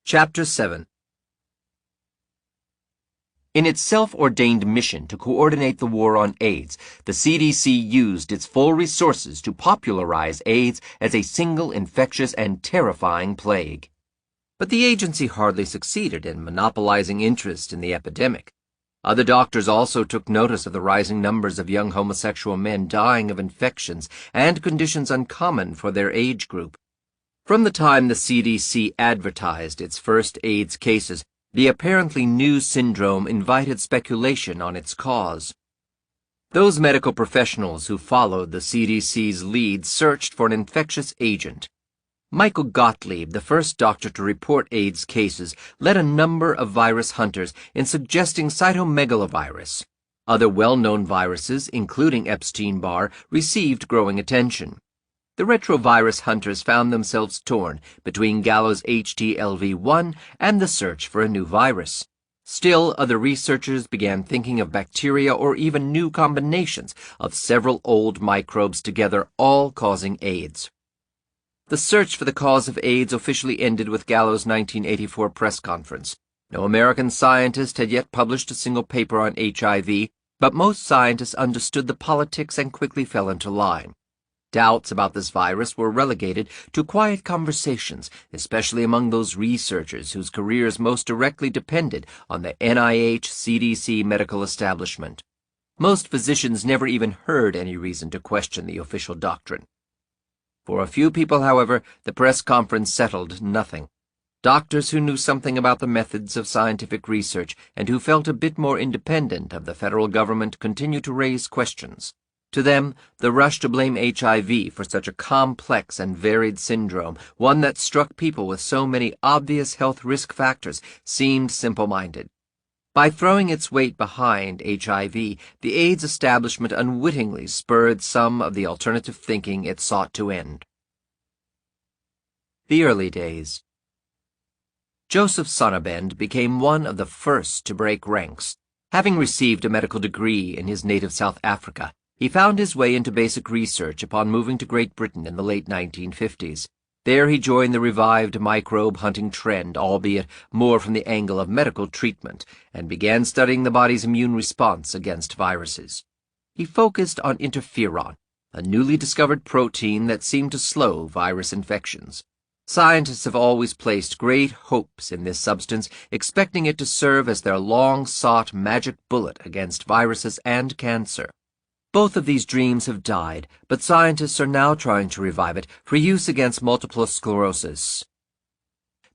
Chapter 7. In its self-ordained mission to coordinate the war on AIDS, the CDC used its full resources to popularize AIDS as a single infectious and terrifying plague. But the agency hardly succeeded in monopolizing interest in the epidemic. Other doctors also took notice of the rising numbers of young homosexual men dying of infections and conditions uncommon for their age group. From the time the CDC advertised its first AIDS cases, the apparently new syndrome invited speculation on its cause. Those medical professionals who followed the CDC's lead searched for an infectious agent. Michael Gottlieb, the first doctor to report AIDS cases, led a number of virus hunters in suggesting cytomegalovirus. Other well-known viruses, including Epstein-Barr, received growing attention. The retrovirus hunters found themselves torn between Gallo's HTLV-1 and the search for a new virus. Still, other researchers began thinking of bacteria or even new combinations of several old microbes together, all causing AIDS. The search for the cause of AIDS officially ended with Gallo's 1984 press conference. No American scientist had yet published a single paper on HIV, but most scientists understood the politics and quickly fell into line. Doubts about this virus were relegated to quiet conversations, especially among those researchers whose careers most directly depended on the NIH-CDC medical establishment. Most physicians never even heard any reason to question the official doctrine. For a few people, however, the press conference settled nothing. Doctors who knew something about the methods of scientific research and who felt a bit more independent of the federal government continued to raise questions. To them, the rush to blame HIV for such a complex and varied syndrome, one that struck people with so many obvious health risk factors, seemed simple-minded. By throwing its weight behind HIV, the AIDS establishment unwittingly spurred some of the alternative thinking it sought to end. The early days. Joseph Sonnabend became one of the first to break ranks. Having received a medical degree in his native South Africa, he found his way into basic research upon moving to Great Britain in the late 1950s. There he joined the revived microbe-hunting trend, albeit more from the angle of medical treatment, and began studying the body's immune response against viruses. He focused on interferon, a newly discovered protein that seemed to slow virus infections. Scientists have always placed great hopes in this substance, expecting it to serve as their long-sought magic bullet against viruses and cancer. Both of these dreams have died, but scientists are now trying to revive it for use against multiple sclerosis.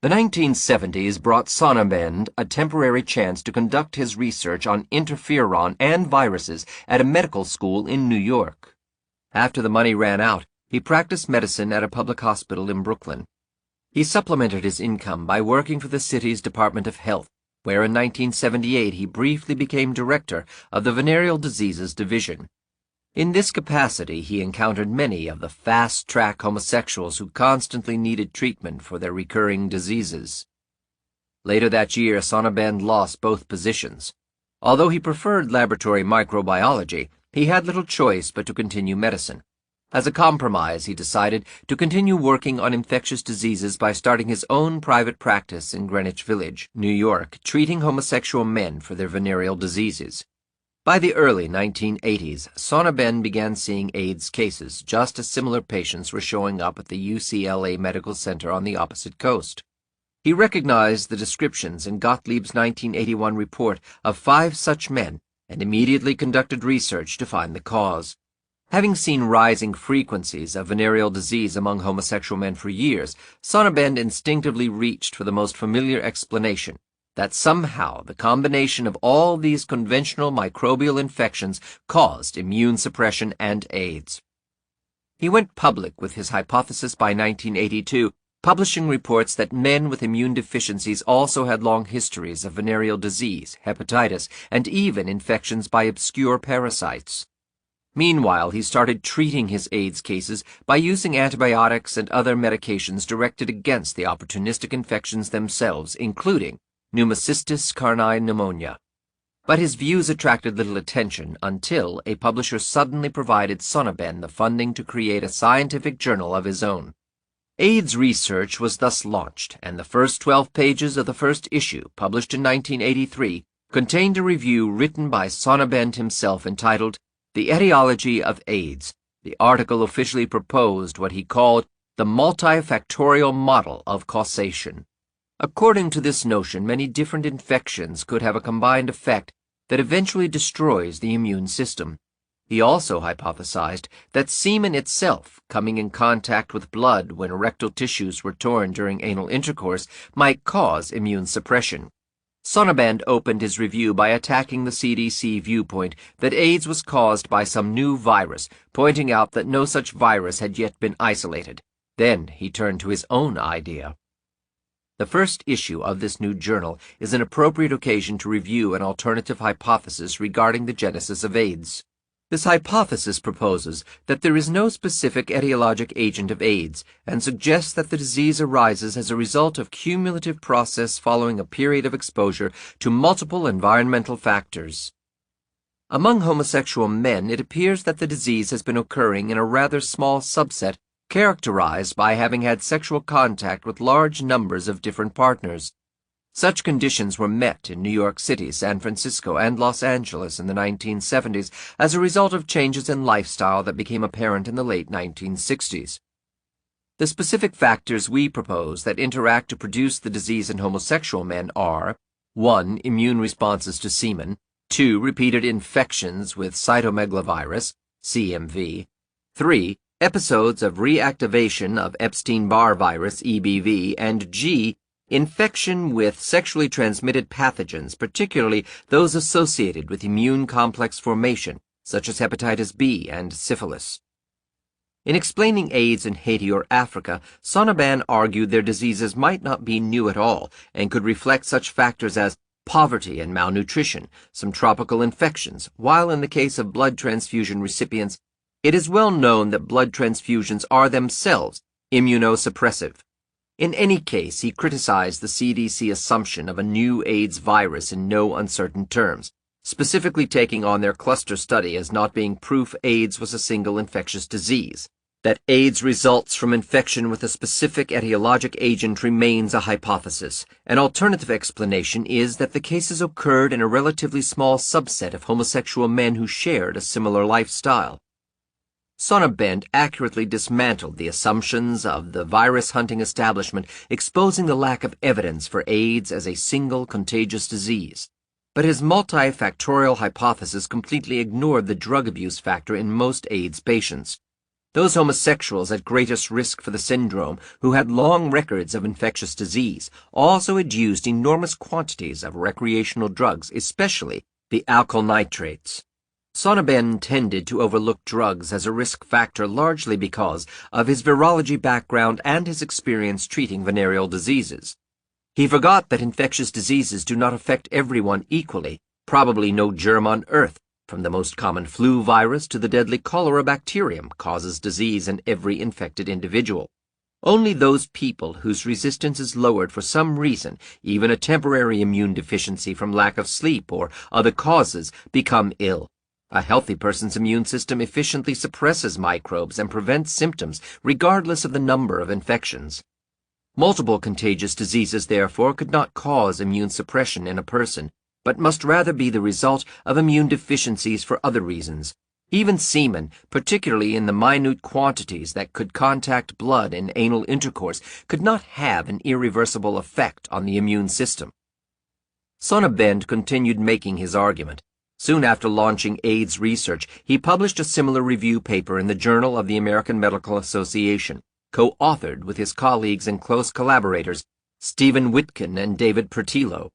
The 1970s brought Sonnabend a temporary chance to conduct his research on interferon and viruses at a medical school in New York. After the money ran out, he practiced medicine at a public hospital in Brooklyn. He supplemented his income by working for the city's Department of Health, where in 1978 he briefly became director of the Venereal Diseases Division. In this capacity, he encountered many of the fast-track homosexuals who constantly needed treatment for their recurring diseases. Later that year, Sonnabend lost both positions. Although he preferred laboratory microbiology, he had little choice but to continue medicine. As a compromise, he decided to continue working on infectious diseases by starting his own private practice in Greenwich Village, New York, treating homosexual men for their venereal diseases. By the early 1980s, Sonnabend began seeing AIDS cases, just as similar patients were showing up at the UCLA Medical Center on the opposite coast. He recognized the descriptions in Gottlieb's 1981 report of 5 such men and immediately conducted research to find the cause. Having seen rising frequencies of venereal disease among homosexual men for years, Sonnabend instinctively reached for the most familiar explanation, that somehow the combination of all these conventional microbial infections caused immune suppression and AIDS. He went public with his hypothesis by 1982, publishing reports that men with immune deficiencies also had long histories of venereal disease, hepatitis, and even infections by obscure parasites. Meanwhile, he started treating his AIDS cases by using antibiotics and other medications directed against the opportunistic infections themselves, including Pneumocystis carni pneumonia. But his views attracted little attention until a publisher suddenly provided Sonnabend the funding to create a scientific journal of his own. AIDS research was thus launched, and the first 12 pages of the first issue, published in 1983, contained a review written by Sonnabend himself entitled The Etiology of AIDS. The article officially proposed what he called the multifactorial model of causation. According to this notion, many different infections could have a combined effect that eventually destroys the immune system. He also hypothesized that semen itself, coming in contact with blood when erectile tissues were torn during anal intercourse, might cause immune suppression. Sonnabend opened his review by attacking the CDC viewpoint that AIDS was caused by some new virus, pointing out that no such virus had yet been isolated. Then he turned to his own idea. The first issue of this new journal is an appropriate occasion to review an alternative hypothesis regarding the genesis of AIDS. This hypothesis proposes that there is no specific etiologic agent of AIDS and suggests that the disease arises as a result of cumulative process following a period of exposure to multiple environmental factors. Among homosexual men, it appears that the disease has been occurring in a rather small subset characterized by having had sexual contact with large numbers of different partners. Such conditions were met in New York City, San Francisco, and Los Angeles in the 1970s as a result of changes in lifestyle that became apparent in the late 1960s. The specific factors we propose that interact to produce the disease in homosexual men are 1. Immune responses to semen, 2. Repeated infections with cytomegalovirus, CMV, 3. Episodes of reactivation of Epstein-Barr virus, EBV, and G. Infection with sexually transmitted pathogens, particularly those associated with immune complex formation, such as hepatitis B and syphilis. In explaining AIDS in Haiti or Africa, Sonnabend argued their diseases might not be new at all and could reflect such factors as poverty and malnutrition, some tropical infections, while in the case of blood transfusion recipients, it is well known that blood transfusions are themselves immunosuppressive. In any case, he criticized the CDC assumption of a new AIDS virus in no uncertain terms, specifically taking on their cluster study as not being proof AIDS was a single infectious disease. That AIDS results from infection with a specific etiologic agent remains a hypothesis. An alternative explanation is that the cases occurred in a relatively small subset of homosexual men who shared a similar lifestyle. Sonnabend accurately dismantled the assumptions of the virus-hunting establishment, exposing the lack of evidence for AIDS as a single contagious disease. But his multifactorial hypothesis completely ignored the drug abuse factor in most AIDS patients. Those homosexuals at greatest risk for the syndrome, who had long records of infectious disease, also had used enormous quantities of recreational drugs, especially the alkyl nitrates. Sonnabend tended to overlook drugs as a risk factor largely because of his virology background and his experience treating venereal diseases. He forgot that infectious diseases do not affect everyone equally. Probably no germ on Earth, from the most common flu virus to the deadly cholera bacterium, causes disease in every infected individual. Only those people whose resistance is lowered for some reason, even a temporary immune deficiency from lack of sleep or other causes, become ill. A healthy person's immune system efficiently suppresses microbes and prevents symptoms, regardless of the number of infections. Multiple contagious diseases, therefore, could not cause immune suppression in a person, but must rather be the result of immune deficiencies for other reasons. Even semen, particularly in the minute quantities that could contact blood in anal intercourse, could not have an irreversible effect on the immune system. Sonnabend continued making his argument. Soon after launching AIDS research, he published a similar review paper in the Journal of the American Medical Association, co-authored with his colleagues and close collaborators, Stephen Witkin and David Pertillo.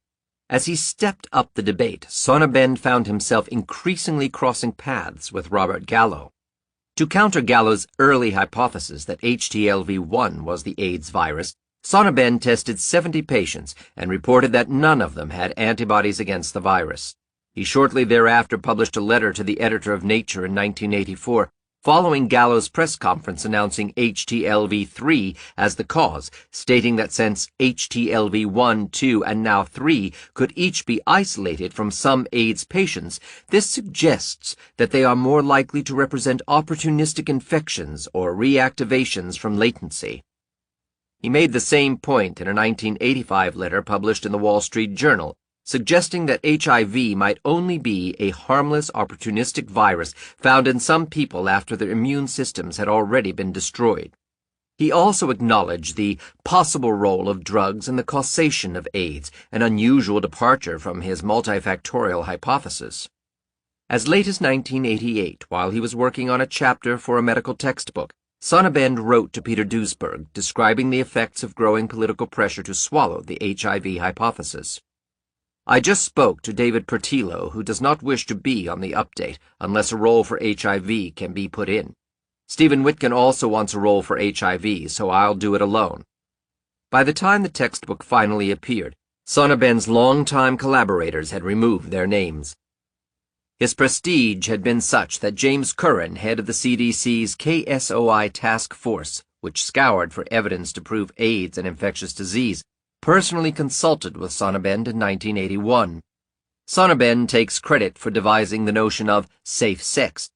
As he stepped up the debate, Sonnabend found himself increasingly crossing paths with Robert Gallo. To counter Gallo's early hypothesis that HTLV-1 was the AIDS virus, Sonnabend tested 70 patients and reported that none of them had antibodies against the virus. He shortly thereafter published a letter to the editor of Nature in 1984, following Gallo's press conference announcing HTLV-3 as the cause, stating that since HTLV-1, 2, and now 3 could each be isolated from some AIDS patients, this suggests that they are more likely to represent opportunistic infections or reactivations from latency. He made the same point in a 1985 letter published in the Wall Street Journal, suggesting that HIV might only be a harmless, opportunistic virus found in some people after their immune systems had already been destroyed. He also acknowledged the possible role of drugs in the causation of AIDS, an unusual departure from his multifactorial hypothesis. As late as 1988, while he was working on a chapter for a medical textbook, Sonnabend wrote to Peter Duesberg describing the effects of growing political pressure to swallow the HIV hypothesis. I just spoke to David Pertillo, who does not wish to be on the update unless a role for HIV can be put in. Stephen Witkin also wants a role for HIV, so I'll do it alone. By the time the textbook finally appeared, Sonnabend's longtime collaborators had removed their names. His prestige had been such that James Curran, head of the CDC's KSOI task force, which scoured for evidence to prove AIDS an infectious disease, personally consulted with Sonnabend in 1981. Sonnabend takes credit for devising the notion of safe sex,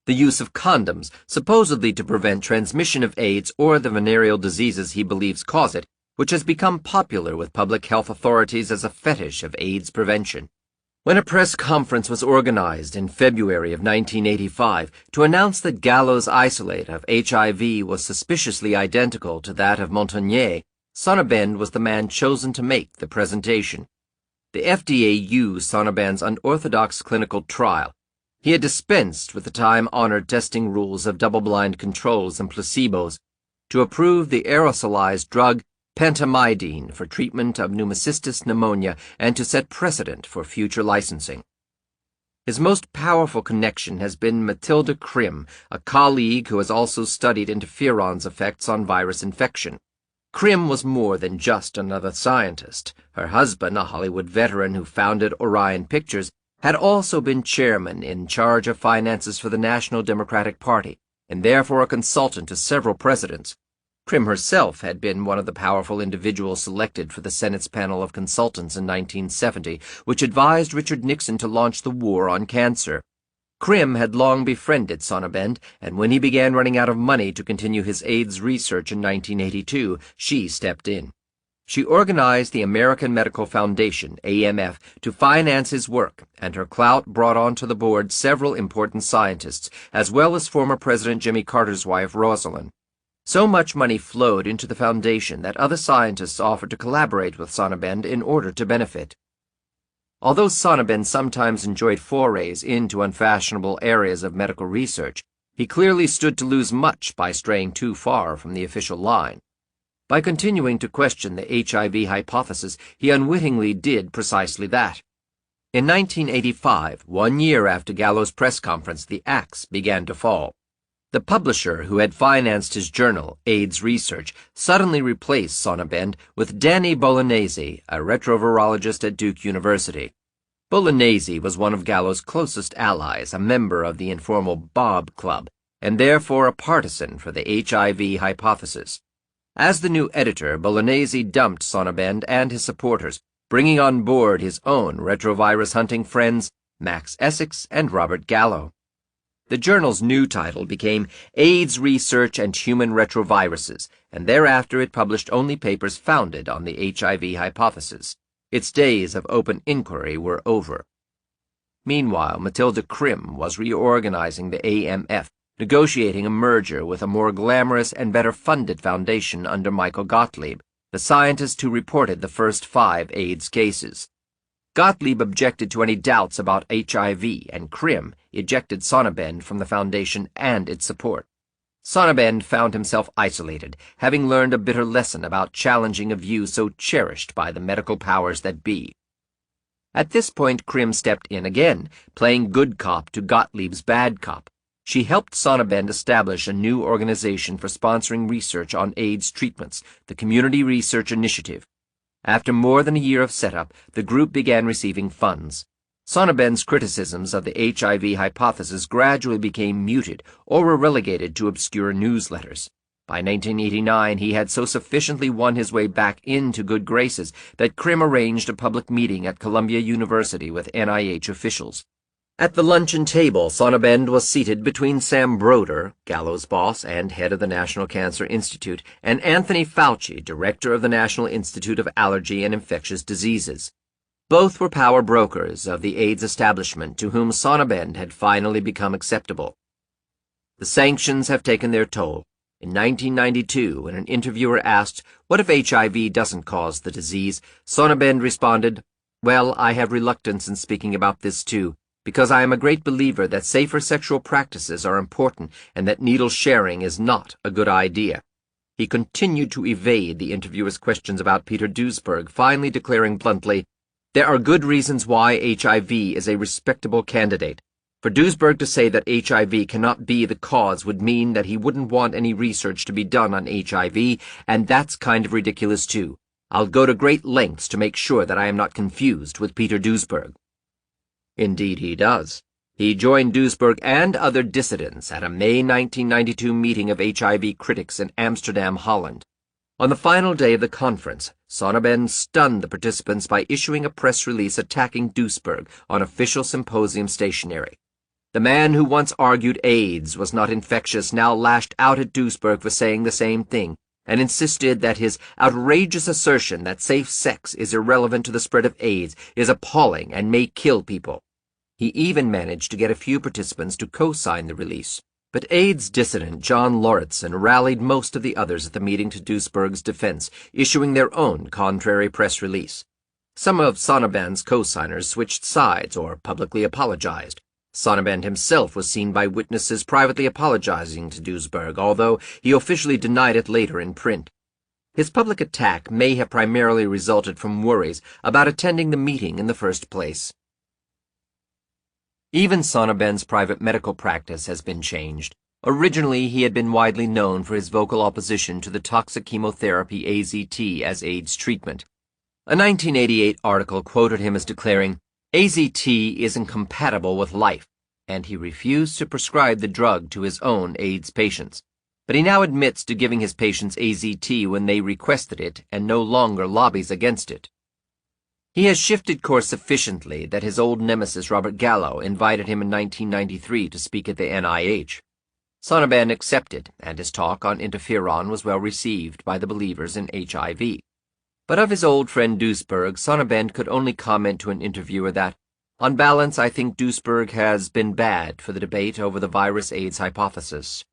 the use of condoms, supposedly to prevent transmission of AIDS or the venereal diseases he believes cause it, which has become popular with public health authorities as a fetish of AIDS prevention. When a press conference was organized in February of 1985 to announce that Gallo's isolate of HIV was suspiciously identical to that of Montagnier, Sonnabend was the man chosen to make the presentation. The FDA used Sonnabend's unorthodox clinical trial. He had dispensed with the time-honored testing rules of double-blind controls and placebos to approve the aerosolized drug pentamidine for treatment of pneumocystis pneumonia and to set precedent for future licensing. His most powerful connection has been Matilda Krim, a colleague who has also studied interferon's effects on virus infection. Krim was more than just another scientist. Her husband, a Hollywood veteran who founded Orion Pictures, had also been chairman in charge of finances for the National Democratic Party, and therefore a consultant to several presidents. Krim herself had been one of the powerful individuals selected for the Senate's panel of consultants in 1970, which advised Richard Nixon to launch the war on cancer. Krim had long befriended Sonnabend, and when he began running out of money to continue his AIDS research in 1982, she stepped in. She organized the American Medical Foundation, AMF, to finance his work, and her clout brought onto the board several important scientists, as well as former President Jimmy Carter's wife, Rosalind. So much money flowed into the foundation that other scientists offered to collaborate with Sonnabend in order to benefit. Although Sonnabend sometimes enjoyed forays into unfashionable areas of medical research, he clearly stood to lose much by straying too far from the official line. By continuing to question the HIV hypothesis, he unwittingly did precisely that. In 1985, 1 year after Gallo's press conference, the axe began to fall. The publisher who had financed his journal, AIDS Research, suddenly replaced Sonnabend with Danny Bolognese, a retrovirologist at Duke University. Bolognese was one of Gallo's closest allies, a member of the informal Bob Club, and therefore a partisan for the HIV hypothesis. As the new editor, Bolognese dumped Sonnabend and his supporters, bringing on board his own retrovirus-hunting friends, Max Essex and Robert Gallo. The journal's new title became AIDS Research and Human Retroviruses, and thereafter it published only papers founded on the HIV hypothesis. Its days of open inquiry were over. Meanwhile, Matilda Krim was reorganizing the AMF, negotiating a merger with a more glamorous and better-funded foundation under Michael Gottlieb, the scientist who reported the first 5 AIDS cases. Gottlieb objected to any doubts about HIV, and Krim ejected Sonnabend from the foundation and its support. Sonnabend found himself isolated, having learned a bitter lesson about challenging a view so cherished by the medical powers that be. At this point, Krim stepped in again, playing good cop to Gottlieb's bad cop. She helped Sonnabend establish a new organization for sponsoring research on AIDS treatments, the Community Research Initiative. After more than a year of setup, the group began receiving funds. Sonnabend's criticisms of the HIV hypothesis gradually became muted or were relegated to obscure newsletters. By 1989, he had so sufficiently won his way back into good graces that Krim arranged a public meeting at Columbia University with NIH officials. At the luncheon table, Sonnabend was seated between Sam Broder, Gallo's boss and head of the National Cancer Institute, and Anthony Fauci, director of the National Institute of Allergy and Infectious Diseases. Both were power brokers of the AIDS establishment to whom Sonnabend had finally become acceptable. The sanctions have taken their toll. In 1992, when an interviewer asked, "What if HIV doesn't cause the disease?" Sonnabend responded, "Well, I have reluctance in speaking about this too, because I am a great believer that safer sexual practices are important and that needle sharing is not a good idea." He continued to evade the interviewer's questions about Peter Duesberg, finally declaring bluntly, "There are good reasons why HIV is a respectable candidate. For Duesberg to say that HIV cannot be the cause would mean that he wouldn't want any research to be done on HIV, and that's kind of ridiculous too. I'll go to great lengths to make sure that I am not confused with Peter Duesberg." Indeed he does. He joined Duesberg and other dissidents at a May 1992 meeting of HIV critics in Amsterdam, Holland. On the final day of the conference, Sonnabend stunned the participants by issuing a press release attacking Duesberg on official symposium stationery. The man who once argued AIDS was not infectious now lashed out at Duesberg for saying the same thing, and insisted that his outrageous assertion that safe sex is irrelevant to the spread of AIDS is appalling and may kill people. He even managed to get a few participants to co-sign the release. But AIDS dissident John Lauritsen rallied most of the others at the meeting to Duesberg's defense, issuing their own contrary press release. Some of Sonnabend's co-signers switched sides or publicly apologized. Sonnabend himself was seen by witnesses privately apologizing to Duesberg, although he officially denied it later in print. His public attack may have primarily resulted from worries about attending the meeting in the first place. Even Sonnabend's private medical practice has been changed. Originally, he had been widely known for his vocal opposition to the toxic chemotherapy AZT as AIDS treatment. A 1988 article quoted him as declaring, "AZT is incompatible with life," and he refused to prescribe the drug to his own AIDS patients. But he now admits to giving his patients AZT when they requested it and no longer lobbies against it. He has shifted course sufficiently that his old nemesis Robert Gallo invited him in 1993 to speak at the NIH. Sonnabend accepted, and his talk on interferon was well received by the believers in HIV. But of his old friend Duesberg, Sonnabend could only comment to an interviewer that, "On balance, I think Duesberg has been bad for the debate over the virus AIDS hypothesis."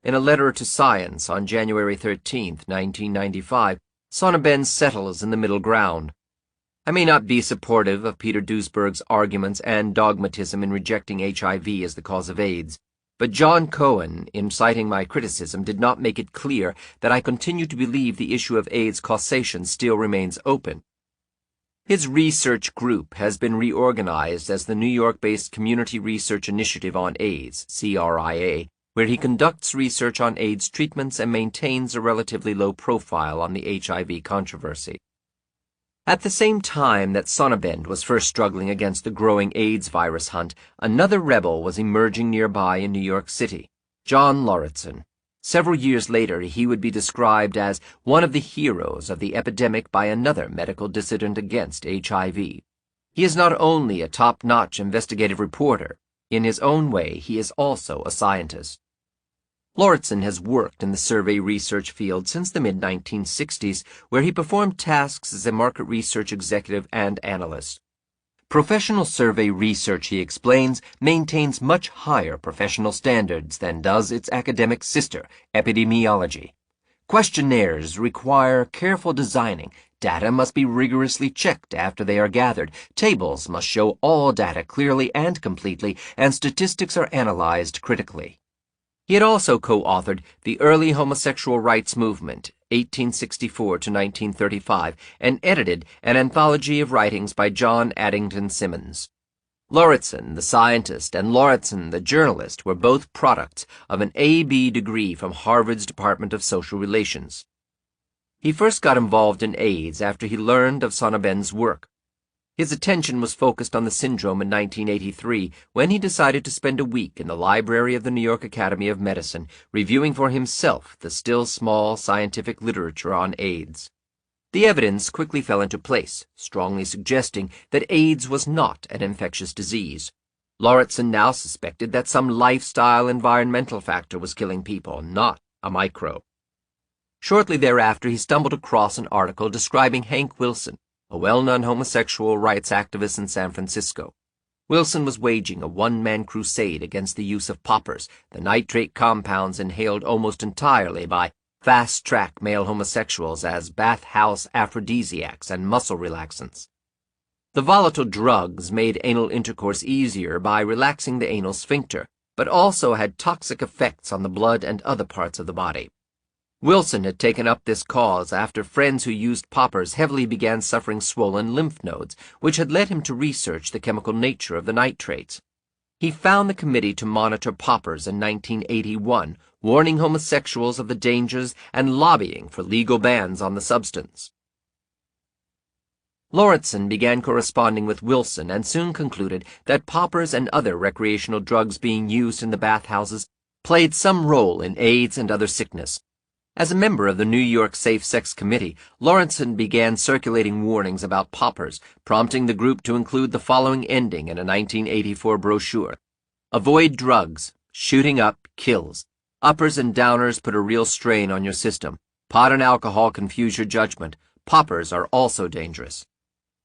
In a letter to Science on January 13, 1995, Sonnabend settles in the middle ground. "I may not be supportive of Peter Duesberg's arguments and dogmatism in rejecting HIV as the cause of AIDS, but John Cohen, in citing my criticism, did not make it clear that I continue to believe the issue of AIDS causation still remains open." His research group has been reorganized as the New York-based Community Research Initiative on AIDS, CRIA, where he conducts research on AIDS treatments and maintains a relatively low profile on the HIV controversy. At the same time that Sonnabend was first struggling against the growing AIDS virus hunt, another rebel was emerging nearby in New York City, John Lauritsen. Several years later, he would be described as one of the heroes of the epidemic by another medical dissident against HIV. He is not only a top-notch investigative reporter. In his own way, he is also a scientist. Lauritsen has worked in the survey research field since the mid-1960s, where he performed tasks as a market research executive and analyst. Professional survey research, he explains, maintains much higher professional standards than does its academic sister, epidemiology. Questionnaires require careful designing. Data must be rigorously checked after they are gathered. Tables must show all data clearly and completely, and statistics are analyzed critically. He had also co-authored The Early Homosexual Rights Movement, 1864 to 1935, and edited an anthology of writings by John Addington Symonds. Lauritsen, the scientist, and Lauritsen, the journalist, were both products of an A.B. degree from Harvard's Department of Social Relations. He first got involved in AIDS after he learned of Sonnabend's work. His attention was focused on the syndrome in 1983 when he decided to spend a week in the library of the New York Academy of Medicine, reviewing for himself the still small scientific literature on AIDS. The evidence quickly fell into place, strongly suggesting that AIDS was not an infectious disease. Lauritsen now suspected that some lifestyle environmental factor was killing people, not a microbe. Shortly thereafter, he stumbled across an article describing Hank Wilson, a well-known homosexual rights activist in San Francisco. Wilson was waging a one-man crusade against the use of poppers, the nitrate compounds inhaled almost entirely by fast-track male homosexuals as bathhouse aphrodisiacs and muscle relaxants. The volatile drugs made anal intercourse easier by relaxing the anal sphincter, but also had toxic effects on the blood and other parts of the body. Wilson had taken up this cause after friends who used poppers heavily began suffering swollen lymph nodes, which had led him to research the chemical nature of the nitrates. He found the committee to monitor poppers in 1981, warning homosexuals of the dangers and lobbying for legal bans on the substance. Lauritsen began corresponding with Wilson and soon concluded that poppers and other recreational drugs being used in the bathhouses played some role in AIDS and other sickness. As a member of the New York Safe Sex Committee, Lauritsen began circulating warnings about poppers, prompting the group to include the following ending in a 1984 brochure. Avoid drugs. Shooting up kills. Uppers and downers put a real strain on your system. Pot and alcohol confuse your judgment. Poppers are also dangerous.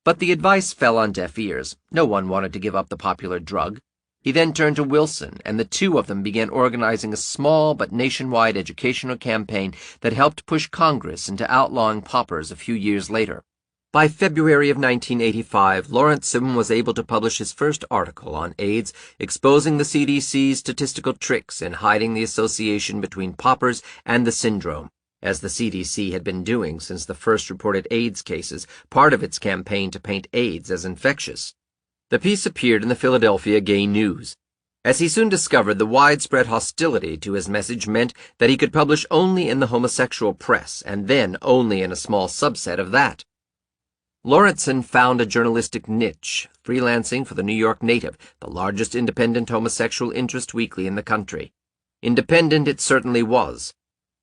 But the advice fell on deaf ears. No one wanted to give up the popular drug. He then turned to Wilson, and the two of them began organizing a small but nationwide educational campaign that helped push Congress into outlawing poppers a few years later. By February of 1985, Lauritsen was able to publish his first article on AIDS, exposing the CDC's statistical tricks in hiding the association between poppers and the syndrome, as the CDC had been doing since the first reported AIDS cases, part of its campaign to paint AIDS as infectious. The piece appeared in the Philadelphia Gay News. As he soon discovered, the widespread hostility to his message meant that he could publish only in the homosexual press, and then only in a small subset of that. Lauritsen found a journalistic niche, freelancing for the New York Native, the largest independent homosexual interest weekly in the country. Independent it certainly was.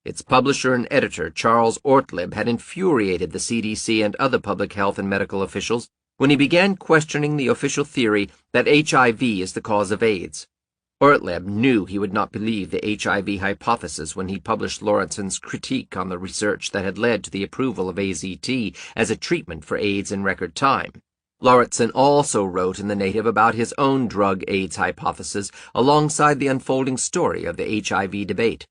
Its publisher and editor, Charles Ortleb, had infuriated the CDC and other public health and medical officials when he began questioning the official theory that HIV is the cause of AIDS. Ortleb knew he would not believe the HIV hypothesis when he published Lauritsen's critique on the research that had led to the approval of AZT as a treatment for AIDS in record time. Lauritsen also wrote in the Native about his own drug AIDS hypothesis alongside the unfolding story of the HIV debate.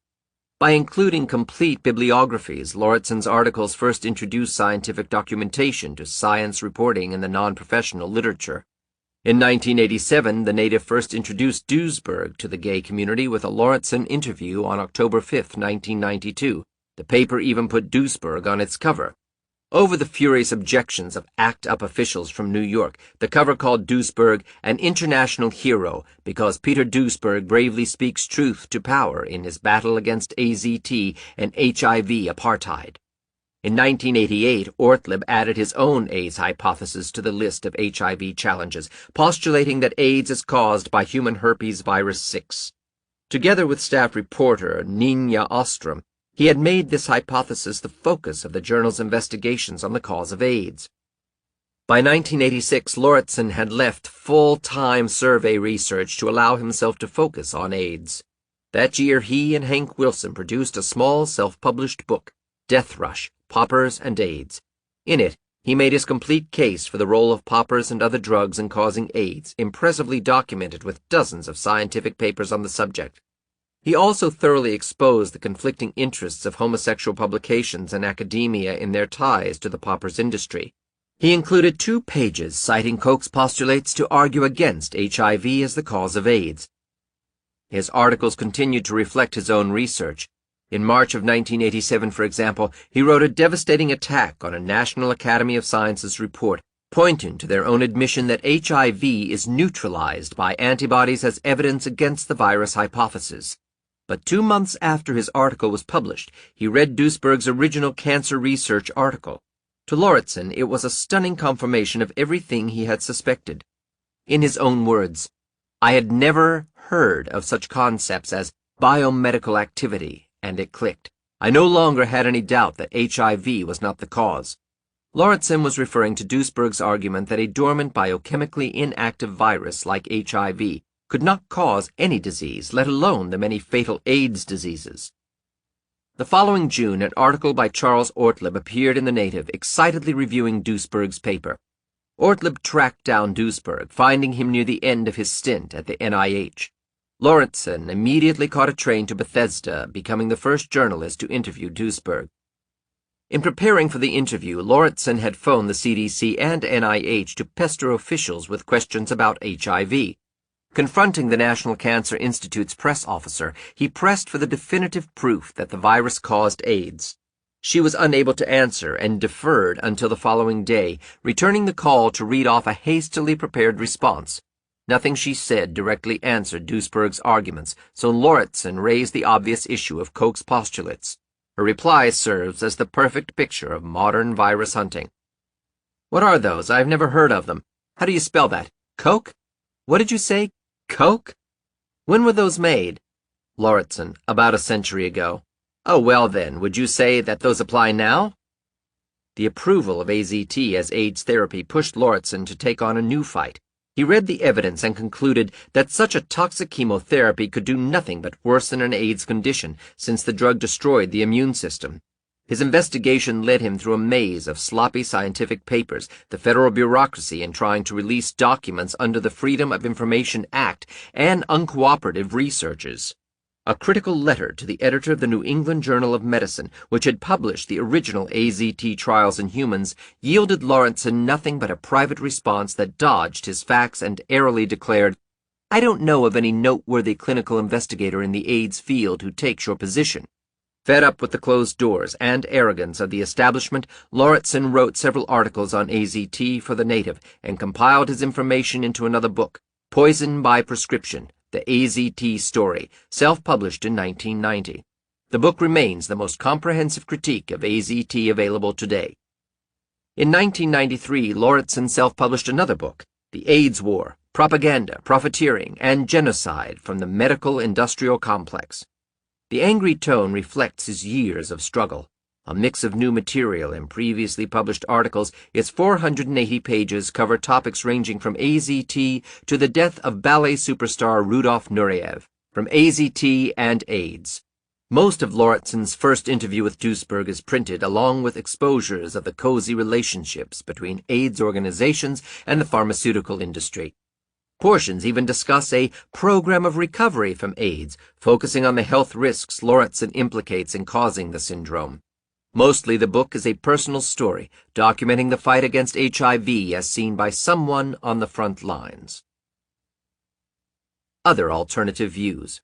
By including complete bibliographies, Lauritsen's articles first introduced scientific documentation to science reporting in the non-professional literature. In 1987, the Native first introduced Duesberg to the gay community with a Lauritsen interview on October 5, 1992. The paper even put Duesberg on its cover. Over the furious objections of ACT UP officials from New York, the cover called Duesberg an international hero because Peter Duesberg bravely speaks truth to power in his battle against AZT and HIV apartheid. In 1988, Ortleb added his own AIDS hypothesis to the list of HIV challenges, postulating that AIDS is caused by human herpes virus 6. Together with staff reporter Nina Ostrom, he had made this hypothesis the focus of the journal's investigations on the cause of AIDS. By 1986, Lauritsen had left full-time survey research to allow himself to focus on AIDS. That year, he and Hank Wilson produced a small self-published book, Death Rush, Poppers and AIDS. In it, he made his complete case for the role of poppers and other drugs in causing AIDS, impressively documented with dozens of scientific papers on the subject. He also thoroughly exposed the conflicting interests of homosexual publications and academia in their ties to the poppers industry. He included 2 pages citing Koch's postulates to argue against HIV as the cause of AIDS. His articles continued to reflect his own research. In March of 1987, for example, he wrote a devastating attack on a National Academy of Sciences report, pointing to their own admission that HIV is neutralized by antibodies as evidence against the virus hypothesis. But 2 months after his article was published, he read Duesberg's original cancer research article. To Lauritsen, it was a stunning confirmation of everything he had suspected. In his own words, "I had never heard of such concepts as biomedical activity, and it clicked. I no longer had any doubt that HIV was not the cause." Lauritsen was referring to Duesberg's argument that a dormant biochemically inactive virus like HIV could not cause any disease, let alone the many fatal AIDS diseases. The following June, an article by Charles Ortleb appeared in the Native, excitedly reviewing Duesberg's paper. Ortleb tracked down Duesberg, finding him near the end of his stint at the NIH. Lawrenson immediately caught a train to Bethesda, becoming the first journalist to interview Duesberg. In preparing for the interview, Lawrenson had phoned the CDC and NIH to pester officials with questions about HIV. Confronting the National Cancer Institute's press officer, he pressed for the definitive proof that the virus caused AIDS. She was unable to answer and deferred until the following day, returning the call to read off a hastily prepared response. Nothing she said directly answered Duesberg's arguments, so Lawrenson raised the obvious issue of Koch's postulates. Her reply serves as the perfect picture of modern virus hunting. "What are those? I've never heard of them. How do you spell that? Koch? What did you say? Koch? When were those made?" Lawrenson, "About a century ago." "Oh, well then, would you say that those apply now?" The approval of AZT as AIDS therapy pushed Lawrenson to take on a new fight. He read the evidence and concluded that such a toxic chemotherapy could do nothing but worsen an AIDS condition, since the drug destroyed the immune system. His investigation led him through a maze of sloppy scientific papers, the federal bureaucracy in trying to release documents under the Freedom of Information Act, and uncooperative researchers. A critical letter to the editor of the New England Journal of Medicine, which had published the original AZT trials in humans, yielded Lawrenson nothing but a private response that dodged his facts and airily declared, "I don't know of any noteworthy clinical investigator in the AIDS field who takes your position." Fed up with the closed doors and arrogance of the establishment, Lawrenson wrote several articles on AZT for the Native and compiled his information into another book, Poison by Prescription, The AZT Story, self-published in 1990. The book remains the most comprehensive critique of AZT available today. In 1993, Lawrenson self-published another book, The AIDS War, Propaganda, Profiteering, and Genocide from the Medical Industrial Complex. The angry tone reflects his years of struggle. A mix of new material and previously published articles, its 480 pages cover topics ranging from AZT to the death of ballet superstar Rudolf Nureyev, from AZT and AIDS. Most of Lawrenson's first interview with Duesberg is printed along with exposures of the cozy relationships between AIDS organizations and the pharmaceutical industry. Portions even discuss a program of recovery from AIDS, focusing on the health risks Lawrenson implicates in causing the syndrome. Mostly the book is a personal story, documenting the fight against HIV as seen by someone on the front lines. Other alternative views.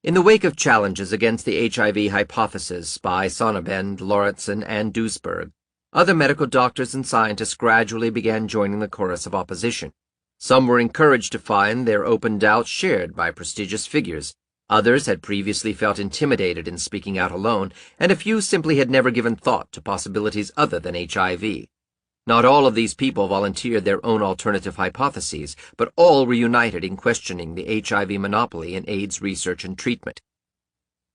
In the wake of challenges against the HIV hypothesis by Sonnabend, Lawrenson, and Duesberg, other medical doctors and scientists gradually began joining the chorus of opposition. Some were encouraged to find their open doubts shared by prestigious figures. Others had previously felt intimidated in speaking out alone, and a few simply had never given thought to possibilities other than HIV. Not all of these people volunteered their own alternative hypotheses, but all were united in questioning the HIV monopoly in AIDS research and treatment.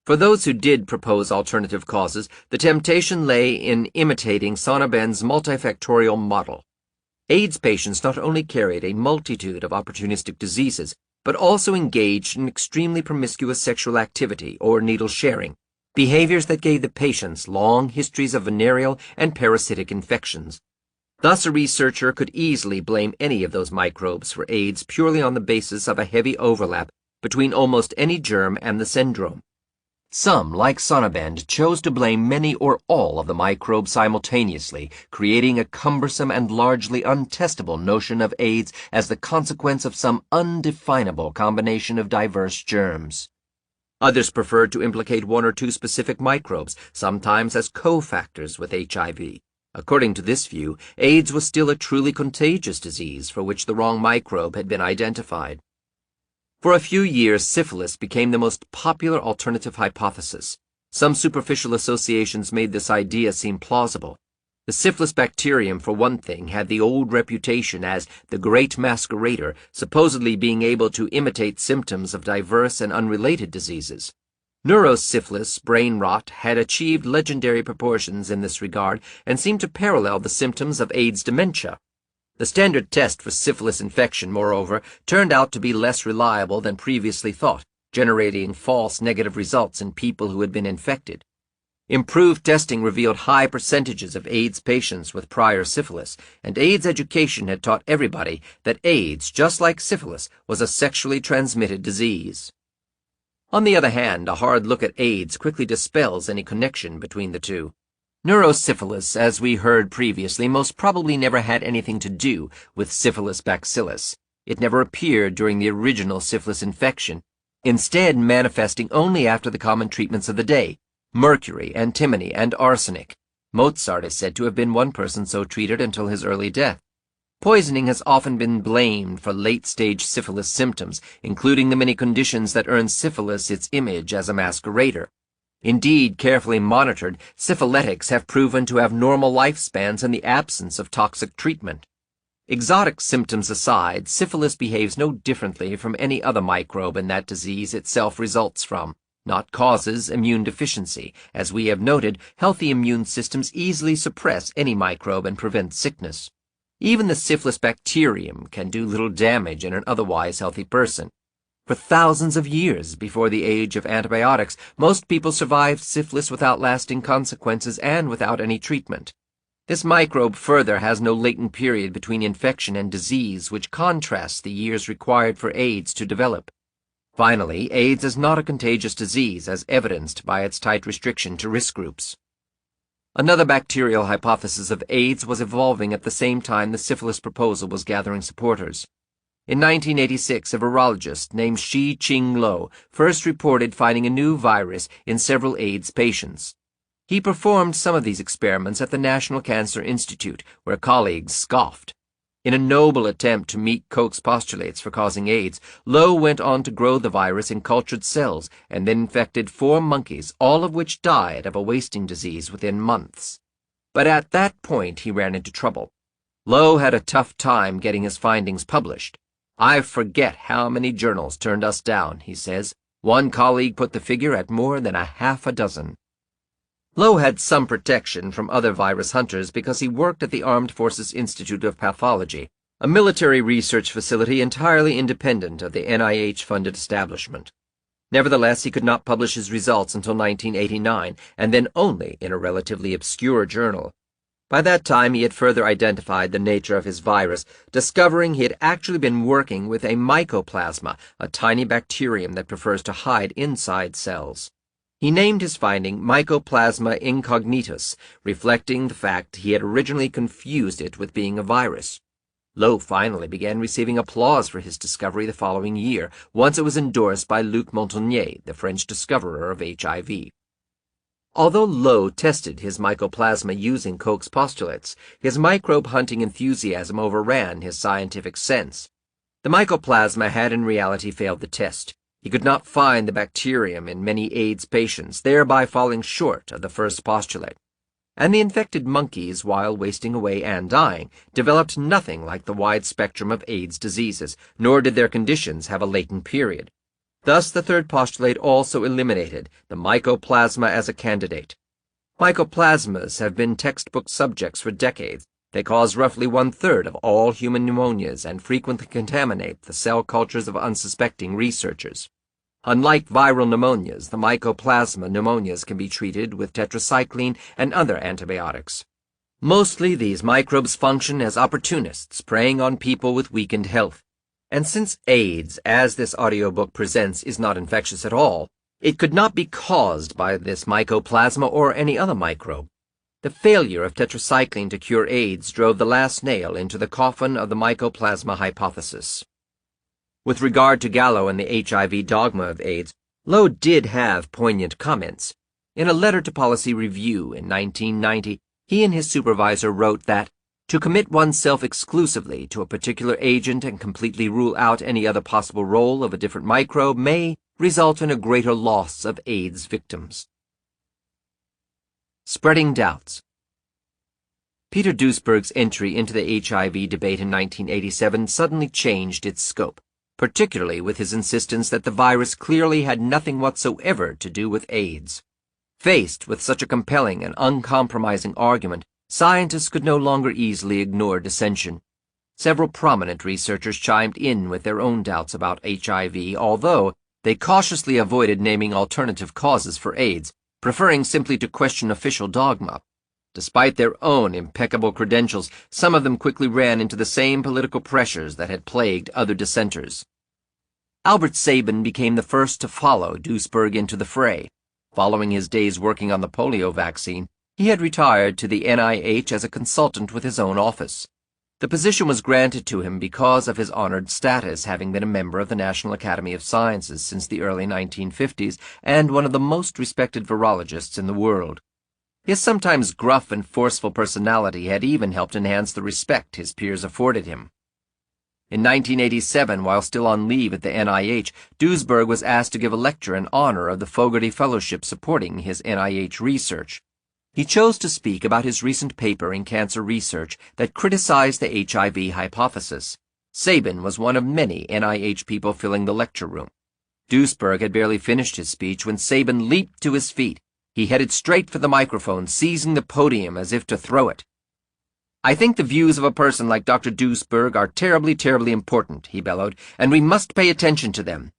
For those who did propose alternative causes, the temptation lay in imitating Sonnabend's multifactorial model. AIDS patients not only carried a multitude of opportunistic diseases, but also engaged in extremely promiscuous sexual activity or needle sharing, behaviors that gave the patients long histories of venereal and parasitic infections. Thus, a researcher could easily blame any of those microbes for AIDS purely on the basis of a heavy overlap between almost any germ and the syndrome. Some, like Sonnabend, chose to blame many or all of the microbes simultaneously, creating a cumbersome and largely untestable notion of AIDS as the consequence of some undefinable combination of diverse germs. Others preferred to implicate one or two specific microbes, sometimes as cofactors with HIV. According to this view, AIDS was still a truly contagious disease for which the wrong microbe had been identified. For a few years, syphilis became the most popular alternative hypothesis. Some superficial associations made this idea seem plausible. The syphilis bacterium, for one thing, had the old reputation as the great masquerader, supposedly being able to imitate symptoms of diverse and unrelated diseases. Neurosyphilis, brain rot, had achieved legendary proportions in this regard and seemed to parallel the symptoms of AIDS dementia. The standard test for syphilis infection, moreover, turned out to be less reliable than previously thought, generating false negative results in people who had been infected. Improved testing revealed high percentages of AIDS patients with prior syphilis, and AIDS education had taught everybody that AIDS, just like syphilis, was a sexually transmitted disease. On the other hand, a hard look at AIDS quickly dispels any connection between the two. Neurosyphilis, as we heard previously, most probably never had anything to do with syphilis bacillus. It never appeared during the original syphilis infection, instead manifesting only after the common treatments of the day: mercury, antimony, and arsenic. Mozart is said to have been one person so treated until his early death. Poisoning has often been blamed for late-stage syphilis symptoms, including the many conditions that earn syphilis its image as a masquerader. Indeed, carefully monitored, syphilitics have proven to have normal lifespans in the absence of toxic treatment. Exotic symptoms aside, syphilis behaves no differently from any other microbe in that disease itself results from. Not causes immune deficiency. As we have noted, healthy immune systems easily suppress any microbe and prevent sickness. Even the syphilis bacterium can do little damage in an otherwise healthy person. For thousands of years before the age of antibiotics, most people survived syphilis without lasting consequences and without any treatment. This microbe further has no latent period between infection and disease, which contrasts the years required for AIDS to develop. Finally, AIDS is not a contagious disease, as evidenced by its tight restriction to risk groups. Another bacterial hypothesis of AIDS was evolving at the same time the syphilis proposal was gathering supporters. In 1986, a virologist named Shi-Ching Lo first reported finding a new virus in several AIDS patients. He performed some of these experiments at the National Cancer Institute, where colleagues scoffed. In a noble attempt to meet Koch's postulates for causing AIDS, Lo went on to grow the virus in cultured cells and then infected 4 monkeys, all of which died of a wasting disease within months. But at that point he ran into trouble. Lo had a tough time getting his findings published. "I forget how many journals turned us down," he says. One colleague put the figure at more than a half a dozen. Lo had some protection from other virus hunters because he worked at the Armed Forces Institute of Pathology, a military research facility entirely independent of the NIH-funded establishment. Nevertheless, he could not publish his results until 1989, and then only in a relatively obscure journal. By that time, he had further identified the nature of his virus, discovering he had actually been working with a mycoplasma, a tiny bacterium that prefers to hide inside cells. He named his finding Mycoplasma incognitus, reflecting the fact he had originally confused it with being a virus. Lo finally began receiving applause for his discovery the following year, once it was endorsed by Luc Montagnier, the French discoverer of HIV. Although Lo tested his mycoplasma using Koch's postulates, his microbe-hunting enthusiasm overran his scientific sense. The mycoplasma had in reality failed the test. He could not find the bacterium in many AIDS patients, thereby falling short of the first postulate. And the infected monkeys, while wasting away and dying, developed nothing like the wide spectrum of AIDS diseases, nor did their conditions have a latent period. Thus the third postulate also eliminated the mycoplasma as a candidate. Mycoplasmas have been textbook subjects for decades. They cause roughly 1/3 of all human pneumonias and frequently contaminate the cell cultures of unsuspecting researchers. Unlike viral pneumonias, the mycoplasma pneumonias can be treated with tetracycline and other antibiotics. Mostly these microbes function as opportunists, preying on people with weakened health. And since AIDS, as this audiobook presents, is not infectious at all, it could not be caused by this mycoplasma or any other microbe. The failure of tetracycline to cure AIDS drove the last nail into the coffin of the mycoplasma hypothesis. With regard to Gallo and the HIV dogma of AIDS, Lo did have poignant comments. In a letter to Policy Review in 1990, he and his supervisor wrote that, "To commit oneself exclusively to a particular agent and completely rule out any other possible role of a different microbe may result in a greater loss of AIDS victims." Spreading doubts. Peter Duesberg's entry into the HIV debate in 1987 suddenly changed its scope, particularly with his insistence that the virus clearly had nothing whatsoever to do with AIDS. Faced with such a compelling and uncompromising argument, scientists could no longer easily ignore dissension. Several prominent researchers chimed in with their own doubts about HIV, although they cautiously avoided naming alternative causes for AIDS, preferring simply to question official dogma. Despite their own impeccable credentials, some of them quickly ran into the same political pressures that had plagued other dissenters. Albert Sabin became the first to follow Duesberg into the fray. Following his days working on the polio vaccine, he had retired to the NIH as a consultant with his own office. The position was granted to him because of his honored status, having been a member of the National Academy of Sciences since the early 1950s and one of the most respected virologists in the world. His sometimes gruff and forceful personality had even helped enhance the respect his peers afforded him. In 1987, while still on leave at the NIH, Duesberg was asked to give a lecture in honor of the Fogarty Fellowship supporting his NIH research. He chose to speak about his recent paper in Cancer Research that criticized the HIV hypothesis. Sabin was one of many NIH people filling the lecture room. Duesberg had barely finished his speech when Sabin leaped to his feet. He headed straight for the microphone, seizing the podium as if to throw it. "I think the views of a person like Dr. Duesberg are terribly, terribly important," he bellowed, "and we must pay attention to them."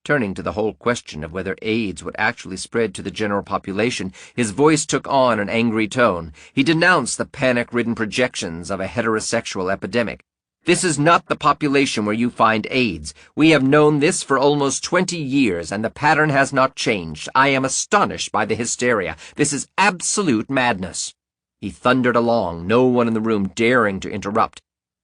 Turning to the whole question of whether AIDS would actually spread to the general population, his voice took on an angry tone. He denounced the panic-ridden projections of a heterosexual epidemic. "This is not the population where you find AIDS. We have known this for almost 20 years, and the pattern has not changed. I am astonished by the hysteria. This is absolute madness." He thundered along, no one in the room daring to interrupt.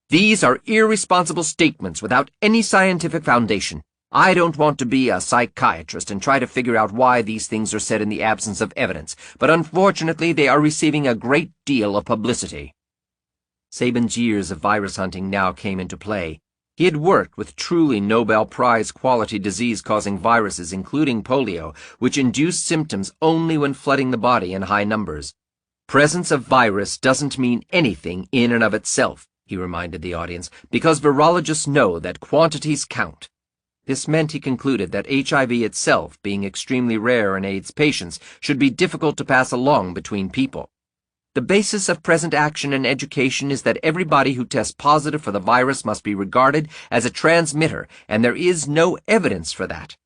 "These are irresponsible statements without any scientific foundation. I don't want to be a psychiatrist and try to figure out why these things are said in the absence of evidence, but unfortunately they are receiving a great deal of publicity." Sabin's years of virus hunting now came into play. He had worked with truly Nobel Prize-quality disease-causing viruses, including polio, which induce symptoms only when flooding the body in high numbers. "Presence of virus doesn't mean anything in and of itself," he reminded the audience, "because virologists know that quantities count." This meant, he concluded, that HIV itself, being extremely rare in AIDS patients, should be difficult to pass along between people. "The basis of present action and education is that everybody who tests positive for the virus must be regarded as a transmitter, and there is no evidence for that."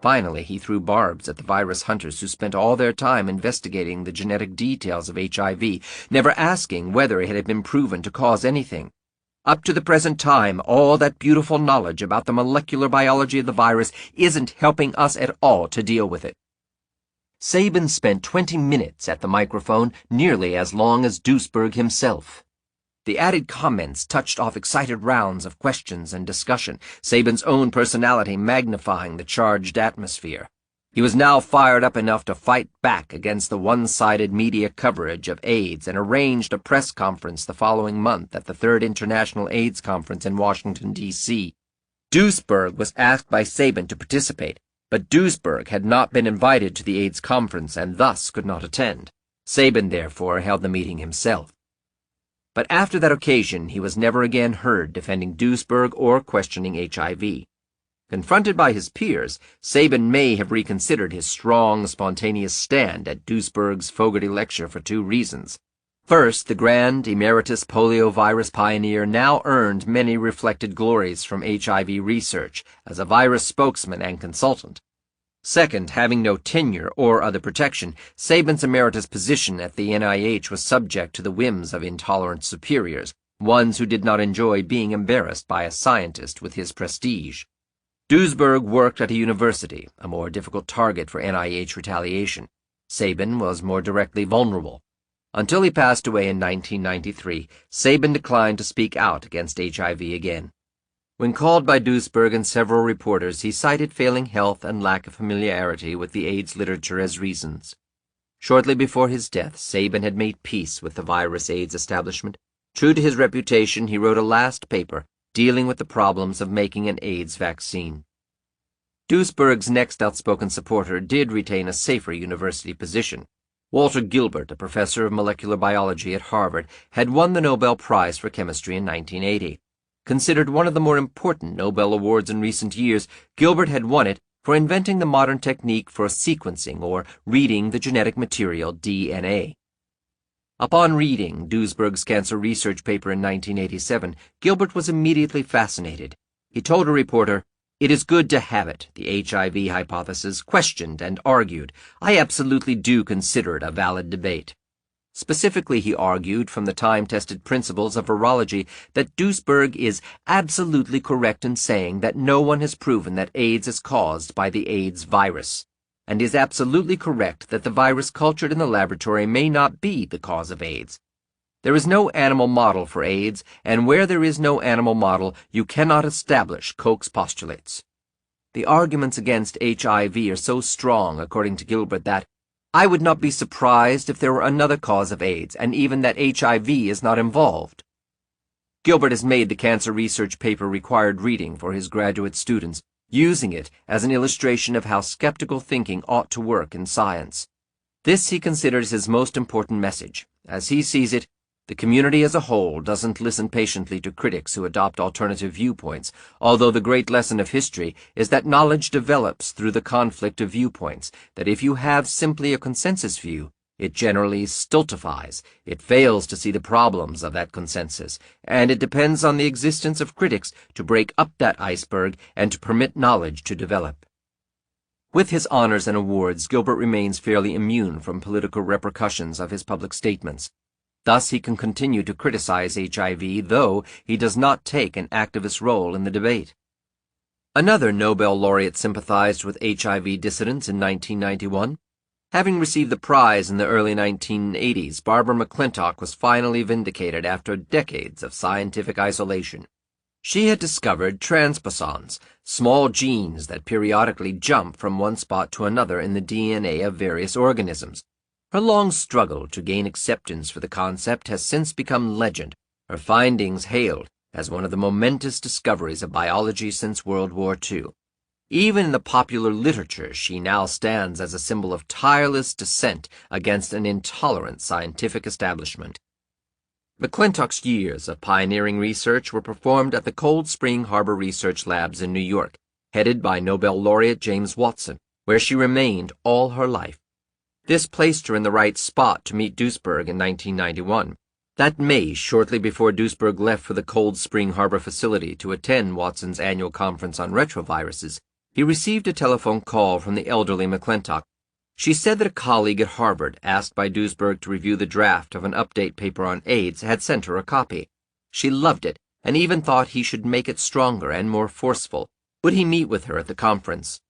Finally, he threw barbs at the virus hunters who spent all their time investigating the genetic details of HIV, never asking whether it had been proven to cause anything. "Up to the present time, all that beautiful knowledge about the molecular biology of the virus isn't helping us at all to deal with it." Sabin spent 20 minutes at the microphone, nearly as long as Duesberg himself. The added comments touched off excited rounds of questions and discussion, Sabin's own personality magnifying the charged atmosphere. He was now fired up enough to fight back against the one-sided media coverage of AIDS and arranged a press conference the following month at the Third International AIDS Conference in Washington, D.C. Duesberg was asked by Sabin to participate, but Duesberg had not been invited to the AIDS conference and thus could not attend. Sabin, therefore, held the meeting himself. But after that occasion, he was never again heard defending Duesberg or questioning HIV. Confronted by his peers, Sabin may have reconsidered his strong, spontaneous stand at Duesberg's Fogarty lecture for two reasons. First, the grand emeritus poliovirus pioneer now earned many reflected glories from HIV research as a virus spokesman and consultant. Second, having no tenure or other protection, Sabin's emeritus position at the NIH was subject to the whims of intolerant superiors, ones who did not enjoy being embarrassed by a scientist with his prestige. Duesberg worked at a university, a more difficult target for NIH retaliation. Sabin was more directly vulnerable. Until he passed away in 1993, Sabin declined to speak out against HIV again. When called by Duesberg and several reporters, he cited failing health and lack of familiarity with the AIDS literature as reasons. Shortly before his death, Sabin had made peace with the virus AIDS establishment. True to his reputation, he wrote a last paper dealing with the problems of making an AIDS vaccine. Duesberg's next outspoken supporter did retain a safer university position. Walter Gilbert, a professor of molecular biology at Harvard, had won the Nobel Prize for Chemistry in 1980. Considered one of the more important Nobel Awards in recent years, Gilbert had won it for inventing the modern technique for sequencing or reading the genetic material DNA. Upon reading Duesberg's cancer research paper in 1987, Gilbert was immediately fascinated. He told a reporter, "It is good to have it, the HIV hypothesis, questioned and argued. I absolutely do consider it a valid debate." Specifically, he argued from the time-tested principles of virology that Duesberg is absolutely correct in saying that no one has proven that AIDS is caused by the AIDS virus, and is absolutely correct that the virus cultured in the laboratory may not be the cause of AIDS. There is no animal model for AIDS, and where there is no animal model, you cannot establish Koch's postulates. The arguments against HIV are so strong, according to Gilbert, that I would not be surprised if there were another cause of AIDS, and even that HIV is not involved. Gilbert has made the cancer research paper required reading for his graduate students, using it as an illustration of how skeptical thinking ought to work in science. This he considers his most important message. As he sees it, the community as a whole doesn't listen patiently to critics who adopt alternative viewpoints, although the great lesson of history is that knowledge develops through the conflict of viewpoints, that if you have simply a consensus view, it generally stultifies, it fails to see the problems of that consensus, and it depends on the existence of critics to break up that iceberg and to permit knowledge to develop. With his honors and awards, Gilbert remains fairly immune from political repercussions of his public statements. Thus he can continue to criticize HIV, though he does not take an activist role in the debate. Another Nobel laureate sympathized with HIV dissidents in 1991. Having received the prize in the early 1980s, Barbara McClintock was finally vindicated after decades of scientific isolation. She had discovered transposons, small genes that periodically jump from one spot to another in the DNA of various organisms. Her long struggle to gain acceptance for the concept has since become legend, her findings hailed as one of the momentous discoveries of biology since World War II. Even in the popular literature, she now stands as a symbol of tireless dissent against an intolerant scientific establishment. McClintock's years of pioneering research were performed at the Cold Spring Harbor Research Labs in New York, headed by Nobel laureate James Watson, where she remained all her life. This placed her in the right spot to meet Duesberg in 1991. That May, shortly before Duesberg left for the Cold Spring Harbor facility to attend Watson's annual conference on retroviruses, he received a telephone call from the elderly McClintock. She said that a colleague at Harvard, asked by Duesberg to review the draft of an update paper on AIDS, had sent her a copy. She loved it, and even thought he should make it stronger and more forceful. Would he meet with her at the conference?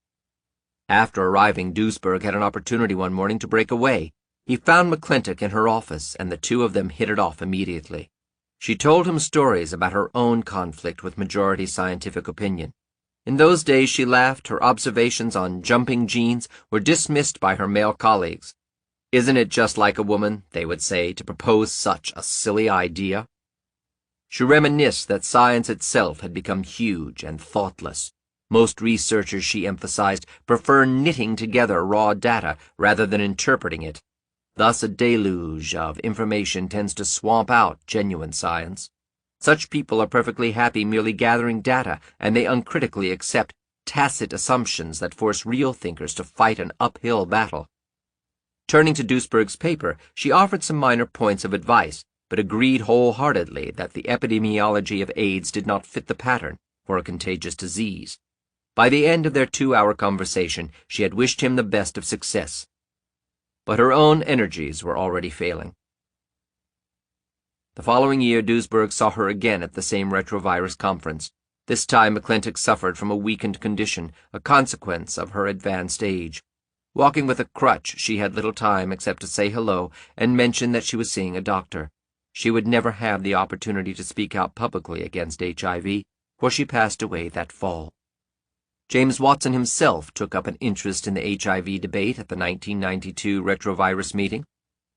After arriving, Duesberg had an opportunity one morning to break away. He found McClintock in her office, and the two of them hit it off immediately. She told him stories about her own conflict with majority scientific opinion. In those days, she laughed, her observations on jumping genes were dismissed by her male colleagues. "Isn't it just like a woman," they would say, "to propose such a silly idea?" She reminisced that science itself had become huge and thoughtless. Most researchers, she emphasized, prefer knitting together raw data rather than interpreting it. Thus a deluge of information tends to swamp out genuine science. Such people are perfectly happy merely gathering data, and they uncritically accept tacit assumptions that force real thinkers to fight an uphill battle. Turning to Duesberg's paper, she offered some minor points of advice, but agreed wholeheartedly that the epidemiology of AIDS did not fit the pattern for a contagious disease. By the end of their 2-hour conversation, she had wished him the best of success. But her own energies were already failing. The following year, Duesberg saw her again at the same retrovirus conference. This time, McClintock suffered from a weakened condition, a consequence of her advanced age. Walking with a crutch, she had little time except to say hello and mention that she was seeing a doctor. She would never have the opportunity to speak out publicly against HIV, for she passed away that fall. James Watson himself took up an interest in the HIV debate at the 1992 retrovirus meeting.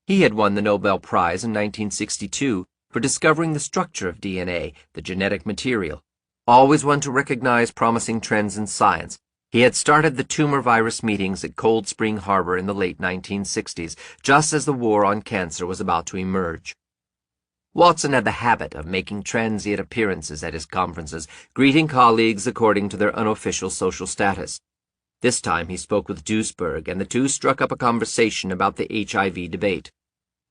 He had won the Nobel Prize in 1962 for discovering the structure of DNA, the genetic material. Always one to recognize promising trends in science, he had started the tumor virus meetings at Cold Spring Harbor in the late 1960s, just as the war on cancer was about to emerge. Watson had the habit of making transient appearances at his conferences, greeting colleagues according to their unofficial social status. This time he spoke with Duesberg, and the two struck up a conversation about the HIV debate.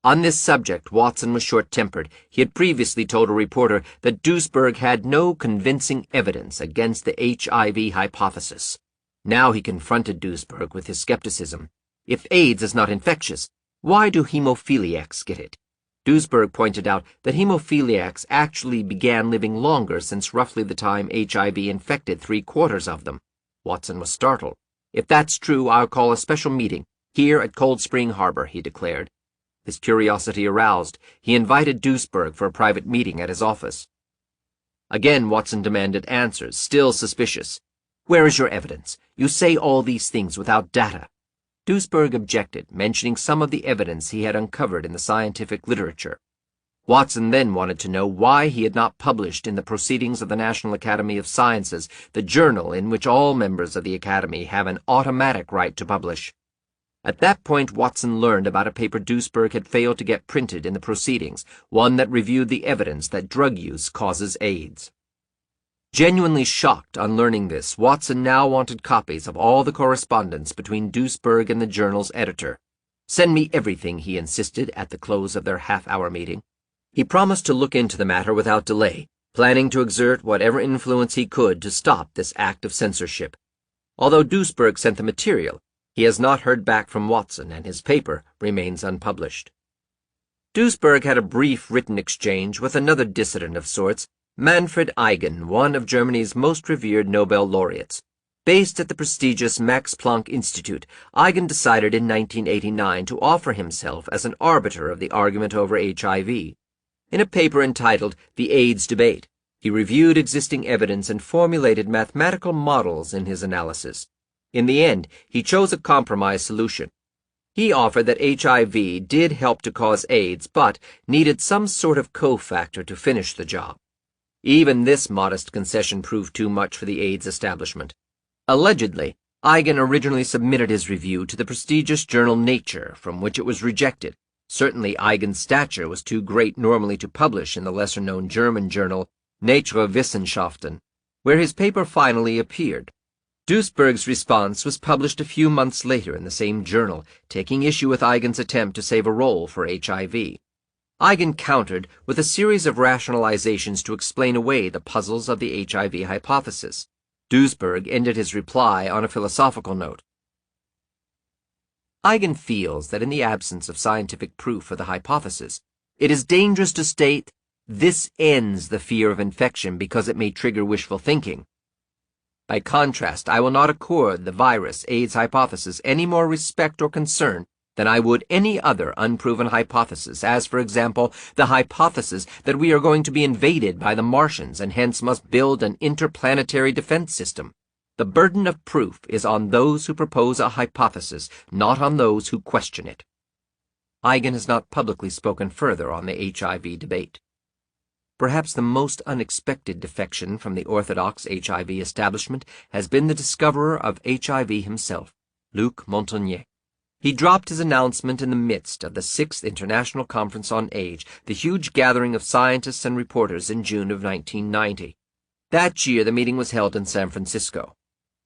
On this subject, Watson was short-tempered. He had previously told a reporter that Duesberg had no convincing evidence against the HIV hypothesis. Now he confronted Duesberg with his skepticism. If AIDS is not infectious, why do hemophiliacs get it? Duesberg pointed out that hemophiliacs actually began living longer since roughly the time HIV infected 3/4 of them. Watson was startled. If that's true, I'll call a special meeting, here at Cold Spring Harbor, he declared. His curiosity aroused, he invited Duesberg for a private meeting at his office. Again Watson demanded answers, still suspicious. Where is your evidence? You say all these things without data. Duesberg objected, mentioning some of the evidence he had uncovered in the scientific literature. Watson then wanted to know why he had not published in the Proceedings of the National Academy of Sciences, the journal in which all members of the Academy have an automatic right to publish. At that point, Watson learned about a paper Duesberg had failed to get printed in the Proceedings, one that reviewed the evidence that drug use causes AIDS. Genuinely shocked on learning this, Watson now wanted copies of all the correspondence between Duesberg and the journal's editor. "Send me everything," he insisted at the close of their half-hour meeting. He promised to look into the matter without delay, planning to exert whatever influence he could to stop this act of censorship. Although Duesberg sent the material, he has not heard back from Watson, and his paper remains unpublished. Duesberg had a brief written exchange with another dissident of sorts, Manfred Eigen, one of Germany's most revered Nobel laureates. Based at the prestigious Max Planck Institute, Eigen decided in 1989 to offer himself as an arbiter of the argument over HIV. In a paper entitled The AIDS Debate, he reviewed existing evidence and formulated mathematical models in his analysis. In the end, he chose a compromise solution. He offered that HIV did help to cause AIDS, but needed some sort of cofactor to finish the job. Even this modest concession proved too much for the AIDS establishment. Allegedly, Eigen originally submitted his review to the prestigious journal Nature, from which it was rejected. Certainly Eigen's stature was too great normally to publish in the lesser-known German journal Naturwissenschaften, where his paper finally appeared. Duesberg's response was published a few months later in the same journal, taking issue with Eigen's attempt to save a role for HIV. Eigen countered with a series of rationalizations to explain away the puzzles of the HIV hypothesis. Duesberg ended his reply on a philosophical note. Eigen feels that in the absence of scientific proof for the hypothesis, it is dangerous to state, "This ends the fear of infection because it may trigger wishful thinking." By contrast, I will not accord the virus AIDS hypothesis any more respect or concern than I would any other unproven hypothesis, as, for example, the hypothesis that we are going to be invaded by the Martians and hence must build an interplanetary defense system. The burden of proof is on those who propose a hypothesis, not on those who question it. Eigen has not publicly spoken further on the HIV debate. Perhaps the most unexpected defection from the orthodox HIV establishment has been the discoverer of HIV himself, Luc Montagnier. He dropped his announcement in the midst of the 6th International Conference on AIDS, the huge gathering of scientists and reporters in June of 1990. That year the meeting was held in San Francisco.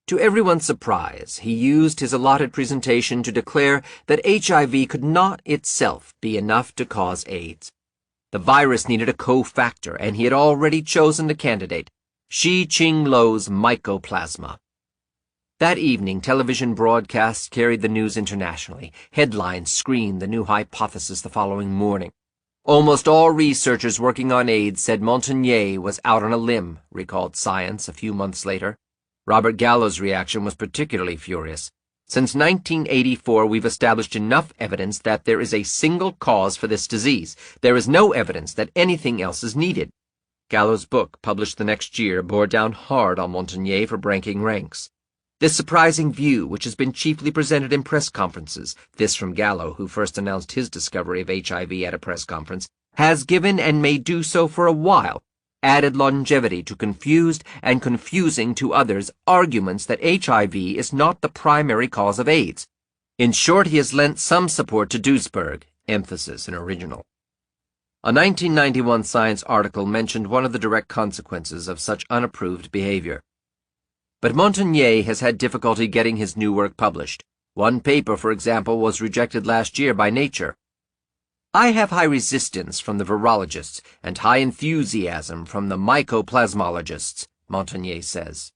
To everyone's surprise, he used his allotted presentation to declare that HIV could not itself be enough to cause AIDS. The virus needed a cofactor, and he had already chosen the candidate, Shi-Ching Lo's mycoplasma. That evening, television broadcasts carried the news internationally. Headlines screamed the new hypothesis the following morning. Almost all researchers working on AIDS said Montagnier was out on a limb, recalled Science a few months later. Robert Gallow's reaction was particularly furious. Since 1984, we've established enough evidence that there is a single cause for this disease. There is no evidence that anything else is needed. Gallow's book, published the next year, bore down hard on Montagnier for breaking ranks. This surprising view, which has been chiefly presented in press conferences, this from Gallo, who first announced his discovery of HIV at a press conference, has given and may do so for a while, added longevity to confused and confusing to others arguments that HIV is not the primary cause of AIDS. In short, he has lent some support to Duesberg, emphasis in original. A 1991 Science article mentioned one of the direct consequences of such unapproved behavior. But Montagnier has had difficulty getting his new work published. One paper, for example, was rejected last year by Nature. I have high resistance from the virologists and high enthusiasm from the mycoplasmologists, Montagnier says.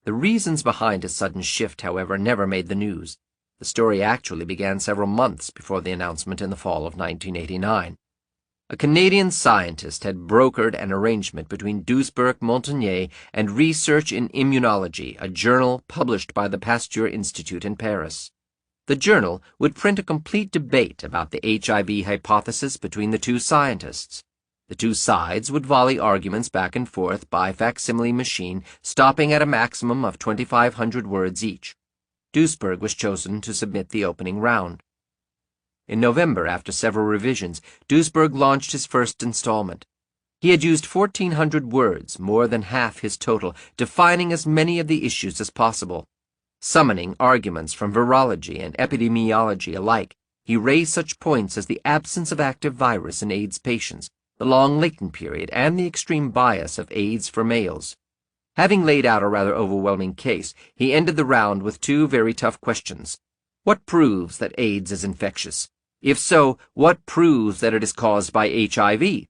The reasons behind his sudden shift, however, never made the news. The story actually began several months before the announcement in the fall of 1989. A Canadian scientist had brokered an arrangement between Duesberg, Montagnier, and Research in Immunology, a journal published by the Pasteur Institute in Paris. The journal would print a complete debate about the HIV hypothesis between the two scientists. The two sides would volley arguments back and forth by facsimile machine, stopping at a maximum of 2,500 words each. Duesberg was chosen to submit the opening round. In November, after several revisions, Duesberg launched his first installment. He had used 1,400 words, more than half his total, defining as many of the issues as possible. Summoning arguments from virology and epidemiology alike, he raised such points as the absence of active virus in AIDS patients, the long latent period, and the extreme bias of AIDS for males. Having laid out a rather overwhelming case, he ended the round with two very tough questions. What proves that AIDS is infectious? If so, what proves that it is caused by HIV?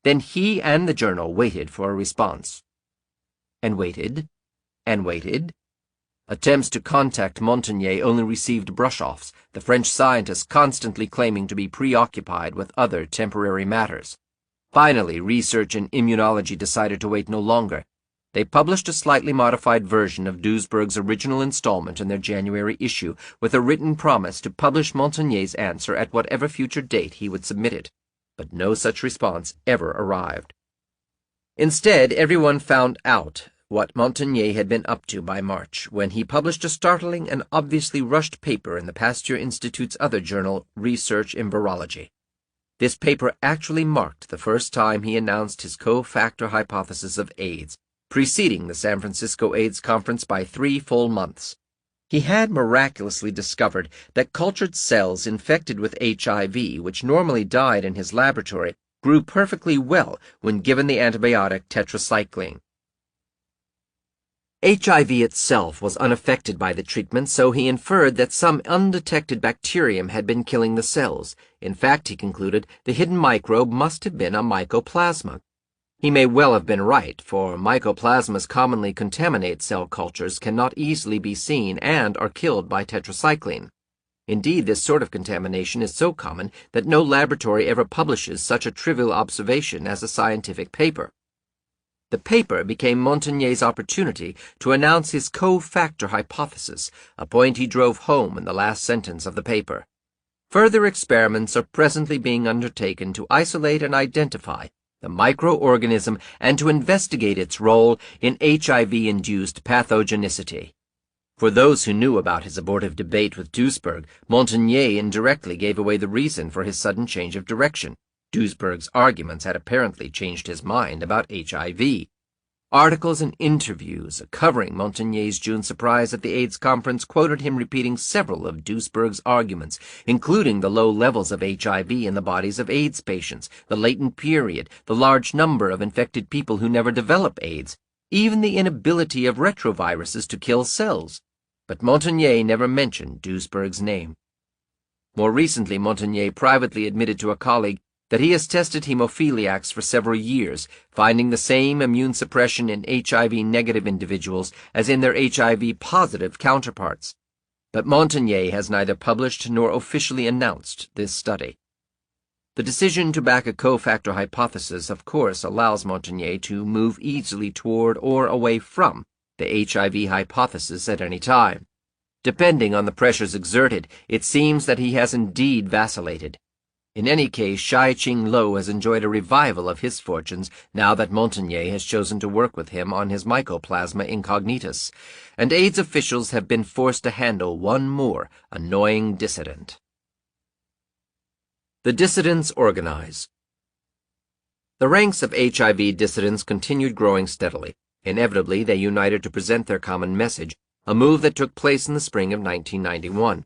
Then he and the journal waited for a response. And waited, and waited. Attempts to contact Montagnier only received brush-offs, the French scientist constantly claiming to be preoccupied with other temporary matters. Finally, Research in Immunology decided to wait no longer. They published a slightly modified version of Duesberg's original installment in their January issue, with a written promise to publish Montagnier's answer at whatever future date he would submit it. But no such response ever arrived. Instead, everyone found out what Montagnier had been up to by March, when he published a startling and obviously rushed paper in the Pasteur Institute's other journal, Research in Virology. This paper actually marked the first time he announced his cofactor hypothesis of AIDS, preceding the San Francisco AIDS Conference by 3 full months. He had miraculously discovered that cultured cells infected with HIV, which normally died in his laboratory, grew perfectly well when given the antibiotic tetracycline. HIV itself was unaffected by the treatment, so he inferred that some undetected bacterium had been killing the cells. In fact, he concluded, the hidden microbe must have been a mycoplasma. He may well have been right, for mycoplasmas commonly contaminate cell cultures, cannot easily be seen, and are killed by tetracycline. Indeed, this sort of contamination is so common that no laboratory ever publishes such a trivial observation as a scientific paper. The paper became Montagnier's opportunity to announce his cofactor hypothesis, a point he drove home in the last sentence of the paper. Further experiments are presently being undertaken to isolate and identify the microorganism and to investigate its role in HIV-induced pathogenicity. For those who knew about his abortive debate with Duesberg, Montagnier indirectly gave away the reason for his sudden change of direction. Duesberg's arguments had apparently changed his mind about HIV. Articles and interviews covering Montagnier's June surprise at the AIDS conference quoted him repeating several of Duesberg's arguments, including the low levels of HIV in the bodies of AIDS patients, the latent period, the large number of infected people who never develop AIDS, even the inability of retroviruses to kill cells. But Montagnier never mentioned Duesberg's name. More recently, Montagnier privately admitted to a colleague that he has tested hemophiliacs for several years, finding the same immune suppression in HIV-negative individuals as in their HIV-positive counterparts. But Montagnier has neither published nor officially announced this study. The decision to back a cofactor hypothesis, of course, allows Montagnier to move easily toward or away from the HIV hypothesis at any time. Depending on the pressures exerted, it seems that he has indeed vacillated. In any case, Shai-Ching Lo has enjoyed a revival of his fortunes now that Montagnier has chosen to work with him on his Mycoplasma Incognitus, and AIDS officials have been forced to handle one more annoying dissident. The dissidents organize. The ranks of HIV dissidents continued growing steadily. Inevitably, they united to present their common message, a move that took place in the spring of 1991.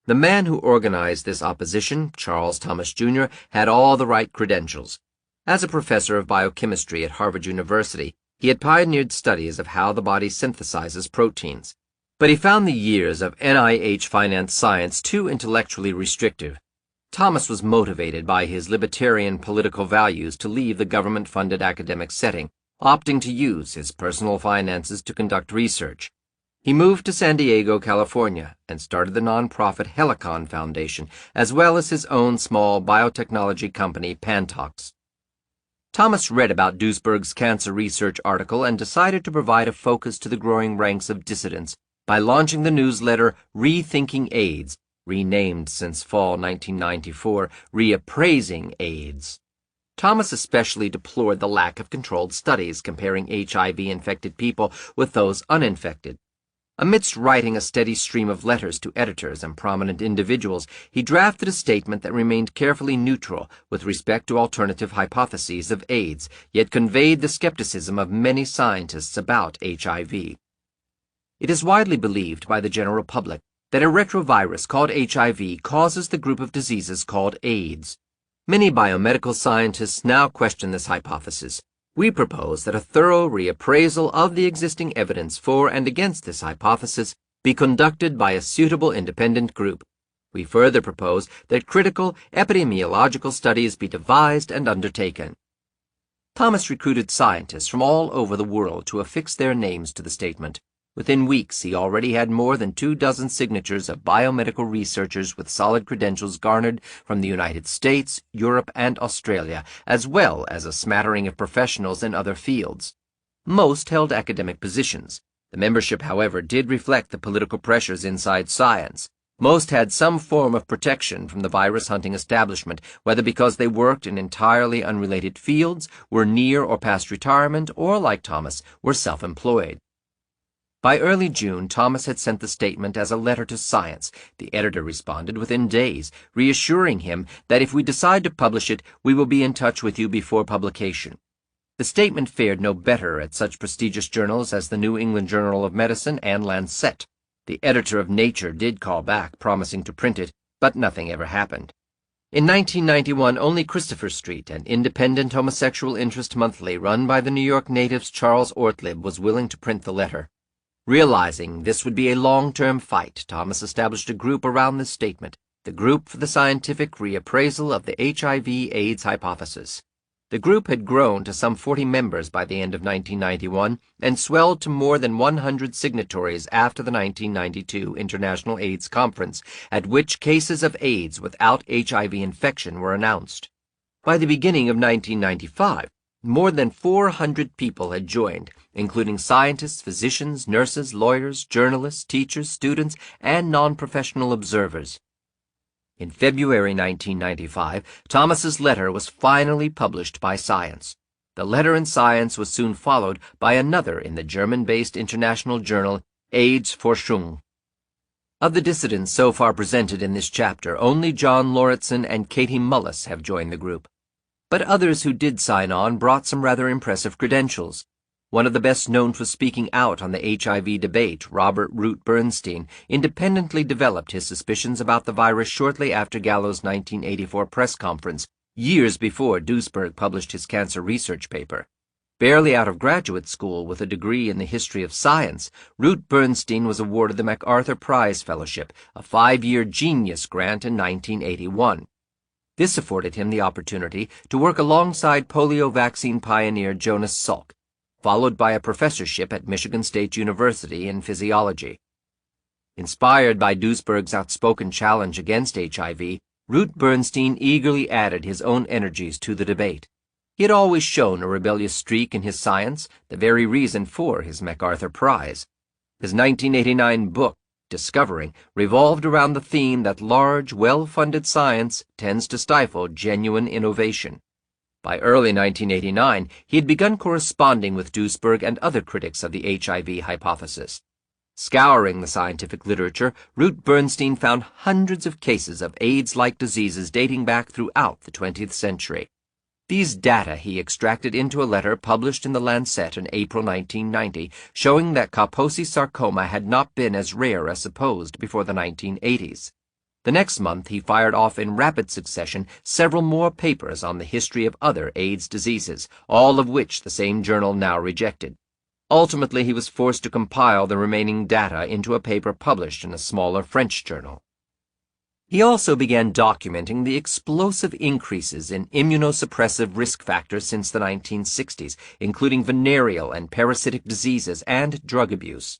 The man who organized this opposition, Charles Thomas Jr., had all the right credentials. As a professor of biochemistry at Harvard University, he had pioneered studies of how the body synthesizes proteins. But he found the years of NIH-financed science too intellectually restrictive. Thomas was motivated by his libertarian political values to leave the government-funded academic setting, opting to use his personal finances to conduct research. He moved to San Diego, California, and started the nonprofit Helicon Foundation, as well as his own small biotechnology company, Pantox. Thomas read about Duesberg's cancer research article and decided to provide a focus to the growing ranks of dissidents by launching the newsletter Rethinking AIDS, renamed since fall 1994, Reappraising AIDS. Thomas especially deplored the lack of controlled studies comparing HIV-infected people with those uninfected. Amidst writing a steady stream of letters to editors and prominent individuals, he drafted a statement that remained carefully neutral with respect to alternative hypotheses of AIDS, yet conveyed the skepticism of many scientists about HIV. It is widely believed by the general public that a retrovirus called HIV causes the group of diseases called AIDS. Many biomedical scientists now question this hypothesis. We propose that a thorough reappraisal of the existing evidence for and against this hypothesis be conducted by a suitable independent group. We further propose that critical epidemiological studies be devised and undertaken. Thomas recruited scientists from all over the world to affix their names to the statement. Within weeks, he already had more than 24 signatures of biomedical researchers with solid credentials garnered from the United States, Europe, and Australia, as well as a smattering of professionals in other fields. Most held academic positions. The membership, however, did reflect the political pressures inside science. Most had some form of protection from the virus-hunting establishment, whether because they worked in entirely unrelated fields, were near or past retirement, or, like Thomas, were self-employed. By early June, Thomas had sent the statement as a letter to Science. The editor responded within days, reassuring him that if we decide to publish it, we will be in touch with you before publication. The statement fared no better at such prestigious journals as the New England Journal of Medicine and Lancet. The editor of Nature did call back, promising to print it, but nothing ever happened. In 1991, only Christopher Street, an independent homosexual interest monthly run by the New York natives Charles Ortlib, was willing to print the letter. Realizing this would be a long-term fight, Thomas established a group around this statement, the Group for the Scientific Reappraisal of the HIV-AIDS Hypothesis. The group had grown to some 40 members by the end of 1991 and swelled to more than 100 signatories after the 1992 International AIDS Conference, at which cases of AIDS without HIV infection were announced. By the beginning of 1995, more than 400 people had joined, including scientists, physicians, nurses, lawyers, journalists, teachers, students, and non-professional observers. In February 1995, Thomas's letter was finally published by Science. The letter in Science was soon followed by another in the German-based international journal AIDS Forschung. Of the dissidents so far presented in this chapter, only John Lauritsen and Katie Mullis have joined the group. But others who did sign on brought some rather impressive credentials. One of the best known for speaking out on the HIV debate, Robert Root Bernstein, independently developed his suspicions about the virus shortly after Gallo's 1984 press conference, years before Duesberg published his cancer research paper. Barely out of graduate school with a degree in the history of science, Root Bernstein was awarded the MacArthur Prize Fellowship, a 5-year genius grant in 1981. This afforded him the opportunity to work alongside polio vaccine pioneer Jonas Salk, followed by a professorship at Michigan State University in physiology. Inspired by Duesberg's outspoken challenge against HIV, Root Bernstein eagerly added his own energies to the debate. He had always shown a rebellious streak in his science, the very reason for his MacArthur Prize. His 1989 book, Discovering, revolved around the theme that large, well-funded science tends to stifle genuine innovation. By early 1989, he had begun corresponding with Duesberg and other critics of the HIV hypothesis. Scouring the scientific literature, Root Bernstein found hundreds of cases of AIDS-like diseases dating back throughout the 20th century. These data he extracted into a letter published in the Lancet in April 1990, showing that Kaposi sarcoma had not been as rare as supposed before the 1980s. The next month he fired off in rapid succession several more papers on the history of other AIDS diseases, all of which the same journal now rejected. Ultimately, he was forced to compile the remaining data into a paper published in a smaller French journal. He also began documenting the explosive increases in immunosuppressive risk factors since the 1960s, including venereal and parasitic diseases and drug abuse.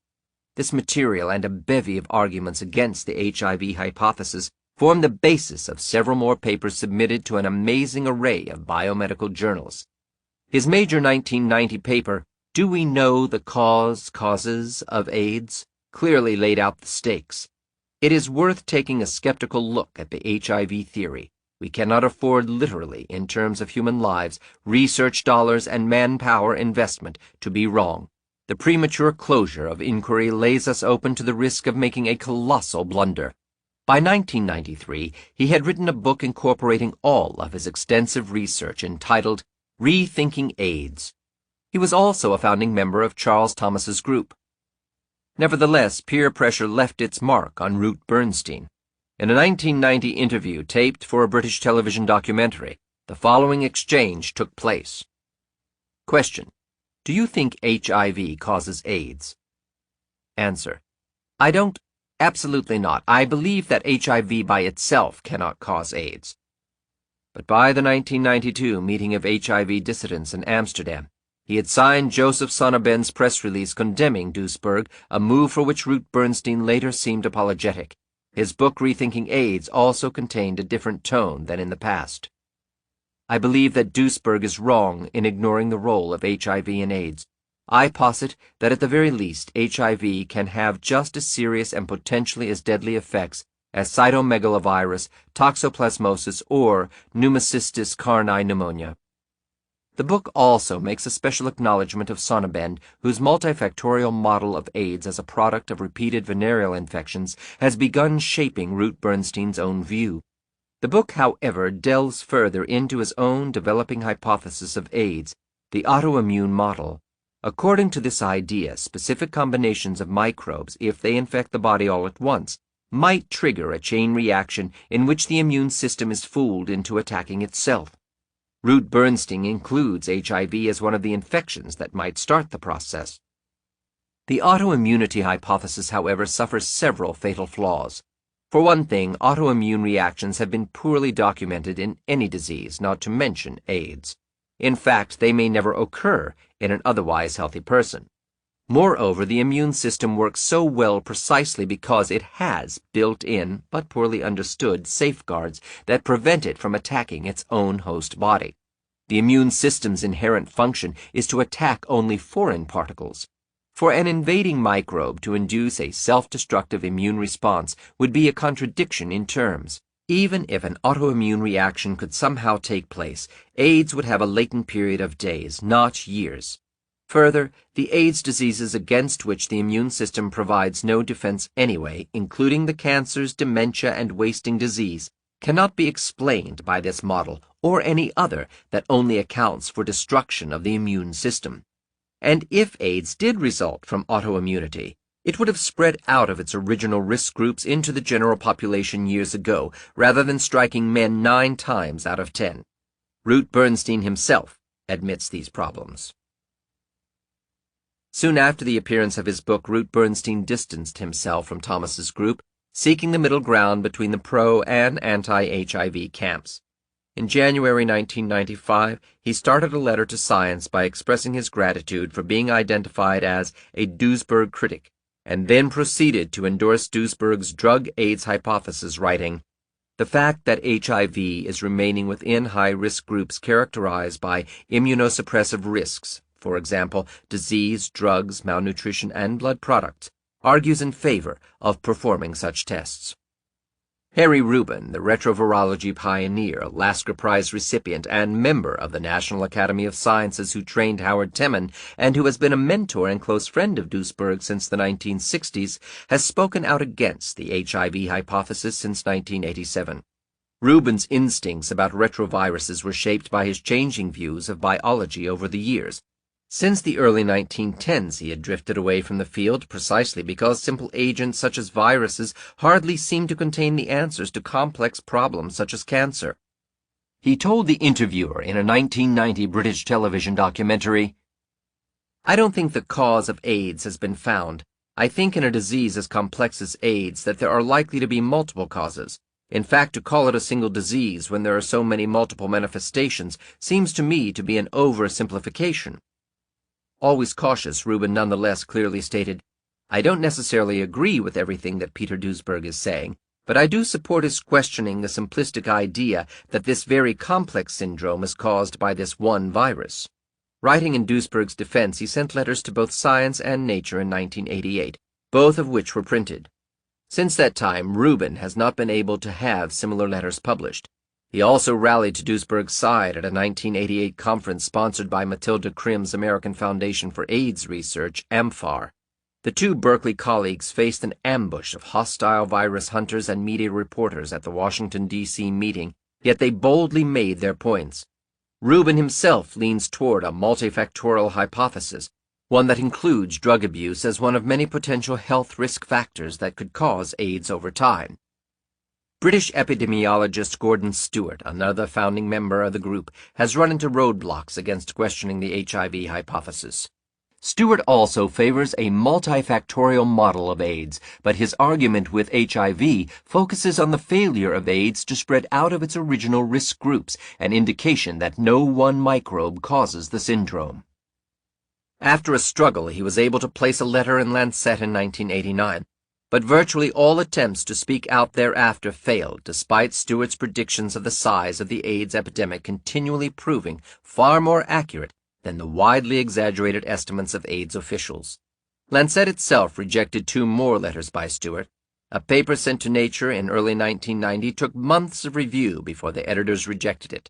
This material and a bevy of arguments against the HIV hypothesis formed the basis of several more papers submitted to an amazing array of biomedical journals. His major 1990 paper, Do We Know the Causes of AIDS?, clearly laid out the stakes. It is worth taking a skeptical look at the HIV theory. We cannot afford literally, in terms of human lives, research dollars, and manpower investment, to be wrong. The premature closure of inquiry lays us open to the risk of making a colossal blunder. By 1993, he had written a book incorporating all of his extensive research entitled Rethinking AIDS. He was also a founding member of Charles Thomas's group. Nevertheless, peer pressure left its mark on Ruth Bernstein. In a 1990 interview taped for a British television documentary, the following exchange took place. Question: Do you think HIV causes AIDS? Answer: I don't. Absolutely not. I believe that HIV by itself cannot cause AIDS. But by the 1992 meeting of HIV dissidents in Amsterdam, he had signed Joseph Sonnabend's press release condemning Duesberg, a move for which Ruth Bernstein later seemed apologetic. His book Rethinking AIDS also contained a different tone than in the past. I believe that Duesberg is wrong in ignoring the role of HIV in AIDS. I posit that at the very least HIV can have just as serious and potentially as deadly effects as cytomegalovirus, toxoplasmosis, or pneumocystis carni pneumonia. The book also makes a special acknowledgement of Sonnabend, whose multifactorial model of AIDS as a product of repeated venereal infections has begun shaping Ruth Bernstein's own view. The book, however, delves further into his own developing hypothesis of AIDS, the autoimmune model. According to this idea, specific combinations of microbes, if they infect the body all at once, might trigger a chain reaction in which the immune system is fooled into attacking itself. Ruth Bernstein includes HIV as one of the infections that might start the process. The autoimmunity hypothesis, however, suffers several fatal flaws. For one thing, autoimmune reactions have been poorly documented in any disease, not to mention AIDS. In fact, they may never occur in an otherwise healthy person. Moreover, the immune system works so well precisely because it has built-in, but poorly understood, safeguards that prevent it from attacking its own host body. The immune system's inherent function is to attack only foreign particles. For an invading microbe to induce a self-destructive immune response would be a contradiction in terms. Even if an autoimmune reaction could somehow take place, AIDS would have a latent period of days, not years. Further, the AIDS diseases against which the immune system provides no defense anyway, including the cancers, dementia, and wasting disease, cannot be explained by this model or any other that only accounts for destruction of the immune system. And if AIDS did result from autoimmunity, it would have spread out of its original risk groups into the general population years ago, rather than striking men 9 times out of 10. Ruth Bernstein himself admits these problems. Soon after the appearance of his book, Ruth Bernstein distanced himself from Thomas's group, seeking the middle ground between the pro- and anti-HIV camps. In January 1995, he started a letter to Science by expressing his gratitude for being identified as a Duesberg critic, and then proceeded to endorse Duesberg's drug-AIDS hypothesis, writing, "The fact that HIV is remaining within high-risk groups characterized by immunosuppressive risks, for example, disease, drugs, malnutrition, and blood products, argues in favor of performing such tests." Harry Rubin, the retrovirology pioneer, Lasker Prize recipient, and member of the National Academy of Sciences who trained Howard Temin, and who has been a mentor and close friend of Duesberg since the 1960s, has spoken out against the HIV hypothesis since 1987. Rubin's instincts about retroviruses were shaped by his changing views of biology over the years. Since the early 1910s, he had drifted away from the field precisely because simple agents such as viruses hardly seemed to contain the answers to complex problems such as cancer. He told the interviewer in a 1990 British television documentary, "I don't think the cause of AIDS has been found. I think in a disease as complex as AIDS that there are likely to be multiple causes. In fact, to call it a single disease when there are so many multiple manifestations seems to me to be an oversimplification. Always cautious, Rubin nonetheless clearly stated, "I don't necessarily agree with everything that Peter Duesberg is saying, but I do support his questioning the simplistic idea that this very complex syndrome is caused by this one virus." Writing in Duesberg's defense, he sent letters to both Science and Nature in 1988, both of which were printed. Since that time, Rubin has not been able to have similar letters published. He also rallied to Duesberg's side at a 1988 conference sponsored by Matilda Krim's American Foundation for AIDS Research, AMFAR. The two Berkeley colleagues faced an ambush of hostile virus hunters and media reporters at the Washington, D.C. meeting, yet they boldly made their points. Rubin himself leans toward a multifactorial hypothesis, one that includes drug abuse as one of many potential health risk factors that could cause AIDS over time. British epidemiologist Gordon Stewart, another founding member of the group, has run into roadblocks against questioning the HIV hypothesis. Stewart also favors a multifactorial model of AIDS, but his argument with HIV focuses on the failure of AIDS to spread out of its original risk groups, an indication that no one microbe causes the syndrome. After a struggle, he was able to place a letter in Lancet in 1989, but virtually all attempts to speak out thereafter failed, despite Stewart's predictions of the size of the AIDS epidemic continually proving far more accurate than the widely exaggerated estimates of AIDS officials. Lancet itself rejected 2 more letters by Stewart. A paper sent to Nature in early 1990 took months of review before the editors rejected it.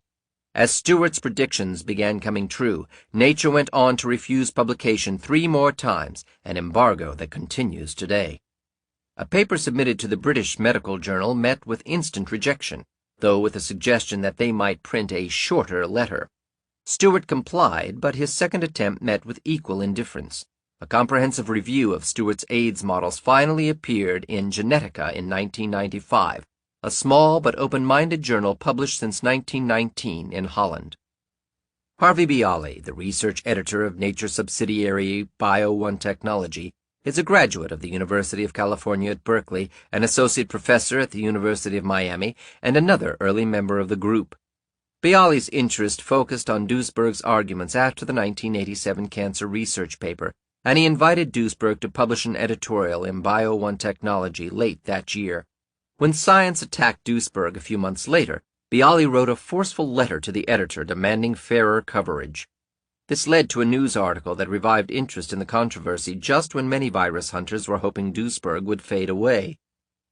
As Stewart's predictions began coming true, Nature went on to refuse publication 3 more times, an embargo that continues today. A paper submitted to the British Medical Journal met with instant rejection, though with a suggestion that they might print a shorter letter. Stewart complied, but his second attempt met with equal indifference. A comprehensive review of Stewart's AIDS models finally appeared in Genetica in 1995, a small but open-minded journal published since 1919 in Holland. Harvey Bialy, the research editor of Nature subsidiary Bio1 Technology, is a graduate of the University of California at Berkeley, an associate professor at the University of Miami, and another early member of the group. Bialy's interest focused on Duesberg's arguments after the 1987 cancer research paper, and he invited Duesberg to publish an editorial in Bio1 Technology late that year. When Science attacked Duesberg a few months later, Bialy wrote a forceful letter to the editor demanding fairer coverage. This led to a news article that revived interest in the controversy just when many virus hunters were hoping Duesberg would fade away.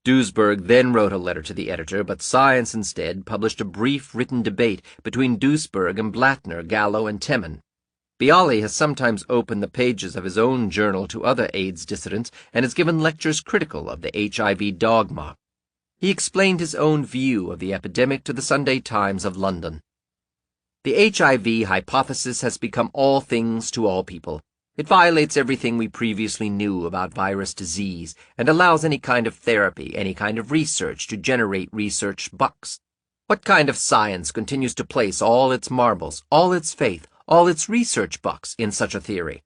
Duesberg then wrote a letter to the editor, but Science instead published a brief written debate between Duesberg and Blattner, Gallo, and Temin. Bialy has sometimes opened the pages of his own journal to other AIDS dissidents and has given lectures critical of the HIV dogma. He explained his own view of the epidemic to the Sunday Times of London. The HIV hypothesis has become all things to all people. It violates everything we previously knew about virus disease and allows any kind of therapy, any kind of research to generate research bucks. What kind of science continues to place all its marbles, all its faith, all its research bucks in such a theory?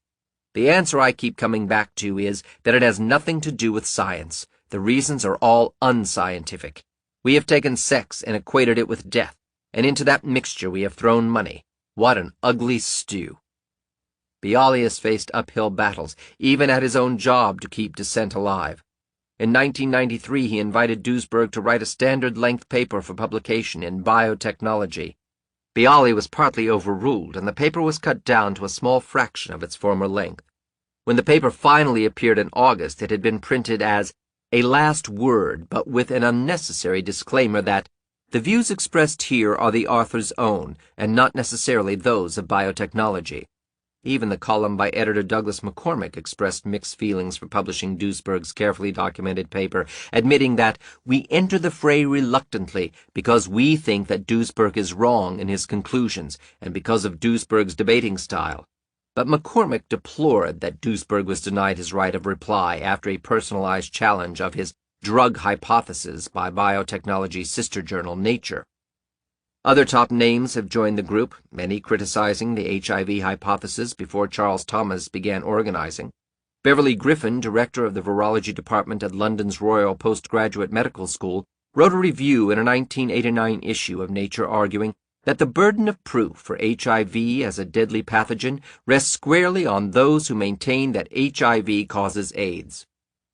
The answer I keep coming back to is that it has nothing to do with science. The reasons are all unscientific. We have taken sex and equated it with death, and into that mixture we have thrown money. What an ugly stew. Bialy has faced uphill battles, even at his own job, to keep dissent alive. In 1993, he invited Duesberg to write a standard-length paper for publication in Biotechnology. Bialy was partly overruled, and the paper was cut down to a small fraction of its former length. When the paper finally appeared in August, it had been printed as a last word, but with an unnecessary disclaimer that the views expressed here are the author's own, and not necessarily those of Biotechnology. Even the column by editor Douglas McCormick expressed mixed feelings for publishing Duesberg's carefully documented paper, admitting that we enter the fray reluctantly because we think that Duesberg is wrong in his conclusions and because of Duesberg's debating style. But McCormick deplored that Duesberg was denied his right of reply after a personalized challenge of his drug hypothesis by Biotechnology's sister journal Nature. Other top names have joined the group, many criticizing the HIV hypothesis before Charles Thomas began organizing. Beverly Griffin, director of the virology department at London's Royal Postgraduate Medical School, wrote a review in a 1989 issue of Nature arguing that the burden of proof for HIV as a deadly pathogen rests squarely on those who maintain that HIV causes AIDS.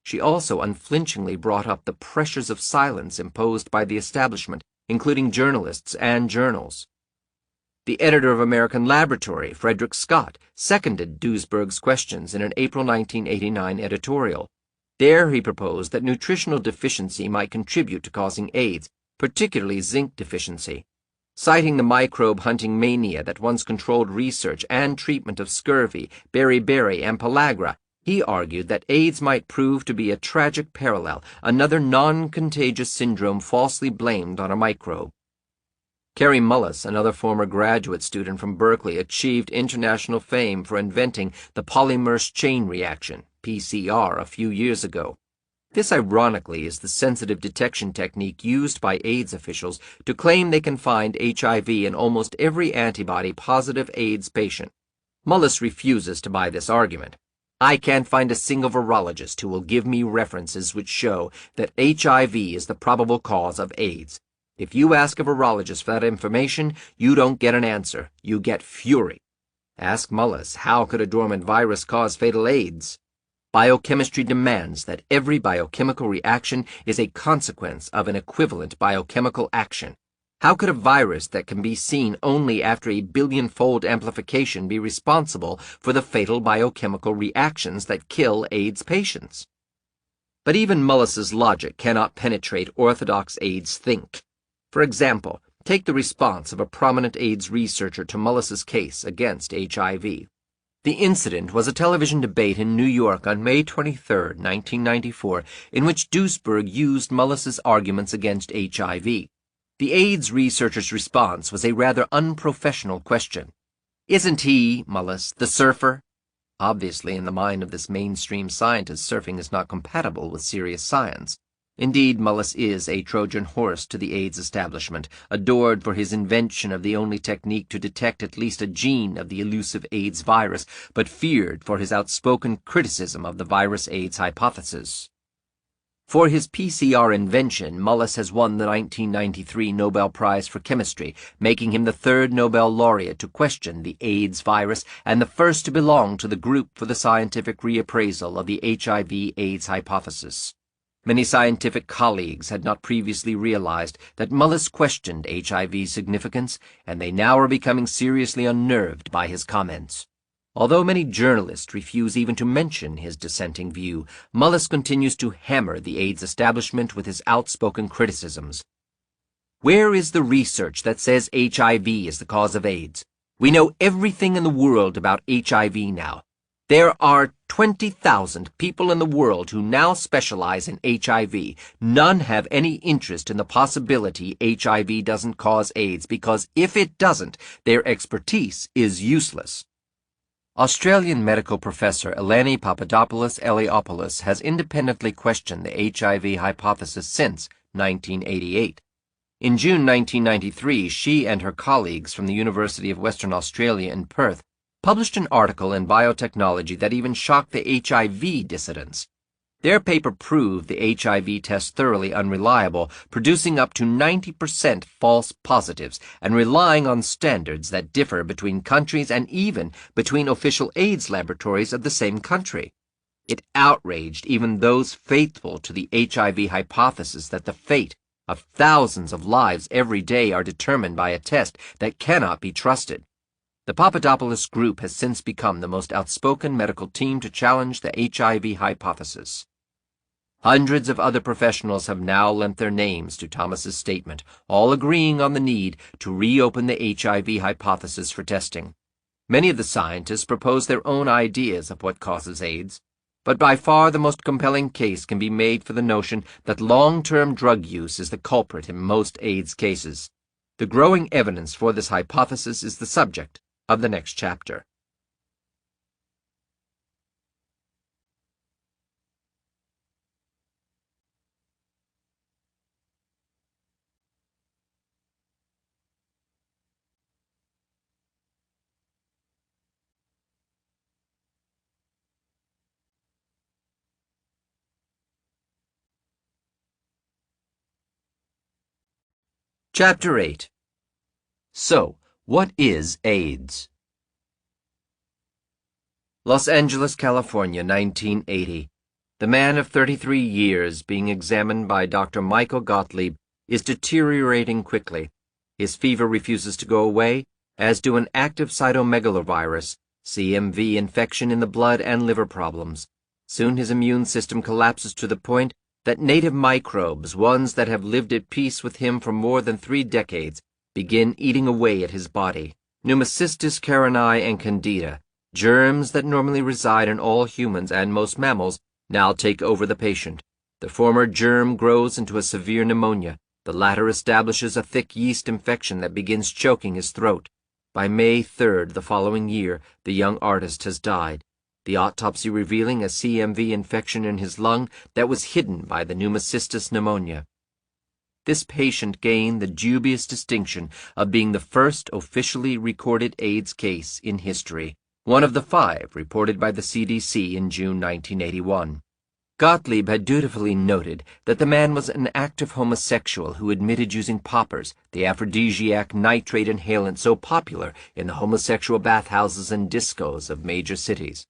She also unflinchingly brought up the pressures of silence imposed by the establishment, including journalists and journals. The editor of American Laboratory, Frederick Scott, seconded Duesberg's questions in an April 1989 editorial. There he proposed that nutritional deficiency might contribute to causing AIDS, particularly zinc deficiency. Citing the microbe-hunting mania that once controlled research and treatment of scurvy, beriberi, and pellagra, he argued that AIDS might prove to be a tragic parallel, another non-contagious syndrome falsely blamed on a microbe. Kary Mullis, another former graduate student from Berkeley, achieved international fame for inventing the polymerase chain reaction, PCR, a few years ago. This, ironically, is the sensitive detection technique used by AIDS officials to claim they can find HIV in almost every antibody-positive AIDS patient. Mullis refuses to buy this argument. I can't find a single virologist who will give me references which show that HIV is the probable cause of AIDS. If you ask a virologist for that information, you don't get an answer. You get fury. Ask Mullis, how could a dormant virus cause fatal AIDS? Biochemistry demands that every biochemical reaction is a consequence of an equivalent biochemical action. How could a virus that can be seen only after a billion-fold amplification be responsible for the fatal biochemical reactions that kill AIDS patients? But even Mullis's logic cannot penetrate orthodox AIDS think. For example, take the response of a prominent AIDS researcher to Mullis's case against HIV. The incident was a television debate in New York on May 23, 1994, in which Duesberg used Mullis's arguments against HIV. The AIDS researcher's response was a rather unprofessional question. Isn't he, Mullis, the surfer? Obviously, in the mind of this mainstream scientist, surfing is not compatible with serious science. Indeed, Mullis is a Trojan horse to the AIDS establishment, adored for his invention of the only technique to detect at least a gene of the elusive AIDS virus, but feared for his outspoken criticism of the virus-AIDS hypothesis. For his PCR invention, Mullis has won the 1993 Nobel Prize for Chemistry, making him the third Nobel laureate to question the AIDS virus and the first to belong to the Group for the Scientific Reappraisal of the HIV-AIDS Hypothesis. Many scientific colleagues had not previously realized that Mullis questioned HIV's significance, and they now are becoming seriously unnerved by his comments. Although many journalists refuse even to mention his dissenting view, Mullis continues to hammer the AIDS establishment with his outspoken criticisms. Where is the research that says HIV is the cause of AIDS? We know everything in the world about HIV now. There are 20,000 people in the world who now specialize in HIV. None have any interest in the possibility HIV doesn't cause AIDS, because if it doesn't, their expertise is useless. Australian medical professor Eleni Papadopoulos-Eliopoulos has independently questioned the HIV hypothesis since 1988. In June 1993, she and her colleagues from the University of Western Australia in Perth published an article in Biotechnology that even shocked the HIV dissidents. Their paper proved the HIV test thoroughly unreliable, producing up to 90% false positives and relying on standards that differ between countries and even between official AIDS laboratories of the same country. It outraged even those faithful to the HIV hypothesis that the fate of thousands of lives every day are determined by a test that cannot be trusted. The Papadopoulos group has since become the most outspoken medical team to challenge the HIV hypothesis. Hundreds of other professionals have now lent their names to Thomas's statement, all agreeing on the need to reopen the HIV hypothesis for testing. Many of the scientists propose their own ideas of what causes AIDS, but by far the most compelling case can be made for the notion that long-term drug use is the culprit in most AIDS cases. The growing evidence for this hypothesis is the subject of the next chapter. Chapter 8. So, what is AIDS? Los Angeles, California, 1980. The man of 33 years, being examined by Dr. Michael Gottlieb, is deteriorating quickly. His fever refuses to go away, as do an active cytomegalovirus, CMV infection in the blood and liver problems. Soon his immune system collapses to the point that native microbes, ones that have lived at peace with him for more than 3 decades, begin eating away at his body. Pneumocystis carinii and candida, germs that normally reside in all humans and most mammals, now take over the patient. The former germ grows into a severe pneumonia. The latter establishes a thick yeast infection that begins choking his throat. By May 3rd the following year, the young artist has died, the autopsy revealing a CMV infection in his lung that was hidden by the pneumocystis pneumonia. This patient gained the dubious distinction of being the first officially recorded AIDS case in history, one of the 5 reported by the CDC in June 1981. Gottlieb had dutifully noted that the man was an active homosexual who admitted using poppers, the aphrodisiac nitrate inhalant so popular in the homosexual bathhouses and discos of major cities.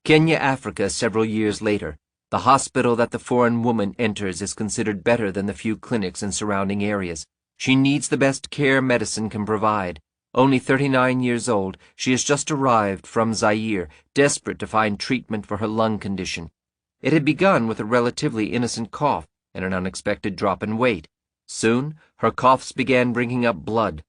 Kenya, Africa, several years later. The hospital that the foreign woman enters is considered better than the few clinics in surrounding areas. She needs the best care medicine can provide. Only 39 years old, she has just arrived from Zaire, desperate to find treatment for her lung condition. It had begun with a relatively innocent cough and an unexpected drop in weight. Soon, her coughs began bringing up blood.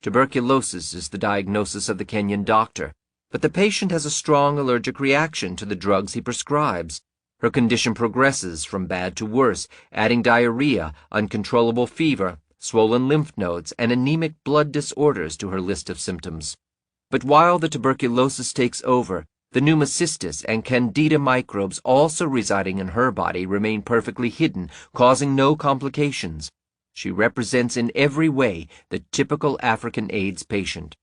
Tuberculosis is the diagnosis of the Kenyan doctor, but the patient has a strong allergic reaction to the drugs he prescribes. Her condition progresses from bad to worse, adding diarrhea, uncontrollable fever, swollen lymph nodes, and anemic blood disorders to her list of symptoms. But while the tuberculosis takes over, the pneumocystis and candida microbes also residing in her body remain perfectly hidden, causing no complications. She represents in every way the typical African AIDS patient.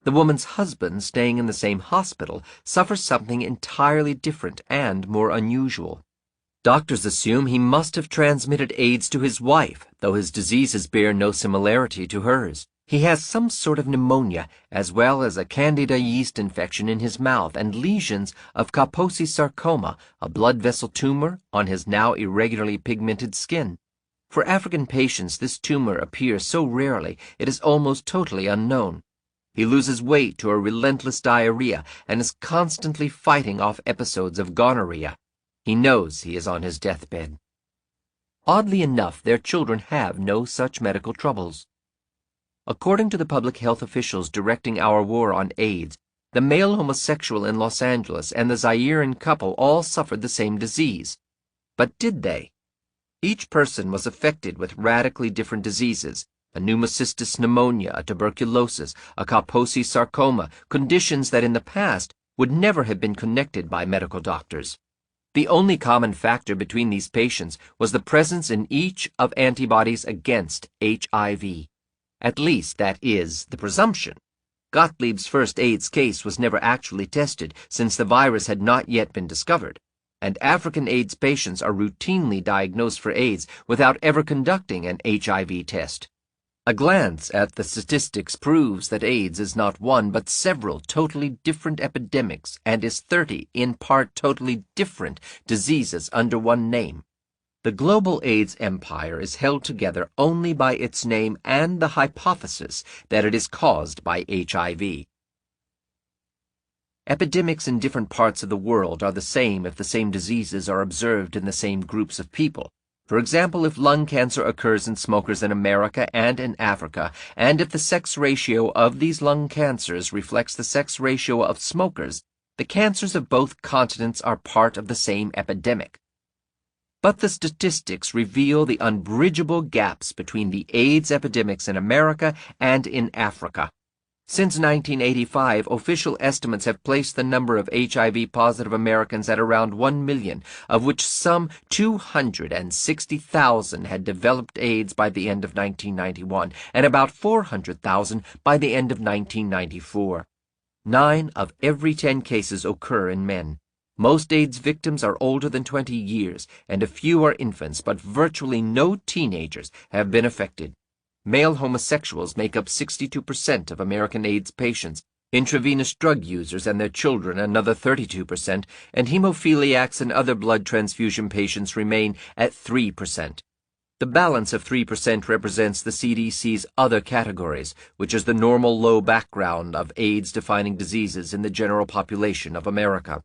The woman's husband, staying in the same hospital, suffers something entirely different and more unusual. Doctors assume he must have transmitted AIDS to his wife, though his diseases bear no similarity to hers. He has some sort of pneumonia, as well as a candida yeast infection in his mouth and lesions of Kaposi sarcoma, a blood vessel tumor, on his now irregularly pigmented skin. For African patients, this tumor appears so rarely it is almost totally unknown. He loses weight to a relentless diarrhea and is constantly fighting off episodes of gonorrhea. He knows he is on his deathbed. Oddly enough, their children have no such medical troubles. According to the public health officials directing our war on AIDS, the male homosexual in Los Angeles and the Zairean couple all suffered the same disease. But did they? Each person was affected with radically different diseases, a pneumocystis pneumonia, a tuberculosis, a Kaposi sarcoma, conditions that in the past would never have been connected by medical doctors. The only common factor between these patients was the presence in each of antibodies against HIV. At least that is the presumption. Gottlieb's first AIDS case was never actually tested since the virus had not yet been discovered, and African AIDS patients are routinely diagnosed for AIDS without ever conducting an HIV test. A glance at the statistics proves that AIDS is not one but several totally different epidemics and is 30, in part, totally different diseases under one name. The global AIDS empire is held together only by its name and the hypothesis that it is caused by HIV. Epidemics in different parts of the world are the same if the same diseases are observed in the same groups of people. For example, if lung cancer occurs in smokers in America and in Africa, and if the sex ratio of these lung cancers reflects the sex ratio of smokers, the cancers of both continents are part of the same epidemic. But the statistics reveal the unbridgeable gaps between the AIDS epidemics in America and in Africa. Since 1985, official estimates have placed the number of HIV-positive Americans at around 1 million, of which some 260,000 had developed AIDS by the end of 1991, and about 400,000 by the end of 1994. 9 of every 10 cases occur in men. Most AIDS victims are older than 20 years, and a few are infants, but virtually no teenagers have been affected. Male homosexuals make up 62% of American AIDS patients, intravenous drug users and their children another 32%, and hemophiliacs and other blood transfusion patients remain at 3%. The balance of 3% represents the CDC's other categories, which is the normal low background of AIDS-defining diseases in the general population of America.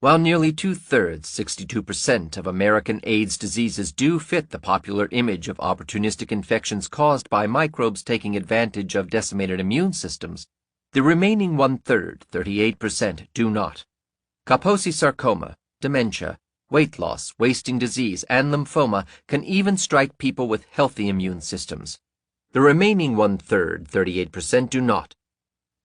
While nearly two-thirds, 62% of American AIDS diseases do fit the popular image of opportunistic infections caused by microbes taking advantage of decimated immune systems, the remaining one-third, 38%, do not. Kaposi sarcoma, dementia, weight loss, wasting disease, and lymphoma can even strike people with healthy immune systems. The remaining one-third, 38%, do not.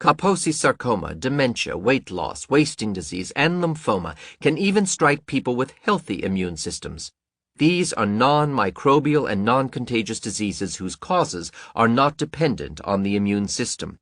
Kaposi sarcoma, dementia, weight loss, wasting disease, and lymphoma can even strike people with healthy immune systems. These are non-microbial and non-contagious diseases whose causes are not dependent on the immune system.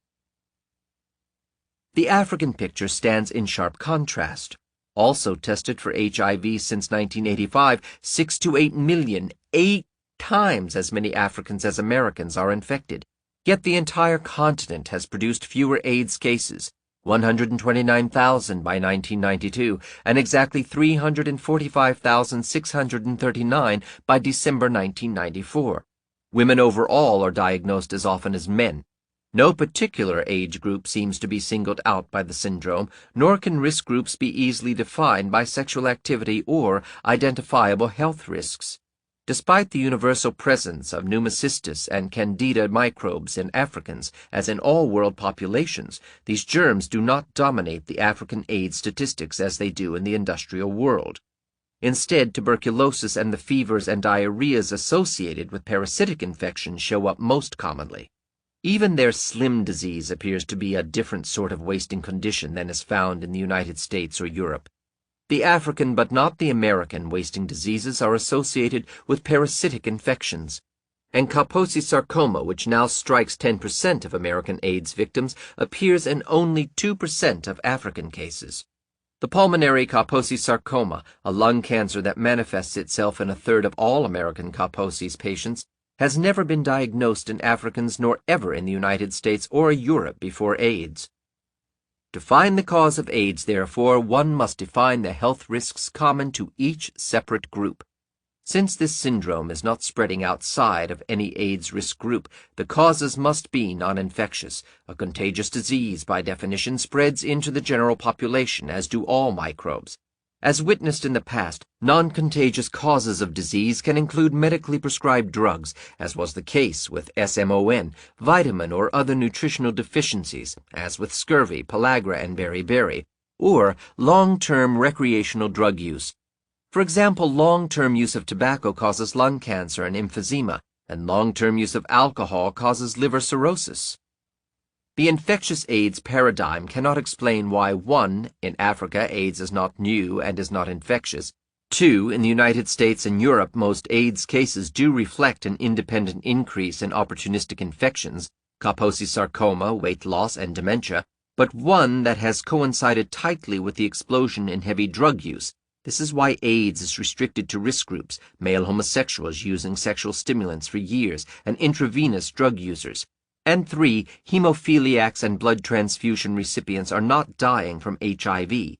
The African picture stands in sharp contrast. Also tested for HIV since 1985, 6 to 8 million, 8 times as many Africans as Americans are infected. Yet the entire continent has produced fewer AIDS cases, 129,000 by 1992, and exactly 345,639 by December 1994. Women overall are diagnosed as often as men. No particular age group seems to be singled out by the syndrome, nor can risk groups be easily defined by sexual activity or identifiable health risks. Despite the universal presence of pneumocystis and candida microbes in Africans, as in all world populations, these germs do not dominate the African AIDS statistics as they do in the industrial world. Instead, tuberculosis and the fevers and diarrheas associated with parasitic infections show up most commonly. Even their slim disease appears to be a different sort of wasting condition than is found in the United States or Europe. The African but not the American wasting diseases are associated with parasitic infections, and Kaposi sarcoma, which now strikes 10% of American AIDS victims, appears in only 2% of African cases. The pulmonary Kaposi sarcoma, a lung cancer that manifests itself in a third of all American Kaposi's patients, has never been diagnosed in Africans nor ever in the United States or Europe before AIDS. To find the cause of AIDS, therefore, one must define the health risks common to each separate group. Since this syndrome is not spreading outside of any AIDS risk group, the causes must be non-infectious. A contagious disease, by definition, spreads into the general population, as do all microbes. As witnessed in the past, non-contagious causes of disease can include medically prescribed drugs, as was the case with SMON, vitamin or other nutritional deficiencies, as with scurvy, pellagra, and beriberi, or long-term recreational drug use. For example, long-term use of tobacco causes lung cancer and emphysema, and long-term use of alcohol causes liver cirrhosis. The infectious AIDS paradigm cannot explain why 1. In Africa, AIDS is not new and is not infectious. 2. In the United States and Europe, most AIDS cases do reflect an independent increase in opportunistic infections, Kaposi sarcoma, weight loss, and dementia, but one that has coincided tightly with the explosion in heavy drug use. This is why AIDS is restricted to risk groups, male homosexuals using sexual stimulants for years, and intravenous drug users. And 3, hemophiliacs and blood transfusion recipients are not dying from HIV.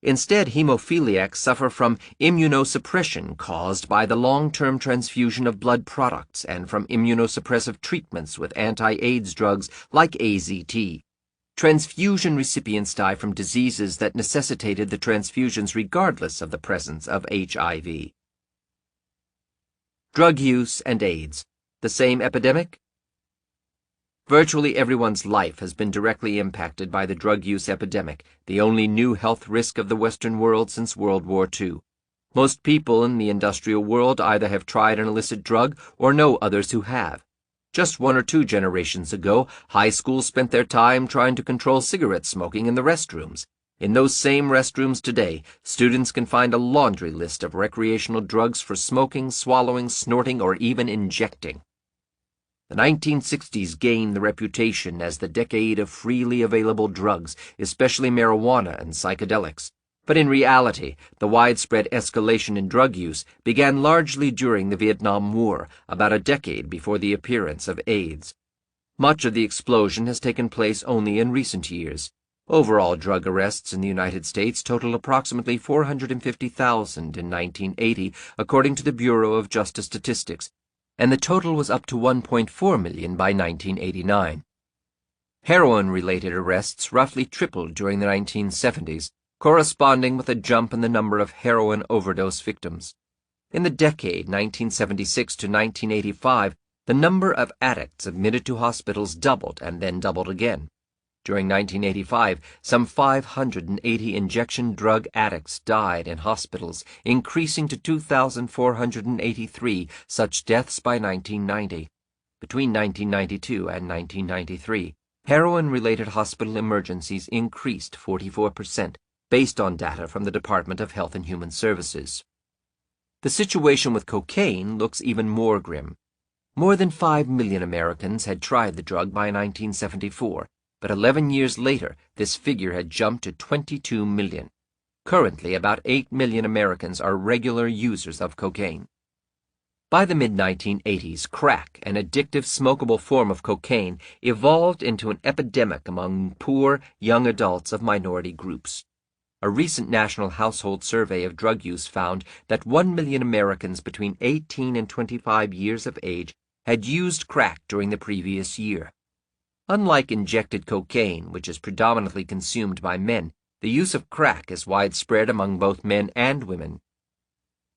Instead, hemophiliacs suffer from immunosuppression caused by the long-term transfusion of blood products and from immunosuppressive treatments with anti-AIDS drugs like AZT. Transfusion recipients die from diseases that necessitated the transfusions regardless of the presence of HIV. Drug use and AIDS. The same epidemic? Virtually everyone's life has been directly impacted by the drug use epidemic, the only new health risk of the Western world since World War II. Most people in the industrial world either have tried an illicit drug or know others who have. Just 1 or 2 generations ago, high schools spent their time trying to control cigarette smoking in the restrooms. In those same restrooms today, students can find a laundry list of recreational drugs for smoking, swallowing, snorting, or even injecting. The 1960s gained the reputation as the decade of freely available drugs, especially marijuana and psychedelics. But in reality, the widespread escalation in drug use began largely during the Vietnam War, about a decade before the appearance of AIDS. Much of the explosion has taken place only in recent years. Overall drug arrests in the United States total approximately 450,000 in 1980, according to the Bureau of Justice Statistics, and the total was up to 1.4 million by 1989. Heroin-related arrests roughly tripled during the 1970s, corresponding with a jump in the number of heroin overdose victims. In the decade 1976 to 1985, the number of addicts admitted to hospitals doubled and then doubled again. During 1985, some 580 injection drug addicts died in hospitals, increasing to 2,483 such deaths by 1990. Between 1992 and 1993, heroin-related hospital emergencies increased 44%, based on data from the Department of Health and Human Services. The situation with cocaine looks even more grim. More than 5 million Americans had tried the drug by 1974, but 11 years later, this figure had jumped to 22 million. Currently, about 8 million Americans are regular users of cocaine. By the mid-1980s, crack, an addictive smokable form of cocaine, evolved into an epidemic among poor, young adults of minority groups. A recent national household survey of drug use found that 1 million Americans between 18 and 25 years of age had used crack during the previous year. Unlike injected cocaine, which is predominantly consumed by men, the use of crack is widespread among both men and women.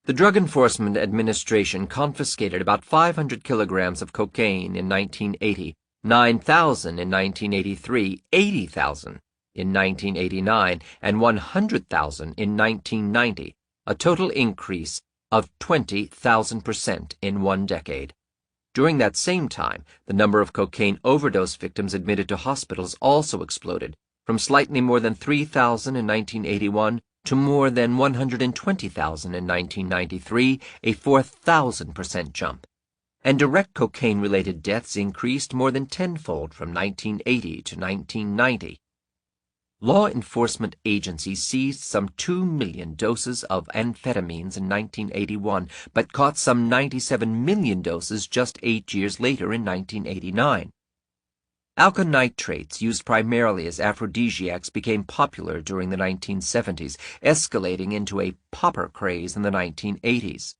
The Drug Enforcement Administration confiscated about 500 kilograms of cocaine in 1980, 9,000 in 1983, 80,000 in 1989, and 100,000 in 1990, a total increase of 20,000% in one decade. During that same time, the number of cocaine overdose victims admitted to hospitals also exploded, from slightly more than 3,000 in 1981 to more than 120,000 in 1993, a 4,000% jump. And direct cocaine-related deaths increased more than tenfold from 1980 to 1990. Law enforcement agencies seized some 2 million doses of amphetamines in 1981, but caught some 97 million doses just 8 years later in 1989. Alkylnitrates, used primarily as aphrodisiacs, became popular during the 1970s, escalating into a popper craze in the 1980s.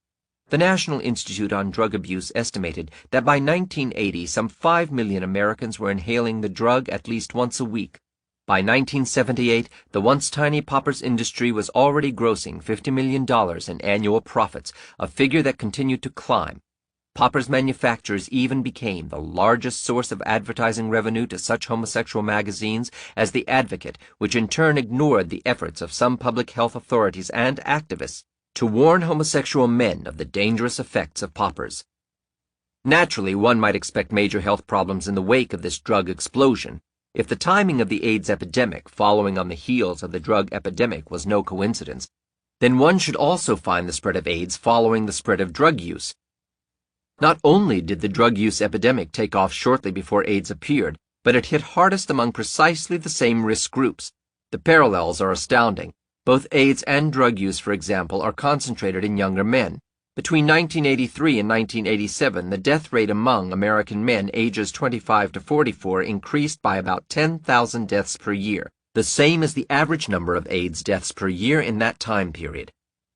The National Institute on Drug Abuse estimated that by 1980 some 5 million Americans were inhaling the drug at least once a week. By 1978, the once tiny poppers industry was already grossing $50 million in annual profits, a figure that continued to climb. Poppers manufacturers even became the largest source of advertising revenue to such homosexual magazines as The Advocate, which in turn ignored the efforts of some public health authorities and activists to warn homosexual men of the dangerous effects of poppers. Naturally, one might expect major health problems in the wake of this drug explosion. If the timing of the AIDS epidemic following on the heels of the drug epidemic was no coincidence, then one should also find the spread of AIDS following the spread of drug use. Not only did the drug use epidemic take off shortly before AIDS appeared, but it hit hardest among precisely the same risk groups. The parallels are astounding. Both AIDS and drug use, for example, are concentrated in younger men. Between 1983 and 1987, the death rate among American men ages 25 to 44 increased by about 10,000 deaths per year, the same as the average number of AIDS deaths per year in that time period.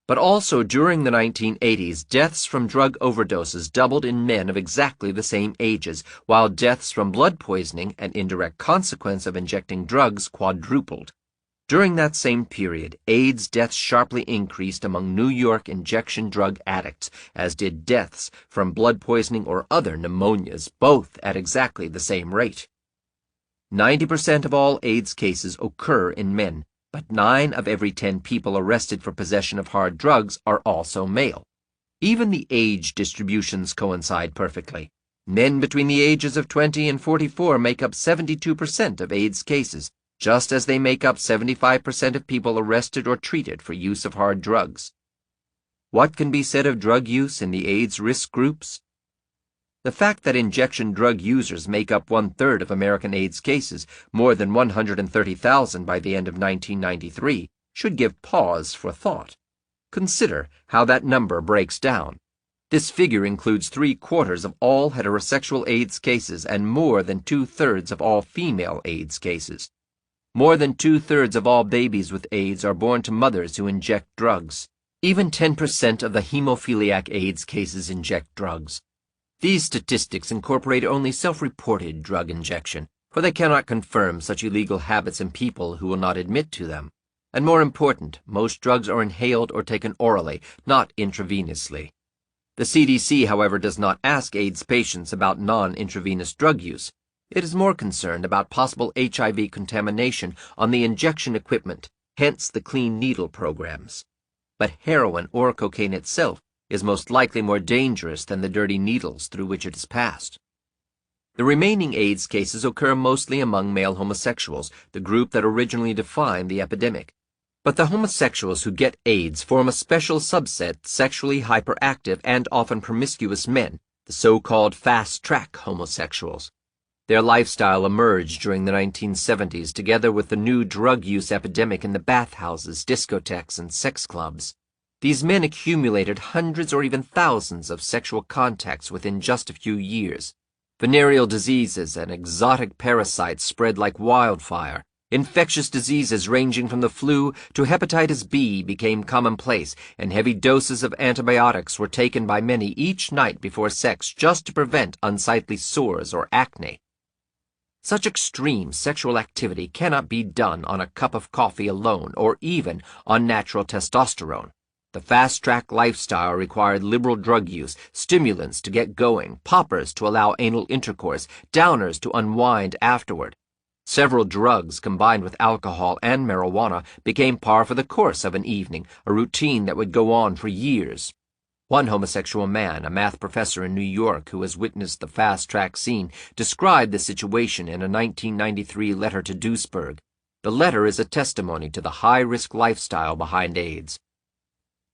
But also during the 1980s, deaths from drug overdoses doubled in men of exactly the same ages, while deaths from blood poisoning, an indirect consequence of injecting drugs, quadrupled. During that same period, AIDS deaths sharply increased among New York injection drug addicts, as did deaths from blood poisoning or other pneumonias, both at exactly the same rate. 90% of all AIDS cases occur in men, but 9 of every 10 people arrested for possession of hard drugs are also male. Even the age distributions coincide perfectly. Men between the ages of 20 and 44 make up 72% of AIDS cases, just as they make up 75% of people arrested or treated for use of hard drugs. What can be said of drug use in the AIDS risk groups? The fact that injection drug users make up 1/3 of American AIDS cases, more than 130,000 by the end of 1993, should give pause for thought. Consider how that number breaks down. This figure includes 3/4 of all heterosexual AIDS cases and more than 2/3 of all female AIDS cases. More than 2/3 of all babies with AIDS are born to mothers who inject drugs. Even 10% of the hemophiliac AIDS cases inject drugs. These statistics incorporate only self-reported drug injection, for they cannot confirm such illegal habits in people who will not admit to them. And more important, most drugs are inhaled or taken orally, not intravenously. The CDC, however, does not ask AIDS patients about non-intravenous drug use. It is more concerned about possible HIV contamination on the injection equipment, hence the clean needle programs. But heroin or cocaine itself is most likely more dangerous than the dirty needles through which it is passed. The remaining AIDS cases occur mostly among male homosexuals, the group that originally defined the epidemic. But the homosexuals who get AIDS form a special subset, sexually hyperactive and often promiscuous men, the so-called fast-track homosexuals. Their lifestyle emerged during the 1970s together with the new drug use epidemic in the bathhouses, discotheques, and sex clubs. These men accumulated hundreds or even thousands of sexual contacts within just a few years. Venereal diseases and exotic parasites spread like wildfire. Infectious diseases ranging from the flu to hepatitis B became commonplace, and heavy doses of antibiotics were taken by many each night before sex just to prevent unsightly sores or acne. Such extreme sexual activity cannot be done on a cup of coffee alone or even on natural testosterone. The fast-track lifestyle required liberal drug use, stimulants to get going, poppers to allow anal intercourse, downers to unwind afterward. Several drugs combined with alcohol and marijuana became par for the course of an evening, a routine that would go on for years. One homosexual man, a math professor in New York who has witnessed the fast-track scene, described the situation in a 1993 letter to Duesberg. The letter is a testimony to the high-risk lifestyle behind AIDS.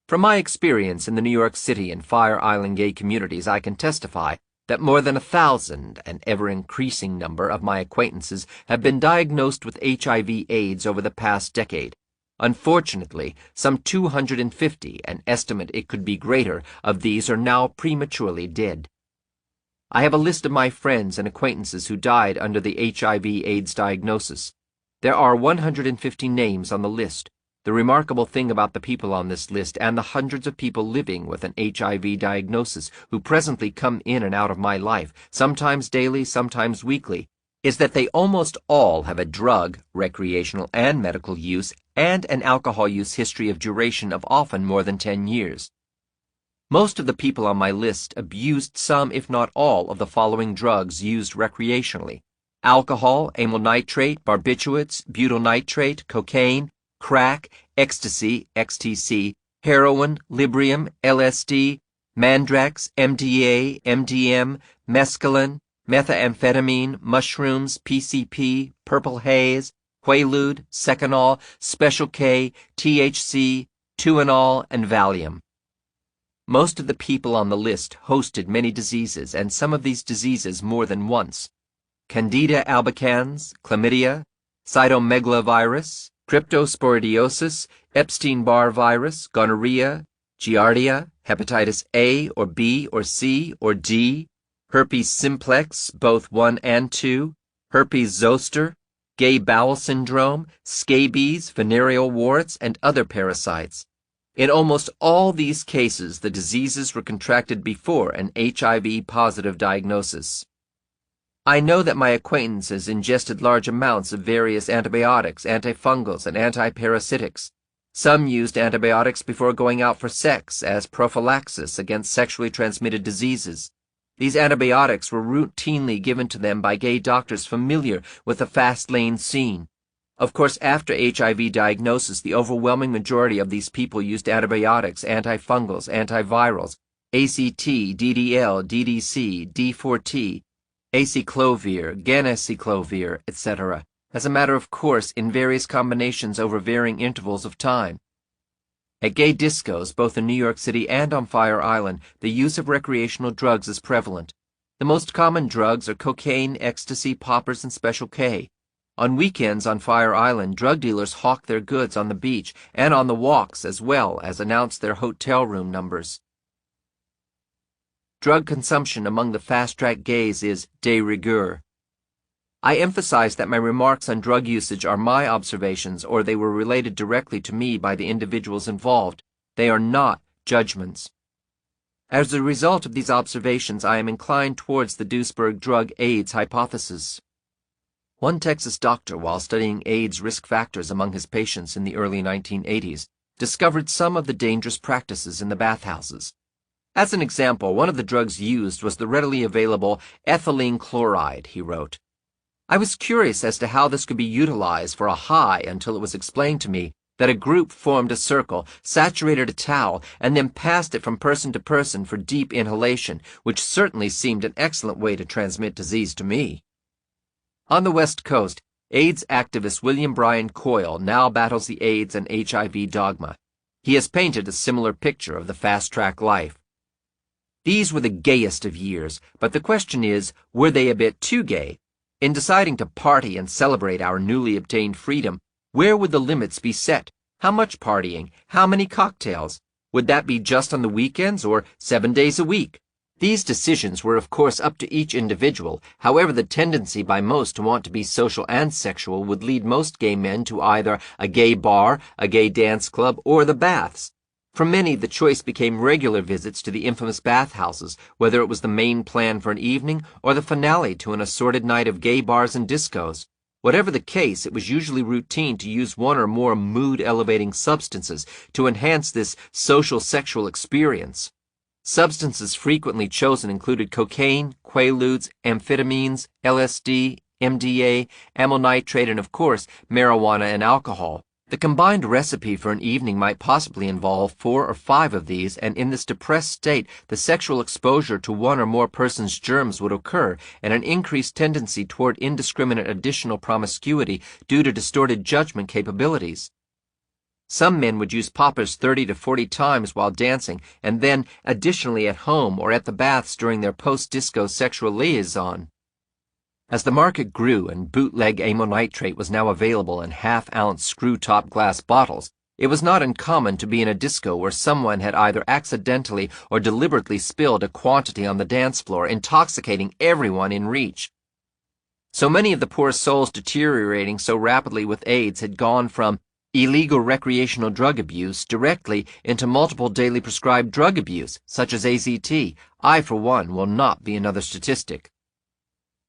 From my experience in the New York City and Fire Island gay communities, I can testify that more than 1,000, an ever-increasing number of my acquaintances, have been diagnosed with HIV/AIDS over the past decade. Unfortunately, some 250, an estimate it could be greater, of these are now prematurely dead. I have a list of my friends and acquaintances who died under the HIV/AIDS diagnosis. There are 150 names on the list. The remarkable thing about the people on this list and the hundreds of people living with an HIV diagnosis who presently come in and out of my life, sometimes daily, sometimes weekly, is that they almost all have a drug, recreational and medical use, and an alcohol use history of duration of often more than 10 years. Most of the people on my list abused some, if not all, of the following drugs used recreationally: alcohol, amyl nitrate, barbiturates, butyl nitrate, cocaine, crack, ecstasy, XTC, heroin, Librium, LSD, Mandrax, MDA, MDM, mescaline, methamphetamine, mushrooms, PCP, purple haze, Quaalude, Seconal, Special K, THC, Tuinol, and Valium. Most of the people on the list hosted many diseases, and some of these diseases more than once: Candida albicans, chlamydia, cytomegalovirus, cryptosporidiosis, Epstein-Barr virus, gonorrhea, giardia, hepatitis A or B or C or D, herpes simplex, both 1 and 2, herpes zoster, gay bowel syndrome, scabies, venereal warts, and other parasites. In almost all these cases, the diseases were contracted before an HIV-positive diagnosis. I know that my acquaintances ingested large amounts of various antibiotics, antifungals, and antiparasitics. Some used antibiotics before going out for sex as prophylaxis against sexually transmitted diseases. These antibiotics were routinely given to them by gay doctors familiar with the fast-lane scene. Of course, after HIV diagnosis, the overwhelming majority of these people used antibiotics, antifungals, antivirals, ACT, DDL, DDC, D4T, aciclovir, ganaciclovir, etc., as a matter of course in various combinations over varying intervals of time. At gay discos, both in New York City and on Fire Island, the use of recreational drugs is prevalent. The most common drugs are cocaine, ecstasy, poppers, and Special K. On weekends on Fire Island, drug dealers hawk their goods on the beach and on the walks as well as announce their hotel room numbers. Drug consumption among the fast-track gays is de rigueur. I emphasize that my remarks on drug usage are my observations or they were related directly to me by the individuals involved. They are not judgments. As a result of these observations, I am inclined towards the Duesberg drug-AIDS hypothesis. One Texas doctor, while studying AIDS risk factors among his patients in the early 1980s, discovered some of the dangerous practices in the bathhouses. As an example, one of the drugs used was the readily available ethylene chloride, he wrote. I was curious as to how this could be utilized for a high until it was explained to me that a group formed a circle, saturated a towel, and then passed it from person to person for deep inhalation, which certainly seemed an excellent way to transmit disease to me. On the West Coast, AIDS activist William Bryan Coyle now battles the AIDS and HIV dogma. He has painted a similar picture of the fast-track life. These were the gayest of years, but the question is, were they a bit too gay? In deciding to party and celebrate our newly obtained freedom, where would the limits be set? How much partying? How many cocktails? Would that be just on the weekends or 7 days a week? These decisions were of course up to each individual. However, the tendency by most to want to be social and sexual would lead most gay men to either a gay bar, a gay dance club, or the baths. For many, the choice became regular visits to the infamous bathhouses, whether it was the main plan for an evening or the finale to an assorted night of gay bars and discos. Whatever the case, it was usually routine to use one or more mood-elevating substances to enhance this social sexual experience. Substances frequently chosen included cocaine, quaaludes, amphetamines, LSD, MDA, amyl nitrate, and of course, marijuana and alcohol. The combined recipe for an evening might possibly involve 4 or 5 of these, and in this depressed state, the sexual exposure to one or more persons' germs would occur, and an increased tendency toward indiscriminate additional promiscuity due to distorted judgment capabilities. Some men would use poppers 30 to 40 times while dancing, and then additionally at home or at the baths during their post-disco sexual liaison. As the market grew and bootleg amyl nitrate was now available in half-ounce screw-top glass bottles, it was not uncommon to be in a disco where someone had either accidentally or deliberately spilled a quantity on the dance floor, intoxicating everyone in reach. So many of the poor souls deteriorating so rapidly with AIDS had gone from illegal recreational drug abuse directly into multiple daily prescribed drug abuse, such as AZT. I, for one, will not be another statistic.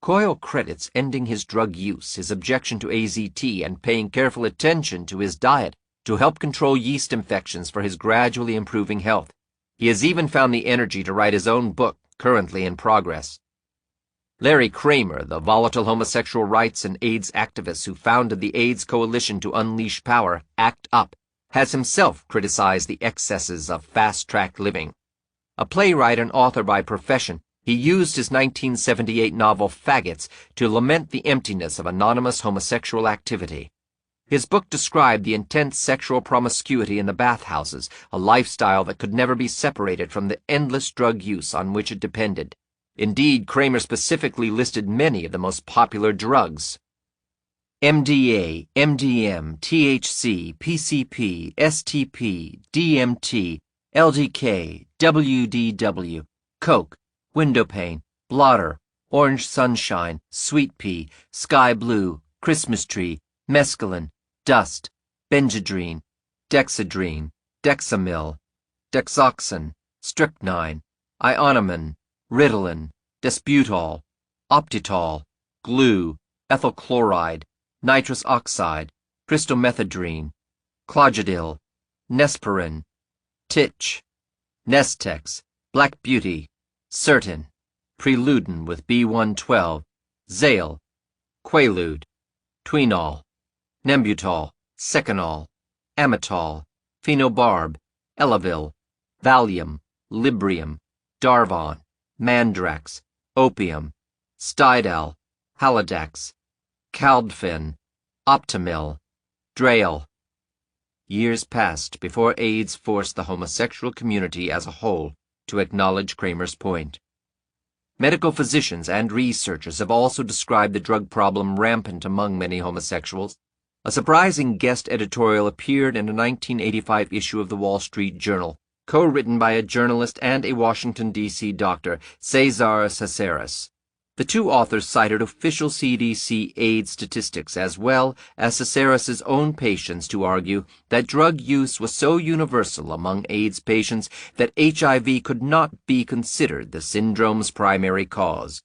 Coyle credits ending his drug use, his objection to AZT, and paying careful attention to his diet to help control yeast infections for his gradually improving health. He has even found the energy to write his own book, currently in progress. Larry Kramer, the volatile homosexual rights and AIDS activist who founded the AIDS Coalition to Unleash Power, ACT UP, has himself criticized the excesses of fast-track living. A playwright and author by profession, he used his 1978 novel Faggots to lament the emptiness of anonymous homosexual activity. His book described the intense sexual promiscuity in the bathhouses, a lifestyle that could never be separated from the endless drug use on which it depended. Indeed, Kramer specifically listed many of the most popular drugs: MDA, MDM, THC, PCP, STP, DMT, LDK, WDW, Coke, Windowpane, Blotter, Orange Sunshine, Sweet Pea, Sky Blue, Christmas Tree, Mescaline, Dust, Benjadrine, Dexedrine, Dexamyl, Dexoxin, Strychnine, Ionomin, Ritalin, Desbutol, Optitol, Glue, Ethyl chloride, Nitrous oxide, Crystalmethadrine, Clogidil, Nesperin, Titch, Nestex, Black Beauty, Certin, Preludin with B112, Zale, Quaalude, Tweenol, Nembutol, Seconal, Amitol, Phenobarb, Elavil, Valium, Librium, Darvon, Mandrax, Opium, Stidal, Halidax, Caldfen, Optimil, Drail. Years passed before AIDS forced the homosexual community as a whole to acknowledge Kramer's point. Medical physicians and researchers have also described the drug problem rampant among many homosexuals. A surprising guest editorial appeared in a 1985 issue of the Wall Street Journal, co-written by a journalist and a Washington, D.C. doctor, Cesar Caceres. The two authors cited official CDC AIDS statistics as well as Caceres' own patients to argue that drug use was so universal among AIDS patients that HIV could not be considered the syndrome's primary cause.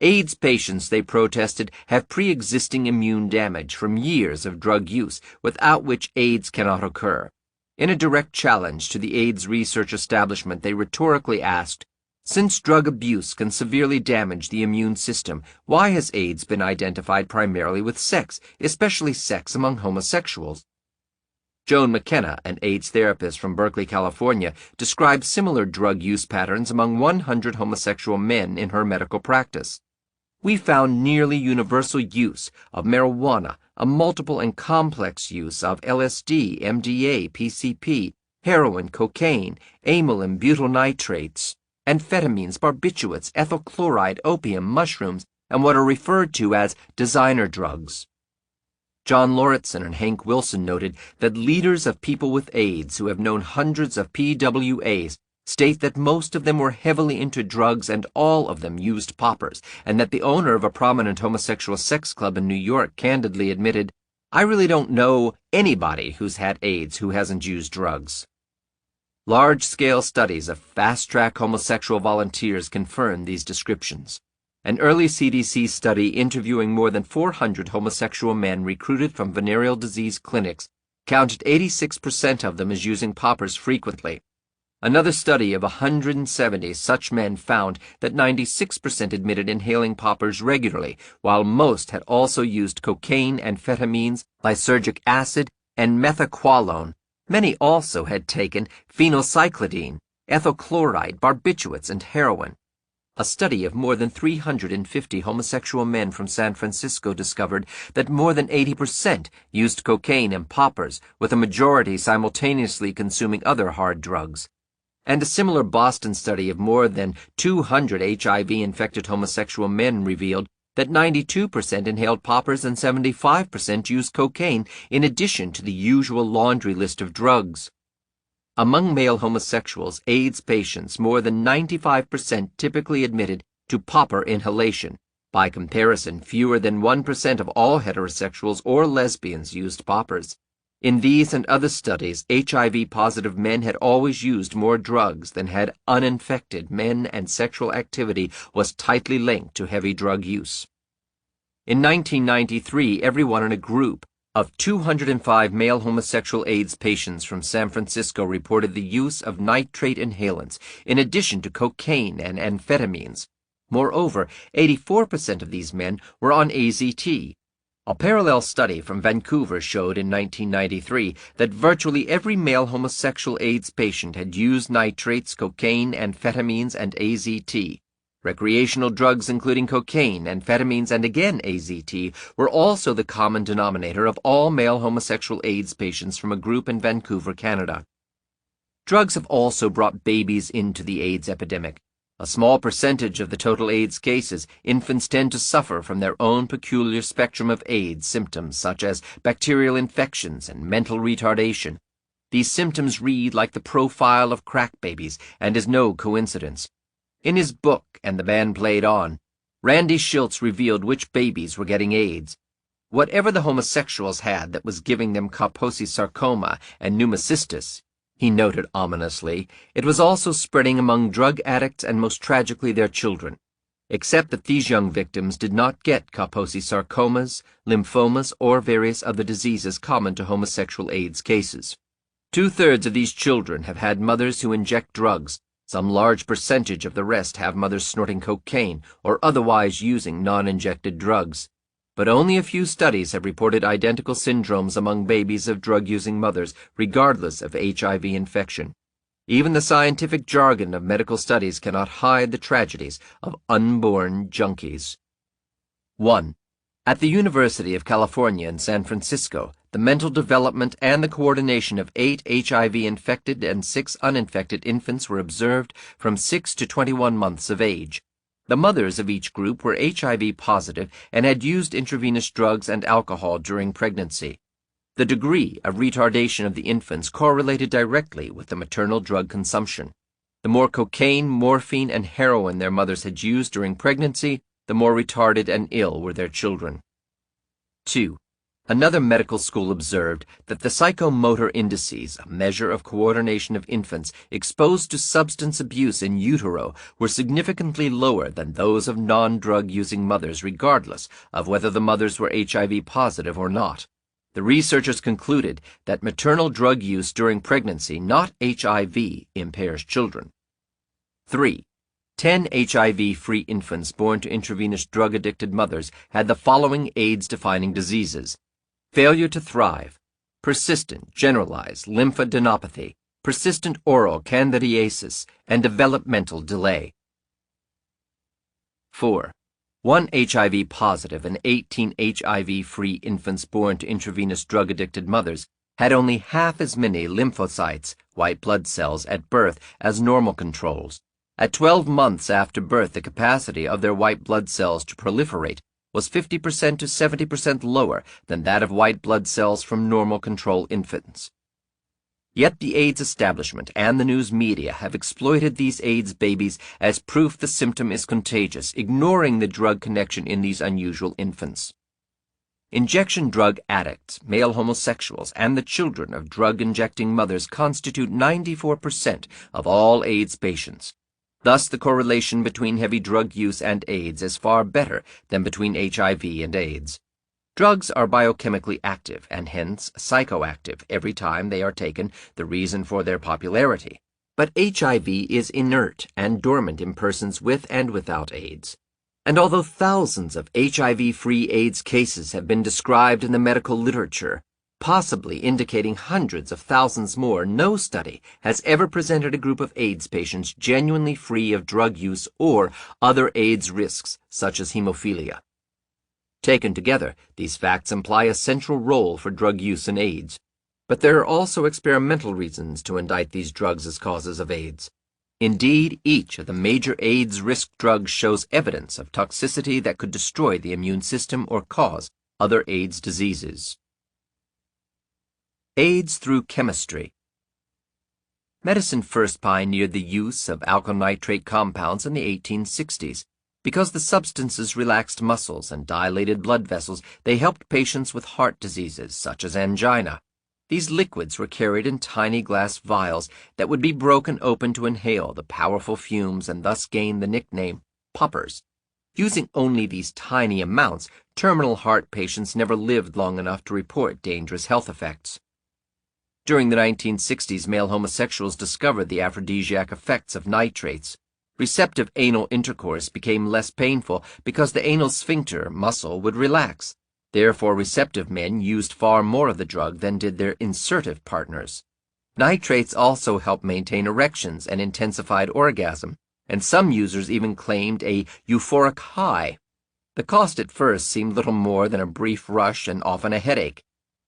AIDS patients, they protested, have pre-existing immune damage from years of drug use, without which AIDS cannot occur. In a direct challenge to the AIDS research establishment, they rhetorically asked, "Since drug abuse can severely damage the immune system, why has AIDS been identified primarily with sex, especially sex among homosexuals?" Joan McKenna, an AIDS therapist from Berkeley, California, described similar drug use patterns among 100 homosexual men in her medical practice. "We found nearly universal use of marijuana, a multiple and complex use of LSD, MDA, PCP, heroin, cocaine, amyl and butyl nitrates, amphetamines, barbiturates, ethyl chloride, opium, mushrooms, and what are referred to as designer drugs." John Lauritsen and Hank Wilson noted that leaders of people with AIDS who have known hundreds of PWAs state that most of them were heavily into drugs and all of them used poppers, and that the owner of a prominent homosexual sex club in New York candidly admitted, "I really don't know anybody who's had AIDS who hasn't used drugs." Large-scale studies of fast-track homosexual volunteers confirm these descriptions. An early CDC study interviewing more than 400 homosexual men recruited from venereal disease clinics counted 86% of them as using poppers frequently. Another study of 170 such men found that 96% admitted inhaling poppers regularly, while most had also used cocaine, amphetamines, lysergic acid, and methaqualone. Many also had taken phenylcyclidine, ethyl chloride, barbiturates, and heroin. A study of more than 350 homosexual men from San Francisco discovered that more than 80% used cocaine and poppers, with a majority simultaneously consuming other hard drugs. And a similar Boston study of more than 200 HIV-infected homosexual men revealed that 92% inhaled poppers and 75% used cocaine, in addition to the usual laundry list of drugs. Among male homosexuals, AIDS patients, more than 95% typically admitted to popper inhalation. By comparison, fewer than 1% of all heterosexuals or lesbians used poppers. In these and other studies, HIV-positive men had always used more drugs than had uninfected men, and sexual activity was tightly linked to heavy drug use. In 1993, everyone in a group of 205 male homosexual AIDS patients from San Francisco reported the use of nitrate inhalants, in addition to cocaine and amphetamines. Moreover, 84% of these men were on AZT. A parallel study from Vancouver showed in 1993 that virtually every male homosexual AIDS patient had used nitrates, cocaine, amphetamines, and AZT. Recreational drugs including cocaine, amphetamines, and again AZT were also the common denominator of all male homosexual AIDS patients from a group in Vancouver, Canada. Drugs have also brought babies into the AIDS epidemic. A small percentage of the total AIDS cases, infants tend to suffer from their own peculiar spectrum of AIDS symptoms, such as bacterial infections and mental retardation. These symptoms read like the profile of crack babies and is no coincidence. In his book, And the Band Played On, Randy Shilts revealed which babies were getting AIDS. Whatever the homosexuals had that was giving them Kaposi sarcoma and pneumocystis, he noted ominously, it was also spreading among drug addicts and most tragically their children, except that these young victims did not get Kaposi sarcomas, lymphomas, or various other diseases common to homosexual AIDS cases. 2/3 of these children have had mothers who inject drugs. Some large percentage of the rest have mothers snorting cocaine or otherwise using non-injected drugs. But only a few studies have reported identical syndromes among babies of drug-using mothers, regardless of HIV infection. Even the scientific jargon of medical studies cannot hide the tragedies of unborn junkies. 1. At the University of California in San Francisco, the mental development and the coordination of 8 HIV-infected and 6 uninfected infants were observed from 6 to 21 months of age. The mothers of each group were HIV positive and had used intravenous drugs and alcohol during pregnancy. The degree of retardation of the infants correlated directly with the maternal drug consumption. The more cocaine, morphine, and heroin their mothers had used during pregnancy, the more retarded and ill were their children. 2. Another medical school observed that the psychomotor indices, a measure of coordination of infants exposed to substance abuse in utero, were significantly lower than those of non-drug-using mothers, regardless of whether the mothers were HIV positive or not. The researchers concluded that maternal drug use during pregnancy, not HIV, impairs children. 3. 10 HIV-free infants born to intravenous drug-addicted mothers had the following AIDS-defining diseases: failure to thrive, persistent generalized lymphadenopathy, persistent oral candidiasis, and developmental delay. 4. 1 HIV-positive and 18 HIV-free infants born to intravenous drug-addicted mothers had only half as many lymphocytes, white blood cells, at birth as normal controls. At 12 months after birth, the capacity of their white blood cells to proliferate was 50% to 70% lower than that of white blood cells from normal control infants. Yet the AIDS establishment and the news media have exploited these AIDS babies as proof the symptom is contagious, ignoring the drug connection in these unusual infants. Injection drug addicts, male homosexuals, and the children of drug-injecting mothers constitute 94% of all AIDS patients. Thus, the correlation between heavy drug use and AIDS is far better than between HIV and AIDS. Drugs are biochemically active and hence psychoactive every time they are taken, the reason for their popularity. But HIV is inert and dormant in persons with and without AIDS. And although thousands of HIV-free AIDS cases have been described in the medical literature, possibly indicating hundreds of thousands more, no study has ever presented a group of AIDS patients genuinely free of drug use or other AIDS risks, such as hemophilia. Taken together, these facts imply a central role for drug use in AIDS. But there are also experimental reasons to indict these drugs as causes of AIDS. Indeed, each of the major AIDS risk drugs shows evidence of toxicity that could destroy the immune system or cause other AIDS diseases. AIDS through chemistry. Medicine first pioneered the use of alkyl nitrate compounds in the 1860s. Because the substances relaxed muscles and dilated blood vessels, they helped patients with heart diseases, such as angina. These liquids were carried in tiny glass vials that would be broken open to inhale the powerful fumes and thus gain the nickname poppers. Using only these tiny amounts, terminal heart patients never lived long enough to report dangerous health effects. During the 1960s, male homosexuals discovered the aphrodisiac effects of nitrates. Receptive anal intercourse became less painful because the anal sphincter muscle would relax. Therefore, receptive men used far more of the drug than did their insertive partners. Nitrates also helped maintain erections and intensified orgasm, and some users even claimed a euphoric high. The cost at first seemed little more than a brief rush and often a headache.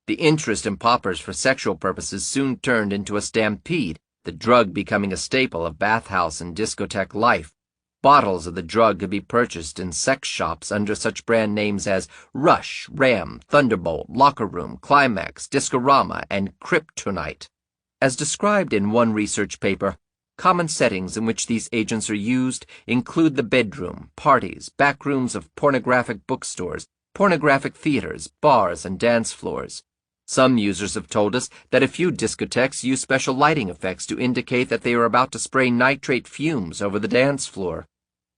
The interest in poppers for sexual purposes soon turned into a stampede, the drug becoming a staple of bathhouse and discotheque life. Bottles of the drug could be purchased in sex shops under such brand names as Rush, Ram, Thunderbolt, Locker Room, Climax, Discorama, and Kryptonite. As described in one research paper, common settings in which these agents are used include the bedroom, parties, back rooms of pornographic bookstores, pornographic theaters, bars, and dance floors. Some users have told us that a few discotheques use special lighting effects to indicate that they are about to spray nitrate fumes over the dance floor.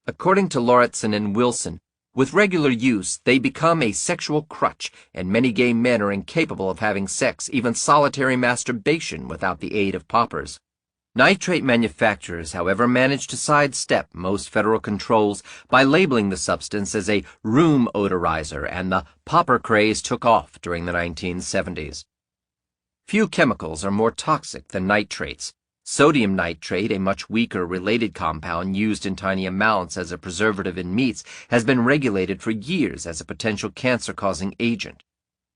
According to Ellison and Wilson, with regular use, they become a sexual crutch, and many gay men are incapable of having sex, even solitary masturbation, without the aid of poppers. Nitrate manufacturers, however, managed to sidestep most federal controls by labeling the substance as a room odorizer, and the popper craze took off during the 1970s. Few chemicals are more toxic than nitrates. Sodium nitrate, a much weaker related compound used in tiny amounts as a preservative in meats, has been regulated for years as a potential cancer-causing agent.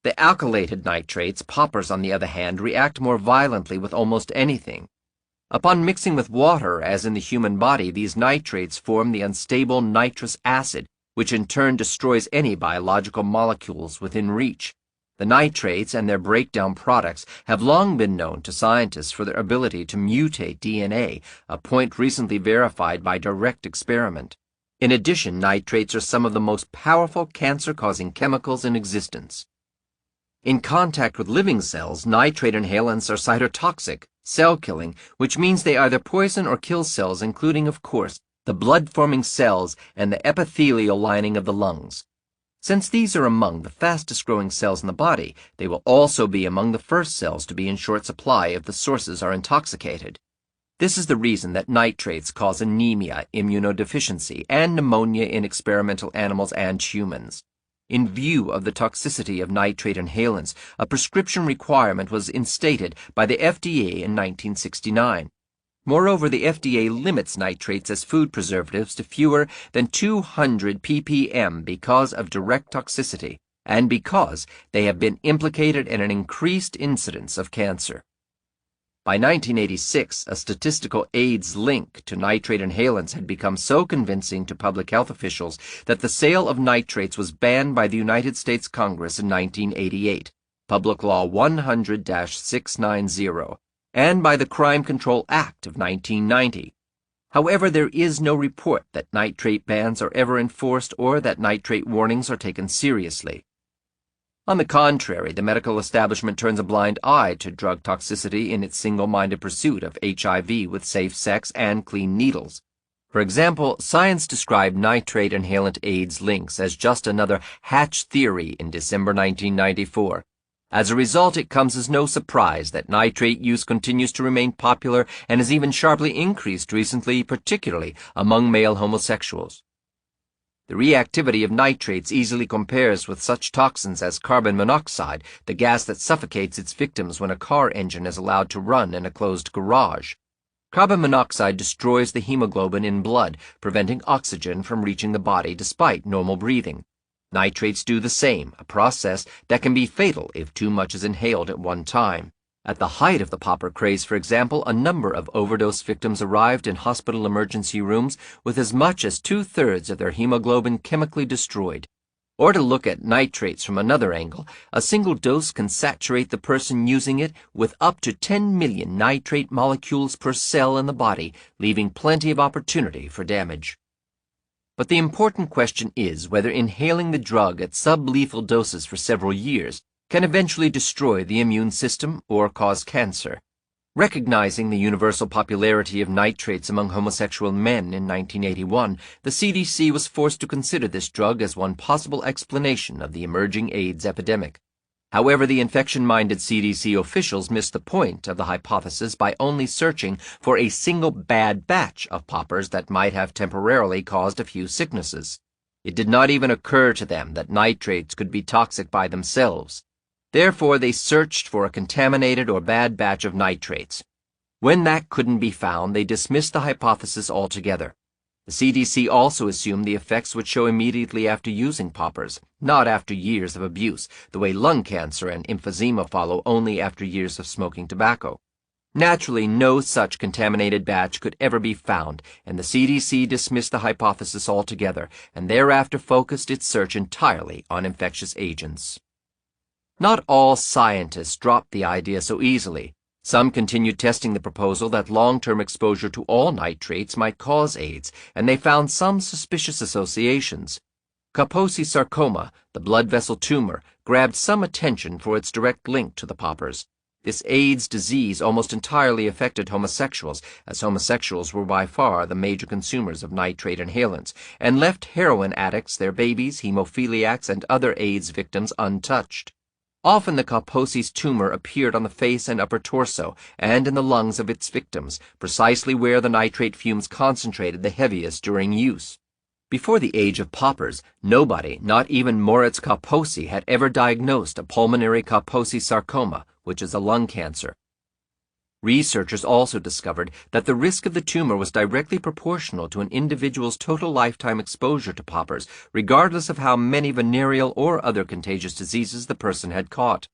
The alkylated nitrates, poppers on the other hand, react more violently with almost anything. Upon mixing with water, as in the human body, these nitrates form the unstable nitrous acid, which in turn destroys any biological molecules within reach. The nitrates and their breakdown products have long been known to scientists for their ability to mutate DNA, a point recently verified by direct experiment. In addition, nitrates are some of the most powerful cancer-causing chemicals in existence. In contact with living cells, nitrate inhalants are cytotoxic, cell-killing, which means they either poison or kill cells, including, of course, the blood-forming cells and the epithelial lining of the lungs. Since these are among the fastest-growing cells in the body, they will also be among the first cells to be in short supply if the sources are intoxicated. This is the reason that nitrates cause anemia, immunodeficiency, and pneumonia in experimental animals and humans. In view of the toxicity of nitrate inhalants, a prescription requirement was instated by the FDA in 1969. Moreover, the FDA limits nitrates as food preservatives to fewer than 200 ppm because of direct toxicity and because they have been implicated in an increased incidence of cancer. By 1986, a statistical AIDS link to nitrate inhalants had become so convincing to public health officials that the sale of nitrates was banned by the United States Congress in 1988, Public Law 100-690, and by the Crime Control Act of 1990. However, there is no report that nitrate bans are ever enforced or that nitrate warnings are taken seriously. On the contrary, the medical establishment turns a blind eye to drug toxicity in its single-minded pursuit of HIV with safe sex and clean needles. For example, science described nitrate inhalant AIDS links as just another hatch theory in December 1994. As a result, it comes as no surprise that nitrate use continues to remain popular and has even sharply increased recently, particularly among male homosexuals. The reactivity of nitrates easily compares with such toxins as carbon monoxide, the gas that suffocates its victims when a car engine is allowed to run in a closed garage. Carbon monoxide destroys the hemoglobin in blood, preventing oxygen from reaching the body despite normal breathing. Nitrates do the same, a process that can be fatal if too much is inhaled at one time. At the height of the popper craze, for example, a number of overdose victims arrived in hospital emergency rooms with as much as 2/3 of their hemoglobin chemically destroyed. Or to look at nitrates from another angle, a single dose can saturate the person using it with up to 10 million nitrate molecules per cell in the body, leaving plenty of opportunity for damage. But the important question is whether inhaling the drug at sublethal doses for several years can eventually destroy the immune system or cause cancer. Recognizing the universal popularity of nitrates among homosexual men in 1981, the CDC was forced to consider this drug as one possible explanation of the emerging AIDS epidemic. However, the infection-minded CDC officials missed the point of the hypothesis by only searching for a single bad batch of poppers that might have temporarily caused a few sicknesses. It did not even occur to them that nitrates could be toxic by themselves. Therefore, they searched for a contaminated or bad batch of nitrates. When that couldn't be found, they dismissed the hypothesis altogether. The CDC also assumed the effects would show immediately after using poppers, not after years of abuse, the way lung cancer and emphysema follow only after years of smoking tobacco. Naturally, no such contaminated batch could ever be found, and the CDC dismissed the hypothesis altogether, and thereafter focused its search entirely on infectious agents. Not all scientists dropped the idea so easily. Some continued testing the proposal that long-term exposure to all nitrates might cause AIDS, and they found some suspicious associations. Kaposi sarcoma, the blood vessel tumor, grabbed some attention for its direct link to the poppers. This AIDS disease almost entirely affected homosexuals, as homosexuals were by far the major consumers of nitrate inhalants, and left heroin addicts, their babies, hemophiliacs, and other AIDS victims untouched. Often the Kaposi's tumor appeared on the face and upper torso and in the lungs of its victims, precisely where the nitrate fumes concentrated the heaviest during use. Before the age of poppers, nobody, not even Moritz Kaposi, had ever diagnosed a pulmonary Kaposi sarcoma, which is a lung cancer. Researchers also discovered that the risk of the tumor was directly proportional to an individual's total lifetime exposure to poppers, regardless of how many venereal or other contagious diseases the person had caught.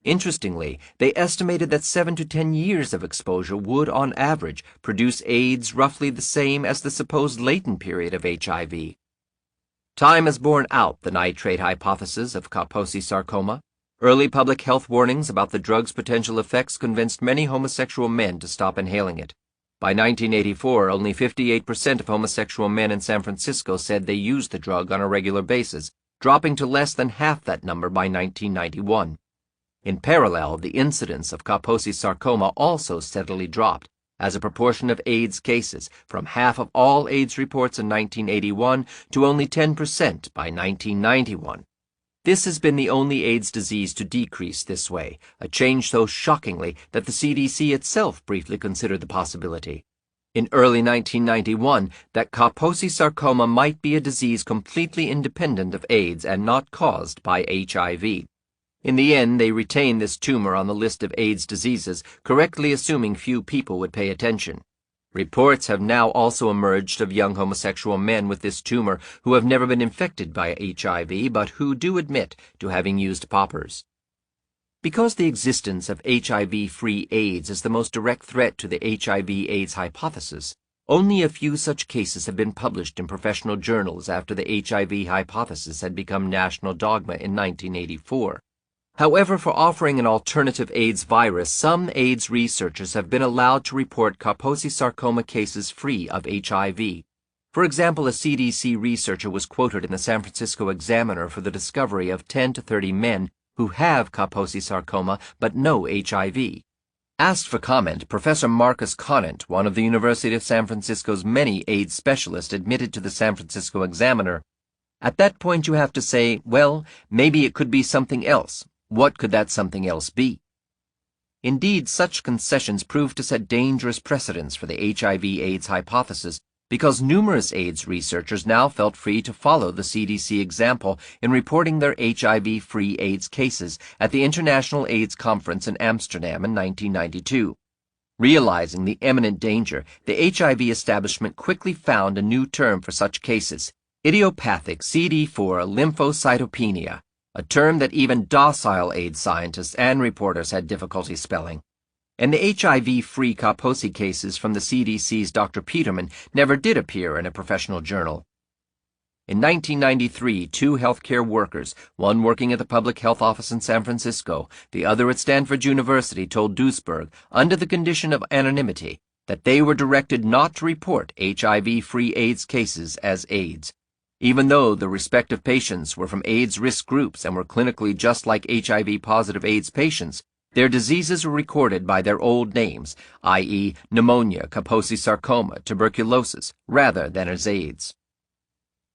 Interestingly, they estimated that 7 to 10 years of exposure would, on average, produce AIDS roughly the same as the supposed latent period of HIV. Time has borne out the nitrate hypothesis of Kaposi sarcoma. Early public health warnings about the drug's potential effects convinced many homosexual men to stop inhaling it. By 1984, only 58% of homosexual men in San Francisco said they used the drug on a regular basis, dropping to less than half that number by 1991. In parallel, the incidence of Kaposi sarcoma also steadily dropped, as a proportion of AIDS cases, from half of all AIDS reports in 1981 to only 10% by 1991. This has been the only AIDS disease to decrease this way, a change so shockingly that the CDC itself briefly considered the possibility, in early 1991, that Kaposi sarcoma might be a disease completely independent of AIDS and not caused by HIV. In the end, they retained this tumor on the list of AIDS diseases, correctly assuming few people would pay attention. Reports have now also emerged of young homosexual men with this tumor who have never been infected by HIV but who do admit to having used poppers. Because the existence of HIV-free AIDS is the most direct threat to the HIV-AIDS hypothesis, only a few such cases have been published in professional journals after the HIV hypothesis had become national dogma in 1984. However, for offering an alternative AIDS virus, some AIDS researchers have been allowed to report Kaposi sarcoma cases free of HIV. For example, a CDC researcher was quoted in the San Francisco Examiner for the discovery of 10 to 30 men who have Kaposi sarcoma but no HIV. Asked for comment, Professor Marcus Conant, one of the University of San Francisco's many AIDS specialists, admitted to the San Francisco Examiner, "At that point you have to say, well, maybe it could be something else. What could that something else be?" Indeed, such concessions proved to set dangerous precedents for the HIV-AIDS hypothesis because numerous AIDS researchers now felt free to follow the CDC example in reporting their HIV-free AIDS cases at the International AIDS Conference in Amsterdam in 1992. Realizing the imminent danger, the HIV establishment quickly found a new term for such cases, idiopathic CD4 lymphocytopenia, a term that even docile AIDS scientists and reporters had difficulty spelling. And the HIV-free Kaposi cases from the CDC's Dr. Peterman never did appear in a professional journal. In 1993, two healthcare workers, one working at the public health office in San Francisco, the other at Stanford University, told Duesberg, under the condition of anonymity, that they were directed not to report HIV-free AIDS cases as AIDS. Even though the respective patients were from AIDS risk groups and were clinically just like HIV-positive AIDS patients, their diseases were recorded by their old names, i.e. pneumonia, Kaposi sarcoma, tuberculosis, rather than as AIDS.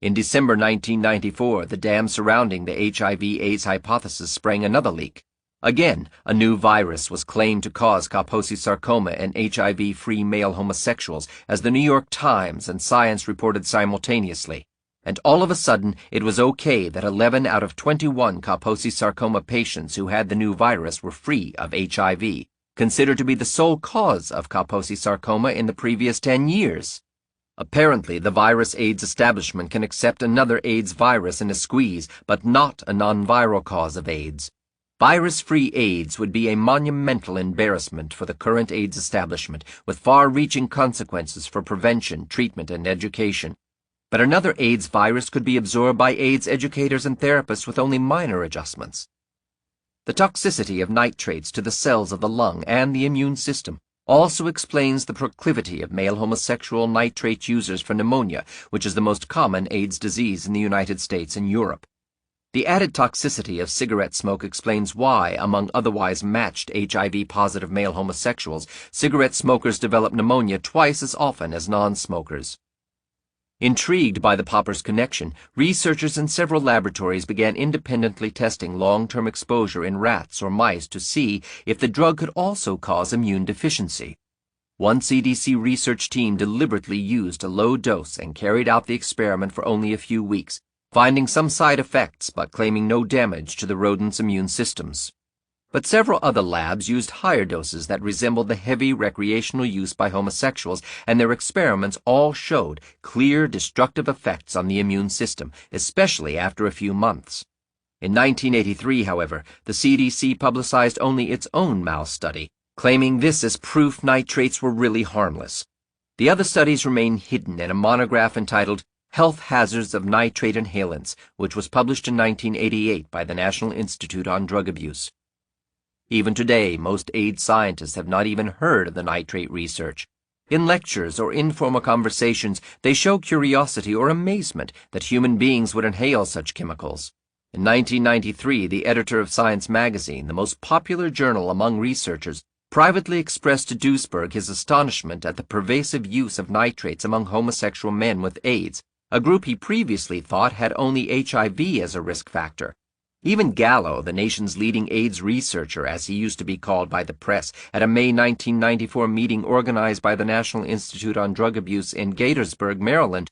In December 1994, the dam surrounding the HIV-AIDS hypothesis sprang another leak. Again, a new virus was claimed to cause Kaposi sarcoma in HIV-free male homosexuals, as the New York Times and Science reported simultaneously. And all of a sudden, it was okay that 11 out of 21 Kaposi sarcoma patients who had the new virus were free of HIV, considered to be the sole cause of Kaposi sarcoma in the previous 10 years. Apparently, the virus AIDS establishment can accept another AIDS virus in a squeeze, but not a non-viral cause of AIDS. Virus-free AIDS would be a monumental embarrassment for the current AIDS establishment, with far-reaching consequences for prevention, treatment, and education. But another AIDS virus could be absorbed by AIDS educators and therapists with only minor adjustments. The toxicity of nitrates to the cells of the lung and the immune system also explains the proclivity of male homosexual nitrate users for pneumonia, which is the most common AIDS disease in the United States and Europe. The added toxicity of cigarette smoke explains why, among otherwise matched HIV-positive male homosexuals, cigarette smokers develop pneumonia twice as often as non-smokers. Intrigued by the popper's connection, researchers in several laboratories began independently testing long-term exposure in rats or mice to see if the drug could also cause immune deficiency. One CDC research team deliberately used a low dose and carried out the experiment for only a few weeks, finding some side effects but claiming no damage to the rodents' immune systems. But several other labs used higher doses that resembled the heavy recreational use by homosexuals, and their experiments all showed clear destructive effects on the immune system, especially after a few months. In 1983, however, the CDC publicized only its own mouse study, claiming this as proof nitrates were really harmless. The other studies remain hidden in a monograph entitled Health Hazards of Nitrate Inhalants, which was published in 1988 by the National Institute on Drug Abuse. Even today, most AIDS scientists have not even heard of the nitrate research. In lectures or informal conversations, they show curiosity or amazement that human beings would inhale such chemicals. In 1993, the editor of Science magazine, the most popular journal among researchers, privately expressed to Duesberg his astonishment at the pervasive use of nitrates among homosexual men with AIDS, a group he previously thought had only HIV as a risk factor. Even Gallo, the nation's leading AIDS researcher, as he used to be called by the press, at a May 1994 meeting organized by the National Institute on Drug Abuse in Gaithersburg, Maryland,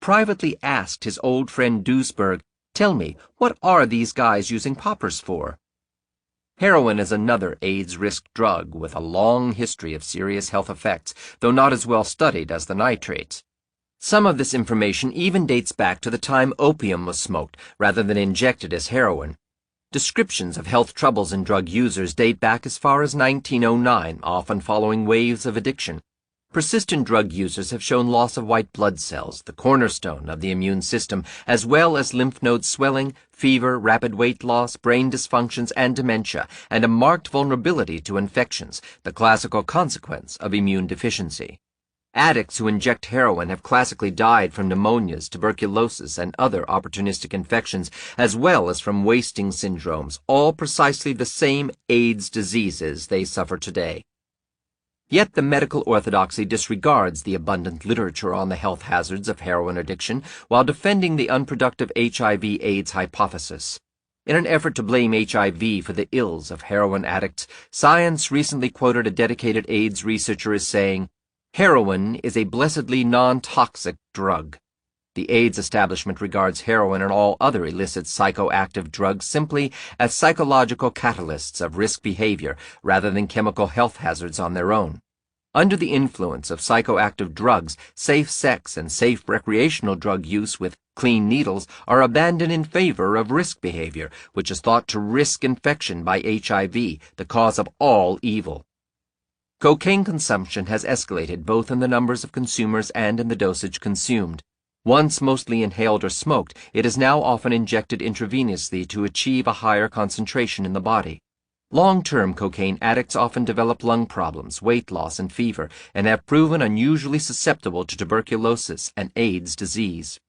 privately asked his old friend Duesberg, "Tell me, what are these guys using poppers for?" Heroin is another AIDS risk drug with a long history of serious health effects, though not as well studied as the nitrates. Some of this information even dates back to the time opium was smoked rather than injected as heroin. Descriptions of health troubles in drug users date back as far as 1909, often following waves of addiction. Persistent drug users have shown loss of white blood cells, the cornerstone of the immune system, as well as lymph node swelling, fever, rapid weight loss, brain dysfunctions, and dementia, and a marked vulnerability to infections, the classical consequence of immune deficiency. Addicts who inject heroin have classically died from pneumonias, tuberculosis, and other opportunistic infections, as well as from wasting syndromes, all precisely the same AIDS diseases they suffer today. Yet the medical orthodoxy disregards the abundant literature on the health hazards of heroin addiction while defending the unproductive HIV/AIDS hypothesis. In an effort to blame HIV for the ills of heroin addicts, Science recently quoted a dedicated AIDS researcher as saying, "Heroin is a blessedly non-toxic drug." The AIDS establishment regards heroin and all other illicit psychoactive drugs simply as psychological catalysts of risk behavior rather than chemical health hazards on their own. Under the influence of psychoactive drugs, safe sex and safe recreational drug use with clean needles are abandoned in favor of risk behavior, which is thought to risk infection by HIV, the cause of all evil. Cocaine consumption has escalated both in the numbers of consumers and in the dosage consumed. Once mostly inhaled or smoked, it is now often injected intravenously to achieve a higher concentration in the body. Long-term cocaine addicts often develop lung problems, weight loss, and fever, and have proven unusually susceptible to tuberculosis and AIDS disease.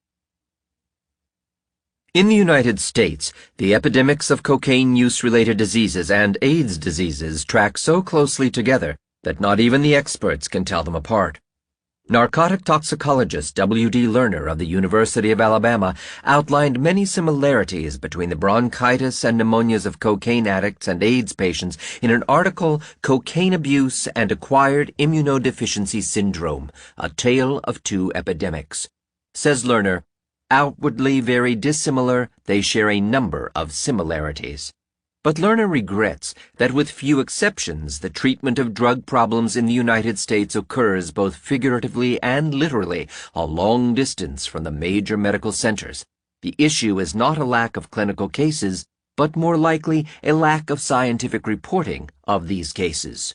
In the United States, the epidemics of cocaine use-related diseases and AIDS diseases track so closely together that not even the experts can tell them apart. Narcotic toxicologist W.D. Lerner of the University of Alabama outlined many similarities between the bronchitis and pneumonias of cocaine addicts and AIDS patients in an article, Cocaine Abuse and Acquired Immunodeficiency Syndrome, A Tale of Two Epidemics. Says Lerner, outwardly very dissimilar, they share a number of similarities. But Lerner regrets that with few exceptions, the treatment of drug problems in the United States occurs both figuratively and literally a long distance from the major medical centers. The issue is not a lack of clinical cases, but more likely a lack of scientific reporting of these cases.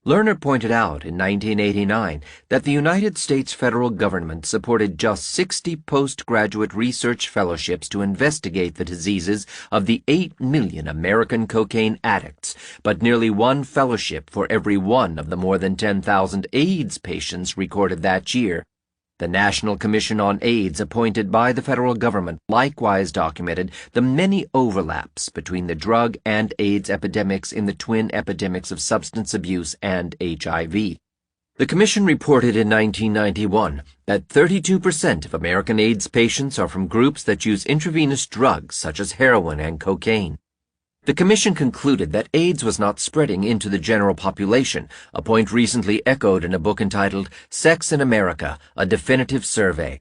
Lerner pointed out in 1989 that the United States federal government supported just 60 postgraduate research fellowships to investigate the diseases of the 8 million American cocaine addicts, but nearly one fellowship for every one of the more than 10,000 AIDS patients recorded that year. The National Commission on AIDS appointed by the federal government likewise documented the many overlaps between the drug and AIDS epidemics in the twin epidemics of substance abuse and HIV. The Commission reported in 1991 that 32% of American AIDS patients are from groups that use intravenous drugs such as heroin and cocaine. The Commission concluded that AIDS was not spreading into the general population, a point recently echoed in a book entitled Sex in America, A Definitive Survey.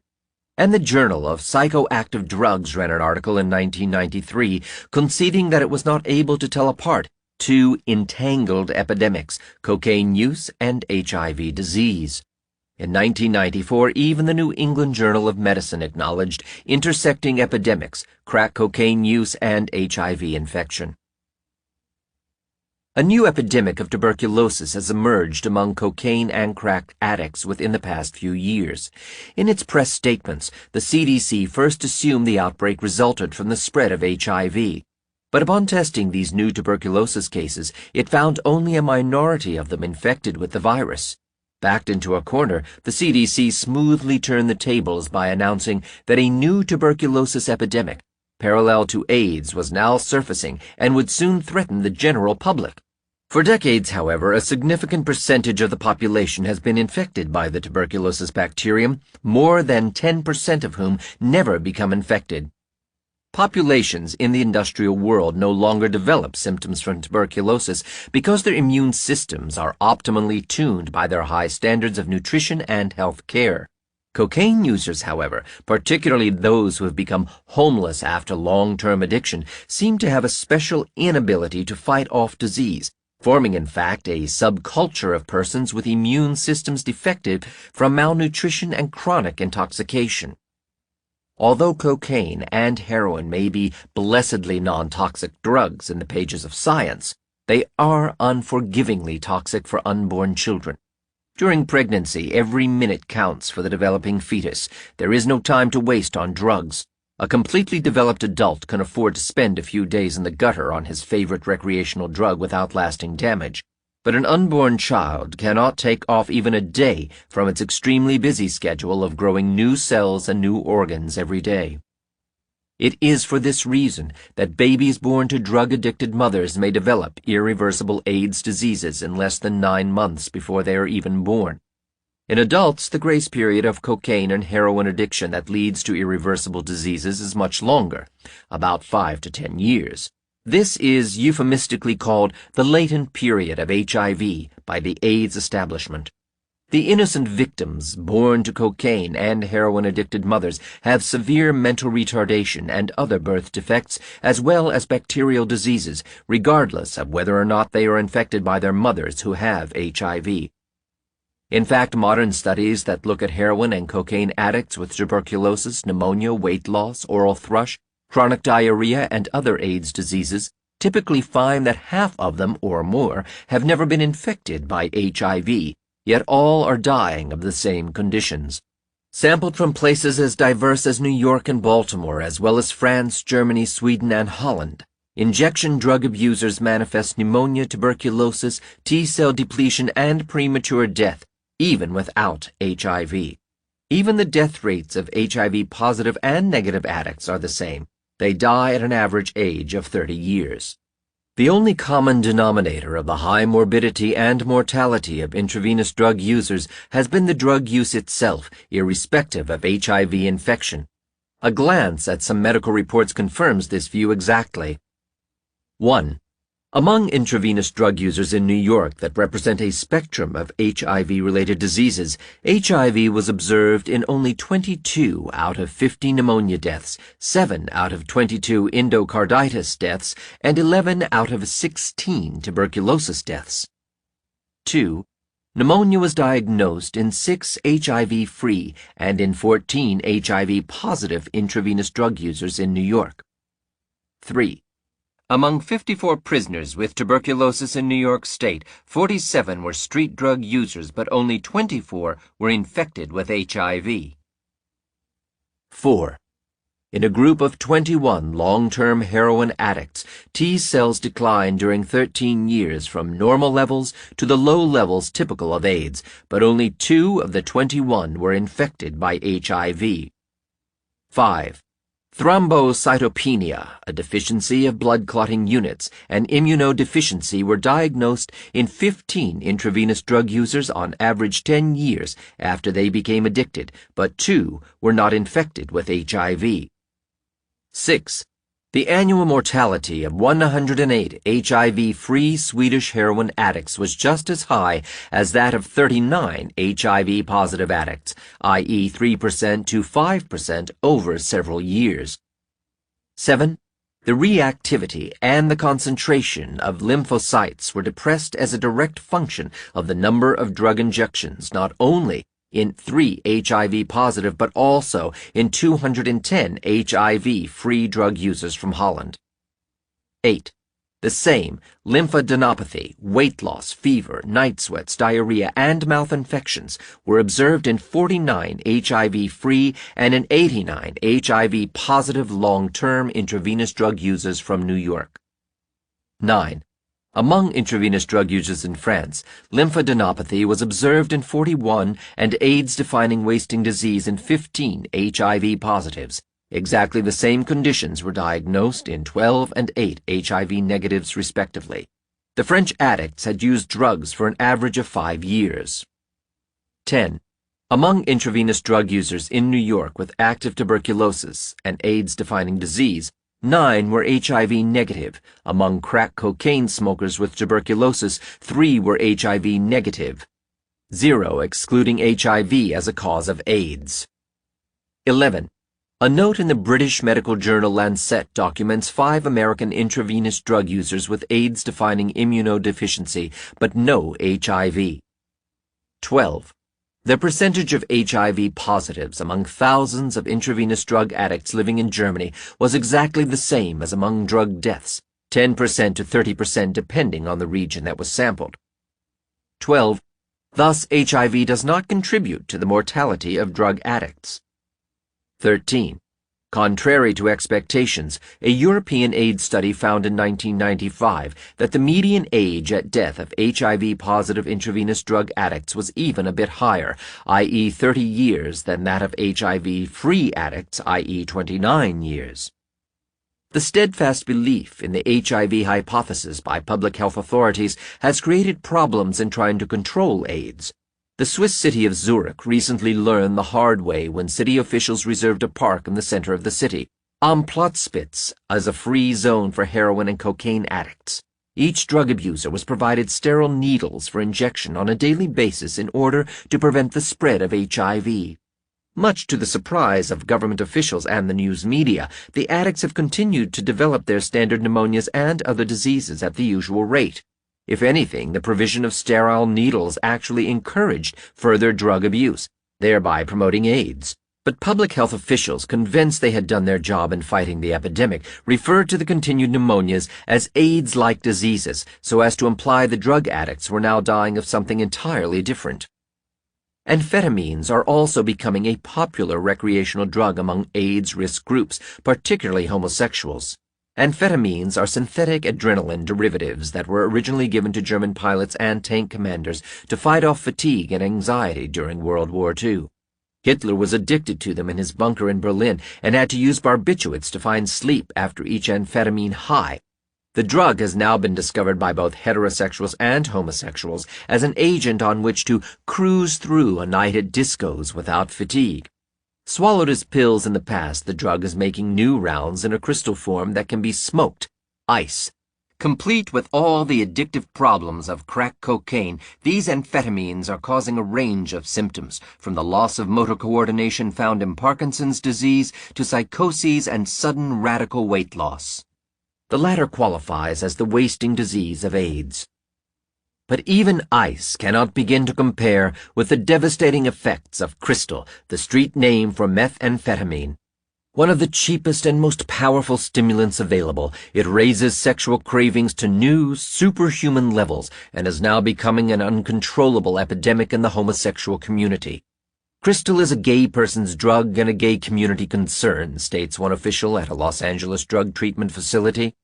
And the Journal of Psychoactive Drugs ran an article in 1993 conceding that it was not able to tell apart two entangled epidemics, cocaine use and HIV disease. In 1994, even the New England Journal of Medicine acknowledged intersecting epidemics, crack cocaine use, and HIV infection. A new epidemic of tuberculosis has emerged among cocaine and crack addicts within the past few years. In its press statements, the CDC first assumed the outbreak resulted from the spread of HIV. But upon testing these new tuberculosis cases, it found only a minority of them infected with the virus. Backed into a corner, the CDC smoothly turned the tables by announcing that a new tuberculosis epidemic, parallel to AIDS, was now surfacing and would soon threaten the general public. For decades, however, a significant percentage of the population has been infected by the tuberculosis bacterium, more than 10% of whom never become infected. Populations in the industrial world no longer develop symptoms from tuberculosis because their immune systems are optimally tuned by their high standards of nutrition and health care. Cocaine users, however, particularly those who have become homeless after long-term addiction, seem to have a special inability to fight off disease, forming in fact a subculture of persons with immune systems defective from malnutrition and chronic intoxication. Although cocaine and heroin may be blessedly non-toxic drugs in the pages of science, they are unforgivingly toxic for unborn children. During pregnancy, every minute counts for the developing fetus. There is no time to waste on drugs. A completely developed adult can afford to spend a few days in the gutter on his favorite recreational drug without lasting damage. But an unborn child cannot take off even a day from its extremely busy schedule of growing new cells and new organs every day. It is for this reason that babies born to drug-addicted mothers may develop irreversible AIDS diseases in less than 9 months before they are even born. In adults, the grace period of cocaine and heroin addiction that leads to irreversible diseases is much longer, about 5 to 10 years. This is euphemistically called the latent period of HIV by the AIDS establishment. The innocent victims born to cocaine and heroin-addicted mothers have severe mental retardation and other birth defects, as well as bacterial diseases, regardless of whether or not they are infected by their mothers who have HIV. In fact, modern studies that look at heroin and cocaine addicts with tuberculosis, pneumonia, weight loss, oral thrush, chronic diarrhea, and other AIDS diseases typically find that half of them or more have never been infected by HIV, yet all are dying of the same conditions. Sampled from places as diverse as New York and Baltimore, as well as France, Germany, Sweden, and Holland, injection drug abusers manifest pneumonia, tuberculosis, T-cell depletion, and premature death, even without HIV. Even the death rates of HIV-positive and negative addicts are the same. They die at an average age of 30 years. The only common denominator of the high morbidity and mortality of intravenous drug users has been the drug use itself, irrespective of HIV infection. A glance at some medical reports confirms this view exactly. 1. Among intravenous drug users in New York that represent a spectrum of HIV-related diseases, HIV was observed in only 22 out of 50 pneumonia deaths, 7 out of 22 endocarditis deaths, and 11 out of 16 tuberculosis deaths. 2. Pneumonia was diagnosed in 6 HIV-free and in 14 HIV-positive intravenous drug users in New York. 3. Among 54 prisoners with tuberculosis in New York State, 47 were street drug users, but only 24 were infected with HIV. 4. In a group of 21 long-term heroin addicts, T cells declined during 13 years from normal levels to the low levels typical of AIDS, but only 2 of the 21 were infected by HIV. 5. Thrombocytopenia, a deficiency of blood clotting units, and immunodeficiency were diagnosed in 15 intravenous drug users on average 10 years after they became addicted, but 2 were not infected with HIV. 6. The annual mortality of 108 HIV-free Swedish heroin addicts was just as high as that of 39 HIV-positive addicts, i.e. 3% to 5% over several years. 7. The reactivity and the concentration of lymphocytes were depressed as a direct function of the number of drug injections, not only in 3 HIV-positive but also in 210 HIV-free drug users from Holland. 8. The same lymphadenopathy, weight loss, fever, night sweats, diarrhea, and mouth infections were observed in 49 HIV-free and in 89 HIV-positive long-term intravenous drug users from New York. 9. Among intravenous drug users in France, lymphadenopathy was observed in 41 and AIDS-defining wasting disease in 15 HIV positives. Exactly the same conditions were diagnosed in 12 and 8 HIV negatives, respectively. The French addicts had used drugs for an average of 5 years. 10. Among intravenous drug users in New York with active tuberculosis and AIDS-defining disease, 9 were HIV negative. Among crack cocaine smokers with tuberculosis, 3 were HIV negative. 0 excluding HIV as a cause of AIDS. 11. A note in the British medical journal Lancet documents 5 American intravenous drug users with AIDS-defining immunodeficiency, but no HIV. 12. The percentage of HIV positives among thousands of intravenous drug addicts living in Germany was exactly the same as among drug deaths, 10% to 30% depending on the region that was sampled. 12. Thus, HIV does not contribute to the mortality of drug addicts. 13. Contrary to expectations, a European AIDS study found in 1995 that the median age at death of HIV-positive intravenous drug addicts was even a bit higher, i.e. 30 years, than that of HIV-free addicts, i.e. 29 years. The steadfast belief in the HIV hypothesis by public health authorities has created problems in trying to control AIDS. The Swiss city of Zurich recently learned the hard way when city officials reserved a park in the center of the city, Am Platzspitz, as a free zone for heroin and cocaine addicts. Each drug abuser was provided sterile needles for injection on a daily basis in order to prevent the spread of HIV. Much to the surprise of government officials and the news media, the addicts have continued to develop their standard pneumonias and other diseases at the usual rate. If anything, the provision of sterile needles actually encouraged further drug abuse, thereby promoting AIDS. But public health officials, convinced they had done their job in fighting the epidemic, referred to the continued pneumonias as AIDS-like diseases, so as to imply the drug addicts were now dying of something entirely different. Amphetamines are also becoming a popular recreational drug among AIDS risk groups, particularly homosexuals. Amphetamines are synthetic adrenaline derivatives that were originally given to German pilots and tank commanders to fight off fatigue and anxiety during World War II. Hitler was addicted to them in his bunker in Berlin and had to use barbiturates to find sleep after each amphetamine high. The drug has now been discovered by both heterosexuals and homosexuals as an agent on which to cruise through a night at discos without fatigue. Swallowed as pills in the past, the drug is making new rounds in a crystal form that can be smoked, ice. Complete with all the addictive problems of crack cocaine, these amphetamines are causing a range of symptoms, from the loss of motor coordination found in Parkinson's disease to psychoses and sudden radical weight loss. The latter qualifies as the wasting disease of AIDS. But even ice cannot begin to compare with the devastating effects of crystal, the street name for methamphetamine. One of the cheapest and most powerful stimulants available, it raises sexual cravings to new, superhuman levels and is now becoming an uncontrollable epidemic in the homosexual community. Crystal is a gay person's drug and a gay community concern, states one official at a Los Angeles drug treatment facility.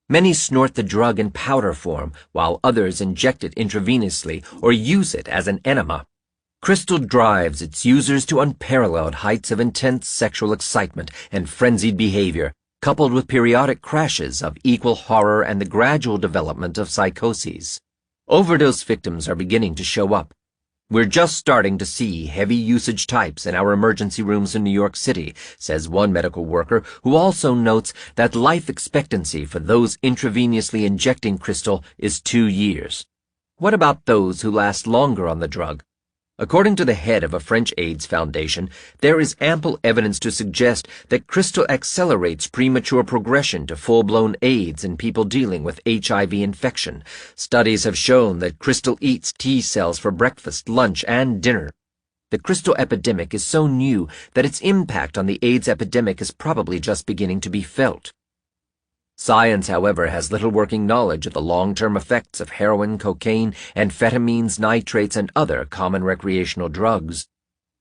Many snort the drug in powder form, while others inject it intravenously or use it as an enema. Crystal drives its users to unparalleled heights of intense sexual excitement and frenzied behavior, coupled with periodic crashes of equal horror and the gradual development of psychoses. Overdose victims are beginning to show up. We're just starting to see heavy usage types in our emergency rooms in New York City, says one medical worker, who also notes that life expectancy for those intravenously injecting crystal is 2 years. What about those who last longer on the drug? According to the head of a French AIDS foundation, there is ample evidence to suggest that crystal accelerates premature progression to full-blown AIDS in people dealing with HIV infection. Studies have shown that crystal eats T cells for breakfast, lunch, and dinner. The crystal epidemic is so new that its impact on the AIDS epidemic is probably just beginning to be felt. Science, however, has little working knowledge of the long-term effects of heroin, cocaine, amphetamines, nitrates, and other common recreational drugs.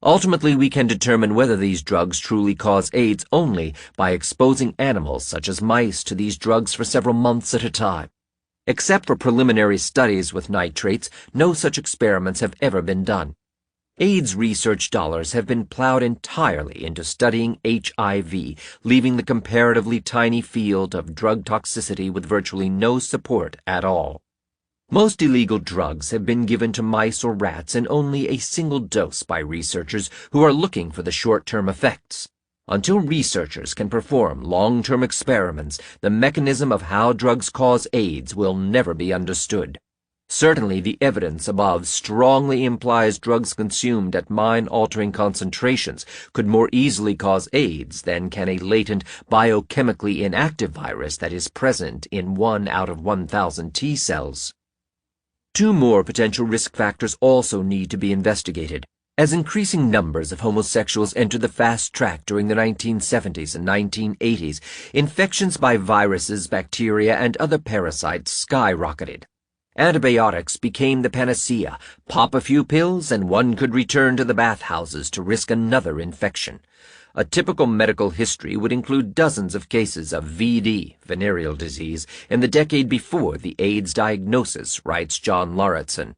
Ultimately, we can determine whether these drugs truly cause AIDS only by exposing animals such as mice to these drugs for several months at a time. Except for preliminary studies with nitrates, no such experiments have ever been done. AIDS research dollars have been plowed entirely into studying HIV, leaving the comparatively tiny field of drug toxicity with virtually no support at all. Most illegal drugs have been given to mice or rats in only a single dose by researchers who are looking for the short-term effects. Until researchers can perform long-term experiments, the mechanism of how drugs cause AIDS will never be understood. Certainly, the evidence above strongly implies drugs consumed at mind-altering concentrations could more easily cause AIDS than can a latent, biochemically inactive virus that is present in 1 out of 1,000 T cells. Two more potential risk factors also need to be investigated. As increasing numbers of homosexuals entered the fast track during the 1970s and 1980s, infections by viruses, bacteria, and other parasites skyrocketed. Antibiotics became the panacea. Pop a few pills and one could return to the bathhouses to risk another infection. A typical medical history would include dozens of cases of VD, venereal disease, in the decade before the AIDS diagnosis, writes John Lauritsen.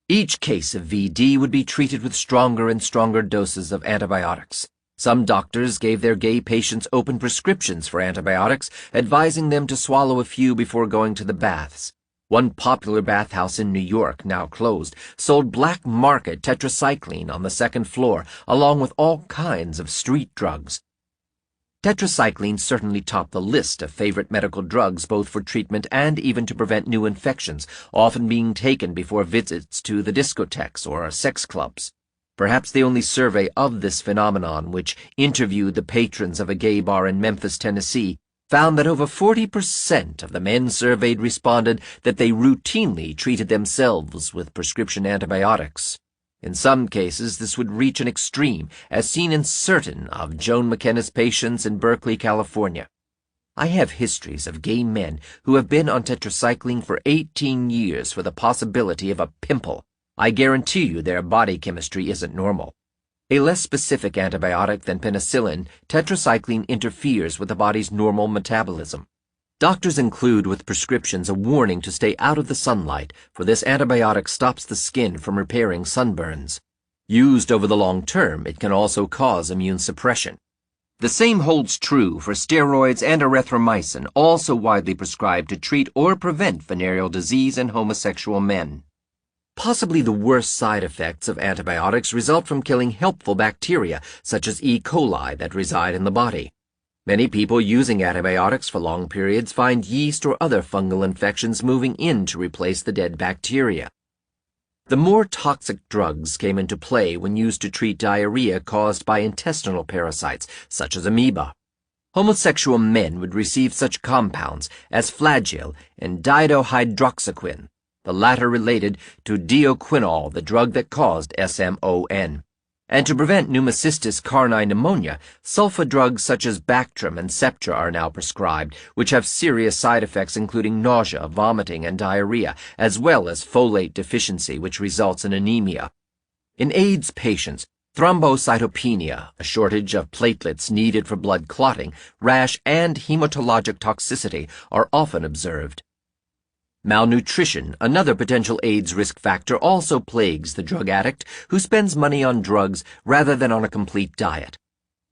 Each case of VD would be treated with stronger and stronger doses of antibiotics. Some doctors gave their gay patients open prescriptions for antibiotics, advising them to swallow a few before going to the baths. One popular bathhouse in New York, now closed, sold black market tetracycline on the second floor, along with all kinds of street drugs. Tetracycline certainly topped the list of favorite medical drugs both for treatment and even to prevent new infections, often being taken before visits to the discotheques or sex clubs. Perhaps the only survey of this phenomenon, which interviewed the patrons of a gay bar in Memphis, Tennessee, found that over 40% of the men surveyed responded that they routinely treated themselves with prescription antibiotics. In some cases, this would reach an extreme, as seen in certain of Joan McKenna's patients in Berkeley, California. I have histories of gay men who have been on tetracycline for 18 years for the possibility of a pimple. I guarantee you their body chemistry isn't normal. A less specific antibiotic than penicillin, tetracycline interferes with the body's normal metabolism. Doctors include with prescriptions a warning to stay out of the sunlight, for this antibiotic stops the skin from repairing sunburns. Used over the long term, it can also cause immune suppression. The same holds true for steroids and erythromycin, also widely prescribed to treat or prevent venereal disease in homosexual men. Possibly the worst side effects of antibiotics result from killing helpful bacteria, such as E. coli, that reside in the body. Many people using antibiotics for long periods find yeast or other fungal infections moving in to replace the dead bacteria. The more toxic drugs came into play when used to treat diarrhea caused by intestinal parasites, such as amoeba. Homosexual men would receive such compounds as Flagyl and dihydroxyquin, the latter related to dioquinol, the drug that caused SMON. And to prevent pneumocystis carni pneumonia, sulfa drugs such as Bactrim and Septra are now prescribed, which have serious side effects including nausea, vomiting, and diarrhea, as well as folate deficiency, which results in anemia. In AIDS patients, thrombocytopenia, a shortage of platelets needed for blood clotting, rash, and hematologic toxicity are often observed. Malnutrition, another potential AIDS risk factor, also plagues the drug addict who spends money on drugs rather than on a complete diet.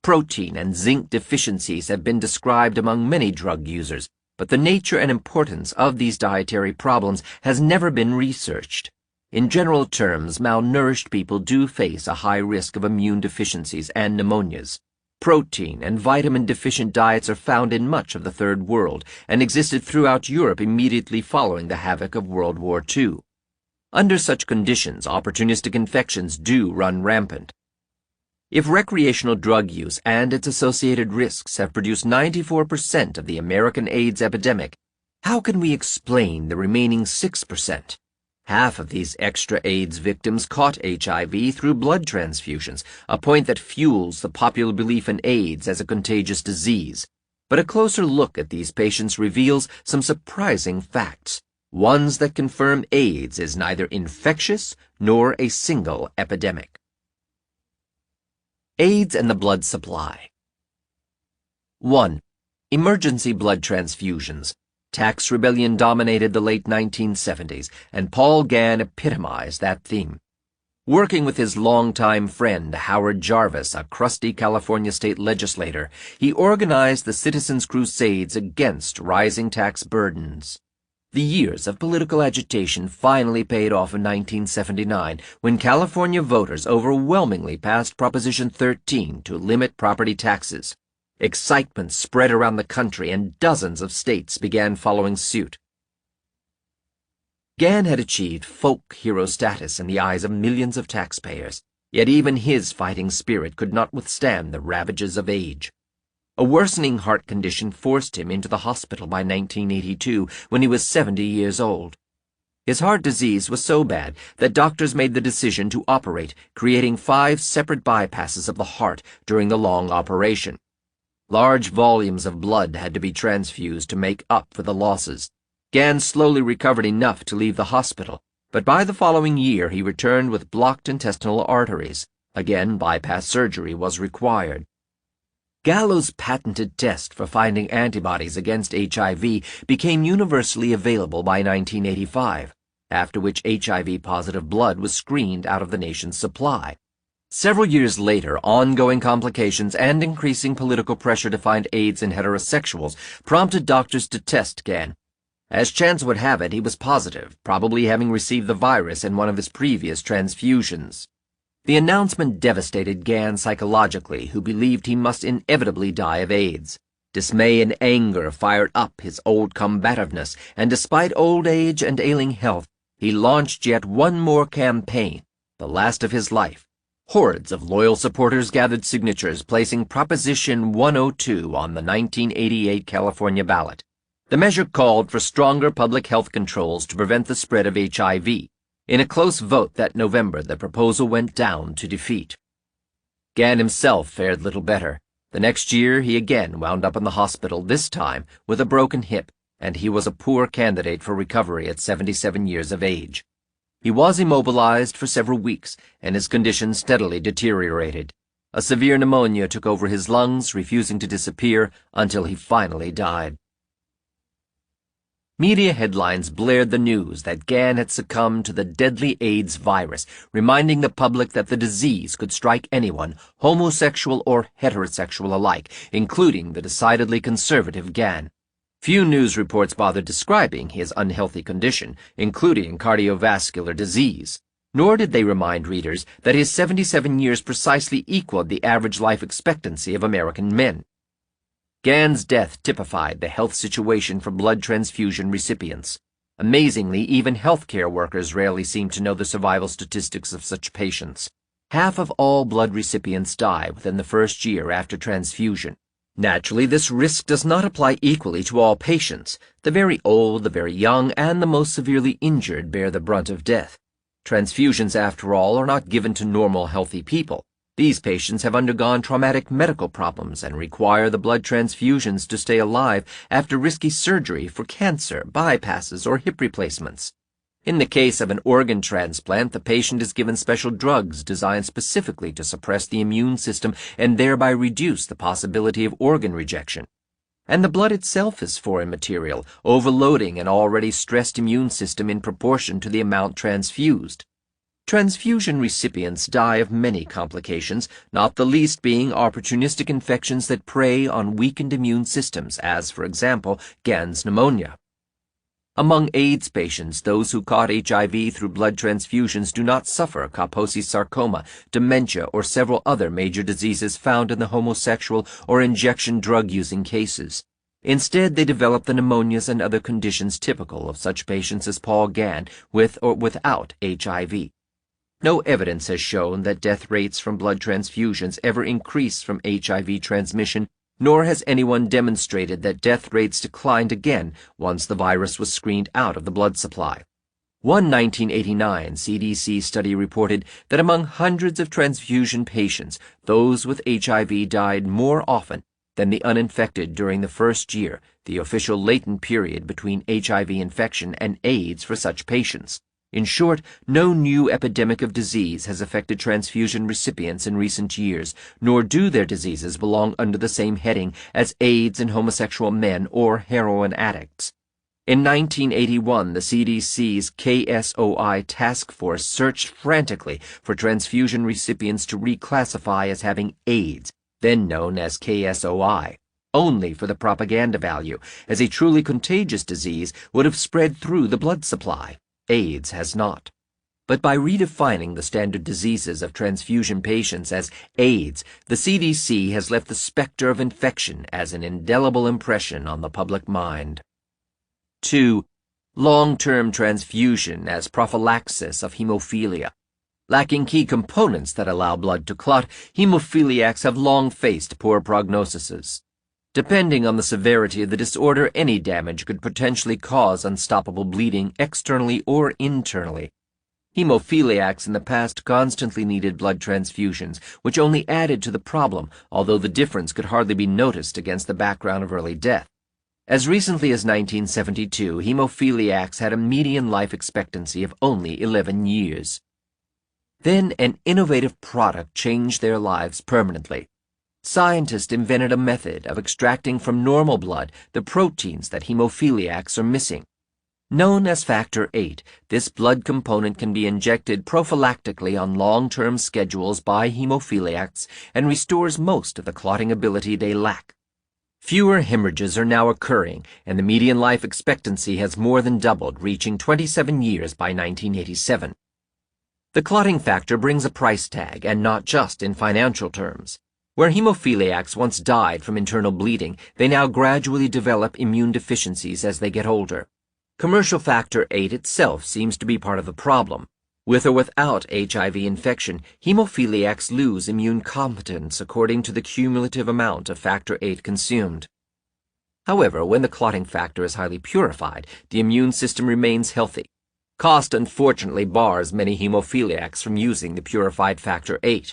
Protein and zinc deficiencies have been described among many drug users, but the nature and importance of these dietary problems has never been researched. In general terms, malnourished people do face a high risk of immune deficiencies and pneumonias. Protein and vitamin-deficient diets are found in much of the Third World and existed throughout Europe immediately following the havoc of World War II. Under such conditions, opportunistic infections do run rampant. If recreational drug use and its associated risks have produced 94% of the American AIDS epidemic, how can we explain the remaining 6%? Half of these extra AIDS victims caught HIV through blood transfusions, a point that fuels the popular belief in AIDS as a contagious disease. But a closer look at these patients reveals some surprising facts, ones that confirm AIDS is neither infectious nor a single epidemic. AIDS and the blood supply. 1. Emergency blood transfusions. Tax rebellion dominated the late 1970s, and Paul Gahn epitomized that theme. Working with his longtime friend Howard Jarvis, a crusty California state legislator, he organized the citizens' crusades against rising tax burdens. The years of political agitation finally paid off in 1979 when California voters overwhelmingly passed Proposition 13 to limit property taxes. Excitement spread around the country and dozens of states began following suit. Gahn had achieved folk hero status in the eyes of millions of taxpayers, yet even his fighting spirit could not withstand the ravages of age. A worsening heart condition forced him into the hospital by 1982 when he was 70 years old. His heart disease was so bad that doctors made the decision to operate, creating 5 separate bypasses of the heart during the long operation. Large volumes of blood had to be transfused to make up for the losses. Gahn slowly recovered enough to leave the hospital, but by the following year he returned with blocked intestinal arteries. Again, bypass surgery was required. Gallo's patented test for finding antibodies against HIV became universally available by 1985, after which HIV-positive blood was screened out of the nation's supply. Several years later, ongoing complications and increasing political pressure to find AIDS in heterosexuals prompted doctors to test Gahn. As chance would have it, he was positive, probably having received the virus in one of his previous transfusions. The announcement devastated Gahn psychologically, who believed he must inevitably die of AIDS. Dismay and anger fired up his old combativeness, and despite old age and ailing health, he launched yet one more campaign, the last of his life. Hordes of loyal supporters gathered signatures, placing Proposition 102 on the 1988 California ballot. The measure called for stronger public health controls to prevent the spread of HIV. In a close vote that November, the proposal went down to defeat. Gahn himself fared little better. The next year, he again wound up in the hospital, this time with a broken hip, and he was a poor candidate for recovery at 77 years of age. He was immobilized for several weeks, and his condition steadily deteriorated. A severe pneumonia took over his lungs, refusing to disappear until he finally died. Media headlines blared the news that Gahn had succumbed to the deadly AIDS virus, reminding the public that the disease could strike anyone, homosexual or heterosexual alike, including the decidedly conservative Gahn. Few news reports bothered describing his unhealthy condition, including cardiovascular disease. Nor did they remind readers that his 77 years precisely equaled the average life expectancy of American men. Gahn's death typified the health situation for blood transfusion recipients. Amazingly, even healthcare workers rarely seem to know the survival statistics of such patients. Half of all blood recipients die within the first year after transfusion. Naturally, this risk does not apply equally to all patients. The very old, the very young, and the most severely injured bear the brunt of death. Transfusions, after all, are not given to normal, healthy people. These patients have undergone traumatic medical problems and require the blood transfusions to stay alive after risky surgery for cancer, bypasses, or hip replacements. In the case of an organ transplant, the patient is given special drugs designed specifically to suppress the immune system and thereby reduce the possibility of organ rejection. And the blood itself is foreign material, overloading an already stressed immune system in proportion to the amount transfused. Transfusion recipients die of many complications, not the least being opportunistic infections that prey on weakened immune systems, as, for example, Gahn's pneumonia. Among AIDS patients, those who caught HIV through blood transfusions do not suffer Kaposi sarcoma, dementia, or several other major diseases found in the homosexual or injection drug-using cases. Instead, they develop the pneumonias and other conditions typical of such patients as Paul Gahn, with or without HIV. No evidence has shown that death rates from blood transfusions ever increase from HIV transmission, nor has anyone demonstrated that death rates declined again once the virus was screened out of the blood supply. One 1989 CDC study reported that among hundreds of transfusion patients, those with HIV died more often than the uninfected during the first year, the official latent period between HIV infection and AIDS for such patients. In short, no new epidemic of disease has affected transfusion recipients in recent years, nor do their diseases belong under the same heading as AIDS in homosexual men or heroin addicts. In 1981, the CDC's KSOI task force searched frantically for transfusion recipients to reclassify as having AIDS, then known as KSOI, only for the propaganda value, as a truly contagious disease would have spread through the blood supply. AIDS has not. But by redefining the standard diseases of transfusion patients as AIDS, the CDC has left the specter of infection as an indelible impression on the public mind. 2. Long-term transfusion as prophylaxis of hemophilia. Lacking key components that allow blood to clot, hemophiliacs have long faced poor prognoses. Depending on the severity of the disorder, any damage could potentially cause unstoppable bleeding externally or internally. Hemophiliacs in the past constantly needed blood transfusions, which only added to the problem, although the difference could hardly be noticed against the background of early death. As recently as 1972, hemophiliacs had a median life expectancy of only 11 years. Then an innovative product changed their lives permanently. Scientists invented a method of extracting from normal blood the proteins that hemophiliacs are missing. Known as Factor VIII, this blood component can be injected prophylactically on long-term schedules by hemophiliacs and restores most of the clotting ability they lack. Fewer hemorrhages are now occurring, and the median life expectancy has more than doubled, reaching 27 years by 1987. The clotting factor brings a price tag, and not just in financial terms. Where hemophiliacs once died from internal bleeding, they now gradually develop immune deficiencies as they get older. Commercial Factor VIII itself seems to be part of the problem. With or without HIV infection, hemophiliacs lose immune competence according to the cumulative amount of Factor VIII consumed. However, when the clotting factor is highly purified, the immune system remains healthy. Cost unfortunately bars many hemophiliacs from using the purified Factor VIII.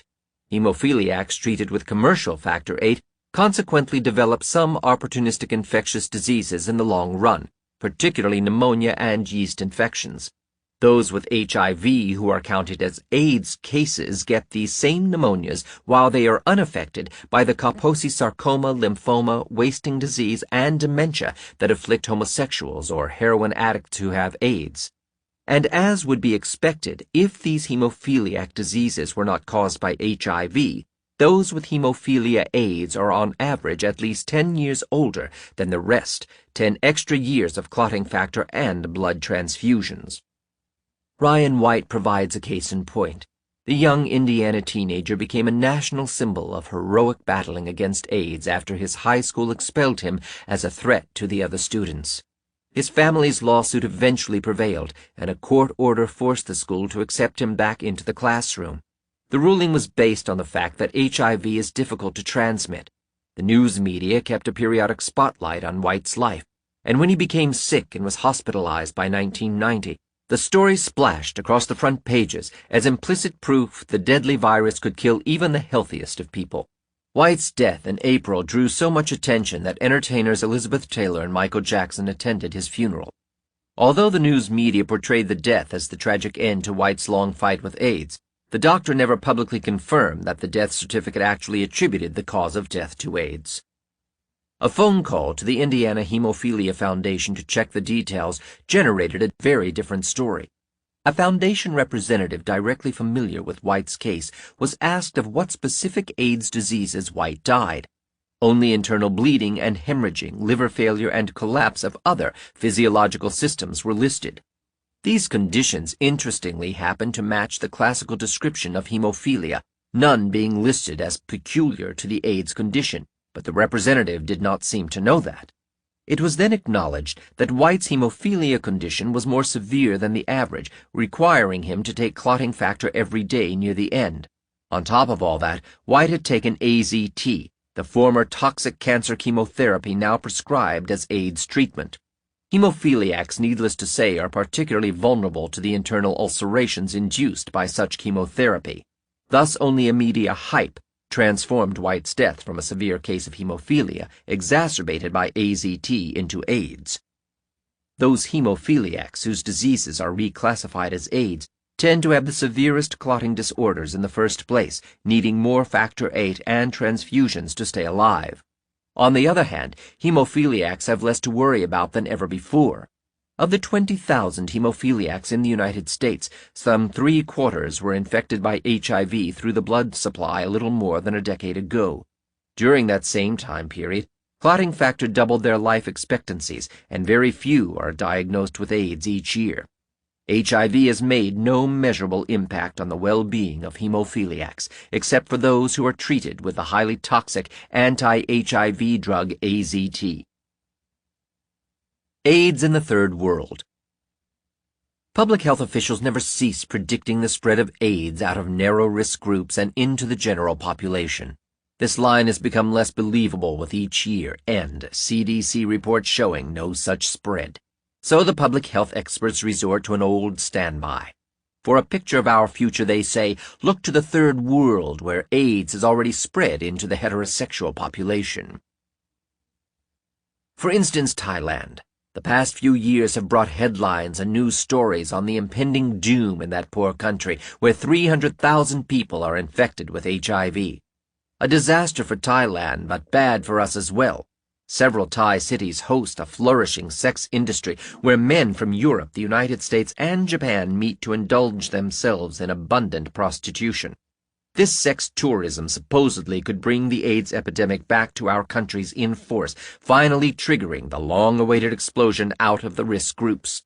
Hemophiliacs treated with commercial Factor VIII consequently develop some opportunistic infectious diseases in the long run, particularly pneumonia and yeast infections. Those with HIV who are counted as AIDS cases get these same pneumonias while they are unaffected by the Kaposi sarcoma, lymphoma, wasting disease, and dementia that afflict homosexuals or heroin addicts who have AIDS. And as would be expected, if these hemophiliac diseases were not caused by HIV, those with hemophilia AIDS are on average at least 10 years older than the rest, 10 extra years of clotting factor and blood transfusions. Bryan White provides a case in point. The young Indiana teenager became a national symbol of heroic battling against AIDS after his high school expelled him as a threat to the other students. His family's lawsuit eventually prevailed, and a court order forced the school to accept him back into the classroom. The ruling was based on the fact that HIV is difficult to transmit. The news media kept a periodic spotlight on White's life, and when he became sick and was hospitalized by 1990, the story splashed across the front pages as implicit proof the deadly virus could kill even the healthiest of people. White's death in April drew so much attention that entertainers Elizabeth Taylor and Michael Jackson attended his funeral. Although the news media portrayed the death as the tragic end to White's long fight with AIDS, the doctor never publicly confirmed that the death certificate actually attributed the cause of death to AIDS. A phone call to the Indiana Hemophilia Foundation to check the details generated a very different story. A foundation representative directly familiar with White's case was asked of what specific AIDS diseases White died. Only internal bleeding and hemorrhaging, liver failure, and collapse of other physiological systems were listed. These conditions interestingly happened to match the classical description of hemophilia, none being listed as peculiar to the AIDS condition, but the representative did not seem to know that. It was then acknowledged that White's hemophilia condition was more severe than the average, requiring him to take clotting factor every day near the end. On top of all that, White had taken AZT, the former toxic cancer chemotherapy now prescribed as AIDS treatment. Hemophiliacs, needless to say, are particularly vulnerable to the internal ulcerations induced by such chemotherapy. Thus, only a media hype transformed White's death from a severe case of hemophilia exacerbated by AZT into AIDS. Those hemophiliacs whose diseases are reclassified as AIDS tend to have the severest clotting disorders in the first place, needing more factor VIII and transfusions to stay alive. On the other hand, hemophiliacs have less to worry about than ever before. Of the 20,000 hemophiliacs in the United States, some 3/4 were infected by HIV through the blood supply a little more than a decade ago. During that same time period, clotting factor doubled their life expectancies, and very few are diagnosed with AIDS each year. HIV has made no measurable impact on the well-being of hemophiliacs, except for those who are treated with the highly toxic anti-HIV drug AZT. AIDS in the Third World. Public health officials never cease predicting the spread of AIDS out of narrow risk groups and into the general population. This line has become less believable with each year, and CDC reports showing no such spread. So the public health experts resort to an old standby. For a picture of our future, they say, look to the Third World, where AIDS has already spread into the heterosexual population. For instance, Thailand. The past few years have brought headlines and news stories on the impending doom in that poor country, where 300,000 people are infected with HIV. A disaster for Thailand, but bad for us as well. Several Thai cities host a flourishing sex industry where men from Europe, the United States, and Japan meet to indulge themselves in abundant prostitution. This sex tourism supposedly could bring the AIDS epidemic back to our countries in force, finally triggering the long-awaited explosion out of the risk groups.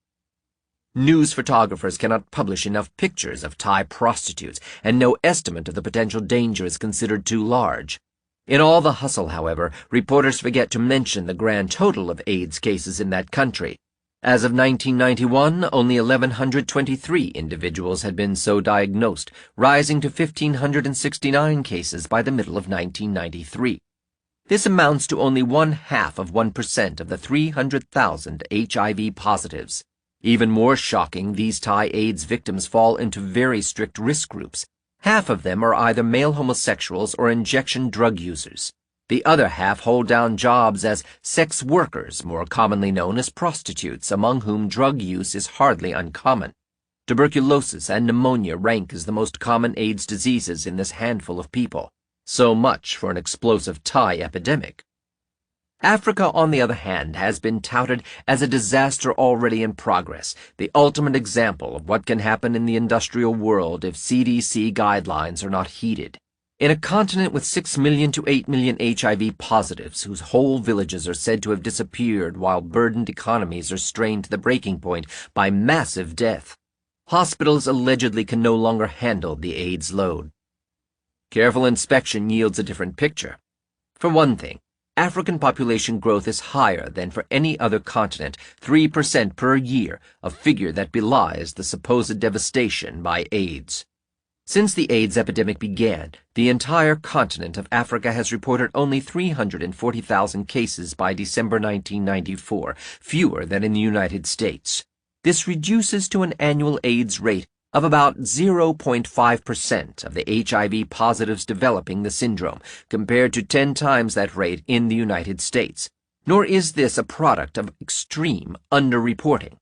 News photographers cannot publish enough pictures of Thai prostitutes, and no estimate of the potential danger is considered too large. In all the hustle, however, reporters forget to mention the grand total of AIDS cases in that country. As of 1991, only 1,123 individuals had been so diagnosed, rising to 1,569 cases by the middle of 1993. This amounts to only 0.5% of the 300,000 HIV positives. Even more shocking, these Thai AIDS victims fall into very strict risk groups. Half of them are either male homosexuals or injection drug users. The other half hold down jobs as sex workers, more commonly known as prostitutes, among whom drug use is hardly uncommon. Tuberculosis and pneumonia rank as the most common AIDS diseases in this handful of people. So much for an explosive Thai epidemic. Africa, on the other hand, has been touted as a disaster already in progress, the ultimate example of what can happen in the industrial world if CDC guidelines are not heeded. In a continent with 6 million to 8 million HIV positives, whose whole villages are said to have disappeared while burdened economies are strained to the breaking point by massive death, hospitals allegedly can no longer handle the AIDS load. Careful inspection yields a different picture. For one thing, African population growth is higher than for any other continent, 3% per year, a figure that belies the supposed devastation by AIDS. Since the AIDS epidemic began, the entire continent of Africa has reported only 340,000 cases by December 1994, fewer than in the United States. This reduces to an annual AIDS rate of about 0.5% of the HIV positives developing the syndrome, compared to 10 times that rate in the United States. Nor is this a product of extreme underreporting.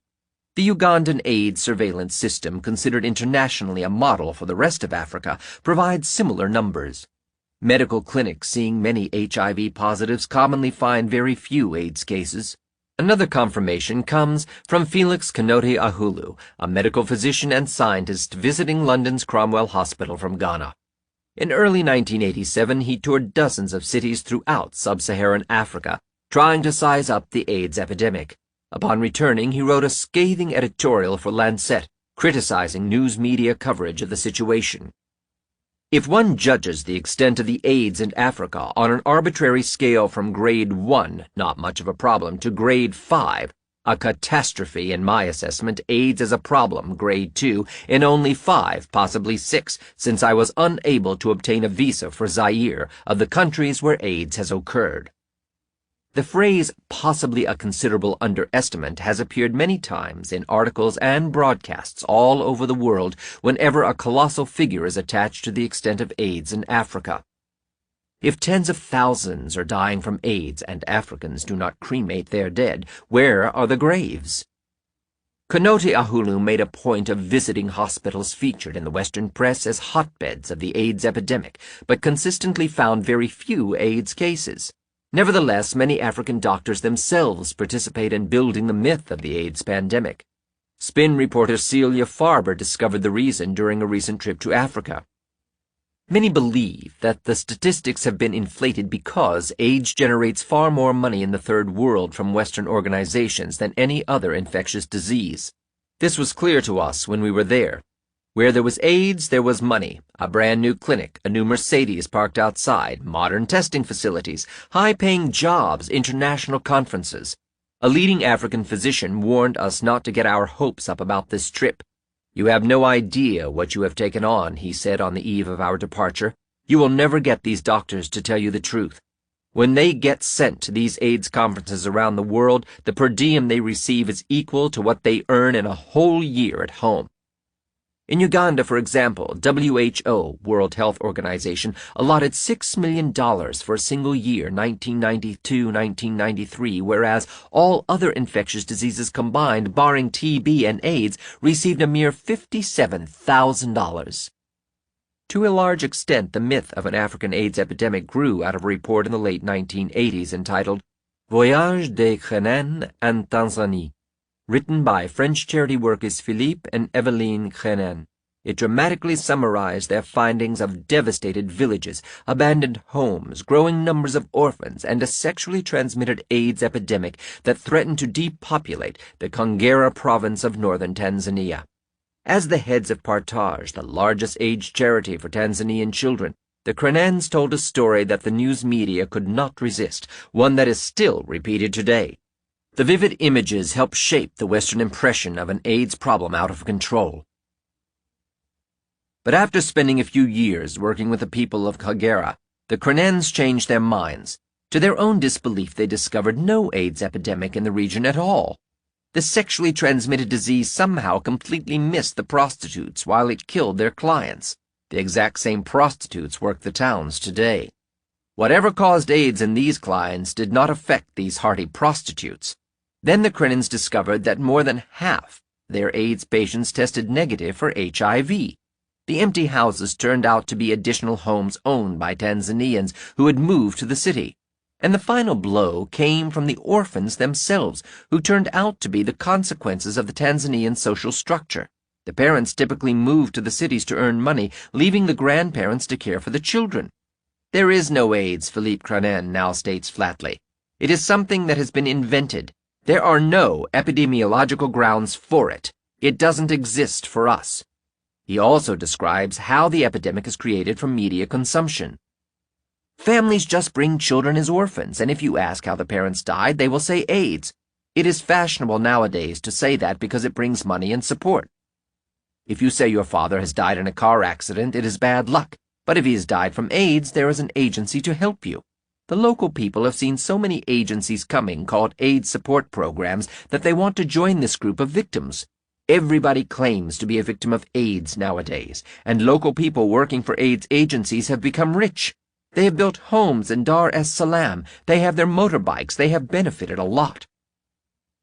The Ugandan AIDS surveillance system, considered internationally a model for the rest of Africa, provides similar numbers. Medical clinics seeing many HIV positives commonly find very few AIDS cases. Another confirmation comes from Felix Kanote Ahulu, a medical physician and scientist visiting London's Cromwell Hospital from Ghana. In early 1987, he toured dozens of cities throughout sub-Saharan Africa, trying to size up the AIDS epidemic. Upon returning, he wrote a scathing editorial for Lancet, criticizing news media coverage of the situation. If one judges the extent of the AIDS in Africa on an arbitrary scale from grade 1, not much of a problem, to grade 5, a catastrophe in my assessment, AIDS as a problem, grade 2, in only 5, possibly 6, since I was unable to obtain a visa for Zaire, of the countries where AIDS has occurred. The phrase possibly a considerable underestimate has appeared many times in articles and broadcasts all over the world whenever a colossal figure is attached to the extent of AIDS in Africa. If tens of thousands are dying from AIDS and Africans do not cremate their dead, where are the graves? Konoti Ahulu made a point of visiting hospitals featured in the Western press as hotbeds of the AIDS epidemic, but consistently found very few AIDS cases. Nevertheless, many African doctors themselves participate in building the myth of the AIDS pandemic. Spin reporter Celia Farber discovered the reason during a recent trip to Africa. Many believe that the statistics have been inflated because AIDS generates far more money in the Third World from Western organizations than any other infectious disease. This was clear to us when we were there. Where there was AIDS, there was money, a brand new clinic, a new Mercedes parked outside, modern testing facilities, high-paying jobs, international conferences. A leading African physician warned us not to get our hopes up about this trip. "You have no idea what you have taken on," he said on the eve of our departure. "You will never get these doctors to tell you the truth. When they get sent to these AIDS conferences around the world, the per diem they receive is equal to what they earn in a whole year at home." In Uganda, for example, WHO, World Health Organization, allotted $6 million for a single year, 1992-1993, whereas all other infectious diseases combined, barring TB and AIDS, received a mere $57,000. To a large extent, the myth of an African AIDS epidemic grew out of a report in the late 1980s entitled Voyage des Grenins en Tanzanie, written by French charity workers Philippe and Eveline Grenin. It dramatically summarized their findings of devastated villages, abandoned homes, growing numbers of orphans, and a sexually transmitted AIDS epidemic that threatened to depopulate the Kagera province of northern Tanzania. As the heads of Partage, the largest AIDS charity for Tanzanian children, the Grenins told a story that the news media could not resist, one that is still repeated today. The vivid images help shape the Western impression of an AIDS problem out of control. But after spending a few years working with the people of Kagera, the Grenins changed their minds. To their own disbelief, they discovered no AIDS epidemic in the region at all. The sexually transmitted disease somehow completely missed the prostitutes while it killed their clients. The exact same prostitutes work the towns today. Whatever caused AIDS in these clients did not affect these hardy prostitutes. Then the Grenins discovered that more than half their AIDS patients tested negative for HIV. The empty houses turned out to be additional homes owned by Tanzanians who had moved to the city. And the final blow came from the orphans themselves, who turned out to be the consequences of the Tanzanian social structure. The parents typically moved to the cities to earn money, leaving the grandparents to care for the children. "There is no AIDS," Philippe Grenin now states flatly. "It is something that has been invented. There are no epidemiological grounds for it. It doesn't exist for us." He also describes how the epidemic is created from media consumption. Families just bring children as orphans, and if you ask how the parents died, they will say AIDS. It is fashionable nowadays to say that because it brings money and support. If you say your father has died in a car accident, it is bad luck, but if he has died from AIDS, there is an agency to help you. The local people have seen so many agencies coming called AIDS support programs that they want to join this group of victims. Everybody claims to be a victim of AIDS nowadays, and local people working for AIDS agencies have become rich. They have built homes in Dar es Salaam. They have their motorbikes. They have benefited a lot.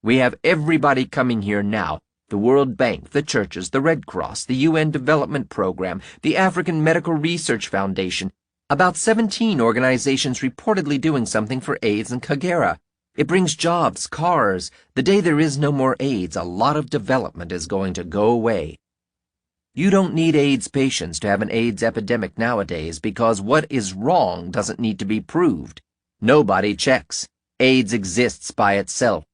We have everybody coming here now. The World Bank, the churches, the Red Cross, the UN Development Program, the African Medical Research Foundation. About 17 organizations reportedly doing something for AIDS in Kagera. It brings jobs, cars. The day there is no more AIDS, a lot of development is going to go away. You don't need AIDS patients to have an AIDS epidemic nowadays because what is wrong doesn't need to be proved. Nobody checks. AIDS exists by itself.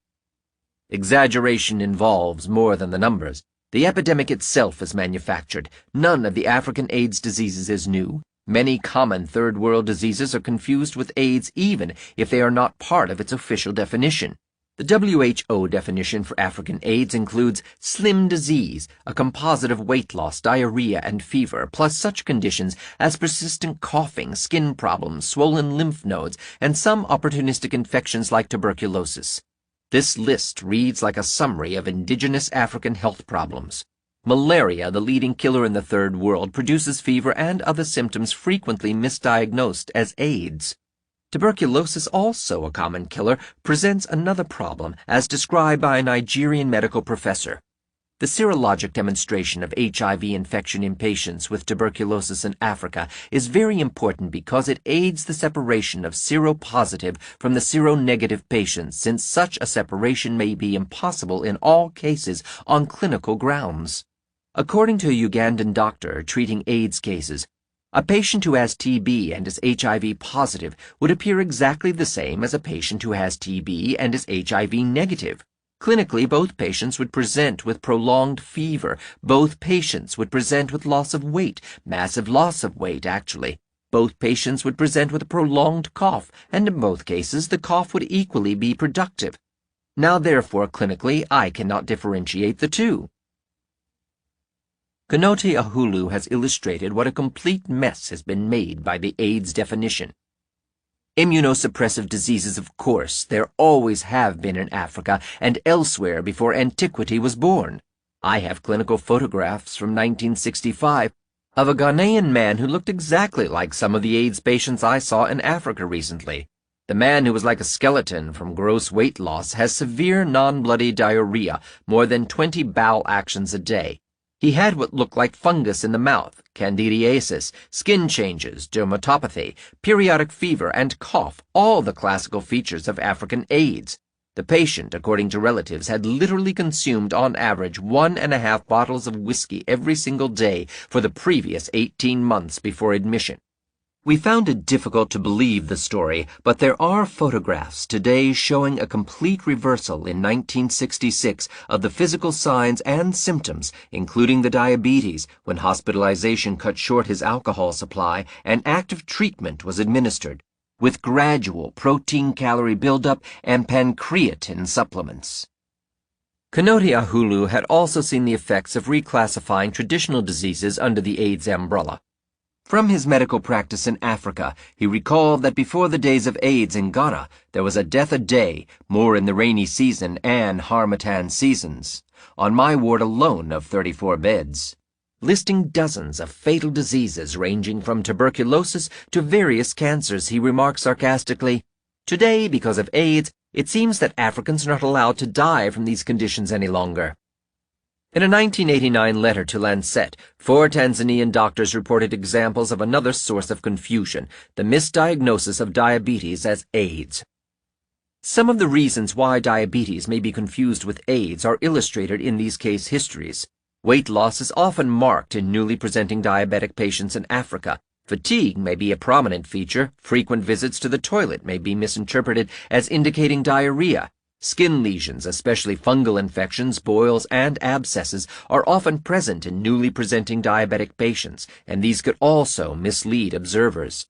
Exaggeration involves more than the numbers. The epidemic itself is manufactured. None of the African AIDS diseases is new. Many common third-world diseases are confused with AIDS even if they are not part of its official definition. The WHO definition for African AIDS includes slim disease, a composite of weight loss, diarrhea, and fever, plus such conditions as persistent coughing, skin problems, swollen lymph nodes, and some opportunistic infections like tuberculosis. This list reads like a summary of indigenous African health problems. Malaria, the leading killer in the Third World, produces fever and other symptoms frequently misdiagnosed as AIDS. Tuberculosis, also a common killer, presents another problem, as described by a Nigerian medical professor. The serologic demonstration of HIV infection in patients with tuberculosis in Africa is very important because it aids the separation of seropositive from the seronegative patients, since such a separation may be impossible in all cases on clinical grounds. According to a Ugandan doctor treating AIDS cases, a patient who has TB and is HIV positive would appear exactly the same as a patient who has TB and is HIV negative. Clinically, both patients would present with prolonged fever. Both patients would present with loss of weight, massive loss of weight, actually. Both patients would present with a prolonged cough, and in both cases, the cough would equally be productive. Now, therefore, clinically, I cannot differentiate the two. Kanote Ahulu has illustrated what a complete mess has been made by the AIDS definition. Immunosuppressive diseases, of course, there always have been in Africa and elsewhere before antiquity was born. I have clinical photographs from 1965 of a Ghanaian man who looked exactly like some of the AIDS patients I saw in Africa recently. The man, who was like a skeleton from gross weight loss, has severe non-bloody diarrhea, more than 20 bowel actions a day. He had what looked like fungus in the mouth, candidiasis, skin changes, dermatopathy, periodic fever, and cough, all the classical features of African AIDS. The patient, according to relatives, had literally consumed on average 1.5 bottles of whiskey every single day for the previous 18 months before admission. We found it difficult to believe the story, but there are photographs today showing a complete reversal in 1966 of the physical signs and symptoms, including the diabetes, when hospitalization cut short his alcohol supply and active treatment was administered, with gradual protein-calorie buildup and pancreatin supplements. Kanote Ahulu had also seen the effects of reclassifying traditional diseases under the AIDS umbrella. From his medical practice in Africa, he recalled that before the days of AIDS in Ghana, there was a death a day, more in the rainy season and harmattan seasons, on my ward alone of 34 beds, listing dozens of fatal diseases ranging from tuberculosis to various cancers. He remarked sarcastically, "Today, because of AIDS, it seems that Africans are not allowed to die from these conditions any longer." In a 1989 letter to Lancet, 4 Tanzanian doctors reported examples of another source of confusion, the misdiagnosis of diabetes as AIDS. Some of the reasons why diabetes may be confused with AIDS are illustrated in these case histories. Weight loss is often marked in newly presenting diabetic patients in Africa. Fatigue may be a prominent feature. Frequent visits to the toilet may be misinterpreted as indicating diarrhea. Skin lesions, especially fungal infections, boils, and abscesses, are often present in newly presenting diabetic patients, and these could also mislead observers.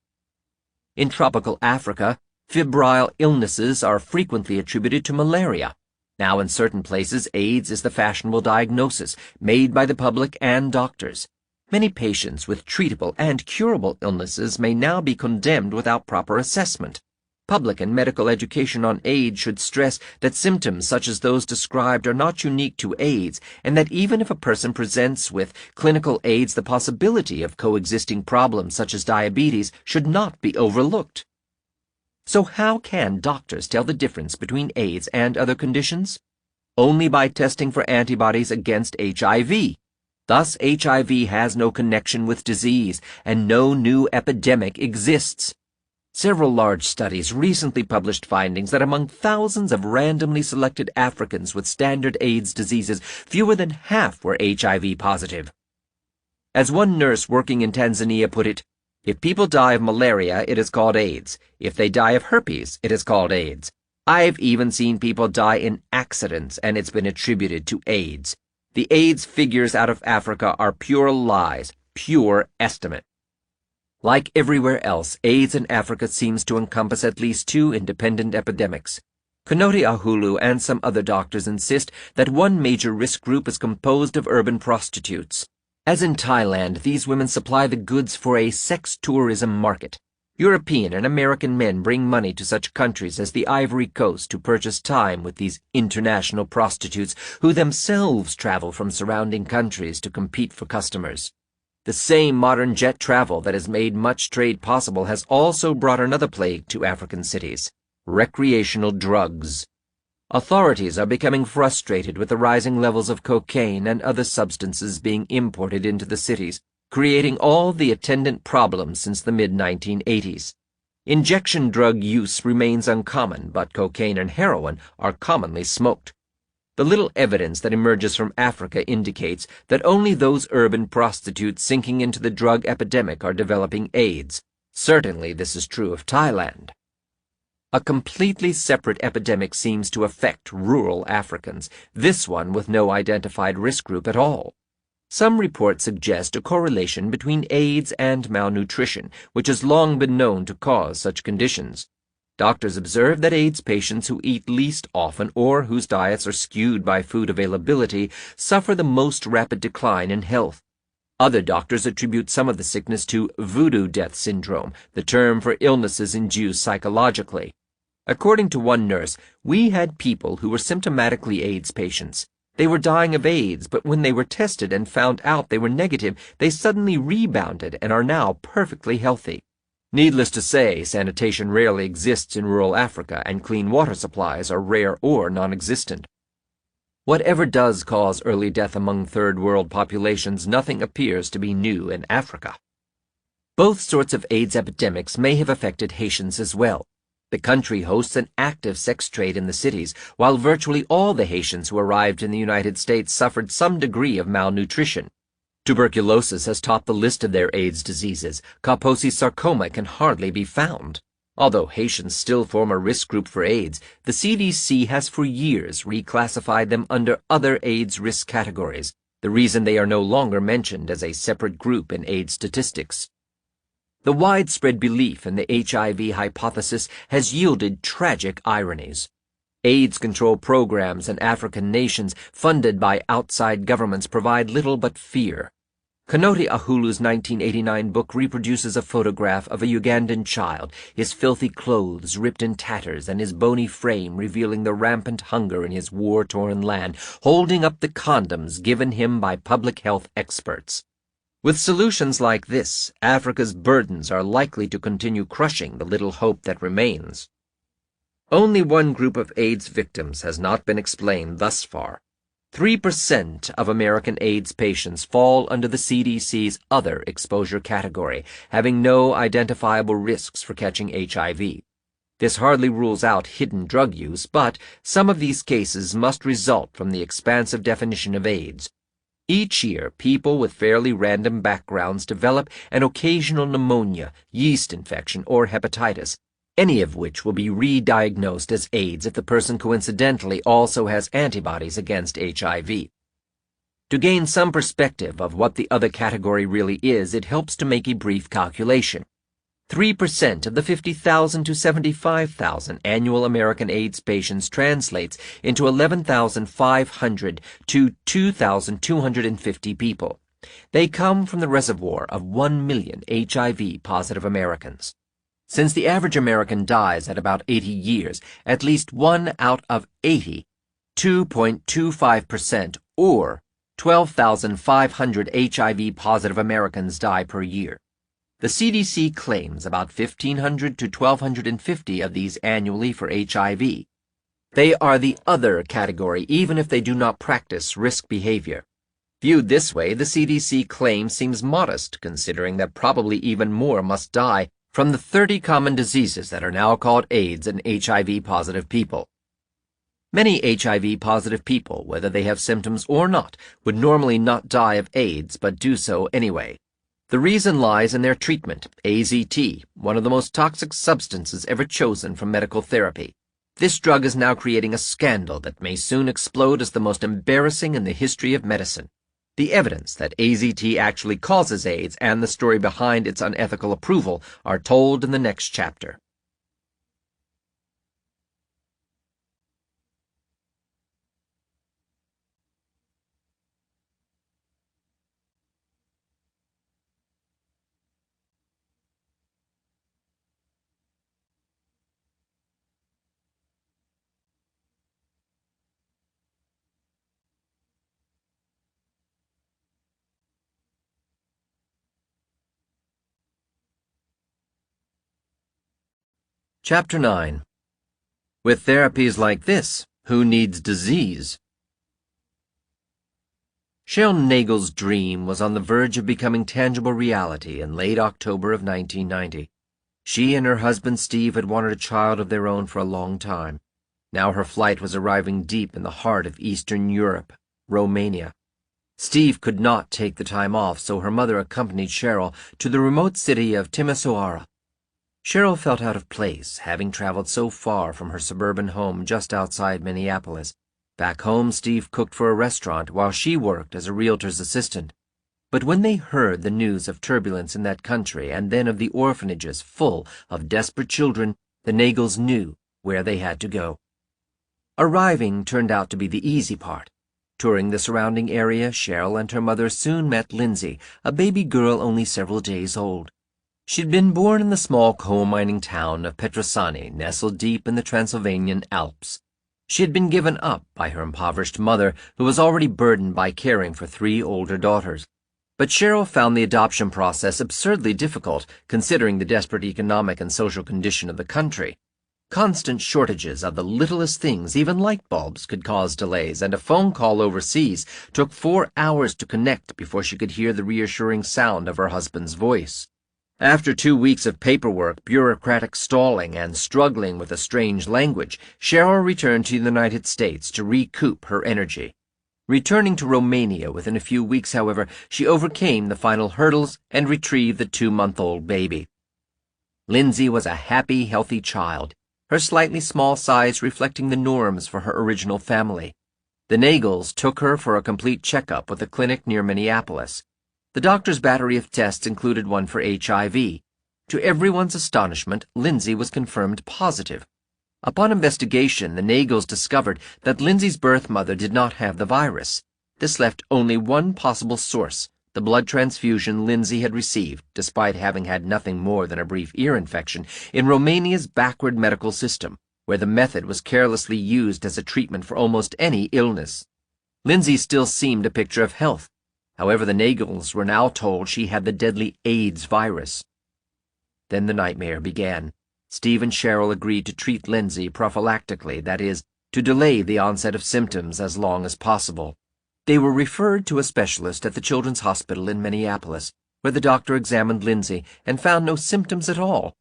In tropical Africa, febrile illnesses are frequently attributed to malaria. Now, in certain places, AIDS is the fashionable diagnosis made by the public and doctors. Many patients with treatable and curable illnesses may now be condemned without proper assessment. Public and medical education on AIDS should stress that symptoms such as those described are not unique to AIDS, and that even if a person presents with clinical AIDS, the possibility of coexisting problems such as diabetes should not be overlooked. So how can doctors tell the difference between AIDS and other conditions? Only by testing for antibodies against HIV. Thus, HIV has no connection with disease, and no new epidemic exists. Several large studies recently published findings that among thousands of randomly selected Africans with standard AIDS diseases, fewer than half were HIV positive. As one nurse working in Tanzania put it, "If people die of malaria, it is called AIDS. If they die of herpes, it is called AIDS. I've even seen people die in accidents, and it's been attributed to AIDS. The AIDS figures out of Africa are pure lies, pure estimate." Like everywhere else, AIDS in Africa seems to encompass at least 2 independent epidemics. Kanoti Ahulu and some other doctors insist that one major risk group is composed of urban prostitutes. As in Thailand, these women supply the goods for a sex tourism market. European and American men bring money to such countries as the Ivory Coast to purchase time with these international prostitutes who themselves travel from surrounding countries to compete for customers. The same modern jet travel that has made much trade possible has also brought another plague to African cities: recreational drugs. Authorities are becoming frustrated with the rising levels of cocaine and other substances being imported into the cities, creating all the attendant problems since the mid-1980s. Injection drug use remains uncommon, but cocaine and heroin are commonly smoked. The little evidence that emerges from Africa indicates that only those urban prostitutes sinking into the drug epidemic are developing AIDS. Certainly this is true of Thailand. A completely separate epidemic seems to affect rural Africans, this one with no identified risk group at all. Some reports suggest a correlation between AIDS and malnutrition, which has long been known to cause such conditions. Doctors observe that AIDS patients who eat least often or whose diets are skewed by food availability suffer the most rapid decline in health. Other doctors attribute some of the sickness to voodoo death syndrome, the term for illnesses induced psychologically. According to one nurse, "We had people who were symptomatically AIDS patients. They were dying of AIDS, but when they were tested and found out they were negative, they suddenly rebounded and are now perfectly healthy." Needless to say, sanitation rarely exists in rural Africa, and clean water supplies are rare or non-existent. Whatever does cause early death among third world populations, nothing appears to be new in Africa. Both sorts of AIDS epidemics may have affected Haitians as well. The country hosts an active sex trade in the cities, while virtually all the Haitians who arrived in the United States suffered some degree of malnutrition. Tuberculosis has topped the list of their AIDS diseases. Kaposi sarcoma can hardly be found. Although Haitians still form a risk group for AIDS, the CDC has for years reclassified them under other AIDS risk categories, the reason they are no longer mentioned as a separate group in AIDS statistics. The widespread belief in the HIV hypothesis has yielded tragic ironies. AIDS control programs in African nations funded by outside governments provide little but fear. Kanoti Ahulu's 1989 book reproduces a photograph of a Ugandan child, his filthy clothes ripped in tatters and his bony frame revealing the rampant hunger in his war-torn land, holding up the condoms given him by public health experts. With solutions like this, Africa's burdens are likely to continue crushing the little hope that remains. Only one group of AIDS victims has not been explained thus far. 3% of American AIDS patients fall under the CDC's other exposure category, having no identifiable risks for catching HIV. This hardly rules out hidden drug use, but some of these cases must result from the expansive definition of AIDS. Each year, people with fairly random backgrounds develop an occasional pneumonia, yeast infection, or hepatitis, any of which will be re-diagnosed as AIDS if the person coincidentally also has antibodies against HIV. To gain some perspective of what the other category really is, it helps to make a brief calculation. 3% of the 50,000 to 75,000 annual American AIDS patients translates into 11,500 to 2,250 people. They come from the reservoir of 1 million HIV-positive Americans. Since the average American dies at about 80 years, at least 1 out of 80, 2.25%, or 12,500 HIV-positive Americans die per year. The CDC claims about 1,500 to 1,250 of these annually for HIV. They are the other category, even if they do not practice risk behavior. Viewed this way, the CDC claim seems modest, considering that probably even more must die from the 30 common diseases that are now called AIDS in HIV-positive people. Many HIV-positive people, whether they have symptoms or not, would normally not die of AIDS, but do so anyway. The reason lies in their treatment, AZT, one of the most toxic substances ever chosen for medical therapy. This drug is now creating a scandal that may soon explode as the most embarrassing in the history of medicine. The evidence that AZT actually causes AIDS and the story behind its unethical approval are told in the next chapter. Chapter 9. With therapies like this, who needs disease? Cheryl Nagel's dream was on the verge of becoming tangible reality in late October of 1990. She and her husband Steve had wanted a child of their own for a long time. Now her flight was arriving deep in the heart of Eastern Europe, Romania. Steve could not take the time off, so her mother accompanied Cheryl to the remote city of Timisoara. Cheryl felt out of place, having traveled so far from her suburban home just outside Minneapolis. Back home, Steve cooked for a restaurant while she worked as a realtor's assistant. But when they heard the news of turbulence in that country and then of the orphanages full of desperate children, the Nagels knew where they had to go. Arriving turned out to be the easy part. Touring the surrounding area, Cheryl and her mother soon met Lindsay, a baby girl only several days old. She'd been born in the small coal-mining town of Petrosani, nestled deep in the Transylvanian Alps. She had been given up by her impoverished mother, who was already burdened by caring for 3 older daughters. But Cheryl found the adoption process absurdly difficult, considering the desperate economic and social condition of the country. Constant shortages of the littlest things, even light bulbs, could cause delays, and a phone call overseas took 4 hours to connect before she could hear the reassuring sound of her husband's voice. After 2 weeks of paperwork, bureaucratic stalling, and struggling with a strange language, Cheryl returned to the United States to recoup her energy. Returning to Romania within a few weeks, however, she overcame the final hurdles and retrieved the 2-month-old baby. Lindsay was a happy, healthy child, her slightly small size reflecting the norms for her original family. The Nagels took her for a complete checkup with a clinic near Minneapolis. The doctor's battery of tests included one for HIV. To everyone's astonishment, Lindsay was confirmed positive. Upon investigation, the Nagels discovered that Lindsay's birth mother did not have the virus. This left only one possible source, the blood transfusion Lindsay had received, despite having had nothing more than a brief ear infection, in Romania's backward medical system, where the method was carelessly used as a treatment for almost any illness. Lindsay still seemed a picture of health. However, the Nagels were now told she had the deadly AIDS virus. Then the nightmare began. Steve and Cheryl agreed to treat Lindsay prophylactically, that is, to delay the onset of symptoms as long as possible. They were referred to a specialist at the Children's Hospital in Minneapolis, where the doctor examined Lindsay and found no symptoms at all.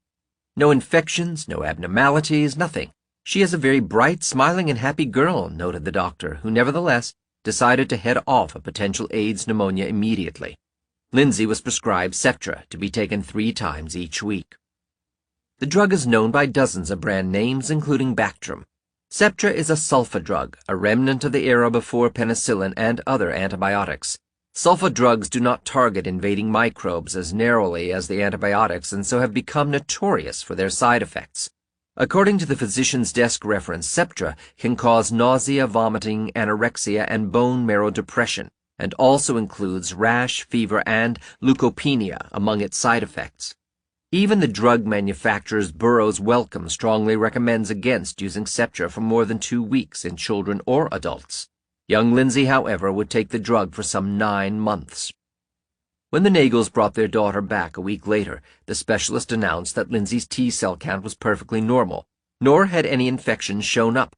No infections, no abnormalities, nothing. She is a very bright, smiling, and happy girl, noted the doctor, who nevertheless decided to head off a potential AIDS pneumonia immediately. Lindsay was prescribed Septra to be taken 3 times each week. The drug is known by dozens of brand names, including Bactrim. Septra is a sulfa drug, a remnant of the era before penicillin and other antibiotics. Sulfa drugs do not target invading microbes as narrowly as the antibiotics and so have become notorious for their side effects. According to the physician's desk reference, Septra can cause nausea, vomiting, anorexia, and bone marrow depression, and also includes rash, fever, and leukopenia among its side effects. Even the drug manufacturer's Burroughs Wellcome strongly recommends against using Septra for more than 2 weeks in children or adults. Young Lindsay, however, would take the drug for some 9 months. When the Nagels brought their daughter back a week later, the specialist announced that Lindsay's T-cell count was perfectly normal, nor had any infections shown up.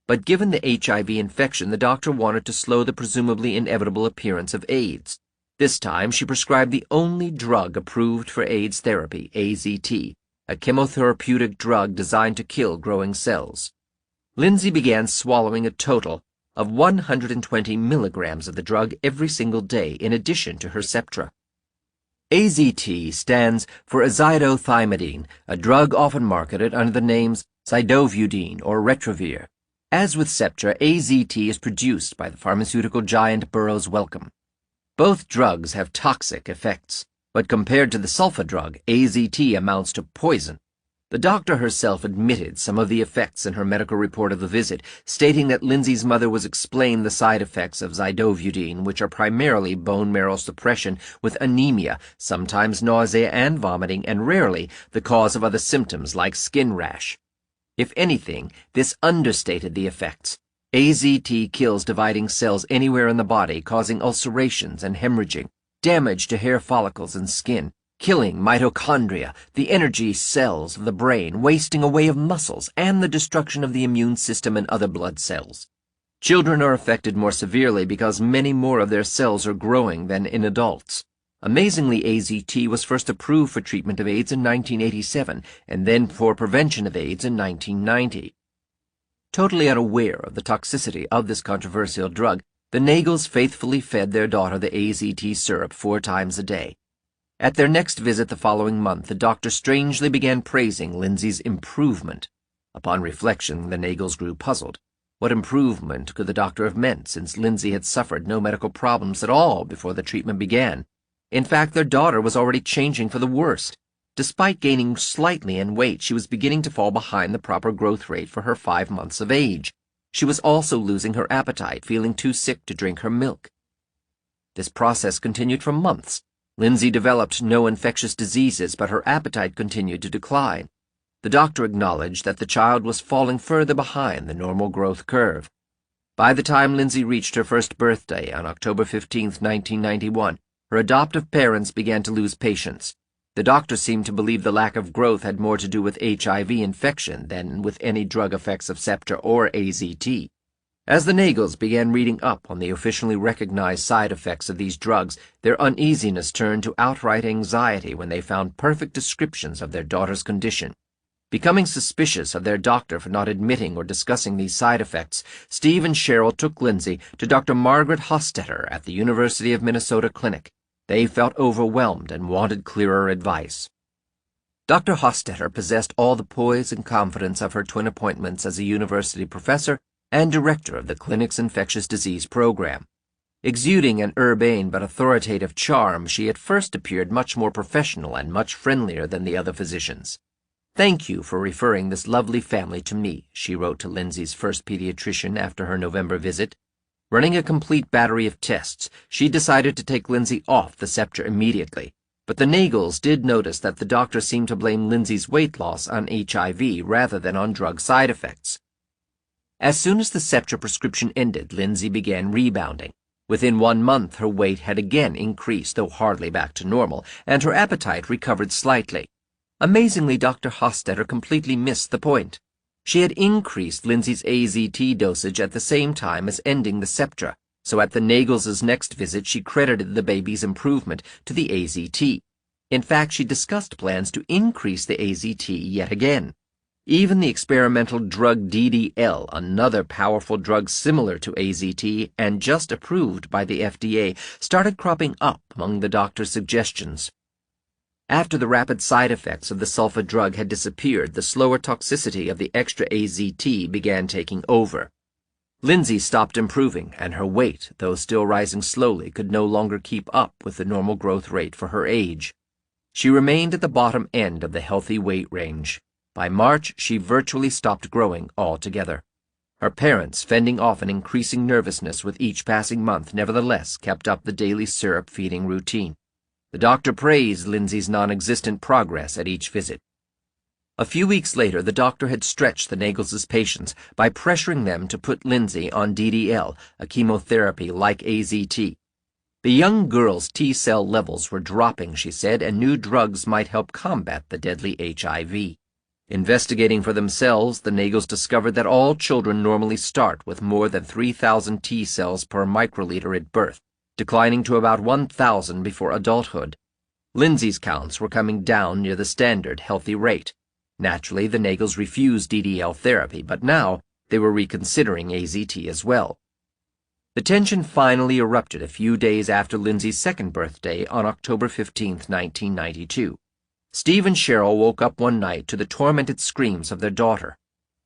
But given the HIV infection, the doctor wanted to slow the presumably inevitable appearance of AIDS. This time, she prescribed the only drug approved for AIDS therapy, AZT, a chemotherapeutic drug designed to kill growing cells. Lindsay began swallowing a total of 120 milligrams of the drug every single day in addition to her Septra. AZT stands for azidothymidine, a drug often marketed under the names zidovudine or Retrovir. As with Septra, AZT is produced by the pharmaceutical giant Burroughs Wellcome. Both drugs have toxic effects, but compared to the sulfa drug, AZT amounts to poison. The doctor herself admitted some of the effects in her medical report of the visit, stating that Lindsay's mother was explained the side effects of zidovudine, which are primarily bone marrow suppression with anemia, sometimes nausea and vomiting, and rarely the cause of other symptoms like skin rash. If anything, this understated the effects. AZT kills dividing cells anywhere in the body, causing ulcerations and hemorrhaging, damage to hair follicles and skin, killing mitochondria, the energy cells of the brain, wasting away of muscles, and the destruction of the immune system and other blood cells. Children are affected more severely because many more of their cells are growing than in adults. Amazingly, AZT was first approved for treatment of AIDS in 1987 and then for prevention of AIDS in 1990. Totally unaware of the toxicity of this controversial drug, the Nagels faithfully fed their daughter the AZT syrup 4 times a day. At their next visit the following month, the doctor strangely began praising Lindsay's improvement. Upon reflection, the Nagels grew puzzled. What improvement could the doctor have meant, since Lindsay had suffered no medical problems at all before the treatment began? In fact, their daughter was already changing for the worst. Despite gaining slightly in weight, she was beginning to fall behind the proper growth rate for her 5 months of age. She was also losing her appetite, feeling too sick to drink her milk. This process continued for months. Lindsay developed no infectious diseases, but her appetite continued to decline. The doctor acknowledged that the child was falling further behind the normal growth curve. By the time Lindsay reached her first birthday on October 15, 1991, her adoptive parents began to lose patience. The doctor seemed to believe the lack of growth had more to do with HIV infection than with any drug effects of Septra or AZT. As the Nagels began reading up on the officially recognized side effects of these drugs, their uneasiness turned to outright anxiety when they found perfect descriptions of their daughter's condition. Becoming suspicious of their doctor for not admitting or discussing these side effects, Steve and Cheryl took Lindsay to Dr. Margaret Hostetter at the University of Minnesota Clinic. They felt overwhelmed and wanted clearer advice. Dr. Hostetter possessed all the poise and confidence of her twin appointments as a university professor and director of the clinic's infectious disease program. Exuding an urbane but authoritative charm, she at first appeared much more professional and much friendlier than the other physicians. "Thank you for referring this lovely family to me," she wrote to Lindsay's first pediatrician after her November visit. Running a complete battery of tests, she decided to take Lindsay off the Septra immediately, but the Nagels did notice that the doctor seemed to blame Lindsay's weight loss on HIV rather than on drug side effects. As soon as the Septra prescription ended, Lindsay began rebounding. Within 1 month, her weight had again increased, though hardly back to normal, and her appetite recovered slightly. Amazingly, Dr. Hostetter completely missed the point. She had increased Lindsay's AZT dosage at the same time as ending the Septra, so at the Nagels' next visit she credited the baby's improvement to the AZT. In fact, she discussed plans to increase the AZT yet again. Even the experimental drug DDL, another powerful drug similar to AZT and just approved by the FDA, started cropping up among the doctor's suggestions. After the rapid side effects of the sulfa drug had disappeared, the slower toxicity of the extra AZT began taking over. Lindsay stopped improving, and her weight, though still rising slowly, could no longer keep up with the normal growth rate for her age. She remained at the bottom end of the healthy weight range. By March, she virtually stopped growing altogether. Her parents, fending off an increasing nervousness with each passing month, nevertheless kept up the daily syrup feeding routine. The doctor praised Lindsay's non-existent progress at each visit. A few weeks later, the doctor had stretched the Nagels' patience by pressuring them to put Lindsay on DDL, a chemotherapy like AZT. The young girl's T-cell levels were dropping, she said, and new drugs might help combat the deadly HIV. Investigating for themselves, the Nagels discovered that all children normally start with more than 3,000 T-cells per microliter at birth, declining to about 1,000 before adulthood. Lindsay's counts were coming down near the standard healthy rate. Naturally, the Nagels refused DDL therapy, but now they were reconsidering AZT as well. The tension finally erupted a few days after Lindsay's second birthday on October 15, 1992. Steve and Cheryl woke up one night to the tormented screams of their daughter.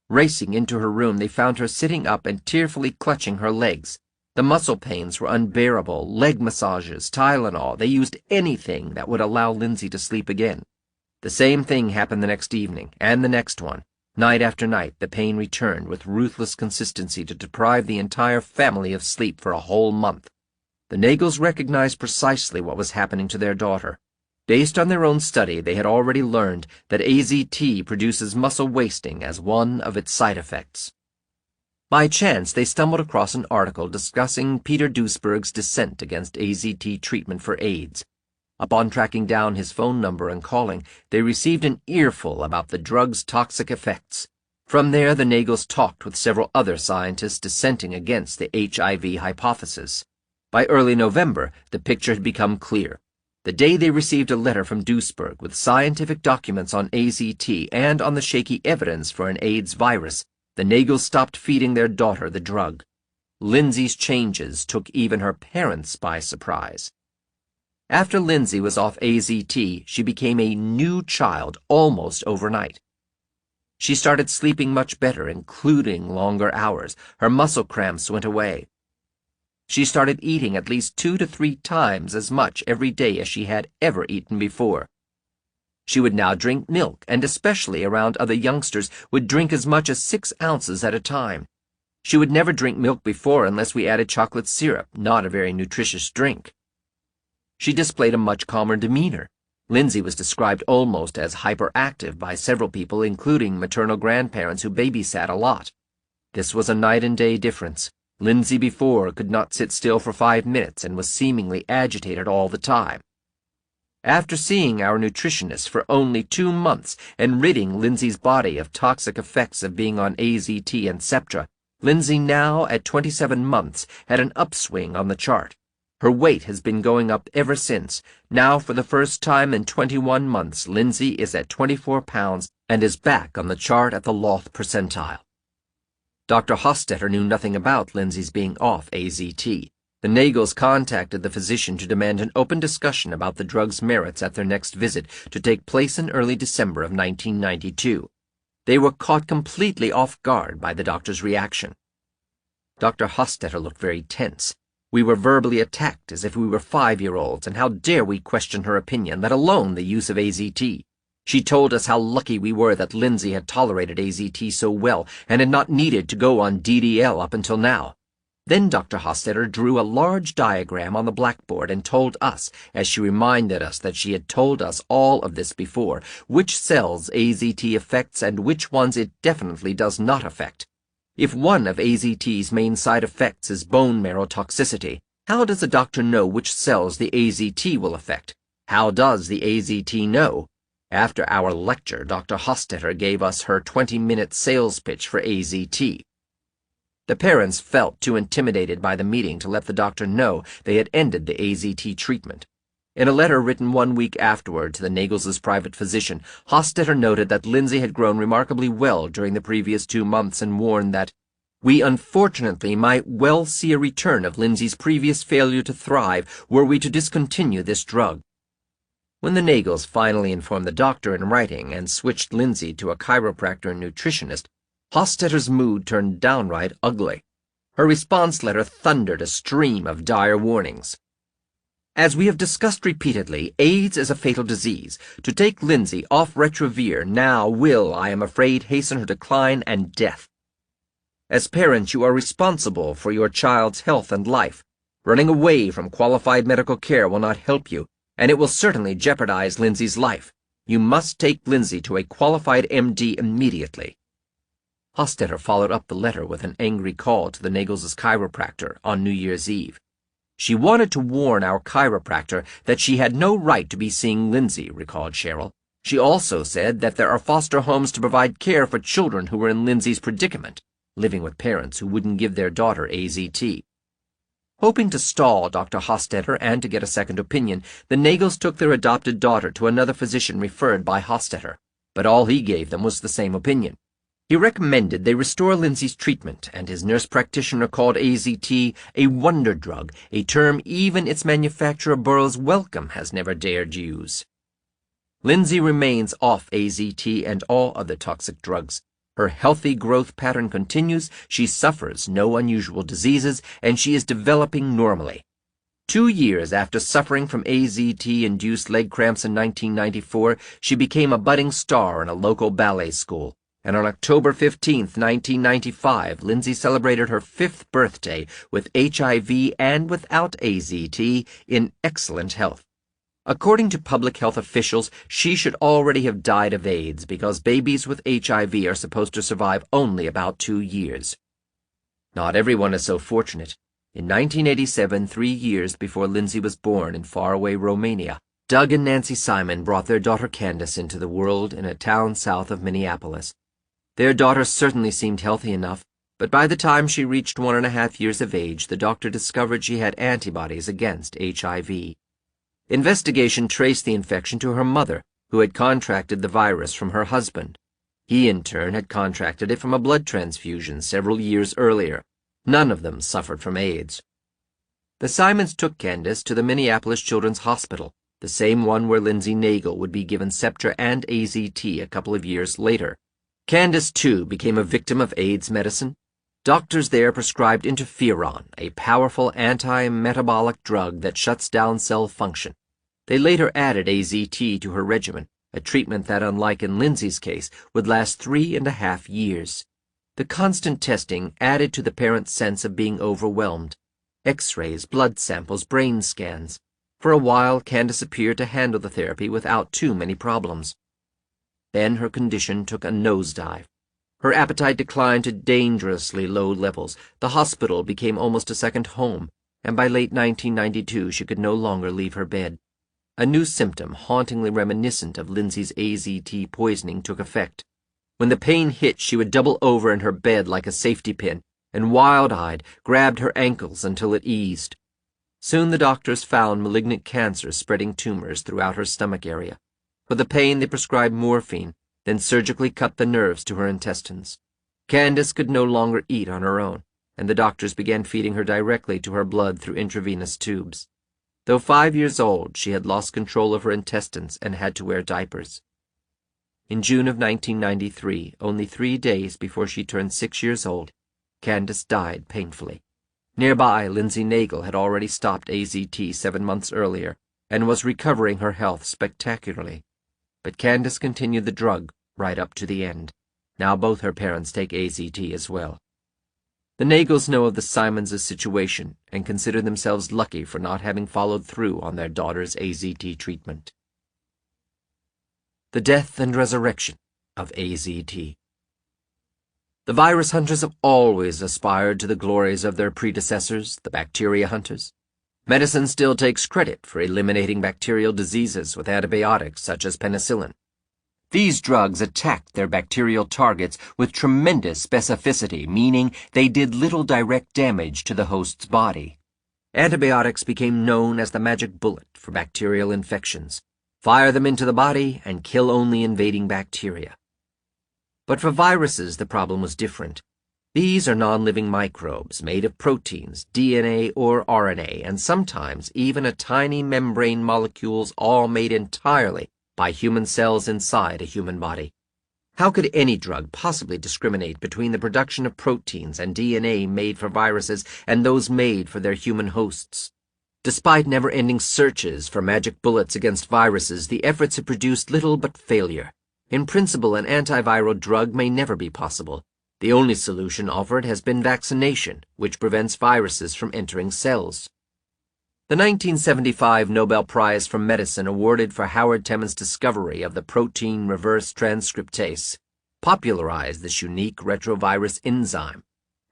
Racing into her room, they found her sitting up and tearfully clutching her legs. The muscle pains were unbearable, leg massages, Tylenol. They used anything that would allow Lindsay to sleep again. The same thing happened the next evening, and the next one. Night after night, the pain returned with ruthless consistency to deprive the entire family of sleep for a whole month. The Nagels recognized precisely what was happening to their daughter. Based on their own study, they had already learned that AZT produces muscle wasting as one of its side effects. By chance, they stumbled across an article discussing Peter Duesberg's dissent against AZT treatment for AIDS. Upon tracking down his phone number and calling, they received an earful about the drug's toxic effects. From there, the Nagels talked with several other scientists dissenting against the HIV hypothesis. By early November, the picture had become clear. The day they received a letter from Duesberg with scientific documents on AZT and on the shaky evidence for an AIDS virus, the Nagels stopped feeding their daughter the drug. Lindsay's changes took even her parents by surprise. After Lindsay was off AZT, she became a new child almost overnight. She started sleeping much better, including longer hours. Her muscle cramps went away. She started eating at least 2 to 3 times as much every day as she had ever eaten before. She would now drink milk, and especially around other youngsters, would drink as much as 6 ounces at a time. She would never drink milk before unless we added chocolate syrup, not a very nutritious drink. She displayed a much calmer demeanor. Lindsay was described almost as hyperactive by several people, including maternal grandparents who babysat a lot. This was a night and day difference. Lindsay before could not sit still for 5 minutes and was seemingly agitated all the time. After seeing our nutritionist for only 2 months and ridding Lindsay's body of toxic effects of being on AZT and Septra, Lindsay now, at 27 months, had an upswing on the chart. Her weight has been going up ever since. Now, for the first time in 21 months, Lindsay is at 24 pounds and is back on the chart at the Loth percentile. Dr. Hostetter knew nothing about Lindsay's being off AZT. The Nagels contacted the physician to demand an open discussion about the drug's merits at their next visit, to take place in early December of 1992. They were caught completely off guard by the doctor's reaction. Dr. Hostetter looked very tense. We were verbally attacked as if we were 5-year-olds, and how dare we question her opinion, let alone the use of AZT. She told us how lucky we were that Lindsay had tolerated AZT so well and had not needed to go on DDL up until now. Then Dr. Hostetter drew a large diagram on the blackboard and told us, as she reminded us that she had told us all of this before, which cells AZT affects and which ones it definitely does not affect. If one of AZT's main side effects is bone marrow toxicity, how does a doctor know which cells the AZT will affect? How does the AZT know? After our lecture, Dr. Hostetter gave us her 20-minute sales pitch for AZT. The parents felt too intimidated by the meeting to let the doctor know they had ended the AZT treatment. In a letter written 1 week afterward to the Nagels' private physician, Hostetter noted that Lindsay had grown remarkably well during the previous 2 months and warned that, "We unfortunately might well see a return of Lindsay's previous failure to thrive were we to discontinue this drug." When the Nagels finally informed the doctor in writing and switched Lindsay to a chiropractor and nutritionist, Hostetter's mood turned downright ugly. Her response letter thundered a stream of dire warnings. "As we have discussed repeatedly, AIDS is a fatal disease. To take Lindsay off Retrovir now will, I am afraid, hasten her decline and death. As parents, you are responsible for your child's health and life. Running away from qualified medical care will not help you, and it will certainly jeopardize Lindsay's life. You must take Lindsay to a qualified MD immediately." Hostetter followed up the letter with an angry call to the Nagels' chiropractor on New Year's Eve. "She wanted to warn our chiropractor that she had no right to be seeing Lindsay," recalled Cheryl. "She also said that there are foster homes to provide care for children who were in Lindsay's predicament, living with parents who wouldn't give their daughter AZT." Hoping to stall Dr. Hostetter and to get a second opinion, the Nagels took their adopted daughter to another physician referred by Hostetter, but all he gave them was the same opinion. He recommended they restore Lindsay's treatment, and his nurse practitioner called AZT a wonder drug, a term even its manufacturer Burroughs Wellcome has never dared use. Lindsay remains off AZT and all other toxic drugs. Her healthy growth pattern continues, she suffers no unusual diseases, and she is developing normally. 2 years after suffering from AZT-induced leg cramps in 1994, she became a budding star in a local ballet school. And on October 15, 1995, Lindsay celebrated her 5th birthday with HIV and without AZT in excellent health. According to public health officials, she should already have died of AIDS because babies with HIV are supposed to survive only about 2 years. Not everyone is so fortunate. In 1987, 3 years before Lindsay was born in faraway Romania, Doug and Nancy Simon brought their daughter Candace into the world in a town south of Minneapolis. Their daughter certainly seemed healthy enough, but by the time she reached 1.5 years of age, the doctor discovered she had antibodies against HIV. Investigation traced the infection to her mother, who had contracted the virus from her husband. He, in turn, had contracted it from a blood transfusion several years earlier. None of them suffered from AIDS. The Simons took Candace to the Minneapolis Children's Hospital, the same one where Lindsay Nagel would be given Septra and AZT a couple of years later. Candace, too, became a victim of AIDS medicine. Doctors there prescribed interferon, a powerful anti-metabolic drug that shuts down cell function. They later added AZT to her regimen, a treatment that, unlike in Lindsay's case, would last 3.5 years. The constant testing added to the parents' sense of being overwhelmed. X-rays, blood samples, brain scans. For a while, Candace appeared to handle the therapy without too many problems. Then her condition took a nosedive. Her appetite declined to dangerously low levels. The hospital became almost a second home, and by late 1992 she could no longer leave her bed. A new symptom, hauntingly reminiscent of Lindsay's AZT poisoning, took effect. When the pain hit, she would double over in her bed like a safety pin, and wild-eyed, grabbed her ankles until it eased. Soon the doctors found malignant cancer spreading tumors throughout her stomach area. For the pain, they prescribed morphine, then surgically cut the nerves to her intestines. Candace could no longer eat on her own, and the doctors began feeding her directly to her blood through intravenous tubes. Though 5 years old, she had lost control of her intestines and had to wear diapers. In June of 1993, only 3 days before she turned 6 years old, Candace died painfully. Nearby, Lindsay Nagel had already stopped AZT 7 months earlier and was recovering her health spectacularly. But Candace continued the drug right up to the end. Now both her parents take AZT as well. The Nagels know of the Simons' situation and consider themselves lucky for not having followed through on their daughter's AZT treatment. The death and resurrection of AZT. The virus hunters have always aspired to the glories of their predecessors, the bacteria hunters. Medicine still takes credit for eliminating bacterial diseases with antibiotics such as penicillin. These drugs attacked their bacterial targets with tremendous specificity, meaning they did little direct damage to the host's body. Antibiotics became known as the magic bullet for bacterial infections. Fire them into the body and kill only invading bacteria. But for viruses, the problem was different. These are non-living microbes made of proteins, DNA or RNA, and sometimes even a tiny membrane molecules all made entirely by human cells inside a human body. How could any drug possibly discriminate between the production of proteins and DNA made for viruses and those made for their human hosts? Despite never-ending searches for magic bullets against viruses, the efforts have produced little but failure. In principle, an antiviral drug may never be possible. The only solution offered has been vaccination, which prevents viruses from entering cells. The 1975 Nobel Prize for Medicine awarded for Howard Temin's discovery of the protein reverse transcriptase popularized this unique retrovirus enzyme.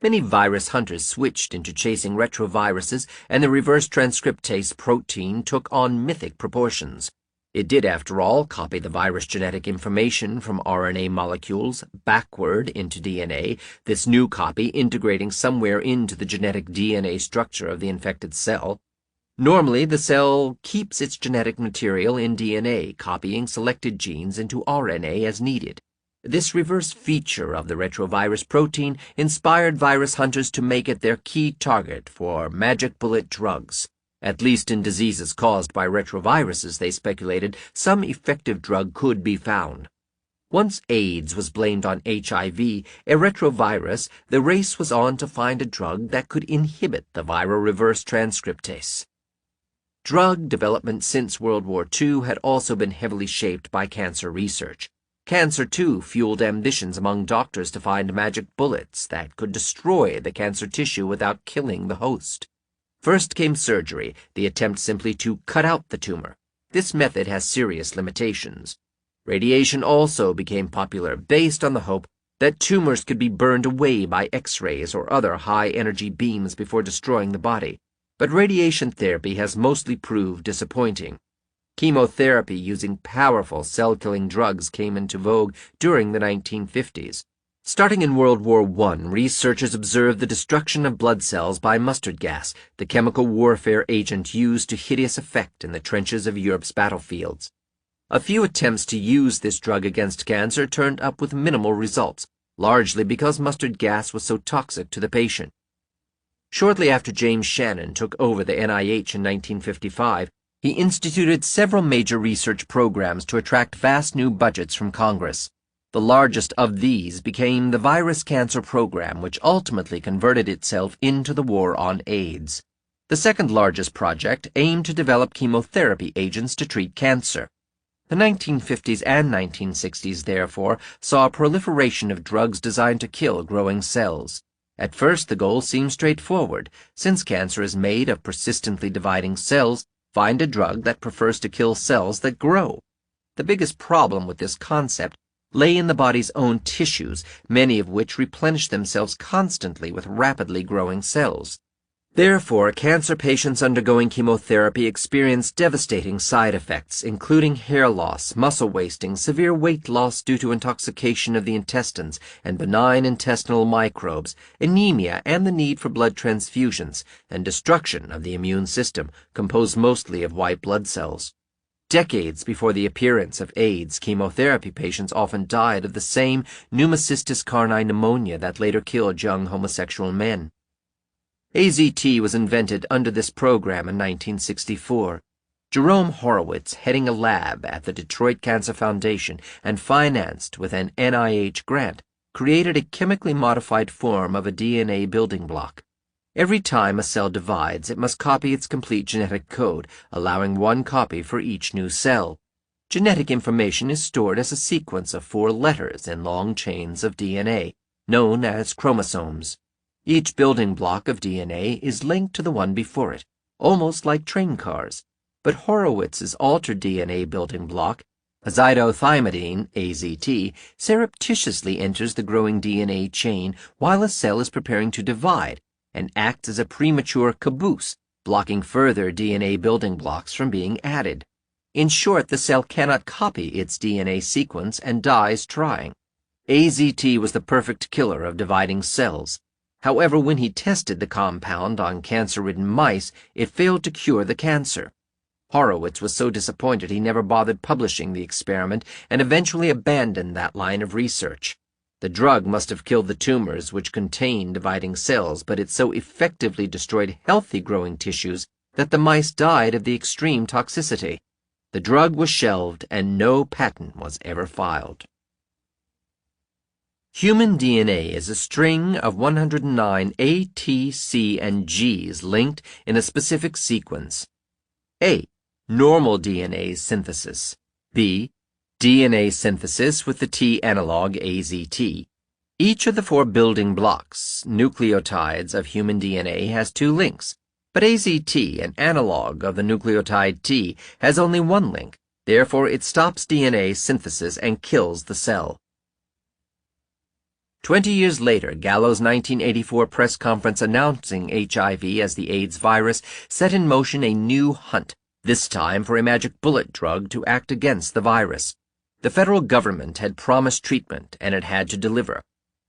Many virus hunters switched into chasing retroviruses, and the reverse transcriptase protein took on mythic proportions. It did, after all, copy the virus genetic information from RNA molecules backward into DNA, this new copy integrating somewhere into the genetic DNA structure of the infected cell. Normally, the cell keeps its genetic material in DNA, copying selected genes into RNA as needed. This reverse feature of the retrovirus protein inspired virus hunters to make it their key target for magic bullet drugs. At least in diseases caused by retroviruses, they speculated, some effective drug could be found. Once AIDS was blamed on HIV, a retrovirus, the race was on to find a drug that could inhibit the viral reverse transcriptase. Drug development since World War II had also been heavily shaped by cancer research. Cancer, too, fueled ambitions among doctors to find magic bullets that could destroy the cancer tissue without killing the host. First came surgery, the attempt simply to cut out the tumor. This method has serious limitations. Radiation also became popular, based on the hope that tumors could be burned away by X-rays or other high-energy beams before destroying the body. But radiation therapy has mostly proved disappointing. Chemotherapy using powerful cell-killing drugs came into vogue during the 1950s. Starting in World War I, researchers observed the destruction of blood cells by mustard gas, the chemical warfare agent used to hideous effect in the trenches of Europe's battlefields. A few attempts to use this drug against cancer turned up with minimal results, largely because mustard gas was so toxic to the patient. Shortly after James Shannon took over the NIH in 1955, he instituted several major research programs to attract vast new budgets from Congress. The largest of these became the Virus Cancer Program, which ultimately converted itself into the War on AIDS. The second largest project aimed to develop chemotherapy agents to treat cancer. The 1950s and 1960s, therefore, saw a proliferation of drugs designed to kill growing cells. At first, the goal seemed straightforward. Since cancer is made of persistently dividing cells, find a drug that prefers to kill cells that grow. The biggest problem with this concept lay in the body's own tissues, many of which replenish themselves constantly with rapidly growing cells. Therefore, cancer patients undergoing chemotherapy experience devastating side effects, including hair loss, muscle wasting, severe weight loss due to intoxication of the intestines and benign intestinal microbes, anemia and the need for blood transfusions, and destruction of the immune system, composed mostly of white blood cells. Decades before the appearance of AIDS, chemotherapy patients often died of the same pneumocystis carni pneumonia that later killed young homosexual men. AZT was invented under this program in 1964. Jerome Horowitz, heading a lab at the Detroit Cancer Foundation and financed with an NIH grant, created a chemically modified form of a DNA building block. Every time a cell divides, it must copy its complete genetic code, allowing one copy for each new cell. Genetic information is stored as a sequence of 4 letters in long chains of DNA, known as chromosomes. Each building block of DNA is linked to the one before it, almost like train cars. But Horowitz's altered DNA building block, azidothiamidine, AZT, surreptitiously enters the growing DNA chain while a cell is preparing to divide, and acts as a premature caboose, blocking further DNA building blocks from being added. In short, the cell cannot copy its DNA sequence and dies trying. AZT was the perfect killer of dividing cells. However, when he tested the compound on cancer-ridden mice, it failed to cure the cancer. Horowitz was so disappointed he never bothered publishing the experiment and eventually abandoned that line of research. The drug must have killed the tumors which contained dividing cells, but it so effectively destroyed healthy growing tissues that the mice died of the extreme toxicity. The drug was shelved and no patent was ever filed. Human DNA is a string of 109 A, T, C, and Gs linked in a specific sequence. A. Normal DNA synthesis. B. DNA synthesis with the T analog AZT. Each of the 4 building blocks, nucleotides of human DNA, has 2 links, but AZT, an analog of the nucleotide T, has only 1 link. Therefore, it stops DNA synthesis and kills the cell. 20 years later, Gallo's 1984 press conference announcing HIV as the AIDS virus set in motion a new hunt, this time for a magic bullet drug to act against the virus. The federal government had promised treatment, and it had to deliver.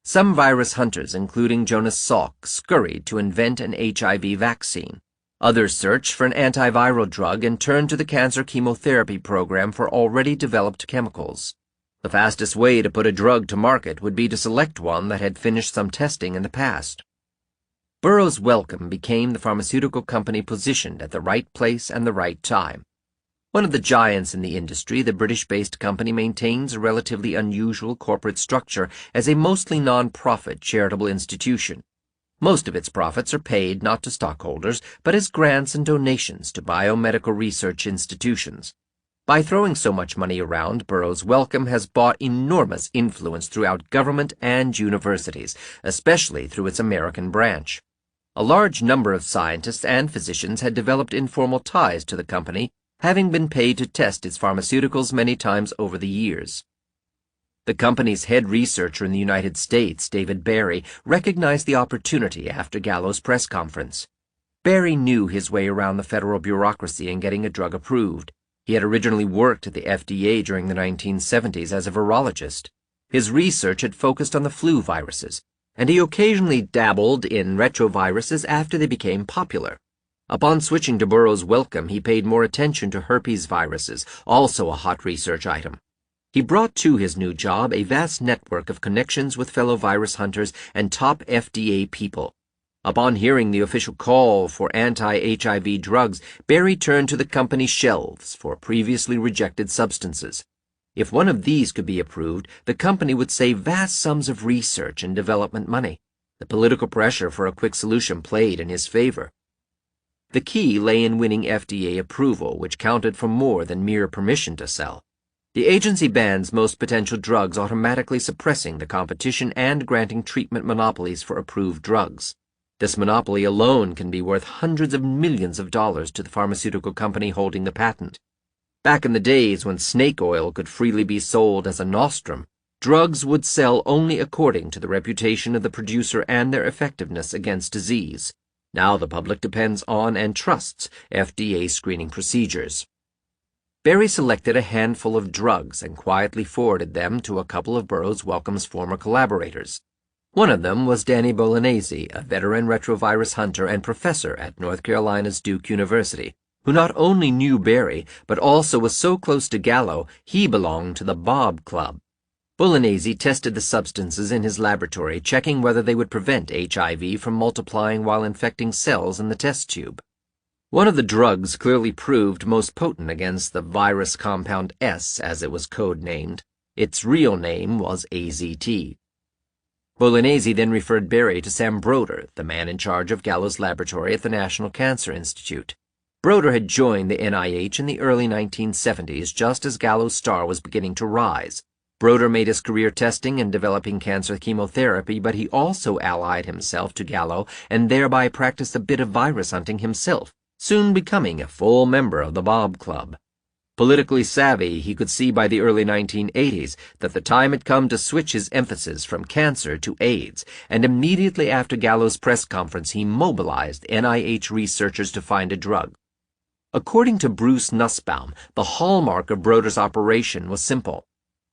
Some virus hunters, including Jonas Salk, scurried to invent an HIV vaccine. Others searched for an antiviral drug and turned to the cancer chemotherapy program for already developed chemicals. The fastest way to put a drug to market would be to select one that had finished some testing in the past. Burroughs Wellcome became the pharmaceutical company positioned at the right place and the right time. One of the giants in the industry, the British-based company maintains a relatively unusual corporate structure as a mostly non-profit charitable institution. Most of its profits are paid not to stockholders, but as grants and donations to biomedical research institutions. By throwing so much money around, Burroughs Wellcome has bought enormous influence throughout government and universities, especially through its American branch. A large number of scientists and physicians had developed informal ties to the company, having been paid to test its pharmaceuticals many times over the years. The company's head researcher in the United States, David Barry, recognized the opportunity after Gallo's press conference. Barry knew his way around the federal bureaucracy in getting a drug approved. He had originally worked at the FDA during the 1970s as a virologist. His research had focused on the flu viruses, and he occasionally dabbled in retroviruses after they became popular. Upon switching to Burroughs Wellcome, he paid more attention to herpes viruses, also a hot research item. He brought to his new job a vast network of connections with fellow virus hunters and top FDA people. Upon hearing the official call for anti-HIV drugs, Berry turned to the company's shelves for previously rejected substances. If one of these could be approved, the company would save vast sums of research and development money. The political pressure for a quick solution played in his favor. The key lay in winning FDA approval, which counted for more than mere permission to sell. The agency bans most potential drugs, automatically suppressing the competition and granting treatment monopolies for approved drugs. This monopoly alone can be worth hundreds of millions of dollars to the pharmaceutical company holding the patent. Back in the days when snake oil could freely be sold as a nostrum, drugs would sell only according to the reputation of the producer and their effectiveness against disease. Now the public depends on and trusts FDA screening procedures. Berry selected a handful of drugs and quietly forwarded them to a couple of Burroughs Wellcome's former collaborators. One of them was Danny Bolognesi, a veteran retrovirus hunter and professor at North Carolina's Duke University, who not only knew Berry, but also was so close to Gallo he belonged to the Bob Club. Bolognesi tested the substances in his laboratory, checking whether they would prevent HIV from multiplying while infecting cells in the test tube. One of the drugs clearly proved most potent against the virus compound S, as it was code-named. Its real name was AZT. Bolognesi then referred Berry to Sam Broder, the man in charge of Gallo's laboratory at the National Cancer Institute. Broder had joined the NIH in the early 1970s, just as Gallo's star was beginning to rise. Broder made his career testing and developing cancer chemotherapy, but he also allied himself to Gallo and thereby practiced a bit of virus hunting himself, soon becoming a full member of the Bob Club. Politically savvy, he could see by the early 1980s that the time had come to switch his emphasis from cancer to AIDS, and immediately after Gallo's press conference he mobilized NIH researchers to find a drug. According to Bruce Nussbaum, the hallmark of Broder's operation was simple.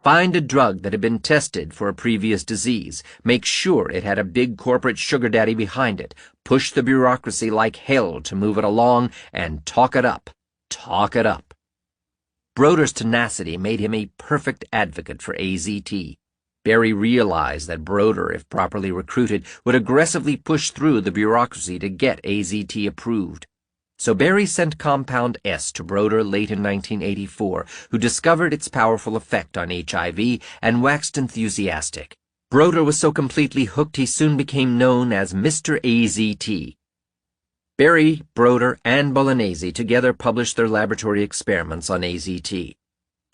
Find a drug that had been tested for a previous disease, make sure it had a big corporate sugar daddy behind it, push the bureaucracy like hell to move it along, and talk it up. Talk it up. Broder's tenacity made him a perfect advocate for AZT. Berry realized that Broder, if properly recruited, would aggressively push through the bureaucracy to get AZT approved. So Berry sent Compound S to Broder late in 1984, who discovered its powerful effect on HIV and waxed enthusiastic. Broder was so completely hooked he soon became known as Mr. AZT. Berry, Broder, and Bolognesi together published their laboratory experiments on AZT.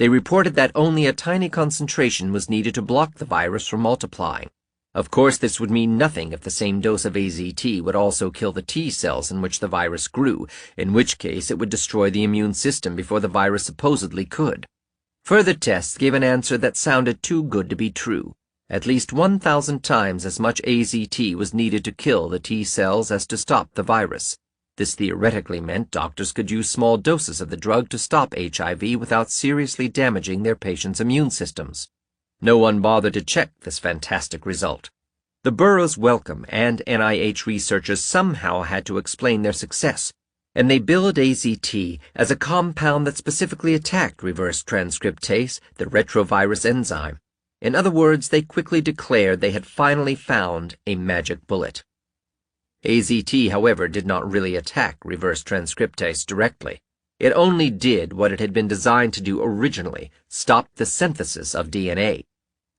They reported that only a tiny concentration was needed to block the virus from multiplying. Of course, this would mean nothing if the same dose of AZT would also kill the T cells in which the virus grew, in which case it would destroy the immune system before the virus supposedly could. Further tests gave an answer that sounded too good to be true. At least 1,000 times as much AZT was needed to kill the T cells as to stop the virus. This theoretically meant doctors could use small doses of the drug to stop HIV without seriously damaging their patients' immune systems. No one bothered to check this fantastic result. The Burroughs Wellcome and NIH researchers somehow had to explain their success, and they billed AZT as a compound that specifically attacked reverse transcriptase, the retrovirus enzyme. In other words, they quickly declared they had finally found a magic bullet. AZT, however, did not really attack reverse transcriptase directly. It only did what it had been designed to do originally, stop the synthesis of DNA.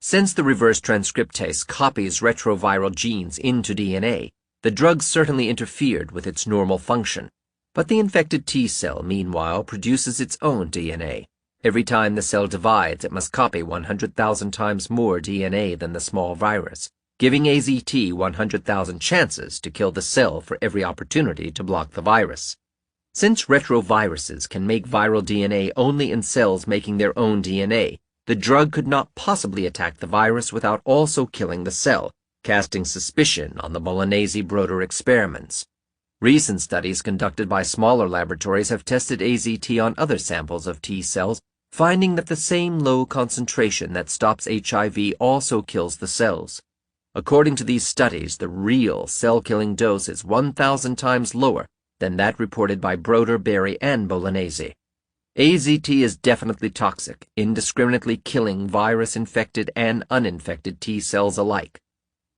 Since the reverse transcriptase copies retroviral genes into DNA, the drug certainly interfered with its normal function. But the infected T cell, meanwhile, produces its own DNA. Every time the cell divides, it must copy 100,000 times more DNA than the small virus, giving AZT 100,000 chances to kill the cell for every opportunity to block the virus. Since retroviruses can make viral DNA only in cells making their own DNA, the drug could not possibly attack the virus without also killing the cell, casting suspicion on the Bolognesi-Broder experiments. Recent studies conducted by smaller laboratories have tested AZT on other samples of T cells, finding that the same low concentration that stops HIV also kills the cells. According to these studies, the real cell-killing dose is 1,000 times lower than that reported by Broder, Berry, and Bolognese. AZT is definitely toxic, indiscriminately killing virus-infected and uninfected T cells alike.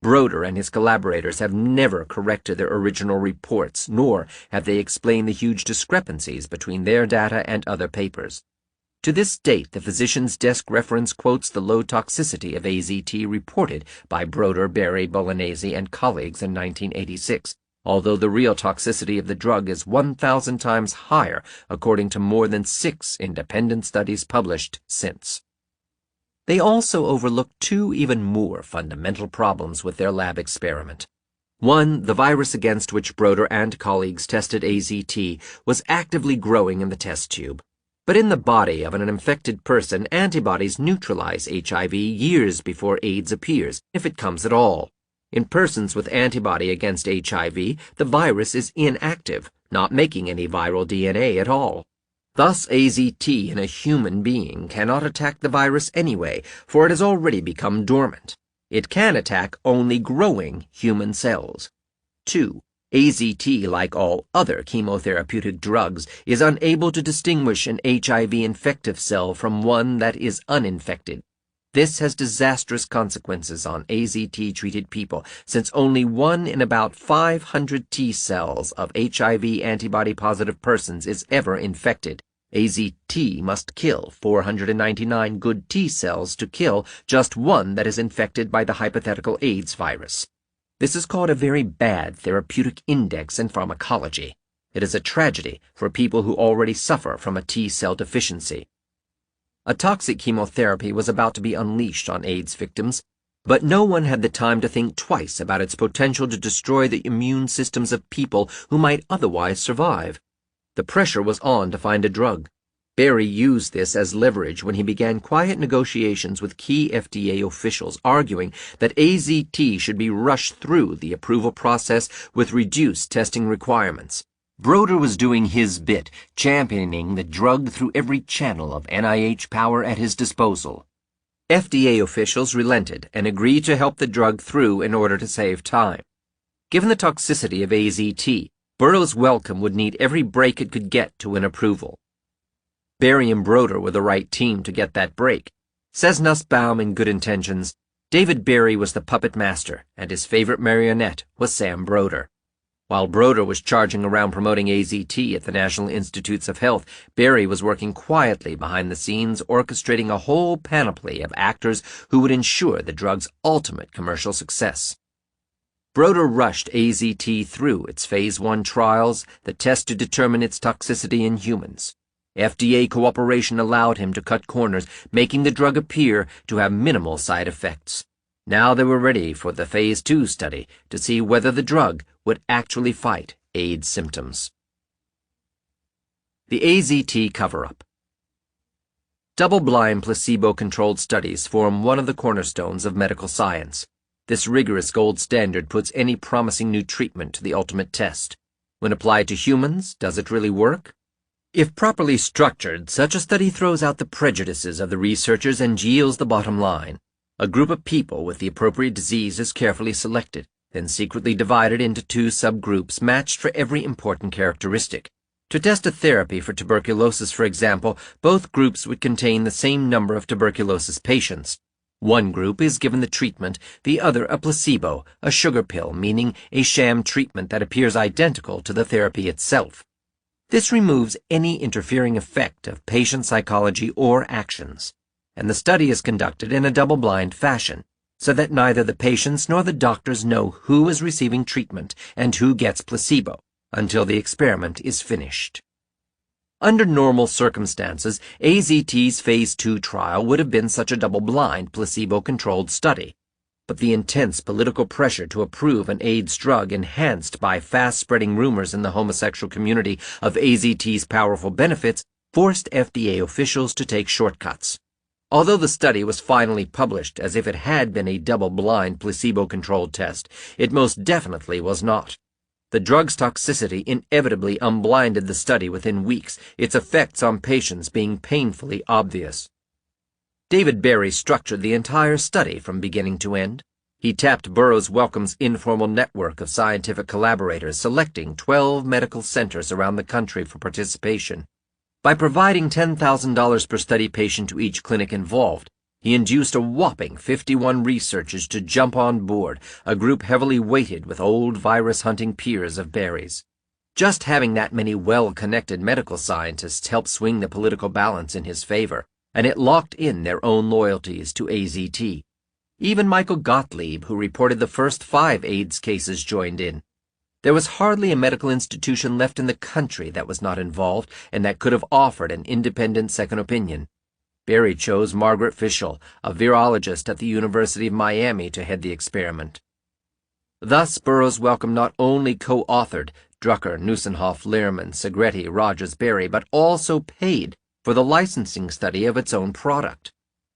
Broder and his collaborators have never corrected their original reports, nor have they explained the huge discrepancies between their data and other papers. To this date, the physician's desk reference quotes the low toxicity of AZT reported by Broder, Berry, Bolognese, and colleagues in 1986, although the real toxicity of the drug is 1,000 times higher, according to more than 6 independent studies published since. They also overlooked 2 even more fundamental problems with their lab experiment. One, the virus against which Broder and colleagues tested AZT was actively growing in the test tube. But in the body of an infected person, antibodies neutralize HIV years before AIDS appears, if it comes at all. In persons with antibody against HIV, the virus is inactive, not making any viral DNA at all. Thus, AZT in a human being cannot attack the virus anyway, for it has already become dormant. It can attack only growing human cells. 2. AZT, like all other chemotherapeutic drugs, is unable to distinguish an HIV-infective cell from one that is uninfected. This has disastrous consequences on AZT-treated people, since only 1 in about 500 T cells of HIV antibody-positive persons is ever infected. AZT must kill 499 good T cells to kill just 1 that is infected by the hypothetical AIDS virus. This is called a very bad therapeutic index in pharmacology. It is a tragedy for people who already suffer from a T cell deficiency. A toxic chemotherapy was about to be unleashed on AIDS victims, but no one had the time to think twice about its potential to destroy the immune systems of people who might otherwise survive. The pressure was on to find a drug. Berry used this as leverage when he began quiet negotiations with key FDA officials, arguing that AZT should be rushed through the approval process with reduced testing requirements. Broder was doing his bit, championing the drug through every channel of NIH power at his disposal. FDA officials relented and agreed to help the drug through in order to save time. Given the toxicity of AZT, Burroughs Wellcome would need every break it could get to win approval. Berry and Broder were the right team to get that break. Says Nussbaum in Good Intentions, David Berry was the puppet master, and his favorite marionette was Sam Broder. While Broder was charging around promoting AZT at the National Institutes of Health, Berry was working quietly behind the scenes, orchestrating a whole panoply of actors who would ensure the drug's ultimate commercial success. Broder rushed AZT through its Phase 1 trials, the test to determine its toxicity in humans. FDA cooperation allowed him to cut corners, making the drug appear to have minimal side effects. Now they were ready for the Phase 2 study to see whether the drug would actually fight AIDS symptoms. The AZT cover-up. Double-blind placebo-controlled studies form one of the cornerstones of medical science. This rigorous gold standard puts any promising new treatment to the ultimate test. When applied to humans, does it really work? If properly structured, such a study throws out the prejudices of the researchers and yields the bottom line. A group of people with the appropriate disease is carefully selected, then secretly divided into 2 subgroups matched for every important characteristic. To test a therapy for tuberculosis, for example, both groups would contain the same number of tuberculosis patients. One group is given the treatment, the other a placebo, a sugar pill, meaning a sham treatment that appears identical to the therapy itself. This removes any interfering effect of patient psychology or actions, and the study is conducted in a double-blind fashion, so that neither the patients nor the doctors know who is receiving treatment and who gets placebo until the experiment is finished. Under normal circumstances, AZT's Phase 2 trial would have been such a double-blind, placebo-controlled study. But the intense political pressure to approve an AIDS drug, enhanced by fast-spreading rumors in the homosexual community of AZT's powerful benefits, forced FDA officials to take shortcuts. Although the study was finally published as if it had been a double-blind, placebo-controlled test, it most definitely was not. The drug's toxicity inevitably unblinded the study within weeks, its effects on patients being painfully obvious. David Berry structured the entire study from beginning to end. He tapped Burroughs Wellcome's informal network of scientific collaborators, selecting 12 medical centers around the country for participation. By providing $10,000 per study patient to each clinic involved, he induced a whopping 51 researchers to jump on board, a group heavily weighted with old virus-hunting peers of Berry's. Just having that many well-connected medical scientists helped swing the political balance in his favor, and it locked in their own loyalties to AZT. Even Michael Gottlieb, who reported the first 5 AIDS cases, joined in. There was hardly a medical institution left in the country that was not involved and that could have offered an independent second opinion. Berry chose Margaret Fischel, a virologist at the University of Miami, to head the experiment. Thus, Burroughs Wellcome not only co-authored Drucker, Nussenhoff, Lehrman, Segretti, Rogers, Berry, but also paid for the licensing study of its own product.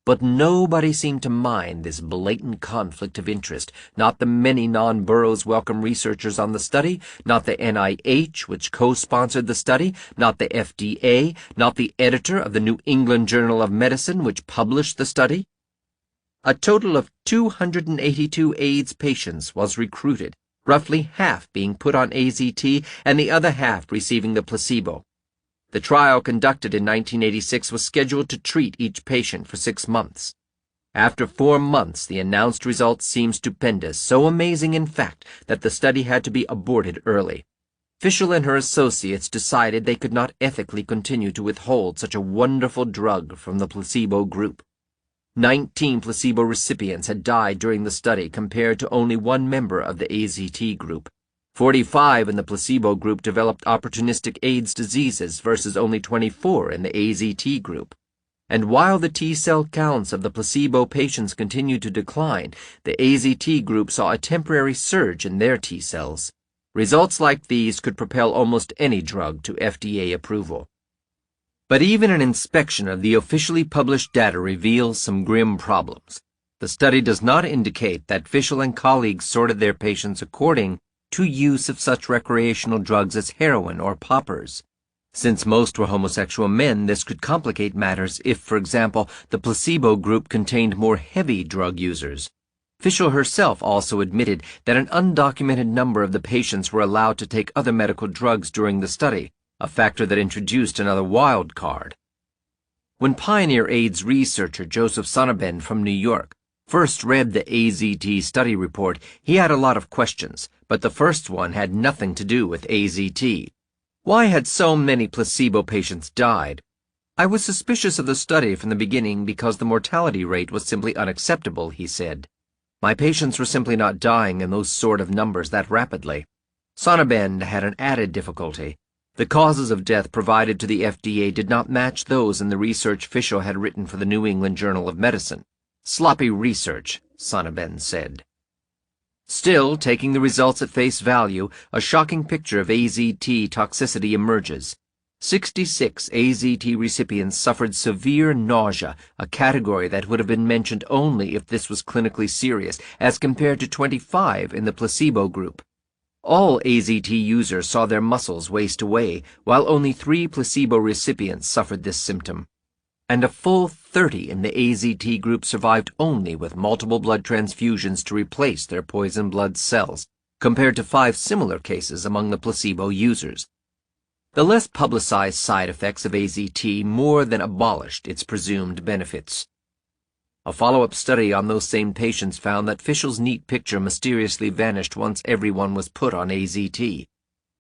But nobody seemed to mind this blatant conflict of interest, not the many non-Burroughs Wellcome researchers on the study, not the NIH, which co-sponsored the study, not the FDA, not the editor of the New England Journal of Medicine, which published the study. A total of 282 AIDS patients was recruited, roughly half being put on AZT and the other half receiving the placebo. The trial conducted in 1986 was scheduled to treat each patient for 6 months. After 4 months, the announced results seemed stupendous, so amazing in fact that the study had to be aborted early. Fischel and her associates decided they could not ethically continue to withhold such a wonderful drug from the placebo group. 19 placebo recipients had died during the study compared to only 1 member of the AZT group. 45 in the placebo group developed opportunistic AIDS diseases versus only 24 in the AZT group. And while the T-cell counts of the placebo patients continued to decline, the AZT group saw a temporary surge in their T-cells. Results like these could propel almost any drug to FDA approval. But even an inspection of the officially published data reveals some grim problems. The study does not indicate that Fischel and colleagues sorted their patients according to use of such recreational drugs as heroin or poppers. Since most were homosexual men, this could complicate matters if, for example, the placebo group contained more heavy drug users. Fischel herself also admitted that an undocumented number of the patients were allowed to take other medical drugs during the study, a factor that introduced another wild card. When pioneer AIDS researcher Joseph Sonnabend from New York first read the AZT study report, he had a lot of questions, but the first one had nothing to do with AZT. Why had so many placebo patients died? I was suspicious of the study from the beginning because the mortality rate was simply unacceptable, he said. My patients were simply not dying in those sort of numbers that rapidly. Sonnabend had an added difficulty. The causes of death provided to the FDA did not match those in the research Fischel had written for the New England Journal of Medicine. Sloppy research, Sonnabend said. Still, taking the results at face value, a shocking picture of AZT toxicity emerges. 66 AZT recipients suffered severe nausea, a category that would have been mentioned only if this was clinically serious, as compared to 25 in the placebo group. All AZT users saw their muscles waste away, while only 3 placebo recipients suffered this symptom. And a full 30 in the AZT group survived only with multiple blood transfusions to replace their poison blood cells, compared to 5 similar cases among the placebo users. The less publicized side effects of AZT more than abolished its presumed benefits. A follow-up study on those same patients found that Fischel's neat picture mysteriously vanished once everyone was put on AZT.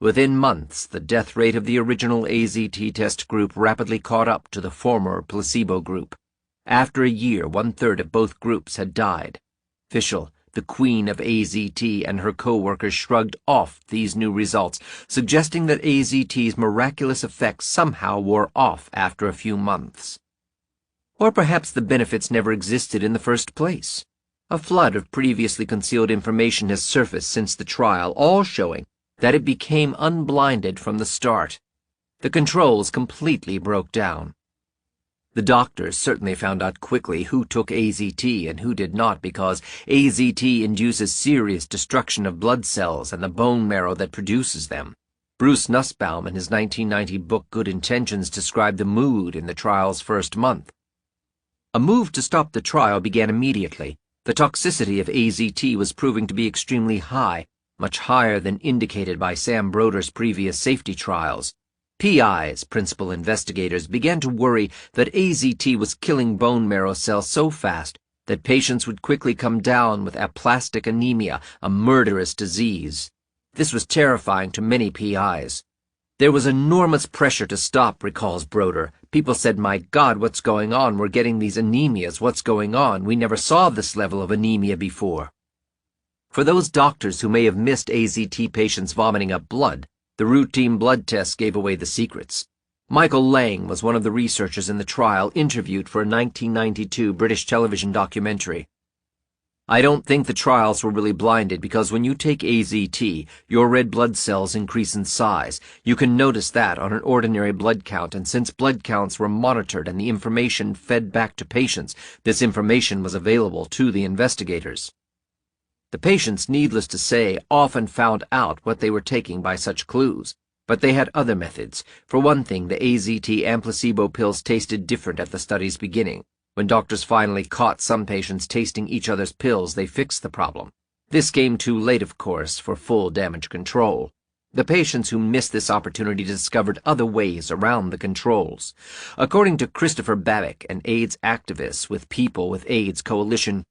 Within months, the death rate of the original AZT test group rapidly caught up to the former placebo group. After a year, 1/3 of both groups had died. Fischel, the queen of AZT, and her co-workers shrugged off these new results, suggesting that AZT's miraculous effects somehow wore off after a few months. Or perhaps the benefits never existed in the first place. A flood of previously concealed information has surfaced since the trial, all showing that it became unblinded from the start. The controls completely broke down. The doctors certainly found out quickly who took AZT and who did not, because AZT induces serious destruction of blood cells and the bone marrow that produces them. Bruce Nussbaum, in his 1990 book Good Intentions, described the mood in the trial's first month. A move to stop the trial began immediately. The toxicity of AZT was proving to be extremely high, much higher than indicated by Sam Broder's previous safety trials. PIs, principal investigators, began to worry that AZT was killing bone marrow cells so fast that patients would quickly come down with aplastic anemia, a murderous disease. This was terrifying to many PIs. There was enormous pressure to stop, recalls Broder. People said, "My God, what's going on? We're getting these anemias. What's going on? We never saw this level of anemia before." For those doctors who may have missed AZT patients vomiting up blood, the routine blood tests gave away the secrets. Michael Lang was one of the researchers in the trial, interviewed for a 1992 British television documentary. "I don't think the trials were really blinded, because when you take AZT, your red blood cells increase in size. You can notice that on an ordinary blood count, and since blood counts were monitored and the information fed back to patients, this information was available to the investigators." The patients, needless to say, often found out what they were taking by such clues, but they had other methods. For one thing, the AZT and placebo pills tasted different at the study's beginning. When doctors finally caught some patients tasting each other's pills, they fixed the problem. This came too late, of course, for full damage control. The patients who missed this opportunity discovered other ways around the controls. According to Christopher Babick, an AIDS activist with People with AIDS Coalition,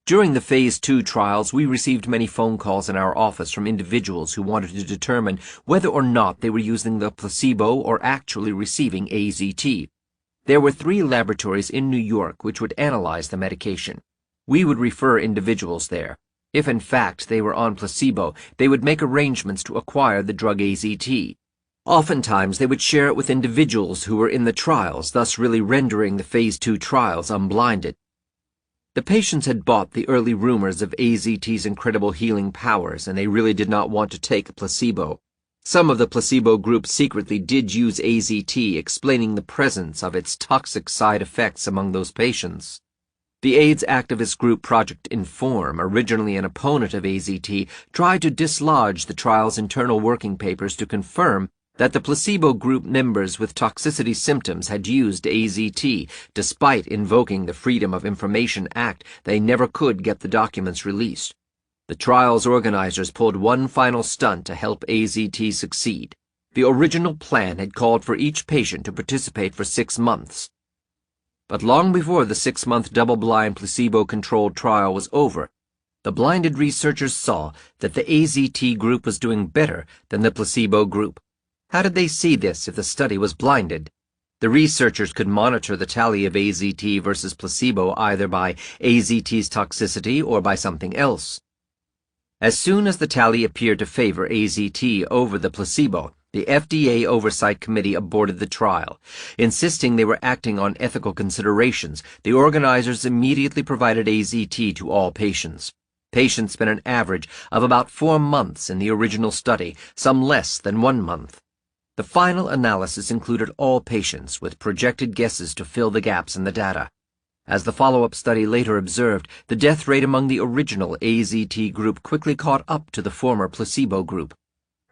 "During the Phase 2 trials, we received many phone calls in our office from individuals who wanted to determine whether or not they were using the placebo or actually receiving AZT. There were 3 laboratories in New York which would analyze the medication. We would refer individuals there. If in fact they were on placebo, they would make arrangements to acquire the drug AZT. Oftentimes they would share it with individuals who were in the trials, thus really rendering the Phase 2 trials unblinded. The patients had bought the early rumors of AZT's incredible healing powers, and they really did not want to take a placebo. Some of the placebo group secretly did use AZT, explaining the presence of its toxic side effects among those patients. The AIDS activist group Project Inform, originally an opponent of AZT, tried to dislodge the trial's internal working papers to confirm that the placebo group members with toxicity symptoms had used AZT. Despite invoking the Freedom of Information Act, they never could get the documents released. The trial's organizers pulled one final stunt to help AZT succeed. The original plan had called for each patient to participate for 6 months. But long before the 6-month double-blind placebo-controlled trial was over, the blinded researchers saw that the AZT group was doing better than the placebo group. How did they see this if the study was blinded? The researchers could monitor the tally of AZT versus placebo either by AZT's toxicity or by something else. As soon as the tally appeared to favor AZT over the placebo, the FDA Oversight Committee aborted the trial. Insisting they were acting on ethical considerations, the organizers immediately provided AZT to all patients. Patients spent an average of about 4 months in the original study, some less than 1 month. The final analysis included all patients, with projected guesses to fill the gaps in the data. As the follow-up study later observed, the death rate among the original AZT group quickly caught up to the former placebo group.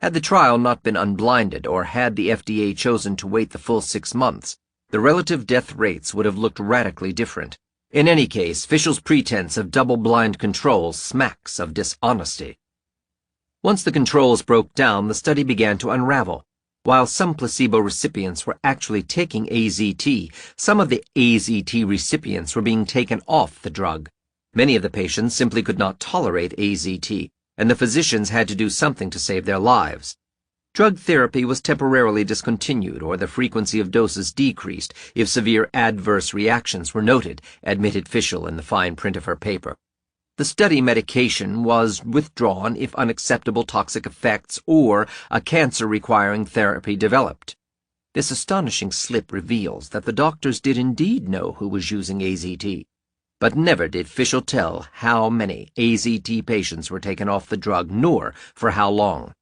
Had the trial not been unblinded, or had the FDA chosen to wait the full 6 months, the relative death rates would have looked radically different. In any case, Fischel's pretense of double-blind controls smacks of dishonesty. Once the controls broke down, the study began to unravel. While some placebo recipients were actually taking AZT, some of the AZT recipients were being taken off the drug. Many of the patients simply could not tolerate AZT, and the physicians had to do something to save their lives. Drug therapy was temporarily discontinued, or the frequency of doses decreased if severe adverse reactions were noted, admitted Fischel in the fine print of her paper. The study medication was withdrawn if unacceptable toxic effects or a cancer-requiring therapy developed. This astonishing slip reveals that the doctors did indeed know who was using AZT, but never did Fischel tell how many AZT patients were taken off the drug, nor for how long.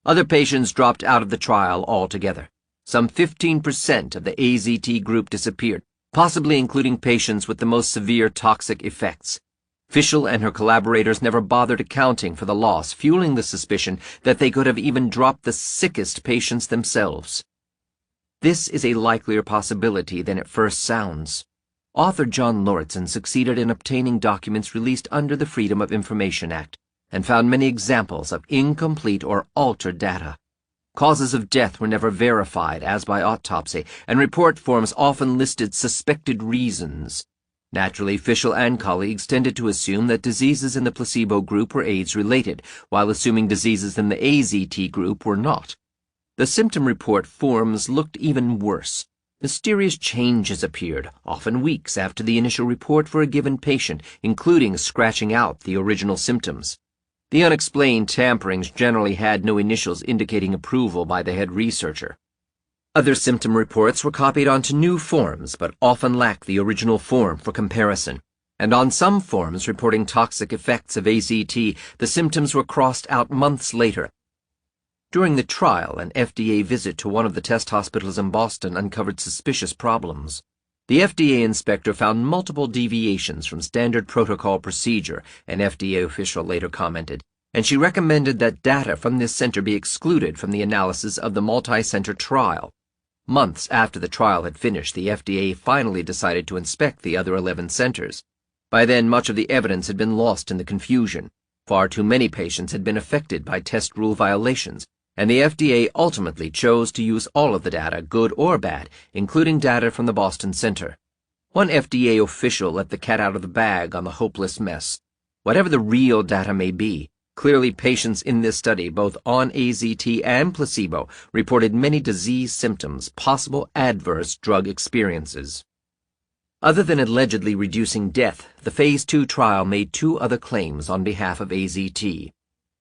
Other patients dropped out of the trial altogether. Some 15% of the AZT group disappeared, possibly including patients with the most severe toxic effects. Fischel and her collaborators never bothered accounting for the loss, fueling the suspicion that they could have even dropped the sickest patients themselves. This is a likelier possibility than it first sounds. Author John Lauritsen succeeded in obtaining documents released under the Freedom of Information Act and found many examples of incomplete or altered data. Causes of death were never verified as by autopsy, and report forms often listed suspected reasons. Naturally, Fischel and colleagues tended to assume that diseases in the placebo group were AIDS-related, while assuming diseases in the AZT group were not. The symptom report forms looked even worse. Mysterious changes appeared, often weeks after the initial report for a given patient, including scratching out the original symptoms. The unexplained tamperings generally had no initials indicating approval by the head researcher. Other symptom reports were copied onto new forms, but often lacked the original form for comparison. And on some forms reporting toxic effects of AZT, the symptoms were crossed out months later. During the trial, an FDA visit to one of the test hospitals in Boston uncovered suspicious problems. The FDA inspector found multiple deviations from standard protocol procedure, an FDA official later commented, and she recommended that data from this center be excluded from the analysis of the multi-center trial. Months after the trial had finished, the FDA finally decided to inspect the other 11 centers. By then, much of the evidence had been lost in the confusion. Far too many patients had been affected by test rule violations, and the FDA ultimately chose to use all of the data, good or bad, including data from the Boston Center. One FDA official let the cat out of the bag on the hopeless mess. Whatever the real data may be, clearly patients in this study, both on AZT and placebo, reported many disease symptoms, possible adverse drug experiences. Other than allegedly reducing death, the Phase 2 trial made two other claims on behalf of AZT.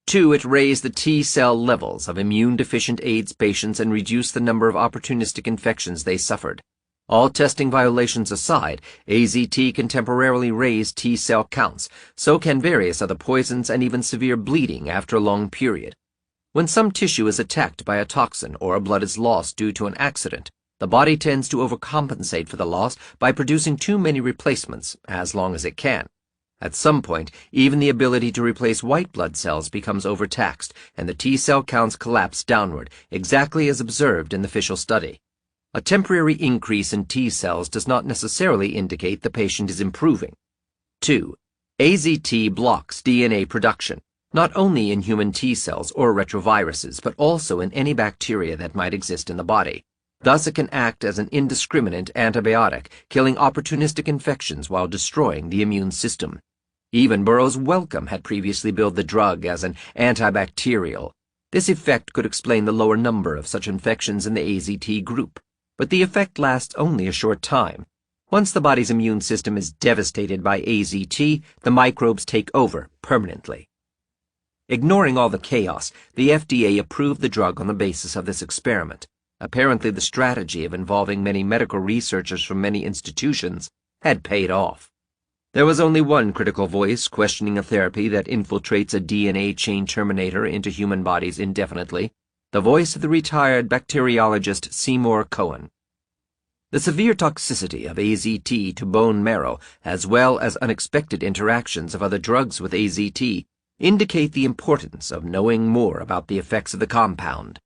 2, it raised the T-cell levels of immune-deficient AIDS patients and reduced the number of opportunistic infections they suffered. All testing violations aside, AZT can temporarily raise T-cell counts, so can various other poisons and even severe bleeding after a long period. When some tissue is attacked by a toxin or blood is lost due to an accident, the body tends to overcompensate for the loss by producing too many replacements, as long as it can. At some point, even the ability to replace white blood cells becomes overtaxed, and the T-cell counts collapse downward, exactly as observed in the Fischel study. A temporary increase in T-cells does not necessarily indicate the patient is improving. 2. AZT blocks DNA production, not only in human T-cells or retroviruses, but also in any bacteria that might exist in the body. Thus, it can act as an indiscriminate antibiotic, killing opportunistic infections while destroying the immune system. Even Burroughs Wellcome had previously billed the drug as an antibacterial. This effect could explain the lower number of such infections in the AZT group, but the effect lasts only a short time. Once the body's immune system is devastated by AZT, the microbes take over permanently. Ignoring all the chaos, the FDA approved the drug on the basis of this experiment. Apparently, the strategy of involving many medical researchers from many institutions had paid off. There was only one critical voice questioning a therapy that infiltrates a DNA chain terminator into human bodies indefinitely, the voice of the retired bacteriologist Seymour Cohen. The severe toxicity of AZT to bone marrow, as well as unexpected interactions of other drugs with AZT, indicate the importance of knowing more about the effects of the compound.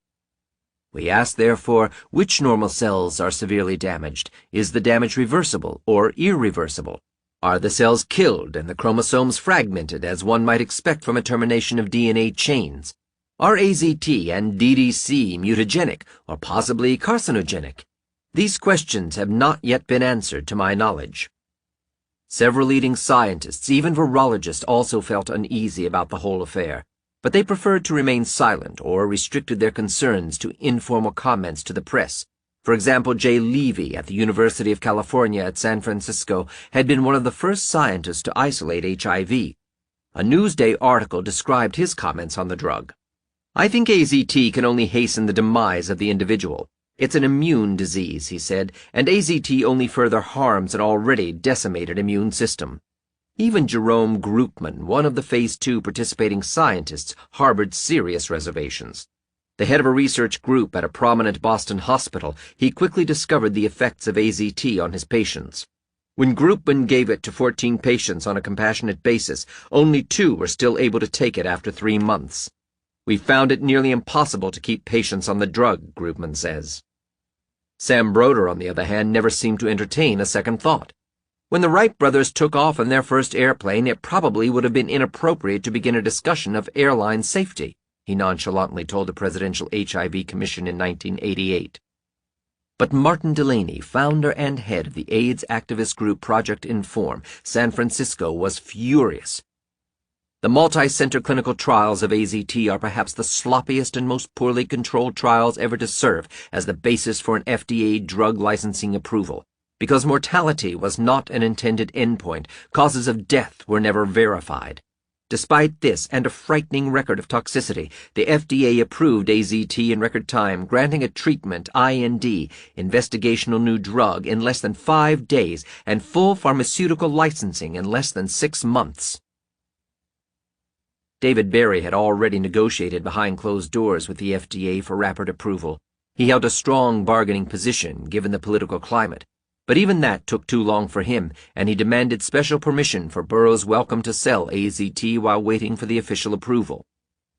We ask, therefore, which normal cells are severely damaged? Is the damage reversible or irreversible? Are the cells killed and the chromosomes fragmented, as one might expect from a termination of DNA chains? Are AZT and DDC mutagenic or possibly carcinogenic? These questions have not yet been answered to my knowledge. Several leading scientists, even virologists, also felt uneasy about the whole affair, but they preferred to remain silent or restricted their concerns to informal comments to the press. For example, Jay Levy at the University of California at San Francisco had been one of the first scientists to isolate HIV. A Newsday article described his comments on the drug. "I think AZT can only hasten the demise of the individual. It's an immune disease," he said, "and AZT only further harms an already decimated immune system." Even Jerome Groopman, one of the Phase 2 participating scientists, harbored serious reservations. The head of a research group at a prominent Boston hospital, he quickly discovered the effects of AZT on his patients. When Groupman gave it to 14 patients on a compassionate basis, only 2 were still able to take it after 3 months. We found it nearly impossible to keep patients on the drug, Groupman says. Sam Broder, on the other hand, never seemed to entertain a second thought. When the Wright brothers took off in their first airplane, it probably would have been inappropriate to begin a discussion of airline safety, he nonchalantly told the Presidential HIV Commission in 1988. But Martin Delaney, founder and head of the AIDS activist group Project Inform, San Francisco, was furious. The multi-center clinical trials of AZT are perhaps the sloppiest and most poorly controlled trials ever to serve as the basis for an FDA drug licensing approval. Because mortality was not an intended endpoint, causes of death were never verified. Despite this and a frightening record of toxicity, the FDA approved AZT in record time, granting a treatment, IND, investigational new drug, in less than 5 days and full pharmaceutical licensing in less than 6 months. David Berry had already negotiated behind closed doors with the FDA for rapid approval. He held a strong bargaining position, given the political climate. But even that took too long for him, and he demanded special permission for Burroughs Wellcome to sell AZT while waiting for the official approval.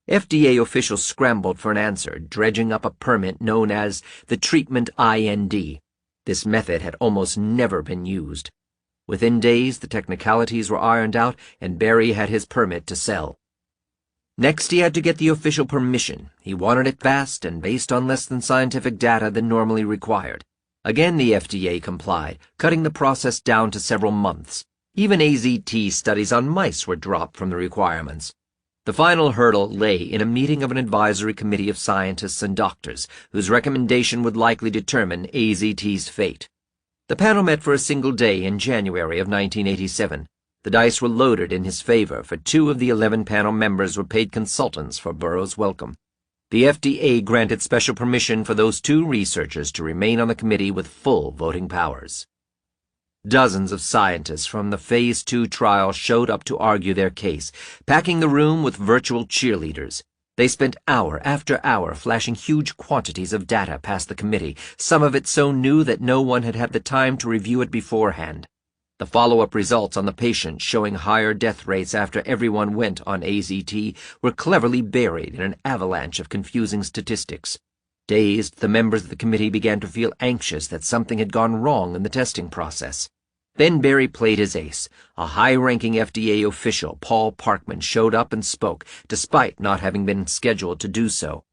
FDA officials scrambled for an answer, dredging up a permit known as the treatment IND. This method had almost never been used. Within days, the technicalities were ironed out, and Berry had his permit to sell. Next, he had to get the official permission. He wanted it fast and based on less than scientific data than normally required. Again, the FDA complied, cutting the process down to several months. Even AZT studies on mice were dropped from the requirements. The final hurdle lay in a meeting of an advisory committee of scientists and doctors, whose recommendation would likely determine AZT's fate. The panel met for a single day in January of 1987. The dice were loaded in his favor, for 2 of the 11 panel members were paid consultants for Burroughs Wellcome. The FDA granted special permission for those 2 researchers to remain on the committee with full voting powers. Dozens of scientists from the Phase 2 trial showed up to argue their case, packing the room with virtual cheerleaders. They spent hour after hour flashing huge quantities of data past the committee, some of it so new that no one had had the time to review it beforehand. The follow-up results on the patients showing higher death rates after everyone went on AZT were cleverly buried in an avalanche of confusing statistics. Dazed, the members of the committee began to feel anxious that something had gone wrong in the testing process. Then Berry played his ace. A high-ranking FDA official, Paul Parkman, showed up and spoke, despite not having been scheduled to do so.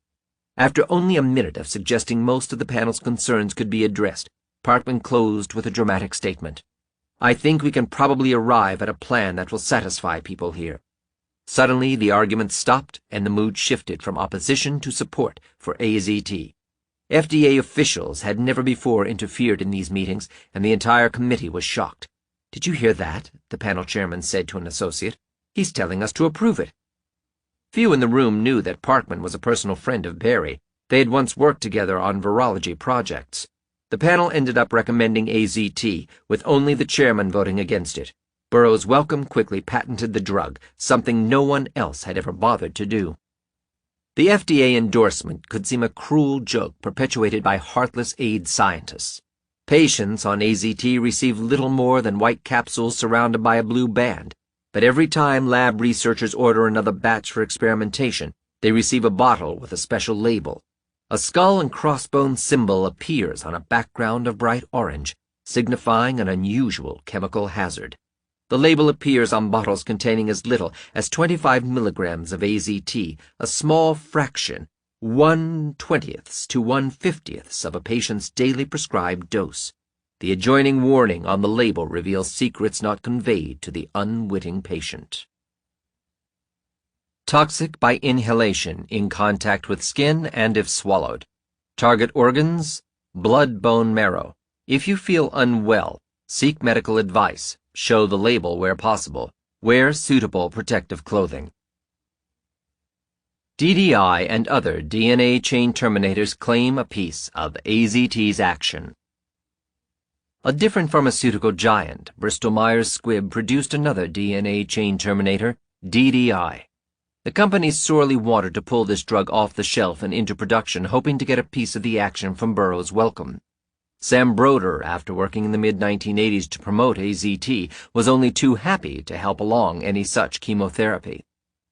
After only a minute of suggesting most of the panel's concerns could be addressed, Parkman closed with a dramatic statement. I think we can probably arrive at a plan that will satisfy people here. Suddenly, the argument stopped and the mood shifted from opposition to support for AZT. FDA officials had never before interfered in these meetings, and the entire committee was shocked. Did you hear that? The panel chairman said to an associate. He's telling us to approve it. Few in the room knew that Parkman was a personal friend of Berry. They had once worked together on virology projects. The panel ended up recommending AZT, with only the chairman voting against it. Burroughs Wellcome quickly patented the drug, something no one else had ever bothered to do. The FDA endorsement could seem a cruel joke perpetuated by heartless AIDS scientists. Patients on AZT receive little more than white capsules surrounded by a blue band, but every time lab researchers order another batch for experimentation, they receive a bottle with a special label. A skull and crossbones symbol appears on a background of bright orange, signifying an unusual chemical hazard. The label appears on bottles containing as little as 25 milligrams of AZT, a small fraction, 1/20th to 1/50th of a patient's daily prescribed dose. The adjoining warning on the label reveals secrets not conveyed to the unwitting patient. Toxic by inhalation in contact with skin and if swallowed. Target organs, blood, bone marrow. If you feel unwell, seek medical advice. Show the label where possible. Wear suitable protective clothing. DDI and other DNA chain terminators claim a piece of AZT's action. A different pharmaceutical giant, Bristol Myers Squibb, produced another DNA chain terminator, DDI. The companies sorely wanted to pull this drug off the shelf and into production, hoping to get a piece of the action from Burroughs' Welcome. Sam Broder, after working in the mid-1980s to promote AZT, was only too happy to help along any such chemotherapy.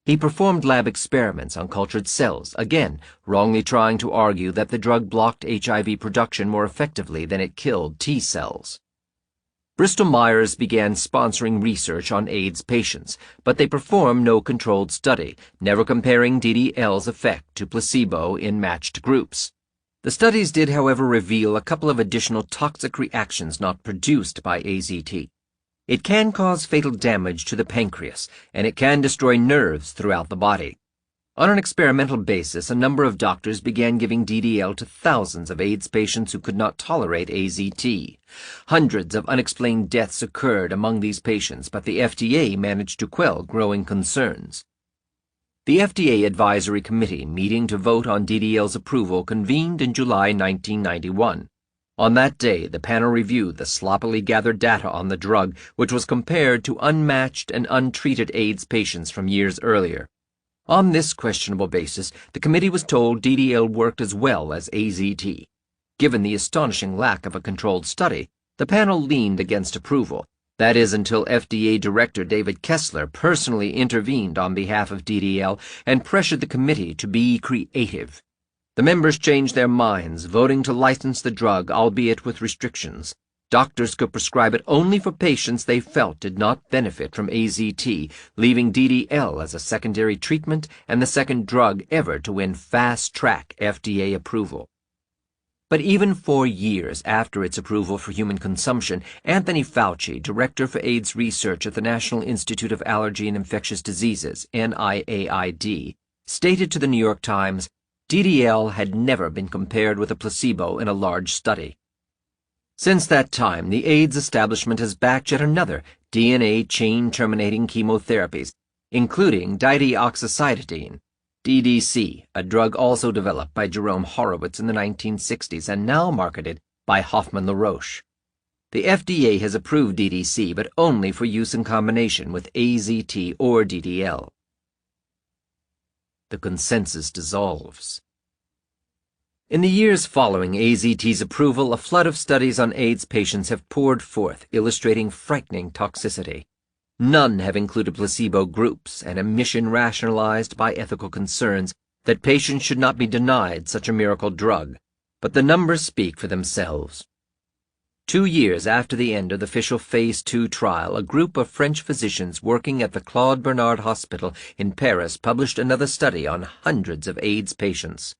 He performed lab experiments on cultured cells, again wrongly trying to argue that the drug blocked HIV production more effectively than it killed T cells. Bristol-Myers began sponsoring research on AIDS patients, but they performed no controlled study, never comparing DDL's effect to placebo in matched groups. The studies did, however, reveal a couple of additional toxic reactions not produced by AZT. It can cause fatal damage to the pancreas, and it can destroy nerves throughout the body. On an experimental basis, a number of doctors began giving DDL to thousands of AIDS patients who could not tolerate AZT. Hundreds of unexplained deaths occurred among these patients, but the FDA managed to quell growing concerns. The FDA Advisory Committee, meeting to vote on DDL's approval, convened in July 1991. On that day, the panel reviewed the sloppily gathered data on the drug, which was compared to unmatched and untreated AIDS patients from years earlier. On this questionable basis, the committee was told DDL worked as well as AZT. Given the astonishing lack of a controlled study, the panel leaned against approval. That is, until FDA Director David Kessler personally intervened on behalf of DDL and pressured the committee to be creative. The members changed their minds, voting to license the drug, albeit with restrictions. Doctors could prescribe it only for patients they felt did not benefit from AZT, leaving DDL as a secondary treatment and the second drug ever to win fast-track FDA approval. But even 4 years after its approval for human consumption, Anthony Fauci, director for AIDS research at the National Institute of Allergy and Infectious Diseases, NIAID, stated to the New York Times, DDL had never been compared with a placebo in a large study. Since that time, the AIDS establishment has backed yet another DNA chain-terminating chemotherapies, including dideoxycytidine, DDC, a drug also developed by Jerome Horowitz in the 1960s and now marketed by Hoffmann-La Roche. The FDA has approved DDC, but only for use in combination with AZT or DDL. The consensus dissolves. In the years following AZT's approval, a flood of studies on AIDS patients have poured forth, illustrating frightening toxicity. None have included placebo groups, an omission rationalized by ethical concerns that patients should not be denied such a miracle drug, but the numbers speak for themselves. 2 years after the end of the official Phase 2 trial, a group of French physicians working at the Claude Bernard Hospital in Paris published another study on hundreds of AIDS patients.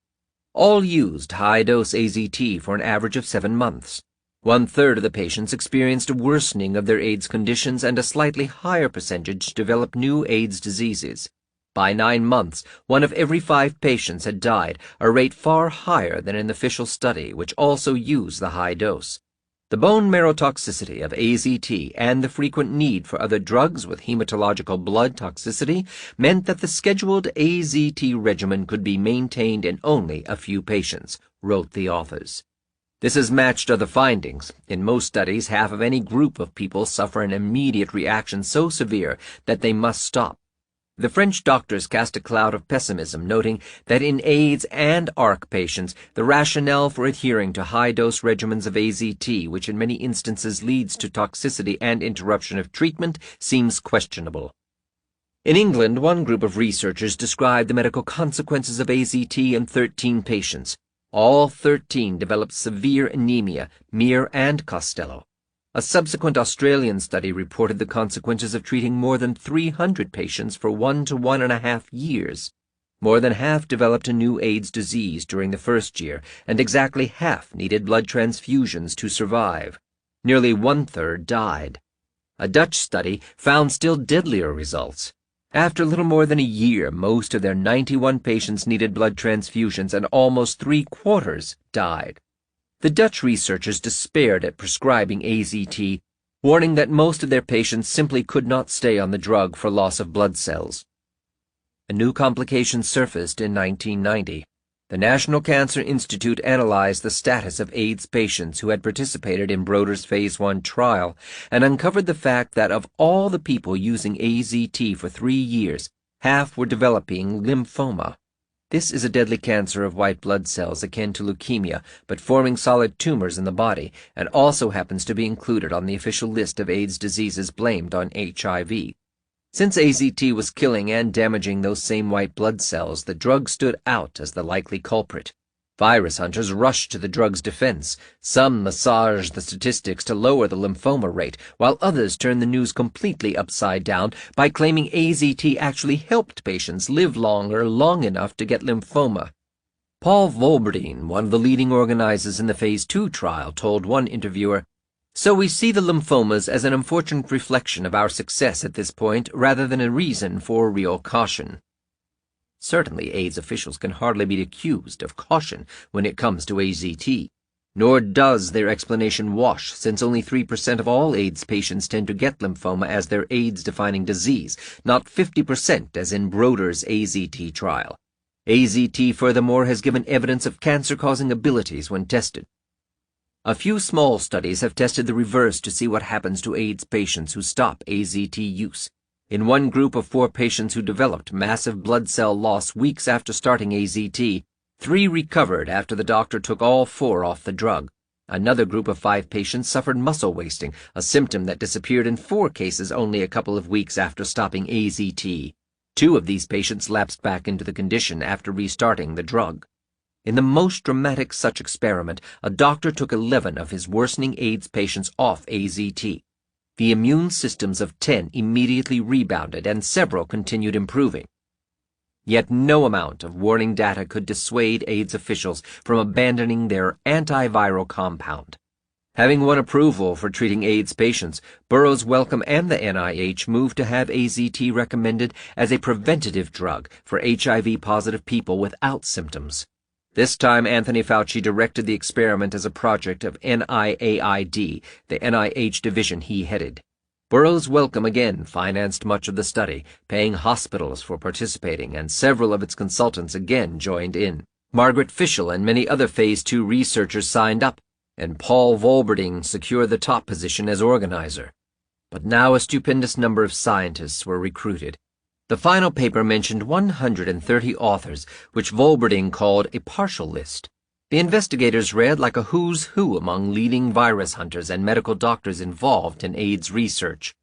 All used high-dose AZT for an average of 7 months. 1/3 of the patients experienced a worsening of their AIDS conditions, and a slightly higher percentage developed new AIDS diseases. By 9 months, 1 of every 5 patients had died, a rate far higher than in the official study, which also used the high dose. The bone marrow toxicity of AZT and the frequent need for other drugs with hematological blood toxicity meant that the scheduled AZT regimen could be maintained in only a few patients, wrote the authors. This has matched other findings. In most studies, half of any group of people suffer an immediate reaction so severe that they must stop. The French doctors cast a cloud of pessimism, noting that in AIDS and ARC patients, the rationale for adhering to high-dose regimens of AZT, which in many instances leads to toxicity and interruption of treatment, seems questionable. In England, one group of researchers described the medical consequences of AZT in 13 patients. All 13 developed severe anemia, Mere and Costello. A subsequent Australian study reported the consequences of treating more than 300 patients for 1 to 1.5 years. More than half developed a new AIDS disease during the first year, and exactly half needed blood transfusions to survive. Nearly 1/3 died. A Dutch study found still deadlier results. After little more than a year, most of their 91 patients needed blood transfusions, and almost 3/4 died. The Dutch researchers despaired at prescribing AZT, warning that most of their patients simply could not stay on the drug for loss of blood cells. A new complication surfaced in 1990. The National Cancer Institute analyzed the status of AIDS patients who had participated in Broder's Phase 1 trial and uncovered the fact that of all the people using AZT for 3 years, half were developing lymphoma. This is a deadly cancer of white blood cells akin to leukemia, but forming solid tumors in the body, and also happens to be included on the official list of AIDS diseases blamed on HIV. Since AZT was killing and damaging those same white blood cells, the drug stood out as the likely culprit. Virus hunters rushed to the drug's defense. Some massaged the statistics to lower the lymphoma rate, while others turned the news completely upside down by claiming AZT actually helped patients live longer long enough to get lymphoma. Paul Volberding, one of the leading organizers in the Phase 2 trial, told one interviewer, "So we see the lymphomas as an unfortunate reflection of our success at this point rather than a reason for real caution." Certainly, AIDS officials can hardly be accused of caution when it comes to AZT. Nor does their explanation wash, since only 3% of all AIDS patients tend to get lymphoma as their AIDS-defining disease, not 50% as in Broder's AZT trial. AZT, furthermore, has given evidence of cancer-causing abilities when tested. A few small studies have tested the reverse to see what happens to AIDS patients who stop AZT use. In one group of 4 patients who developed massive blood cell loss weeks after starting AZT, 3 recovered after the doctor took all 4 off the drug. Another group of 5 patients suffered muscle wasting, a symptom that disappeared in 4 cases only a couple of weeks after stopping AZT. 2 of these patients lapsed back into the condition after restarting the drug. In the most dramatic such experiment, a doctor took 11 of his worsening AIDS patients off AZT. The immune systems of 10 immediately rebounded, and several continued improving. Yet no amount of warning data could dissuade AIDS officials from abandoning their antiviral compound. Having won approval for treating AIDS patients, Burroughs Wellcome and the NIH moved to have AZT recommended as a preventative drug for HIV-positive people without symptoms. This time, Anthony Fauci directed the experiment as a project of NIAID, the NIH division he headed. Burroughs Wellcome again financed much of the study, paying hospitals for participating, and several of its consultants again joined in. Margaret Fischel and many other Phase 2 researchers signed up, and Paul Volberding secured the top position as organizer. But now a stupendous number of scientists were recruited. The final paper mentioned 130 authors, which Volberding called a partial list. The investigators read like a who's who among leading virus hunters and medical doctors involved in AIDS research.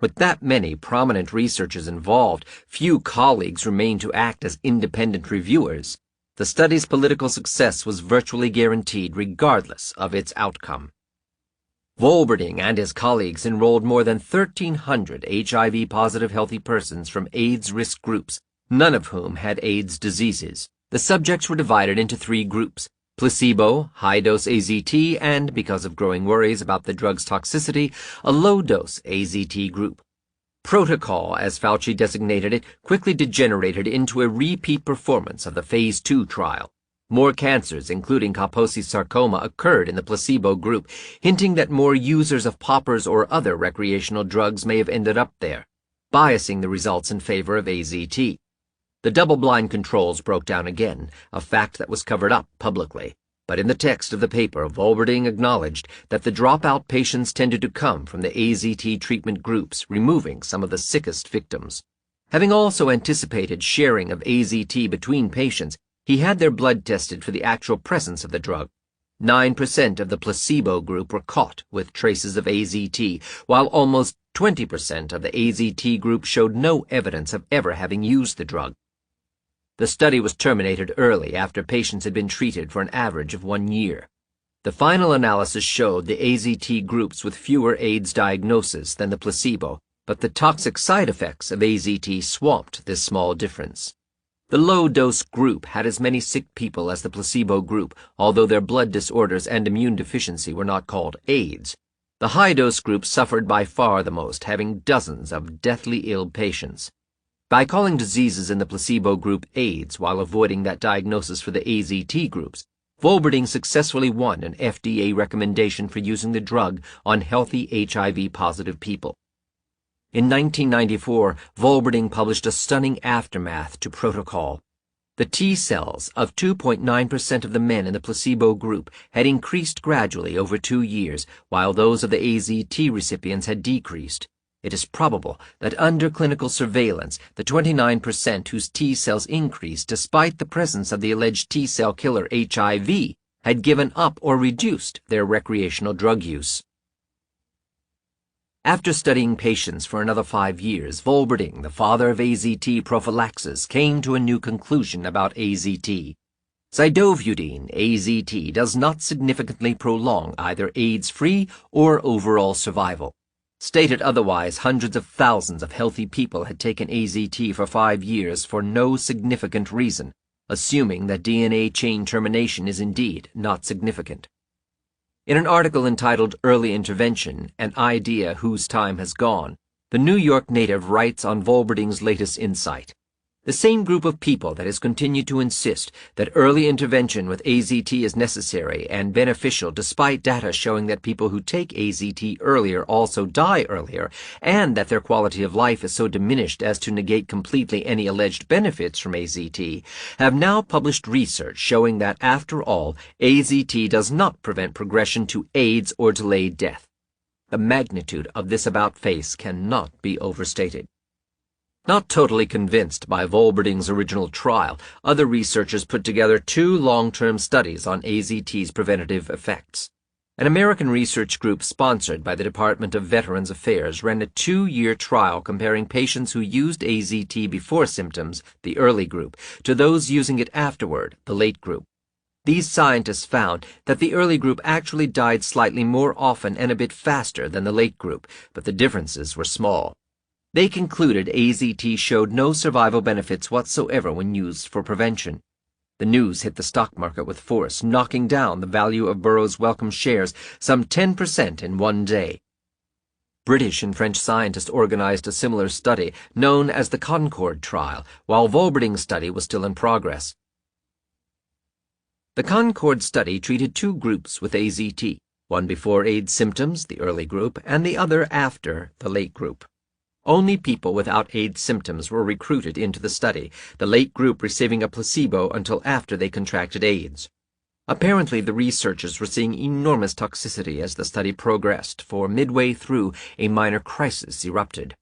With that many prominent researchers involved, few colleagues remained to act as independent reviewers. The study's political success was virtually guaranteed regardless of its outcome. Volberding and his colleagues enrolled more than 1,300 HIV-positive healthy persons from AIDS risk groups, none of whom had AIDS diseases. The subjects were divided into 3 groups: placebo, high-dose AZT, and, because of growing worries about the drug's toxicity, a low-dose AZT group. Protocol, as Fauci designated it, quickly degenerated into a repeat performance of the Phase 2 trial. More cancers, including Kaposi sarcoma, occurred in the placebo group, hinting that more users of poppers or other recreational drugs may have ended up there, biasing the results in favor of AZT. The double-blind controls broke down again, a fact that was covered up publicly. But in the text of the paper, Volberding acknowledged that the dropout patients tended to come from the AZT treatment groups, removing some of the sickest victims. Having also anticipated sharing of AZT between patients, he had their blood tested for the actual presence of the drug. 9% of the placebo group were caught with traces of AZT, while almost 20% of the AZT group showed no evidence of ever having used the drug. The study was terminated early after patients had been treated for an average of 1 year. The final analysis showed the AZT groups with fewer AIDS diagnoses than the placebo, but the toxic side effects of AZT swamped this small difference. The low-dose group had as many sick people as the placebo group, although their blood disorders and immune deficiency were not called AIDS. The high-dose group suffered by far the most, having dozens of deathly ill patients. By calling diseases in the placebo group AIDS while avoiding that diagnosis for the AZT groups, Volberding successfully won an FDA recommendation for using the drug on healthy HIV-positive people. In 1994, Volberding published a stunning aftermath to Protocol. The T cells of 2.9% of the men in the placebo group had increased gradually over 2 years, while those of the AZT recipients had decreased. It is probable that under clinical surveillance, the 29% whose T cells increased despite the presence of the alleged T cell killer HIV had given up or reduced their recreational drug use. After studying patients for another 5 years, Volberding, the father of AZT prophylaxis, came to a new conclusion about AZT. Zidovudine, AZT, does not significantly prolong either AIDS-free or overall survival. Stated otherwise, hundreds of thousands of healthy people had taken AZT for 5 years for no significant reason, assuming that DNA chain termination is indeed not significant. In an article entitled Early Intervention, An Idea Whose Time Has Gone, the New York native writes on Volberding's latest insight. The same group of people that has continued to insist that early intervention with AZT is necessary and beneficial despite data showing that people who take AZT earlier also die earlier, and that their quality of life is so diminished as to negate completely any alleged benefits from AZT, have now published research showing that, after all, AZT does not prevent progression to AIDS or delayed death. The magnitude of this about-face cannot be overstated. Not totally convinced by Volberding's original trial, other researchers put together 2 long-term studies on AZT's preventative effects. An American research group sponsored by the Department of Veterans Affairs ran a 2-year trial comparing patients who used AZT before symptoms, the early group, to those using it afterward, the late group. These scientists found that the early group actually died slightly more often and a bit faster than the late group, but the differences were small. They concluded AZT showed no survival benefits whatsoever when used for prevention. The news hit the stock market with force, knocking down the value of Burroughs' Wellcome shares some 10% in one day. British and French scientists organized a similar study known as the Concord trial, while Volberding's study was still in progress. The Concord study treated 2 groups with AZT, one before AIDS symptoms, the early group, and the other after, the late group. Only people without AIDS symptoms were recruited into the study, the late group receiving a placebo until after they contracted AIDS. Apparently, the researchers were seeing enormous toxicity as the study progressed, for midway through, a minor crisis erupted.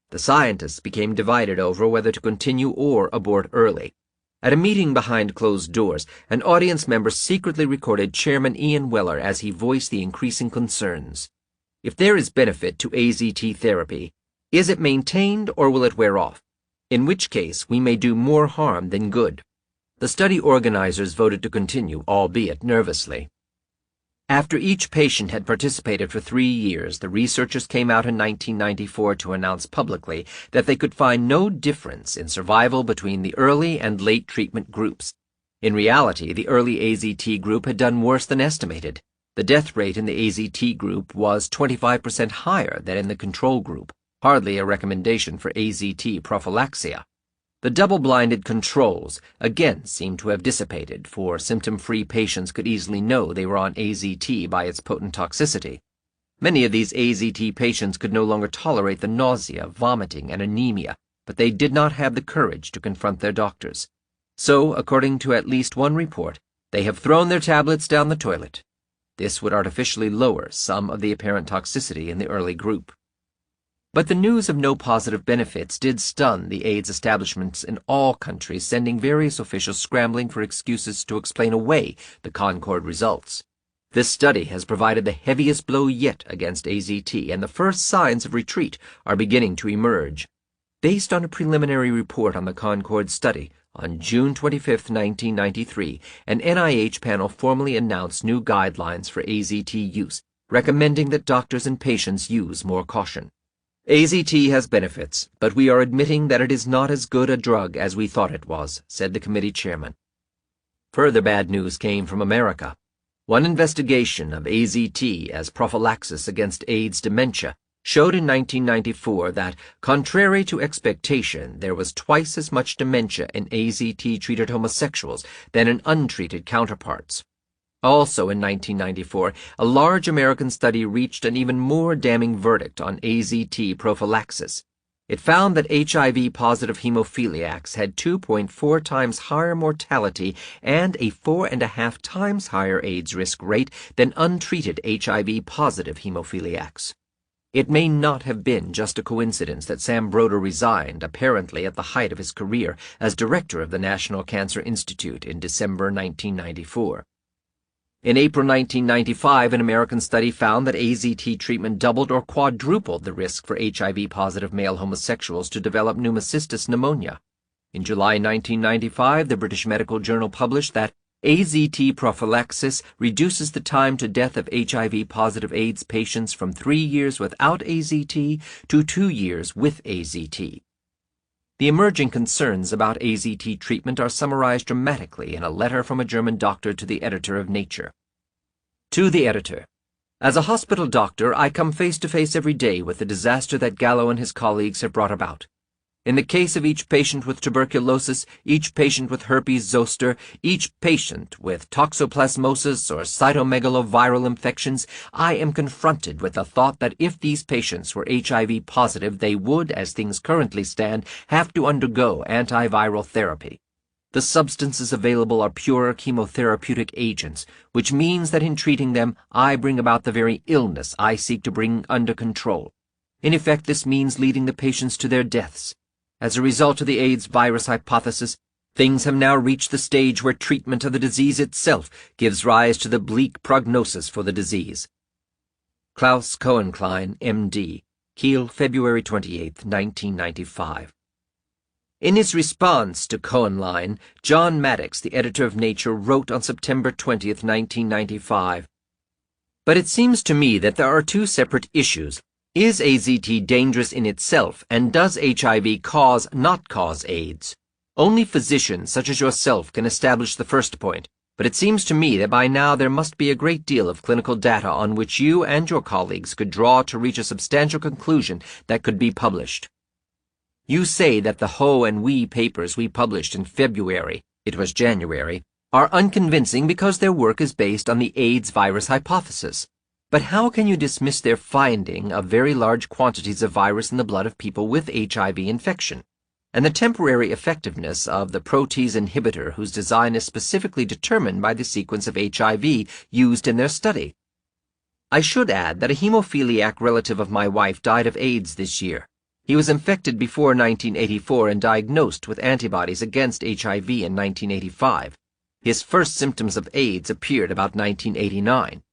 The scientists became divided over whether to continue or abort early. At a meeting behind closed doors, an audience member secretly recorded Chairman Ian Weller as he voiced the increasing concerns. If there is benefit to AZT therapy, is it maintained or will it wear off? In which case, we may do more harm than good. The study organizers voted to continue, albeit nervously. After each patient had participated for 3 years, the researchers came out in 1994 to announce publicly that they could find no difference in survival between the early and late treatment groups. In reality, the early AZT group had done worse than estimated. The death rate in the AZT group was 25% higher than in the control group. Hardly a recommendation for AZT prophylaxia. The double-blinded controls again seemed to have dissipated, for symptom-free patients could easily know they were on AZT by its potent toxicity. Many of these AZT patients could no longer tolerate the nausea, vomiting, and anemia, but they did not have the courage to confront their doctors. So, according to at least one report, they have thrown their tablets down the toilet. This would artificially lower some of the apparent toxicity in the early group. But the news of no positive benefits did stun the AIDS establishments in all countries, sending various officials scrambling for excuses to explain away the Concord results. This study has provided the heaviest blow yet against AZT, and the first signs of retreat are beginning to emerge. Based on a preliminary report on the Concord study, on June 25, 1993, an NIH panel formally announced new guidelines for AZT use, recommending that doctors and patients use more caution. AZT has benefits, but we are admitting that it is not as good a drug as we thought it was, said the committee chairman. Further bad news came from America. One investigation of AZT as prophylaxis against AIDS dementia showed in 1994 that, contrary to expectation, there was twice as much dementia in AZT-treated homosexuals than in untreated counterparts. Also in 1994, a large American study reached an even more damning verdict on AZT prophylaxis. It found that HIV-positive hemophiliacs had 2.4 times higher mortality and a 4.5 times higher AIDS risk rate than untreated HIV-positive hemophiliacs. It may not have been just a coincidence that Sam Broder resigned, apparently at the height of his career, as director of the National Cancer Institute in December 1994. In April 1995, an American study found that AZT treatment doubled or quadrupled the risk for HIV-positive male homosexuals to develop pneumocystis pneumonia. In July 1995, the British Medical Journal published that AZT prophylaxis reduces the time to death of HIV-positive AIDS patients from 3 years without AZT to 2 years with AZT. The emerging concerns about AZT treatment are summarized dramatically in a letter from a German doctor to the editor of Nature. To the editor, as a hospital doctor, I come face to face every day with the disaster that Gallo and his colleagues have brought about. In the case of each patient with tuberculosis, each patient with herpes zoster, each patient with toxoplasmosis or cytomegaloviral infections, I am confronted with the thought that if these patients were HIV positive, they would, as things currently stand, have to undergo antiviral therapy. The substances available are pure chemotherapeutic agents, which means that in treating them, I bring about the very illness I seek to bring under control. In effect, this means leading the patients to their deaths. As a result of the AIDS virus hypothesis, things have now reached the stage where treatment of the disease itself gives rise to the bleak prognosis for the disease. Klaus Cohenklein, M.D., Kiel, February 28, 1995. In his response to Cohenlein, John Maddox, the editor of Nature, wrote on September 20, 1995, "But it seems to me that there are two separate issues. Is AZT dangerous in itself, and does HIV not cause AIDS? Only physicians such as yourself can establish the first point, but it seems to me that by now there must be a great deal of clinical data on which you and your colleagues could draw to reach a substantial conclusion that could be published. You say that the Ho and We papers we published in February, it was January, are unconvincing because their work is based on the AIDS virus hypothesis. But how can you dismiss their finding of very large quantities of virus in the blood of people with HIV infection, and the temporary effectiveness of the protease inhibitor whose design is specifically determined by the sequence of HIV used in their study? I should add that a hemophiliac relative of my wife died of AIDS this year. He was infected before 1984 and diagnosed with antibodies against HIV in 1985. His first symptoms of AIDS appeared about 1989.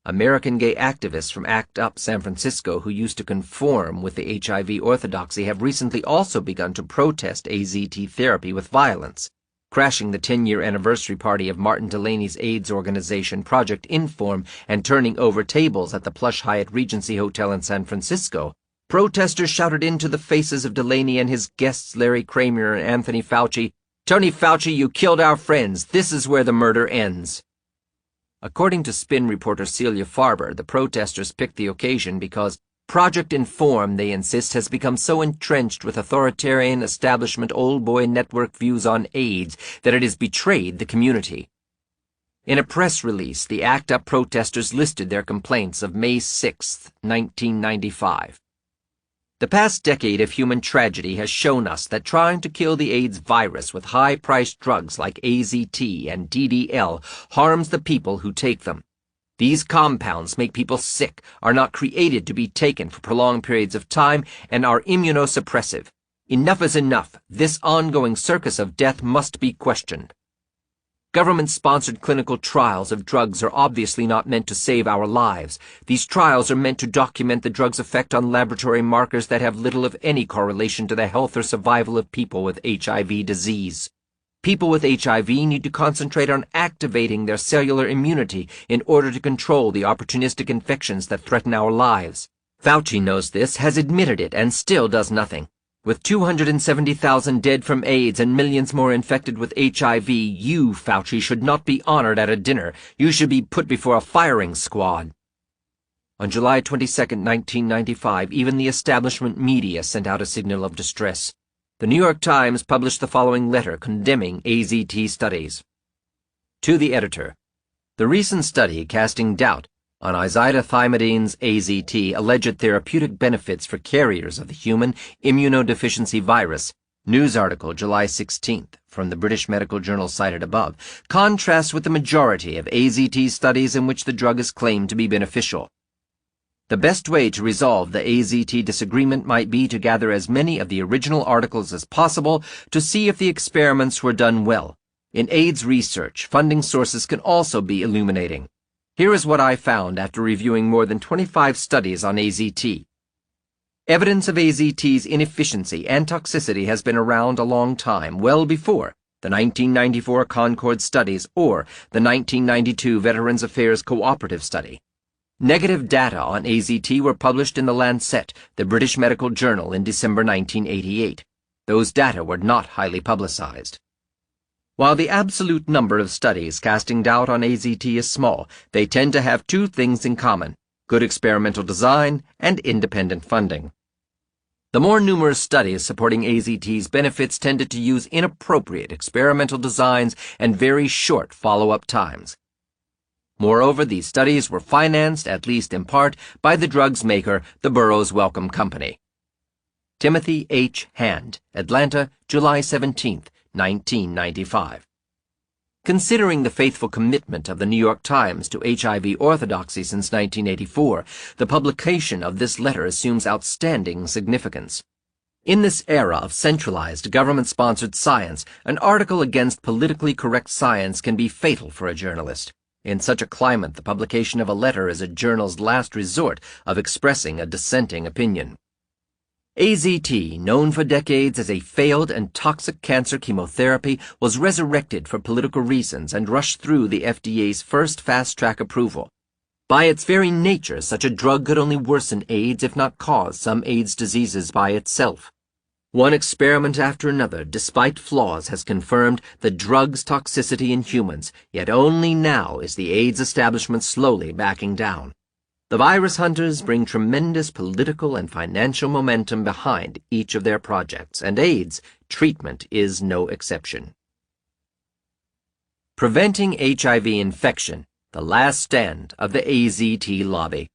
American gay activists from ACT UP San Francisco who used to conform with the HIV orthodoxy have recently also begun to protest AZT therapy with violence, crashing the 10-year anniversary party of Martin Delaney's AIDS organization Project Inform and turning over tables at the plush Hyatt Regency Hotel in San Francisco. Protesters shouted into the faces of Delaney and his guests Larry Kramer and Anthony Fauci, "Tony Fauci, you killed our friends. This is where the murder ends." According to Spin reporter Celia Farber, the protesters picked the occasion because Project Inform, they insist, has become so entrenched with authoritarian establishment old boy network views on AIDS that it has betrayed the community. In a press release, the ACT UP protesters listed their complaints of May 6, 1995. The past decade of human tragedy has shown us that trying to kill the AIDS virus with high-priced drugs like AZT and DDL harms the people who take them. These compounds make people sick, are not created to be taken for prolonged periods of time, and are immunosuppressive. Enough is enough. This ongoing circus of death must be questioned. Government-sponsored clinical trials of drugs are obviously not meant to save our lives. These trials are meant to document the drug's effect on laboratory markers that have little if any correlation to the health or survival of people with HIV disease. People with HIV need to concentrate on activating their cellular immunity in order to control the opportunistic infections that threaten our lives. Fauci knows this, has admitted it, and still does nothing. With 270,000 dead from AIDS and millions more infected with HIV, you, Fauci, should not be honored at a dinner. You should be put before a firing squad. On July 22, 1995, even the establishment media sent out a signal of distress. The New York Times published the following letter condemning AZT studies. To the editor, the recent study casting doubt on isothiamidine's AZT alleged therapeutic benefits for carriers of the human immunodeficiency virus, news article July 16th from the British Medical Journal cited above, contrasts with the majority of AZT studies in which the drug is claimed to be beneficial. The best way to resolve the AZT disagreement might be to gather as many of the original articles as possible to see if the experiments were done well. In AIDS research, funding sources can also be illuminating. Here is what I found after reviewing more than 25 studies on AZT. Evidence of AZT's inefficiency and toxicity has been around a long time, well before the 1994 Concord studies or the 1992 Veterans Affairs Cooperative Study. Negative data on AZT were published in The Lancet, the British medical journal, in December 1988. Those data were not highly publicized. While the absolute number of studies casting doubt on AZT is small, they tend to have two things in common: good experimental design and independent funding. The more numerous studies supporting AZT's benefits tended to use inappropriate experimental designs and very short follow-up times. Moreover, these studies were financed, at least in part, by the drug's maker, the Burroughs Wellcome Company. Timothy H. Hand, Atlanta, July 17, 1995. Considering the faithful commitment of the New York Times to HIV orthodoxy since 1984, the publication of this letter assumes outstanding significance. In this era of centralized, government-sponsored science, an article against politically correct science can be fatal for a journalist. In such a climate, the publication of a letter is a journal's last resort of expressing a dissenting opinion. AZT, known for decades as a failed and toxic cancer chemotherapy, was resurrected for political reasons and rushed through the FDA's first fast-track approval. By its very nature, such a drug could only worsen AIDS if not cause some AIDS diseases by itself. One experiment after another, despite flaws, has confirmed the drug's toxicity in humans, yet only now is the AIDS establishment slowly backing down. The virus hunters bring tremendous political and financial momentum behind each of their projects, and AIDS treatment is no exception. Preventing HIV infection, the last stand of the AZT lobby.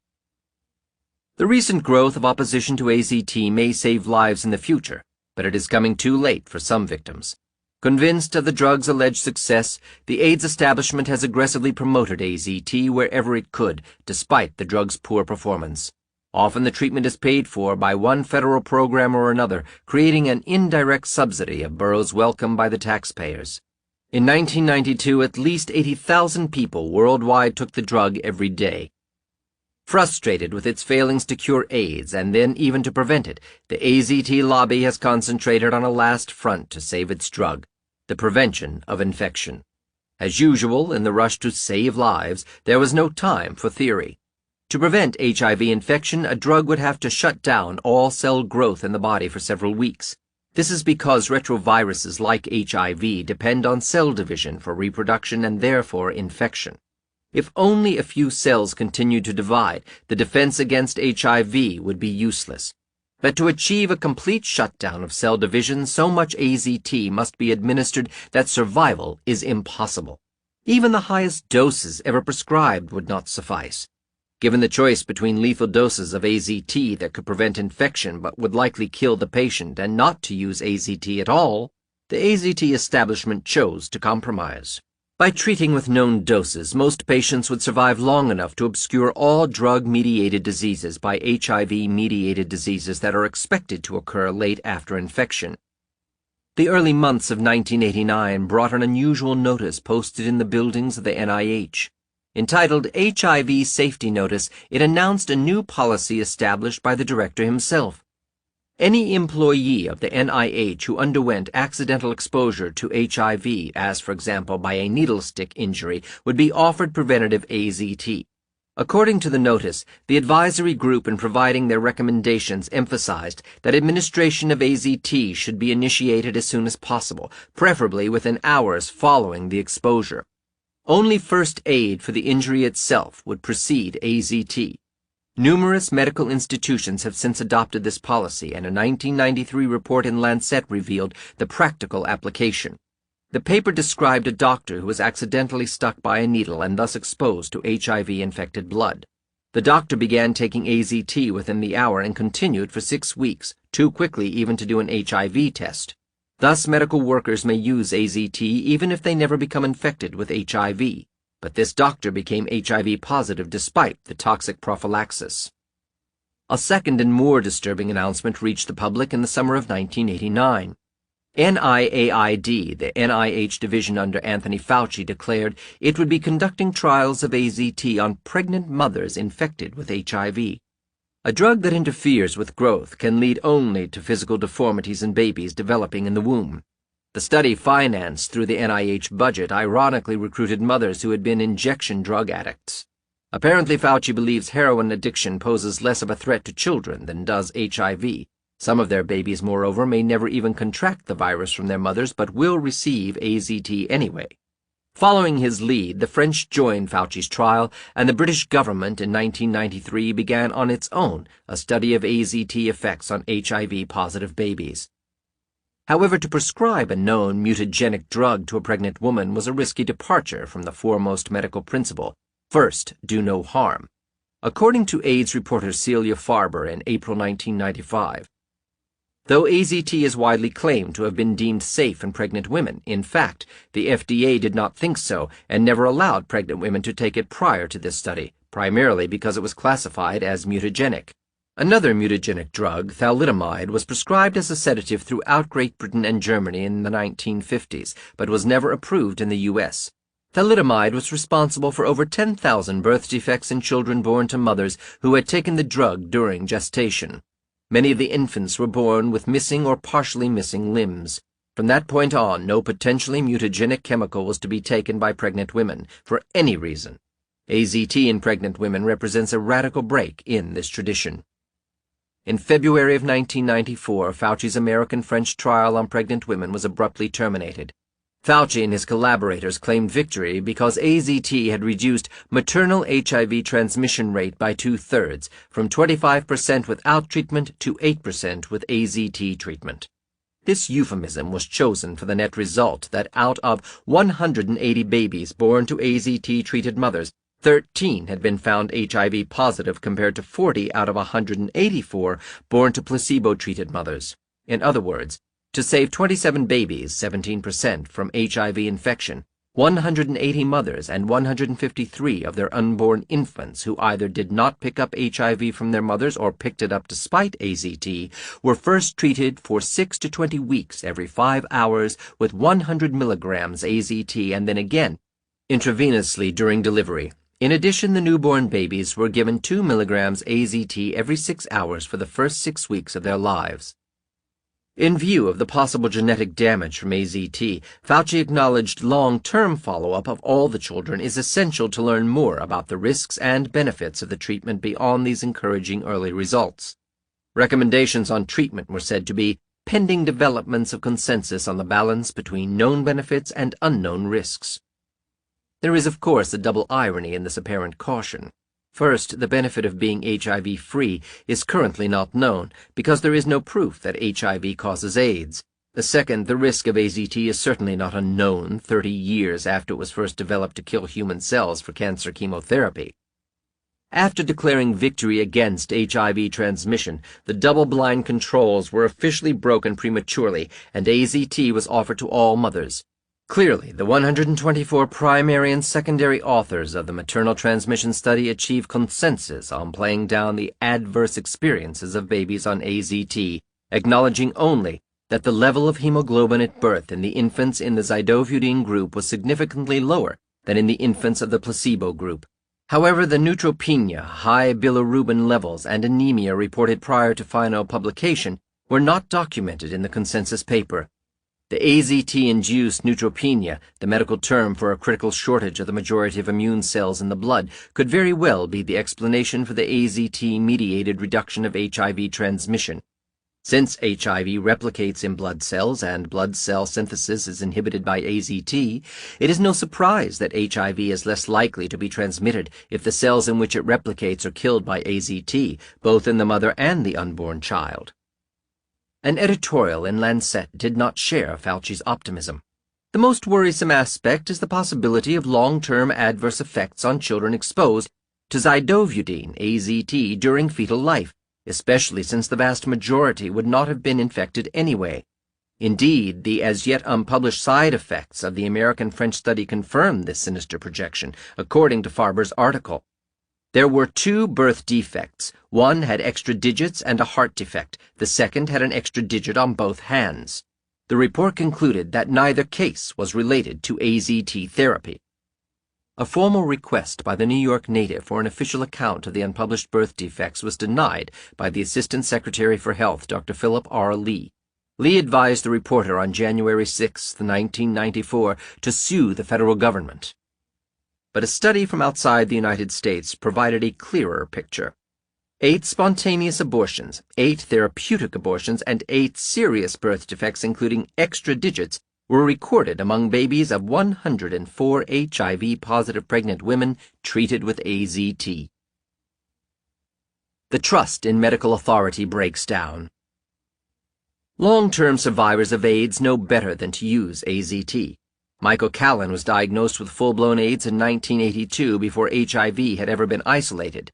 The recent growth of opposition to AZT may save lives in the future, but it is coming too late for some victims. Convinced of the drug's alleged success, the AIDS establishment has aggressively promoted AZT wherever it could, despite the drug's poor performance. Often the treatment is paid for by one federal program or another, creating an indirect subsidy of Burroughs Wellcome by the taxpayers. In 1992, at least 80,000 people worldwide took the drug every day. Frustrated with its failings to cure AIDS and then even to prevent it, the AZT lobby has concentrated on a last front to save its drug, the prevention of infection. As usual, in the rush to save lives, there was no time for theory. To prevent HIV infection, a drug would have to shut down all cell growth in the body for several weeks. This is because retroviruses like HIV depend on cell division for reproduction and therefore infection. If only a few cells continued to divide, the defense against HIV would be useless. But to achieve a complete shutdown of cell division, so much AZT must be administered that survival is impossible. Even the highest doses ever prescribed would not suffice. Given the choice between lethal doses of AZT that could prevent infection but would likely kill the patient and not to use AZT at all, the AZT establishment chose to compromise. By treating with known doses, most patients would survive long enough to obscure all drug-mediated diseases by HIV-mediated diseases that are expected to occur late after infection. The early months of 1989 brought an unusual notice posted in the buildings of the NIH. Entitled HIV Safety Notice, it announced a new policy established by the director himself. Any employee of the NIH who underwent accidental exposure to HIV, as for example by a needle stick injury, would be offered preventative AZT. According to the notice, the advisory group in providing their recommendations emphasized that administration of AZT should be initiated as soon as possible, preferably within hours following the exposure. Only first aid for the injury itself would precede AZT. Numerous medical institutions have since adopted this policy, and a 1993 report in Lancet revealed the practical application. The paper described a doctor who was accidentally stuck by a needle and thus exposed to HIV-infected blood. The doctor began taking AZT within the hour and continued for 6 weeks, too quickly even to do an HIV test. Thus, medical workers may use AZT even if they never become infected with HIV. But this doctor became HIV positive despite the toxic prophylaxis. A second and more disturbing announcement reached the public in the summer of 1989. NIAID, the NIH division under Anthony Fauci, declared it would be conducting trials of AZT on pregnant mothers infected with HIV. A drug that interferes with growth can lead only to physical deformities in babies developing in the womb. The study, financed through the NIH budget, ironically recruited mothers who had been injection drug addicts. Apparently, Fauci believes heroin addiction poses less of a threat to children than does HIV. Some of their babies, moreover, may never even contract the virus from their mothers, but will receive AZT anyway. Following his lead, the French joined Fauci's trial, and the British government in 1993 began on its own a study of AZT effects on HIV-positive babies. However, to prescribe a known mutagenic drug to a pregnant woman was a risky departure from the foremost medical principle: first, do no harm. According to AIDS reporter Celia Farber in April 1995, though AZT is widely claimed to have been deemed safe in pregnant women, in fact, the FDA did not think so and never allowed pregnant women to take it prior to this study, primarily because it was classified as mutagenic. Another mutagenic drug, thalidomide, was prescribed as a sedative throughout Great Britain and Germany in the 1950s, but was never approved in the U.S. Thalidomide was responsible for over 10,000 birth defects in children born to mothers who had taken the drug during gestation. Many of the infants were born with missing or partially missing limbs. From that point on, no potentially mutagenic chemical was to be taken by pregnant women, for any reason. AZT in pregnant women represents a radical break in this tradition. In February of 1994, Fauci's American-French trial on pregnant women was abruptly terminated. Fauci and his collaborators claimed victory because AZT had reduced maternal HIV transmission rate by 2/3, from 25% without treatment to 8% with AZT treatment. This euphemism was chosen for the net result that out of 180 babies born to AZT-treated mothers, 13 had been found HIV positive compared to 40 out of 184 born to placebo-treated mothers. In other words, to save 27 babies, 17%, from HIV infection, 180 mothers and 153 of their unborn infants who either did not pick up HIV from their mothers or picked it up despite AZT were first treated for 6 to 20 weeks every 5 hours with 100 milligrams AZT and then again intravenously during delivery. In addition, the newborn babies were given 2 milligrams AZT every 6 hours for the first 6 weeks of their lives. In view of the possible genetic damage from AZT, Fauci acknowledged long-term follow-up of all the children is essential to learn more about the risks and benefits of the treatment beyond these encouraging early results. Recommendations on treatment were said to be pending developments of consensus on the balance between known benefits and unknown risks. There is, of course, a double irony in this apparent caution. First, the benefit of being HIV-free is currently not known, because there is no proof that HIV causes AIDS. Second, the risk of AZT is certainly not unknown 30 years after it was first developed to kill human cells for cancer chemotherapy. After declaring victory against HIV transmission, the double-blind controls were officially broken prematurely, and AZT was offered to all mothers. Clearly, the 124 primary and secondary authors of the maternal transmission study achieved consensus on playing down the adverse experiences of babies on AZT, acknowledging only that the level of hemoglobin at birth in the infants in the zidovudine group was significantly lower than in the infants of the placebo group. However, the neutropenia, high bilirubin levels, and anemia reported prior to final publication were not documented in the consensus paper. The AZT-induced neutropenia, the medical term for a critical shortage of the majority of immune cells in the blood, could very well be the explanation for the AZT-mediated reduction of HIV transmission. Since HIV replicates in blood cells and blood cell synthesis is inhibited by AZT, it is no surprise that HIV is less likely to be transmitted if the cells in which it replicates are killed by AZT, both in the mother and the unborn child. An editorial in Lancet did not share Fauci's optimism. The most worrisome aspect is the possibility of long-term adverse effects on children exposed to zidovudine, AZT, during fetal life, especially since the vast majority would not have been infected anyway. Indeed, the as-yet unpublished side effects of the American-French study confirmed this sinister projection, according to Farber's article. There were 2 birth defects. One had extra digits and a heart defect. The second had an extra digit on both hands. The report concluded that neither case was related to AZT therapy. A formal request by the New York native for an official account of the unpublished birth defects was denied by the Assistant Secretary for Health, Dr. Philip R. Lee. Lee advised the reporter on January 6, 1994, to sue the federal government. But a study from outside the United States provided a clearer picture. 8 spontaneous abortions, 8 therapeutic abortions, and 8 serious birth defects, including extra digits, were recorded among babies of 104 HIV-positive pregnant women treated with AZT. The trust in medical authority breaks down. Long-term survivors of AIDS know better than to use AZT. Michael Callan was diagnosed with full-blown AIDS in 1982 before HIV had ever been isolated.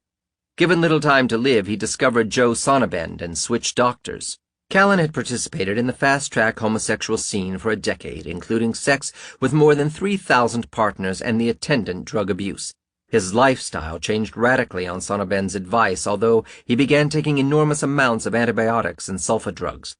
Given little time to live, he discovered Joe Sonnabend and switched doctors. Callan had participated in the fast-track homosexual scene for a decade, including sex with more than 3,000 partners and the attendant drug abuse. His lifestyle changed radically on Sonnabend's advice, although he began taking enormous amounts of antibiotics and sulfa drugs.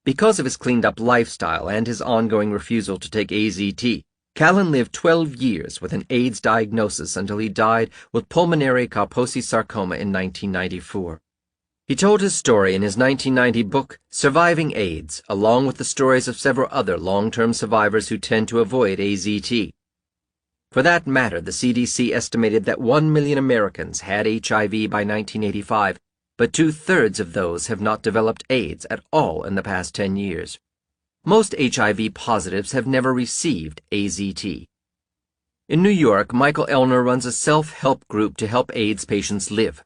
Because of his cleaned-up lifestyle and his ongoing refusal to take AZT, Callan lived 12 years with an AIDS diagnosis until he died with pulmonary Kaposi sarcoma in 1994. He told his story in his 1990 book, Surviving AIDS, along with the stories of several other long-term survivors who tend to avoid AZT. For that matter, the CDC estimated that 1 million Americans had HIV by 1985, but 2/3 of those have not developed AIDS at all in the past 10 years. Most HIV positives have never received AZT. In New York, Michael Ellner runs a self-help group to help AIDS patients live.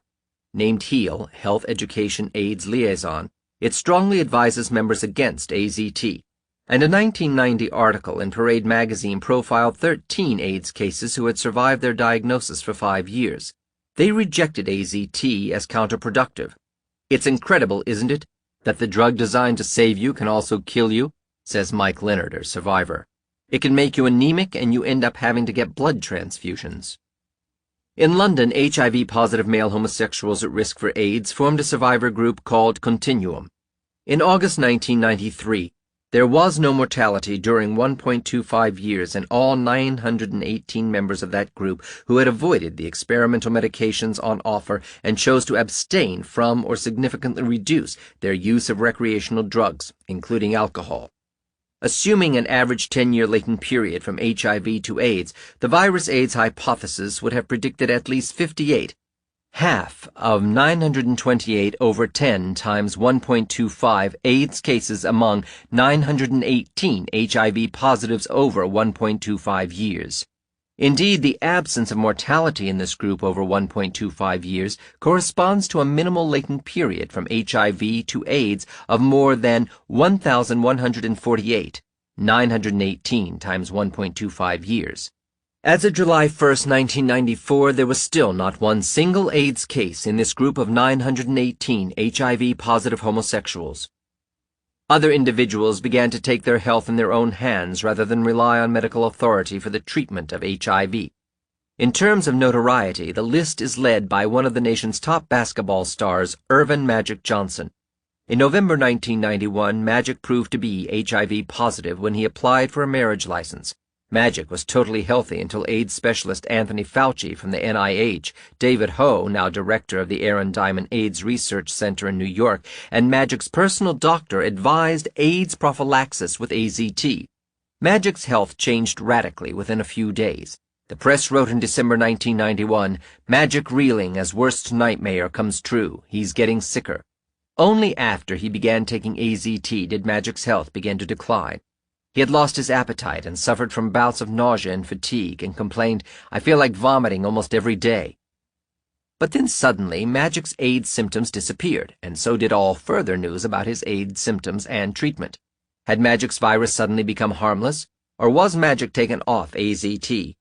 Named HEAL, Health Education AIDS Liaison, it strongly advises members against AZT, and a 1990 article in Parade magazine profiled 13 AIDS cases who had survived their diagnosis for 5 years. They rejected AZT as counterproductive. It's incredible, isn't it, that the drug designed to save you can also kill you, says Mike Leonard, a survivor. It can make you anemic and you end up having to get blood transfusions. In London, HIV-positive male homosexuals at risk for AIDS formed a survivor group called Continuum. In August 1993, there was no mortality during 1.25 years, and all 918 members of that group who had avoided the experimental medications on offer and chose to abstain from or significantly reduce their use of recreational drugs, including alcohol. Assuming an average 10-year latent period from HIV to AIDS, the virus AIDS hypothesis would have predicted at least 58, half of 928 over 10 times 1.25 AIDS cases among 918 HIV positives over 1.25 years. Indeed, the absence of mortality in this group over 1.25 years corresponds to a minimal latent period from HIV to AIDS of more than 1,148, 918 times 1.25 years. As of July 1, 1994, there was still not one single AIDS case in this group of 918 HIV-positive homosexuals. Other individuals began to take their health in their own hands rather than rely on medical authority for the treatment of HIV. In terms of notoriety, the list is led by one of the nation's top basketball stars, Earvin Magic Johnson. In November 1991, Magic proved to be HIV positive when he applied for a marriage license. Magic was totally healthy until AIDS specialist Anthony Fauci from the NIH, David Ho, now director of the Aaron Diamond AIDS Research Center in New York, and Magic's personal doctor advised AIDS prophylaxis with AZT. Magic's health changed radically within a few days. The press wrote in December 1991, "Magic reeling as worst nightmare comes true. He's getting sicker." Only after he began taking AZT did Magic's health begin to decline. He had lost his appetite and suffered from bouts of nausea and fatigue and complained, "I feel like vomiting almost every day." But then suddenly, Magic's AIDS symptoms disappeared, and so did all further news about his AIDS symptoms and treatment. Had Magic's virus suddenly become harmless, or was Magic taken off AZT?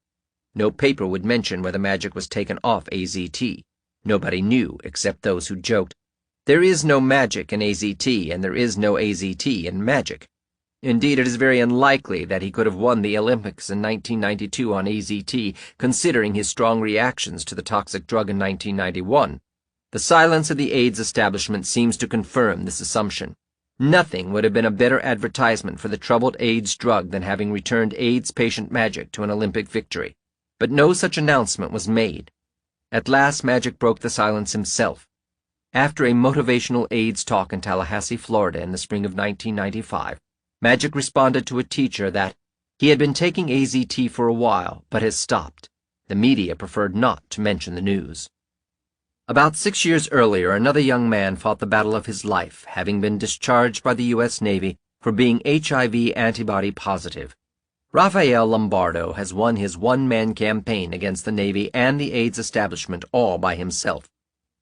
No paper would mention whether Magic was taken off AZT. Nobody knew except those who joked, "There is no magic in AZT, and there is no AZT in Magic." Indeed, it is very unlikely that he could have won the Olympics in 1992 on AZT, considering his strong reactions to the toxic drug in 1991. The silence of the AIDS establishment seems to confirm this assumption. Nothing would have been a better advertisement for the troubled AIDS drug than having returned AIDS patient Magic to an Olympic victory. But no such announcement was made. At last, Magic broke the silence himself. After a motivational AIDS talk in Tallahassee, Florida in the spring of 1995, Magic responded to a teacher that he had been taking AZT for a while, but has stopped. The media preferred not to mention the news. About 6 years earlier, another young man fought the battle of his life, having been discharged by the U.S. Navy for being HIV antibody positive. Rafael Lombardo has won his one-man campaign against the Navy and the AIDS establishment all by himself.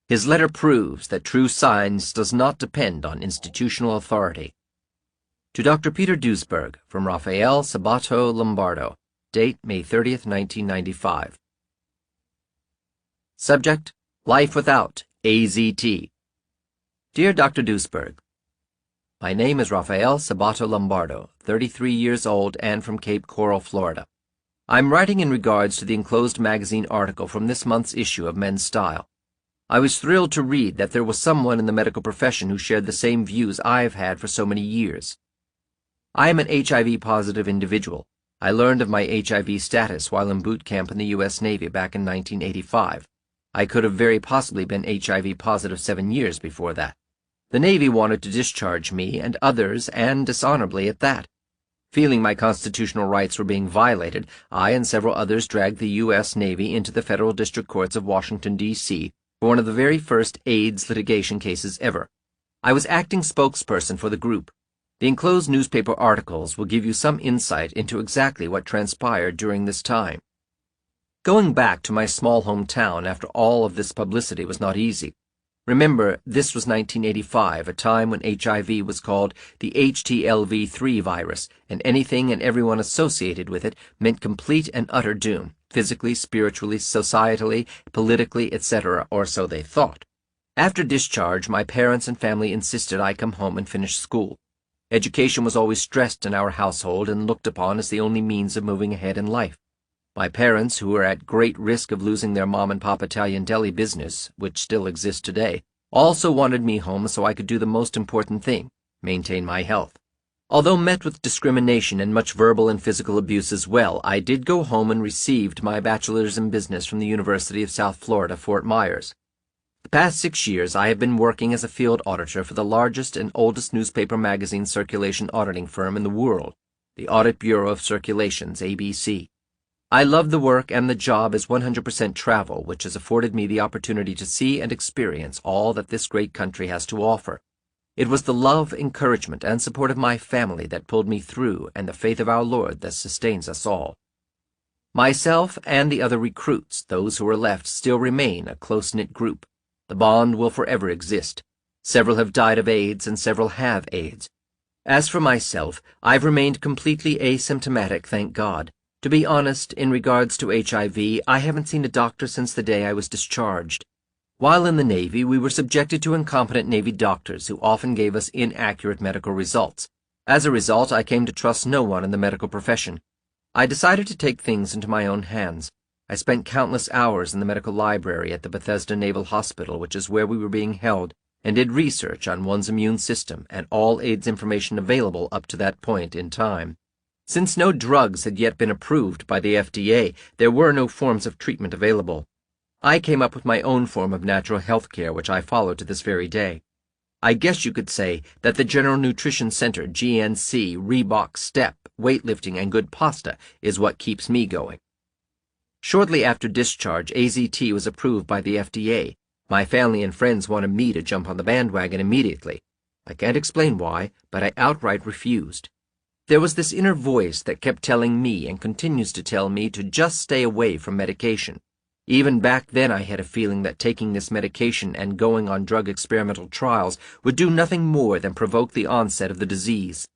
His letter proves that true science does not depend on institutional authority. To Dr. Peter Duesberg, from Rafael Sabato Lombardo, date May 30th, 1995. Subject: Life without AZT. Dear Dr. Duesberg, my name is Rafael Sabato Lombardo, 33 years old and from Cape Coral, Florida. I'm writing in regards to the enclosed magazine article from this month's issue of Men's Style. I was thrilled to read that there was someone in the medical profession who shared the same views I have had for so many years. I am an HIV-positive individual. I learned of my HIV status while in boot camp in the U.S. Navy back in 1985. I could have very possibly been HIV-positive 7 years before that. The Navy wanted to discharge me and others, and dishonorably at that. Feeling my constitutional rights were being violated, I and several others dragged the U.S. Navy into the federal district courts of Washington, D.C. for one of the very first AIDS litigation cases ever. I was acting spokesperson for the group. The enclosed newspaper articles will give you some insight into exactly what transpired during this time. Going back to my small hometown after all of this publicity was not easy. Remember, this was 1985, a time when HIV was called the HTLV-3 virus, and anything and everyone associated with it meant complete and utter doom, physically, spiritually, societally, politically, etc., or so they thought. After discharge, my parents and family insisted I come home and finish school. Education was always stressed in our household and looked upon as the only means of moving ahead in life. My parents, who were at great risk of losing their mom-and-pop Italian deli business, which still exists today, also wanted me home so I could do the most important thing, maintain my health. Although met with discrimination and much verbal and physical abuse as well, I did go home and received my bachelor's in business from the University of South Florida, Fort Myers. The past 6 years I have been working as a field auditor for the largest and oldest newspaper magazine circulation auditing firm in the world, the Audit Bureau of Circulations, ABC. I love the work, and the job is 100% travel, which has afforded me the opportunity to see and experience all that this great country has to offer. It was the love, encouragement, and support of my family that pulled me through, and the faith of our Lord that sustains us all. Myself and the other recruits, those who are left, still remain a close-knit group. The bond will forever exist. Several have died of AIDS, and several have AIDS. As for myself, I've remained completely asymptomatic, thank God. To be honest, in regards to HIV, I haven't seen a doctor since the day I was discharged. While in the Navy, we were subjected to incompetent Navy doctors who often gave us inaccurate medical results. As a result, I came to trust no one in the medical profession. I decided to take things into my own hands. I spent countless hours in the medical library at the Bethesda Naval Hospital, which is where we were being held, and did research on one's immune system and all AIDS information available up to that point in time. Since no drugs had yet been approved by the FDA, there were no forms of treatment available. I came up with my own form of natural health care, which I follow to this very day. I guess you could say that the General Nutrition Center, GNC, Reebok, Step, weightlifting, and good pasta is what keeps me going. Shortly after discharge, AZT was approved by the FDA. My family and friends wanted me to jump on the bandwagon immediately. I can't explain why, but I outright refused. There was this inner voice that kept telling me and continues to tell me to just stay away from medication. Even back then I had a feeling that taking this medication and going on drug experimental trials would do nothing more than provoke the onset of the disease.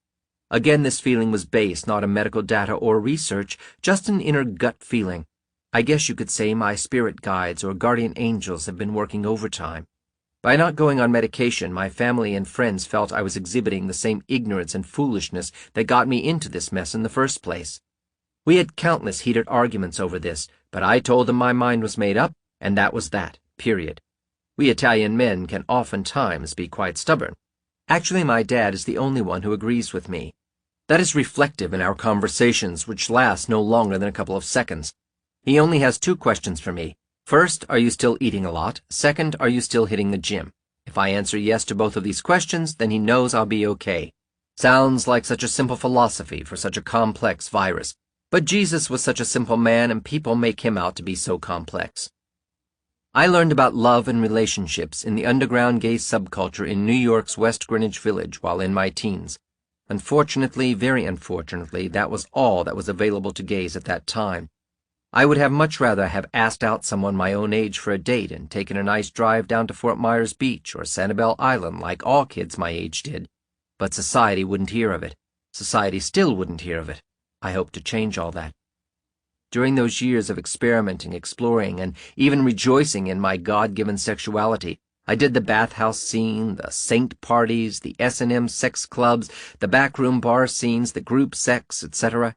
Again, this feeling was based not on medical data or research, just an inner gut feeling. I guess you could say my spirit guides or guardian angels have been working overtime. By not going on medication, my family and friends felt I was exhibiting the same ignorance and foolishness that got me into this mess in the first place. We had countless heated arguments over this, but I told them my mind was made up, and that was that, period. We Italian men can oftentimes be quite stubborn. Actually, my dad is the only one who agrees with me. That is reflective in our conversations, which last no longer than a couple of seconds. He only has 2 questions for me. First, are you still eating a lot? Second, are you still hitting the gym? If I answer yes to both of these questions, then he knows I'll be okay. Sounds like such a simple philosophy for such a complex virus. But Jesus was such a simple man, and people make him out to be so complex. I learned about love and relationships in the underground gay subculture in New York's West Greenwich Village while in my teens. Unfortunately, very unfortunately, that was all that was available to gays at that time. I would have much rather have asked out someone my own age for a date and taken a nice drive down to Fort Myers Beach or Sanibel Island like all kids my age did. But society wouldn't hear of it. Society still wouldn't hear of it. I hope to change all that. During those years of experimenting, exploring, and even rejoicing in my God-given sexuality, I did the bathhouse scene, the saint parties, the S&M sex clubs, the backroom bar scenes, the group sex, etc.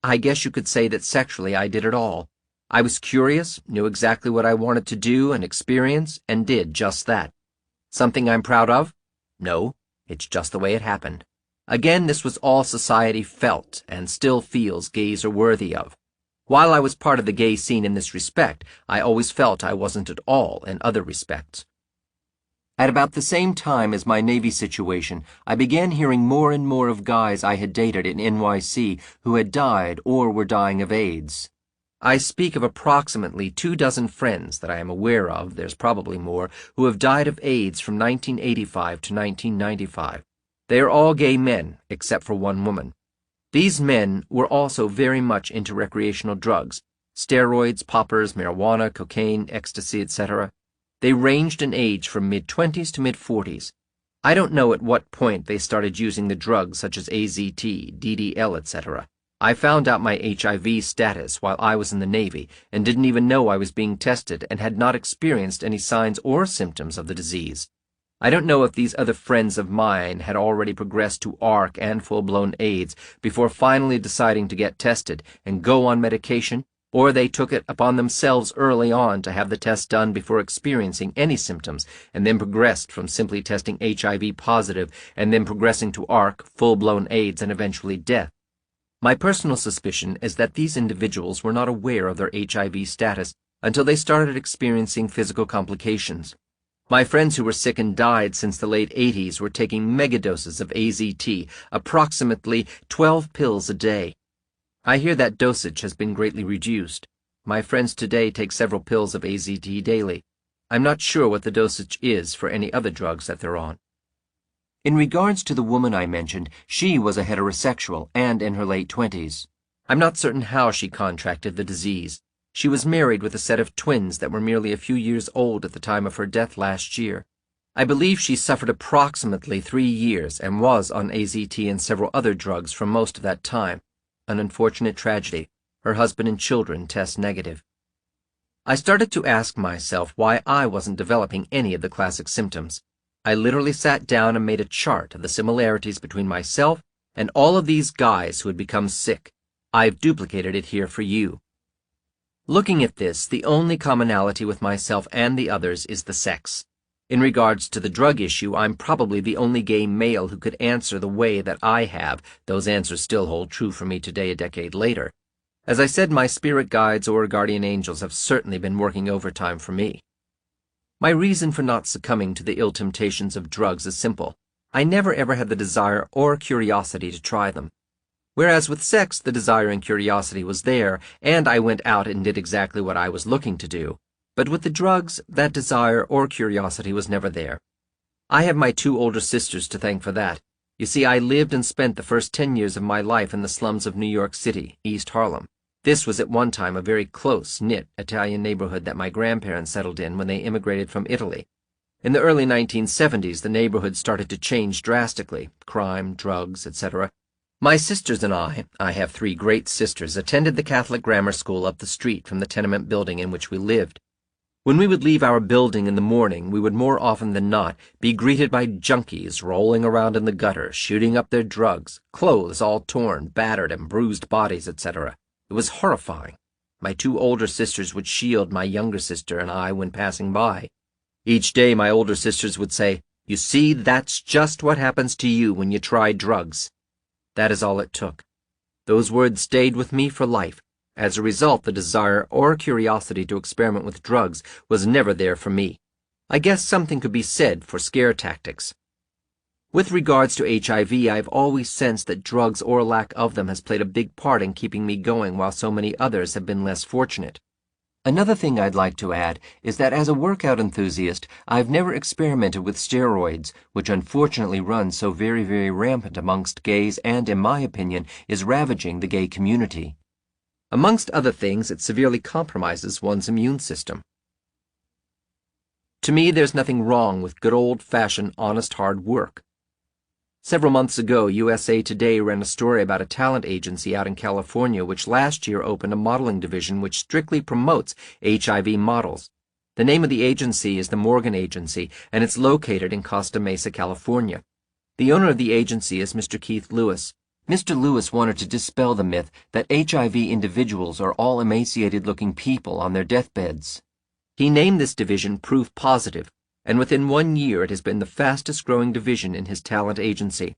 I guess you could say that sexually I did it all. I was curious, knew exactly what I wanted to do and experience, and did just that. Something I'm proud of? No, it's just the way it happened. Again, this was all society felt and still feels gays are worthy of. While I was part of the gay scene in this respect, I always felt I wasn't at all in other respects. At about the same time as my Navy situation, I began hearing more and more of guys I had dated in NYC who had died or were dying of AIDS. I speak of approximately 24 friends that I am aware of, there's probably more, who have died of AIDS from 1985 to 1995. They are all gay men, except for one woman. These men were also very much into recreational drugs, steroids, poppers, marijuana, cocaine, ecstasy, etc. They ranged in age from mid-20s to mid-40s. I don't know at what point they started using the drugs such as AZT, DDL, etc. I found out my HIV status while I was in the Navy and didn't even know I was being tested and had not experienced any signs or symptoms of the disease. I don't know if these other friends of mine had already progressed to ARC and full-blown AIDS before finally deciding to get tested and go on medication, or they took it upon themselves early on to have the test done before experiencing any symptoms and then progressed from simply testing HIV positive and then progressing to ARC, full-blown AIDS, and eventually death. My personal suspicion is that these individuals were not aware of their HIV status until they started experiencing physical complications. My friends who were sick and died since the late 80s were taking megadoses of AZT, approximately 12 pills a day. I hear that dosage has been greatly reduced. My friends today take several pills of AZT daily. I'm not sure what the dosage is for any other drugs that they're on. In regards to the woman I mentioned, she was a heterosexual and in her late 20s. I'm not certain how she contracted the disease. She was married with a set of twins that were merely a few years old at the time of her death last year. I believe she suffered approximately 3 years and was on AZT and several other drugs for most of that time. An unfortunate tragedy. Her husband and children test negative. I started to ask myself why I wasn't developing any of the classic symptoms. I literally sat down and made a chart of the similarities between myself and all of these guys who had become sick. I've duplicated it here for you. Looking at this, the only commonality with myself and the others is the sex. In regards to the drug issue, I'm probably the only gay male who could answer the way that I have. Those answers still hold true for me today, a decade later. As I said, my spirit guides or guardian angels have certainly been working overtime for me. My reason for not succumbing to the ill temptations of drugs is simple. I never ever had the desire or curiosity to try them. Whereas with sex, the desire and curiosity was there, and I went out and did exactly what I was looking to do. But with the drugs, that desire or curiosity was never there. I have my 2 older sisters to thank for that. You see, I lived and spent the first 10 years of my life in the slums of New York City, East Harlem. This was at one time a very close-knit Italian neighborhood that my grandparents settled in when they immigrated from Italy. In the early 1970s, the neighborhood started to change drastically. Crime, drugs, etc. My sisters and I have 3 great sisters, attended the Catholic grammar school up the street from the tenement building in which we lived. When we would leave our building in the morning, we would more often than not be greeted by junkies rolling around in the gutter, shooting up their drugs, clothes all torn, battered, and bruised bodies, etc. It was horrifying. My 2 older sisters would shield my younger sister and I when passing by. Each day my older sisters would say, "You see, that's just what happens to you when you try drugs." That is all it took. Those words stayed with me for life. As a result, the desire or curiosity to experiment with drugs was never there for me. I guess something could be said for scare tactics. With regards to HIV, I've always sensed that drugs or lack of them has played a big part in keeping me going while so many others have been less fortunate. Another thing I'd like to add is that as a workout enthusiast, I've never experimented with steroids, which unfortunately run so very, very rampant amongst gays and, in my opinion, is ravaging the gay community. Amongst other things, it severely compromises one's immune system. To me, there's nothing wrong with good old-fashioned, honest, hard work. Several months ago, USA Today ran a story about a talent agency out in California which last year opened a modeling division which strictly promotes HIV models. The name of the agency is the Morgan Agency, and it's located in Costa Mesa, California. The owner of the agency is Mr. Keith Lewis. Mr. Lewis wanted to dispel the myth that HIV individuals are all emaciated-looking people on their deathbeds. He named this division Proof Positive, and within 1 year it has been the fastest-growing division in his talent agency.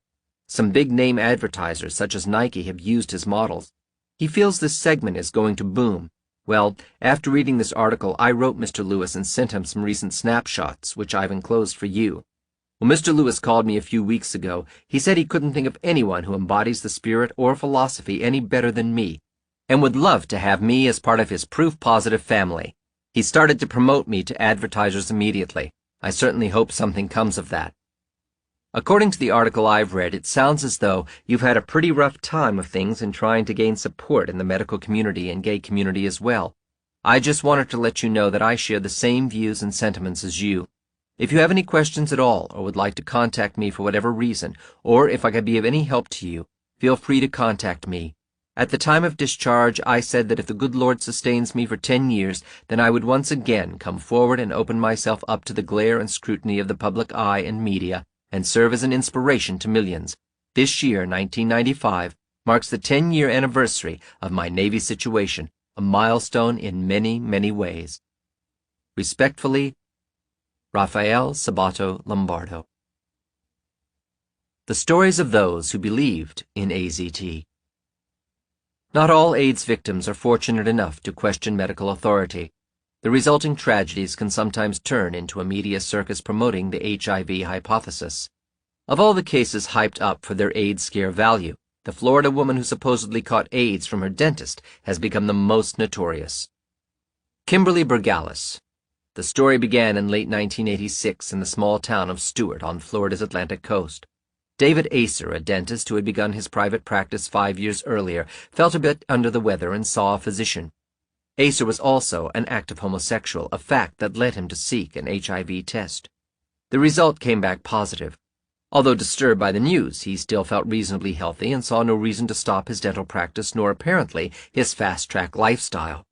Some big-name advertisers such as Nike have used his models. He feels this segment is going to boom. Well, after reading this article, I wrote Mr. Lewis and sent him some recent snapshots, which I've enclosed for you. When Mr. Lewis called me a few weeks ago, he said he couldn't think of anyone who embodies the spirit or philosophy any better than me, and would love to have me as part of his Proof Positive family. He started to promote me to advertisers immediately. I certainly hope something comes of that. According to the article I've read, it sounds as though you've had a pretty rough time of things in trying to gain support in the medical community and gay community as well. I just wanted to let you know that I share the same views and sentiments as you. If you have any questions at all or would like to contact me for whatever reason, or if I could be of any help to you, feel free to contact me. At the time of discharge, I said that if the good Lord sustains me for 10 years, then I would once again come forward and open myself up to the glare and scrutiny of the public eye and media, and serve as an inspiration to millions. This year, 1995, marks the 10-year anniversary of my Navy situation, a milestone in many, many ways. Respectfully, Rafael Sabato Lombardo. The stories of those who believed in AZT. Not all AIDS victims are fortunate enough to question medical authority. The resulting tragedies can sometimes turn into a media circus promoting the HIV hypothesis. Of all the cases hyped up for their AIDS scare value, the Florida woman who supposedly caught AIDS from her dentist has become the most notorious. Kimberly Bergalis. The story began in late 1986 in the small town of Stuart on Florida's Atlantic coast. David Acer, a dentist who had begun his private practice 5 years earlier, felt a bit under the weather and saw a physician. Acer was also an active homosexual, a fact that led him to seek an HIV test. The result came back positive. Although disturbed by the news, he still felt reasonably healthy and saw no reason to stop his dental practice nor apparently his fast-track lifestyle.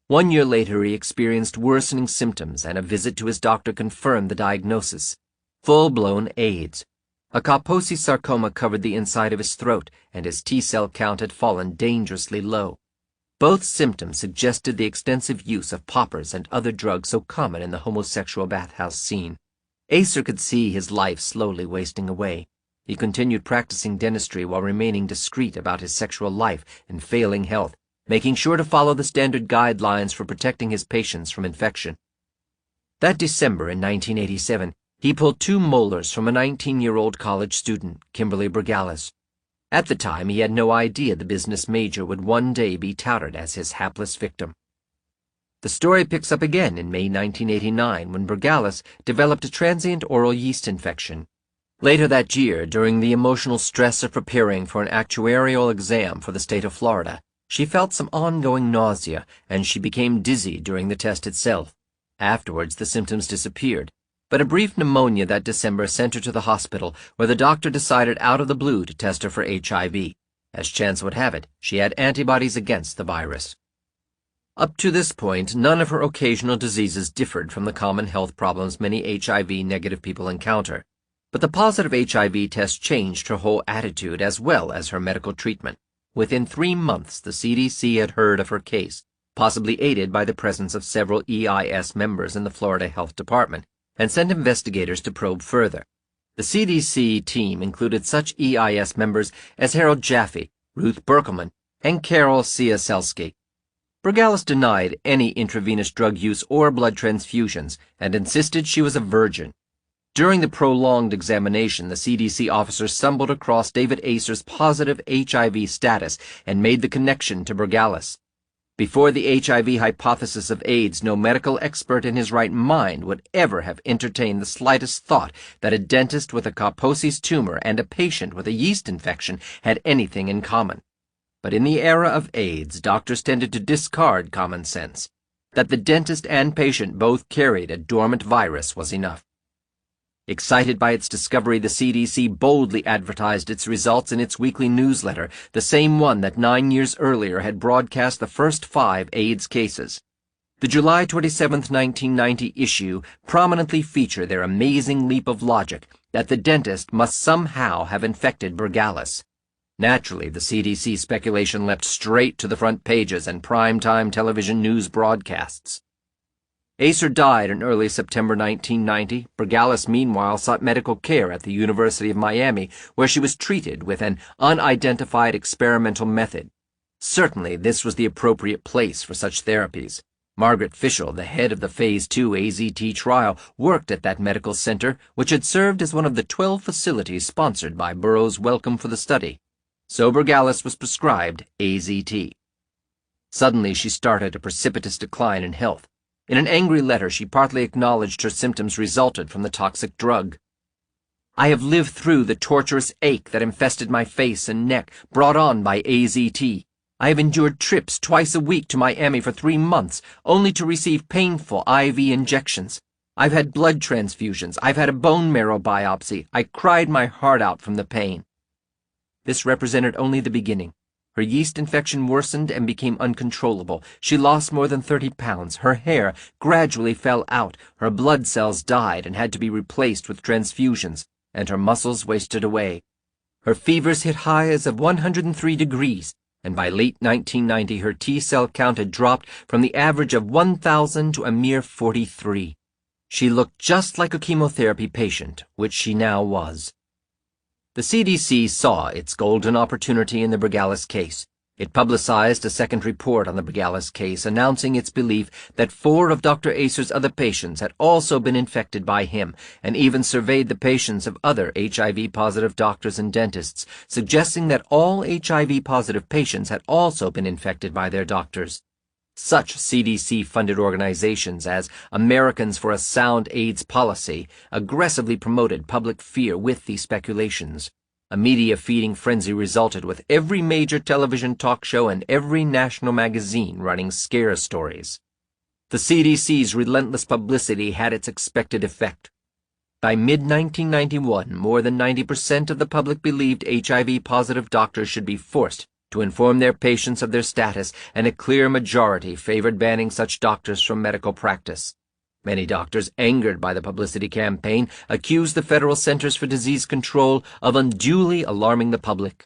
1 year later, he experienced worsening symptoms, and a visit to his doctor confirmed the diagnosis: full-blown AIDS. A Kaposi sarcoma covered the inside of his throat, and his T-cell count had fallen dangerously low. Both symptoms suggested the extensive use of poppers and other drugs so common in the homosexual bathhouse scene. Acer could see his life slowly wasting away. He continued practicing dentistry while remaining discreet about his sexual life and failing health, making sure to follow the standard guidelines for protecting his patients from infection. That December in 1987, he pulled 2 molars from a 19-year-old college student, Kimberly Bergalis. At the time, he had no idea the business major would one day be touted as his hapless victim. The story picks up again in May 1989 when Bergalis developed a transient oral yeast infection. Later that year, during the emotional stress of preparing for an actuarial exam for the state of Florida, she felt some ongoing nausea, and she became dizzy during the test itself. Afterwards, the symptoms disappeared, but a brief pneumonia that December sent her to the hospital, where the doctor decided out of the blue to test her for HIV. As chance would have it, she had antibodies against the virus. Up to this point, none of her occasional diseases differed from the common health problems many HIV-negative people encounter, but the positive HIV test changed her whole attitude as well as her medical treatment. Within 3 months, the CDC had heard of her case, possibly aided by the presence of several EIS members in the Florida Health Department, and sent investigators to probe further. The CDC team included such EIS members as Harold Jaffe, Ruth Berkelman, and Carol Cieselsky. Bragalis denied any intravenous drug use or blood transfusions and insisted she was a virgin. During the prolonged examination, the CDC officer stumbled across David Acer's positive HIV status and made the connection to Bragalis. Before the HIV hypothesis of AIDS, no medical expert in his right mind would ever have entertained the slightest thought that a dentist with a Kaposi's tumor and a patient with a yeast infection had anything in common. But in the era of AIDS, doctors tended to discard common sense. That the dentist and patient both carried a dormant virus was enough. Excited by its discovery, the CDC boldly advertised its results in its weekly newsletter, the same one that 9 years earlier had broadcast the first 5 AIDS cases. The July 27, 1990 issue prominently featured their amazing leap of logic that the dentist must somehow have infected Bragalis. Naturally, the CDC speculation leapt straight to the front pages and prime-time television news broadcasts. Acer died in early September 1990. Bragalis, meanwhile, sought medical care at the University of Miami, where she was treated with an unidentified experimental method. Certainly, this was the appropriate place for such therapies. Margaret Fischel, the head of the Phase 2 AZT trial, worked at that medical center, which had served as one of the 12 facilities sponsored by Burroughs' Welcome for the Study. So Bragalis was prescribed AZT. Suddenly, she started a precipitous decline in health. In an angry letter, she partly acknowledged her symptoms resulted from the toxic drug. "I have lived through the torturous ache that infested my face and neck, brought on by AZT. I have endured trips twice a week to Miami for 3 months, only to receive painful IV injections. I've had blood transfusions. I've had a bone marrow biopsy. I cried my heart out from the pain." This represented only the beginning. Her yeast infection worsened and became uncontrollable. She lost more than 30 pounds. Her hair gradually fell out. Her blood cells died and had to be replaced with transfusions, and her muscles wasted away. Her fevers hit highs of 103 degrees, and by late 1990 her T-cell count had dropped from the average of 1,000 to a mere 43. She looked just like a chemotherapy patient, which she now was. The CDC saw its golden opportunity in the Bragalis case. It publicized a second report on the Bragalis case, announcing its belief that 4 of Dr. Acer's other patients had also been infected by him, and even surveyed the patients of other HIV-positive doctors and dentists, suggesting that all HIV-positive patients had also been infected by their doctors. Such CDC-funded organizations as Americans for a Sound AIDS Policy aggressively promoted public fear with these speculations. A media-feeding frenzy resulted, with every major television talk show and every national magazine running scare stories. The CDC's relentless publicity had its expected effect. By mid-1991, more than 90% of the public believed HIV-positive doctors should be forced to inform their patients of their status, and a clear majority favored banning such doctors from medical practice. Many doctors, angered by the publicity campaign, accused the Federal Centers for Disease Control of unduly alarming the public.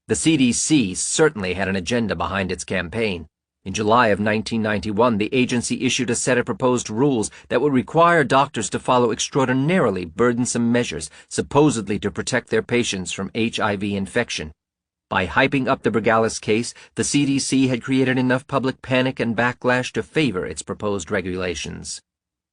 The CDC certainly had an agenda behind its campaign. In July of 1991, the agency issued a set of proposed rules that would require doctors to follow extraordinarily burdensome measures, supposedly to protect their patients from HIV infection. By hyping up the Bragalis case, the CDC had created enough public panic and backlash to favor its proposed regulations.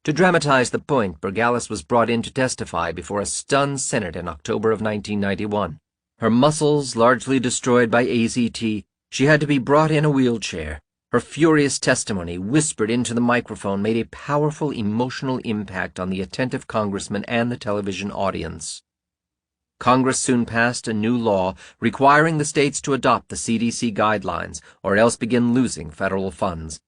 To dramatize the point, Bragalis was brought in to testify before a stunned Senate in October of 1991. Her muscles largely destroyed by AZT, she had to be brought in a wheelchair. Her furious testimony, whispered into the microphone, made a powerful emotional impact on the attentive congressman and the television audience. Congress soon passed a new law requiring the states to adopt the CDC guidelines or else begin losing federal funds.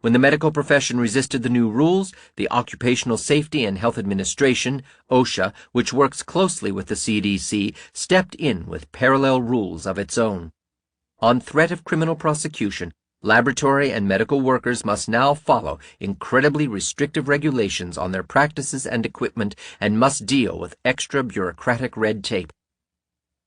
When the medical profession resisted the new rules, the Occupational Safety and Health Administration, OSHA, which works closely with the CDC, stepped in with parallel rules of its own. On threat of criminal prosecution, Laboratory and medical workers must now follow incredibly restrictive regulations on their practices and equipment and must deal with extra bureaucratic red tape.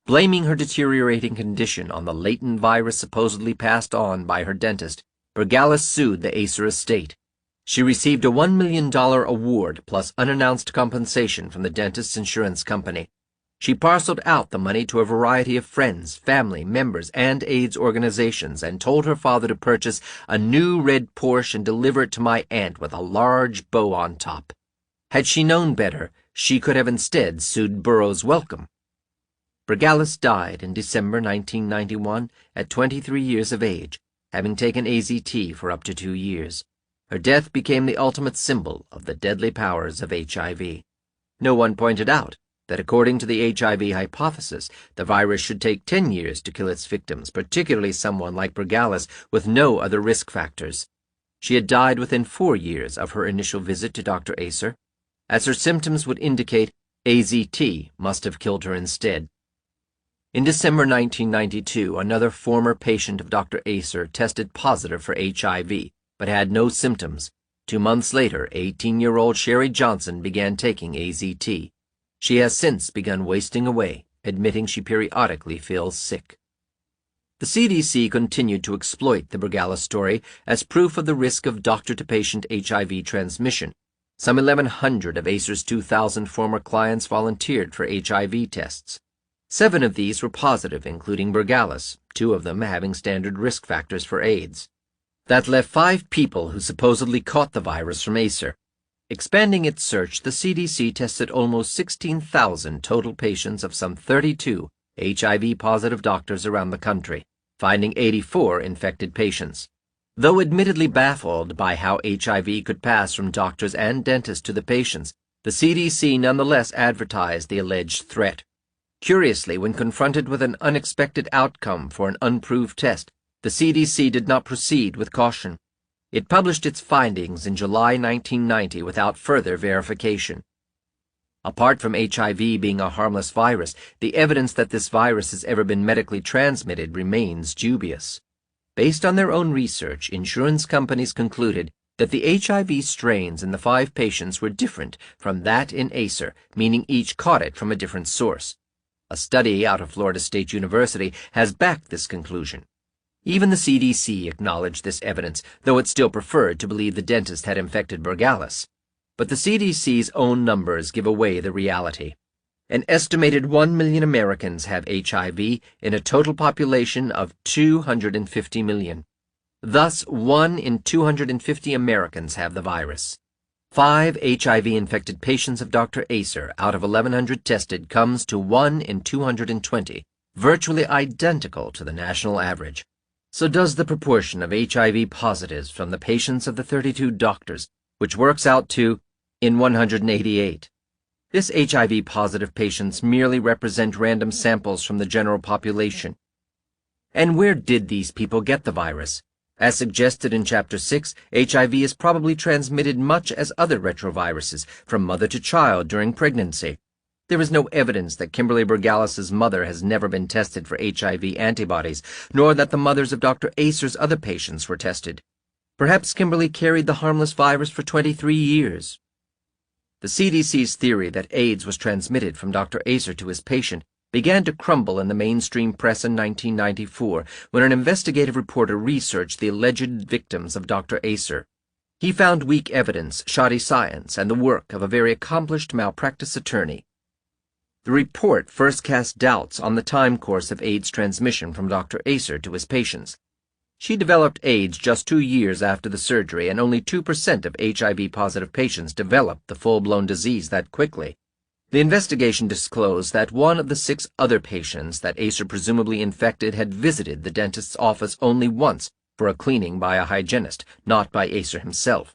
Blaming her deteriorating condition on the latent virus supposedly passed on by her dentist, Bergalis sued the Acer estate. She received a $1 million award plus unannounced compensation from the dentist's insurance company. She parceled out the money to a variety of friends, family, members, and AIDS organizations and told her father to purchase a new red Porsche and deliver it to my aunt with a large bow on top. Had she known better, she could have instead sued Burroughs Wellcome. Bergalis died in December 1991 at 23 years of age, having taken AZT for up to 2 years. Her death became the ultimate symbol of the deadly powers of HIV. No one pointed out that according to the HIV hypothesis, the virus should take 10 years to kill its victims, particularly someone like Bergalis with no other risk factors. She had died within 4 years of her initial visit to Dr. Acer. As her symptoms would indicate, AZT must have killed her instead. In December 1992, another former patient of Dr. Acer tested positive for HIV, but had no symptoms. 2 months later, 18-year-old Sherry Johnson began taking AZT. She has since begun wasting away, admitting she periodically feels sick. The CDC continued to exploit the Bergalis story as proof of the risk of doctor-to-patient HIV transmission. Some 1,100 of Acer's 2,000 former clients volunteered for HIV tests. 7 of these were positive, including Bergalis, 2 of them having standard risk factors for AIDS. That left 5 people who supposedly caught the virus from Acer. Expanding its search, the CDC tested almost 16,000 total patients of some 32 HIV-positive doctors around the country, finding 84 infected patients. Though admittedly baffled by how HIV could pass from doctors and dentists to the patients, the CDC nonetheless advertised the alleged threat. Curiously, when confronted with an unexpected outcome for an unproved test, the CDC did not proceed with caution. It published its findings in July 1990 without further verification. Apart from HIV being a harmless virus, the evidence that this virus has ever been medically transmitted remains dubious. Based on their own research, insurance companies concluded that the HIV strains in the 5 patients were different from that in Acer, meaning each caught it from a different source. A study out of Florida State University has backed this conclusion. Even the CDC acknowledged this evidence, though it still preferred to believe the dentist had infected Bergalis. But the CDC's own numbers give away the reality. An estimated 1 million Americans have HIV in a total population of 250 million. Thus, 1 in 250 Americans have the virus. 5 HIV-infected patients of Dr. Acer out of 1,100 tested comes to 1 in 220, virtually identical to the national average. So does the proportion of HIV positives from the patients of the 32 doctors, which works out to in 188. This HIV-positive patients merely represent random samples from the general population. And where did these people get the virus? As suggested in Chapter 6, HIV is probably transmitted much as other retroviruses, from mother to child during pregnancy. There is no evidence that Kimberly Bergalis's mother has never been tested for HIV antibodies, nor that the mothers of Dr. Acer's other patients were tested. Perhaps Kimberly carried the harmless virus for 23 years. The CDC's theory that AIDS was transmitted from Dr. Acer to his patient began to crumble in the mainstream press in 1994 when an investigative reporter researched the alleged victims of Dr. Acer. He found weak evidence, shoddy science, and the work of a very accomplished malpractice attorney. The report first cast doubts on the time course of AIDS transmission from Dr. Acer to his patients. She developed AIDS just 2 years after the surgery, and only 2% of HIV-positive patients developed the full-blown disease that quickly. The investigation disclosed that 1 of the 6 other patients that Acer presumably infected had visited the dentist's office only once for a cleaning by a hygienist, not by Acer himself.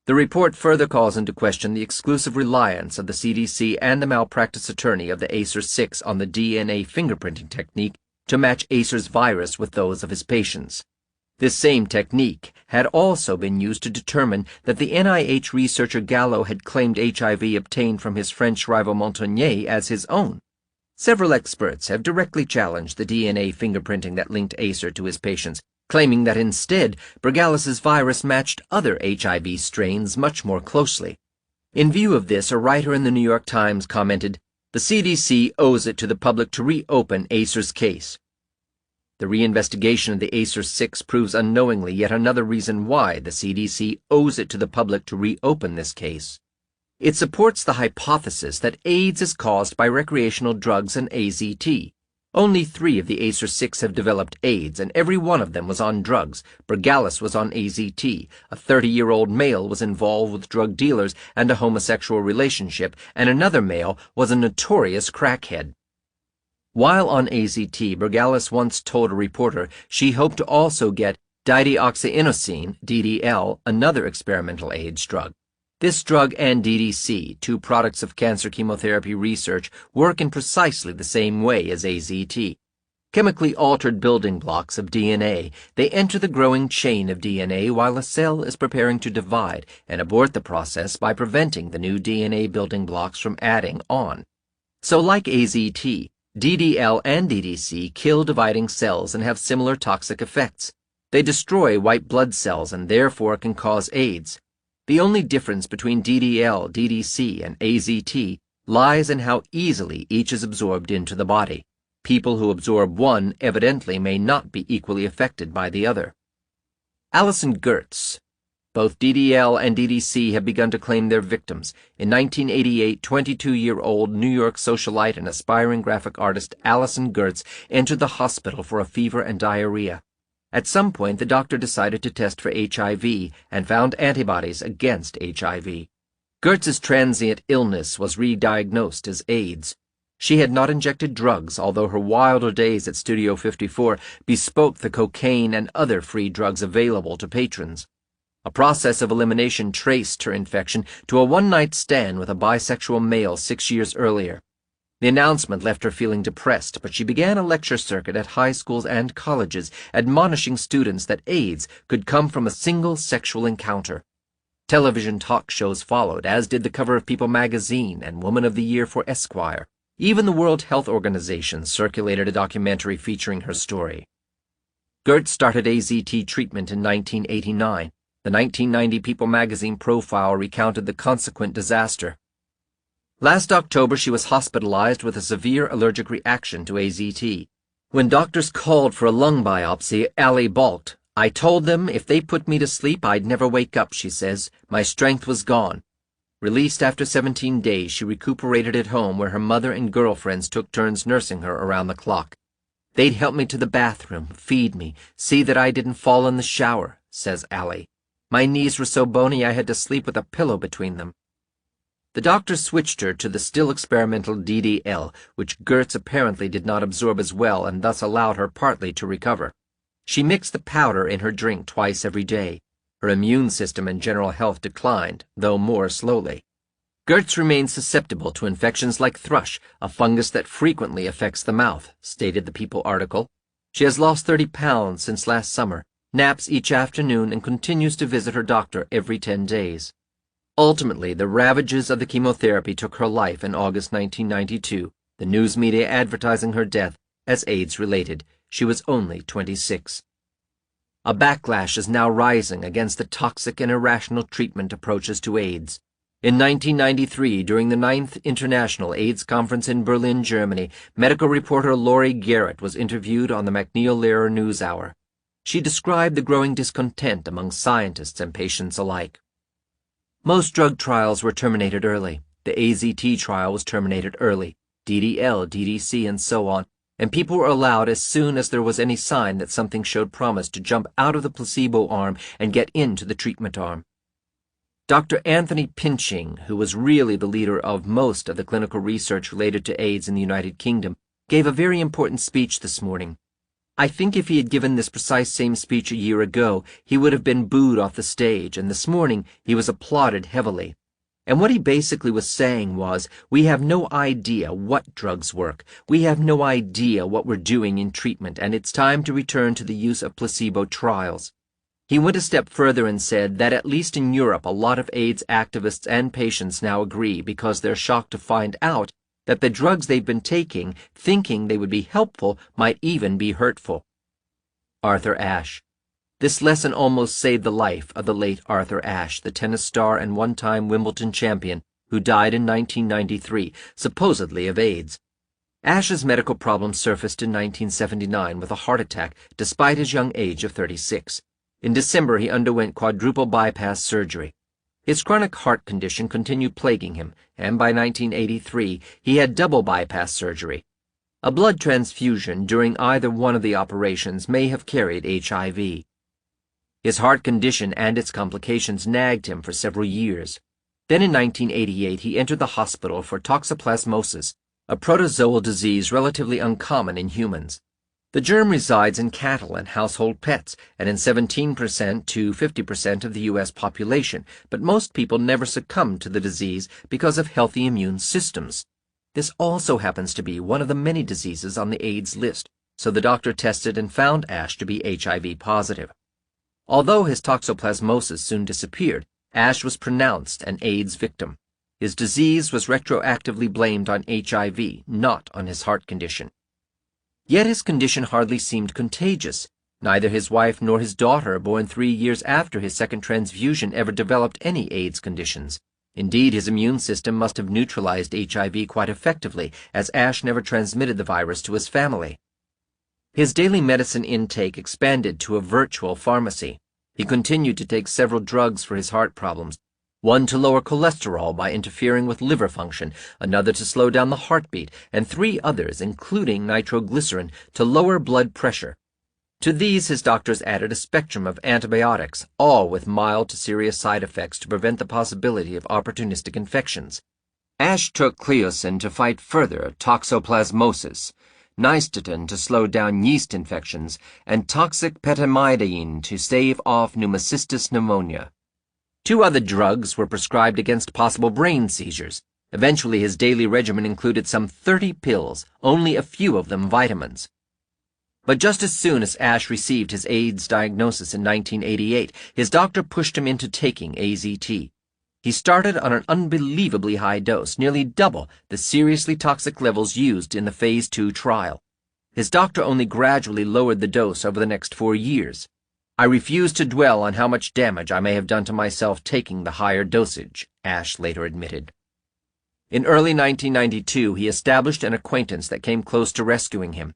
The report further calls into question the exclusive reliance of the CDC and the malpractice attorney of the Acer 6 on the DNA fingerprinting technique to match Acer's virus with those of his patients. This same technique had also been used to determine that the NIH researcher Gallo had claimed HIV obtained from his French rival Montagnier as his own. Several experts have directly challenged the DNA fingerprinting that linked Acer to his patients, claiming that instead Burghallis's virus matched other HIV strains much more closely. In view of this, a writer in the New York Times commented, "The CDC owes it to the public to reopen Acer's case." The reinvestigation of the Acer 6 proves unknowingly yet another reason why the CDC owes it to the public to reopen this case. It supports the hypothesis that AIDS is caused by recreational drugs and AZT. Only 3 of the Acer 6 have developed AIDS, and every one of them was on drugs. Burghallis was on AZT, a 30-year-old male was involved with drug dealers and a homosexual relationship, and another male was a notorious crackhead. While on AZT, Burghallis once told a reporter she hoped to also get dideoxyinosine, DDL, another experimental AIDS drug. This drug and DDC, 2 products of cancer chemotherapy research, work in precisely the same way as AZT. Chemically altered building blocks of DNA, they enter the growing chain of DNA while a cell is preparing to divide and abort the process by preventing the new DNA building blocks from adding on. So like AZT, DDL and DDC kill dividing cells and have similar toxic effects. They destroy white blood cells and therefore can cause AIDS. The only difference between DDL, DDC, and AZT lies in how easily each is absorbed into the body. People who absorb one evidently may not be equally affected by the other. Ellison Gertz. Both DDL and DDC have begun to claim their victims. In 1988, 22-year-old New York socialite and aspiring graphic artist Ellison Gertz entered the hospital for a fever and diarrhea. At some point, the doctor decided to test for HIV and found antibodies against HIV. Gertz's transient illness was re-diagnosed as AIDS. She had not injected drugs, although her wilder days at Studio 54 bespoke the cocaine and other free drugs available to patrons. A process of elimination traced her infection to a one-night stand with a bisexual male 6 years earlier. The announcement left her feeling depressed, but she began a lecture circuit at high schools and colleges, admonishing students that AIDS could come from a single sexual encounter. Television talk shows followed, as did the cover of People magazine and Woman of the Year for Esquire. Even the World Health Organization circulated a documentary featuring her story. Gertz started AZT treatment in 1989. The 1990 People magazine profile recounted the consequent disaster. Last October, she was hospitalized with a severe allergic reaction to AZT. When doctors called for a lung biopsy, Allie balked. "I told them if they put me to sleep, I'd never wake up," she says. "My strength was gone." Released after 17 days, she recuperated at home where her mother and girlfriends took turns nursing her around the clock. "They'd help me to the bathroom, feed me, see that I didn't fall in the shower," says Allie. "My knees were so bony I had to sleep with a pillow between them." The doctor switched her to the still experimental DDL, which Gertz apparently did not absorb as well and thus allowed her partly to recover. She mixed the powder in her drink twice every day. Her immune system and general health declined, though more slowly. Gertz remains susceptible to infections like thrush, a fungus that frequently affects the mouth, stated the People article. She has lost 30 pounds since last summer, naps each afternoon, and continues to visit her doctor every 10 days. Ultimately, the ravages of the chemotherapy took her life in August 1992, the news media advertising her death as AIDS-related. She was only 26. A backlash is now rising against the toxic and irrational treatment approaches to AIDS. In 1993, during the 9th International AIDS Conference in Berlin, Germany, medical reporter Laurie Garrett was interviewed on the MacNeil-Lehrer NewsHour. She described the growing discontent among scientists and patients alike. Most drug trials were terminated early. The AZT trial was terminated early, DDL, DDC, and so on, and people were allowed as soon as there was any sign that something showed promise to jump out of the placebo arm and get into the treatment arm. Dr. Anthony Pinching, who was really the leader of most of the clinical research related to AIDS in the United Kingdom, gave a very important speech this morning. I think if he had given this precise same speech a year ago, he would have been booed off the stage, and this morning he was applauded heavily. And what he basically was saying was, we have no idea what drugs work, we have no idea what we're doing in treatment, and it's time to return to the use of placebo trials. He went a step further and said that at least in Europe a lot of AIDS activists and patients now agree because they're shocked to find out that the drugs they've been taking, thinking they would be helpful, might even be hurtful. Arthur Ashe. This lesson almost saved the life of the late Arthur Ashe, the tennis star and one-time Wimbledon champion, who died in 1993, supposedly of AIDS. Ashe's medical problems surfaced in 1979 with a heart attack despite his young age of 36. In December, he underwent quadruple bypass surgery. His chronic heart condition continued plaguing him, and by 1983, he had double bypass surgery. A blood transfusion during either one of the operations may have carried HIV. His heart condition and its complications nagged him for several years. Then in 1988, he entered the hospital for toxoplasmosis, a protozoal disease relatively uncommon in humans. The germ resides in cattle and household pets, and in 17% to 50% of the U.S. population, but most people never succumb to the disease because of healthy immune systems. This also happens to be one of the many diseases on the AIDS list, so the doctor tested and found Ashe to be HIV positive. Although his toxoplasmosis soon disappeared, Ashe was pronounced an AIDS victim. His disease was retroactively blamed on HIV, not on his heart condition. Yet his condition hardly seemed contagious. Neither his wife nor his daughter, born 3 years after his second transfusion, ever developed any AIDS conditions. Indeed, his immune system must have neutralized HIV quite effectively, as Ashe never transmitted the virus to his family. His daily medicine intake expanded to a virtual pharmacy. He continued to take several drugs for his heart problems, one to lower cholesterol by interfering with liver function, another to slow down the heartbeat, and 3 others, including nitroglycerin, to lower blood pressure. To these his doctors added a spectrum of antibiotics, all with mild to serious side effects to prevent the possibility of opportunistic infections. Ashe took Ellison to fight further toxoplasmosis, nystatin to slow down yeast infections, and toxic petamidine to stave off pneumocystis pneumonia. 2 other drugs were prescribed against possible brain seizures. Eventually, his daily regimen included some 30 pills, only a few of them vitamins. But just as soon as Ashe received his AIDS diagnosis in 1988, his doctor pushed him into taking AZT. He started on an unbelievably high dose, nearly double the seriously toxic levels used in the Phase 2 trial. His doctor only gradually lowered the dose over the next 4 years. I refuse to dwell on how much damage I may have done to myself taking the higher dosage, Ashe later admitted. In early 1992, he established an acquaintance that came close to rescuing him.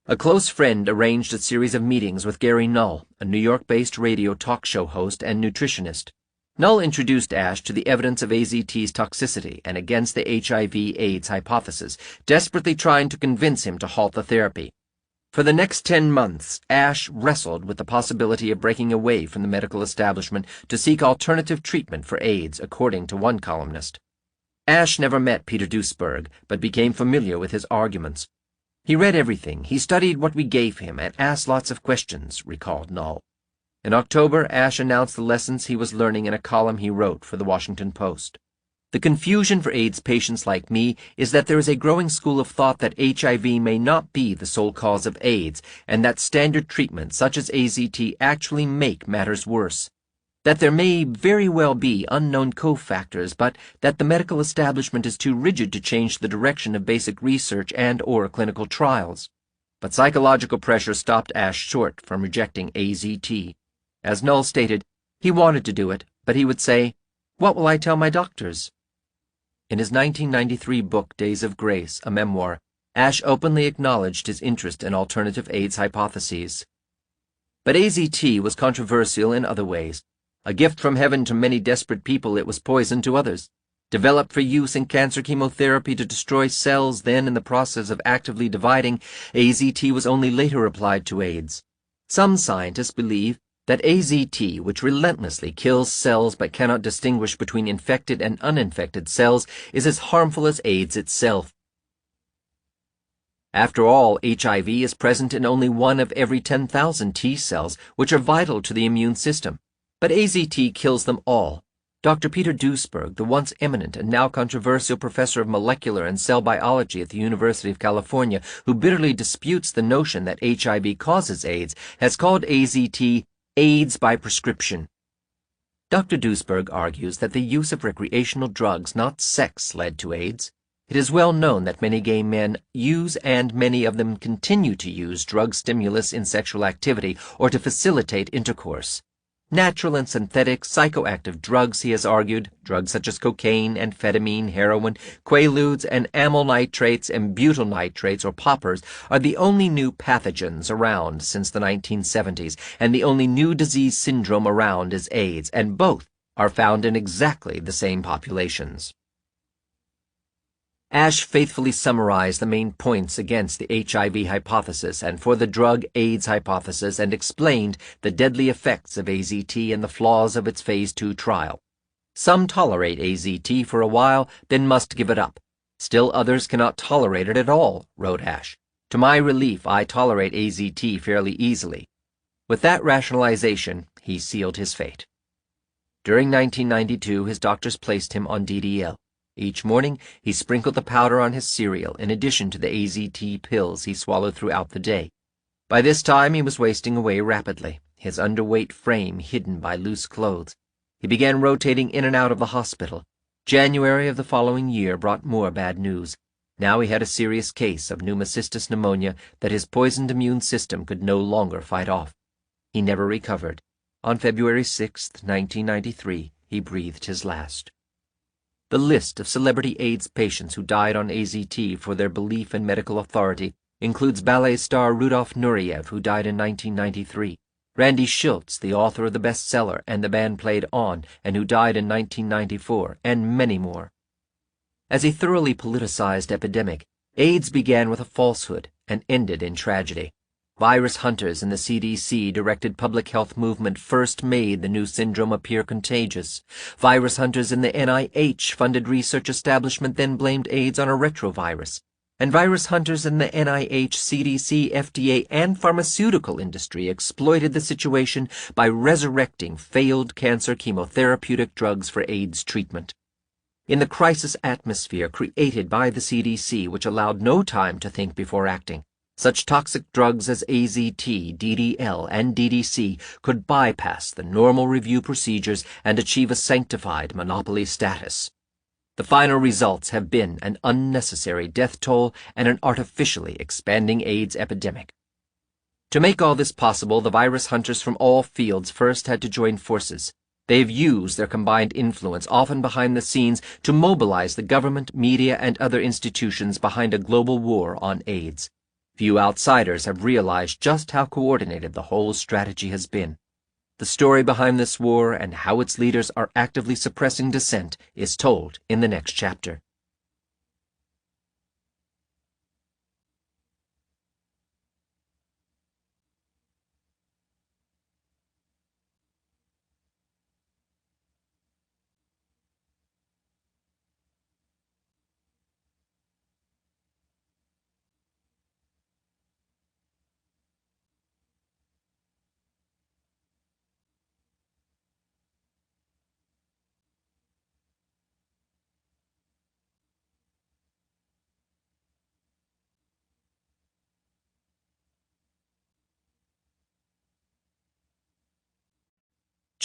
A close friend arranged a series of meetings with Gary Null, a New York-based radio talk show host and nutritionist. Null introduced Ashe to the evidence of AZT's toxicity and against the HIV/AIDS hypothesis, desperately trying to convince him to halt the therapy. For the next 10 months, Ashe wrestled with the possibility of breaking away from the medical establishment to seek alternative treatment for AIDS, according to one columnist. Ashe never met Peter Duesberg, but became familiar with his arguments. He read everything, he studied what we gave him, and asked lots of questions, recalled Null. In October, Ashe announced the lessons he was learning in a column he wrote for the Washington Post. The confusion for AIDS patients like me is that there is a growing school of thought that HIV may not be the sole cause of AIDS, and that standard treatments such as AZT actually make matters worse. That there may very well be unknown cofactors, but that the medical establishment is too rigid to change the direction of basic research and/or clinical trials. But psychological pressure stopped Ashe short from rejecting AZT. As Null stated, he wanted to do it, but he would say, "What will I tell my doctors?" In his 1993 book, Days of Grace, a memoir, Ashe openly acknowledged his interest in alternative AIDS hypotheses. But AZT was controversial in other ways. A gift from heaven to many desperate people, it was poison to others. Developed for use in cancer chemotherapy to destroy cells, then in the process of actively dividing, AZT was only later applied to AIDS. Some scientists believe that AZT, which relentlessly kills cells but cannot distinguish between infected and uninfected cells, is as harmful as AIDS itself. After all, HIV is present in only 1 of every 10,000 T cells, which are vital to the immune system. But AZT kills them all. Dr. Peter Duesberg, the once eminent and now controversial professor of molecular and cell biology at the University of California, who bitterly disputes the notion that HIV causes AIDS, has called AZT AIDS by prescription. Dr. Duesberg argues that the use of recreational drugs, not sex, led to AIDS. It is well known that many gay men use and many of them continue to use drug stimulus in sexual activity or to facilitate intercourse. Natural and synthetic psychoactive drugs, he has argued, drugs such as cocaine, amphetamine, heroin, quaaludes, and amyl nitrates and butyl nitrates or poppers are the only new pathogens around since the 1970s, and the only new disease syndrome around is AIDS, and both are found in exactly the same populations. Ash faithfully summarized the main points against the HIV hypothesis and for the drug-AIDS hypothesis and explained the deadly effects of AZT and the flaws of its Phase 2 trial. Some tolerate AZT for a while, then must give it up. Still others cannot tolerate it at all, wrote Ash. To my relief, I tolerate AZT fairly easily. With that rationalization, he sealed his fate. During 1992, his doctors placed him on DDL. Each morning, he sprinkled the powder on his cereal in addition to the AZT pills he swallowed throughout the day. By this time, he was wasting away rapidly, his underweight frame hidden by loose clothes. He began rotating in and out of the hospital. January of the following year brought more bad news. Now he had a serious case of pneumocystis pneumonia that his poisoned immune system could no longer fight off. He never recovered. On February 6, 1993, he breathed his last. The list of celebrity AIDS patients who died on AZT for their belief in medical authority includes ballet star Rudolf Nureyev, who died in 1993, Randy Schultz, the author of the bestseller And the Band Played On, and who died in 1994, and many more. As a thoroughly politicized epidemic, AIDS began with a falsehood and ended in tragedy. Virus hunters in the CDC-directed public health movement first made the new syndrome appear contagious. Virus hunters in the NIH-funded research establishment then blamed AIDS on a retrovirus. And virus hunters in the NIH, CDC, FDA, and pharmaceutical industry exploited the situation by resurrecting failed cancer chemotherapeutic drugs for AIDS treatment. In the crisis atmosphere created by the CDC, which allowed no time to think before acting, such toxic drugs as AZT, DDL, and DDC could bypass the normal review procedures and achieve a sanctified monopoly status. The final results have been an unnecessary death toll and an artificially expanding AIDS epidemic. To make all this possible, the virus hunters from all fields first had to join forces. They've used their combined influence, often behind the scenes, to mobilize the government, media, and other institutions behind a global war on AIDS. Few outsiders have realized just how coordinated the whole strategy has been. The story behind this war and how its leaders are actively suppressing dissent is told in the next chapter.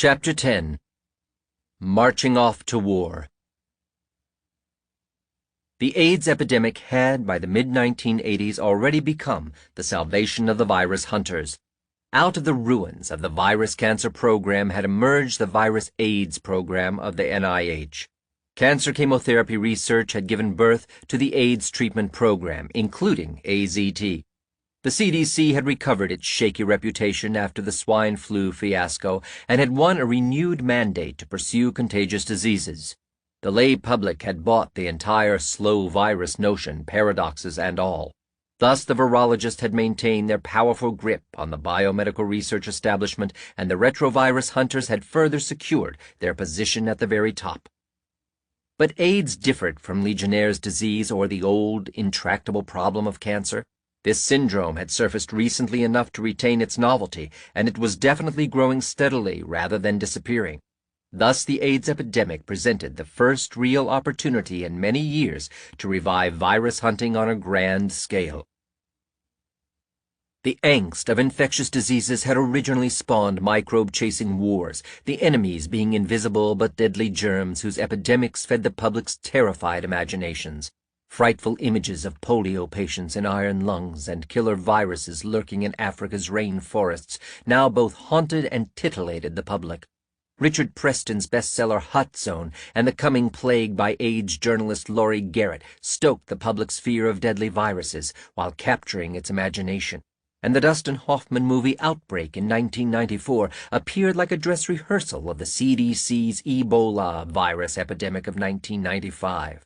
Chapter 10. Marching Off to War. The AIDS epidemic had, by the mid-1980s, already become the salvation of the virus hunters. Out of the ruins of the virus cancer program had emerged the virus AIDS program of the NIH. Cancer chemotherapy research had given birth to the AIDS treatment program, including AZT. The CDC had recovered its shaky reputation after the swine flu fiasco and had won a renewed mandate to pursue contagious diseases. The lay public had bought the entire slow virus notion, paradoxes and all. Thus the virologists had maintained their powerful grip on the biomedical research establishment, and the retrovirus hunters had further secured their position at the very top. But AIDS differed from Legionnaire's disease or the old, intractable problem of cancer. This syndrome had surfaced recently enough to retain its novelty, and it was definitely growing steadily rather than disappearing. Thus the AIDS epidemic presented the first real opportunity in many years to revive virus hunting on a grand scale. The angst of infectious diseases had originally spawned microbe-chasing wars, the enemies being invisible but deadly germs whose epidemics fed the public's terrified imaginations. Frightful images of polio patients in iron lungs and killer viruses lurking in Africa's rainforests now both haunted and titillated the public. Richard Preston's bestseller Hot Zone and The Coming Plague by AIDS journalist Laurie Garrett stoked the public's fear of deadly viruses while capturing its imagination. And the Dustin Hoffman movie Outbreak in 1994 appeared like a dress rehearsal of the CDC's Ebola virus epidemic of 1995.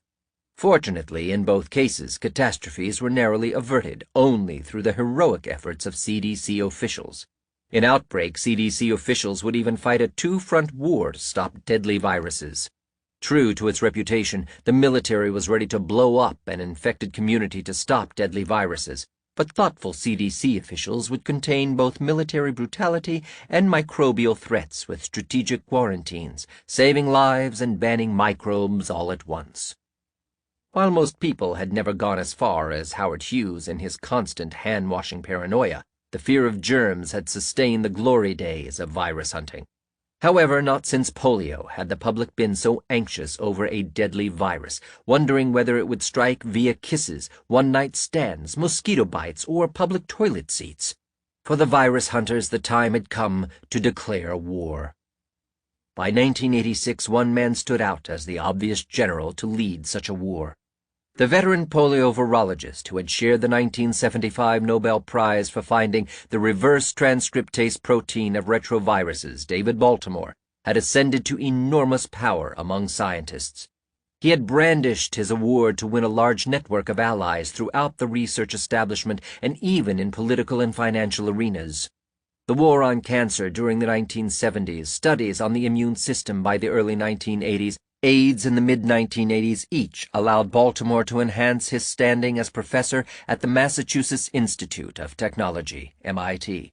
Fortunately, in both cases, catastrophes were narrowly averted only through the heroic efforts of CDC officials. In Outbreak, CDC officials would even fight a two-front war to stop deadly viruses. True to its reputation, the military was ready to blow up an infected community to stop deadly viruses, but thoughtful CDC officials would contain both military brutality and microbial threats with strategic quarantines, saving lives and banning microbes all at once. While most people had never gone as far as Howard Hughes in his constant hand-washing paranoia, the fear of germs had sustained the glory days of virus hunting. However, not since polio had the public been so anxious over a deadly virus, wondering whether it would strike via kisses, one-night stands, mosquito bites, or public toilet seats. For the virus hunters, the time had come to declare war. By 1986, one man stood out as the obvious general to lead such a war. The veteran polio-virologist who had shared the 1975 Nobel Prize for finding the reverse transcriptase protein of retroviruses, David Baltimore, had ascended to enormous power among scientists. He had brandished his award to win a large network of allies throughout the research establishment and even in political and financial arenas. The war on cancer during the 1970s, studies on the immune system by the early 1980s, AIDS in the mid-1980s each allowed Baltimore to enhance his standing as professor at the Massachusetts Institute of Technology, MIT.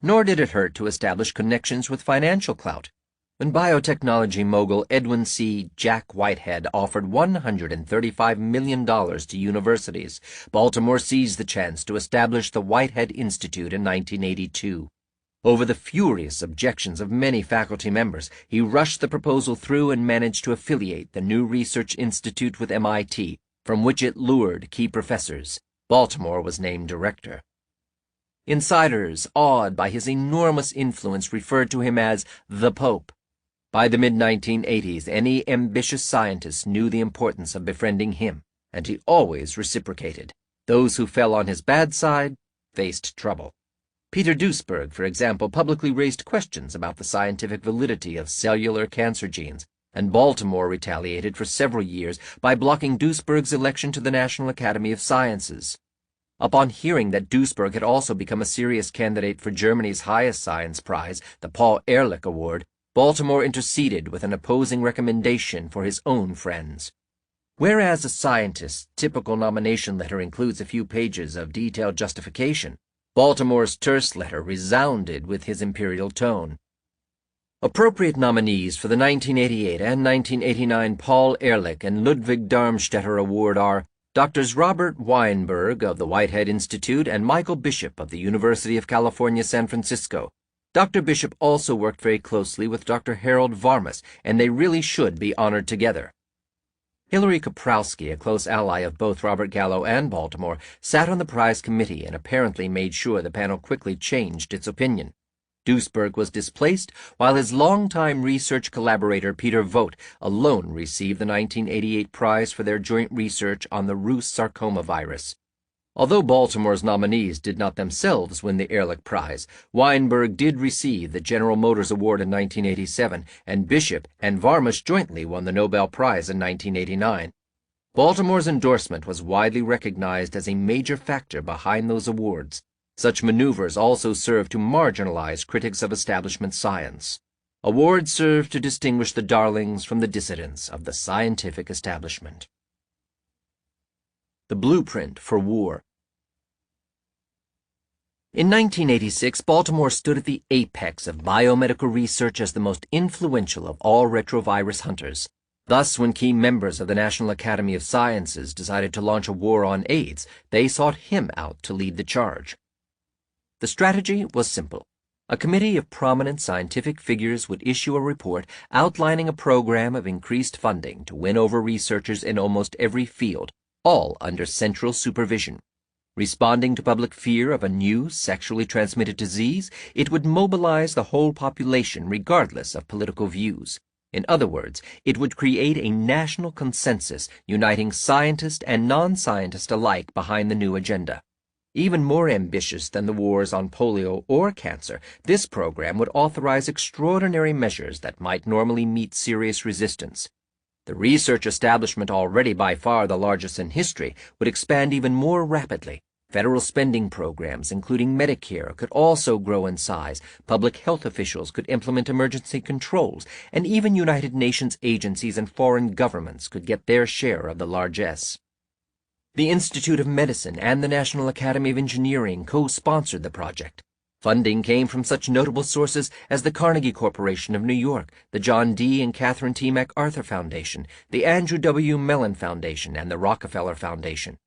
Nor did it hurt to establish connections with financial clout. When biotechnology mogul Edwin C. Jack Whitehead offered $135 million to universities, Baltimore seized the chance to establish the Whitehead Institute in 1982. Over the furious objections of many faculty members, he rushed the proposal through and managed to affiliate the new research institute with MIT, from which it lured key professors. Baltimore was named director. Insiders, awed by his enormous influence, referred to him as the Pope. By the mid-1980s, any ambitious scientist knew the importance of befriending him, and he always reciprocated. Those who fell on his bad side faced trouble. Peter Duesberg, for example, publicly raised questions about the scientific validity of cellular cancer genes, and Baltimore retaliated for several years by blocking Duesberg's election to the National Academy of Sciences. Upon hearing that Duesberg had also become a serious candidate for Germany's highest science prize, the Paul Ehrlich Award, Baltimore interceded with an opposing recommendation for his own friends. Whereas a scientist's typical nomination letter includes a few pages of detailed justification, Baltimore's terse letter resounded with his imperial tone. Appropriate nominees for the 1988 and 1989 Paul Ehrlich and Ludwig Darmstädter Award are Drs. Robert Weinberg of the Whitehead Institute and Michael Bishop of the University of California, San Francisco. Dr. Bishop also worked very closely with Dr. Harold Varmus, and they really should be honored together. Hilary Kaprowski, a close ally of both Robert Gallo and Baltimore, sat on the prize committee and apparently made sure the panel quickly changed its opinion. Duesberg was displaced, while his longtime research collaborator Peter Vogt alone received the 1988 prize for their joint research on the Rous sarcoma virus. Although Baltimore's nominees did not themselves win the Ehrlich Prize, Weinberg did receive the General Motors Award in 1987, and Bishop and Varmus jointly won the Nobel Prize in 1989. Baltimore's endorsement was widely recognized as a major factor behind those awards. Such maneuvers also served to marginalize critics of establishment science. Awards served to distinguish the darlings from the dissidents of the scientific establishment. The Blueprint for War. In 1986, Baltimore stood at the apex of biomedical research as the most influential of all retrovirus hunters. Thus, when key members of the National Academy of Sciences decided to launch a war on AIDS, they sought him out to lead the charge. The strategy was simple. A committee of prominent scientific figures would issue a report outlining a program of increased funding to win over researchers in almost every field, all under central supervision. Responding to public fear of a new sexually transmitted disease, it would mobilize the whole population regardless of political views. In other words, it would create a national consensus uniting scientists and non-scientists alike behind the new agenda. Even more ambitious than the wars on polio or cancer, this program would authorize extraordinary measures that might normally meet serious resistance. The research establishment, already by far the largest in history, would expand even more rapidly. Federal spending programs, including Medicare, could also grow in size. Public health officials could implement emergency controls, and even United Nations agencies and foreign governments could get their share of the largesse. The Institute of Medicine and the National Academy of Engineering co-sponsored the project. Funding came from such notable sources as the Carnegie Corporation of New York, the John D. and Catherine T. MacArthur Foundation, the Andrew W. Mellon Foundation, and the Rockefeller Foundation.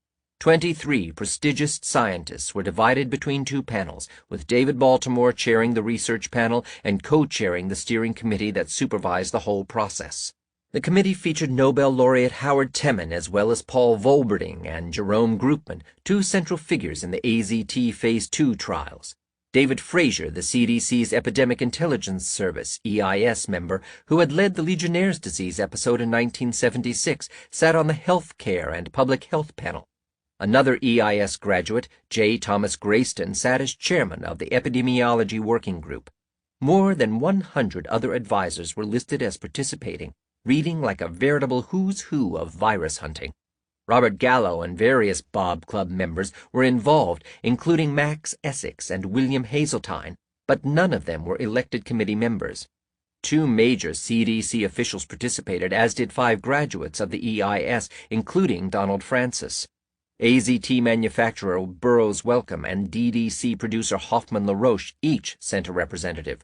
23 prestigious scientists were divided between two panels, with David Baltimore chairing the research panel and co-chairing the steering committee that supervised the whole process. The committee featured Nobel laureate Howard Temin as well as Paul Volberding and Jerome Groopman, two central figures in the AZT Phase 2 trials. David Frazier, the CDC's Epidemic Intelligence Service, EIS member, who had led the Legionnaire's disease episode in 1976, sat on the Health Care and Public Health panel. Another EIS graduate, J. Thomas Grayston, sat as chairman of the Epidemiology Working Group. More than 100 other advisors were listed as participating, reading like a veritable who's who of virus hunting. Robert Gallo and various Bob Club members were involved, including Max Essex and William Hazeltine, but none of them were elected committee members. 2 major CDC officials participated, as did 5 graduates of the EIS, including Donald Francis. AZT manufacturer Burroughs Wellcome and DDC producer Hoffman LaRoche each sent a representative.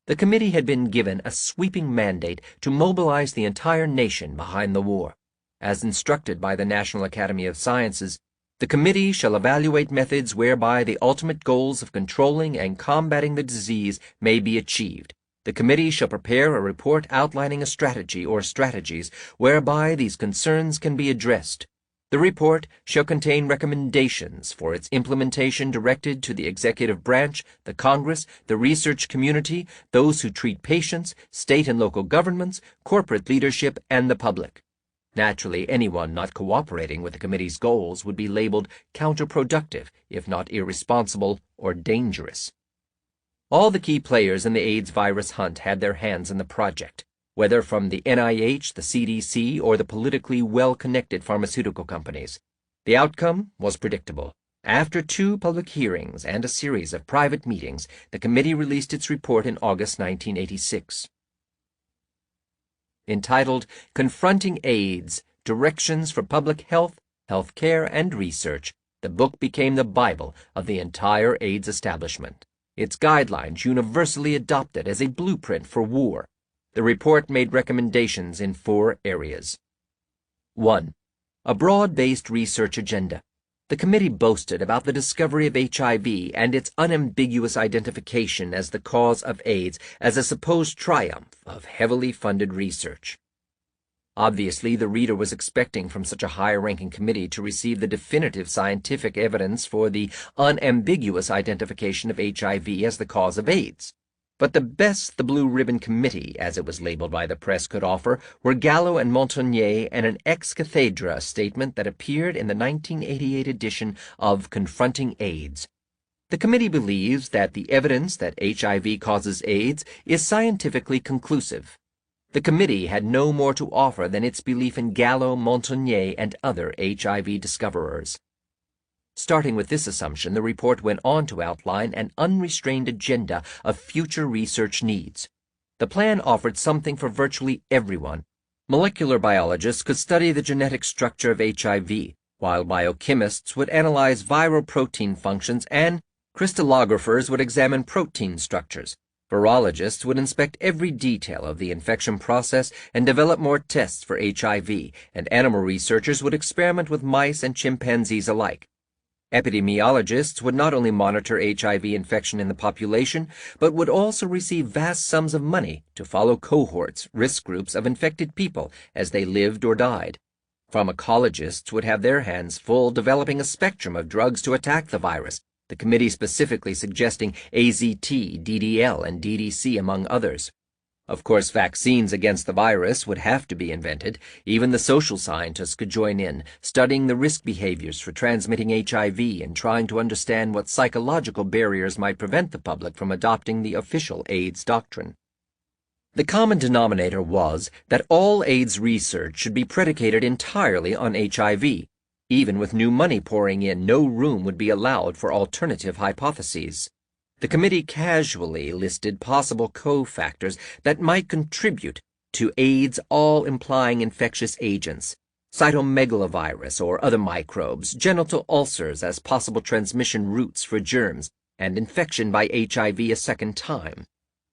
The committee had been given a sweeping mandate to mobilize the entire nation behind the war. As instructed by the National Academy of Sciences, the committee shall evaluate methods whereby the ultimate goals of controlling and combating the disease may be achieved. The committee shall prepare a report outlining a strategy or strategies whereby these concerns can be addressed. The report shall contain recommendations for its implementation directed to the executive branch, the Congress, the research community, those who treat patients, state and local governments, corporate leadership, and the public. Naturally, anyone not cooperating with the committee's goals would be labeled counterproductive, if not irresponsible or dangerous. All the key players in the AIDS virus hunt had their hands in the project, whether from the NIH, the CDC, or the politically well-connected pharmaceutical companies. The outcome was predictable. After 2 public hearings and a series of private meetings, the committee released its report in August 1986. Entitled Confronting AIDS, Directions for Public Health, Health Care, and Research, the book became the Bible of the entire AIDS establishment. Its guidelines universally adopted as a blueprint for war. The report made recommendations in 4 areas. 1. A broad-based research agenda. The committee boasted about the discovery of HIV and its unambiguous identification as the cause of AIDS as a supposed triumph of heavily funded research. Obviously, the reader was expecting from such a high-ranking committee to receive the definitive scientific evidence for the unambiguous identification of HIV as the cause of AIDS. But the best the Blue Ribbon Committee, as it was labeled by the press, could offer were Gallo and Montagnier and an ex cathedra statement that appeared in the 1988 edition of Confronting AIDS. The committee believes that the evidence that HIV causes AIDS is scientifically conclusive. The committee had no more to offer than its belief in Gallo, Montagnier, and other HIV discoverers. Starting with this assumption, the report went on to outline an unrestrained agenda of future research needs. The plan offered something for virtually everyone. Molecular biologists could study the genetic structure of HIV, while biochemists would analyze viral protein functions and crystallographers would examine protein structures. Virologists would inspect every detail of the infection process and develop more tests for HIV, and animal researchers would experiment with mice and chimpanzees alike. Epidemiologists would not only monitor HIV infection in the population, but would also receive vast sums of money to follow cohorts, risk groups of infected people as they lived or died. Pharmacologists would have their hands full developing a spectrum of drugs to attack the virus, the committee specifically suggesting AZT, DDL, and DDC, among others. Of course, vaccines against the virus would have to be invented. Even the social scientists could join in, studying the risk behaviors for transmitting HIV and trying to understand what psychological barriers might prevent the public from adopting the official AIDS doctrine. The common denominator was that all AIDS research should be predicated entirely on HIV. Even with new money pouring in, no room would be allowed for alternative hypotheses. The committee casually listed possible cofactors that might contribute to AIDS, all implying infectious agents, cytomegalovirus or other microbes, genital ulcers as possible transmission routes for germs, and infection by HIV a second time.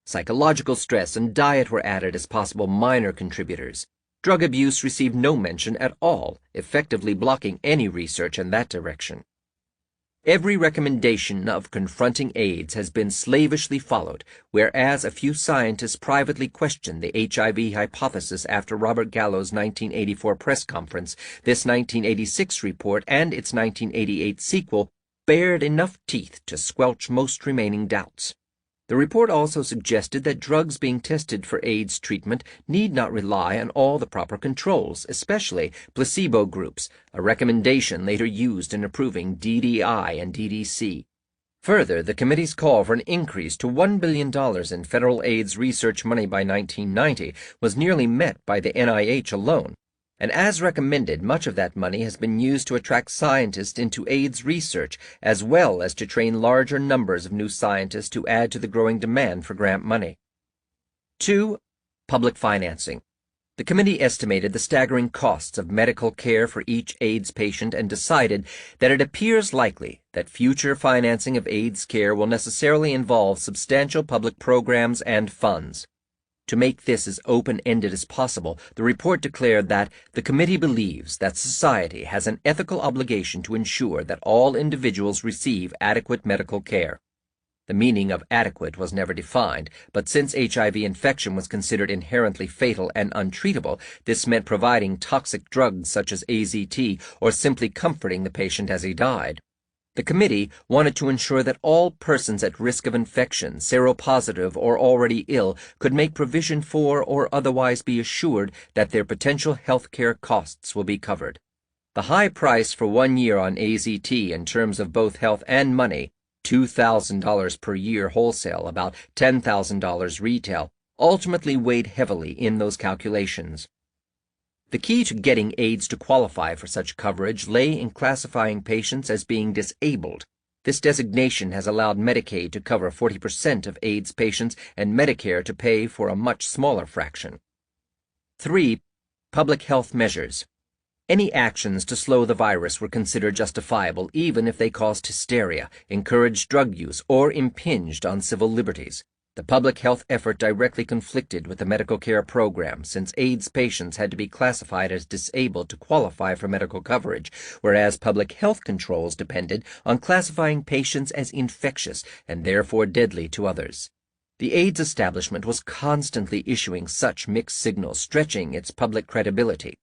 Psychological stress and diet were added as possible minor contributors. Drug abuse received no mention at all, effectively blocking any research in that direction. Every recommendation of confronting AIDS has been slavishly followed, whereas a few scientists privately questioned the HIV hypothesis after Robert Gallo's 1984 press conference. This 1986 report and its 1988 sequel bared enough teeth to squelch most remaining doubts. The report also suggested that drugs being tested for AIDS treatment need not rely on all the proper controls, especially placebo groups, a recommendation later used in approving DDI and DDC. Further, the committee's call for an increase to $1 billion in federal AIDS research money by 1990 was nearly met by the NIH alone. And as recommended, much of that money has been used to attract scientists into AIDS research, as well as to train larger numbers of new scientists to add to the growing demand for grant money. 2. Public financing. The committee estimated the staggering costs of medical care for each AIDS patient and decided that it appears likely that future financing of AIDS care will necessarily involve substantial public programs and funds. To make this as open-ended as possible, the report declared that the committee believes that society has an ethical obligation to ensure that all individuals receive adequate medical care. The meaning of adequate was never defined, but since HIV infection was considered inherently fatal and untreatable, this meant providing toxic drugs such as AZT or simply comforting the patient as he died. The committee wanted to ensure that all persons at risk of infection, seropositive or already ill, could make provision for or otherwise be assured that their potential health care costs will be covered. The high price for 1 year on AZT in terms of both health and money, $2,000 per year wholesale, about $10,000 retail, ultimately weighed heavily in those calculations. The key to getting AIDS to qualify for such coverage lay in classifying patients as being disabled. This designation has allowed Medicaid to cover 40% of AIDS patients and Medicare to pay for a much smaller fraction. 3. Public health measures. Any actions to slow the virus were considered justifiable even if they caused hysteria, encouraged drug use, or impinged on civil liberties. The public health effort directly conflicted with the medical care program, since AIDS patients had to be classified as disabled to qualify for medical coverage, whereas public health controls depended on classifying patients as infectious and therefore deadly to others. The AIDS establishment was constantly issuing such mixed signals, stretching its public credibility.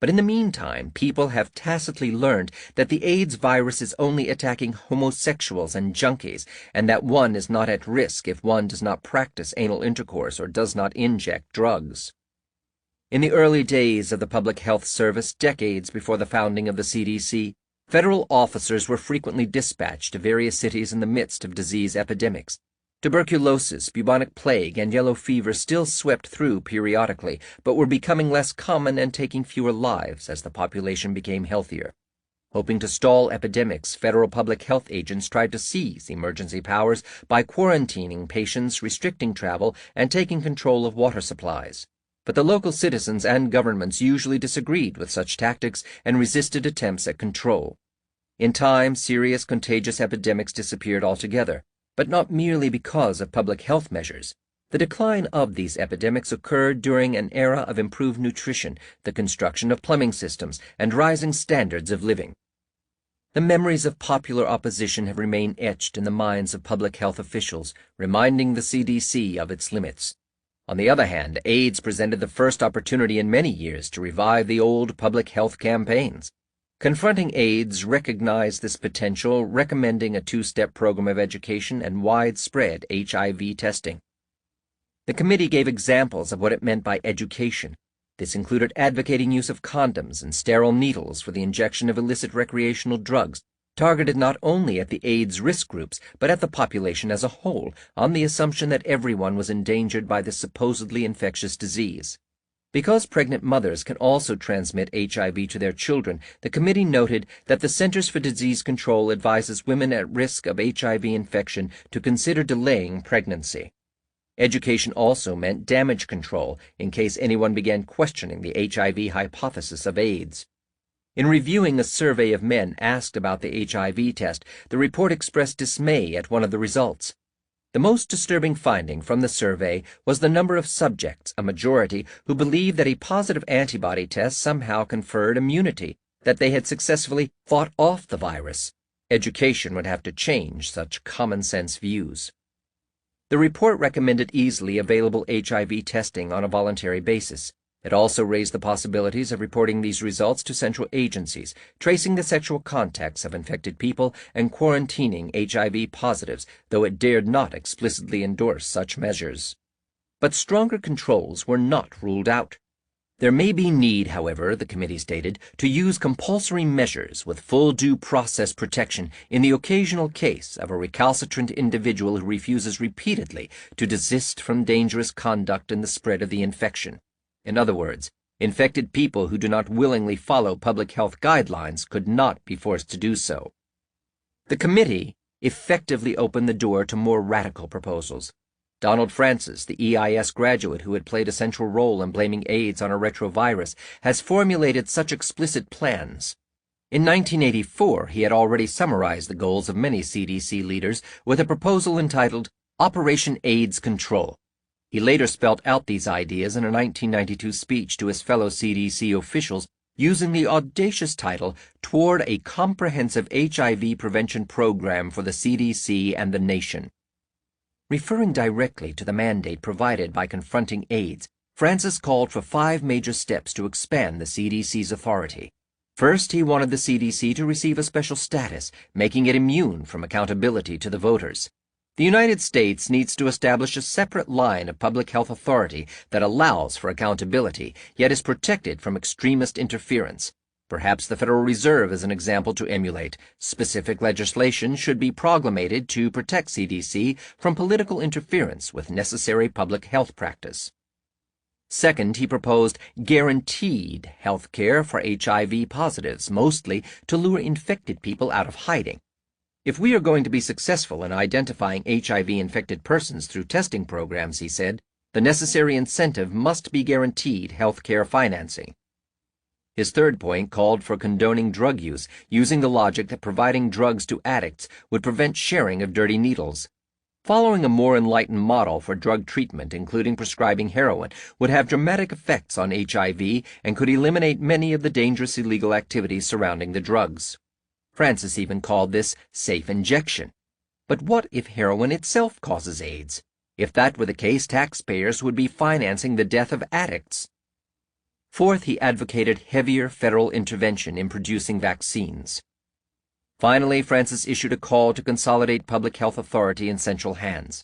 But in the meantime, people have tacitly learned that the AIDS virus is only attacking homosexuals and junkies, and that one is not at risk if one does not practice anal intercourse or does not inject drugs. In the early days of the Public Health Service, decades before the founding of the CDC, federal officers were frequently dispatched to various cities in the midst of disease epidemics. Tuberculosis, bubonic plague, and yellow fever still swept through periodically, but were becoming less common and taking fewer lives as the population became healthier. Hoping to stall epidemics, federal public health agents tried to seize emergency powers by quarantining patients, restricting travel, and taking control of water supplies. But the local citizens and governments usually disagreed with such tactics and resisted attempts at control. In time, serious contagious epidemics disappeared altogether, but not merely because of public health measures. The decline of these epidemics occurred during an era of improved nutrition, the construction of plumbing systems, and rising standards of living. The memories of popular opposition have remained etched in the minds of public health officials, reminding the CDC of its limits. On the other hand, AIDS presented the first opportunity in many years to revive the old public health campaigns. Confronting AIDS recognized this potential, recommending a two-step program of education and widespread HIV testing. The committee gave examples of what it meant by education. This included advocating use of condoms and sterile needles for the injection of illicit recreational drugs, targeted not only at the AIDS risk groups, but at the population as a whole, on the assumption that everyone was endangered by this supposedly infectious disease. Because pregnant mothers can also transmit HIV to their children, the committee noted that the Centers for Disease Control advises women at risk of HIV infection to consider delaying pregnancy. Education also meant damage control in case anyone began questioning the HIV hypothesis of AIDS. In reviewing a survey of men asked about the HIV test, the report expressed dismay at one of the results. The most disturbing finding from the survey was the number of subjects, a majority, who believed that a positive antibody test somehow conferred immunity, that they had successfully fought off the virus. Education would have to change such common-sense views. The report recommended easily available HIV testing on a voluntary basis. It also raised the possibilities of reporting these results to central agencies, tracing the sexual contacts of infected people, and quarantining HIV positives, though it dared not explicitly endorse such measures. But stronger controls were not ruled out. There may be need, however, the committee stated, to use compulsory measures with full due process protection in the occasional case of a recalcitrant individual who refuses repeatedly to desist from dangerous conduct in the spread of the infection. In other words, infected people who do not willingly follow public health guidelines could not be forced to do so. The committee effectively opened the door to more radical proposals. Donald Francis, the EIS graduate who had played a central role in blaming AIDS on a retrovirus, has formulated such explicit plans. In 1984, he had already summarized the goals of many CDC leaders with a proposal entitled Operation AIDS Control. He later spelled out these ideas in a 1992 speech to his fellow CDC officials using the audacious title Toward a Comprehensive HIV Prevention Program for the CDC and the Nation. Referring directly to the mandate provided by Confronting AIDS, Francis called for 5 major steps to expand the CDC's authority. First, he wanted the CDC to receive a special status, making it immune from accountability to the voters. The United States needs to establish a separate line of public health authority that allows for accountability, yet is protected from extremist interference. Perhaps the Federal Reserve is an example to emulate. Specific legislation should be promulgated to protect CDC from political interference with necessary public health practice. Second, he proposed guaranteed health care for HIV positives, mostly to lure infected people out of hiding. If we are going to be successful in identifying HIV-infected persons through testing programs, he said, the necessary incentive must be guaranteed health care financing. His third point called for condoning drug use, using the logic that providing drugs to addicts would prevent sharing of dirty needles. Following a more enlightened model for drug treatment, including prescribing heroin, would have dramatic effects on HIV and could eliminate many of the dangerous illegal activities surrounding the drugs. Francis even called this safe injection. But what if heroin itself causes AIDS? If that were the case, taxpayers would be financing the death of addicts. Fourth, he advocated heavier federal intervention in producing vaccines. Finally, Francis issued a call to consolidate public health authority in central hands.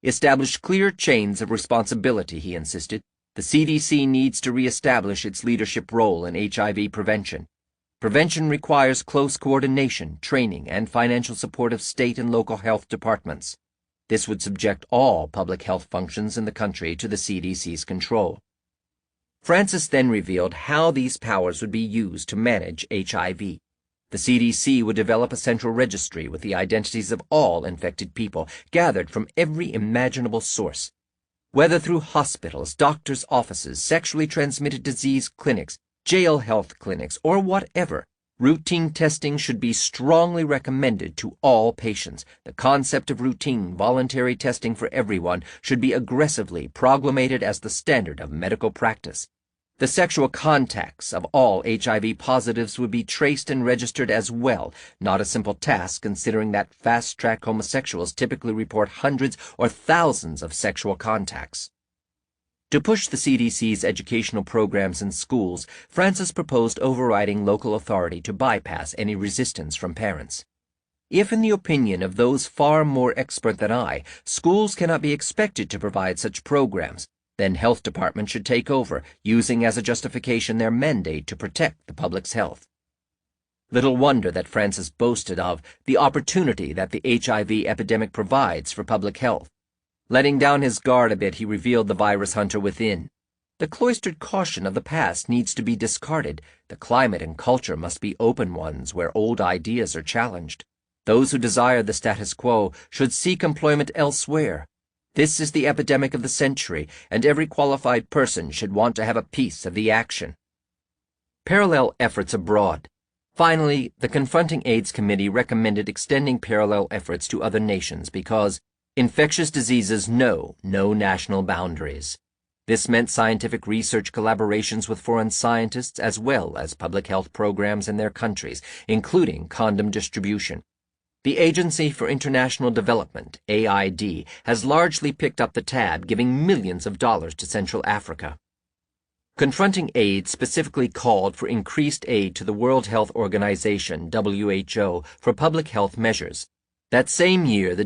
Establish clear chains of responsibility, he insisted. The CDC needs to reestablish its leadership role in HIV prevention. Prevention requires close coordination, training, and financial support of state and local health departments. This would subject all public health functions in the country to the CDC's control. Francis then revealed how these powers would be used to manage HIV. The CDC would develop a central registry with the identities of all infected people, gathered from every imaginable source. Whether through hospitals, doctors' offices, sexually transmitted disease clinics, jail health clinics, or whatever, routine testing should be strongly recommended to all patients. The concept of routine, voluntary testing for everyone should be aggressively proclamated as the standard of medical practice. The sexual contacts of all HIV positives would be traced and registered as well, not a simple task considering that fast-track homosexuals typically report hundreds or thousands of sexual contacts. To push the CDC's educational programs in schools, Francis proposed overriding local authority to bypass any resistance from parents. If, in the opinion of those far more expert than I, schools cannot be expected to provide such programs, then health departments should take over, using as a justification their mandate to protect the public's health. Little wonder that Francis boasted of the opportunity that the HIV epidemic provides for public health. Letting down his guard a bit, he revealed the virus hunter within. The cloistered caution of the past needs to be discarded. The climate and culture must be open ones where old ideas are challenged. Those who desire the status quo should seek employment elsewhere. This is the epidemic of the century, and every qualified person should want to have a piece of the action. Parallel efforts abroad. Finally, the Confronting AIDS Committee recommended extending parallel efforts to other nations because infectious diseases know no national boundaries. This meant scientific research collaborations with foreign scientists as well as public health programs in their countries, including condom distribution. The Agency for International Development, AID, has largely picked up the tab, giving millions of dollars to Central Africa. Confronting AIDS specifically called for increased aid to the World Health Organization, WHO, for public health measures. That same year, the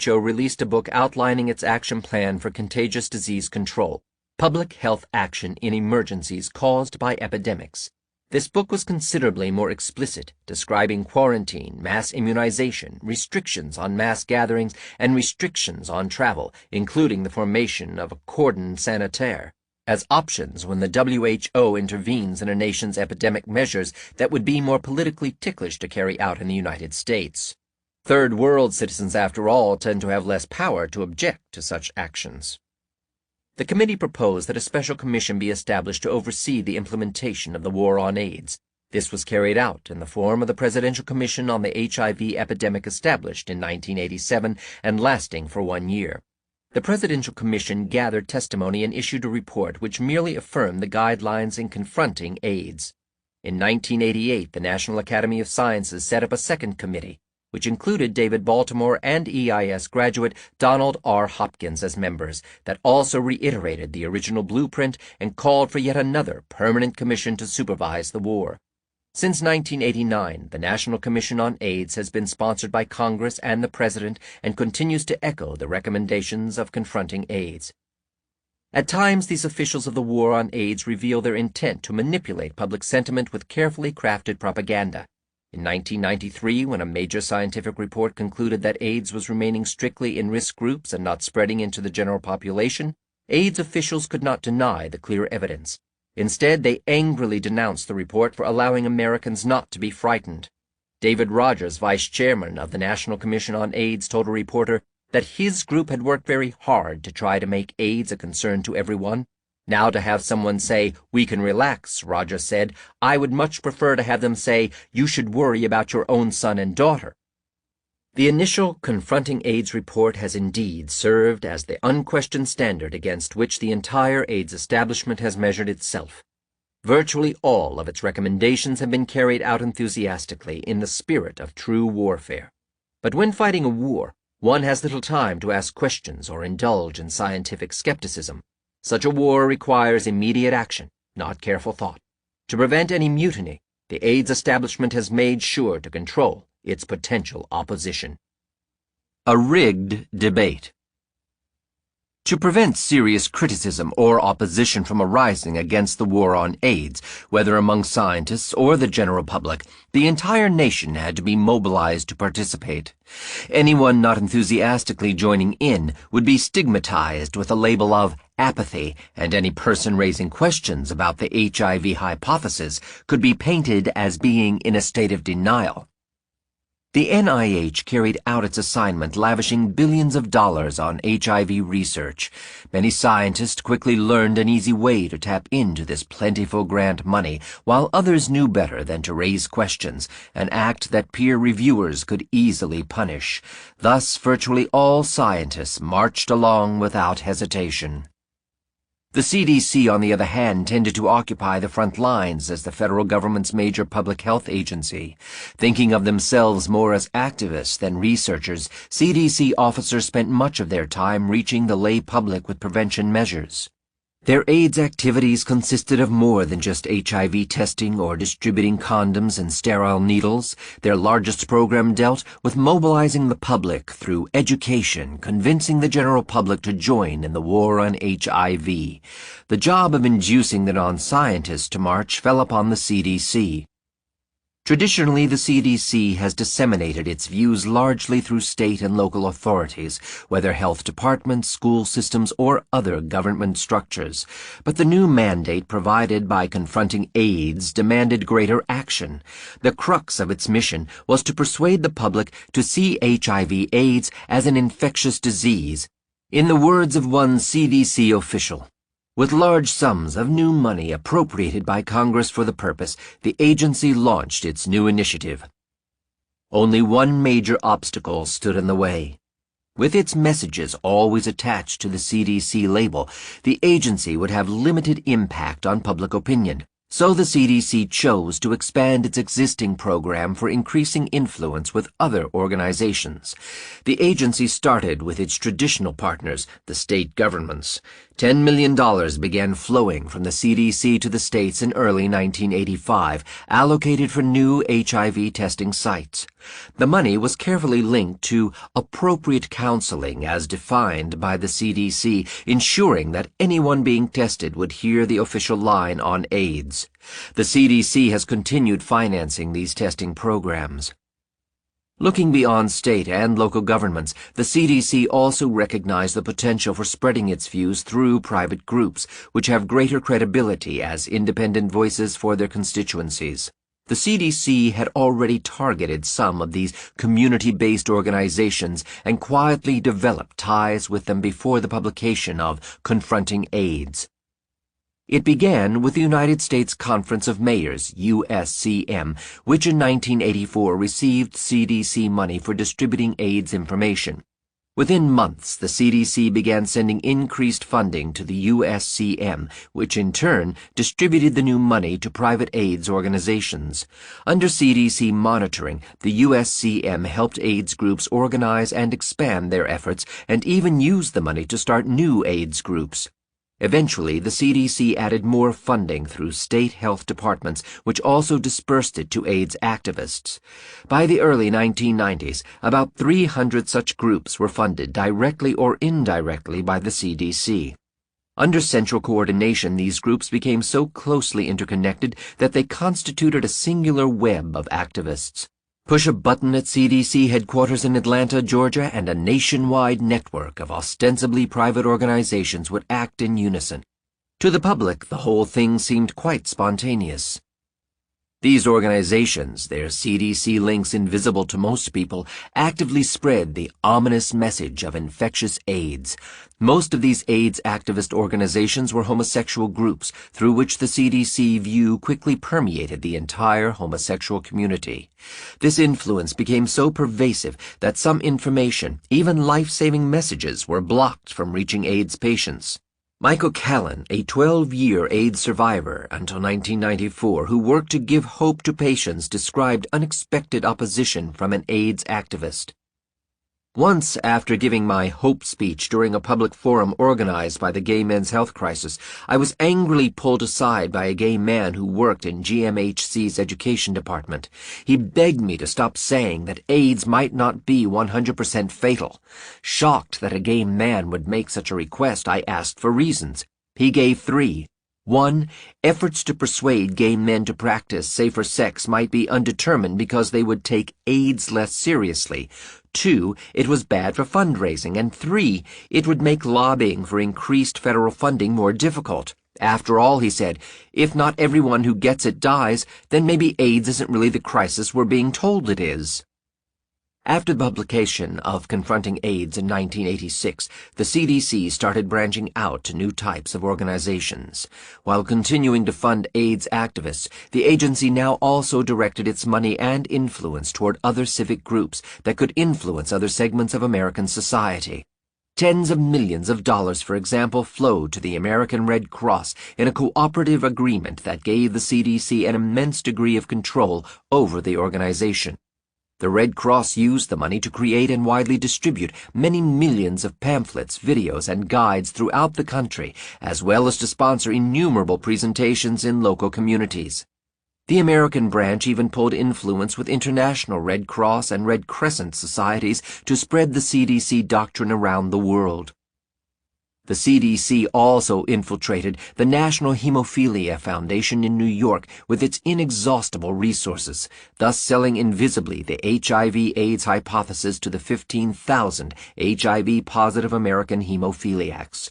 WHO released a book outlining its action plan for contagious disease control, Public Health Action in Emergencies Caused by Epidemics. This book was considerably more explicit, describing quarantine, mass immunization, restrictions on mass gatherings, and restrictions on travel, including the formation of a cordon sanitaire, as options when the WHO intervenes in a nation's epidemic measures that would be more politically ticklish to carry out in the United States. Third world citizens, after all, tend to have less power to object to such actions. The committee proposed that a special commission be established to oversee the implementation of the war on AIDS. This was carried out in the form of the Presidential Commission on the HIV epidemic established in 1987 and lasting for 1 year. The Presidential Commission gathered testimony and issued a report which merely affirmed the guidelines in confronting AIDS. In 1988, the National Academy of Sciences set up a second committee, which included David Baltimore and EIS graduate Donald R. Hopkins as members, that also reiterated the original blueprint and called for yet another permanent commission to supervise the war. Since 1989, the National Commission on AIDS has been sponsored by Congress and the President and continues to echo the recommendations of Confronting AIDS. At times, these officials of the war on AIDS reveal their intent to manipulate public sentiment with carefully crafted propaganda. In 1993, when a major scientific report concluded that AIDS was remaining strictly in risk groups and not spreading into the general population, AIDS officials could not deny the clear evidence. Instead, they angrily denounced the report for allowing Americans not to be frightened. David Rogers, vice chairman of the National Commission on AIDS, told a reporter that his group had worked very hard to try to make AIDS a concern to everyone. Now to have someone say, "We can relax," Rogers said, "I would much prefer to have them say, you should worry about your own son and daughter." The initial Confronting AIDS report has indeed served as the unquestioned standard against which the entire AIDS establishment has measured itself. Virtually all of its recommendations have been carried out enthusiastically in the spirit of true warfare. But when fighting a war, one has little time to ask questions or indulge in scientific skepticism. Such a war requires immediate action, not careful thought. To prevent any mutiny, the AIDS establishment has made sure to control its potential opposition. A rigged debate. To prevent serious criticism or opposition from arising against the war on AIDS, whether among scientists or the general public, the entire nation had to be mobilized to participate. Anyone not enthusiastically joining in would be stigmatized with the label of apathy, and any person raising questions about the HIV hypothesis could be painted as being in a state of denial. The NIH carried out its assignment, lavishing billions of dollars on HIV research. Many scientists quickly learned an easy way to tap into this plentiful grant money, while others knew better than to raise questions, an act that peer reviewers could easily punish. Thus, virtually all scientists marched along without hesitation. The CDC, on the other hand, tended to occupy the front lines as the federal government's major public health agency. Thinking of themselves more as activists than researchers, CDC officers spent much of their time reaching the lay public with prevention measures. Their AIDS activities consisted of more than just HIV testing or distributing condoms and sterile needles. Their largest program dealt with mobilizing the public through education, convincing the general public to join in the war on HIV. The job of inducing the non-scientists to march fell upon the CDC. Traditionally, the CDC has disseminated its views largely through state and local authorities, whether health departments, school systems, or other government structures. But the new mandate provided by Confronting AIDS demanded greater action. The crux of its mission was to persuade the public to see HIV/AIDS as an infectious disease. In the words of one CDC official, with large sums of new money appropriated by Congress for the purpose, the agency launched its new initiative. Only one major obstacle stood in the way. With its messages always attached to the CDC label, the agency would have limited impact on public opinion. So the CDC chose to expand its existing program for increasing influence with other organizations. The agency started with its traditional partners, the state governments. $10 million began flowing from the CDC to the states in early 1985, allocated for new HIV testing sites. The money was carefully linked to appropriate counseling as defined by the CDC, ensuring that anyone being tested would hear the official line on AIDS. The CDC has continued financing these testing programs. Looking beyond state and local governments, the CDC also recognized the potential for spreading its views through private groups, which have greater credibility as independent voices for their constituencies. The CDC had already targeted some of these community-based organizations and quietly developed ties with them before the publication of Confronting AIDS. It began with the United States Conference of Mayors, USCM, which in 1984 received CDC money for distributing AIDS information. Within months, the CDC began sending increased funding to the USCM, which in turn distributed the new money to private AIDS organizations. Under CDC monitoring, the USCM helped AIDS groups organize and expand their efforts and even used the money to start new AIDS groups. Eventually, the CDC added more funding through state health departments, which also dispersed it to AIDS activists. By the early 1990s, about 300 such groups were funded directly or indirectly by the CDC. Under central coordination, these groups became so closely interconnected that they constituted a singular web of activists. Push a button at CDC headquarters in Atlanta, Georgia, and a nationwide network of ostensibly private organizations would act in unison. To the public, the whole thing seemed quite spontaneous. These organizations, their CDC links invisible to most people, actively spread the ominous message of infectious AIDS. Most of these AIDS activist organizations were homosexual groups, through which the CDC view quickly permeated the entire homosexual community. This influence became so pervasive that some information, even life-saving messages, were blocked from reaching AIDS patients. Michael Callan, a 12-year AIDS survivor until 1994, who worked to give hope to patients, described unexpected opposition from an AIDS activist. Once, after giving my hope speech during a public forum organized by the Gay Men's Health Crisis, I was angrily pulled aside by a gay man who worked in GMHC's education department. He begged me to stop saying that AIDS might not be 100% fatal. Shocked that a gay man would make such a request, I asked for reasons. He gave 3. 1. Efforts to persuade gay men to practice safer sex might be undetermined because they would take AIDS less seriously. 2. It was bad for fundraising. And 3. It would make lobbying for increased federal funding more difficult. After all, he said, if not everyone who gets it dies, then maybe AIDS isn't really the crisis we're being told it is. After the publication of Confronting AIDS in 1986, the CDC started branching out to new types of organizations. While continuing to fund AIDS activists, the agency now also directed its money and influence toward other civic groups that could influence other segments of American society. Tens of millions of dollars, for example, flowed to the American Red Cross in a cooperative agreement that gave the CDC an immense degree of control over the organization. The Red Cross used the money to create and widely distribute many millions of pamphlets, videos, and guides throughout the country, as well as to sponsor innumerable presentations in local communities. The American branch even pulled influence with international Red Cross and Red Crescent societies to spread the CDC doctrine around the world. The CDC also infiltrated the National Hemophilia Foundation in New York with its inexhaustible resources, thus selling invisibly the HIV/AIDS hypothesis to the 15,000 HIV-positive American hemophiliacs.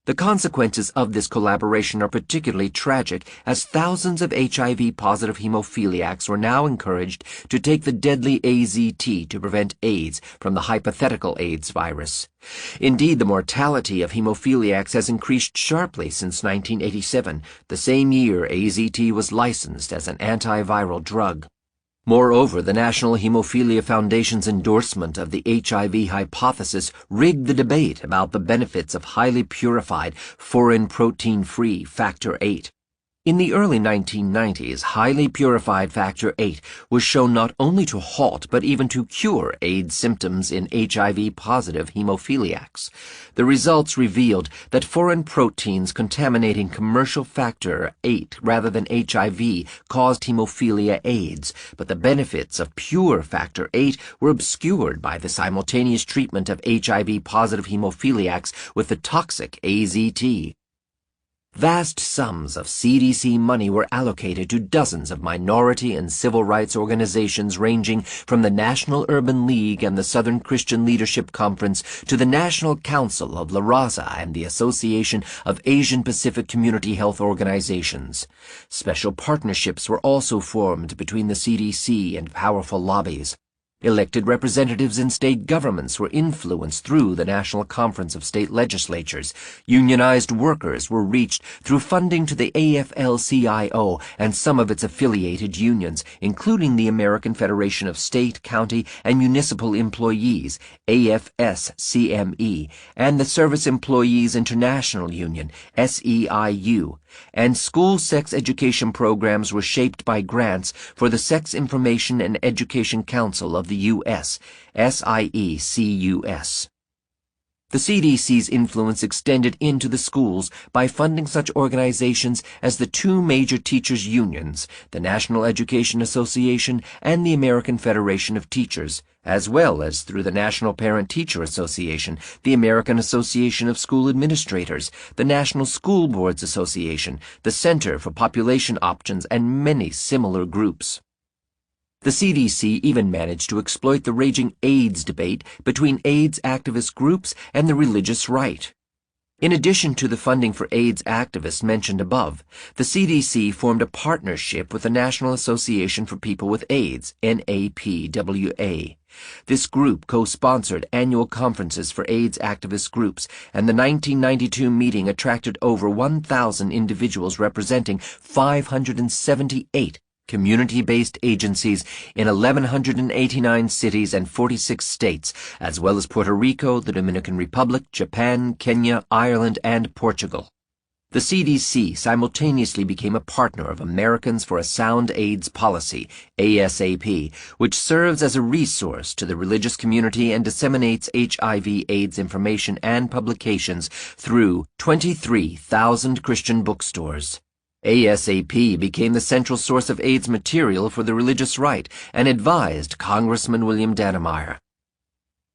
The consequences of this collaboration are particularly tragic, as thousands of HIV-positive hemophiliacs were now encouraged to take the deadly AZT to prevent AIDS from the hypothetical AIDS virus. Indeed, the mortality of hemophiliacs has increased sharply since 1987, the same year AZT was licensed as an antiviral drug. Moreover, the National Hemophilia Foundation's endorsement of the HIV hypothesis rigged the debate about the benefits of highly purified, foreign protein-free Factor VIII. In the early 1990s, highly purified Factor VIII was shown not only to halt but even to cure AIDS symptoms in HIV-positive hemophiliacs. The results revealed that foreign proteins contaminating commercial Factor VIII rather than HIV caused hemophilia AIDS, but the benefits of pure Factor VIII were obscured by the simultaneous treatment of HIV-positive hemophiliacs with the toxic AZT. Vast sums of CDC money were allocated to dozens of minority and civil rights organizations ranging from the National Urban League and the Southern Christian Leadership Conference to the National Council of La Raza and the Association of Asian Pacific Community Health Organizations. Special partnerships were also formed between the CDC and powerful lobbies. Elected representatives in state governments were influenced through the National Conference of State Legislatures. Unionized workers were reached through funding to the AFL-CIO and some of its affiliated unions, including the American Federation of State, County, and Municipal Employees, AFS-CME, and the Service Employees International Union, SEIU. And school sex education programs were shaped by grants for the Sex Information and Education Council of the U.S., SIECUS. The CDC's influence extended into the schools by funding such organizations as the two major teachers' unions, the National Education Association and the American Federation of Teachers, as well as through the National Parent-Teacher Association, the American Association of School Administrators, the National School Boards Association, the Center for Population Options, and many similar groups. The CDC even managed to exploit the raging AIDS debate between AIDS activist groups and the religious right. In addition to the funding for AIDS activists mentioned above, the CDC formed a partnership with the National Association for People with AIDS, NAPWA. This group co-sponsored annual conferences for AIDS activist groups, and the 1992 meeting attracted over 1,000 individuals representing 578 community-based agencies in 1,189 cities and 46 states, as well as Puerto Rico, the Dominican Republic, Japan, Kenya, Ireland, and Portugal. The CDC simultaneously became a partner of Americans for a Sound AIDS Policy, ASAP, which serves as a resource to the religious community and disseminates HIV/AIDS information and publications through 23,000 Christian bookstores. ASAP became the central source of AIDS material for the religious right and advised Congressman William Dannemeyer.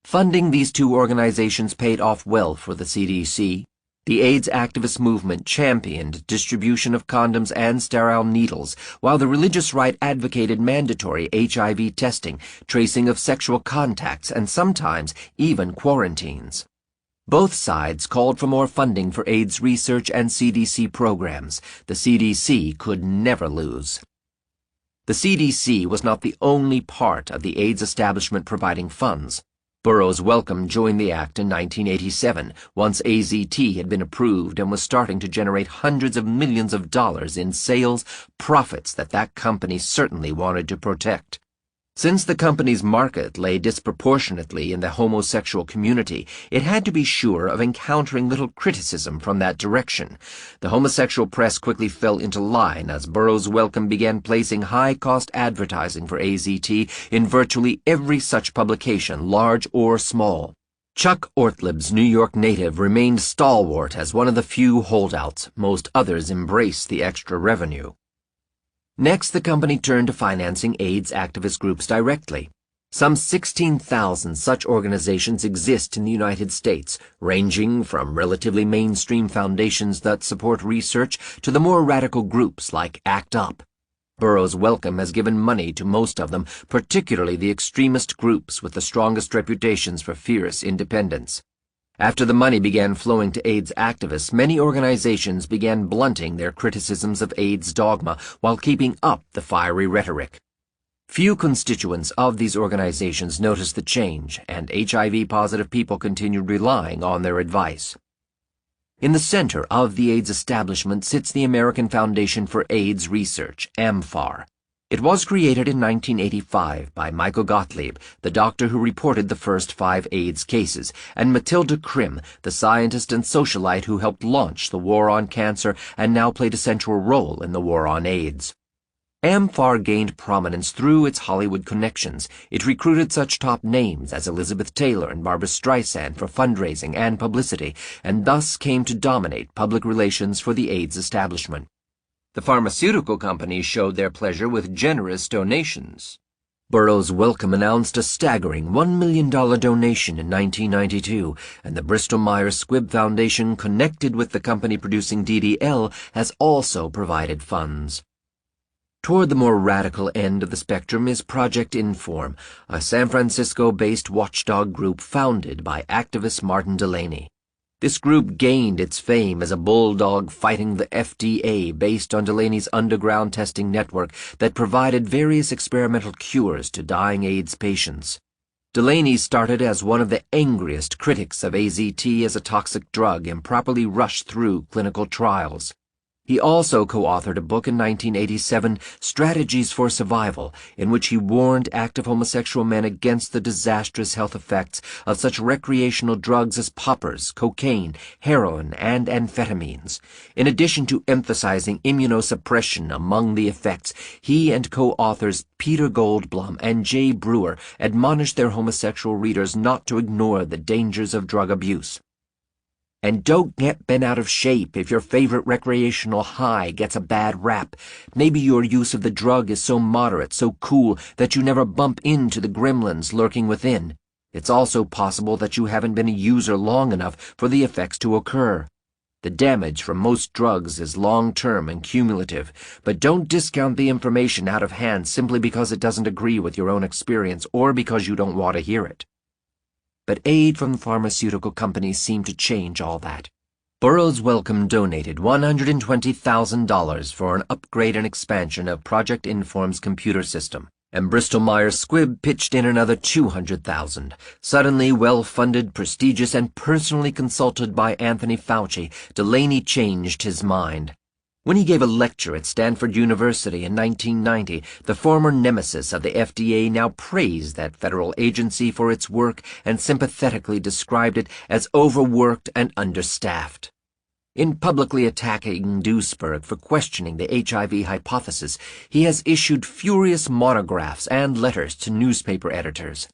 Funding these two organizations paid off well for the CDC. The AIDS activist movement championed distribution of condoms and sterile needles, while the religious right advocated mandatory HIV testing, tracing of sexual contacts, and sometimes even quarantines. Both sides called for more funding for AIDS research and CDC programs. The CDC could never lose. The CDC was not the only part of the AIDS establishment providing funds. Burroughs Wellcome joined the act in 1987, once AZT had been approved and was starting to generate hundreds of millions of dollars in sales, profits that company certainly wanted to protect. Since the company's market lay disproportionately in the homosexual community, it had to be sure of encountering little criticism from that direction. The homosexual press quickly fell into line as Burroughs Wellcome began placing high-cost advertising for AZT in virtually every such publication, large or small. Chuck Ortleb's New York native remained stalwart as one of the few holdouts. Most others embraced the extra revenue. Next, the company turned to financing AIDS activist groups directly. Some 16,000 such organizations exist in the United States, ranging from relatively mainstream foundations that support research to the more radical groups like ACT UP. Burroughs Wellcome has given money to most of them, particularly the extremist groups with the strongest reputations for fierce independence. After the money began flowing to AIDS activists, many organizations began blunting their criticisms of AIDS dogma while keeping up the fiery rhetoric. Few constituents of these organizations noticed the change, and HIV-positive people continued relying on their advice. In the center of the AIDS establishment sits the American Foundation for AIDS Research, AMFAR. It was created in 1985 by Michael Gottlieb, the doctor who reported the first 5 AIDS cases, and Matilda Krim, the scientist and socialite who helped launch the war on cancer and now played a central role in the war on AIDS. AMFAR gained prominence through its Hollywood connections. It recruited such top names as Elizabeth Taylor and Barbra Streisand for fundraising and publicity, and thus came to dominate public relations for the AIDS establishment. The pharmaceutical companies showed their pleasure with generous donations. Burroughs Wellcome announced a staggering $1 million donation in 1992, and the Bristol-Myers Squibb Foundation, connected with the company producing DDL, has also provided funds. Toward the more radical end of the spectrum is Project Inform, a San Francisco-based watchdog group founded by activist Martin Delaney. This group gained its fame as a bulldog fighting the FDA based on Delaney's underground testing network that provided various experimental cures to dying AIDS patients. Delaney started as one of the angriest critics of AZT as a toxic drug improperly rushed through clinical trials. He also co-authored a book in 1987, Strategies for Survival, in which he warned active homosexual men against the disastrous health effects of such recreational drugs as poppers, cocaine, heroin, and amphetamines. In addition to emphasizing immunosuppression among the effects, he and co-authors Peter Goldblum and Jay Brewer admonished their homosexual readers not to ignore the dangers of drug abuse. And don't get bent out of shape if your favorite recreational high gets a bad rap. Maybe your use of the drug is so moderate, so cool, that you never bump into the gremlins lurking within. It's also possible that you haven't been a user long enough for the effects to occur. The damage from most drugs is long-term and cumulative, but don't discount the information out of hand simply because it doesn't agree with your own experience or because you don't want to hear it. But aid from the pharmaceutical companies seemed to change all that. Burroughs Wellcome donated $120,000 for an upgrade and expansion of Project Inform's computer system, and Bristol-Myers Squibb pitched in another $200,000. Suddenly well-funded, prestigious, and personally consulted by Anthony Fauci, Delaney changed his mind. When he gave a lecture at Stanford University in 1990, the former nemesis of the FDA now praised that federal agency for its work and sympathetically described it as overworked and understaffed. In publicly attacking Duesberg for questioning the HIV hypothesis, he has issued furious monographs and letters to newspaper editors.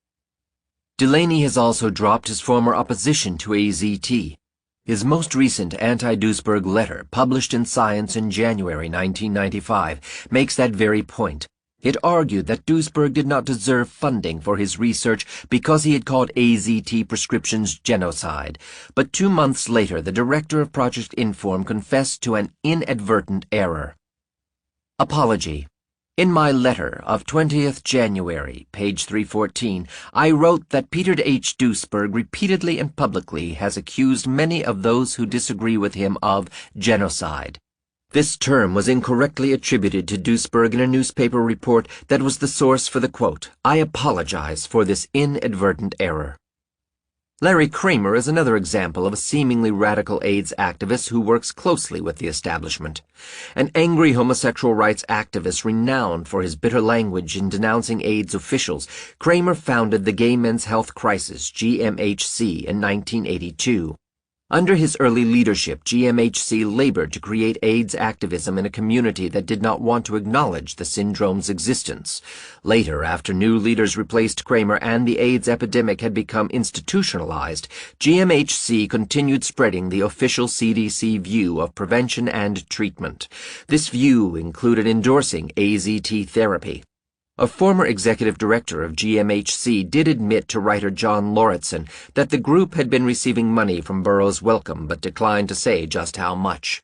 Delaney has also dropped his former opposition to AZT. His most recent anti-Duesberg letter, published in Science in January 1995, makes that very point. It argued that Duesberg did not deserve funding for his research because he had called AZT prescriptions genocide. But 2 months later, the director of Project Inform confessed to an inadvertent error. Apology. In my letter of 20th January, page 314, I wrote that Peter H. Duesberg repeatedly and publicly has accused many of those who disagree with him of genocide. This term was incorrectly attributed to Duesberg in a newspaper report that was the source for the quote. I apologize for this inadvertent error. Larry Kramer is another example of a seemingly radical AIDS activist who works closely with the establishment. An angry homosexual rights activist renowned for his bitter language in denouncing AIDS officials, Kramer founded the Gay Men's Health Crisis, GMHC, in 1982. Under his early leadership, GMHC labored to create AIDS activism in a community that did not want to acknowledge the syndrome's existence. Later, after new leaders replaced Kramer and the AIDS epidemic had become institutionalized, GMHC continued spreading the official CDC view of prevention and treatment. This view included endorsing AZT therapy. A former executive director of GMHC did admit to writer John Lauritsen that the group had been receiving money from Burroughs Wellcome but declined to say just how much.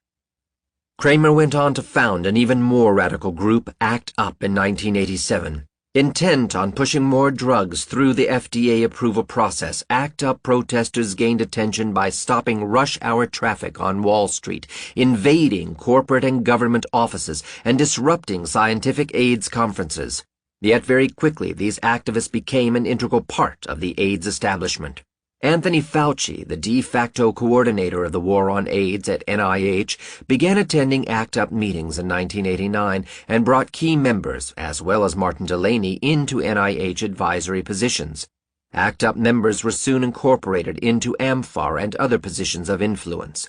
Kramer went on to found an even more radical group, ACT UP, in 1987. Intent on pushing more drugs through the FDA approval process, ACT UP protesters gained attention by stopping rush-hour traffic on Wall Street, invading corporate and government offices, and disrupting scientific AIDS conferences. Yet very quickly these activists became an integral part of the AIDS establishment. Anthony Fauci, the de facto coordinator of the war on AIDS at NIH, began attending ACT UP meetings in 1989 and brought key members, as well as Martin Delaney, into NIH advisory positions. ACT UP members were soon incorporated into AMFAR and other positions of influence.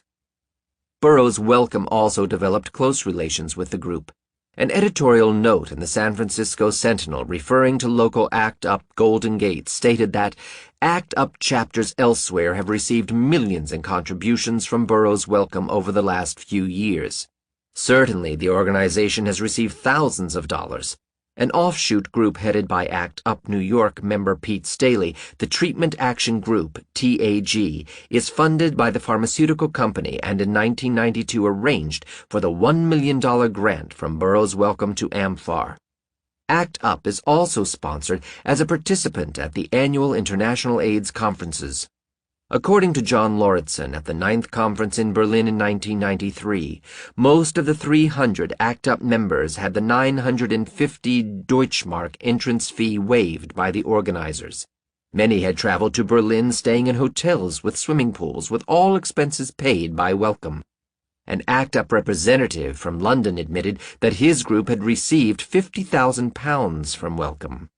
Burroughs Wellcome also developed close relations with the group. An editorial note in the San Francisco Sentinel referring to local ACT UP Golden Gate stated that ACT UP chapters elsewhere have received millions in contributions from Burroughs Wellcome over the last few years. Certainly, the organization has received thousands of dollars. An offshoot group headed by ACT UP New York member Pete Staley, the Treatment Action Group, TAG, is funded by the pharmaceutical company and in 1992 arranged for the $1 million grant from Burroughs Wellcome to AMFAR. ACT UP is also sponsored as a participant at the annual International AIDS Conferences. According to John Lauritsen at the 9th Conference in Berlin in 1993, most of the 300 ACT UP members had the 950 Deutschmark entrance fee waived by the organizers. Many had traveled to Berlin staying in hotels with swimming pools with all expenses paid by Wellcome. An ACT UP representative from London admitted that his group had received £50,000 from Wellcome.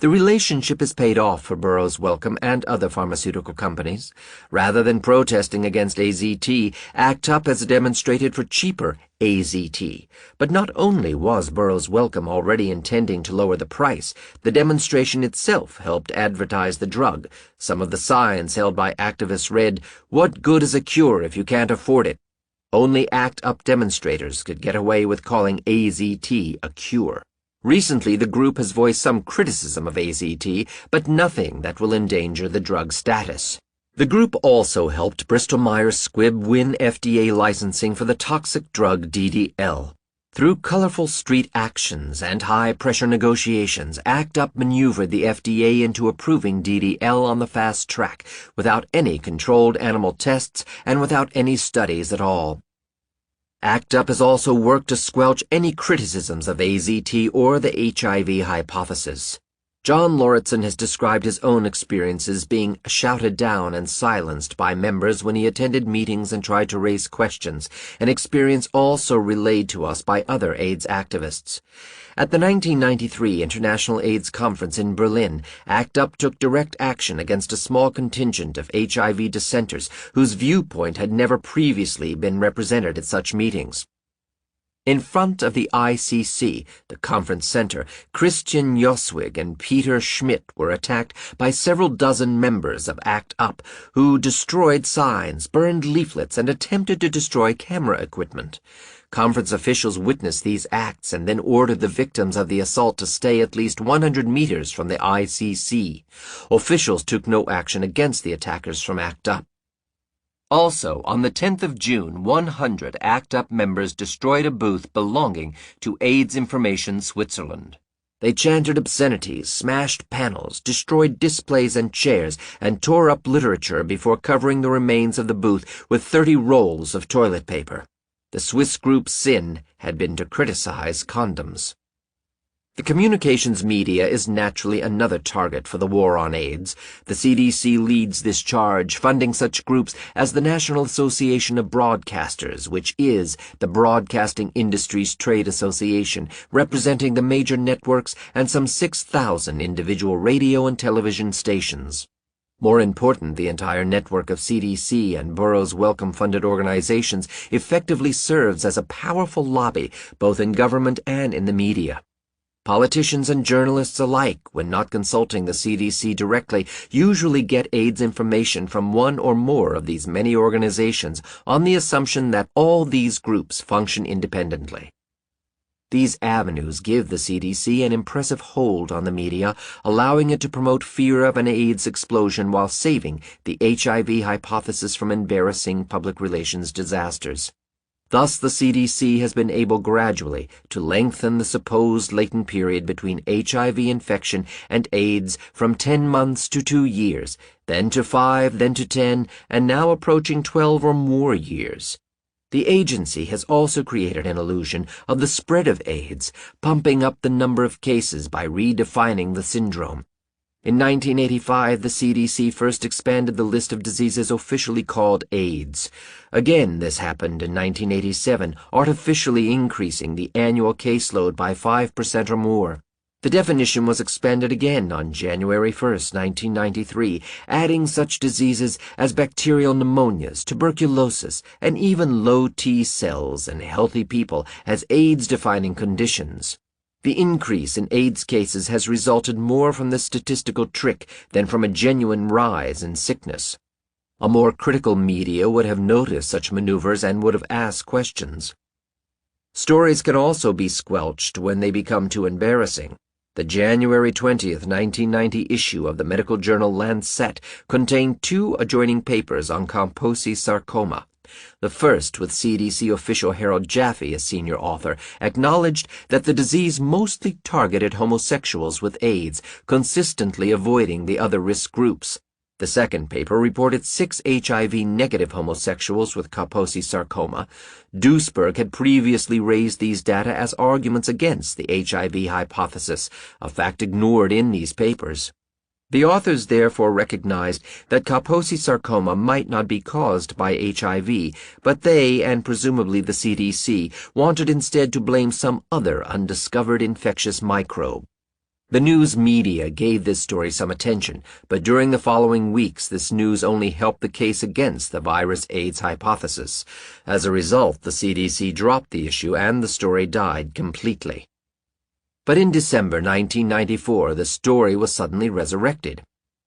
The relationship has paid off for Burroughs Wellcome and other pharmaceutical companies. Rather than protesting against AZT, ACT UP has demonstrated for cheaper AZT. But not only was Burroughs Wellcome already intending to lower the price, the demonstration itself helped advertise the drug. Some of the signs held by activists read, "What good is a cure if you can't afford it?" Only ACT UP demonstrators could get away with calling AZT a cure. Recently, the group has voiced some criticism of AZT, but nothing that will endanger the drug's status. The group also helped Bristol-Myers Squibb win FDA licensing for the toxic drug DDL. Through colorful street actions and high-pressure negotiations, ACT UP maneuvered the FDA into approving DDL on the fast track, without any controlled animal tests and without any studies at all. ACT UP has also worked to squelch any criticisms of AZT or the HIV hypothesis. John Lauritsen has described his own experiences being shouted down and silenced by members when he attended meetings and tried to raise questions, an experience also relayed to us by other AIDS activists. At the 1993 International AIDS Conference in Berlin, ACT UP took direct action against a small contingent of HIV dissenters whose viewpoint had never previously been represented at such meetings. In front of the ICC, the conference center, Christian Joswig and Peter Schmidt were attacked by several dozen members of ACT UP who destroyed signs, burned leaflets, and attempted to destroy camera equipment. Conference officials witnessed these acts and then ordered the victims of the assault to stay at least 100 meters from the ICC. Officials took no action against the attackers from ACT UP. Also, on the 10th of June, 100 ACT UP members destroyed a booth belonging to AIDS Information Switzerland. They chanted obscenities, smashed panels, destroyed displays and chairs, and tore up literature before covering the remains of the booth with 30 rolls of toilet paper. The Swiss group's sin had been to criticize condoms. The communications media is naturally another target for the war on AIDS. The CDC leads this charge, funding such groups as the National Association of Broadcasters, which is the broadcasting industry's trade association, representing the major networks and some 6,000 individual radio and television stations. More important, the entire network of CDC and Burroughs Wellcome-funded organizations effectively serves as a powerful lobby both in government and in the media. Politicians and journalists alike, when not consulting the CDC directly, usually get AIDS information from one or more of these many organizations on the assumption that all these groups function independently. These avenues give the CDC an impressive hold on the media, allowing it to promote fear of an AIDS explosion while saving the HIV hypothesis from embarrassing public relations disasters. Thus, the CDC has been able gradually to lengthen the supposed latent period between HIV infection and AIDS from 10 months to 2 years, then to 5, then to 10, and now approaching 12 or more years. The agency has also created an illusion of the spread of AIDS, pumping up the number of cases by redefining the syndrome. In 1985, the CDC first expanded the list of diseases officially called AIDS. Again, this happened in 1987, artificially increasing the annual caseload by 5% or more. The definition was expanded again on January 1, 1993, adding such diseases as bacterial pneumonias, tuberculosis, and even low T cells in healthy people as AIDS-defining conditions. The increase in AIDS cases has resulted more from the statistical trick than from a genuine rise in sickness. A more critical media would have noticed such maneuvers and would have asked questions. Stories can also be squelched when they become too embarrassing. The January 20, 1990 issue of the medical journal Lancet contained 2 adjoining papers on Kaposi sarcoma. The first, with CDC official Harold Jaffe as senior author, acknowledged that the disease mostly targeted homosexuals with AIDS, consistently avoiding the other risk groups. The second paper reported 6 HIV-negative homosexuals with Kaposi sarcoma. Duesberg had previously raised these data as arguments against the HIV hypothesis, a fact ignored in these papers. The authors therefore recognized that Kaposi sarcoma might not be caused by HIV, but they, and presumably the CDC, wanted instead to blame some other undiscovered infectious microbe. The news media gave this story some attention, but during the following weeks this news only helped the case against the virus AIDS hypothesis. As a result, the CDC dropped the issue and the story died completely. But in December 1994, the story was suddenly resurrected.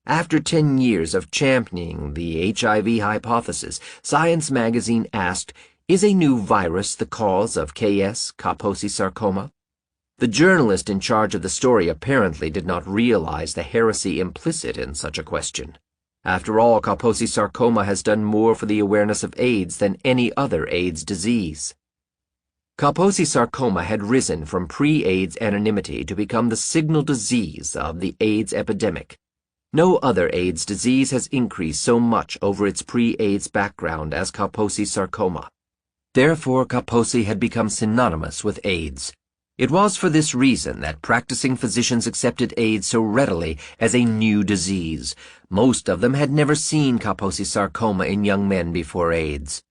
After 10 years of championing the HIV hypothesis, Science magazine asked, "Is a new virus the cause of Kaposi sarcoma?" The journalist in charge of the story apparently did not realize the heresy implicit in such a question. After all, Kaposi sarcoma has done more for the awareness of AIDS than any other AIDS disease. Kaposi sarcoma had risen from pre-AIDS anonymity to become the signal disease of the AIDS epidemic. No other AIDS disease has increased so much over its pre-AIDS background as Kaposi sarcoma. Therefore, Kaposi had become synonymous with AIDS. It was for this reason that practicing physicians accepted AIDS so readily as a new disease. Most of them had never seen Kaposi sarcoma in young men before AIDS.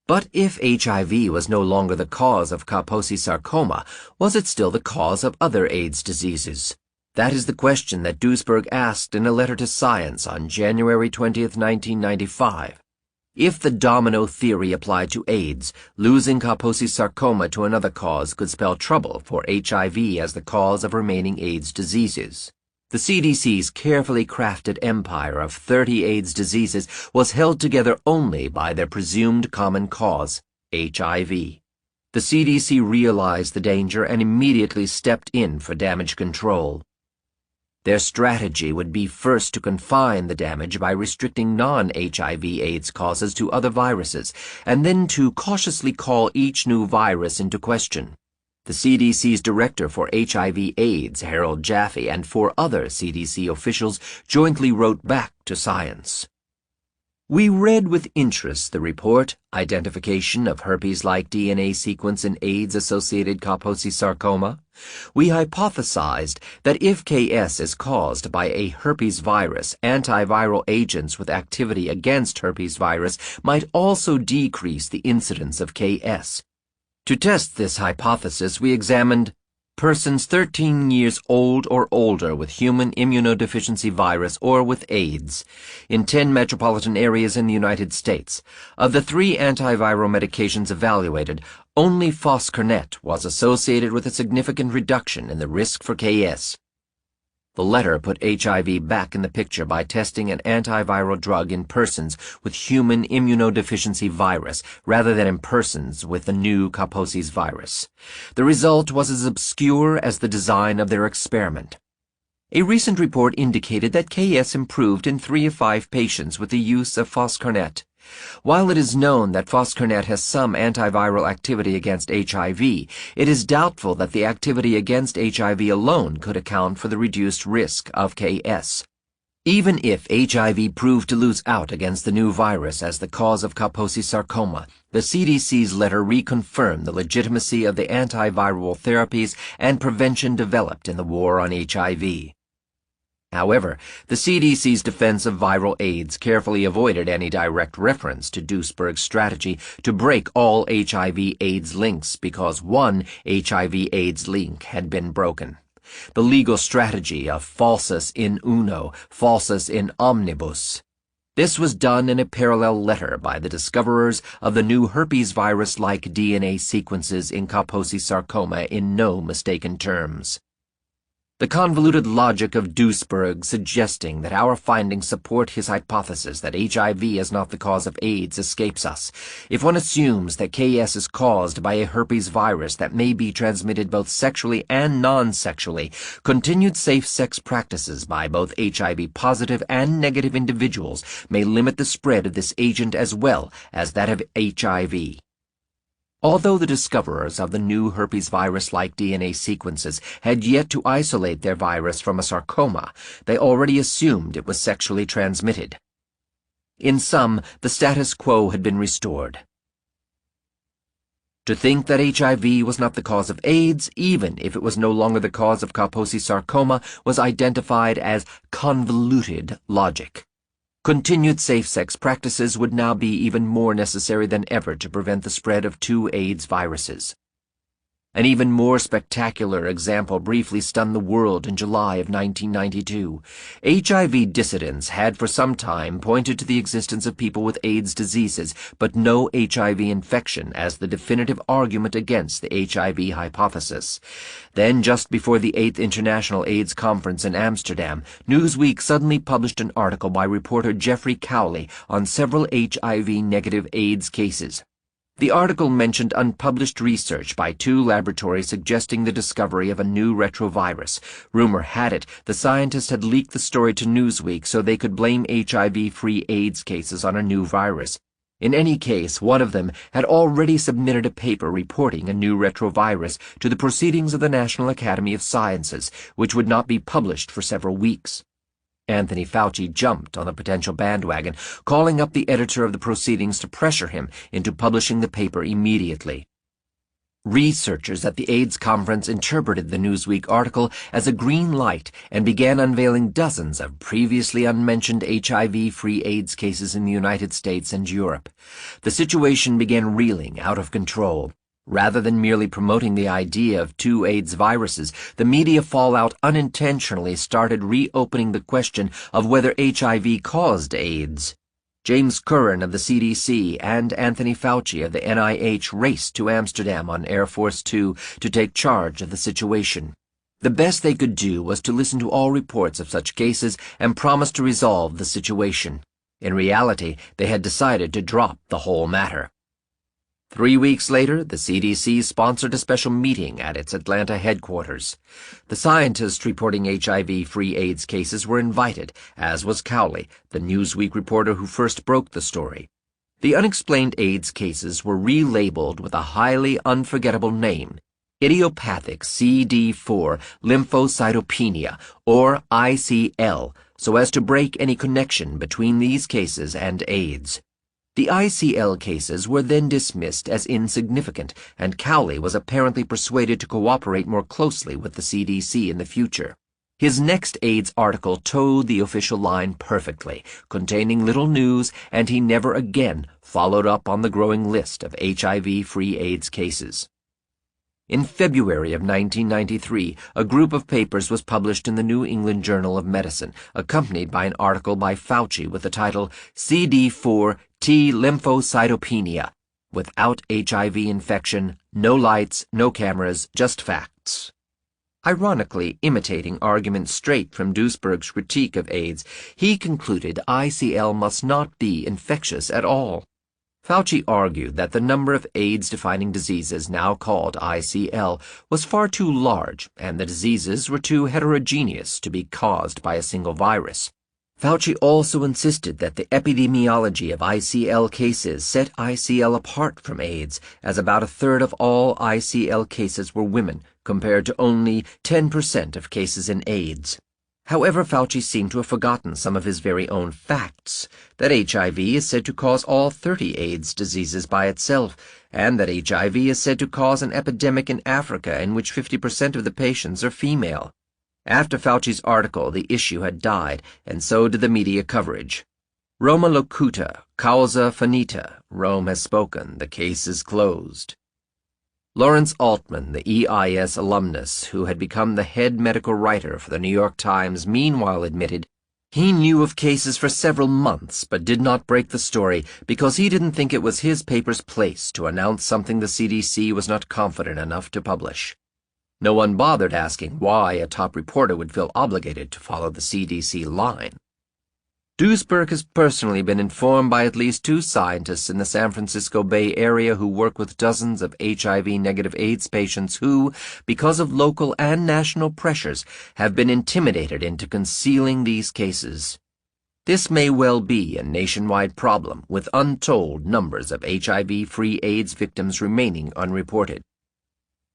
But if HIV was no longer the cause of Kaposi sarcoma, was it still the cause of other AIDS diseases? That is the question that Duesberg asked in a letter to Science on January 20, 1995. If the domino theory applied to AIDS, losing Kaposi sarcoma to another cause could spell trouble for HIV as the cause of remaining AIDS diseases. The CDC's carefully crafted empire of 30 AIDS diseases was held together only by their presumed common cause, HIV. The CDC realized the danger and immediately stepped in for damage control. Their strategy would be first to confine the damage by restricting non-HIV AIDS causes to other viruses, and then to cautiously call each new virus into question. The CDC's director for HIV/AIDS, Harold Jaffe, and 4 other CDC officials jointly wrote back to Science. We read with interest the report, Identification of Herpes-like DNA Sequence in AIDS-Associated Kaposi Sarcoma. We hypothesized that if KS is caused by a herpes virus, antiviral agents with activity against herpes virus might also decrease the incidence of KS. To test this hypothesis, we examined persons 13 years old or older with human immunodeficiency virus or with AIDS in 10 metropolitan areas in the United States. Of the 3 antiviral medications evaluated, only foscarnet was associated with a significant reduction in the risk for KS. The letter put HIV back in the picture by testing an antiviral drug in persons with human immunodeficiency virus rather than in persons with the new Kaposi's virus. The result was as obscure as the design of their experiment. A recent report indicated that KS improved in 3 of 5 patients with the use of foscarnet. While it is known that foscarnet has some antiviral activity against HIV, it is doubtful that the activity against HIV alone could account for the reduced risk of KS. Even if HIV proved to lose out against the new virus as the cause of Kaposi sarcoma, the CDC's letter reconfirmed the legitimacy of the antiviral therapies and prevention developed in the war on HIV. However, the CDC's defense of viral AIDS carefully avoided any direct reference to Duesberg's strategy to break all HIV-AIDS links because one HIV-AIDS link had been broken. The legal strategy of falsus in uno, falsus in omnibus. This was done in a parallel letter by the discoverers of the new herpes virus-like DNA sequences in Kaposi sarcoma in no mistaken terms. The convoluted logic of Duesberg suggesting that our findings support his hypothesis that HIV is not the cause of AIDS escapes us. If one assumes that KS is caused by a herpes virus that may be transmitted both sexually and non-sexually, continued safe sex practices by both HIV-positive and negative individuals may limit the spread of this agent as well as that of HIV. Although the discoverers of the new herpes virus-like DNA sequences had yet to isolate their virus from a sarcoma, they already assumed it was sexually transmitted. In sum, the status quo had been restored. To think that HIV was not the cause of AIDS, even if it was no longer the cause of Kaposi sarcoma, was identified as convoluted logic. Continued safe sex practices would now be even more necessary than ever to prevent the spread of 2 AIDS viruses. An even more spectacular example briefly stunned the world in July of 1992. HIV dissidents had for some time pointed to the existence of people with AIDS diseases, but no HIV infection as the definitive argument against the HIV hypothesis. Then, just before the 8th International AIDS Conference in Amsterdam, Newsweek suddenly published an article by reporter Jeffrey Cowley on several HIV-negative AIDS cases. The article mentioned unpublished research by 2 laboratories suggesting the discovery of a new retrovirus. Rumor had it the scientists had leaked the story to Newsweek so they could blame HIV-free AIDS cases on a new virus. In any case, one of them had already submitted a paper reporting a new retrovirus to the Proceedings of the National Academy of Sciences, which would not be published for several weeks. Anthony Fauci jumped on the potential bandwagon, calling up the editor of the Proceedings to pressure him into publishing the paper immediately. Researchers at the AIDS conference interpreted the Newsweek article as a green light and began unveiling dozens of previously unmentioned HIV-free AIDS cases in the United States and Europe. The situation began reeling out of control. Rather than merely promoting the idea of 2 AIDS viruses, the media fallout unintentionally started reopening the question of whether HIV caused AIDS. James Curran of the CDC and Anthony Fauci of the NIH raced to Amsterdam on Air Force Two to take charge of the situation. The best they could do was to listen to all reports of such cases and promise to resolve the situation. In reality, they had decided to drop the whole matter. 3 weeks later, the CDC sponsored a special meeting at its Atlanta headquarters. The scientists reporting HIV-free AIDS cases were invited, as was Cowley, the Newsweek reporter who first broke the story. The unexplained AIDS cases were relabeled with a highly unforgettable name, idiopathic CD4 lymphocytopenia, or ICL, so as to break any connection between these cases and AIDS. The ICL cases were then dismissed as insignificant, and Cowley was apparently persuaded to cooperate more closely with the CDC in the future. His next AIDS article towed the official line perfectly, containing little news, and he never again followed up on the growing list of HIV-free AIDS cases. In February of 1993, a group of papers was published in the New England Journal of Medicine, accompanied by an article by Fauci with the title CD4 T lymphocytopenia. Without HIV infection, no lights, no cameras, just facts. Ironically imitating arguments straight from Duesberg's critique of AIDS, he concluded ICL must not be infectious at all. Fauci argued that the number of AIDS-defining diseases now called ICL was far too large, and the diseases were too heterogeneous to be caused by a single virus. Fauci also insisted that the epidemiology of ICL cases set ICL apart from AIDS, as about a third of all ICL cases were women, compared to only 10% of cases in AIDS. However, Fauci seemed to have forgotten some of his very own facts, that HIV is said to cause all 30 AIDS diseases by itself, and that HIV is said to cause an epidemic in Africa in which 50% of the patients are female. After Fauci's article, the issue had died, and so did the media coverage. Roma locuta, causa finita, Rome has spoken, the case is closed. Lawrence Altman, the EIS alumnus, who had become the head medical writer for the New York Times, meanwhile admitted he knew of cases for several months but did not break the story because he didn't think it was his paper's place to announce something the CDC was not confident enough to publish. No one bothered asking why a top reporter would feel obligated to follow the CDC line. Duesberg has personally been informed by at least 2 scientists in the San Francisco Bay Area who work with dozens of HIV-negative AIDS patients who, because of local and national pressures, have been intimidated into concealing these cases. This may well be a nationwide problem, with untold numbers of HIV-free AIDS victims remaining unreported.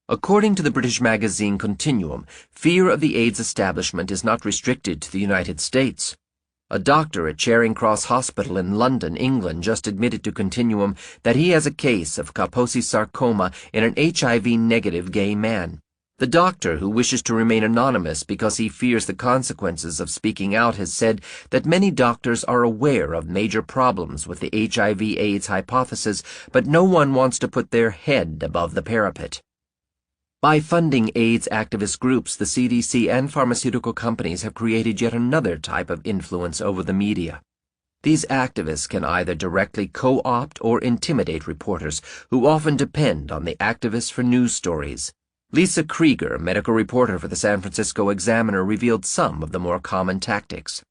According to the British magazine Continuum, fear of the AIDS establishment is not restricted to the United States. A doctor at Charing Cross Hospital in London, England, just admitted to Continuum that he has a case of Kaposi sarcoma in an HIV-negative gay man. The doctor, who wishes to remain anonymous because he fears the consequences of speaking out, has said that many doctors are aware of major problems with the HIV-AIDS hypothesis, but no one wants to put their head above the parapet. By funding AIDS activist groups, the CDC and pharmaceutical companies have created yet another type of influence over the media. These activists can either directly co-opt or intimidate reporters, who often depend on the activists for news stories. Lisa Krieger, medical reporter for the San Francisco Examiner, revealed some of the more common tactics.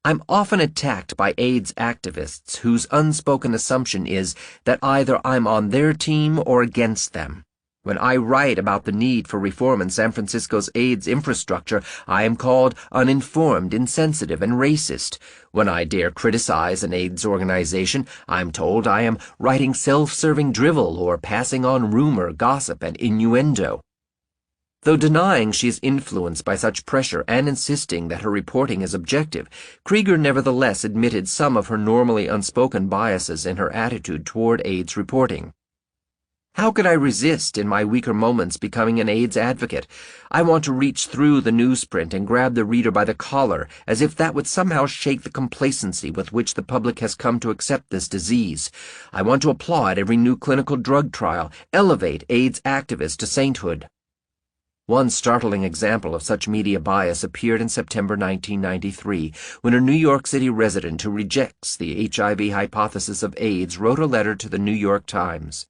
I'm often attacked by AIDS activists whose unspoken assumption is that either I'm on their team or against them. When I write about the need for reform in San Francisco's AIDS infrastructure, I am called uninformed, insensitive, and racist. When I dare criticize an AIDS organization, I'm told I am writing self-serving drivel or passing on rumor, gossip, and innuendo. Though denying she is influenced by such pressure and insisting that her reporting is objective, Krieger nevertheless admitted some of her normally unspoken biases in her attitude toward AIDS reporting. How could I resist, in my weaker moments, becoming an AIDS advocate? I want to reach through the newsprint and grab the reader by the collar, as if that would somehow shake the complacency with which the public has come to accept this disease. I want to applaud every new clinical drug trial, elevate AIDS activists to sainthood. One startling example of such media bias appeared in September 1993, when a New York City resident who rejects the HIV hypothesis of AIDS wrote a letter to the New York Times.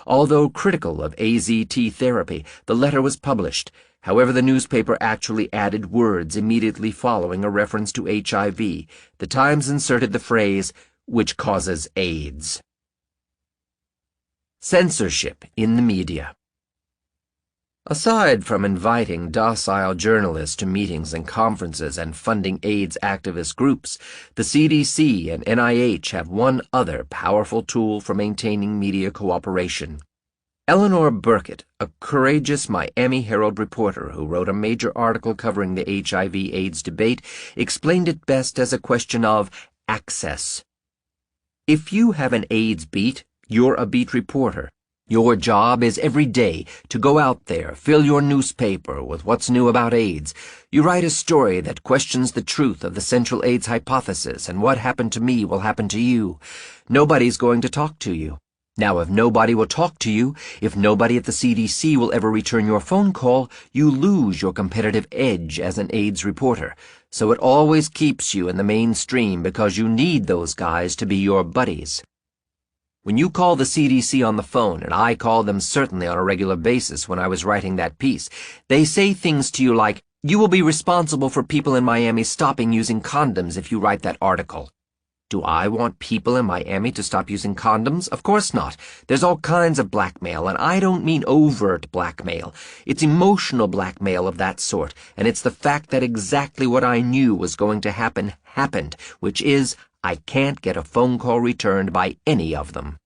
Although critical of AZT therapy, the letter was published. However, the newspaper actually added words immediately following a reference to HIV. The Times inserted the phrase, "which causes AIDS." Censorship in the media. Aside from inviting docile journalists to meetings and conferences and funding AIDS activist groups, the CDC and NIH have one other powerful tool for maintaining media cooperation: Eleanor Burkett, a courageous Miami Herald reporter who wrote a major article covering the HIV/AIDS debate, explained it best as a question of access. If you have an AIDS beat, you're a beat reporter. Your job is every day to go out there, fill your newspaper with what's new about AIDS. You write a story that questions the truth of the central AIDS hypothesis, and what happened to me will happen to you. Nobody's going to talk to you. Now, if nobody will talk to you, if nobody at the CDC will ever return your phone call, you lose your competitive edge as an AIDS reporter. So it always keeps you in the mainstream because you need those guys to be your buddies. When you call the CDC on the phone, and I call them certainly on a regular basis when I was writing that piece, they say things to you like, "You will be responsible for people in Miami stopping using condoms if you write that article." Do I want people in Miami to stop using condoms? Of course not. There's all kinds of blackmail, and I don't mean overt blackmail. It's emotional blackmail of that sort, and it's the fact that exactly what I knew was going to happen happened, which is, I can't get a phone call returned by any of them.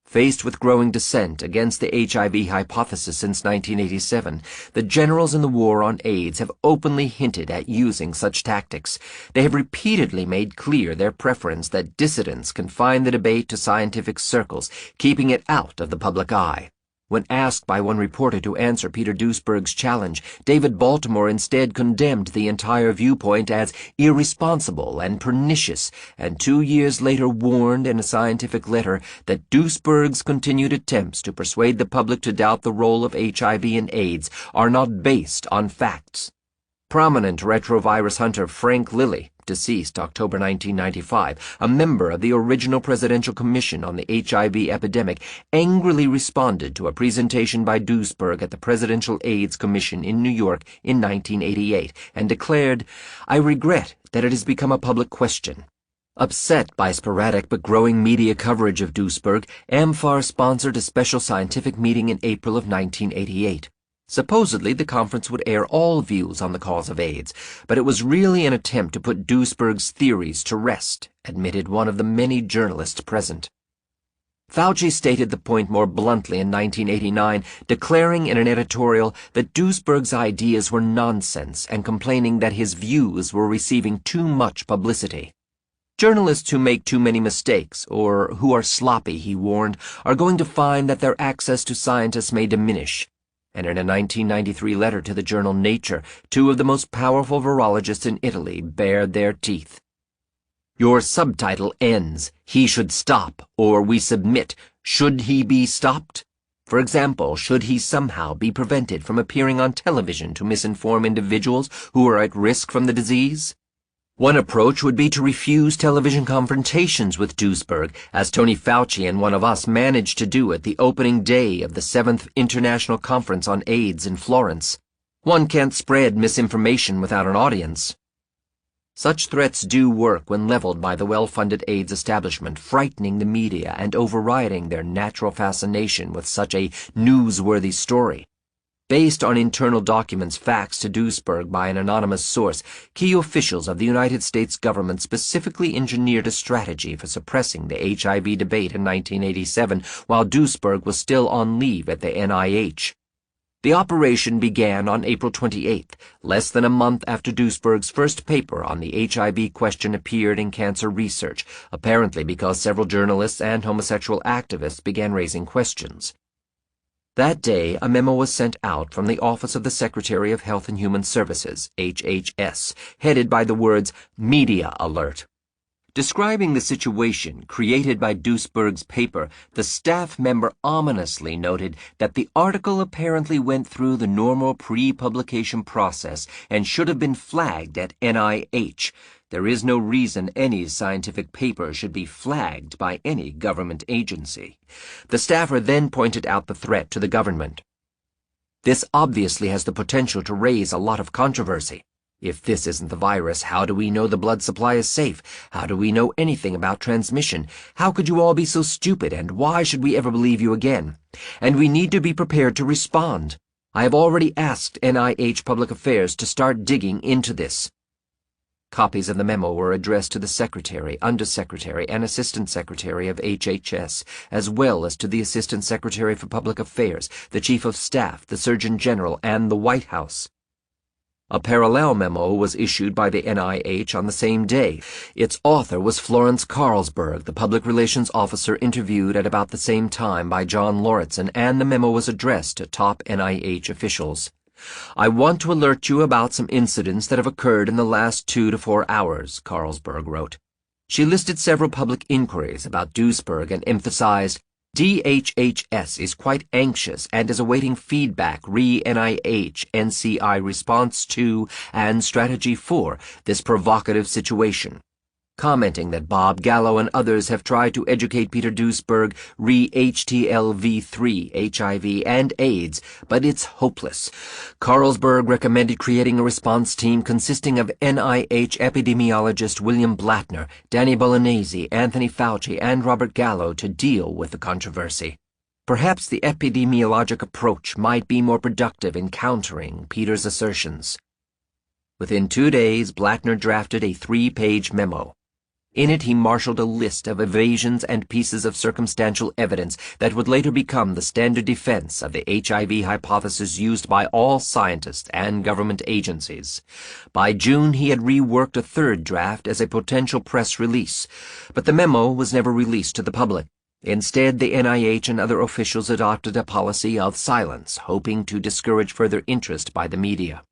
Faced with growing dissent against the HIV hypothesis since 1987, the generals in the war on AIDS have openly hinted at using such tactics. They have repeatedly made clear their preference that dissidents confine the debate to scientific circles, keeping it out of the public eye. When asked by one reporter to answer Peter Duesberg's challenge, David Baltimore instead condemned the entire viewpoint as irresponsible and pernicious, and 2 years later warned in a scientific letter that Duesberg's continued attempts to persuade the public to doubt the role of HIV and AIDS are not based on facts. Prominent retrovirus hunter Frank Lilly, deceased October 1995, a member of the original Presidential Commission on the HIV epidemic, angrily responded to a presentation by Duesberg at the Presidential AIDS Commission in New York in 1988 and declared, "I regret that it has become a public question." Upset by sporadic but growing media coverage of Duesberg, AMFAR sponsored a special scientific meeting in April of 1988. Supposedly, the conference would air all views on the cause of AIDS, but it was really an attempt to put Duesberg's theories to rest, admitted one of the many journalists present. Fauci stated the point more bluntly in 1989, declaring in an editorial that Duesberg's ideas were nonsense and complaining that his views were receiving too much publicity. Journalists who make too many mistakes, or who are sloppy, he warned, are going to find that their access to scientists may diminish. And in a 1993 letter to the journal Nature, two of the most powerful virologists in Italy bared their teeth. Your subtitle ends, "He should stop," or "We submit." Should he be stopped? For example, should he somehow be prevented from appearing on television to misinform individuals who are at risk from the disease? One approach would be to refuse television confrontations with Duesberg, as Tony Fauci and one of us managed to do at the opening day of the 7th International Conference on AIDS in Florence. One can't spread misinformation without an audience. Such threats do work when leveled by the well-funded AIDS establishment, frightening the media and overriding their natural fascination with such a newsworthy story. Based on internal documents faxed to Duesberg by an anonymous source, key officials of the United States government specifically engineered a strategy for suppressing the HIV debate in 1987 while Duesberg was still on leave at the NIH. The operation began on April 28th, less than a month after Duesberg's first paper on the HIV question appeared in Cancer Research, apparently because several journalists and homosexual activists began raising questions. That day, a memo was sent out from the Office of the Secretary of Health and Human Services, HHS, headed by the words, "Media Alert." Describing the situation created by Duesberg's paper, the staff member ominously noted that the article apparently went through the normal pre-publication process and should have been flagged at NIH. There is no reason any scientific paper should be flagged by any government agency. The staffer then pointed out the threat to the government. This obviously has the potential to raise a lot of controversy. If this isn't the virus, how do we know the blood supply is safe? How do we know anything about transmission? How could you all be so stupid, and why should we ever believe you again? And we need to be prepared to respond. I have already asked NIH Public Affairs to start digging into this. Copies of the memo were addressed to the Secretary, Undersecretary, and Assistant Secretary of HHS, as well as to the Assistant Secretary for Public Affairs, the Chief of Staff, the Surgeon General, and the White House. A parallel memo was issued by the NIH on the same day. Its author was Florence Carlsberg, the public relations officer interviewed at about the same time by John Lauritsen, and the memo was addressed to top NIH officials. "I want to alert you about some incidents that have occurred in the last 2 to 4 hours," Carlsberg wrote. She listed several public inquiries about Duesberg and emphasized, "DHHS is quite anxious and is awaiting feedback re-NIH NCI response to and strategy for this provocative situation," commenting that Bob Gallo and others have tried to educate Peter Duesberg re-HTLV3, HIV, and AIDS, but it's hopeless. Carlsberg recommended creating a response team consisting of NIH epidemiologist William Blattner, Danny Bolognese, Anthony Fauci, and Robert Gallo to deal with the controversy. Perhaps the epidemiologic approach might be more productive in countering Peter's assertions. Within 2 days, Blattner drafted a 3-page memo. In it, he marshaled a list of evasions and pieces of circumstantial evidence that would later become the standard defense of the HIV hypothesis used by all scientists and government agencies. By June, he had reworked a 3rd draft as a potential press release, but the memo was never released to the public. Instead, the NIH and other officials adopted a policy of silence, hoping to discourage further interest by the media.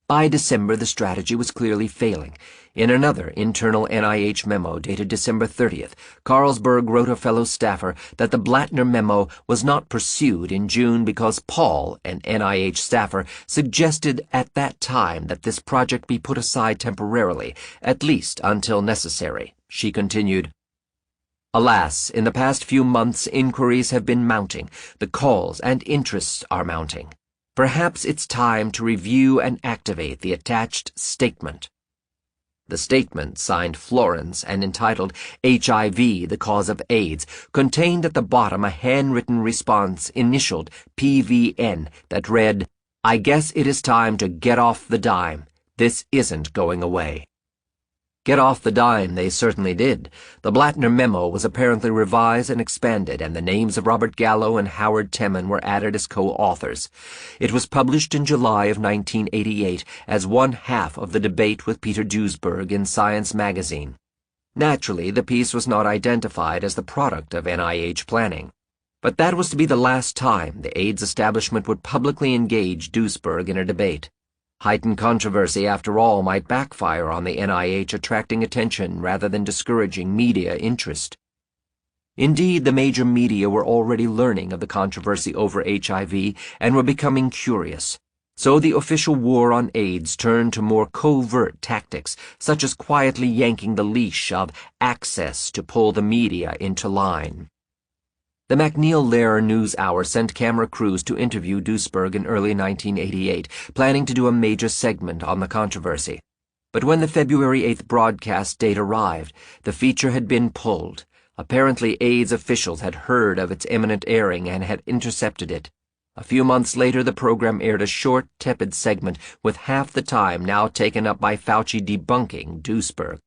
By December, the strategy was clearly failing. In another internal NIH memo dated December 30th, Carlsberg wrote a fellow staffer that the Blattner memo was not pursued in June because Paul, an NIH staffer, suggested at that time that this project be put aside temporarily, at least until necessary. She continued, "Alas, in the past few months inquiries have been mounting. The calls and interests are mounting. Perhaps it's time to review and activate the attached statement." The statement, signed Florence and entitled HIV, the Cause of AIDS, contained at the bottom a handwritten response initialed PVN that read, "I guess it is time to get off the dime. This isn't going away." Get off the dime they certainly did. The Blattner memo was apparently revised and expanded, and the names of Robert Gallo and Howard Temin were added as co-authors. It was published in July of 1988 as one half of the debate with Peter Duesberg in Science magazine. Naturally, the piece was not identified as the product of NIH planning. But that was to be the last time the AIDS establishment would publicly engage Duesberg in a debate. Heightened controversy, after all, might backfire on the NIH, attracting attention rather than discouraging media interest. Indeed, the major media were already learning of the controversy over HIV and were becoming curious. So the official war on AIDS turned to more covert tactics, such as quietly yanking the leash of access to pull the media into line. The MacNeil-Lehrer NewsHour sent camera crews to interview Duesberg in early 1988, planning to do a major segment on the controversy. But when the February 8th broadcast date arrived, the feature had been pulled. Apparently, AIDS officials had heard of its imminent airing and had intercepted it. A few months later, the program aired a short, tepid segment with half the time now taken up by Fauci debunking Duesberg.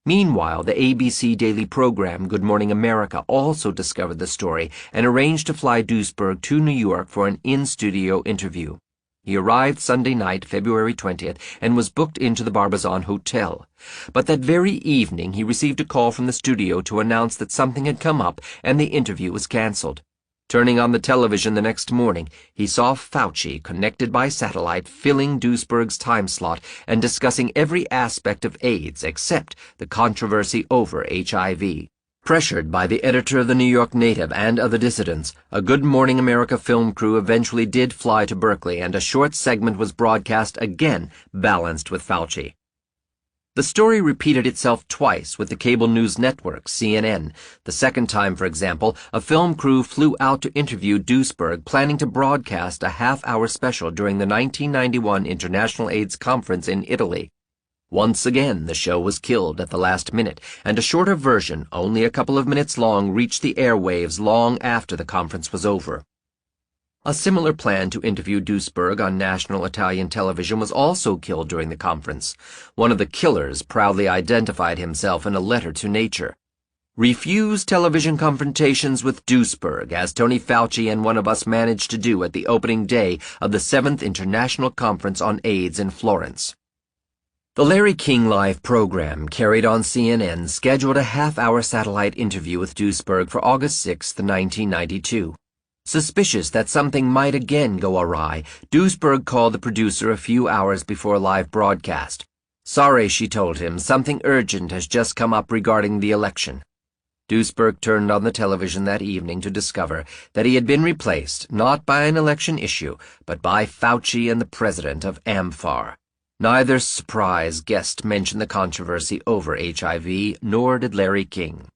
Meanwhile, the ABC daily program Good Morning America also discovered the story and arranged to fly Duesberg to New York for an in-studio interview. He arrived Sunday night, February 20th, and was booked into the Barbizon Hotel. But that very evening he received a call from the studio to announce that something had come up and the interview was canceled. Turning on the television the next morning, he saw Fauci, connected by satellite, filling Duesberg's time slot and discussing every aspect of AIDS except the controversy over HIV. Pressured by the editor of the New York Native and other dissidents, a Good Morning America film crew eventually did fly to Berkeley, and a short segment was broadcast again, balanced with Fauci. The story repeated itself twice with the cable news network, CNN. The second time, for example, a film crew flew out to interview Duesberg, planning to broadcast a half-hour special during the 1991 International AIDS Conference in Italy. Once again, the show was killed at the last minute, and a shorter version, only a couple of minutes long, reached the airwaves long after the conference was over. A similar plan to interview Duesberg on national Italian television was also killed during the conference. One of the killers proudly identified himself in a letter to Nature. "Refuse television confrontations with Duesberg, as Tony Fauci and one of us managed to do at the opening day of the 7th International Conference on AIDS in Florence." The Larry King Live program, carried on CNN, scheduled a half-hour satellite interview with Duesberg for August 6, 1992. Suspicious that something might again go awry, Duesberg called the producer a few hours before a live broadcast. "Sorry," she told him, "something urgent has just come up regarding the election." Duesberg turned on the television that evening to discover that he had been replaced not by an election issue, but by Fauci and the president of AMFAR. Neither surprise guest mentioned the controversy over HIV, nor did Larry King.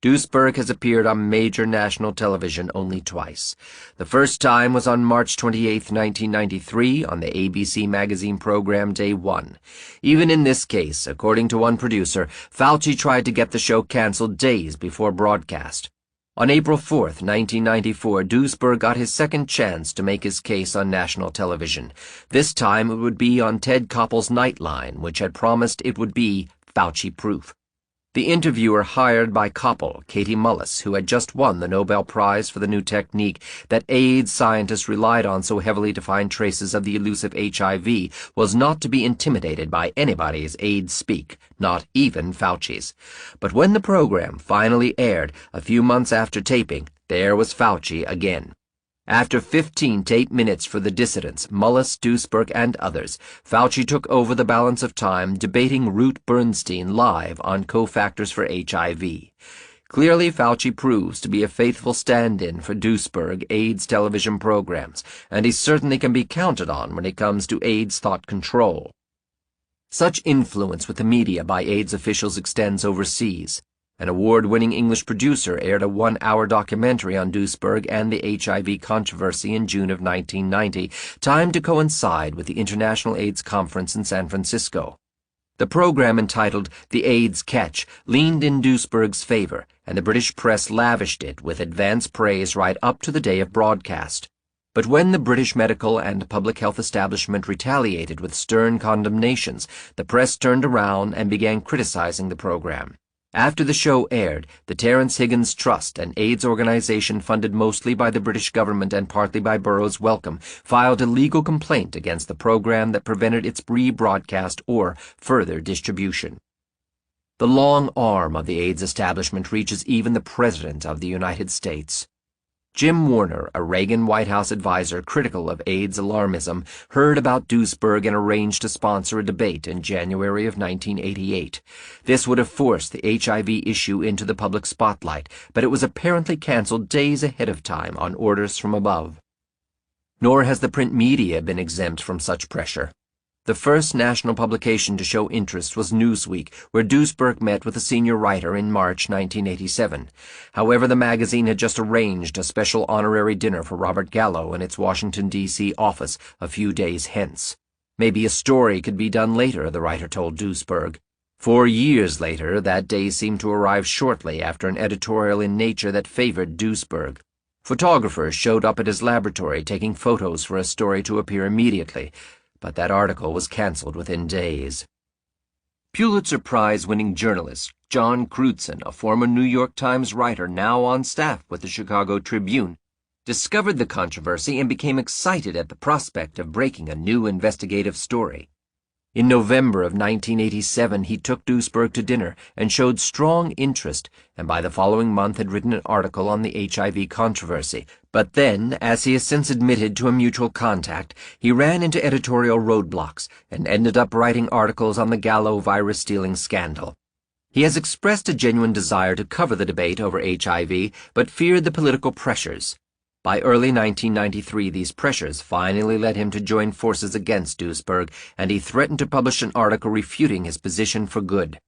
Duesberg has appeared on major national television only twice. The first time was on March 28, 1993, on the ABC magazine program Day One. Even in this case, according to one producer, Fauci tried to get the show canceled days before broadcast. On April 4, 1994, Duesberg got his second chance to make his case on national television. This time it would be on Ted Koppel's Nightline, which had promised it would be Fauci-proof. The interviewer hired by Koppel, Katie Mullis, who had just won the Nobel Prize for the new technique that AIDS scientists relied on so heavily to find traces of the elusive HIV, was not to be intimidated by anybody's AIDS speak, not even Fauci's. But when the program finally aired, a few months after taping, there was Fauci again. After 15 tape minutes for the dissidents, Mullis, Duesberg, and others, Fauci took over the balance of time debating Ruth Bernstein live on cofactors for HIV. Clearly, Fauci proves to be a faithful stand-in for Duesberg AIDS television programs, and he certainly can be counted on when it comes to AIDS thought control. Such influence with the media by AIDS officials extends overseas. An award-winning English producer aired a one-hour documentary on Duesberg and the HIV controversy in June of 1990, timed to coincide with the International AIDS Conference in San Francisco. The program, entitled The AIDS Catch, leaned in Duesberg's favor, and the British press lavished it with advance praise right up to the day of broadcast. But when the British medical and public health establishment retaliated with stern condemnations, the press turned around and began criticizing the program. After the show aired, the Terence Higgins Trust, an AIDS organization funded mostly by the British government and partly by Burroughs Wellcome, filed a legal complaint against the program that prevented its rebroadcast or further distribution. The long arm of the AIDS establishment reaches even the President of the United States. Jim Warner, a Reagan White House advisor critical of AIDS alarmism, heard about Duesberg and arranged to sponsor a debate in January of 1988. This would have forced the HIV issue into the public spotlight, but it was apparently canceled days ahead of time on orders from above. Nor has the print media been exempt from such pressure. The first national publication to show interest was Newsweek, where Duesberg met with a senior writer in March 1987. However, the magazine had just arranged a special honorary dinner for Robert Gallo in its Washington, D.C. office a few days hence. Maybe a story could be done later, the writer told Duesberg. 4 years later, that day seemed to arrive shortly after an editorial in Nature that favored Duesberg. Photographers showed up at his laboratory taking photos for a story to appear immediately, but that article was canceled within days. Pulitzer Prize-winning journalist John Crutzen, a former New York Times writer now on staff with the Chicago Tribune, discovered the controversy and became excited at the prospect of breaking a new investigative story. In November of 1987, he took Duesberg to dinner and showed strong interest, and by the following month had written an article on the HIV controversy. But then, as he has since admitted to a mutual contact, he ran into editorial roadblocks and ended up writing articles on the Gallo virus-stealing scandal. He has expressed a genuine desire to cover the debate over HIV, but feared the political pressures. By early 1993, these pressures finally led him to join forces against Duesberg, and he threatened to publish an article refuting his position for good.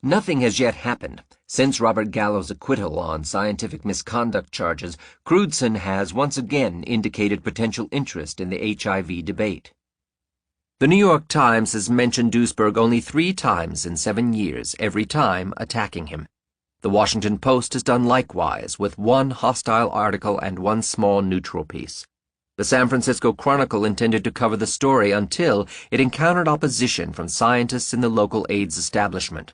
Nothing has yet happened. Since Robert Gallo's acquittal on scientific misconduct charges, Crutzen has once again indicated potential interest in the HIV debate. The New York Times has mentioned Duesberg only 3 times in 7 years, every time attacking him. The Washington Post has done likewise, with one hostile article and one small neutral piece. The San Francisco Chronicle intended to cover the story until it encountered opposition from scientists in the local AIDS establishment.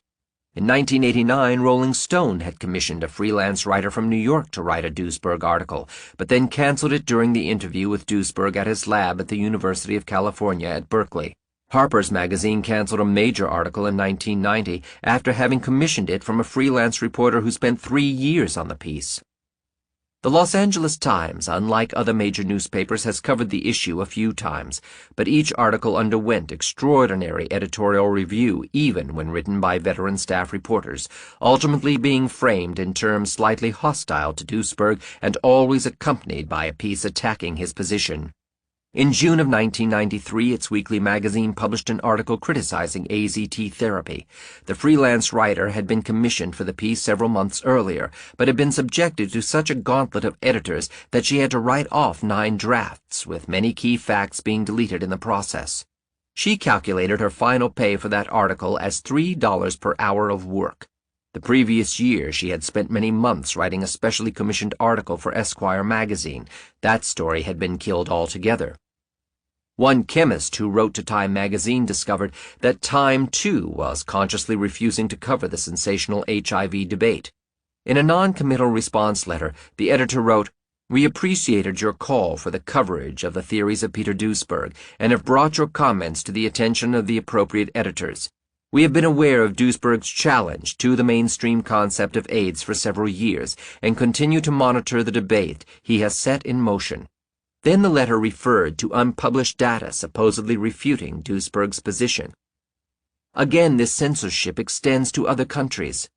In 1989, Rolling Stone had commissioned a freelance writer from New York to write a Duesberg article, but then canceled it during the interview with Duesberg at his lab at the University of California at Berkeley. Harper's Magazine canceled a major article in 1990 after having commissioned it from a freelance reporter who spent 3 years on the piece. The Los Angeles Times, unlike other major newspapers, has covered the issue a few times, but each article underwent extraordinary editorial review, even when written by veteran staff reporters, ultimately being framed in terms slightly hostile to Duesberg and always accompanied by a piece attacking his position. In June of 1993, its weekly magazine published an article criticizing AZT therapy. The freelance writer had been commissioned for the piece several months earlier, but had been subjected to such a gauntlet of editors that she had to write off 9 drafts, with many key facts being deleted in the process. She calculated her final pay for that article as $3 per hour of work. The previous year, she had spent many months writing a specially commissioned article for Esquire magazine. That story had been killed altogether. One chemist who wrote to Time magazine discovered that Time, too, was consciously refusing to cover the sensational HIV debate. In a non-committal response letter, the editor wrote, "We appreciated your call for the coverage of the theories of Peter Duesberg and have brought your comments to the attention of the appropriate editors. We have been aware of Duesberg's challenge to the mainstream concept of AIDS for several years and continue to monitor the debate he has set in motion." Then the letter referred to unpublished data supposedly refuting Duesberg's position. Again, this censorship extends to other countries.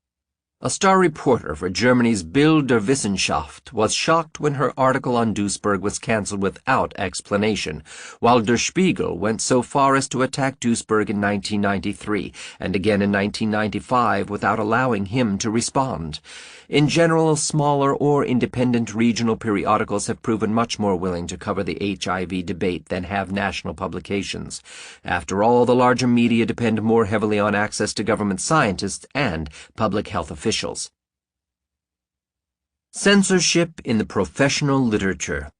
A star reporter for Germany's Bild der Wissenschaft was shocked when her article on Duesberg was cancelled without explanation, while Der Spiegel went so far as to attack Duesberg in 1993 and again in 1995 without allowing him to respond. In general, smaller or independent regional periodicals have proven much more willing to cover the HIV debate than have national publications. After all, the larger media depend more heavily on access to government scientists and public health officials. Censorship in the professional literature.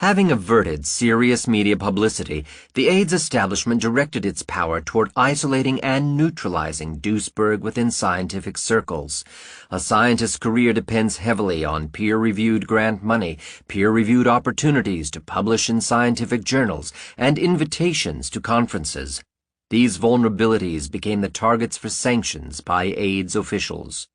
Having averted serious media publicity, the AIDS establishment directed its power toward isolating and neutralizing Duesberg within scientific circles. A scientist's career depends heavily on peer-reviewed grant money, peer-reviewed opportunities to publish in scientific journals, and invitations to conferences. These vulnerabilities became the targets for sanctions by AIDS officials.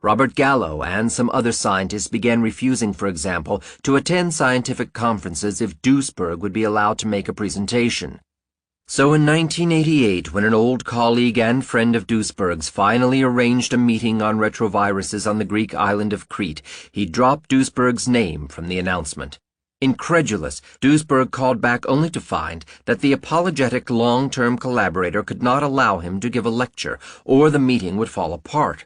Robert Gallo and some other scientists began refusing, for example, to attend scientific conferences if Duesberg would be allowed to make a presentation. So in 1988, when an old colleague and friend of Duesberg's finally arranged a meeting on retroviruses on the Greek island of Crete, he dropped Duesberg's name from the announcement. Incredulous, Duesberg called back only to find that the apologetic long-term collaborator could not allow him to give a lecture, or the meeting would fall apart.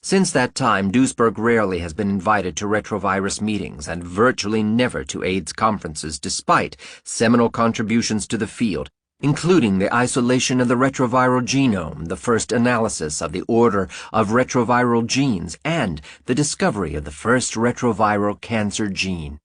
Since that time, Duesberg rarely has been invited to retrovirus meetings and virtually never to AIDS conferences despite seminal contributions to the field, including the isolation of the retroviral genome, the first analysis of the order of retroviral genes, and the discovery of the first retroviral cancer gene.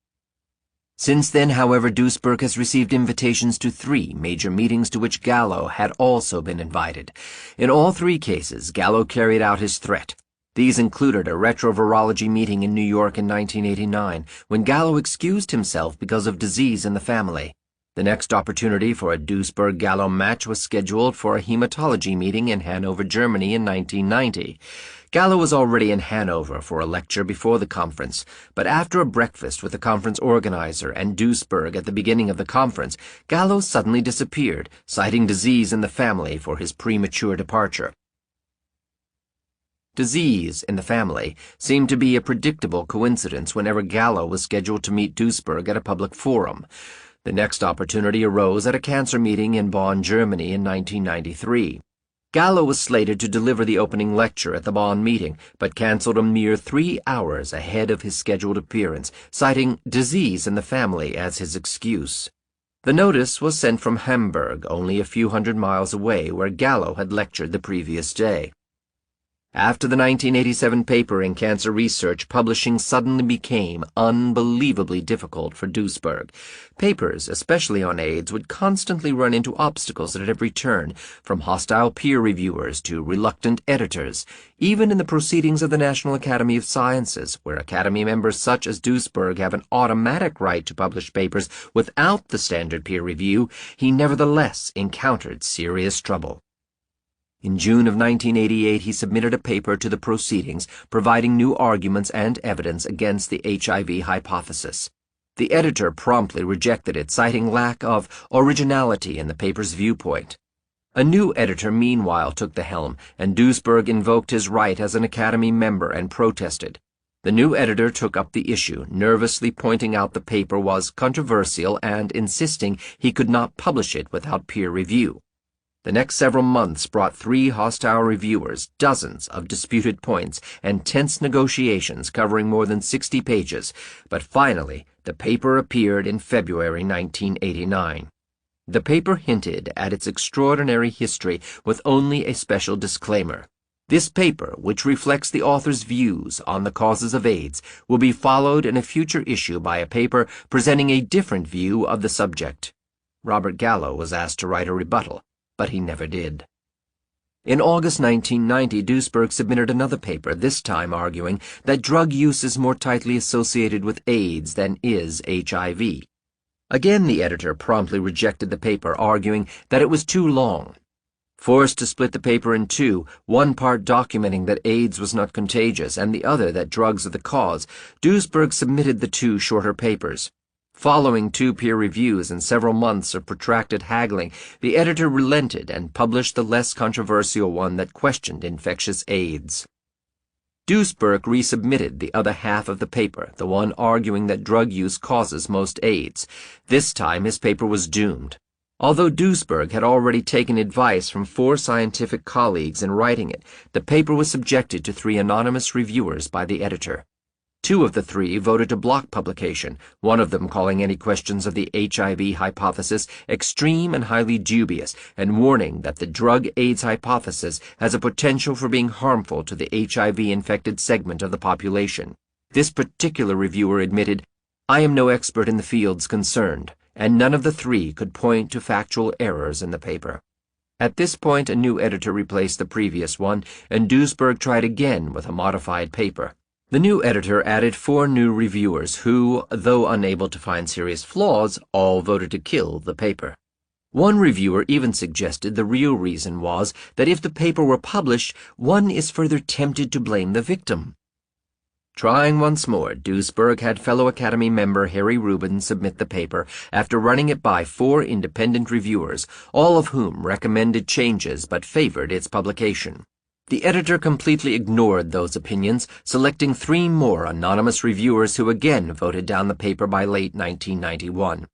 Since then, however, Duesberg has received invitations to 3 major meetings to which Gallo had also been invited. In all 3 cases, Gallo carried out his threat. These included a retrovirology meeting in New York in 1989, when Gallo excused himself because of disease in the family. The next opportunity for a Duesberg-Gallo match was scheduled for a hematology meeting in Hanover, Germany in 1990. Gallo was already in Hanover for a lecture before the conference, but after a breakfast with the conference organizer and Duesberg at the beginning of the conference, Gallo suddenly disappeared, citing disease in the family for his premature departure. Disease in the family seemed to be a predictable coincidence whenever Gallo was scheduled to meet Duesberg at a public forum. The next opportunity arose at a cancer meeting in Bonn, Germany in 1993. Gallo was slated to deliver the opening lecture at the Bonn meeting, but canceled a mere 3 hours ahead of his scheduled appearance, citing disease in the family as his excuse. The notice was sent from Hamburg, only a few hundred miles away, where Gallo had lectured the previous day. After the 1987 paper in Cancer Research, publishing suddenly became unbelievably difficult for Duesberg. Papers, especially on AIDS, would constantly run into obstacles at every turn, from hostile peer reviewers to reluctant editors. Even in the proceedings of the National Academy of Sciences, where Academy members such as Duesberg have an automatic right to publish papers without the standard peer review, he nevertheless encountered serious trouble. In June of 1988, he submitted a paper to the proceedings providing new arguments and evidence against the HIV hypothesis. The editor promptly rejected it, citing lack of originality in the paper's viewpoint. A new editor meanwhile took the helm, and Duesberg invoked his right as an Academy member and protested. The new editor took up the issue, nervously pointing out the paper was controversial and insisting he could not publish it without peer review. The next several months brought 3 hostile reviewers, dozens of disputed points, and tense negotiations covering more than 60 pages, but finally the paper appeared in February 1989. The paper hinted at its extraordinary history with only a special disclaimer. This paper, which reflects the author's views on the causes of AIDS, will be followed in a future issue by a paper presenting a different view of the subject. Robert Gallo was asked to write a rebuttal, but he never did. In August 1990, Duesberg submitted another paper, this time arguing that drug use is more tightly associated with AIDS than is HIV. Again, the editor promptly rejected the paper, arguing that it was too long. Forced to split the paper in two, one part documenting that AIDS was not contagious and the other that drugs are the cause, Duesberg submitted the 2 shorter papers. Following 2 peer reviews and several months of protracted haggling, the editor relented and published the less controversial one that questioned infectious AIDS. Duesberg resubmitted the other half of the paper, the one arguing that drug use causes most AIDS. This time his paper was doomed. Although Duesberg had already taken advice from 4 scientific colleagues in writing it, the paper was subjected to 3 anonymous reviewers by the editor. 2 of the 3 voted to block publication, one of them calling any questions of the HIV hypothesis extreme and highly dubious, and warning that the drug AIDS hypothesis has a potential for being harmful to the HIV-infected segment of the population. This particular reviewer admitted, "I am no expert in the fields concerned," and none of the 3 could point to factual errors in the paper. At this point, a new editor replaced the previous one, and Duesberg tried again with a modified paper. The new editor added 4 new reviewers who, though unable to find serious flaws, all voted to kill the paper. One reviewer even suggested the real reason was that if the paper were published, one is further tempted to blame the victim. Trying once more, Duesberg had fellow Academy member Harry Rubin submit the paper after running it by 4 independent reviewers, all of whom recommended changes but favored its publication. The editor completely ignored those opinions, selecting 3 more anonymous reviewers who again voted down the paper by late 1991.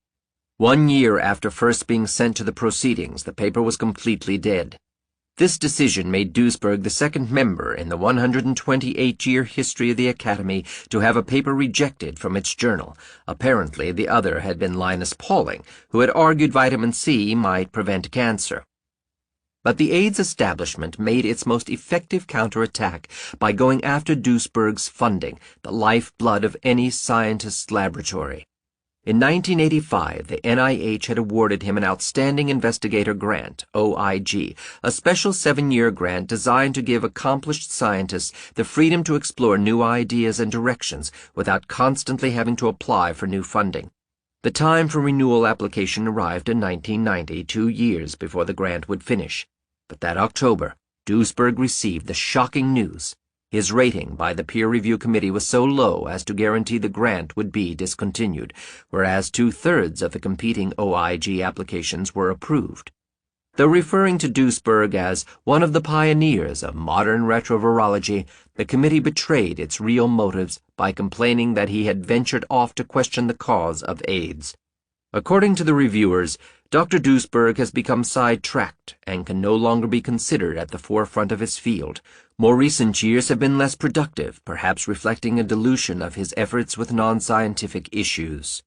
1 year after first being sent to the proceedings, the paper was completely dead. This decision made Duesberg the 2nd member in the 128-year history of the Academy to have a paper rejected from its journal. Apparently, the other had been Linus Pauling, who had argued vitamin C might prevent cancer. But the AIDS establishment made its most effective counterattack by going after Duesberg's funding, the lifeblood of any scientist's laboratory. In 1985, the NIH had awarded him an Outstanding Investigator Grant, OIG, a special 7-year grant designed to give accomplished scientists the freedom to explore new ideas and directions without constantly having to apply for new funding. The time for renewal application arrived in 1990, 2 years before the grant would finish. But that October, Duesberg received the shocking news. His rating by the peer review committee was so low as to guarantee the grant would be discontinued, whereas 2/3 of the competing OIG applications were approved. Though referring to Duesberg as one of the pioneers of modern retrovirology, the committee betrayed its real motives by complaining that he had ventured off to question the cause of AIDS. According to the reviewers, Dr. Duesberg has become sidetracked and can no longer be considered at the forefront of his field. More recent years have been less productive, perhaps reflecting a dilution of his efforts with non-scientific issues.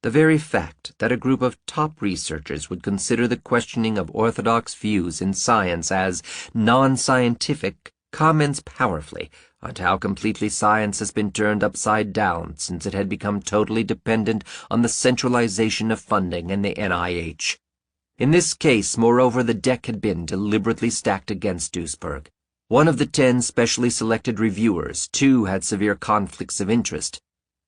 The very fact that a group of top researchers would consider the questioning of orthodox views in science as non-scientific comments powerfully on how completely science has been turned upside down since it had become totally dependent on the centralization of funding in the NIH. In this case, moreover, the deck had been deliberately stacked against Duesberg. One of the 10 specially selected reviewers, 2 had severe conflicts of interest.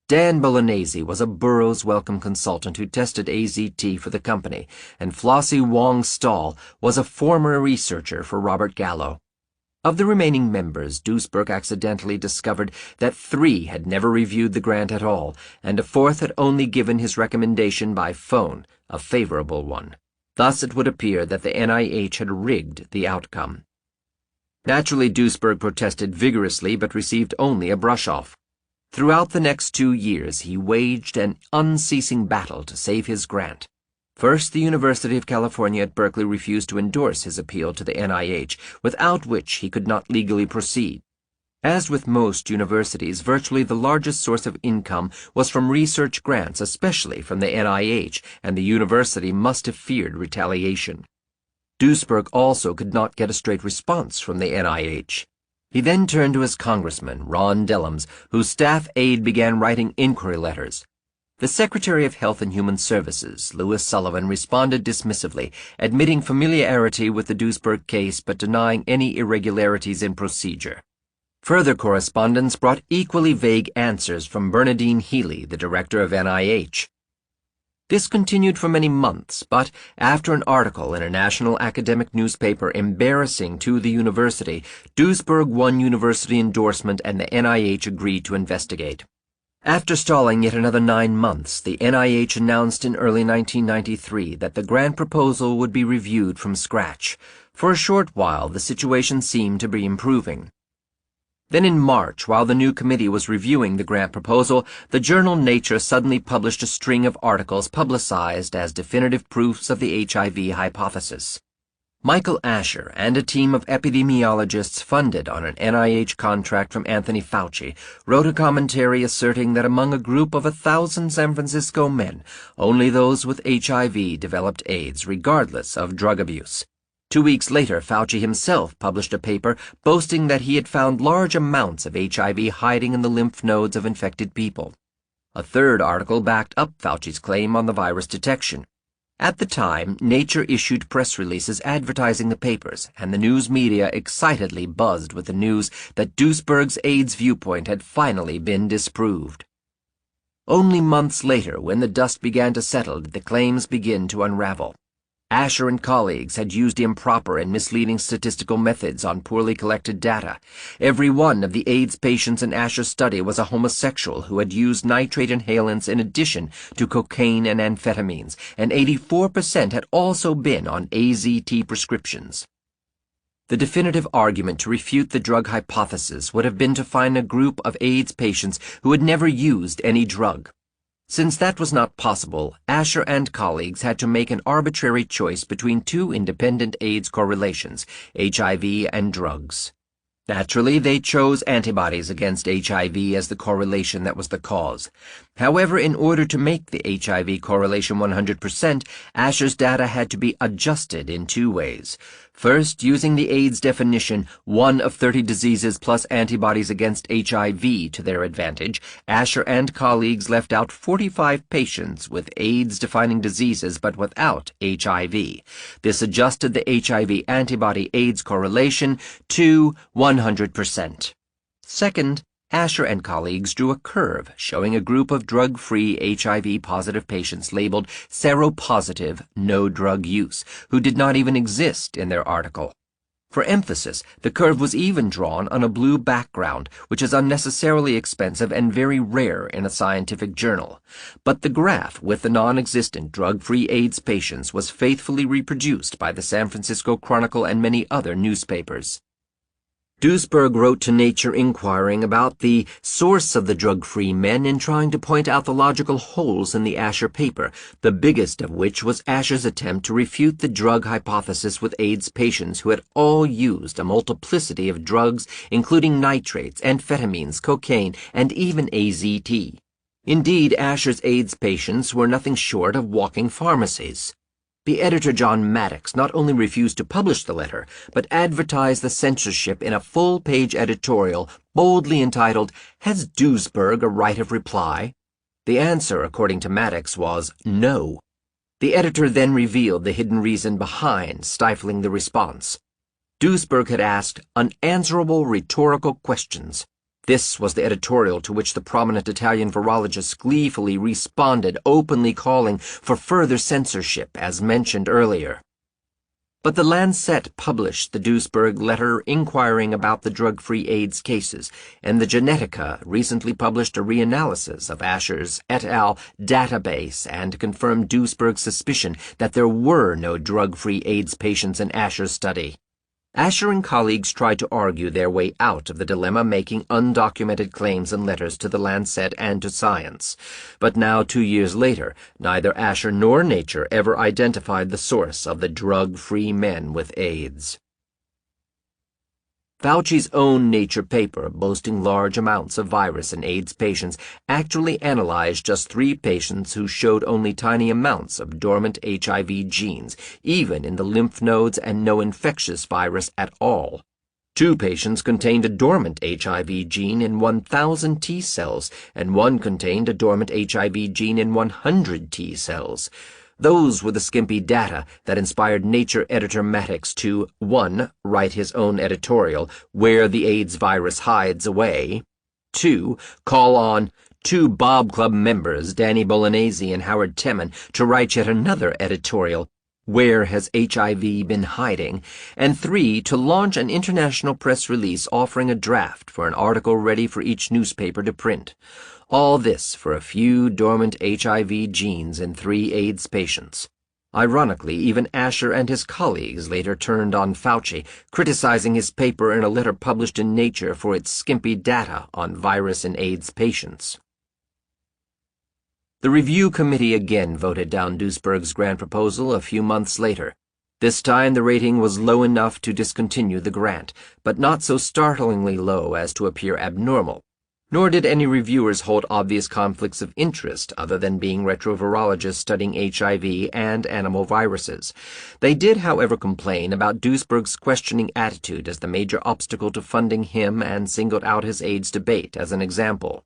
Dan Bolognese was a Burroughs Wellcome consultant who tested AZT for the company, and Flossie Wong-Stahl was a former researcher for Robert Gallo. Of the remaining members, Duesberg accidentally discovered that 3 had never reviewed the grant at all, and a 4th had only given his recommendation by phone, a favorable one. Thus it would appear that the NIH had rigged the outcome. Naturally, Duesberg protested vigorously but received only a brush-off. Throughout the next 2 years, he waged an unceasing battle to save his grant. First, the University of California at Berkeley refused to endorse his appeal to the NIH, without which he could not legally proceed. As with most universities, virtually the largest source of income was from research grants, especially from the NIH, and the university must have feared retaliation. Duesberg also could not get a straight response from the NIH. He then turned to his congressman, Ron Dellums, whose staff aide began writing inquiry letters. The Secretary of Health and Human Services, Louis Sullivan, responded dismissively, admitting familiarity with the Duesberg case but denying any irregularities in procedure. Further correspondence brought equally vague answers from Bernadine Healy, the director of NIH. This continued for many months, but after an article in a national academic newspaper embarrassing to the university, Duesberg won university endorsement and the NIH agreed to investigate. After stalling yet another 9 months, the NIH announced in early 1993 that the grant proposal would be reviewed from scratch. For a short while, the situation seemed to be improving. Then in March, while the new committee was reviewing the grant proposal, the journal Nature suddenly published a string of articles publicized as definitive proofs of the HIV hypothesis. Michael Asher and a team of epidemiologists funded on an NIH contract from Anthony Fauci wrote a commentary asserting that among a group of 1,000 San Francisco men, only those with HIV developed AIDS, regardless of drug abuse. 2 weeks later, Fauci himself published a paper boasting that he had found large amounts of HIV hiding in the lymph nodes of infected people. A third article backed up Fauci's claim on the virus detection. At the time, Nature issued press releases advertising the papers, and the news media excitedly buzzed with the news that Duesberg's AIDS viewpoint had finally been disproved. Only months later, when the dust began to settle, did the claims begin to unravel. Asher and colleagues had used improper and misleading statistical methods on poorly collected data. Every one of the AIDS patients in Asher's study was a homosexual who had used nitrate inhalants in addition to cocaine and amphetamines, and 84% had also been on AZT prescriptions. The definitive argument to refute the drug hypothesis would have been to find a group of AIDS patients who had never used any drug. Since that was not possible, Asher and colleagues had to make an arbitrary choice between 2 independent AIDS correlations, HIV and drugs. Naturally, they chose antibodies against HIV as the correlation that was the cause. However, in order to make the HIV correlation 100%, Asher's data had to be adjusted in 2 ways. First, using the AIDS definition, 1 of 30 diseases plus antibodies against HIV to their advantage, Asher and colleagues left out 45 patients with AIDS-defining diseases but without HIV. This adjusted the HIV antibody-AIDS correlation to 100%. Second, Asher and colleagues drew a curve showing a group of drug-free HIV-positive patients labeled seropositive, no drug use, who did not even exist in their article. For emphasis, the curve was even drawn on a blue background, which is unnecessarily expensive and very rare in a scientific journal. But the graph with the non-existent drug-free AIDS patients was faithfully reproduced by the San Francisco Chronicle and many other newspapers. Duesberg wrote to Nature inquiring about the source of the drug-free men and trying to point out the logical holes in the Asher paper, the biggest of which was Asher's attempt to refute the drug hypothesis with AIDS patients who had all used a multiplicity of drugs, including nitrates, amphetamines, cocaine, and even AZT. Indeed, Asher's AIDS patients were nothing short of walking pharmacies. The editor, John Maddox, not only refused to publish the letter, but advertised the censorship in a full-page editorial boldly entitled, "Has Duesberg a right of reply?" The answer, according to Maddox, was no. The editor then revealed the hidden reason behind stifling the response. Duesberg had asked unanswerable rhetorical questions. This was the editorial to which the prominent Italian virologist gleefully responded, openly calling for further censorship, as mentioned earlier. But the Lancet published the Duesberg letter inquiring about the drug-free AIDS cases, and the Genetica recently published a reanalysis of Asher's et al. Database and confirmed Duesberg's suspicion that there were no drug-free AIDS patients in Asher's study. Asher and colleagues tried to argue their way out of the dilemma, making undocumented claims and letters to the Lancet and to Science. But now, 2 years later, neither Asher nor Nature ever identified the source of the drug-free men with AIDS. Fauci's own Nature paper, boasting large amounts of virus in AIDS patients, actually analyzed just 3 patients who showed only tiny amounts of dormant HIV genes, even in the lymph nodes, and no infectious virus at all. 2 patients contained a dormant HIV gene in 1,000 T cells, and 1 contained a dormant HIV gene in 100 T cells. Those were the skimpy data that inspired Nature editor Maddox to 1. Write his own editorial, Where the AIDS Virus Hides Away, 2. Call on 2 Bob Club members, Danny Bolognese and Howard Temin, to write yet another editorial, Where Has HIV Been Hiding, and 3. To launch an international press release offering a draft for an article ready for each newspaper to print. All this for a few dormant HIV genes in 3 AIDS patients. Ironically, even Asher and his colleagues later turned on Fauci, criticizing his paper in a letter published in Nature for its skimpy data on virus in AIDS patients. The review committee again voted down Duesberg's grant proposal a few months later. This time the rating was low enough to discontinue the grant, but not so startlingly low as to appear abnormal. Nor did any reviewers hold obvious conflicts of interest other than being retrovirologists studying HIV and animal viruses. They did, however, complain about Duesberg's questioning attitude as the major obstacle to funding him and singled out his AIDS debate as an example.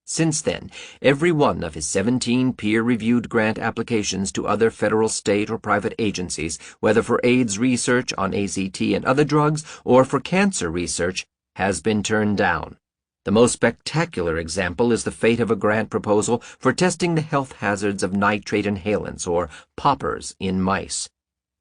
Since then, every one of his 17 peer-reviewed grant applications to other federal, state, or private agencies, whether for AIDS research on ACT and other drugs or for cancer research, has been turned down. The most spectacular example is the fate of a grant proposal for testing the health hazards of nitrate inhalants, or poppers, in mice.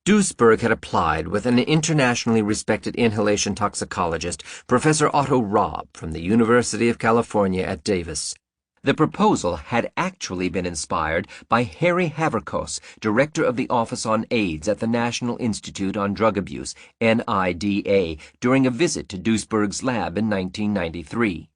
Duesberg had applied with an internationally respected inhalation toxicologist, Professor Otto Raab, from the University of California at Davis. The proposal had actually been inspired by Harry Haverkos, director of the Office on AIDS at the National Institute on Drug Abuse, NIDA, during a visit to Duesberg's lab in 1993.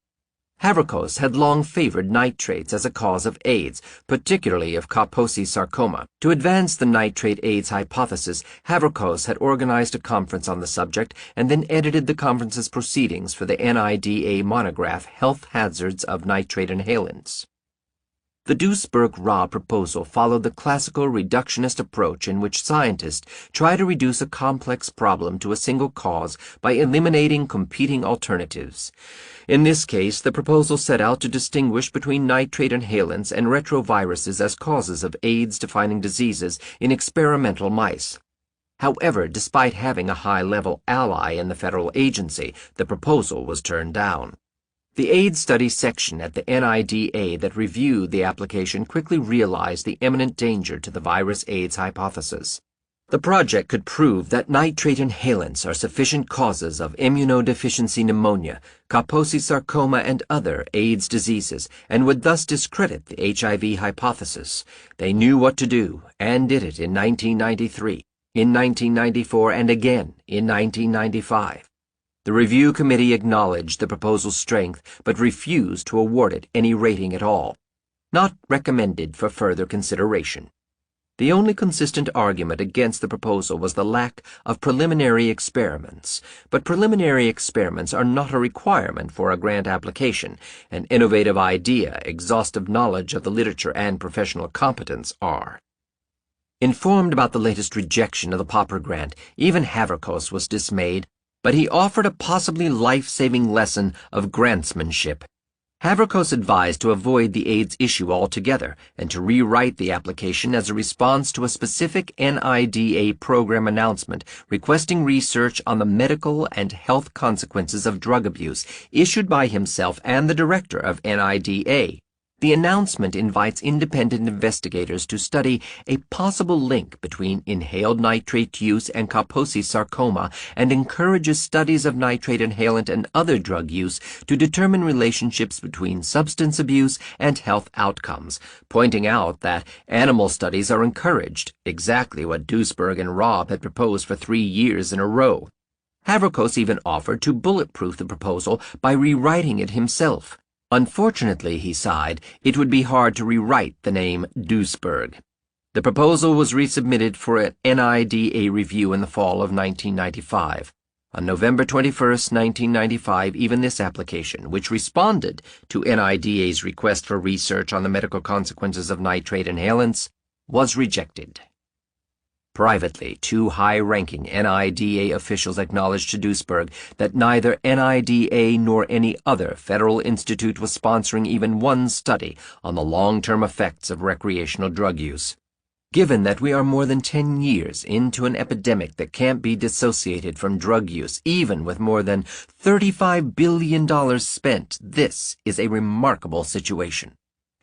Haverkos had long favored nitrates as a cause of AIDS, particularly of Kaposi sarcoma. To advance the nitrate AIDS hypothesis, Haverkos had organized a conference on the subject and then edited the conference's proceedings for the NIDA monograph Health Hazards of Nitrate Inhalants. The Duesberg-Raab proposal followed the classical reductionist approach in which scientists try to reduce a complex problem to a single cause by eliminating competing alternatives. In this case, the proposal set out to distinguish between nitrate inhalants and retroviruses as causes of AIDS-defining diseases in experimental mice. However, despite having a high-level ally in the federal agency, the proposal was turned down. The AIDS study section at the NIDA that reviewed the application quickly realized the imminent danger to the virus AIDS hypothesis. The project could prove that nitrate inhalants are sufficient causes of immunodeficiency pneumonia, Kaposi sarcoma, and other AIDS diseases, and would thus discredit the HIV hypothesis. They knew what to do, and did it in 1993, in 1994, and again in 1995. The review committee acknowledged the proposal's strength, but refused to award it any rating at all. Not recommended for further consideration. The only consistent argument against the proposal was the lack of preliminary experiments, but preliminary experiments are not a requirement for a grant application. An innovative idea, exhaustive knowledge of the literature, and professional competence are. Informed about the latest rejection of the Popper grant, even Haverkos was dismayed, but he offered a possibly life-saving lesson of grantsmanship. Haverkos advised to avoid the AIDS issue altogether and to rewrite the application as a response to a specific NIDA program announcement requesting research on the medical and health consequences of drug abuse issued by himself and the director of NIDA. The announcement invites independent investigators to study a possible link between inhaled nitrate use and Kaposi sarcoma and encourages studies of nitrate inhalant and other drug use to determine relationships between substance abuse and health outcomes, pointing out that animal studies are encouraged, exactly what Duesberg and Robb had proposed for 3 years in a row. Haverkos even offered to bulletproof the proposal by rewriting it himself. Unfortunately, he sighed, it would be hard to rewrite the name Duesberg. The proposal was resubmitted for an NIDA review in the fall of 1995. On November 21, 1995, even this application, which responded to NIDA's request for research on the medical consequences of nitrate inhalants, was rejected. Privately, 2 high-ranking NIDA officials acknowledged to Duesberg that neither NIDA nor any other federal institute was sponsoring even one study on the long-term effects of recreational drug use. Given that we are more than 10 years into an epidemic that can't be dissociated from drug use, even with more than $35 billion spent, this is a remarkable situation.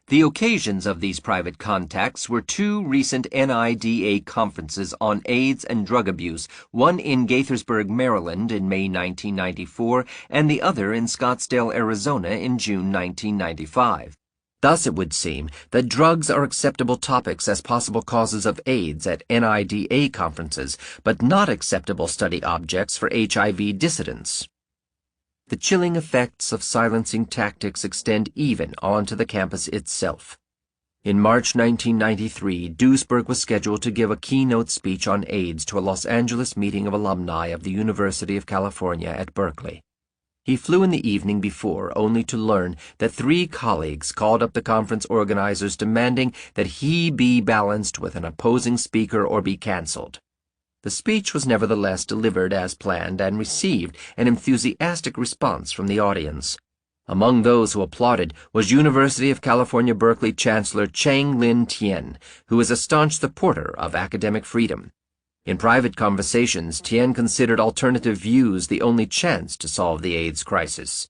The occasions of these private contacts were 2 recent NIDA conferences on AIDS and drug abuse, one in Gaithersburg, Maryland in May 1994, and the other in Scottsdale, Arizona in June 1995. Thus it would seem that drugs are acceptable topics as possible causes of AIDS at NIDA conferences, but not acceptable study objects for HIV dissidents. The chilling effects of silencing tactics extend even onto the campus itself. In March 1993, Duesberg was scheduled to give a keynote speech on AIDS to a Los Angeles meeting of alumni of the University of California at Berkeley. He flew in the evening before, only to learn that 3 colleagues called up the conference organizers demanding that he be balanced with an opposing speaker or be canceled. The speech was nevertheless delivered as planned and received an enthusiastic response from the audience. Among those who applauded was University of California Berkeley Chancellor Chang-Lin Tien, who is a staunch supporter of academic freedom. In private conversations, Tien considered alternative views the only chance to solve the AIDS crisis.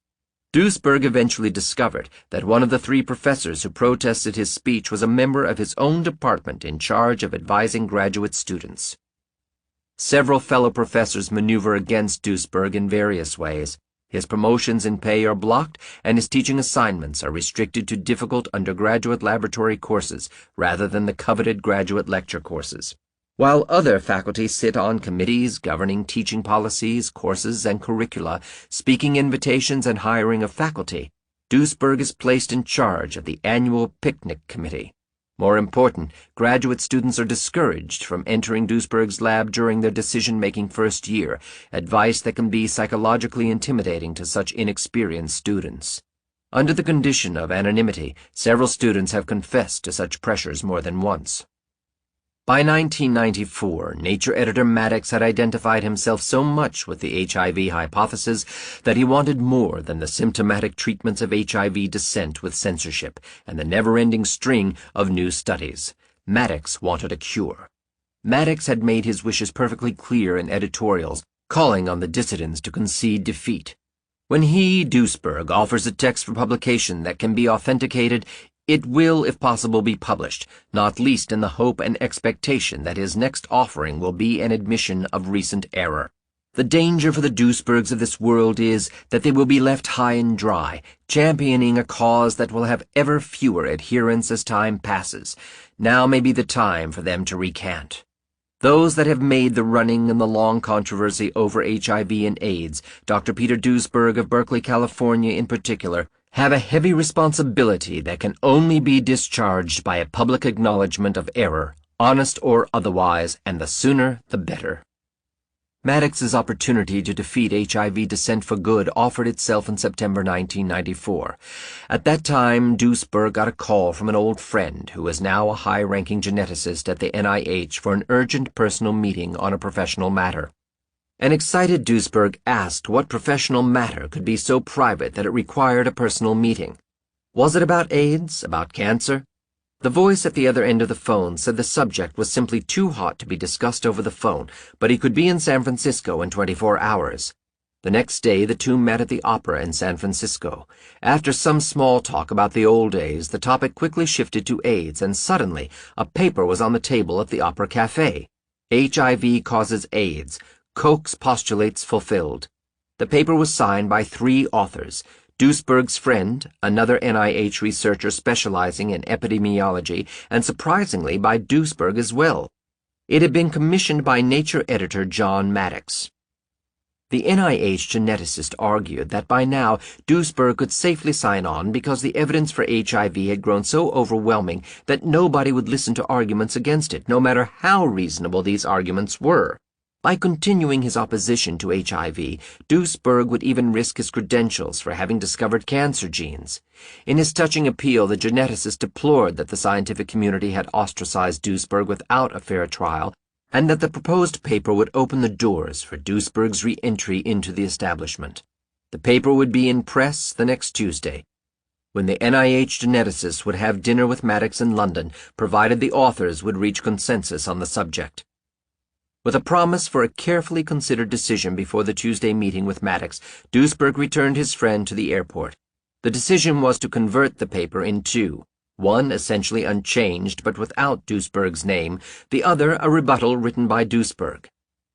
Duesberg eventually discovered that one of the 3 professors who protested his speech was a member of his own department in charge of advising graduate students. Several fellow professors maneuver against Duesberg in various ways. His promotions in pay are blocked, and his teaching assignments are restricted to difficult undergraduate laboratory courses rather than the coveted graduate lecture courses. While other faculty sit on committees governing teaching policies, courses, and curricula, speaking invitations, and hiring of faculty, Duesberg is placed in charge of the annual picnic committee. More important, graduate students are discouraged from entering Duesberg's lab during their decision-making first year, advice that can be psychologically intimidating to such inexperienced students. Under the condition of anonymity, several students have confessed to such pressures more than once. By 1994, Nature editor Maddox had identified himself so much with the HIV hypothesis that he wanted more than the symptomatic treatments of HIV descent with censorship and the never-ending string of new studies. Maddox wanted a cure. Maddox had made his wishes perfectly clear in editorials, calling on the dissidents to concede defeat. When he, Duesberg, offers a text for publication that can be authenticated, it will, if possible, be published, not least in the hope and expectation that his next offering will be an admission of recent error. The danger for the Duesbergs of this world is that they will be left high and dry, championing a cause that will have ever fewer adherents as time passes. Now may be the time for them to recant. Those that have made the running in the long controversy over HIV and AIDS, Dr. Peter Duesberg of Berkeley, California in particular, have a heavy responsibility that can only be discharged by a public acknowledgement of error, honest or otherwise, and the sooner the better. Maddox's opportunity to defeat HIV descent for good offered itself in September 1994. At that time, Duesberg got a call from an old friend who was now a high-ranking geneticist at the NIH for an urgent personal meeting on a professional matter. An excited Duesberg asked what professional matter could be so private that it required a personal meeting. Was it about AIDS? About cancer? The voice at the other end of the phone said the subject was simply too hot to be discussed over the phone, but he could be in San Francisco in 24 hours. The next day, the two met at the opera in San Francisco. After some small talk about the old days, the topic quickly shifted to AIDS, and suddenly a paper was on the table at the Opera Cafe. HIV causes AIDS. Koch's postulates fulfilled. The paper was signed by 3 authors: Duesberg's friend, another NIH researcher specializing in epidemiology, and surprisingly by Duesberg as well. It had been commissioned by Nature editor John Maddox. The NIH geneticist argued that by now Duesberg could safely sign on because the evidence for HIV had grown so overwhelming that nobody would listen to arguments against it, no matter how reasonable these arguments were. By continuing his opposition to HIV, Duesberg would even risk his credentials for having discovered cancer genes. In his touching appeal, the geneticist deplored that the scientific community had ostracized Duesberg without a fair trial, and that the proposed paper would open the doors for Duesberg's re-entry into the establishment. The paper would be in press the next Tuesday, when the NIH geneticist would have dinner with Maddox in London, provided the authors would reach consensus on the subject. With a promise for a carefully considered decision before the Tuesday meeting with Maddox, Duesberg returned his friend to the airport. The decision was to convert the paper in 2, one essentially unchanged but without Duesberg's name, the other a rebuttal written by Duesberg.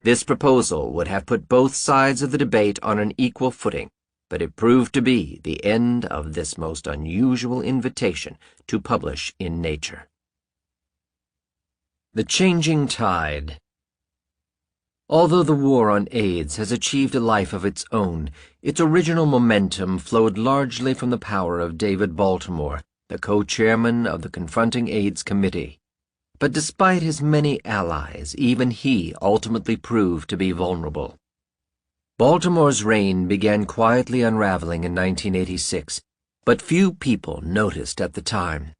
This proposal would have put both sides of the debate on an equal footing, but it proved to be the end of this most unusual invitation to publish in Nature. The Changing Tide. Although the war on AIDS has achieved a life of its own, its original momentum flowed largely from the power of David Baltimore, the co-chairman of the Confronting AIDS Committee. But despite his many allies, even he ultimately proved to be vulnerable. Baltimore's reign began quietly unraveling in 1986, but few people noticed at the time.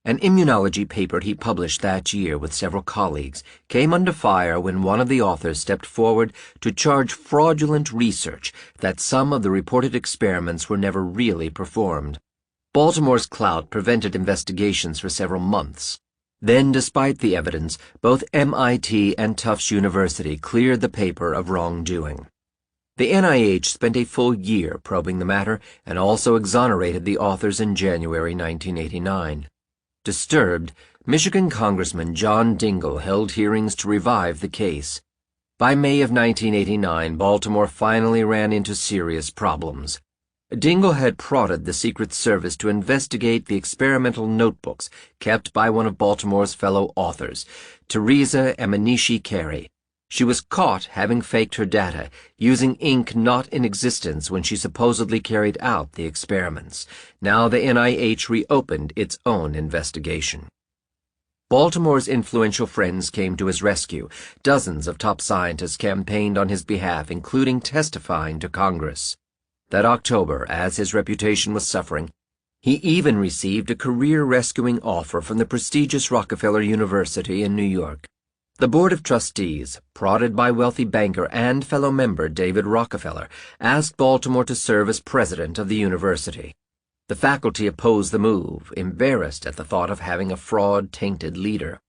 An immunology paper he published that year with several colleagues came under fire when one of the authors stepped forward to charge fraudulent research that some of the reported experiments were never really performed. Baltimore's clout prevented investigations for several months. Then, despite the evidence, both MIT and Tufts University cleared the paper of wrongdoing. The NIH spent a full year probing the matter and also exonerated the authors in January 1989. Disturbed, Michigan Congressman John Dingell held hearings to revive the case. By May of 1989, Baltimore finally ran into serious problems. Dingell had prodded the Secret Service to investigate the experimental notebooks kept by one of Baltimore's fellow authors, Teresa Emanishi Carey. She was caught having faked her data, using ink not in existence when she supposedly carried out the experiments. Now the NIH reopened its own investigation. Baltimore's influential friends came to his rescue. Dozens of top scientists campaigned on his behalf, including testifying to Congress. That October, as his reputation was suffering, he even received a career-rescuing offer from the prestigious Rockefeller University in New York. The Board of Trustees, prodded by wealthy banker and fellow member David Rockefeller, asked Baltimore to serve as president of the university. The faculty opposed the move, embarrassed at the thought of having a fraud-tainted leader.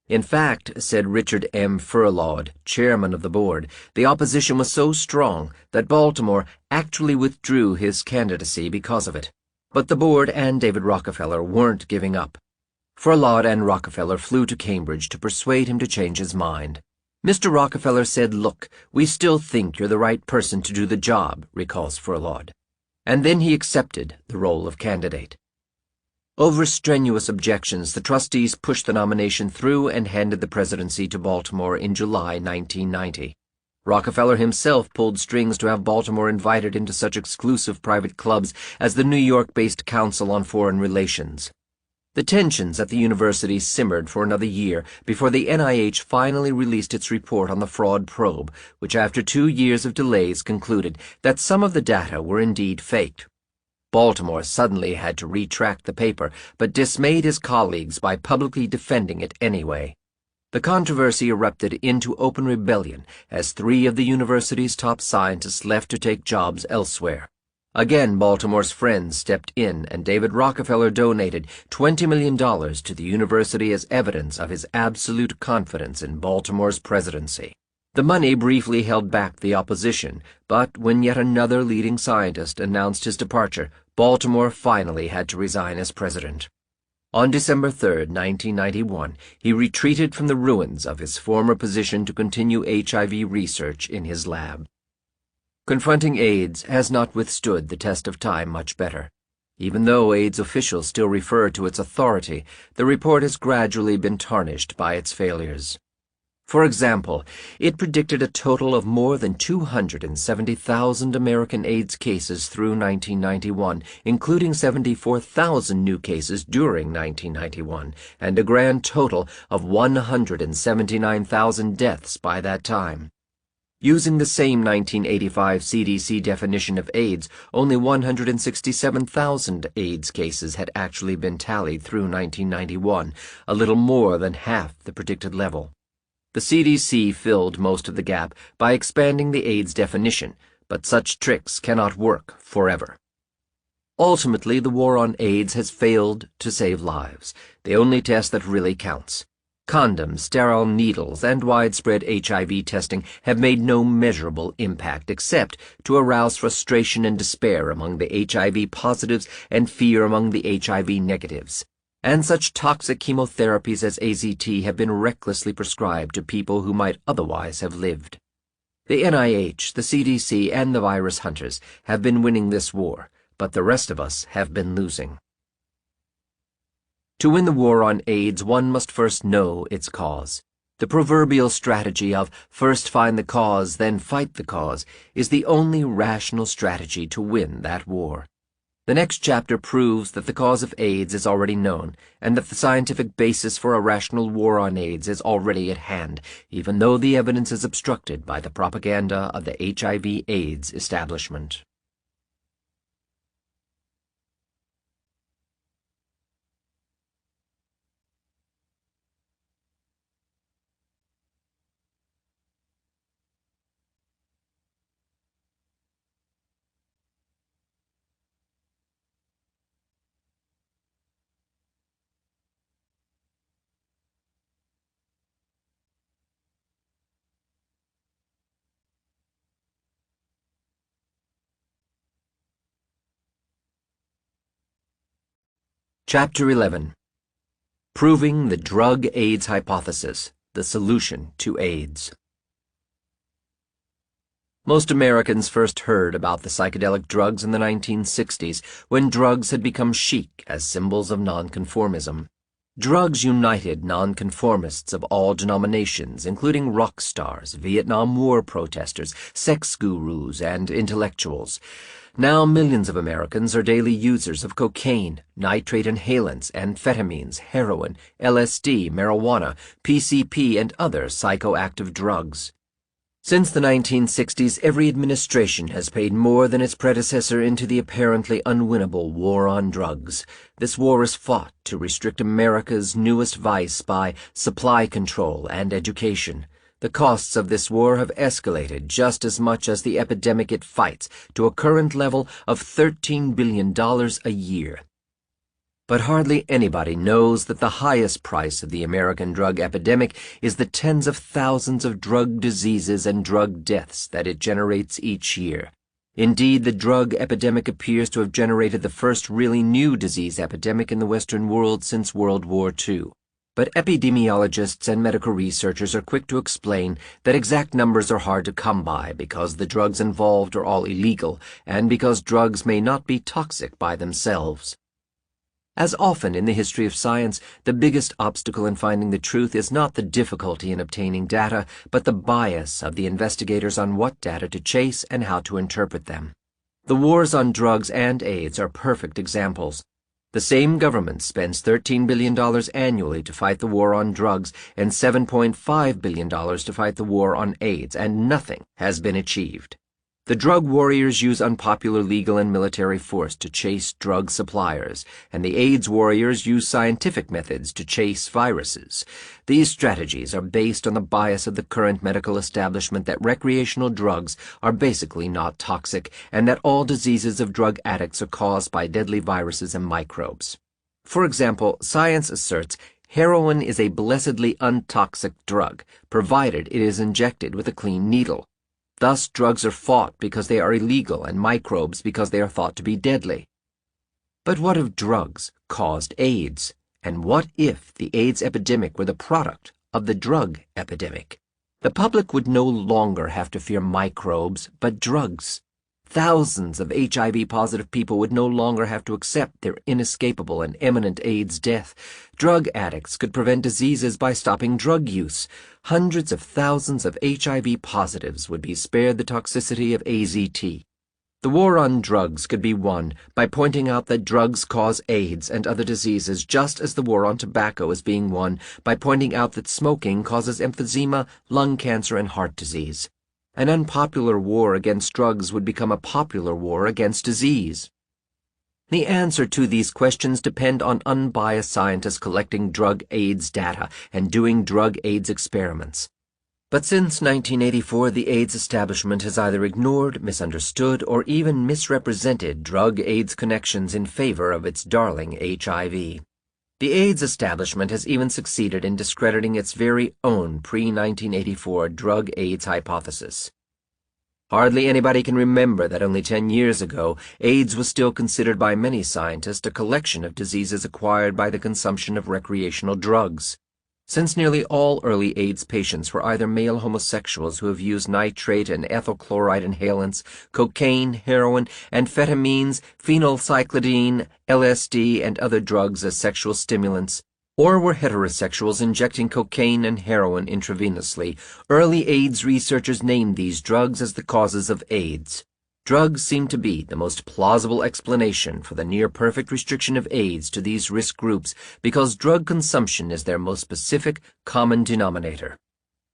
In fact, said Richard M. Furlaud, chairman of the board, the opposition was so strong that Baltimore actually withdrew his candidacy because of it. But the board and David Rockefeller weren't giving up. Furlaud and Rockefeller flew to Cambridge to persuade him to change his mind. Mr. Rockefeller said, "Look, we still think you're the right person to do the job," recalls Furlaud. And then he accepted the role of candidate. Over strenuous objections, the trustees pushed the nomination through and handed the presidency to Baltimore in July 1990. Rockefeller himself pulled strings to have Baltimore invited into such exclusive private clubs as the New York-based Council on Foreign Relations. The tensions at the university simmered for another year before the NIH finally released its report on the fraud probe, which after 2 years of delays concluded that some of the data were indeed faked. Baltimore suddenly had to retract the paper, but dismayed his colleagues by publicly defending it anyway. The controversy erupted into open rebellion as 3 of the university's top scientists left to take jobs elsewhere. Again, Baltimore's friends stepped in, and David Rockefeller donated $20 million to the university as evidence of his absolute confidence in Baltimore's presidency. The money briefly held back the opposition, but when yet another leading scientist announced his departure, Baltimore finally had to resign as president. On December 3, 1991, he retreated from the ruins of his former position to continue HIV research in his lab. Confronting AIDS has not withstood the test of time much better. Even though AIDS officials still refer to its authority, the report has gradually been tarnished by its failures. For example, it predicted a total of more than 270,000 American AIDS cases through 1991, including 74,000 new cases during 1991, and a grand total of 179,000 deaths by that time. Using the same 1985 CDC definition of AIDS, only 167,000 AIDS cases had actually been tallied through 1991, a little more than half the predicted level. The CDC filled most of the gap by expanding the AIDS definition, but such tricks cannot work forever. Ultimately, the war on AIDS has failed to save lives, the only test that really counts. Condoms, sterile needles, and widespread HIV testing have made no measurable impact except to arouse frustration and despair among the HIV positives and fear among the HIV negatives. And such toxic chemotherapies as AZT have been recklessly prescribed to people who might otherwise have lived. The NIH, the CDC, and the virus hunters have been winning this war, but the rest of us have been losing. To win the war on AIDS, one must first know its cause. The proverbial strategy of first find the cause, then fight the cause is the only rational strategy to win that war. The next chapter proves that the cause of AIDS is already known, and that the scientific basis for a rational war on AIDS is already at hand, even though the evidence is obstructed by the propaganda of the HIV/AIDS establishment. Chapter 11. Proving the Drug AIDS Hypothesis, the Solution to AIDS. Most Americans first heard about the psychedelic drugs in the 1960s, when drugs had become chic as symbols of nonconformism. Drugs united nonconformists of all denominations, including rock stars, Vietnam War protesters, sex gurus, and intellectuals. Now millions of Americans are daily users of cocaine, nitrate inhalants, amphetamines, heroin, LSD, marijuana, PCP, and other psychoactive drugs. Since the 1960s, every administration has paid more than its predecessor into the apparently unwinnable war on drugs. This war is fought to restrict America's newest vice by supply control and education. The costs of this war have escalated just as much as the epidemic it fights, to a current level of $13 billion a year. But hardly anybody knows that the highest price of the American drug epidemic is the tens of thousands of drug diseases and drug deaths that it generates each year. Indeed, the drug epidemic appears to have generated the first really new disease epidemic in the Western world since World War II. But epidemiologists and medical researchers are quick to explain that exact numbers are hard to come by because the drugs involved are all illegal and because drugs may not be toxic by themselves. As often in the history of science, the biggest obstacle in finding the truth is not the difficulty in obtaining data, but the bias of the investigators on what data to chase and how to interpret them. The wars on drugs and AIDS are perfect examples. The same government spends $13 billion annually to fight the war on drugs and $7.5 billion to fight the war on AIDS, and nothing has been achieved. The drug warriors use unpopular legal and military force to chase drug suppliers, and the AIDS warriors use scientific methods to chase viruses. These strategies are based on the bias of the current medical establishment that recreational drugs are basically not toxic, and that all diseases of drug addicts are caused by deadly viruses and microbes. For example, science asserts heroin is a blessedly untoxic drug, provided it is injected with a clean needle. Thus, drugs are fought because they are illegal and microbes because they are thought to be deadly. But what if drugs caused AIDS? And what if the AIDS epidemic were the product of the drug epidemic? The public would no longer have to fear microbes, but drugs. Thousands of HIV-positive people would no longer have to accept their inescapable and imminent AIDS death. Drug addicts could prevent diseases by stopping drug use. Hundreds of thousands of HIV positives would be spared the toxicity of AZT. The war on drugs could be won by pointing out that drugs cause AIDS and other diseases, just as the war on tobacco is being won by pointing out that smoking causes emphysema, lung cancer, and heart disease. An unpopular war against drugs would become a popular war against disease. The answer to these questions depend on unbiased scientists collecting drug AIDS data and doing drug AIDS experiments. But since 1984, the AIDS establishment has either ignored, misunderstood, or even misrepresented drug AIDS connections in favor of its darling HIV. The AIDS establishment has even succeeded in discrediting its very own pre-1984 drug AIDS hypothesis. Hardly anybody can remember that only 10 years ago, AIDS was still considered by many scientists a collection of diseases acquired by the consumption of recreational drugs. Since nearly all early AIDS patients were either male homosexuals who have used nitrate and ethyl chloride inhalants, cocaine, heroin, amphetamines, phenylcyclidine, LSD, and other drugs as sexual stimulants, or were heterosexuals injecting cocaine and heroin intravenously, early AIDS researchers named these drugs as the causes of AIDS. Drugs seem to be the most plausible explanation for the near-perfect restriction of AIDS to these risk groups because drug consumption is their most specific common denominator.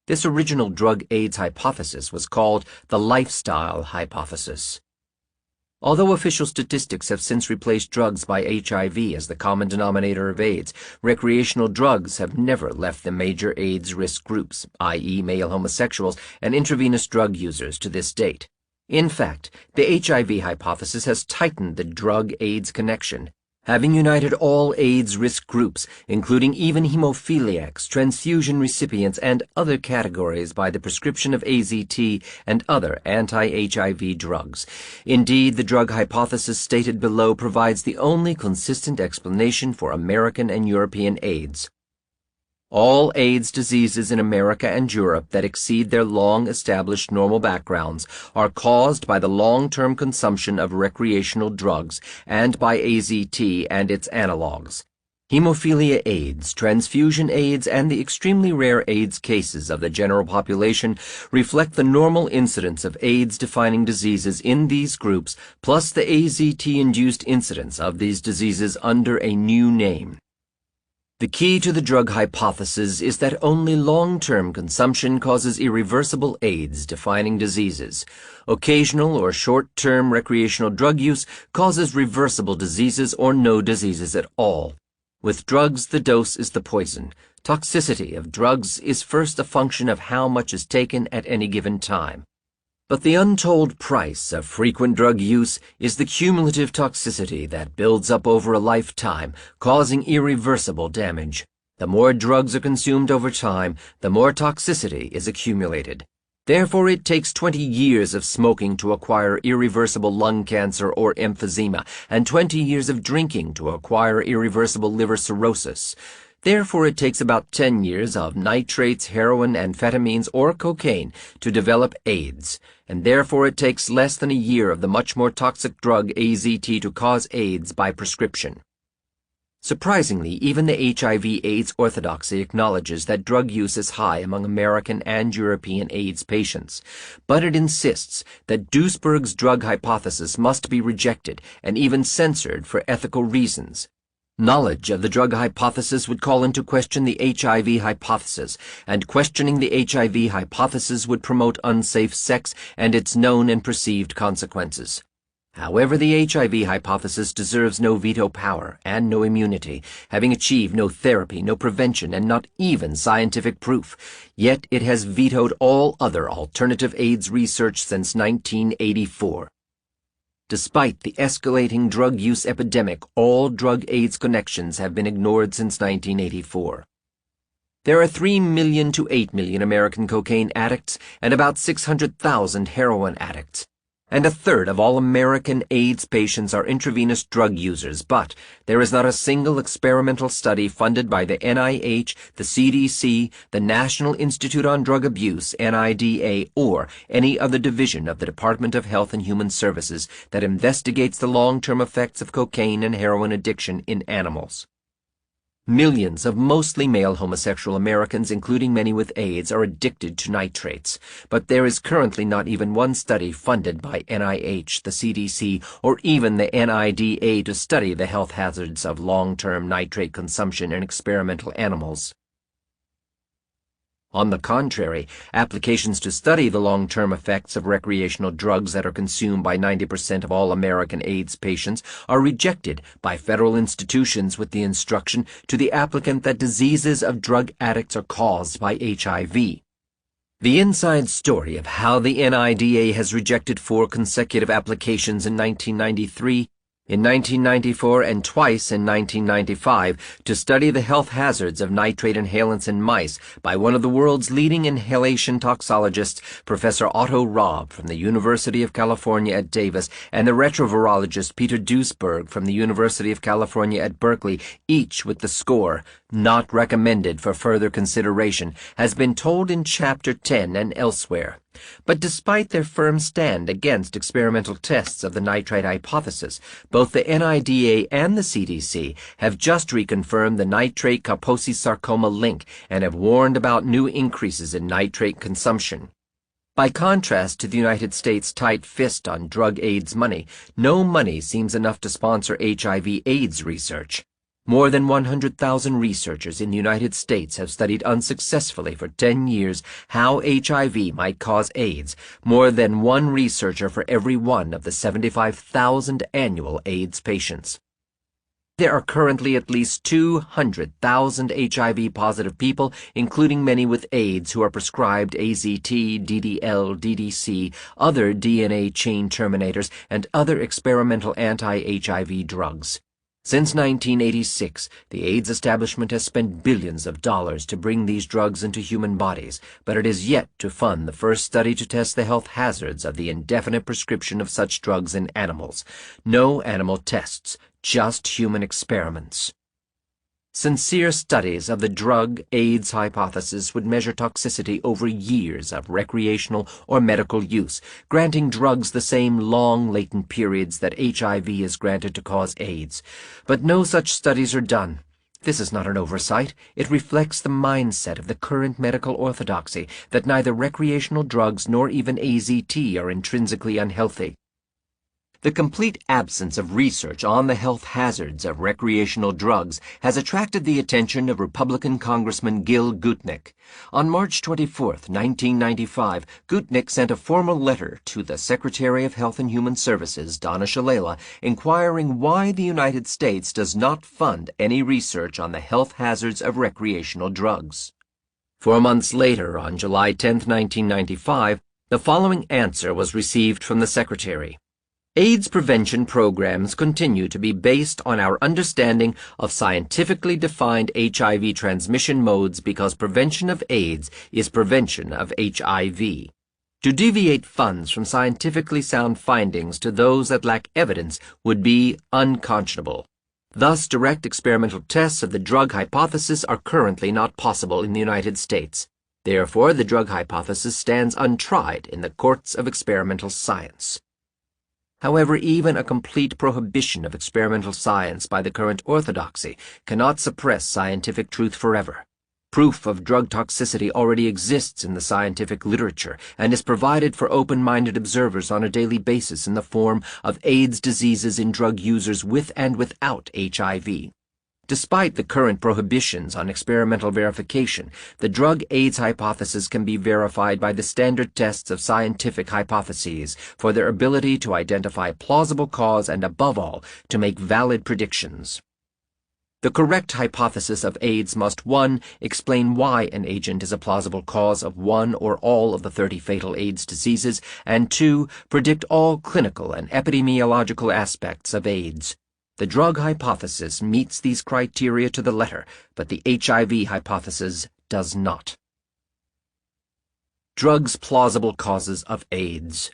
This original drug AIDS hypothesis was called the lifestyle hypothesis. Although official statistics have since replaced drugs by HIV as the common denominator of AIDS, recreational drugs have never left the major AIDS risk groups, i.e. male homosexuals and intravenous drug users, to this date. In fact, the HIV hypothesis has tightened the drug-AIDS connection, having united all AIDS risk groups, including even hemophiliacs, transfusion recipients, and other categories by the prescription of AZT and other anti-HIV drugs. Indeed, the drug hypothesis stated below provides the only consistent explanation for American and European AIDS. All AIDS diseases in America and Europe that exceed their long-established normal backgrounds are caused by the long-term consumption of recreational drugs and by AZT and its analogs. Hemophilia AIDS, transfusion AIDS, and the extremely rare AIDS cases of the general population reflect the normal incidence of AIDS-defining diseases in these groups, plus the AZT-induced incidence of these diseases under a new name. The key to the drug hypothesis is that only long-term consumption causes irreversible AIDS-defining diseases. Occasional or short-term recreational drug use causes reversible diseases or no diseases at all. With drugs, the dose is the poison. Toxicity of drugs is first a function of how much is taken at any given time. But the untold price of frequent drug use is the cumulative toxicity that builds up over a lifetime, causing irreversible damage. The more drugs are consumed over time, the more toxicity is accumulated. Therefore, it takes 20 years of smoking to acquire irreversible lung cancer or emphysema, and 20 years of drinking to acquire irreversible liver cirrhosis. Therefore, it takes about 10 years of nitrates, heroin, amphetamines, or cocaine to develop AIDS, and therefore it takes less than a year of the much more toxic drug AZT to cause AIDS by prescription. Surprisingly, even the HIV/AIDS orthodoxy acknowledges that drug use is high among American and European AIDS patients, but it insists that Duesberg's drug hypothesis must be rejected and even censored for ethical reasons. Knowledge of the drug hypothesis would call into question the HIV hypothesis, and questioning the HIV hypothesis would promote unsafe sex and its known and perceived consequences. However, the HIV hypothesis deserves no veto power and no immunity, having achieved no therapy, no prevention, and not even scientific proof. Yet it has vetoed all other alternative AIDS research since 1984. Despite the escalating drug use epidemic, all drug AIDS connections have been ignored since 1984. There are 3 million to 8 million American cocaine addicts and about 600,000 heroin addicts. And a third of all American AIDS patients are intravenous drug users, but there is not a single experimental study funded by the NIH, the CDC, the National Institute on Drug Abuse, NIDA, or any other division of the Department of Health and Human Services that investigates the long-term effects of cocaine and heroin addiction in animals. Millions of mostly male homosexual Americans, including many with AIDS, are addicted to nitrates, but there is currently not even one study funded by NIH, the CDC, or even the NIDA to study the health hazards of long-term nitrate consumption in experimental animals. On the contrary, applications to study the long-term effects of recreational drugs that are consumed by 90% of all American AIDS patients are rejected by federal institutions with the instruction to the applicant that diseases of drug addicts are caused by HIV. The inside story of how the NIDA has rejected 4 consecutive applications in 1993, in 1994, and twice in 1995 to study the health hazards of nitrate inhalants in mice by one of the world's leading inhalation toxicologists, Professor Otto Raab from the University of California at Davis, and the retrovirologist Peter Duesberg from the University of California at Berkeley, each with the score, "Not recommended for further consideration," has been told in Chapter 10 and elsewhere. But despite their firm stand against experimental tests of the nitrite hypothesis, both the NIDA and the CDC have just reconfirmed the nitrate Kaposi sarcoma link and have warned about new increases in nitrate consumption. By contrast to the United States' tight fist on drug AIDS money, no money seems enough to sponsor HIV/AIDS research. More than 100,000 researchers in the United States have studied unsuccessfully for 10 years how HIV might cause AIDS, more than one researcher for every one of the 75,000 annual AIDS patients. There are currently at least 200,000 HIV-positive people, including many with AIDS, who are prescribed AZT, DDL, DDC, other DNA chain terminators, and other experimental anti-HIV drugs. Since 1986, the AIDS establishment has spent billions of dollars to bring these drugs into human bodies, but it is yet to fund the first study to test the health hazards of the indefinite prescription of such drugs in animals. No animal tests, just human experiments. Sincere studies of the drug AIDS hypothesis would measure toxicity over years of recreational or medical use, granting drugs the same long latent periods that HIV is granted to cause AIDS. But no such studies are done. This is not an oversight. It reflects the mindset of the current medical orthodoxy that neither recreational drugs nor even AZT are intrinsically unhealthy. The complete absence of research on the health hazards of recreational drugs has attracted the attention of Republican Congressman Gil Gutnick. On March 24, 1995, Gutnick sent a formal letter to the Secretary of Health and Human Services, Donna Shalala, inquiring why the United States does not fund any research on the health hazards of recreational drugs. 4 months later, on July 10, 1995, the following answer was received from the Secretary. AIDS prevention programs continue to be based on our understanding of scientifically defined HIV transmission modes because prevention of AIDS is prevention of HIV. To deviate funds from scientifically sound findings to those that lack evidence would be unconscionable. Thus, direct experimental tests of the drug hypothesis are currently not possible in the United States. Therefore, the drug hypothesis stands untried in the courts of experimental science. However, even a complete prohibition of experimental science by the current orthodoxy cannot suppress scientific truth forever. Proof of drug toxicity already exists in the scientific literature and is provided for open-minded observers on a daily basis in the form of AIDS diseases in drug users with and without HIV. Despite the current prohibitions on experimental verification, the drug-AIDS hypothesis can be verified by the standard tests of scientific hypotheses for their ability to identify plausible cause and, above all, to make valid predictions. The correct hypothesis of AIDS must 1. Explain why an agent is a plausible cause of one or all of the 30 fatal AIDS diseases, and 2. Predict all clinical and epidemiological aspects of AIDS. The drug hypothesis meets these criteria to the letter, but the HIV hypothesis does not. Drugs' plausible causes of AIDS.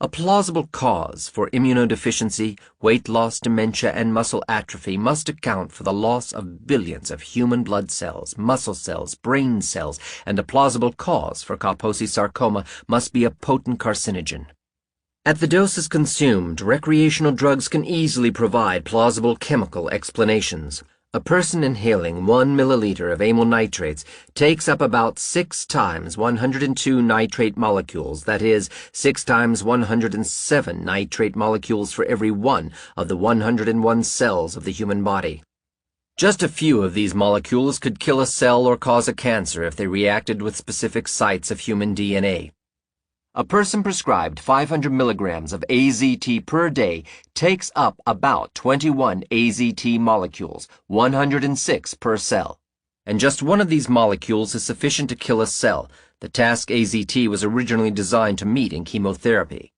A plausible cause for immunodeficiency, weight loss, dementia, and muscle atrophy must account for the loss of billions of human blood cells, muscle cells, brain cells, and a plausible cause for Kaposi sarcoma must be a potent carcinogen. At the doses consumed, recreational drugs can easily provide plausible chemical explanations. A person inhaling 1 milliliter of amyl nitrates takes up about 6 times 102 nitrate molecules, that is, 6 times 107 nitrate molecules for every one of the 101 cells of the human body. Just a few of these molecules could kill a cell or cause a cancer if they reacted with specific sites of human DNA. A person prescribed 500 milligrams of AZT per day takes up about 21 AZT molecules, 106 per cell. And just one of these molecules is sufficient to kill a cell, the task AZT was originally designed to meet in chemotherapy.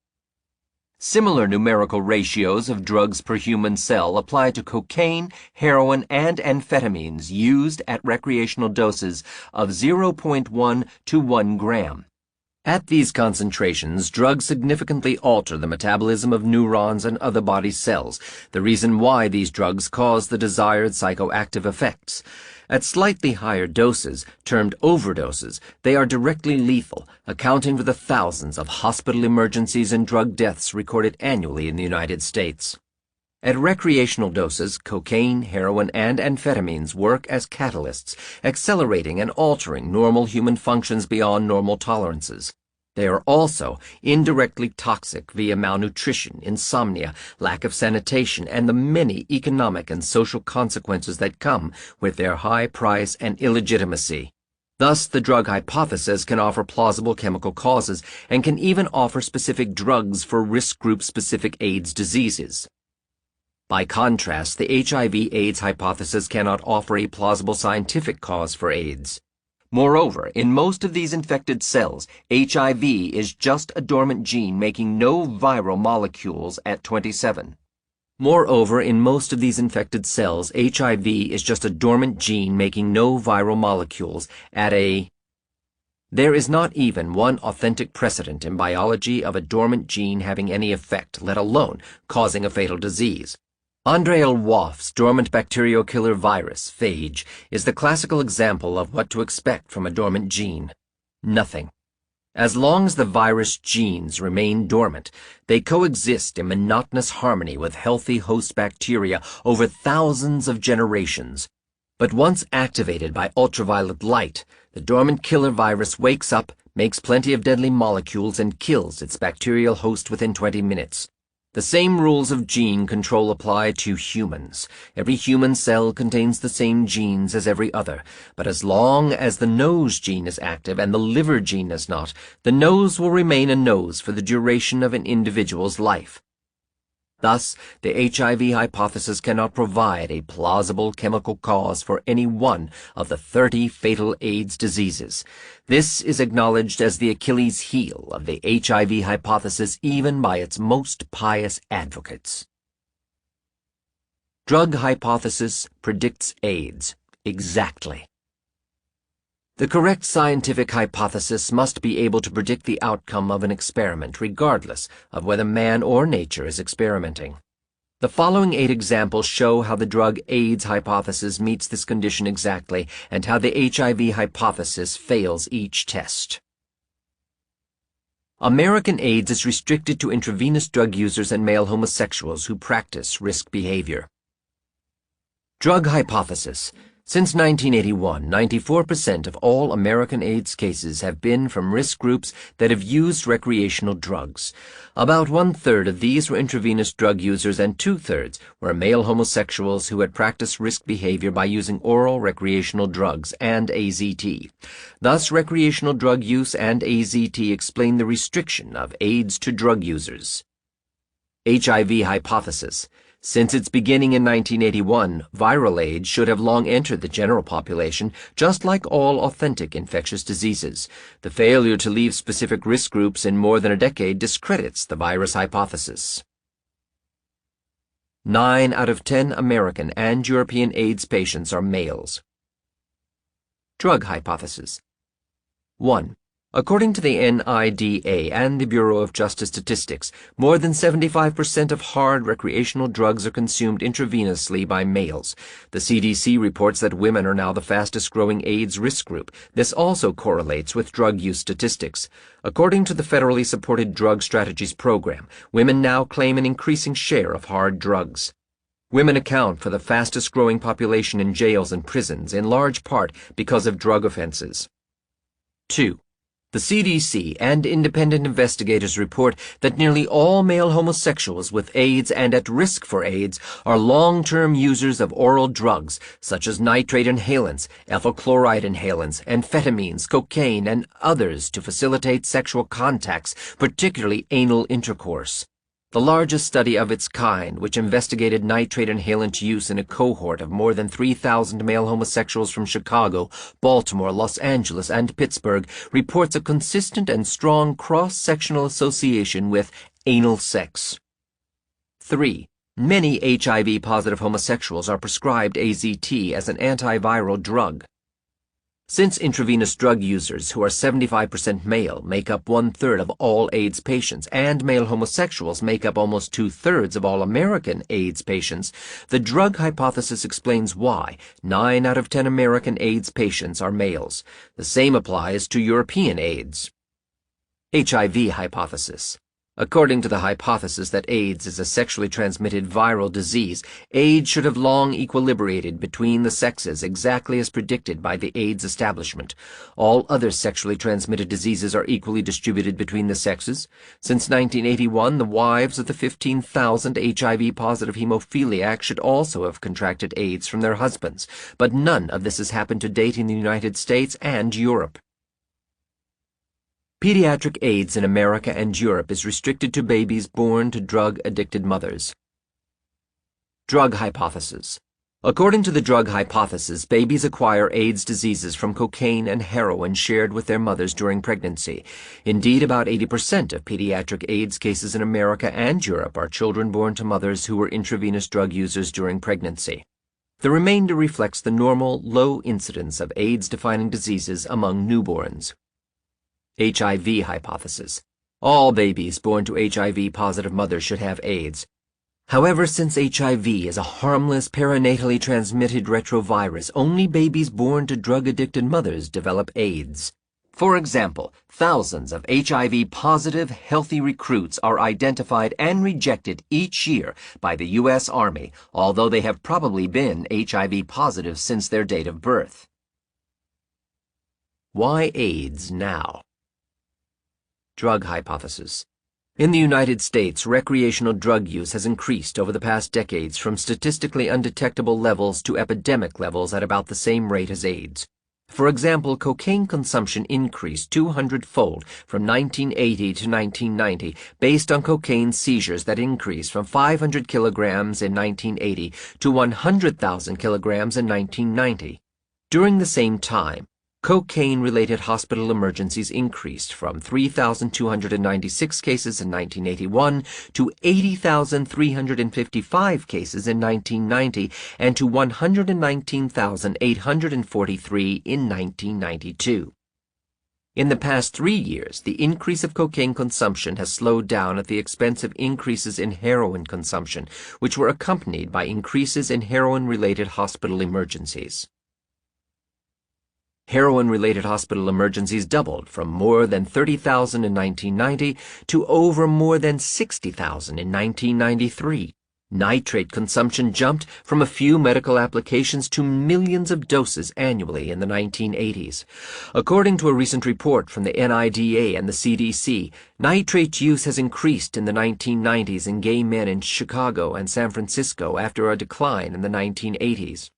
Similar numerical ratios of drugs per human cell apply to cocaine, heroin, and amphetamines used at recreational doses of 0.1 to 1 gram. At these concentrations, drugs significantly alter the metabolism of neurons and other body cells, the reason why these drugs cause the desired psychoactive effects. At slightly higher doses, termed overdoses, they are directly lethal, accounting for the thousands of hospital emergencies and drug deaths recorded annually in the United States. At recreational doses, cocaine, heroin, and amphetamines work as catalysts, accelerating and altering normal human functions beyond normal tolerances. They are also indirectly toxic via malnutrition, insomnia, lack of sanitation, and the many economic and social consequences that come with their high price and illegitimacy. Thus, the drug hypothesis can offer plausible chemical causes and can even offer specific drugs for risk group-specific AIDS diseases. By contrast, the HIV/AIDS hypothesis cannot offer a plausible scientific cause for AIDS. Moreover, in most of these infected cells, HIV is just a dormant gene making no viral molecules at 27. Moreover, in most of these infected cells, HIV is just a dormant gene making no viral molecules at a... There is not even one authentic precedent in biology of a dormant gene having any effect, let alone causing a fatal disease. André Lwoff's dormant bacterial killer virus, phage, is the classical example of what to expect from a dormant gene. Nothing. As long as the virus genes remain dormant, they coexist in monotonous harmony with healthy host bacteria over thousands of generations. But once activated by ultraviolet light, the dormant killer virus wakes up, makes plenty of deadly molecules, and kills its bacterial host within 20 minutes. The same rules of gene control apply to humans. Every human cell contains the same genes as every other, but as long as the nose gene is active and the liver gene is not, the nose will remain a nose for the duration of an individual's life. Thus, the HIV hypothesis cannot provide a plausible chemical cause for any one of the 30 fatal AIDS diseases. This is acknowledged as the Achilles heel of the HIV hypothesis even by its most pious advocates. Drug hypothesis predicts AIDS. Exactly. The correct scientific hypothesis must be able to predict the outcome of an experiment, regardless of whether man or nature is experimenting. The following 8 examples show how the drug AIDS hypothesis meets this condition exactly and how the HIV hypothesis fails each test. American AIDS is restricted to intravenous drug users and male homosexuals who practice risk behavior. Drug hypothesis. Since 1981, 94% of all American AIDS cases have been from risk groups that have used recreational drugs. About 1/3 of these were intravenous drug users and 2/3 were male homosexuals who had practiced risk behavior by using oral recreational drugs and AZT. Thus, recreational drug use and AZT explain the restriction of AIDS to drug users. HIV hypothesis. Since its beginning in 1981, viral AIDS should have long entered the general population, just like all authentic infectious diseases. The failure to leave specific risk groups in more than a decade discredits the virus hypothesis. 9 out of 10 American and European AIDS patients are males. Drug hypothesis. 1. According to the NIDA and the Bureau of Justice Statistics, more than 75% of hard recreational drugs are consumed intravenously by males. The CDC reports that women are now the fastest-growing AIDS risk group. This also correlates with drug use statistics. According to the federally supported Drug Strategies Program, women now claim an increasing share of hard drugs. Women account for the fastest-growing population in jails and prisons, in large part because of drug offenses. 2. The CDC and independent investigators report that nearly all male homosexuals with AIDS and at risk for AIDS are long-term users of oral drugs such as nitrate inhalants, ethyl chloride inhalants, amphetamines, cocaine, and others to facilitate sexual contacts, particularly anal intercourse. The largest study of its kind, which investigated nitrate inhalant use in a cohort of more than 3,000 male homosexuals from Chicago, Baltimore, Los Angeles, and Pittsburgh, reports a consistent and strong cross-sectional association with anal sex. 3. Many HIV-positive homosexuals are prescribed AZT as an antiviral drug. Since intravenous drug users, who are 75% male, make up 1/3 of all AIDS patients, and male homosexuals make up almost 2/3 of all American AIDS patients, the drug hypothesis explains why 9 out of 10 American AIDS patients are males. The same applies to European AIDS. HIV hypothesis. According to the hypothesis that AIDS is a sexually transmitted viral disease, AIDS should have long equilibrated between the sexes exactly as predicted by the AIDS establishment. All other sexually transmitted diseases are equally distributed between the sexes. Since 1981, the wives of the 15,000 HIV-positive hemophiliacs should also have contracted AIDS from their husbands, but none of this has happened to date in the United States and Europe. Pediatric AIDS in America and Europe is restricted to babies born to drug-addicted mothers. Drug hypothesis. According to the drug hypothesis, babies acquire AIDS diseases from cocaine and heroin shared with their mothers during pregnancy. Indeed, about 80% of pediatric AIDS cases in America and Europe are children born to mothers who were intravenous drug users during pregnancy. The remainder reflects the normal, low incidence of AIDS-defining diseases among newborns. HIV hypothesis. All babies born to HIV-positive mothers should have AIDS. However, since HIV is a harmless perinatally transmitted retrovirus, only babies born to drug-addicted mothers develop AIDS. For example, thousands of HIV-positive, healthy recruits are identified and rejected each year by the U.S. Army, although they have probably been HIV-positive since their date of birth. Why AIDS now? Drug hypothesis. In the United States, recreational drug use has increased over the past decades from statistically undetectable levels to epidemic levels at about the same rate as AIDS. For example, cocaine consumption increased 200-fold from 1980 to 1990 based on cocaine seizures that increased from 500 kilograms in 1980 to 100,000 kilograms in 1990. During the same time, cocaine-related hospital emergencies increased from 3,296 cases in 1981 to 80,355 cases in 1990 and to 119,843 in 1992. In the past 3 years, the increase of cocaine consumption has slowed down at the expense of increases in heroin consumption, which were accompanied by increases in heroin-related hospital emergencies. Heroin-related hospital emergencies doubled from more than 30,000 in 1990 to over more than 60,000 in 1993. Nitrate consumption jumped from a few medical applications to millions of doses annually in the 1980s. According to a recent report from the NIDA and the CDC, nitrate use has increased in the 1990s in gay men in Chicago and San Francisco after a decline in the 1980s.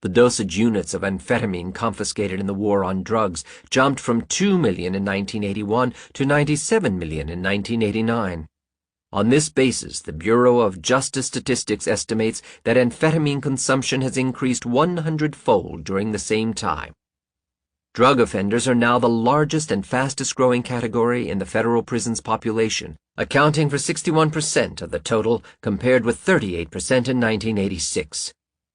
The dosage units of amphetamine confiscated in the war on drugs jumped from 2 million in 1981 to 97 million in 1989. On this basis, the Bureau of Justice Statistics estimates that amphetamine consumption has increased 100-fold during the same time. Drug offenders are now the largest and fastest-growing category in the federal prisons population, accounting for 61% of the total compared with 38% in 1986.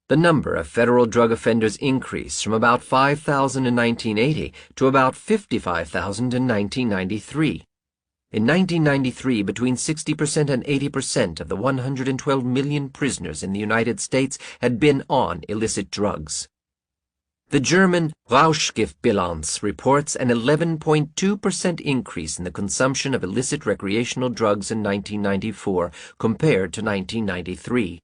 The number of federal drug offenders increased from about 5,000 in 1980 to about 55,000 in 1993. In 1993, between 60% and 80% of the 112 million prisoners in the United States had been on illicit drugs. The German Rauschgiftbilanz reports an 11.2% increase in the consumption of illicit recreational drugs in 1994 compared to 1993.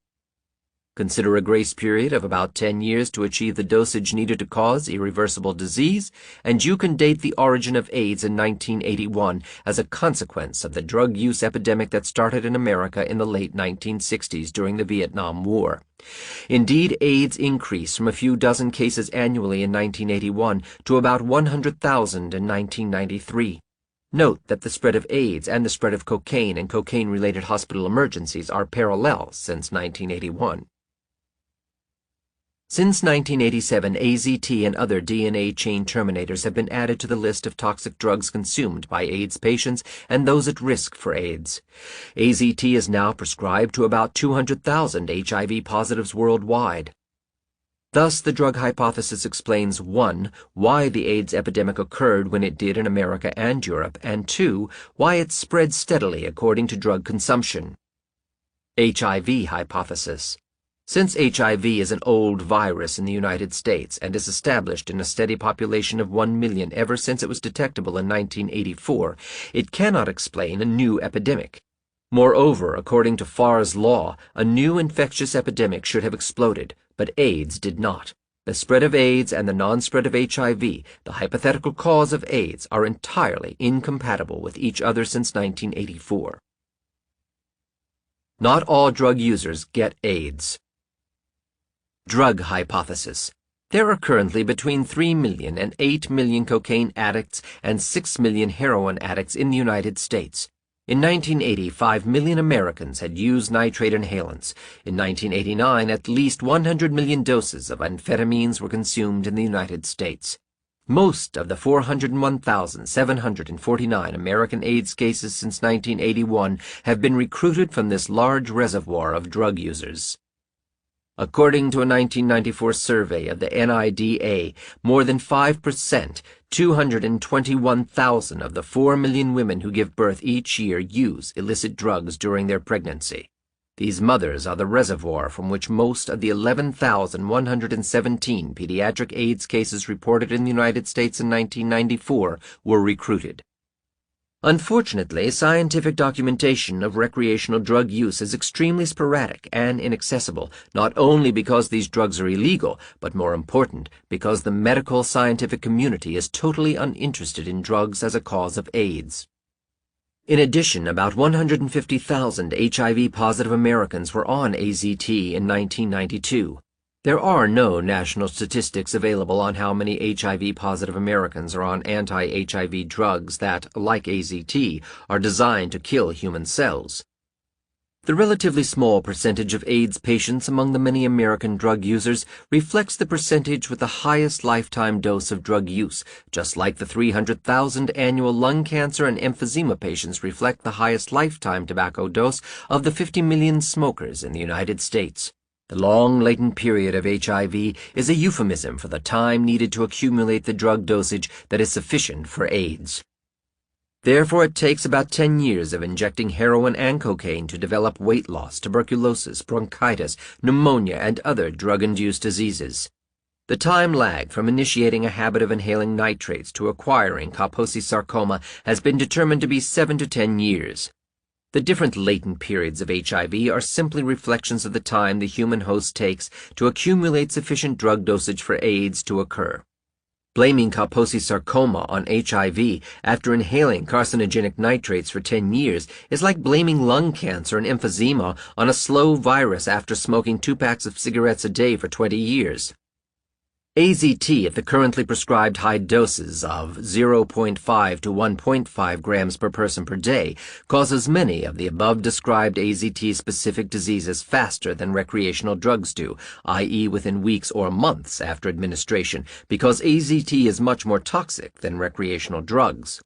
Consider a grace period of about 10 years to achieve the dosage needed to cause irreversible disease, and you can date the origin of AIDS in 1981 as a consequence of the drug use epidemic that started in America in the late 1960s during the Vietnam War. Indeed, AIDS increased from a few dozen cases annually in 1981 to about 100,000 in 1993. Note that the spread of AIDS and the spread of cocaine and cocaine-related hospital emergencies are parallel since 1981. Since 1987, AZT and other DNA chain terminators have been added to the list of toxic drugs consumed by AIDS patients and those at risk for AIDS. AZT is now prescribed to about 200,000 HIV positives worldwide. Thus, the drug hypothesis explains 1. Why the AIDS epidemic occurred when it did in America and Europe, and 2. Why it spread steadily according to drug consumption. HIV hypothesis. Since HIV is an old virus in the United States and is established in a steady population of 1 million ever since it was detectable in 1984, it cannot explain a new epidemic. Moreover, according to Farr's law, a new infectious epidemic should have exploded, but AIDS did not. The spread of AIDS and the non-spread of HIV, the hypothetical cause of AIDS, are entirely incompatible with each other since 1984. Not all drug users get AIDS. Drug hypothesis. There are currently between 3 million and 8 million cocaine addicts and 6 million heroin addicts in the United States. In 1980, 5 million Americans had used nitrate inhalants. In 1989, at least 100 million doses of amphetamines were consumed in the United States. Most of the 401,749 American AIDS cases since 1981 have been recruited from this large reservoir of drug users. According to a 1994 survey of the NIDA, more than 5%, 221,000 of the 4 million women who give birth each year use illicit drugs during their pregnancy. These mothers are the reservoir from which most of the 11,117 pediatric AIDS cases reported in the United States in 1994 were recruited. Unfortunately, scientific documentation of recreational drug use is extremely sporadic and inaccessible, not only because these drugs are illegal, but more important, because the medical scientific community is totally uninterested in drugs as a cause of AIDS. In addition, about 150,000 HIV-positive Americans were on AZT in 1992. There are no national statistics available on how many HIV-positive Americans are on anti-HIV drugs that, like AZT, are designed to kill human cells. The relatively small percentage of AIDS patients among the many American drug users reflects the percentage with the highest lifetime dose of drug use, just like the 300,000 annual lung cancer and emphysema patients reflect the highest lifetime tobacco dose of the 50 million smokers in the United States. The long latent period of HIV is a euphemism for the time needed to accumulate the drug dosage that is sufficient for AIDS. Therefore, it takes about 10 years of injecting heroin and cocaine to develop weight loss, tuberculosis, bronchitis, pneumonia, and other drug-induced diseases. The time lag from initiating a habit of inhaling nitrates to acquiring Kaposi sarcoma has been determined to be 7 to 10 years. The different latent periods of HIV are simply reflections of the time the human host takes to accumulate sufficient drug dosage for AIDS to occur. Blaming Kaposi sarcoma on HIV after inhaling carcinogenic nitrates for 10 years is like blaming lung cancer and emphysema on a slow virus after smoking 2 packs of cigarettes a day for 20 years. AZT at the currently prescribed high doses of 0.5 to 1.5 grams per person per day causes many of the above-described AZT-specific diseases faster than recreational drugs do, i.e. within weeks or months after administration, because AZT is much more toxic than recreational drugs.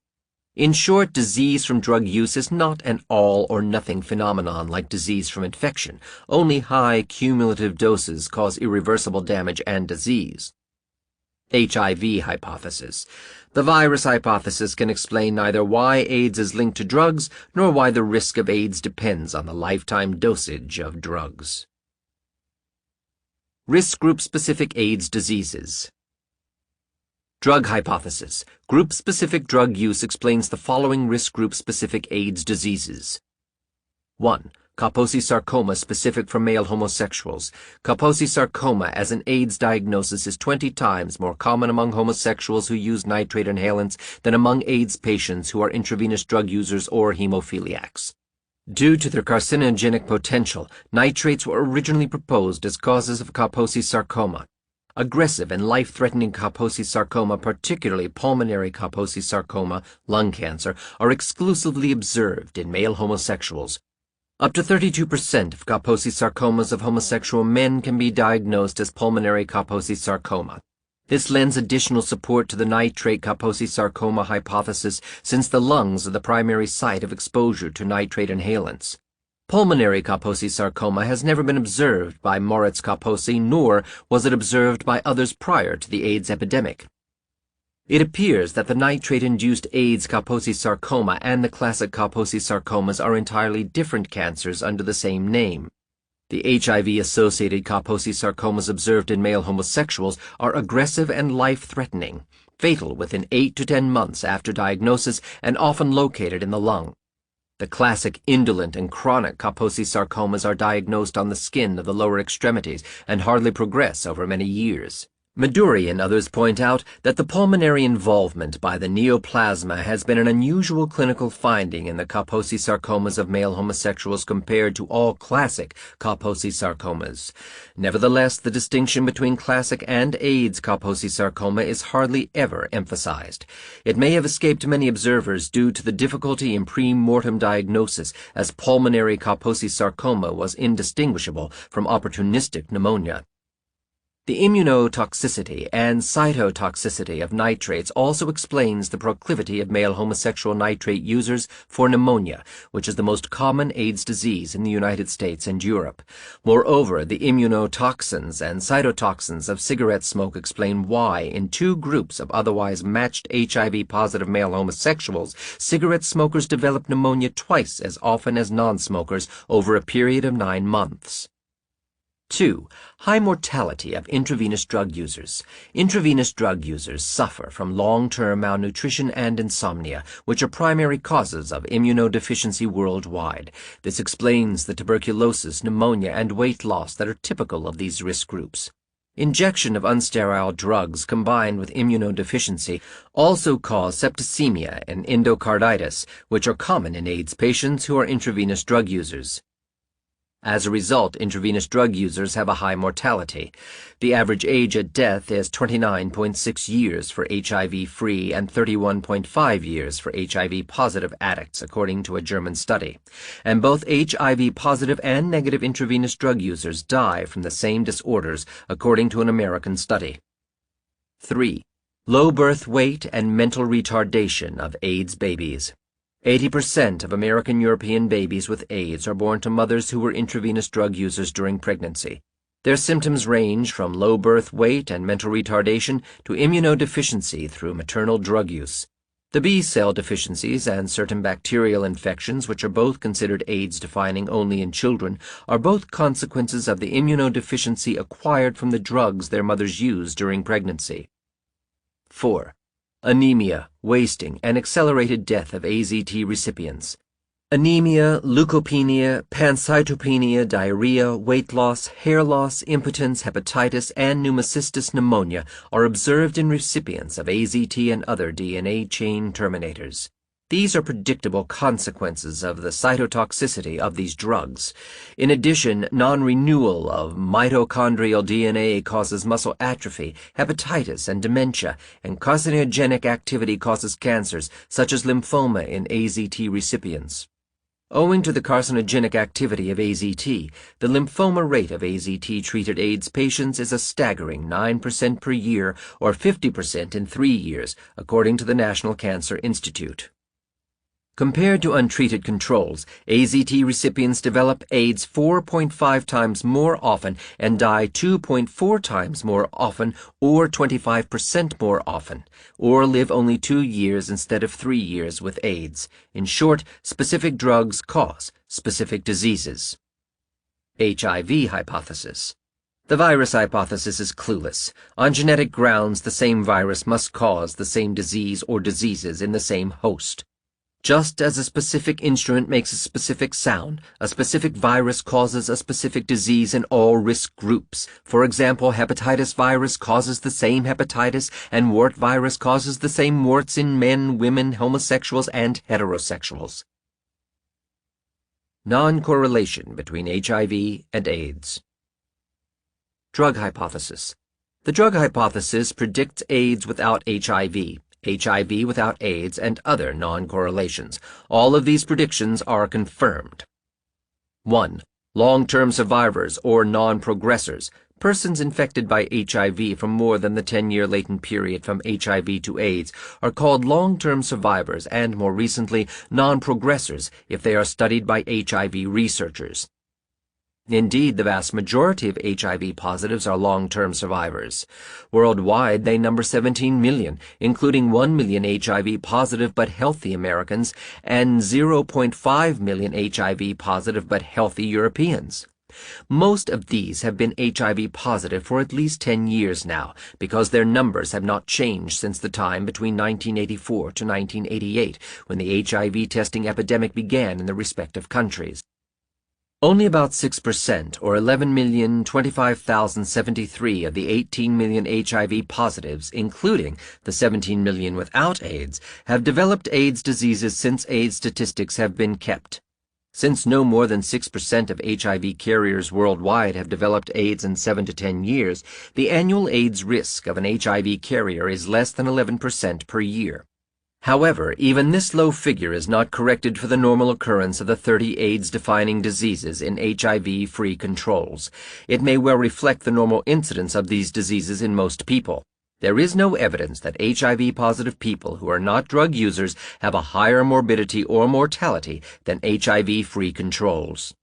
In short, disease from drug use is not an all-or-nothing phenomenon like disease from infection. Only high cumulative doses cause irreversible damage and disease. HIV hypothesis. The virus hypothesis can explain neither why AIDS is linked to drugs, nor why the risk of AIDS depends on the lifetime dosage of drugs. Risk group-specific AIDS diseases. Drug hypothesis. Group-specific drug use explains the following risk group-specific AIDS diseases. 1. Kaposi sarcoma specific for male homosexuals. Kaposi sarcoma as an AIDS diagnosis is 20 times more common among homosexuals who use nitrate inhalants than among AIDS patients who are intravenous drug users or hemophiliacs. Due to their carcinogenic potential, nitrates were originally proposed as causes of Kaposi sarcoma. Aggressive and life-threatening Kaposi sarcoma, particularly pulmonary Kaposi sarcoma, lung cancer, are exclusively observed in male homosexuals. Up to 32% of Kaposi sarcomas of homosexual men can be diagnosed as pulmonary Kaposi sarcoma. This lends additional support to the nitrate Kaposi sarcoma hypothesis, since the lungs are the primary site of exposure to nitrate inhalants. Pulmonary Kaposi sarcoma has never been observed by Moritz Kaposi, nor was it observed by others prior to the AIDS epidemic. It appears that the nitrate-induced AIDS Kaposi sarcoma and the classic Kaposi sarcomas are entirely different cancers under the same name. The HIV-associated Kaposi sarcomas observed in male homosexuals are aggressive and life-threatening, fatal within 8 to 10 months after diagnosis, and often located in the lung. The classic indolent and chronic Kaposi sarcomas are diagnosed on the skin of the lower extremities and hardly progress over many years. Maduri and others point out that the pulmonary involvement by the neoplasma has been an unusual clinical finding in the Kaposi sarcomas of male homosexuals compared to all classic Kaposi sarcomas. Nevertheless, the distinction between classic and AIDS Kaposi sarcoma is hardly ever emphasized. It may have escaped many observers due to the difficulty in pre-mortem diagnosis, as pulmonary Kaposi sarcoma was indistinguishable from opportunistic pneumonia. The immunotoxicity and cytotoxicity of nitrates also explains the proclivity of male homosexual nitrate users for pneumonia, which is the most common AIDS disease in the United States and Europe. Moreover, the immunotoxins and cytotoxins of cigarette smoke explain why, in 2 groups of otherwise matched HIV-positive male homosexuals, cigarette smokers develop pneumonia twice as often as non-smokers over a period of 9 months. 2. High mortality of intravenous drug users. Intravenous drug users suffer from long-term malnutrition and insomnia, which are primary causes of immunodeficiency worldwide. This explains the tuberculosis, pneumonia, and weight loss that are typical of these risk groups. Injection of unsterile drugs combined with immunodeficiency also cause septicemia and endocarditis, which are common in AIDS patients who are intravenous drug users. As a result, intravenous drug users have a high mortality. The average age at death is 29.6 years for HIV-free and 31.5 years for HIV-positive addicts, according to a German study. And both HIV-positive and negative intravenous drug users die from the same disorders, according to an American study. 3. Low birth weight and mental retardation of AIDS babies. 80% of American European babies with AIDS are born to mothers who were intravenous drug users during pregnancy. Their symptoms range from low birth weight and mental retardation to immunodeficiency through maternal drug use. The B-cell deficiencies and certain bacterial infections, which are both considered AIDS-defining only in children, are both consequences of the immunodeficiency acquired from the drugs their mothers used during pregnancy. 4. Anemia, wasting, and accelerated death of AZT recipients. Anemia, leukopenia, pancytopenia, diarrhea, weight loss, hair loss, impotence, hepatitis, and pneumocystis pneumonia are observed in recipients of AZT and other DNA chain terminators. These are predictable consequences of the cytotoxicity of these drugs. In addition, non-renewal of mitochondrial DNA causes muscle atrophy, hepatitis, and dementia, and carcinogenic activity causes cancers, such as lymphoma in AZT recipients. Owing to the carcinogenic activity of AZT, the lymphoma rate of AZT-treated AIDS patients is a staggering 9% per year or 50% in 3 years, according to the National Cancer Institute. Compared to untreated controls, AZT recipients develop AIDS 4.5 times more often and die 2.4 times more often or 25% more often, or live only 2 years instead of 3 years with AIDS. In short, specific drugs cause specific diseases. HIV hypothesis. The virus hypothesis is clueless. On genetic grounds, the same virus must cause the same disease or diseases in the same host. Just as a specific instrument makes a specific sound, a specific virus causes a specific disease in all risk groups. For example, hepatitis virus causes the same hepatitis, and wart virus causes the same warts in men, women, homosexuals, and heterosexuals. Non-correlation between HIV and AIDS. Drug hypothesis. The drug hypothesis predicts AIDS without HIV. HIV without AIDS, and other non-correlations. All of these predictions are confirmed. 1. Long-term survivors or non-progressors, persons infected by HIV from more than the 10-year latent period from HIV to AIDS, are called long-term survivors and, more recently, non-progressors if they are studied by HIV researchers. Indeed, the vast majority of HIV positives are long-term survivors. Worldwide, they number 17 million, including 1 million HIV positive but healthy Americans and 0.5 million HIV positive but healthy Europeans. Most of these have been HIV positive for at least 10 years now, because their numbers have not changed since the time between 1984 to 1988, when the HIV testing epidemic began in the respective countries. Only about 6%, or 11,025,073 of the 18 million HIV positives, including the 17 million without AIDS, have developed AIDS diseases since AIDS statistics have been kept. Since no more than 6% of HIV carriers worldwide have developed AIDS in 7 to 10 years, the annual AIDS risk of an HIV carrier is less than 11% per year. However, even this low figure is not corrected for the normal occurrence of the 30 AIDS-defining diseases in HIV-free controls. It may well reflect the normal incidence of these diseases in most people. There is no evidence that HIV-positive people who are not drug users have a higher morbidity or mortality than HIV-free controls.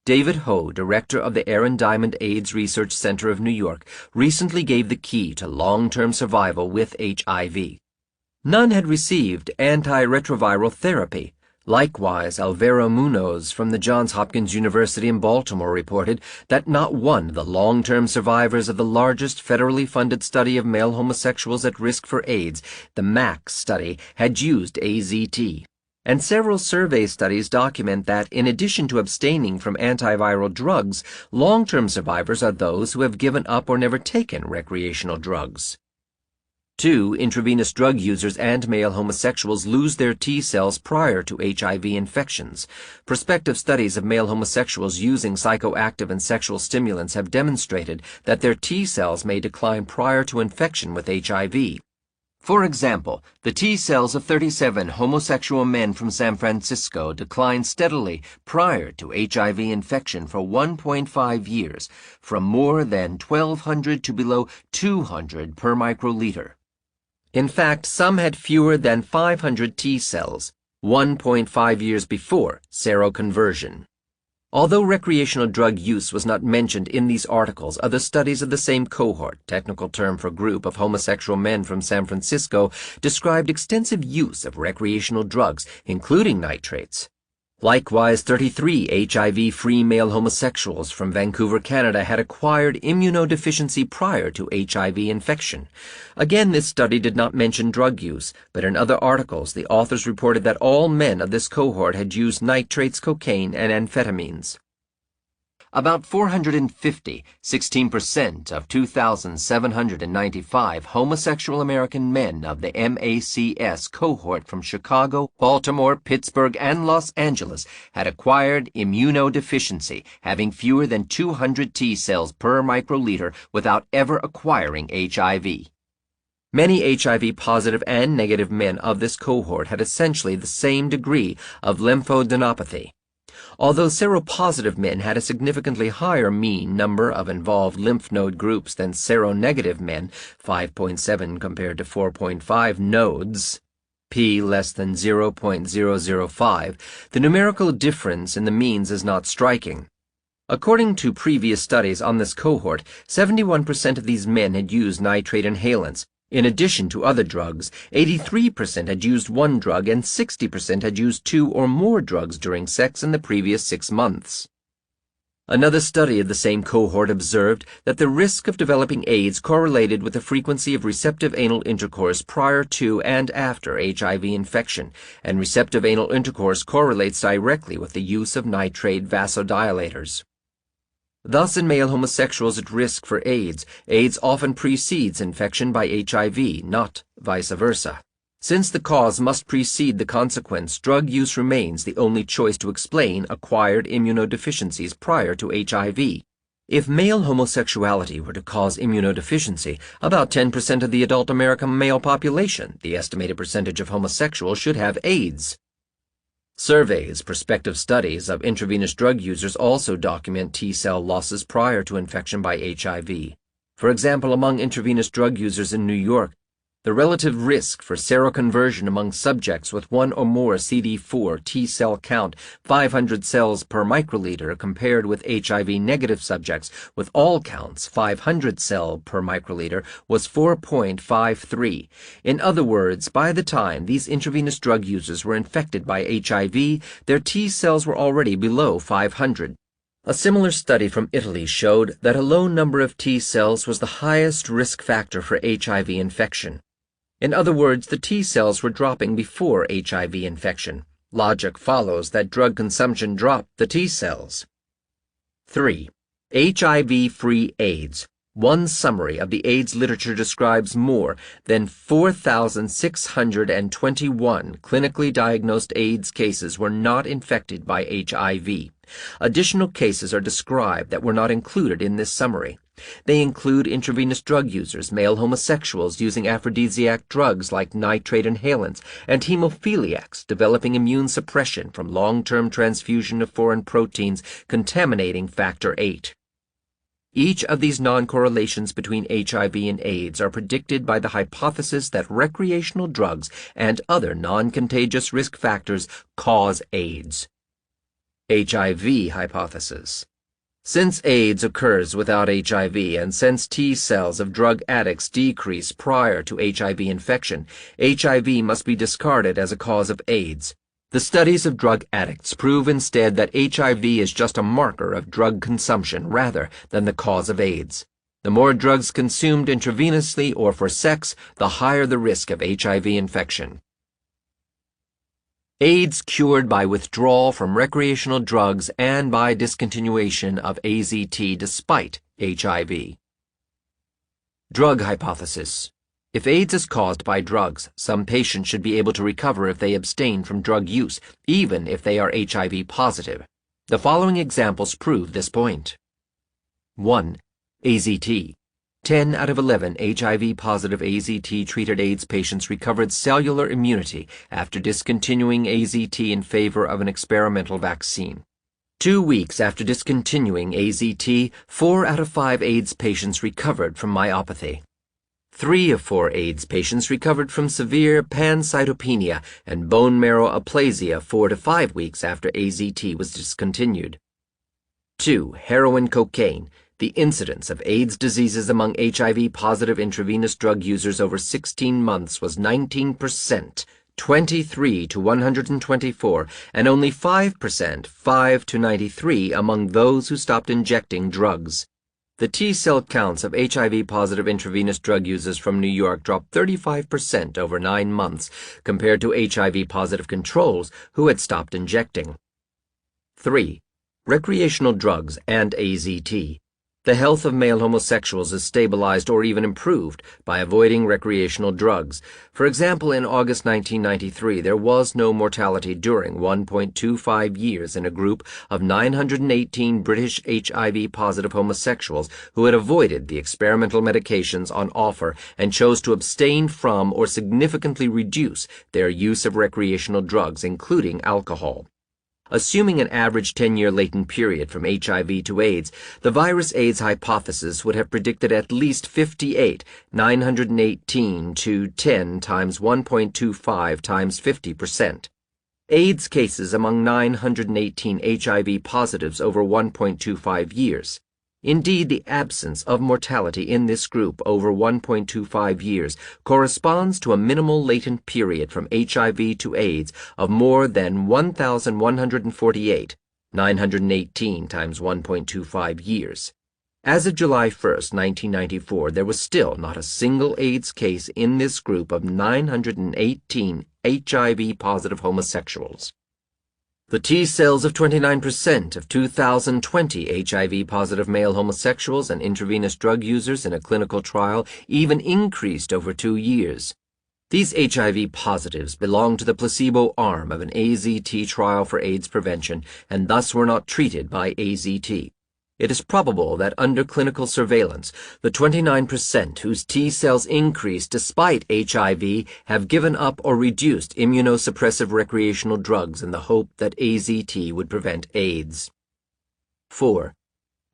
David Ho, director of the Aaron Diamond AIDS Research Center of New York, recently gave the key to long-term survival with HIV. None had received antiretroviral therapy. Likewise, Alvaro Munoz from the Johns Hopkins University in Baltimore reported that not one of the long-term survivors of the largest federally funded study of male homosexuals at risk for AIDS, the MAX study, had used AZT. And several survey studies document that, in addition to abstaining from antiviral drugs, long-term survivors are those who have given up or never taken recreational drugs. 2. Intravenous drug users and male homosexuals lose their T cells prior to HIV infections. Prospective studies of male homosexuals using psychoactive and sexual stimulants have demonstrated that their T cells may decline prior to infection with HIV. For example, the T cells of 37 homosexual men from San Francisco declined steadily prior to HIV infection for 1.5 years, from more than 1,200 to below 200 per microliter. In fact, some had fewer than 500 T cells, 1.5 years before seroconversion. Although recreational drug use was not mentioned in these articles, other studies of the same cohort, technical term for group of homosexual men from San Francisco, described extensive use of recreational drugs, including nitrates. Likewise, 33 HIV-free male homosexuals from Vancouver, Canada had acquired immunodeficiency prior to HIV infection. Again, this study did not mention drug use, but in other articles the authors reported that all men of this cohort had used nitrates, cocaine, and amphetamines. About 450, 16% of 2,795 homosexual American men of the MACS cohort from Chicago, Baltimore, Pittsburgh, and Los Angeles had acquired immunodeficiency, having fewer than 200 T cells per microliter without ever acquiring HIV. Many HIV-positive and negative men of this cohort had essentially the same degree of lymphadenopathy. Although seropositive men had a significantly higher mean number of involved lymph node groups than seronegative men, 5.7 compared to 4.5 nodes, p less than 0.005, the numerical difference in the means is not striking. According to previous studies on this cohort, 71% of these men had used nitrate inhalants. In addition to other drugs, 83% had used one drug and 60% had used two or more drugs during sex in the previous 6 months. Another study of the same cohort observed that the risk of developing AIDS correlated with the frequency of receptive anal intercourse prior to and after HIV infection, and receptive anal intercourse correlates directly with the use of nitrate vasodilators. Thus, in male homosexuals at risk for AIDS, AIDS often precedes infection by HIV, not vice versa. Since the cause must precede the consequence, drug use remains the only choice to explain acquired immunodeficiencies prior to HIV. If male homosexuality were to cause immunodeficiency, about 10% of the adult American male population, the estimated percentage of homosexuals, should have AIDS. Surveys, prospective studies of intravenous drug users also document T-cell losses prior to infection by HIV. For example, among intravenous drug users in New York, the relative risk for seroconversion among subjects with one or more CD4 T-cell count 500 cells per microliter compared with HIV-negative subjects with all counts 500 cell per microliter was 4.53. In other words, by the time these intravenous drug users were infected by HIV, their T-cells were already below 500. A similar study from Italy showed that a low number of T-cells was the highest risk factor for HIV infection. In other words, the T-cells were dropping before HIV infection. Logic follows that drug consumption dropped the T-cells. 3. HIV-free AIDS. One summary of the AIDS literature describes more than 4,621 clinically diagnosed AIDS cases were not infected by HIV. Additional cases are described that were not included in this summary. They include intravenous drug users, male homosexuals using aphrodisiac drugs like nitrate inhalants, and hemophiliacs developing immune suppression from long-term transfusion of foreign proteins contaminating factor VIII. Each of these non-correlations between HIV and AIDS are predicted by the hypothesis that recreational drugs and other non-contagious risk factors cause AIDS. HIV hypothesis. Since AIDS occurs without HIV and since T cells of drug addicts decrease prior to HIV infection, HIV must be discarded as a cause of AIDS. The studies of drug addicts prove instead that HIV is just a marker of drug consumption rather than the cause of AIDS. The more drugs consumed intravenously or for sex, the higher the risk of HIV infection. AIDS cured by withdrawal from recreational drugs and by discontinuation of AZT despite HIV. Drug hypothesis. If AIDS is caused by drugs, some patients should be able to recover if they abstain from drug use, even if they are HIV positive. The following examples prove this point. 1. AZT. 10 out of 11 HIV-positive AZT-treated AIDS patients recovered cellular immunity after discontinuing AZT in favor of an experimental vaccine. 2 weeks after discontinuing AZT, 4 out of 5 AIDS patients recovered from myopathy. 3 of 4 AIDS patients recovered from severe pancytopenia and bone marrow aplasia 4 to 5 weeks after AZT was discontinued. 2. Heroin cocaine. The incidence of AIDS diseases among HIV-positive intravenous drug users over 16 months was 19%, 23 to 124, and only 5%, 5 to 93, among those who stopped injecting drugs. The T-cell counts of HIV-positive intravenous drug users from New York dropped 35% over 9 months compared to HIV-positive controls who had stopped injecting. 3. Recreational drugs and AZT. The health of male homosexuals is stabilized or even improved by avoiding recreational drugs. For example, in August 1993, there was no mortality during 1.25 years in a group of 918 British HIV-positive homosexuals who had avoided the experimental medications on offer and chose to abstain from or significantly reduce their use of recreational drugs, including alcohol. Assuming an average 10-year latent period from HIV to AIDS, the virus AIDS hypothesis would have predicted at least 58, 918 to 10 times 1.25 times 50%. AIDS cases among 918 HIV positives over 1.25 years. Indeed, the absence of mortality in this group over 1.25 years corresponds to a minimal latent period from HIV to AIDS of more than 1,148, 918 times 1.25 years. As of July 1, 1994, there was still not a single AIDS case in this group of 918 HIV-positive homosexuals. The T-cells of 29% of 2,020 HIV-positive male homosexuals and intravenous drug users in a clinical trial even increased over 2 years. These HIV positives belonged to the placebo arm of an AZT trial for AIDS prevention and thus were not treated by AZT. It is probable that under clinical surveillance, the 29% whose T-cells increased despite HIV have given up or reduced immunosuppressive recreational drugs in the hope that AZT would prevent AIDS. 4.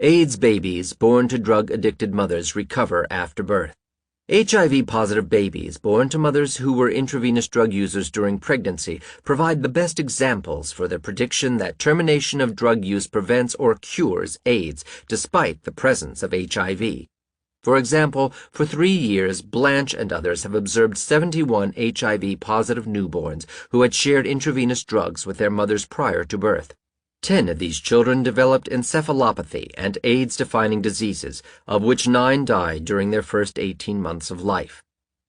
AIDS babies born to drug-addicted mothers recover after birth. HIV-positive babies born to mothers who were intravenous drug users during pregnancy provide the best examples for the prediction that termination of drug use prevents or cures AIDS despite the presence of HIV. For example, for 3 years, Blanche and others have observed 71 HIV-positive newborns who had shared intravenous drugs with their mothers prior to birth. 10 of these children developed encephalopathy and AIDS-defining diseases, of which 9 died during their first 18 months of life.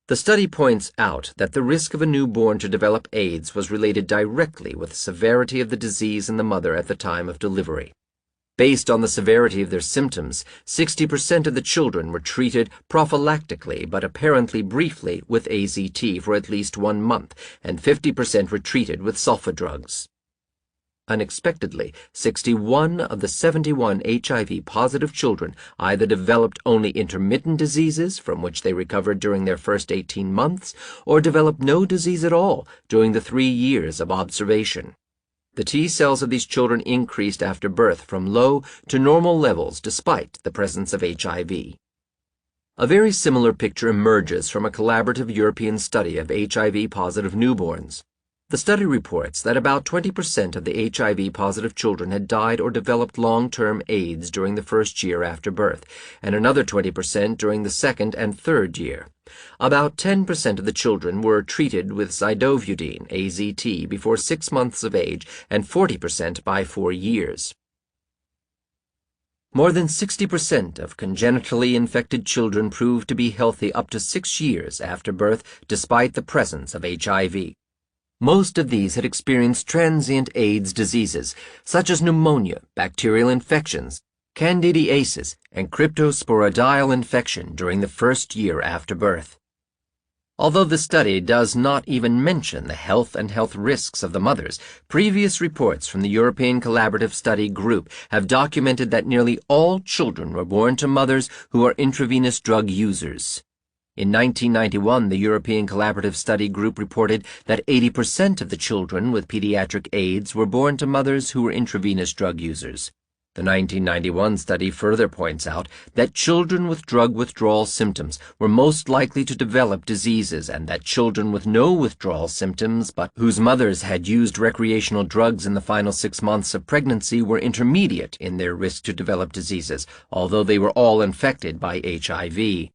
The study points out that the risk of a newborn to develop AIDS was related directly with the severity of the disease in the mother at the time of delivery. Based on the severity of their symptoms, 60% of the children were treated prophylactically but apparently briefly with AZT for at least 1 month, and 50% were treated with sulfa drugs. Unexpectedly, 61 of the 71 HIV-positive children either developed only intermittent diseases from which they recovered during their first 18 months or developed no disease at all during the 3 years of observation. The T-cells of these children increased after birth from low to normal levels despite the presence of HIV. A very similar picture emerges from a collaborative European study of HIV-positive newborns. The study reports that about 20% of the HIV-positive children had died or developed long-term AIDS during the first year after birth, and another 20% during the second and third year. About 10% of the children were treated with zidovudine, AZT, before 6 months of age, and 40% by 4 years. More than 60% of congenitally infected children proved to be healthy up to 6 years after birth, despite the presence of HIV. Most of these had experienced transient AIDS diseases, such as pneumonia, bacterial infections, candidiasis, and cryptosporidial infection during the first year after birth. Although the study does not even mention the health and health risks of the mothers, previous reports from the European Collaborative Study Group have documented that nearly all children were born to mothers who are intravenous drug users. In 1991, the European Collaborative Study Group reported that 80% of the children with pediatric AIDS were born to mothers who were intravenous drug users. The 1991 study further points out that children with drug withdrawal symptoms were most likely to develop diseases and that children with no withdrawal symptoms but whose mothers had used recreational drugs in the final 6 months of pregnancy were intermediate in their risk to develop diseases, although they were all infected by HIV.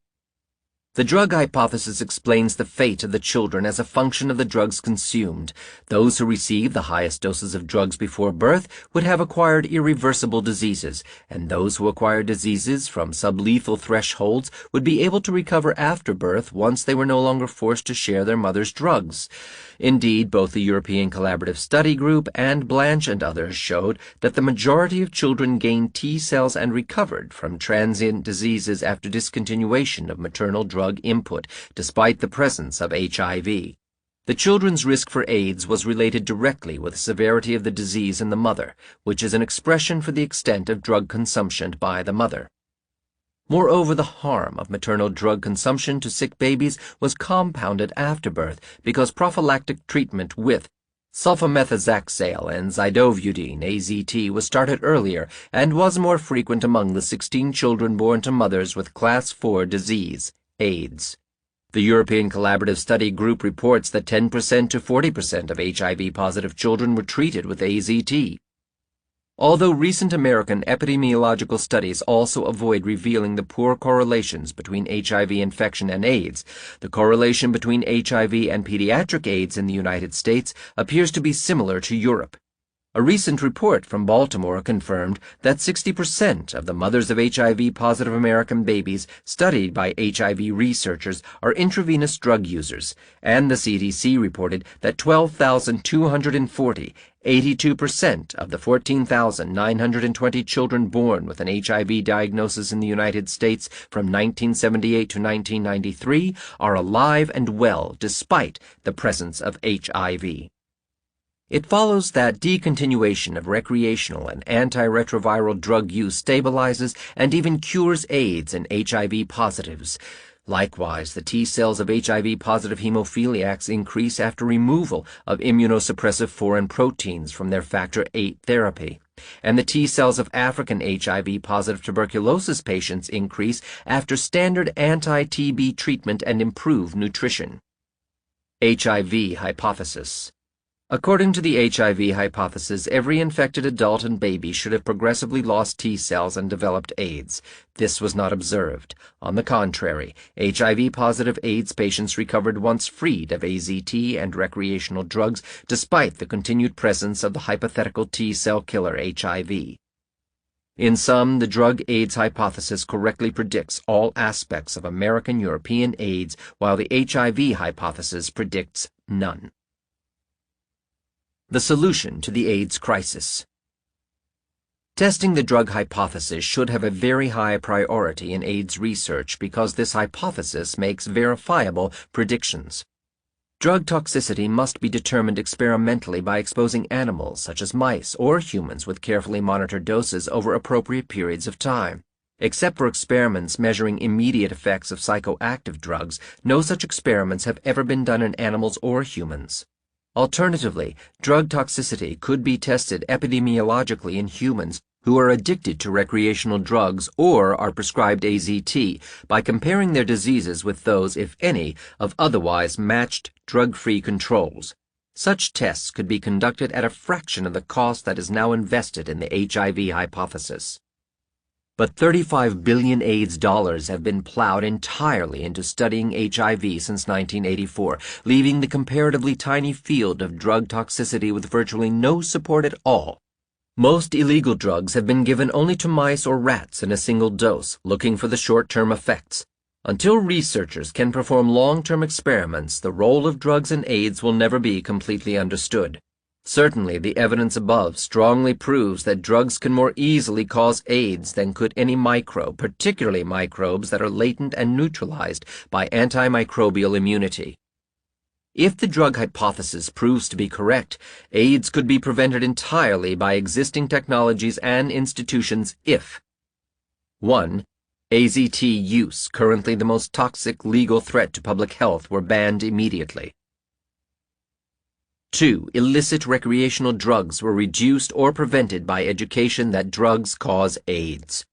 The drug hypothesis explains the fate of the children as a function of the drugs consumed. Those who receive the highest doses of drugs before birth would have acquired irreversible diseases, and those who acquired diseases from sublethal thresholds would be able to recover after birth once they were no longer forced to share their mother's drugs. Indeed, both the European Collaborative Study Group and Blanche and others showed that the majority of children gained T cells and recovered from transient diseases after discontinuation of maternal drug input, despite the presence of HIV. The children's risk for AIDS was related directly with the severity of the disease in the mother, which is an expression for the extent of drug consumption by the mother. Moreover, the harm of maternal drug consumption to sick babies was compounded after birth because prophylactic treatment with sulfamethoxazole and zidovudine, AZT, was started earlier and was more frequent among the 16 children born to mothers with Class 4 disease, AIDS. The European Collaborative Study Group reports that 10% to 40% of HIV-positive children were treated with AZT. Although recent American epidemiological studies also avoid revealing the poor correlations between HIV infection and AIDS, the correlation between HIV and pediatric AIDS in the United States appears to be similar to Europe. A recent report from Baltimore confirmed that 60% of the mothers of HIV-positive American babies studied by HIV researchers are intravenous drug users, and the CDC reported that 12,240, 82% of the 14,920 children born with an HIV diagnosis in the United States from 1978 to 1993 are alive and well despite the presence of HIV. It follows that decontinuation of recreational and antiretroviral drug use stabilizes and even cures AIDS in HIV positives. Likewise, the T cells of HIV-positive hemophiliacs increase after removal of immunosuppressive foreign proteins from their factor VIII therapy, and the T cells of African HIV-positive tuberculosis patients increase after standard anti-TB treatment and improved nutrition. HIV hypothesis. According to the HIV hypothesis, every infected adult and baby should have progressively lost T cells and developed AIDS. This was not observed. On the contrary, HIV-positive AIDS patients recovered once freed of AZT and recreational drugs despite the continued presence of the hypothetical T cell killer HIV. In sum, the drug AIDS hypothesis correctly predicts all aspects of American-European AIDS, while the HIV hypothesis predicts none. The solution to the AIDS crisis. Testing the drug hypothesis should have a very high priority in AIDS research because this hypothesis makes verifiable predictions. Drug toxicity must be determined experimentally by exposing animals, such as mice or humans, with carefully monitored doses over appropriate periods of time. Except for experiments measuring immediate effects of psychoactive drugs, no such experiments have ever been done in animals or humans. Alternatively, drug toxicity could be tested epidemiologically in humans who are addicted to recreational drugs or are prescribed AZT by comparing their diseases with those, if any, of otherwise matched drug-free controls. Such tests could be conducted at a fraction of the cost that is now invested in the HIV hypothesis. But 35 billion AIDS dollars have been plowed entirely into studying HIV since 1984, leaving the comparatively tiny field of drug toxicity with virtually no support at all. Most illegal drugs have been given only to mice or rats in a single dose, looking for the short-term effects. Until researchers can perform long-term experiments, the role of drugs in AIDS will never be completely understood. Certainly, the evidence above strongly proves that drugs can more easily cause AIDS than could any microbe, particularly microbes that are latent and neutralized by antimicrobial immunity. If the drug hypothesis proves to be correct, AIDS could be prevented entirely by existing technologies and institutions if 1. AZT use, currently the most toxic legal threat to public health, were banned immediately. 2. Illicit recreational drugs were reduced or prevented by education that drugs cause AIDS.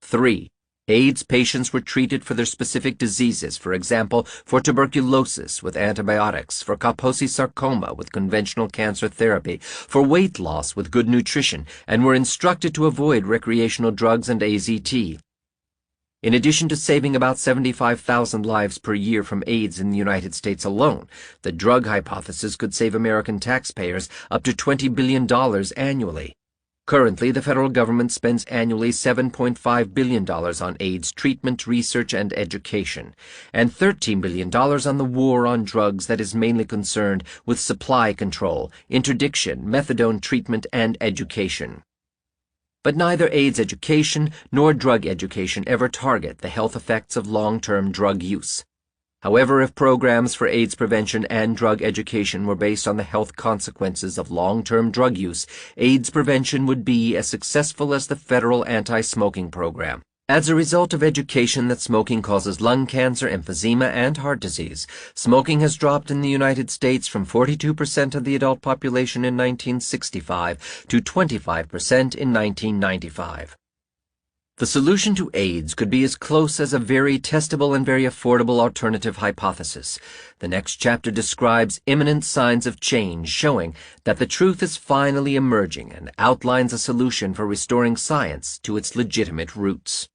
3. AIDS patients were treated for their specific diseases, for example, for tuberculosis with antibiotics, for Kaposi sarcoma with conventional cancer therapy, for weight loss with good nutrition, and were instructed to avoid recreational drugs and AZT. In addition to saving about 75,000 lives per year from AIDS in the United States alone, the drug hypothesis could save American taxpayers up to $20 billion annually. Currently, the federal government spends annually $7.5 billion on AIDS treatment, research, and education, and $13 billion on the war on drugs that is mainly concerned with supply control, interdiction, methadone treatment, and education. But neither AIDS education nor drug education ever target the health effects of long-term drug use. However, if programs for AIDS prevention and drug education were based on the health consequences of long-term drug use, AIDS prevention would be as successful as the federal anti-smoking program. As a result of education that smoking causes lung cancer, emphysema, and heart disease, smoking has dropped in the United States from 42% of the adult population in 1965 to 25% in 1995. The solution to AIDS could be as close as a very testable and very affordable alternative hypothesis. The next chapter describes imminent signs of change showing that the truth is finally emerging and outlines a solution for restoring science to its legitimate roots.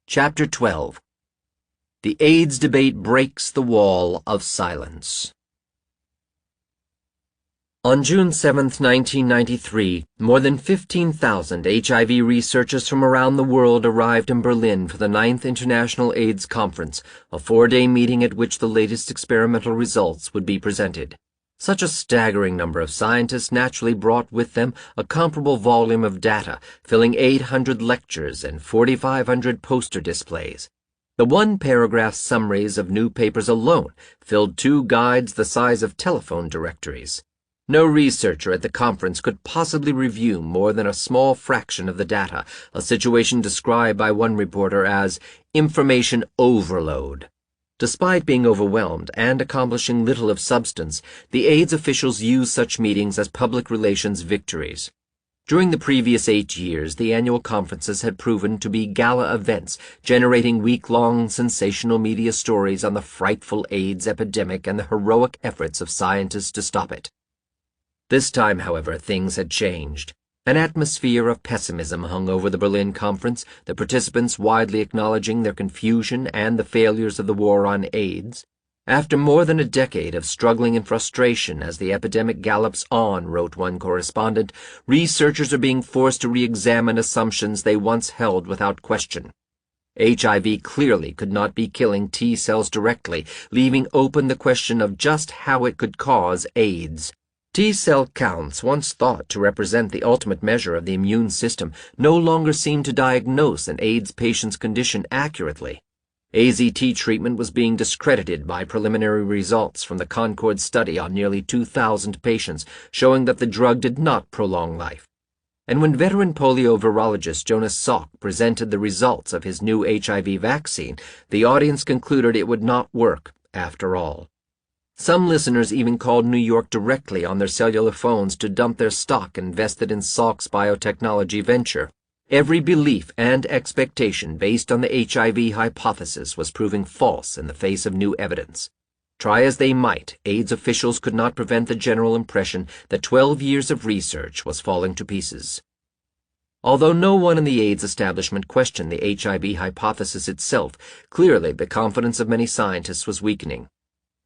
Chapter 12. The AIDS debate breaks the wall of silence. On June 7, 1993, more than 15,000 HIV researchers from around the world arrived in Berlin for the 9th International AIDS Conference, a 4-day meeting at which the latest experimental results would be presented. Such a staggering number of scientists naturally brought with them a comparable volume of data, filling 800 lectures and 4,500 poster displays. The one-paragraph summaries of new papers alone filled 2 guides the size of telephone directories. No researcher at the conference could possibly review more than a small fraction of the data, a situation described by one reporter as information overload. Despite being overwhelmed and accomplishing little of substance, the AIDS officials used such meetings as public relations victories. During the previous 8 years, the annual conferences had proven to be gala events, generating week-long sensational media stories on the frightful AIDS epidemic and the heroic efforts of scientists to stop it. This time, however, things had changed. An atmosphere of pessimism hung over the Berlin conference, the participants widely acknowledging their confusion and the failures of the war on AIDS. After more than a decade of struggling and frustration as the epidemic gallops on, wrote one correspondent, researchers are being forced to re-examine assumptions they once held without question. HIV clearly could not be killing T cells directly, leaving open the question of just how it could cause AIDS. T-cell counts, once thought to represent the ultimate measure of the immune system, no longer seemed to diagnose an AIDS patient's condition accurately. AZT treatment was being discredited by preliminary results from the Concord study on nearly 2,000 patients, showing that the drug did not prolong life. And when veteran polio virologist Jonas Salk presented the results of his new HIV vaccine, the audience concluded it would not work after all. Some listeners even called New York directly on their cellular phones to dump their stock invested in Salk's biotechnology venture. Every belief and expectation based on the HIV hypothesis was proving false in the face of new evidence. Try as they might, AIDS officials could not prevent the general impression that 12 years of research was falling to pieces. Although no one in the AIDS establishment questioned the HIV hypothesis itself, clearly the confidence of many scientists was weakening.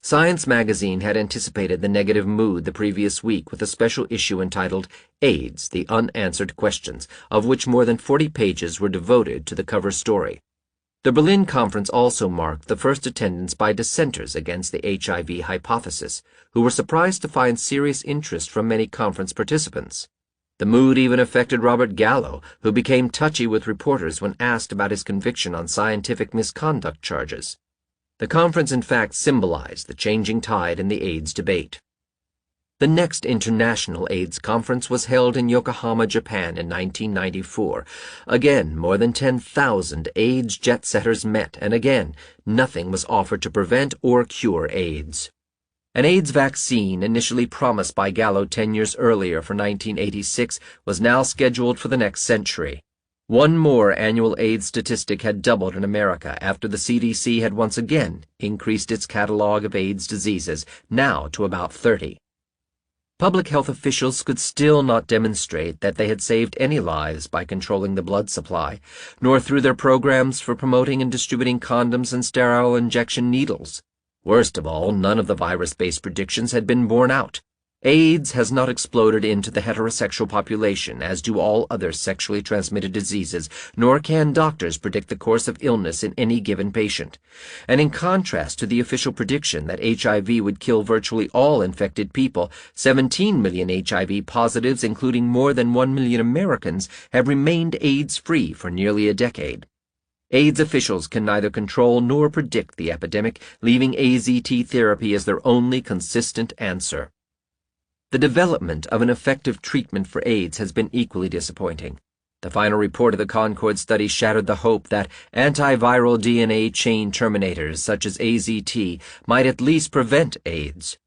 Science magazine had anticipated the negative mood the previous week with a special issue entitled AIDS, the Unanswered Questions, of which more than 40 pages were devoted to the cover story. The Berlin conference also marked the first attendance by dissenters against the HIV hypothesis, who were surprised to find serious interest from many conference participants. The mood even affected Robert Gallo, who became touchy with reporters when asked about his conviction on scientific misconduct charges. The conference, in fact, symbolized the changing tide in the AIDS debate. The next International AIDS Conference was held in Yokohama, Japan in 1994. Again, more than 10,000 AIDS jet-setters met, and again, nothing was offered to prevent or cure AIDS. An AIDS vaccine, initially promised by Gallo 10 years earlier for 1986, was now scheduled for the next century. One more annual AIDS statistic had doubled in America after the CDC had once again increased its catalog of AIDS diseases, now to about 30. Public health officials could still not demonstrate that they had saved any lives by controlling the blood supply, nor through their programs for promoting and distributing condoms and sterile injection needles. Worst of all, none of the virus-based predictions had been borne out. AIDS has not exploded into the heterosexual population, as do all other sexually transmitted diseases, nor can doctors predict the course of illness in any given patient. And in contrast to the official prediction that HIV would kill virtually all infected people, 17 million HIV positives, including more than 1 million Americans, have remained AIDS-free for nearly a decade. AIDS officials can neither control nor predict the epidemic, leaving AZT therapy as their only consistent answer. The development of an effective treatment for AIDS has been equally disappointing. The final report of the Concord study shattered the hope that antiviral DNA chain terminators such as AZT might at least prevent AIDS.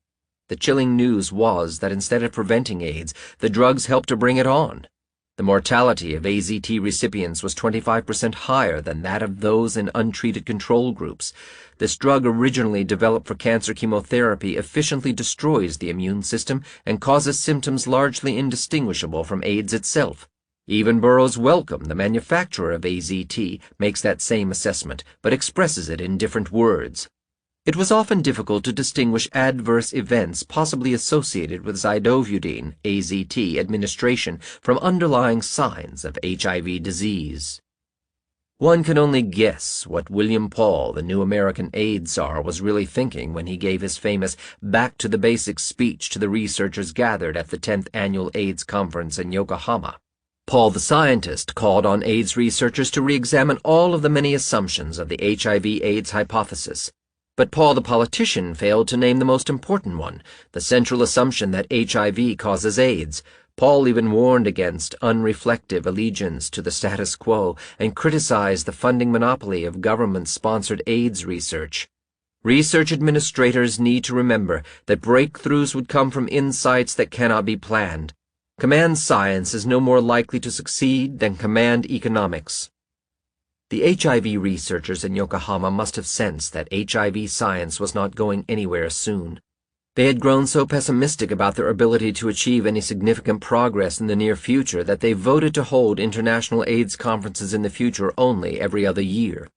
The chilling news was that instead of preventing AIDS, the drugs helped to bring it on. The mortality of AZT recipients was 25% higher than that of those in untreated control groups. This drug, originally developed for cancer chemotherapy, efficiently destroys the immune system and causes symptoms largely indistinguishable from AIDS itself. Even Burroughs Wellcome, the manufacturer of AZT, makes that same assessment, but expresses it in different words. It was often difficult to distinguish adverse events possibly associated with zidovudine, AZT, administration from underlying signs of HIV disease. One can only guess what William Paul, the new American AIDS czar, was really thinking when he gave his famous Back to the Basics speech to the researchers gathered at the 10th Annual AIDS Conference in Yokohama. Paul the scientist called on AIDS researchers to re-examine all of the many assumptions of the HIV-AIDS hypothesis. But Paul the politician failed to name the most important one, the central assumption that HIV causes AIDS. Paul even warned against unreflective allegiance to the status quo and criticized the funding monopoly of government-sponsored AIDS research. Research administrators need to remember that breakthroughs would come from insights that cannot be planned. Command science is no more likely to succeed than command economics. The HIV researchers in Yokohama must have sensed that HIV science was not going anywhere soon. They had grown so pessimistic about their ability to achieve any significant progress in the near future that they voted to hold international AIDS conferences in the future only every other year.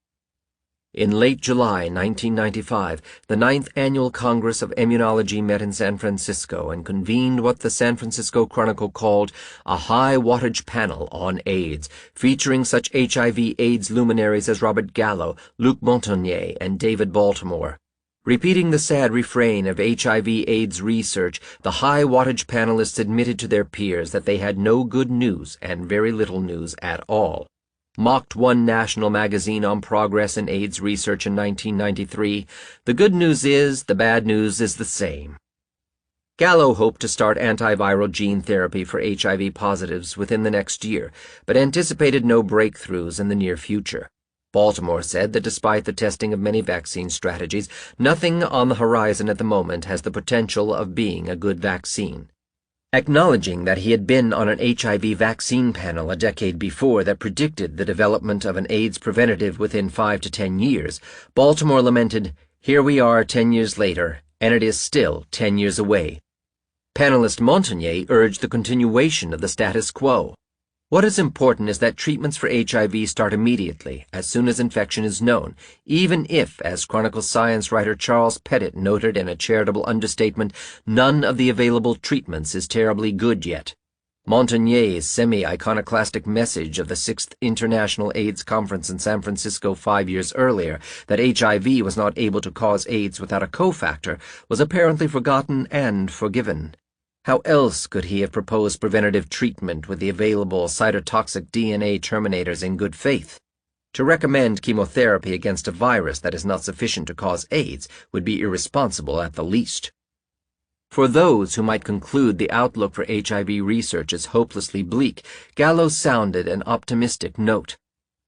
In late July 1995, the 9th Annual Congress of Immunology met in San Francisco and convened what the San Francisco Chronicle called a high-wattage panel on AIDS, featuring such HIV/AIDS luminaries as Robert Gallo, Luc Montagnier, and David Baltimore. Repeating the sad refrain of HIV/AIDS research, the high-wattage panelists admitted to their peers that they had no good news and very little news at all. Mocked one national magazine on progress in AIDS research in 1993, the good news is, the bad news is the same. Gallo hoped to start antiviral gene therapy for HIV positives within the next year, but anticipated no breakthroughs in the near future. Baltimore said that despite the testing of many vaccine strategies, nothing on the horizon at the moment has the potential of being a good vaccine. Acknowledging that he had been on an HIV vaccine panel a decade before that predicted the development of an AIDS preventative within 5 to 10 years, Baltimore lamented, "Here we are 10 years later, and it is still 10 years away." Panelist Montagnier urged the continuation of the status quo. What is important is that treatments for HIV start immediately, as soon as infection is known, even if, as Chronicle science writer Charles Pettit noted in a charitable understatement, none of the available treatments is terribly good yet. Montagnier's semi-iconoclastic message of the 6th International AIDS Conference in San Francisco 5 years earlier, that HIV was not able to cause AIDS without a cofactor, was apparently forgotten and forgiven. How else could he have proposed preventative treatment with the available cytotoxic DNA terminators in good faith? To recommend chemotherapy against a virus that is not sufficient to cause AIDS would be irresponsible at the least. For those who might conclude the outlook for HIV research is hopelessly bleak, Gallo sounded an optimistic note.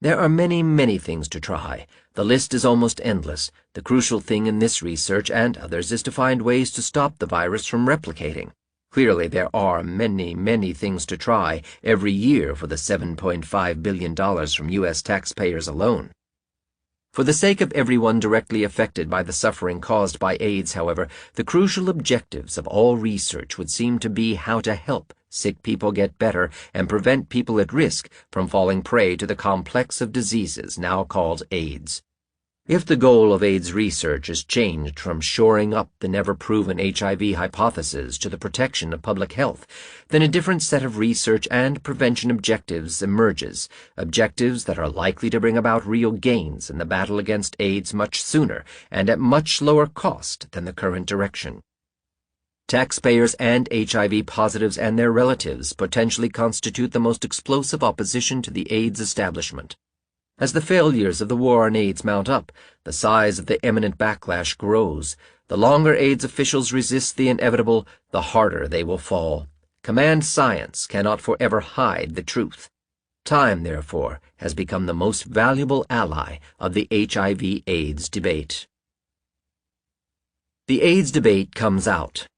There are many, many things to try. The list is almost endless. The crucial thing in this research and others is to find ways to stop the virus from replicating. Clearly, there are many, many things to try every year for the $7.5 billion from U.S. taxpayers alone. For the sake of everyone directly affected by the suffering caused by AIDS, however, the crucial objectives of all research would seem to be how to help sick people get better and prevent people at risk from falling prey to the complex of diseases now called AIDS. If the goal of AIDS research is changed from shoring up the never-proven HIV hypothesis to the protection of public health, then a different set of research and prevention objectives emerges, objectives that are likely to bring about real gains in the battle against AIDS much sooner and at much lower cost than the current direction. Taxpayers and HIV positives and their relatives potentially constitute the most explosive opposition to the AIDS establishment. As the failures of the war on AIDS mount up, the size of the imminent backlash grows. The longer AIDS officials resist the inevitable, the harder they will fall. Command science cannot forever hide the truth. Time, therefore, has become the most valuable ally of the HIV-AIDS debate. The AIDS debate comes out.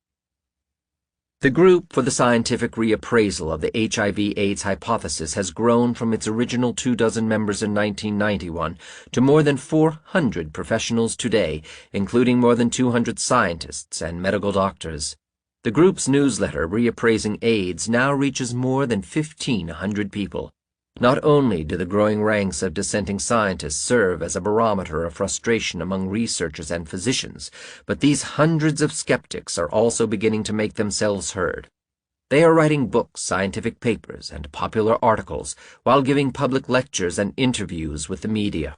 The Group for the Scientific Reappraisal of the HIV-AIDS Hypothesis has grown from its original 24 members in 1991 to more than 400 professionals today, including more than 200 scientists and medical doctors. The group's newsletter, Reappraising AIDS, now reaches more than 1,500 people. Not only do the growing ranks of dissenting scientists serve as a barometer of frustration among researchers and physicians, but these hundreds of skeptics are also beginning to make themselves heard. They are writing books, scientific papers, and popular articles, while giving public lectures and interviews with the media.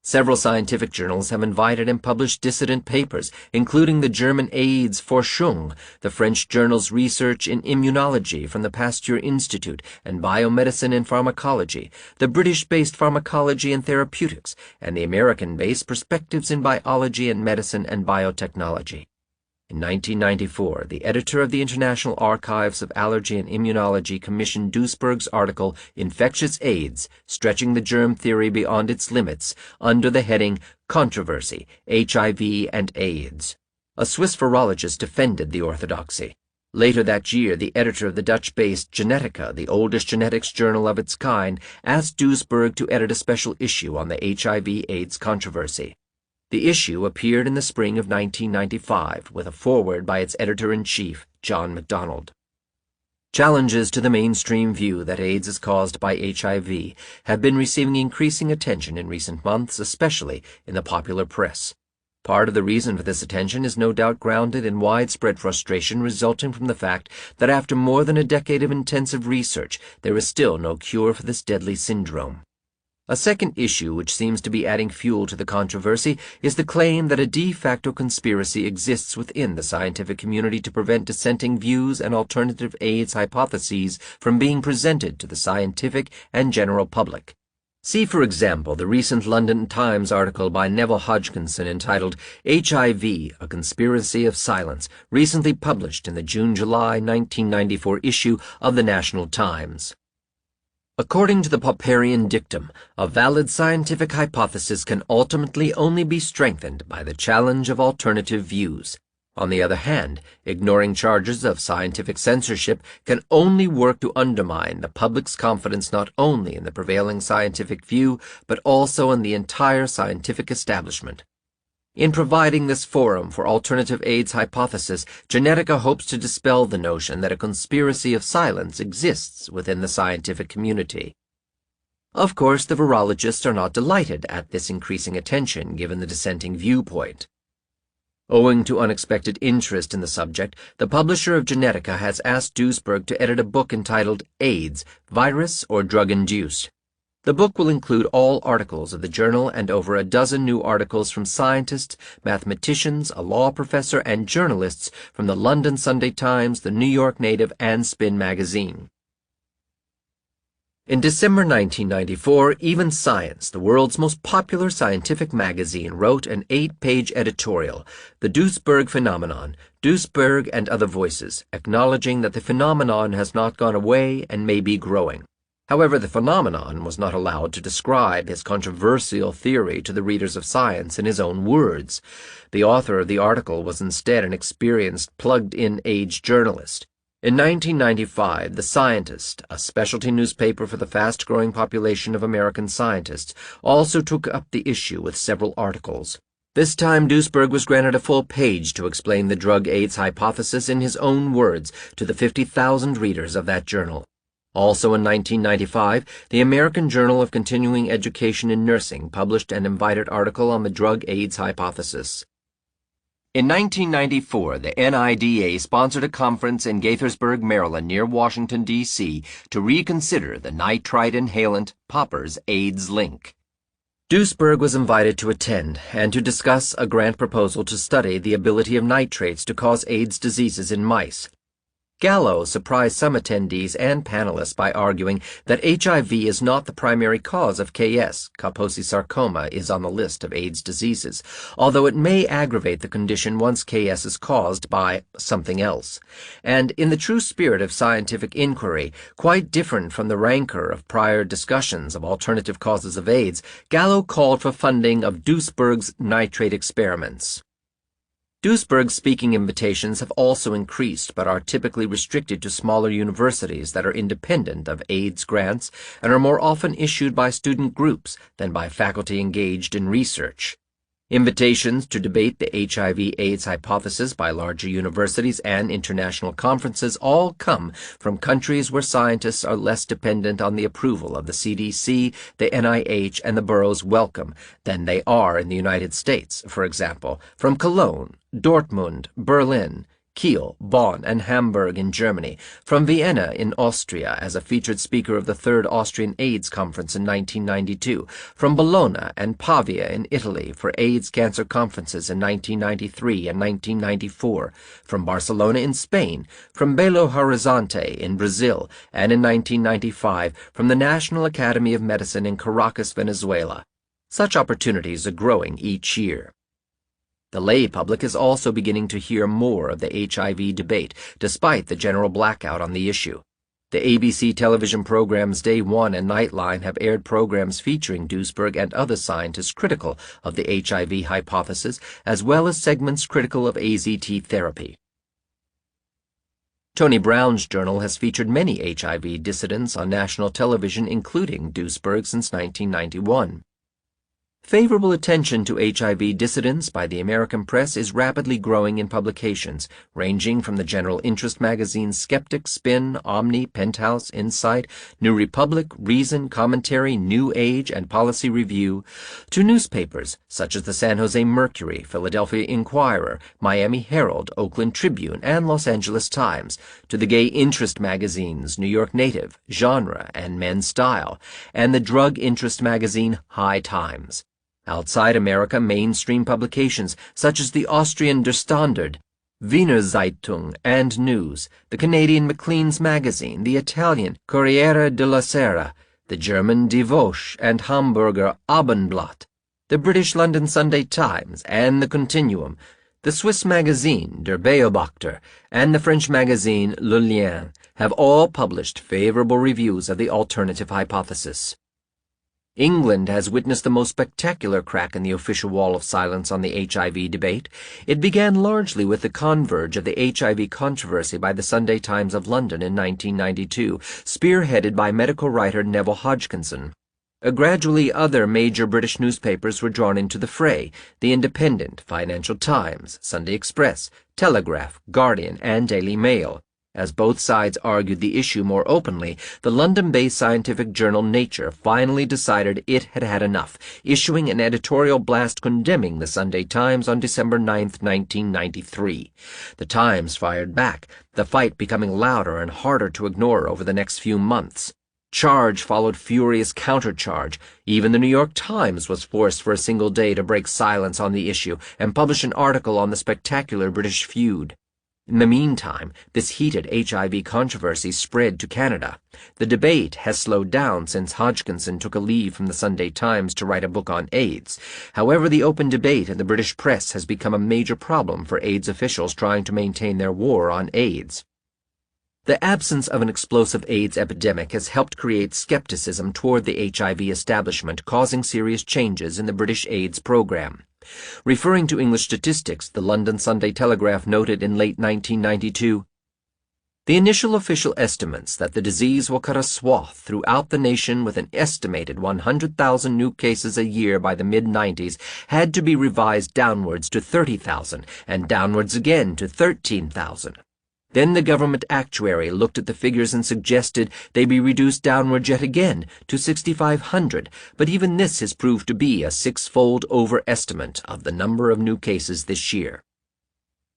Several scientific journals have invited and published dissident papers, including the German AIDS Forschung, the French journals Research in Immunology from the Pasteur Institute and Biomedicine and Pharmacology, the British-based Pharmacology and Therapeutics, and the American-based Perspectives in Biology and Medicine and Biotechnology. In 1994, the editor of the International Archives of Allergy and Immunology commissioned Duesberg's article Infectious AIDS, Stretching the Germ Theory Beyond Its Limits, under the heading Controversy, HIV and AIDS. A Swiss virologist defended the orthodoxy. Later that year, the editor of the Dutch-based Genetica, the oldest genetics journal of its kind, asked Duesberg to edit a special issue on the HIV-AIDS controversy. The issue appeared in the spring of 1995 with a foreword by its editor-in-chief, John MacDonald. Challenges to the mainstream view that AIDS is caused by HIV have been receiving increasing attention in recent months, especially in the popular press. Part of the reason for this attention is no doubt grounded in widespread frustration resulting from the fact that after more than a decade of intensive research, there is still no cure for this deadly syndrome. A second issue which seems to be adding fuel to the controversy is the claim that a de facto conspiracy exists within the scientific community to prevent dissenting views and alternative AIDS hypotheses from being presented to the scientific and general public. See, for example, the recent London Times article by Neville Hodgkinson entitled HIV, A Conspiracy of Silence, recently published in the June-July 1994 issue of the National Times. According to the Popperian dictum, a valid scientific hypothesis can ultimately only be strengthened by the challenge of alternative views. On the other hand, ignoring charges of scientific censorship can only work to undermine the public's confidence not only in the prevailing scientific view, but also in the entire scientific establishment. In providing this forum for alternative AIDS hypothesis, Genetica hopes to dispel the notion that a conspiracy of silence exists within the scientific community. Of course, the virologists are not delighted at this increasing attention given the dissenting viewpoint. Owing to unexpected interest in the subject, the publisher of Genetica has asked Duesberg to edit a book entitled AIDS, Virus or Drug-Induced. The book will include all articles of the journal and over a dozen new articles from scientists, mathematicians, a law professor, and journalists from the London Sunday Times, the New York Native, and Spin magazine. In December 1994, Even Science, the world's most popular scientific magazine, wrote an 8-page editorial, The Duesberg Phenomenon, Duesberg and Other Voices, acknowledging that the phenomenon has not gone away and may be growing. However, the phenomenon was not allowed to describe his controversial theory to the readers of science in his own words. The author of the article was instead an experienced, plugged-in age journalist. In 1995, The Scientist, a specialty newspaper for the fast-growing population of American scientists, also took up the issue with several articles. This time, Duesberg was granted a full page to explain the drug-AIDS hypothesis in his own words to the 50,000 readers of that journal. Also in 1995, the American Journal of Continuing Education in Nursing published an invited article on the drug-AIDS hypothesis. In 1994, the NIDA sponsored a conference in Gaithersburg, Maryland, near Washington, D.C., to reconsider the nitrite inhalant Popper's AIDS link. Duesberg was invited to attend and to discuss a grant proposal to study the ability of nitrates to cause AIDS diseases in mice. Gallo surprised some attendees and panelists by arguing that HIV is not the primary cause of KS. Kaposi sarcoma is on the list of AIDS diseases, although it may aggravate the condition once KS is caused by something else. And in the true spirit of scientific inquiry, quite different from the rancor of prior discussions of alternative causes of AIDS, Gallo called for funding of Duesberg's nitrate experiments. Duesberg's speaking invitations have also increased, but are typically restricted to smaller universities that are independent of AIDS grants and are more often issued by student groups than by faculty engaged in research. Invitations to debate the HIV/AIDS hypothesis by larger universities and international conferences all come from countries where scientists are less dependent on the approval of the CDC, the NIH, and the borough's welcome than they are in the United States, for example, from Cologne, Dortmund, Berlin, Kiel, Bonn, and Hamburg in Germany, from Vienna in Austria as a featured speaker of the Third Austrian AIDS Conference in 1992, from Bologna and Pavia in Italy for AIDS cancer conferences in 1993 and 1994, from Barcelona in Spain, from Belo Horizonte in Brazil, and in 1995 from the National Academy of Medicine in Caracas, Venezuela. Such opportunities are growing each year. The lay public is also beginning to hear more of the HIV debate, despite the general blackout on the issue. The ABC television programs Day One and Nightline have aired programs featuring Duesberg and other scientists critical of the HIV hypothesis, as well as segments critical of AZT therapy. Tony Brown's journal has featured many HIV dissidents on national television, including Duesberg, since 1991. Favorable attention to HIV dissidents by the American press is rapidly growing in publications, ranging from the general interest magazines Skeptic, Spin, Omni, Penthouse, Insight, New Republic, Reason, Commentary, New Age, and Policy Review, to newspapers such as the San Jose Mercury, Philadelphia Inquirer, Miami Herald, Oakland Tribune, and Los Angeles Times, to the gay interest magazines New York Native, Genre, and Men's Style, and the drug interest magazine High Times. Outside America, mainstream publications such as the Austrian Der Standard, Wiener Zeitung, and News, the Canadian Maclean's Magazine, the Italian Corriere della Sera, the German Die Woche and Hamburger Abendblatt, the British London Sunday Times, and the Continuum, the Swiss magazine Der Beobachter, and the French magazine Le Lien have all published favorable reviews of the alternative hypothesis. England has witnessed the most spectacular crack in the official wall of silence on the HIV debate. It began largely with the converge of the HIV controversy by the Sunday Times of London in 1992, spearheaded by medical writer Neville Hodgkinson. Gradually, other major British newspapers were drawn into the fray: The Independent, Financial Times, Sunday Express, Telegraph, Guardian, and Daily Mail. As both sides argued the issue more openly, the London-based scientific journal Nature finally decided it had had enough, issuing an editorial blast condemning the Sunday Times on December 9, 1993. The Times fired back, the fight becoming louder and harder to ignore over the next few months. Charge followed furious countercharge. Even the New York Times was forced for a single day to break silence on the issue and publish an article on the spectacular British feud. In the meantime, this heated HIV controversy spread to Canada. The debate has slowed down since Hodgkinson took a leave from the Sunday Times to write a book on AIDS. However, the open debate in the British press has become a major problem for AIDS officials trying to maintain their war on AIDS. The absence of an explosive AIDS epidemic has helped create skepticism toward the HIV establishment, causing serious changes in the British AIDS program. Referring to English statistics, the London Sunday Telegraph noted in late 1992, "The initial official estimates that the disease will cut a swath throughout the nation with an estimated 100,000 new cases a year by the mid-90s had to be revised downwards to 30,000 and downwards again to 13,000. Then the government actuary looked at the figures and suggested they be reduced downward yet again to 6,500, but even this has proved to be a six-fold overestimate of the number of new cases this year."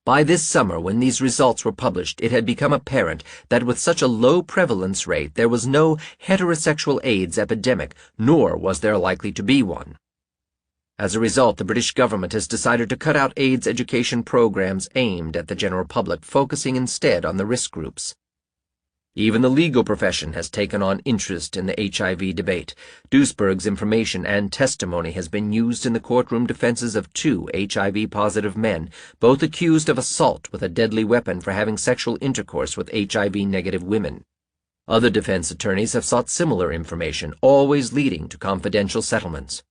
By this summer, when these results were published, it had become apparent that with such a low prevalence rate there was no heterosexual AIDS epidemic, nor was there likely to be one. As a result, the British government has decided to cut out AIDS education programs aimed at the general public, focusing instead on the risk groups. Even the legal profession has taken on interest in the HIV debate. Duesberg's information and testimony has been used in the courtroom defenses of two HIV-positive men, both accused of assault with a deadly weapon for having sexual intercourse with HIV-negative women. Other defense attorneys have sought similar information, always leading to confidential settlements.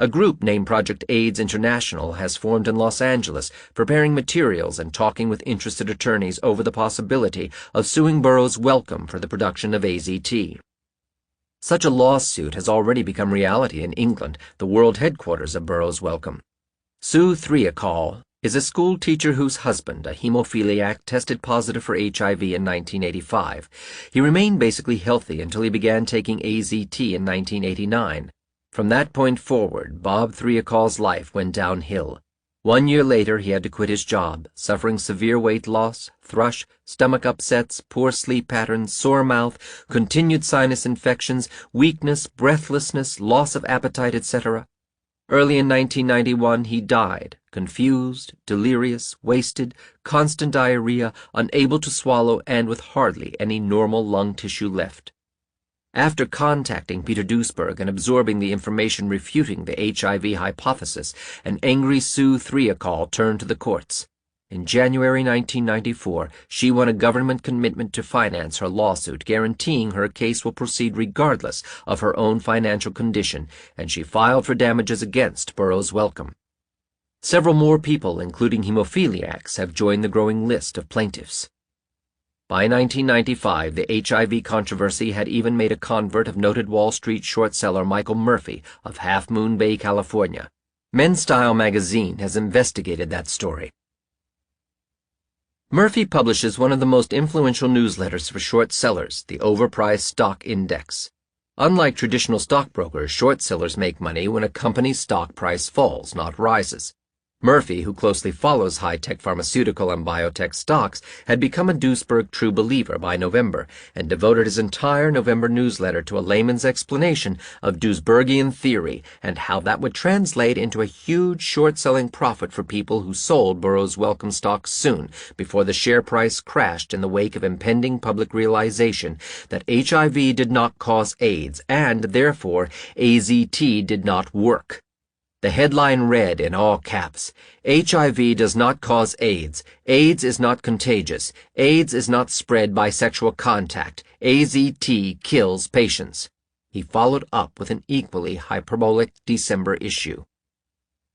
A group named Project AIDS International has formed in Los Angeles, preparing materials and talking with interested attorneys over the possibility of suing Burroughs Wellcome for the production of AZT. Such a lawsuit has already become reality in England, the world headquarters of Burroughs Wellcome. Sue Threakall is a school teacher whose husband, a hemophiliac, tested positive for HIV in 1985. He remained basically healthy until he began taking AZT in 1989. From that point forward, Bob Threakall's life went downhill. 1 year later, he had to quit his job, suffering severe weight loss, thrush, stomach upsets, poor sleep patterns, sore mouth, continued sinus infections, weakness, breathlessness, loss of appetite, etc. Early in 1991, he died, confused, delirious, wasted, constant diarrhea, unable to swallow, and with hardly any normal lung tissue left. After contacting Peter Duesberg and absorbing the information refuting the HIV hypothesis, an angry Sue Threakall turned to the courts. In January 1994, she won a government commitment to finance her lawsuit, guaranteeing her case will proceed regardless of her own financial condition, and she filed for damages against Burroughs Wellcome. Several more people, including hemophiliacs, have joined the growing list of plaintiffs. By 1995, the HIV controversy had even made a convert of noted Wall Street short seller Michael Murphy of Half Moon Bay, California. Men's Style magazine has investigated that story. Murphy publishes one of the most influential newsletters for short sellers, the Overpriced Stock Index. Unlike traditional stockbrokers, short sellers make money when a company's stock price falls, not rises. Murphy, who closely follows high-tech pharmaceutical and biotech stocks, had become a Duesberg true believer by November and devoted his entire November newsletter to a layman's explanation of Duesbergian theory and how that would translate into a huge short-selling profit for people who sold Burroughs Wellcome stocks soon before the share price crashed in the wake of impending public realization that HIV did not cause AIDS and, therefore, AZT did not work. The headline read in all caps, "HIV does not cause AIDS. AIDS is not contagious. AIDS is not spread by sexual contact. AZT kills patients." He followed up with an equally hyperbolic December issue.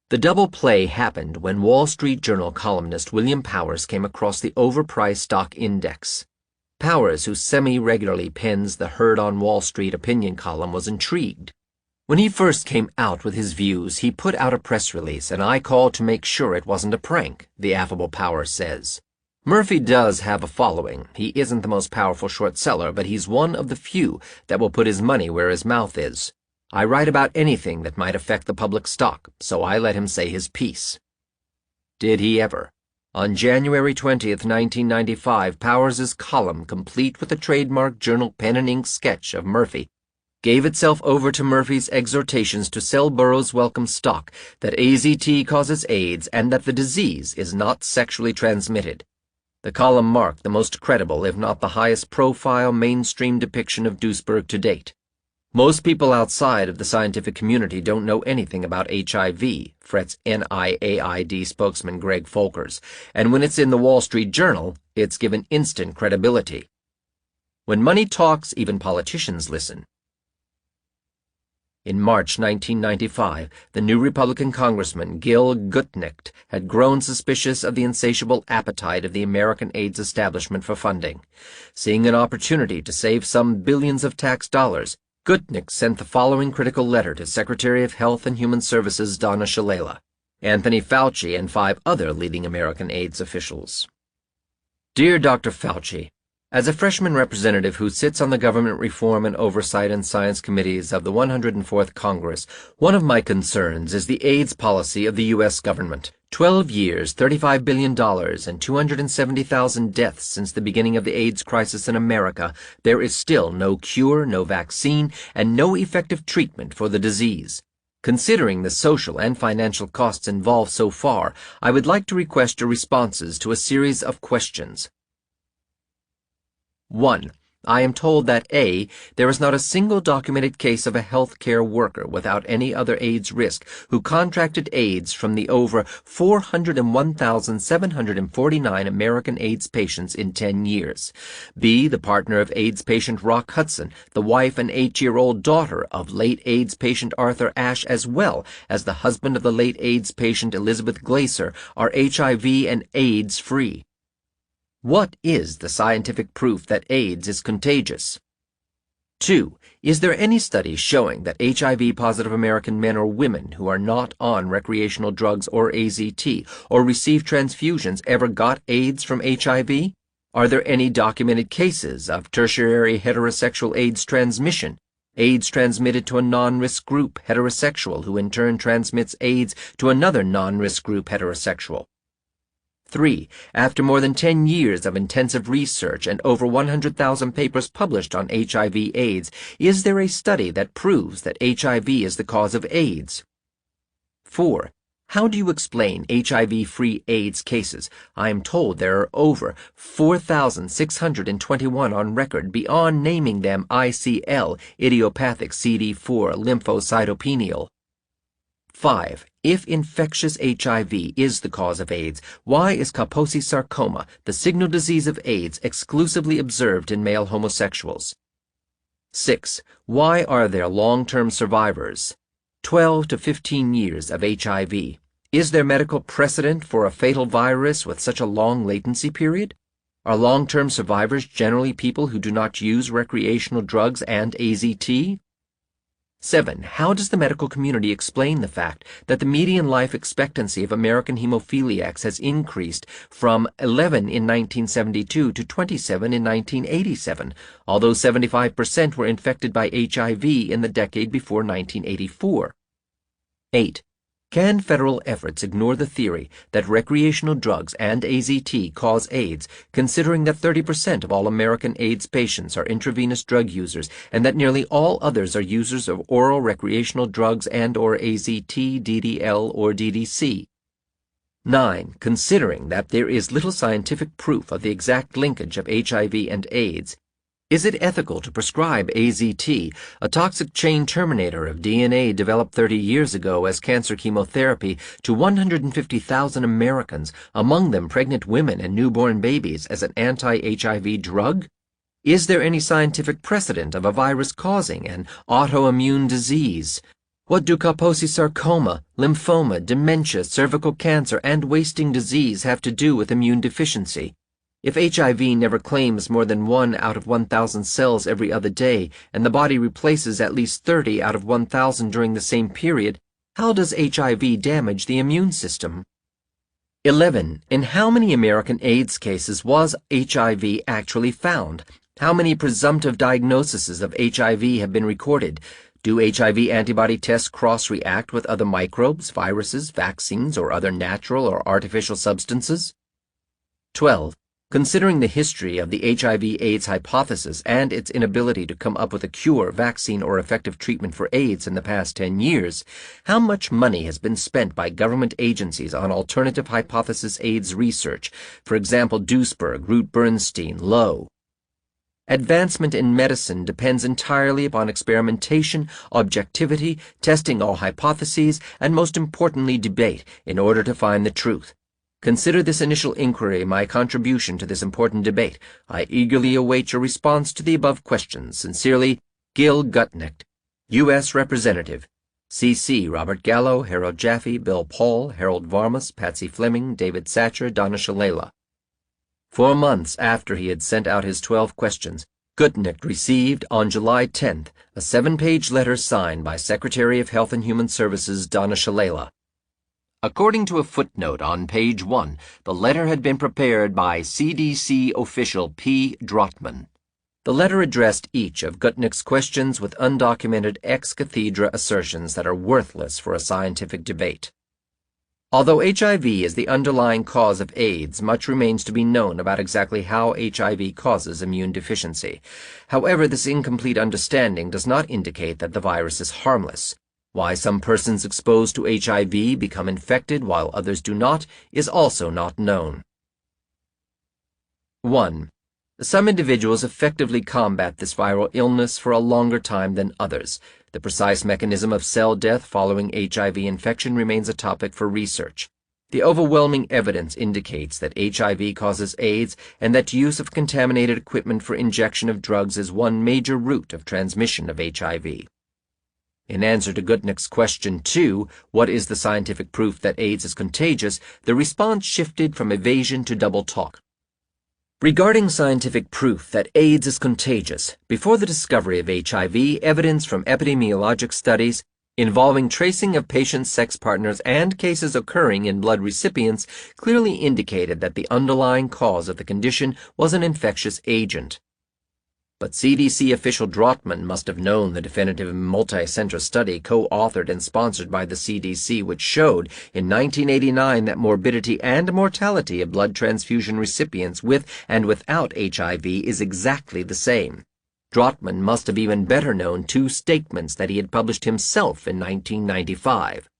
The double play happened when Wall Street Journal columnist William Powers came across the Overpriced Stock Index. Powers, who semi-regularly pens the Heard on Wall Street opinion column, was intrigued. When he first came out with his views, he put out a press release, and I called to make sure it wasn't a prank, the affable Powers says. Murphy does have a following. He isn't the most powerful short seller, but he's one of the few that will put his money where his mouth is. I write about anything that might affect the public stock, so I let him say his piece. Did he ever? On January 20th, 1995, Powers's column, complete with a trademark journal pen and ink sketch of Murphy, gave itself over to Murphy's exhortations to sell Burroughs Wellcome stock, that AZT causes AIDS, and that the disease is not sexually transmitted. The column marked the most credible, if not the highest profile, mainstream depiction of Duesberg to date. Most people outside of the scientific community don't know anything about HIV, frets NIAID spokesman Greg Folkers, and when it's in the Wall Street Journal, it's given instant credibility. When money talks, even politicians listen. In March 1995, the new Republican Congressman Gil Gutnicht had grown suspicious of the insatiable appetite of the American AIDS establishment for funding. Seeing an opportunity to save some billions of tax dollars, Gutnicht sent the following critical letter to Secretary of Health and Human Services Donna Shalala, Anthony Fauci, and 5 other leading American AIDS officials. Dear Dr. Fauci, as a freshman representative who sits on the Government Reform and Oversight and Science Committees of the 104th Congress, one of my concerns is the AIDS policy of the U.S. government. 12 years, $35 billion, and 270,000 deaths since the beginning of the AIDS crisis in America, there is still no cure, no vaccine, and no effective treatment for the disease. Considering the social and financial costs involved so far, I would like to request your responses to a series of questions. 1. I am told that A. There is not a single documented case of a health care worker without any other AIDS risk who contracted AIDS from the over 401,749 American AIDS patients in 10 years. B. The partner of AIDS patient Rock Hudson, the wife and 8-year-old daughter of late AIDS patient Arthur Ashe, as well as the husband of the late AIDS patient Elizabeth Glaser, are HIV and AIDS free. What is the scientific proof that AIDS is contagious? 2. Is there any study showing that HIV-positive American men or women who are not on recreational drugs or AZT or receive transfusions ever got AIDS from HIV? Are there any documented cases of tertiary heterosexual AIDS transmission, AIDS transmitted to a non-risk group heterosexual who in turn transmits AIDS to another non-risk group heterosexual? 3. After more than 10 years of intensive research and over 100,000 papers published on HIV/AIDS, is there a study that proves that HIV is the cause of AIDS? 4. How do you explain HIV-free AIDS cases? I am told there are over 4,621 on record beyond naming them ICL, idiopathic CD4 lymphocytopenial. 5. If infectious HIV is the cause of AIDS, why is Kaposi sarcoma, the signal disease of AIDS, exclusively observed in male homosexuals? 6. Why are there long-term survivors, 12 to 15 years of HIV? Is there medical precedent for a fatal virus with such a long latency period? Are long-term survivors generally people who do not use recreational drugs and AZT? 7. How does the medical community explain the fact that the median life expectancy of American hemophiliacs has increased from 11 in 1972 to 27 in 1987, although 75% were infected by HIV in the decade before 1984? 8. Can federal efforts ignore the theory that recreational drugs and AZT cause AIDS, considering that 30% of all American AIDS patients are intravenous drug users and that nearly all others are users of oral recreational drugs and/or AZT, DDL, or DDC? 9. Considering that there is little scientific proof of the exact linkage of HIV and AIDS, is it ethical to prescribe AZT, a toxic chain terminator of DNA developed 30 years ago as cancer chemotherapy, to 150,000 Americans, among them pregnant women and newborn babies, as an anti-HIV drug? Is there any scientific precedent of a virus causing an autoimmune disease? What do Kaposi sarcoma, lymphoma, dementia, cervical cancer, and wasting disease have to do with immune deficiency? If HIV never claims more than 1 out of 1,000 cells every other day, and the body replaces at least 30 out of 1,000 during the same period, how does HIV damage the immune system? 11. In how many American AIDS cases was HIV actually found? How many presumptive diagnoses of HIV have been recorded? Do HIV antibody tests cross-react with other microbes, viruses, vaccines, or other natural or artificial substances? 12. Considering the history of the HIV/AIDS hypothesis and its inability to come up with a cure, vaccine, or effective treatment for AIDS in the past 10 years, how much money has been spent by government agencies on alternative hypothesis AIDS research, for example, Duesberg, Root Bernstein, Lowe? Advancement in medicine depends entirely upon experimentation, objectivity, testing all hypotheses, and most importantly, debate, in order to find the truth. Consider this initial inquiry my contribution to this important debate. I eagerly await your response to the above questions. Sincerely, Gil Gutnick, U.S. Representative. C.C. Robert Gallo, Harold Jaffe, Bill Paul, Harold Varmus, Patsy Fleming, David Satcher, Donna Shalala. 4 months after he had sent out his 12 questions, Gutnick received, on July 10th, a 7-page letter signed by Secretary of Health and Human Services Donna Shalala. According to a footnote on page 1, the letter had been prepared by CDC official P. Drotman. The letter addressed each of Gutnick's questions with undocumented ex cathedra assertions that are worthless for a scientific debate. Although HIV is the underlying cause of AIDS, much remains to be known about exactly how HIV causes immune deficiency. However, this incomplete understanding does not indicate that the virus is harmless. Why some persons exposed to HIV become infected while others do not is also not known. 1. Some individuals effectively combat this viral illness for a longer time than others. The precise mechanism of cell death following HIV infection remains a topic for research. The overwhelming evidence indicates that HIV causes AIDS and that use of contaminated equipment for injection of drugs is one major route of transmission of HIV. In answer to Gutnick's question 2, what is the scientific proof that AIDS is contagious, the response shifted from evasion to double talk. Regarding scientific proof that AIDS is contagious, before the discovery of HIV, evidence from epidemiologic studies involving tracing of patients' sex partners and cases occurring in blood recipients clearly indicated that the underlying cause of the condition was an infectious agent. But CDC official Drotman must have known the definitive multi-center study co-authored and sponsored by the CDC, which showed in 1989 that morbidity and mortality of blood transfusion recipients with and without HIV is exactly the same. Drotman must have even better known 2 statements that he had published himself in 1995.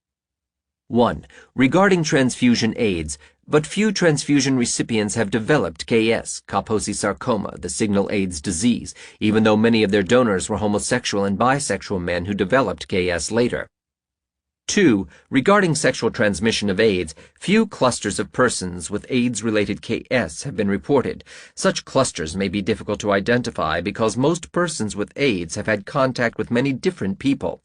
1. Regarding transfusion AIDS, but few transfusion recipients have developed KS, Kaposi sarcoma, the signal AIDS disease, even though many of their donors were homosexual and bisexual men who developed KS later. 2. Regarding sexual transmission of AIDS, few clusters of persons with AIDS-related KS have been reported. Such clusters may be difficult to identify because most persons with AIDS have had contact with many different people.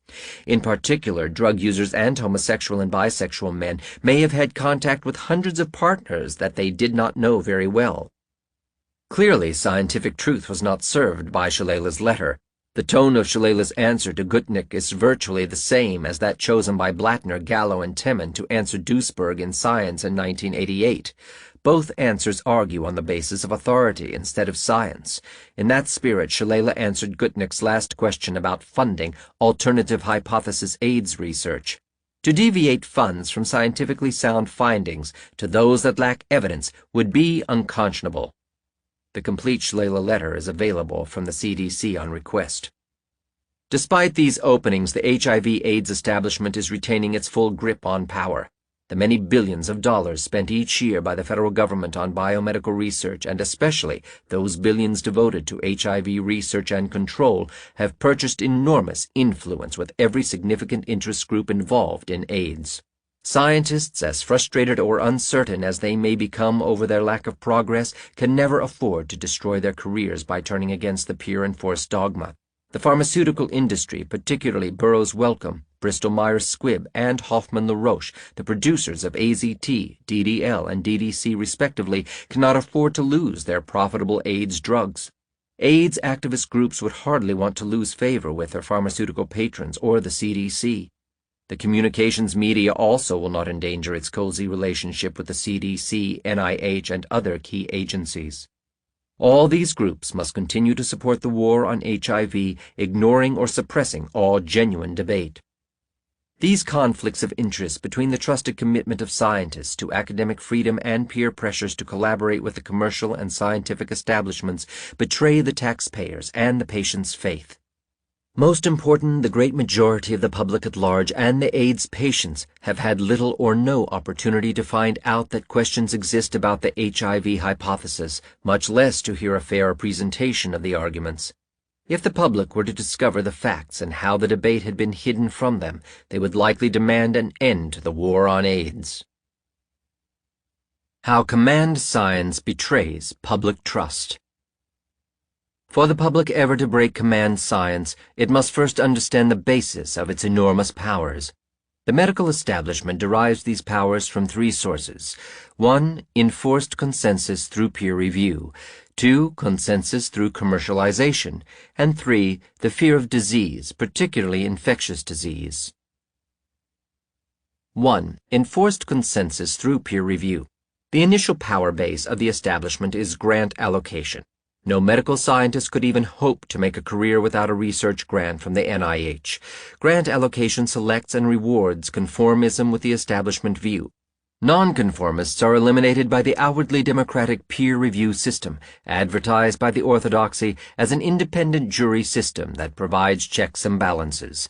In particular, drug users and homosexual and bisexual men may have had contact with hundreds of partners that they did not know very well. Clearly, scientific truth was not served by Shalala's letter. The tone of Shalala's answer to Gutnick is virtually the same as that chosen by Blattner, Gallo, and Temin to answer Duesberg in Science in 1988. Both answers argue on the basis of authority instead of science. In that spirit, Shalala answered Gutnick's last question about funding alternative hypothesis AIDS research. To deviate funds from scientifically sound findings to those that lack evidence would be unconscionable. The complete Shalala letter is available from the CDC on request. Despite these openings, the HIV/AIDS establishment is retaining its full grip on power. The many billions of dollars spent each year by the federal government on biomedical research, and especially those billions devoted to HIV research and control, have purchased enormous influence with every significant interest group involved in AIDS. Scientists, as frustrated or uncertain as they may become over their lack of progress, can never afford to destroy their careers by turning against the pure and forced dogma. The pharmaceutical industry, particularly Burroughs Wellcome, Bristol-Myers Squibb, and Hoffmann-La Roche, the producers of AZT, DDL, and DDC respectively, cannot afford to lose their profitable AIDS drugs. AIDS activist groups would hardly want to lose favor with their pharmaceutical patrons or the CDC. The communications media also will not endanger its cozy relationship with the CDC, NIH, and other key agencies. All these groups must continue to support the war on HIV, ignoring or suppressing all genuine debate. These conflicts of interest between the trusted commitment of scientists to academic freedom and peer pressures to collaborate with the commercial and scientific establishments betray the taxpayers and the patient's faith. Most important, the great majority of the public at large and the AIDS patients have had little or no opportunity to find out that questions exist about the HIV hypothesis, much less to hear a fair presentation of the arguments. If the public were to discover the facts and how the debate had been hidden from them, they would likely demand an end to the war on AIDS. How command science betrays public trust. For the public ever to break command science, it must first understand the basis of its enormous powers. The medical establishment derives these powers from three sources. 1. Enforced consensus through peer review. 2. Consensus through commercialization. And 3. The fear of disease, particularly infectious disease. 1. Enforced consensus through peer review. The initial power base of the establishment is grant allocation. No medical scientist could even hope to make a career without a research grant from the NIH. Grant allocation selects and rewards conformism with the establishment view. Nonconformists are eliminated by the outwardly democratic peer review system, advertised by the orthodoxy as an independent jury system that provides checks and balances.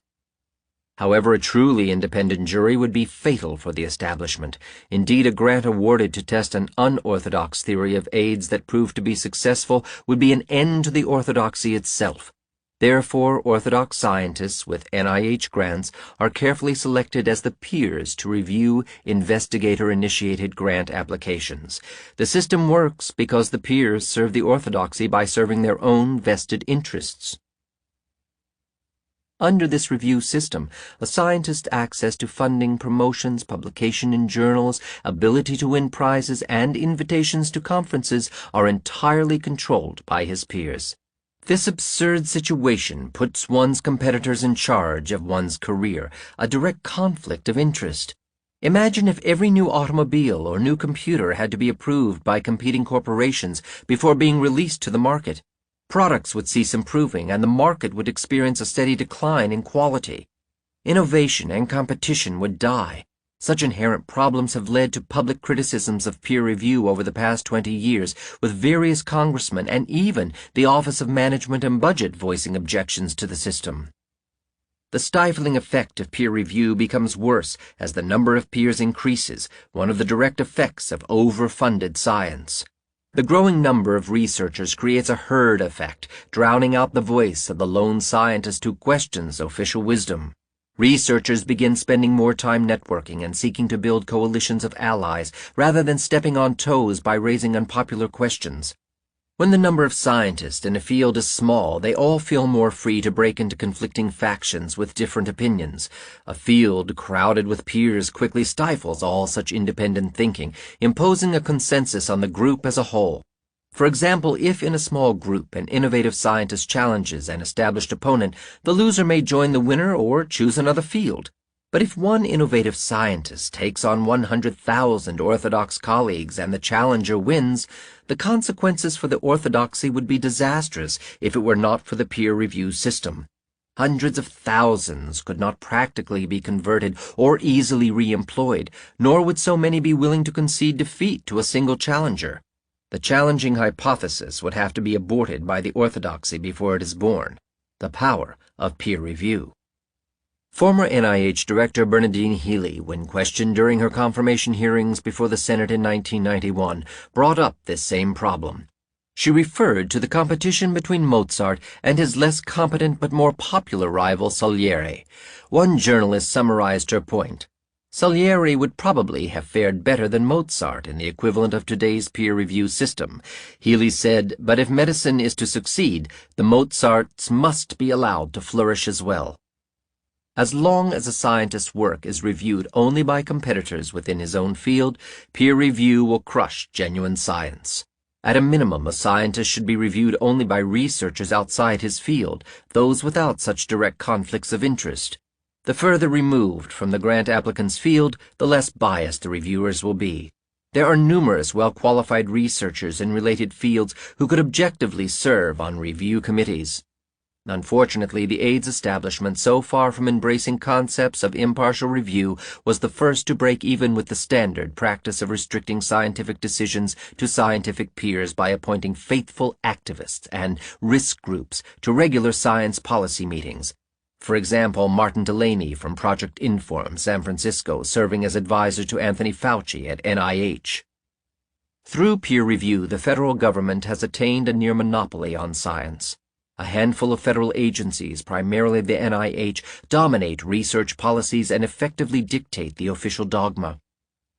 However, a truly independent jury would be fatal for the establishment. Indeed, a grant awarded to test an unorthodox theory of AIDS that proved to be successful would be an end to the orthodoxy itself. Therefore, orthodox scientists with NIH grants are carefully selected as the peers to review investigator-initiated grant applications. The system works because the peers serve the orthodoxy by serving their own vested interests. Under this review system, a scientist's access to funding, promotions, publication in journals, ability to win prizes, and invitations to conferences are entirely controlled by his peers. This absurd situation puts one's competitors in charge of one's career, a direct conflict of interest. Imagine if every new automobile or new computer had to be approved by competing corporations before being released to the market. Products would cease improving, and the market would experience a steady decline in quality. Innovation and competition would die. Such inherent problems have led to public criticisms of peer review over the past 20 years, with various congressmen and even the Office of Management and Budget voicing objections to the system. The stifling effect of peer review becomes worse as the number of peers increases, one of the direct effects of overfunded science. The growing number of researchers creates a herd effect, drowning out the voice of the lone scientist who questions official wisdom. Researchers begin spending more time networking and seeking to build coalitions of allies rather than stepping on toes by raising unpopular questions. When the number of scientists in a field is small, they all feel more free to break into conflicting factions with different opinions. A field crowded with peers quickly stifles all such independent thinking, imposing a consensus on the group as a whole. For example, if in a small group an innovative scientist challenges an established opponent, the loser may join the winner or choose another field. But if one innovative scientist takes on 100,000 orthodox colleagues and the challenger wins, the consequences for the orthodoxy would be disastrous if it were not for the peer review system. Hundreds of thousands could not practically be converted or easily re-employed, nor would so many be willing to concede defeat to a single challenger. The challenging hypothesis would have to be aborted by the orthodoxy before it is born. The power of peer review. Former NIH Director Bernadine Healy, when questioned during her confirmation hearings before the Senate in 1991, brought up this same problem. She referred to the competition between Mozart and his less competent but more popular rival Salieri. One journalist summarized her point. Salieri would probably have fared better than Mozart in the equivalent of today's peer review system. Healy said, but if medicine is to succeed, the Mozarts must be allowed to flourish as well. As long as a scientist's work is reviewed only by competitors within his own field, peer review will crush genuine science. At a minimum, a scientist should be reviewed only by researchers outside his field, those without such direct conflicts of interest. The further removed from the grant applicant's field, the less biased the reviewers will be. There are numerous well-qualified researchers in related fields who could objectively serve on review committees. Unfortunately, the AIDS establishment, so far from embracing concepts of impartial review, was the first to break even with the standard practice of restricting scientific decisions to scientific peers by appointing faithful activists and risk groups to regular science policy meetings. For example, Martin Delaney from Project Inform, San Francisco, serving as advisor to Anthony Fauci at NIH. Through peer review, the federal government has attained a near monopoly on science. A handful of federal agencies, primarily the NIH, dominate research policies and effectively dictate the official dogma.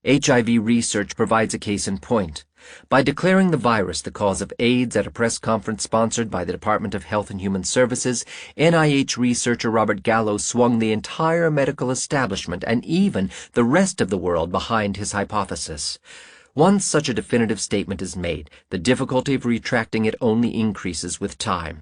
HIV research provides a case in point. By declaring the virus the cause of AIDS at a press conference sponsored by the Department of Health and Human Services, NIH researcher Robert Gallo swung the entire medical establishment and even the rest of the world behind his hypothesis. Once such a definitive statement is made, the difficulty of retracting it only increases with time.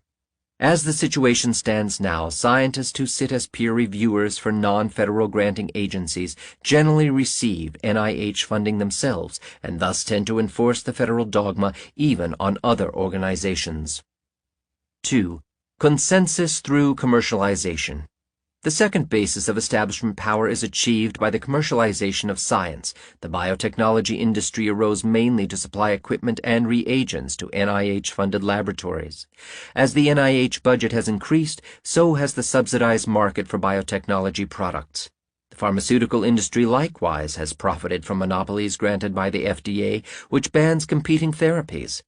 As the situation stands now, scientists who sit as peer reviewers for non-federal granting agencies generally receive NIH funding themselves and thus tend to enforce the federal dogma even on other organizations. 2. Consensus through commercialization. The second basis of establishment power is achieved by the commercialization of science. The biotechnology industry arose mainly to supply equipment and reagents to NIH-funded laboratories. As the NIH budget has increased, so has the subsidized market for biotechnology products. The pharmaceutical industry likewise has profited from monopolies granted by the FDA, which bans competing therapies.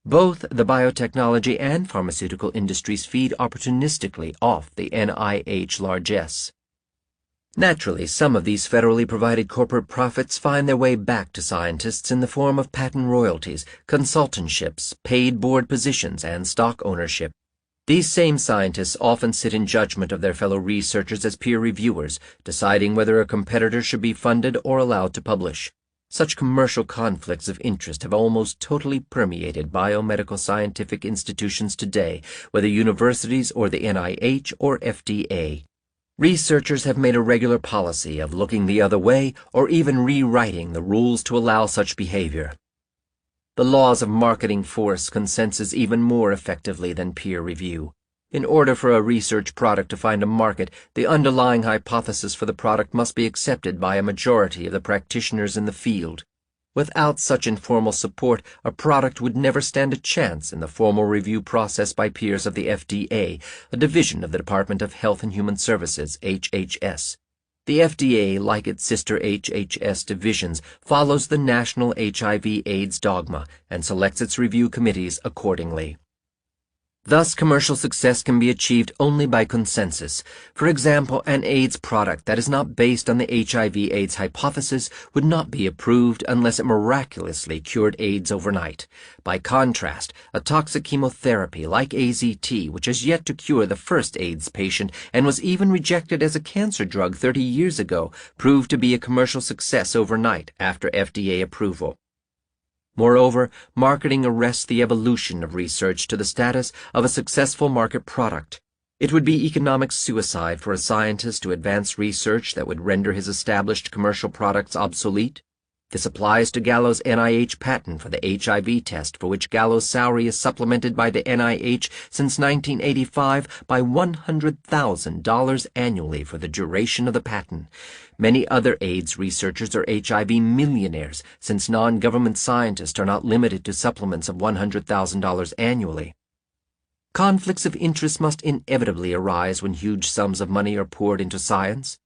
Both the biotechnology and pharmaceutical industries feed opportunistically off the NIH largesse. Naturally, some of these federally provided corporate profits find their way back to scientists in the form of patent royalties, consultantships, paid board positions, and stock ownership. These same scientists often sit in judgment of their fellow researchers as peer reviewers, deciding whether a competitor should be funded or allowed to publish. Such commercial conflicts of interest have almost totally permeated biomedical scientific institutions today, whether universities or the NIH or FDA. Researchers have made a regular policy of looking the other way or even rewriting the rules to allow such behavior. The laws of marketing force consensus even more effectively than peer review. In order for a research product to find a market, the underlying hypothesis for the product must be accepted by a majority of the practitioners in the field. Without such informal support, a product would never stand a chance in the formal review process by peers of the FDA, a division of the Department of Health and Human Services, HHS. The FDA, like its sister HHS divisions, follows the national HIV/AIDS dogma and selects its review committees accordingly. Thus, commercial success can be achieved only by consensus. For example, an AIDS product that is not based on the HIV/AIDS hypothesis would not be approved unless it miraculously cured AIDS overnight. By contrast, a toxic chemotherapy like AZT, which has yet to cure the first AIDS patient and was even rejected as a cancer drug 30 years ago, proved to be a commercial success overnight after FDA approval. Moreover, marketing arrests the evolution of research to the status of a successful market product. It would be economic suicide for a scientist to advance research that would render his established commercial products obsolete. This applies to Gallo's NIH patent for the HIV test, for which Gallo's salary is supplemented by the NIH since 1985 by $100,000 annually for the duration of the patent. Many other AIDS researchers are HIV millionaires, since non-government scientists are not limited to supplements of $100,000 annually. Conflicts of interest must inevitably arise when huge sums of money are poured into science.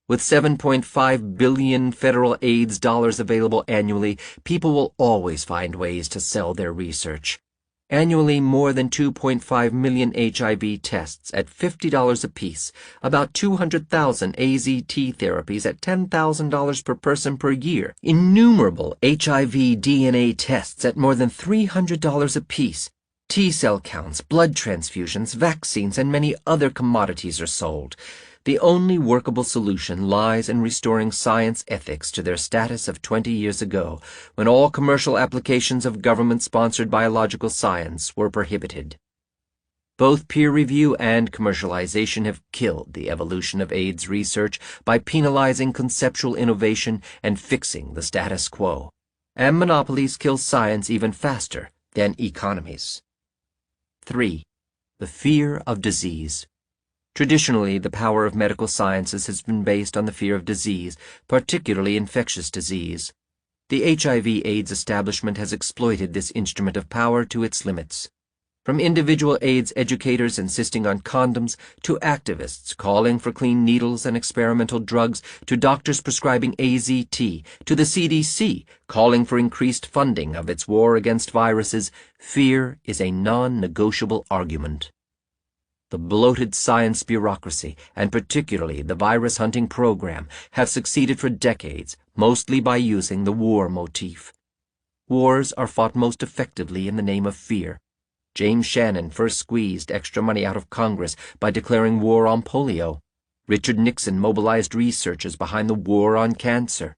With $7.5 billion federal AIDS dollars available annually, people will always find ways to sell their research. Annually, more than 2.5 million HIV tests at $50 apiece, about 200,000 AZT therapies at $10,000 per person per year, innumerable HIV DNA tests at more than $300 apiece, T-cell counts, blood transfusions, vaccines, and many other commodities are sold. The only workable solution lies in restoring science ethics to their status of 20 years ago, when all commercial applications of government-sponsored biological science were prohibited. Both peer review and commercialization have killed the evolution of AIDS research by penalizing conceptual innovation and fixing the status quo. And monopolies kill science even faster than economies. 3. The fear of disease. Traditionally, the power of medical sciences has been based on the fear of disease, particularly infectious disease. The HIV/AIDS establishment has exploited this instrument of power to its limits. From individual AIDS educators insisting on condoms, to activists calling for clean needles and experimental drugs, to doctors prescribing AZT, to the CDC calling for increased funding of its war against viruses, fear is a non-negotiable argument. The bloated science bureaucracy, and particularly the virus hunting program, have succeeded for decades, mostly by using the war motif. Wars are fought most effectively in the name of fear. James Shannon first squeezed extra money out of Congress by declaring war on polio. Richard Nixon mobilized researchers behind the war on cancer.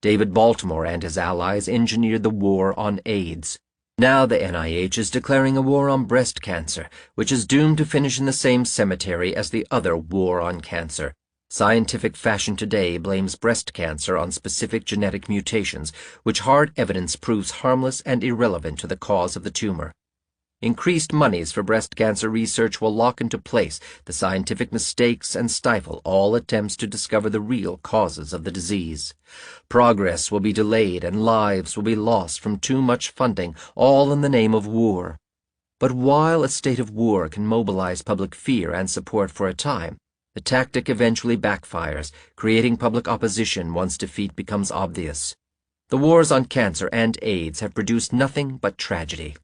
David Baltimore and his allies engineered the war on AIDS. Now the NIH is declaring a war on breast cancer, which is doomed to finish in the same cemetery as the other war on cancer. Scientific fashion today blames breast cancer on specific genetic mutations, which hard evidence proves harmless and irrelevant to the cause of the tumor. Increased monies for breast cancer research will lock into place the scientific mistakes and stifle all attempts to discover the real causes of the disease. Progress will be delayed and lives will be lost from too much funding, all in the name of war. But while a state of war can mobilize public fear and support for a time, the tactic eventually backfires, creating public opposition once defeat becomes obvious. The wars on cancer and AIDS have produced nothing but tragedy.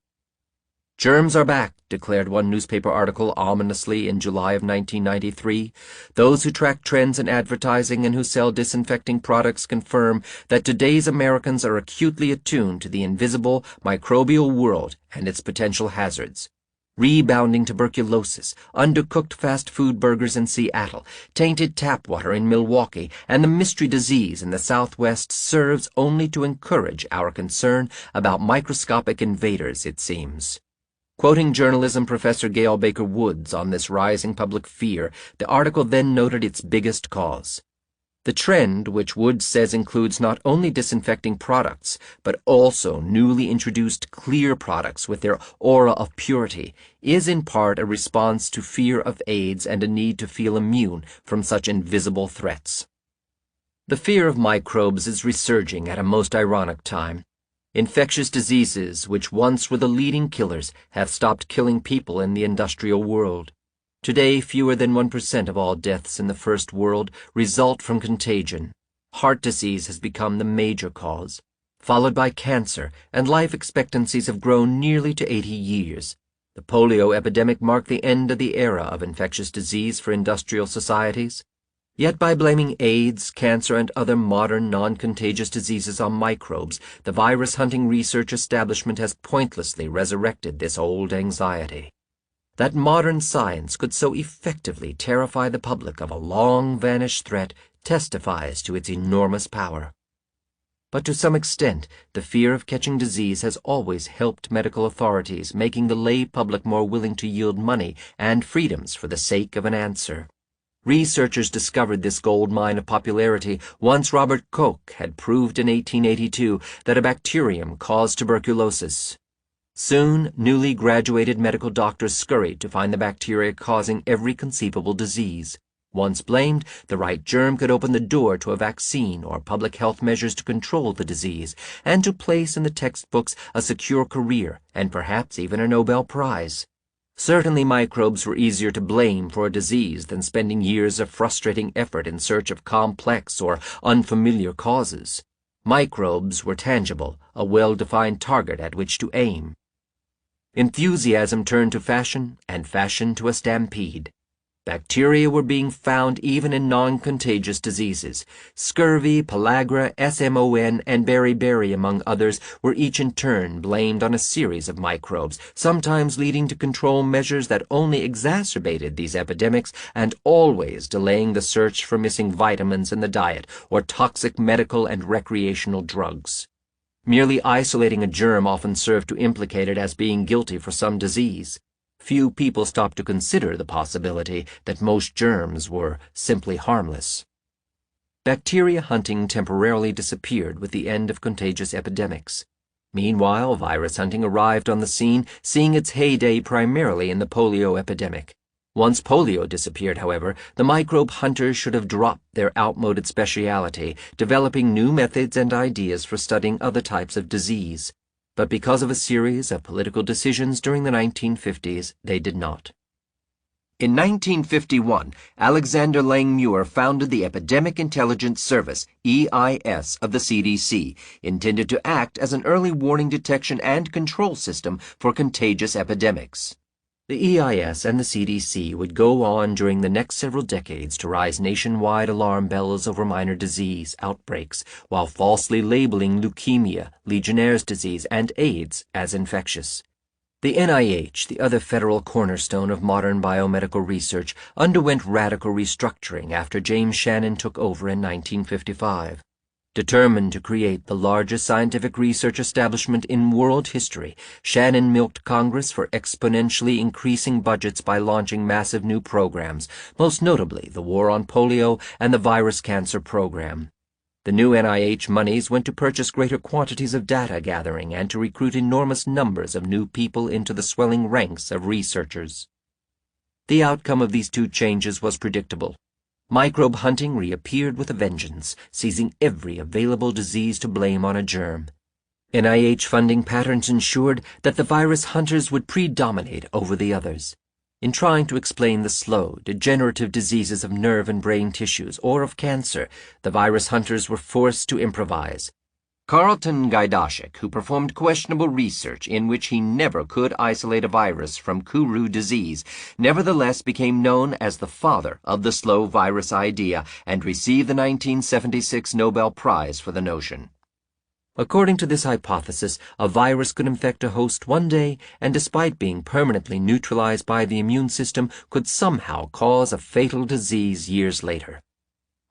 "Germs are back," declared one newspaper article ominously in July of 1993. Those who track trends in advertising and who sell disinfecting products confirm that today's Americans are acutely attuned to the invisible microbial world and its potential hazards. Rebounding tuberculosis, undercooked fast food burgers in Seattle, tainted tap water in Milwaukee, and the mystery disease in the Southwest serves only to encourage our concern about microscopic invaders, it seems. Quoting journalism professor Gail Baker Woods on this rising public fear, the article then noted its biggest cause. The trend, which Woods says includes not only disinfecting products, but also newly introduced clear products with their aura of purity, is in part a response to fear of AIDS and a need to feel immune from such invisible threats. The fear of microbes is resurging at a most ironic time. Infectious diseases, which once were the leading killers, have stopped killing people in the industrial world. Today, fewer than 1% of all deaths in the First World result from contagion. Heart disease has become the major cause, followed by cancer, and life expectancies have grown nearly to 80 years. The polio epidemic marked the end of the era of infectious disease for industrial societies. Yet by blaming AIDS, cancer, and other modern non-contagious diseases on microbes, the virus-hunting research establishment has pointlessly resurrected this old anxiety. That modern science could so effectively terrify the public of a long-vanished threat testifies to its enormous power. But to some extent, the fear of catching disease has always helped medical authorities, making the lay public more willing to yield money and freedoms for the sake of an answer. Researchers discovered this gold mine of popularity once Robert Koch had proved in 1882 that a bacterium caused tuberculosis. Soon, newly graduated medical doctors scurried to find the bacteria causing every conceivable disease. Once blamed, the right germ could open the door to a vaccine or public health measures to control the disease, and to place in the textbooks a secure career and perhaps even a Nobel Prize. Certainly microbes were easier to blame for a disease than spending years of frustrating effort in search of complex or unfamiliar causes. Microbes were tangible, a well-defined target at which to aim. Enthusiasm turned to fashion, and fashion to a stampede. Bacteria were being found even in non-contagious diseases. Scurvy, pellagra, SMON, and beriberi, among others, were each in turn blamed on a series of microbes, sometimes leading to control measures that only exacerbated these epidemics and always delaying the search for missing vitamins in the diet or toxic medical and recreational drugs. Merely isolating a germ often served to implicate it as being guilty for some disease. Few people stopped to consider the possibility that most germs were simply harmless. Bacteria hunting temporarily disappeared with the end of contagious epidemics. Meanwhile, virus hunting arrived on the scene, seeing its heyday primarily in the polio epidemic. Once polio disappeared, however, the microbe hunters should have dropped their outmoded speciality, developing new methods and ideas for studying other types of disease. But because of a series of political decisions during the 1950s, they did not. In 1951, Alexander Lang Muir founded the Epidemic Intelligence Service, EIS, of the CDC, intended to act as an early warning detection and control system for contagious epidemics. The EIS and the CDC would go on during the next several decades to raise nationwide alarm bells over minor disease outbreaks, while falsely labeling leukemia, Legionnaire's disease, and AIDS as infectious. The NIH, the other federal cornerstone of modern biomedical research, underwent radical restructuring after James Shannon took over in 1955. Determined to create the largest scientific research establishment in world history, Shannon milked Congress for exponentially increasing budgets by launching massive new programs, most notably the War on Polio and the Virus Cancer Program. The new NIH monies went to purchase greater quantities of data gathering and to recruit enormous numbers of new people into the swelling ranks of researchers. The outcome of these two changes was predictable. Microbe hunting reappeared with a vengeance, seizing every available disease to blame on a germ. NIH funding patterns ensured that the virus hunters would predominate over the others. In trying to explain the slow, degenerative diseases of nerve and brain tissues or of cancer, the virus hunters were forced to improvise. Carlton Gajdosek, who performed questionable research in which he never could isolate a virus from Kuru disease, nevertheless became known as the father of the slow virus idea and received the 1976 Nobel Prize for the notion. According to this hypothesis, a virus could infect a host one day and, despite being permanently neutralized by the immune system, could somehow cause a fatal disease years later.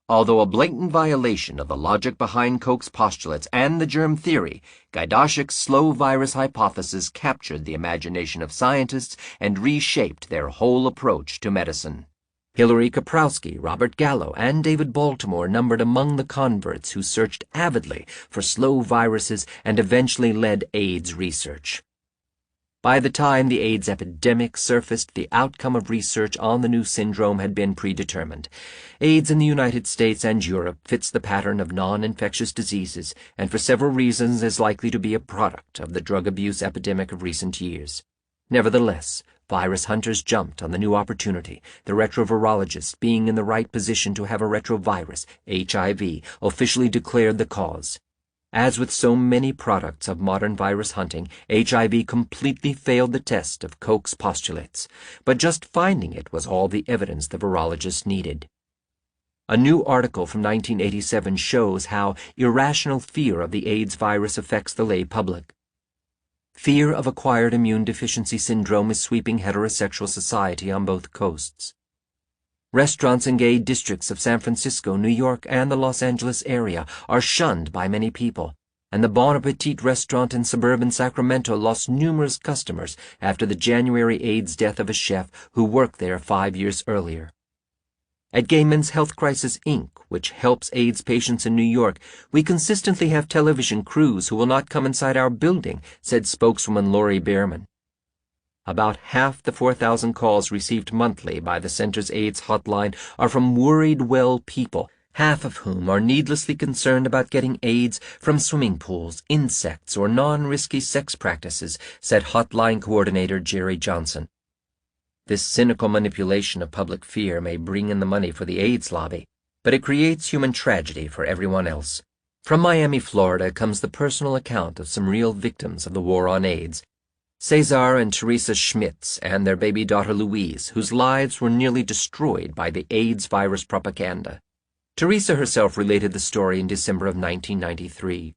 Although a blatant violation of the logic behind Koch's postulates and the germ theory, Gajdosek's slow virus hypothesis captured the imagination of scientists and reshaped their whole approach to medicine. Hilary Kaprowski, Robert Gallo, and David Baltimore numbered among the converts who searched avidly for slow viruses and eventually led AIDS research. By the time the AIDS epidemic surfaced, the outcome of research on the new syndrome had been predetermined. AIDS in the United States and Europe fits the pattern of non-infectious diseases, and for several reasons is likely to be a product of the drug abuse epidemic of recent years. Nevertheless, virus hunters jumped on the new opportunity, the retrovirologist, being in the right position to have a retrovirus, HIV, officially declared the cause. As with so many products of modern virus hunting, HIV completely failed the test of Koch's postulates, but just finding it was all the evidence the virologists needed. A new article from 1987 shows how irrational fear of the AIDS virus affects the lay public. Fear of acquired immune deficiency syndrome is sweeping heterosexual society on both coasts. Restaurants in gay districts of San Francisco, New York, and the Los Angeles area are shunned by many people, and the Bon Appetit restaurant in suburban Sacramento lost numerous customers after the January AIDS death of a chef who worked there 5 years earlier. At Gay Men's Health Crisis, Inc., which helps AIDS patients in New York, we consistently have television crews who will not come inside our building, said spokeswoman Lori Behrman. About half the 4,000 calls received monthly by the center's AIDS hotline are from worried well people, half of whom are needlessly concerned about getting AIDS from swimming pools, insects, or non-risky sex practices, said hotline coordinator Jerry Johnson. This cynical manipulation of public fear may bring in the money for the AIDS lobby, but it creates human tragedy for everyone else. From Miami, Florida, comes the personal account of some real victims of the war on AIDS. Cesar and Teresa Schmitz and their baby daughter Louise, whose lives were nearly destroyed by the AIDS virus propaganda. Teresa herself related the story in December of 1993.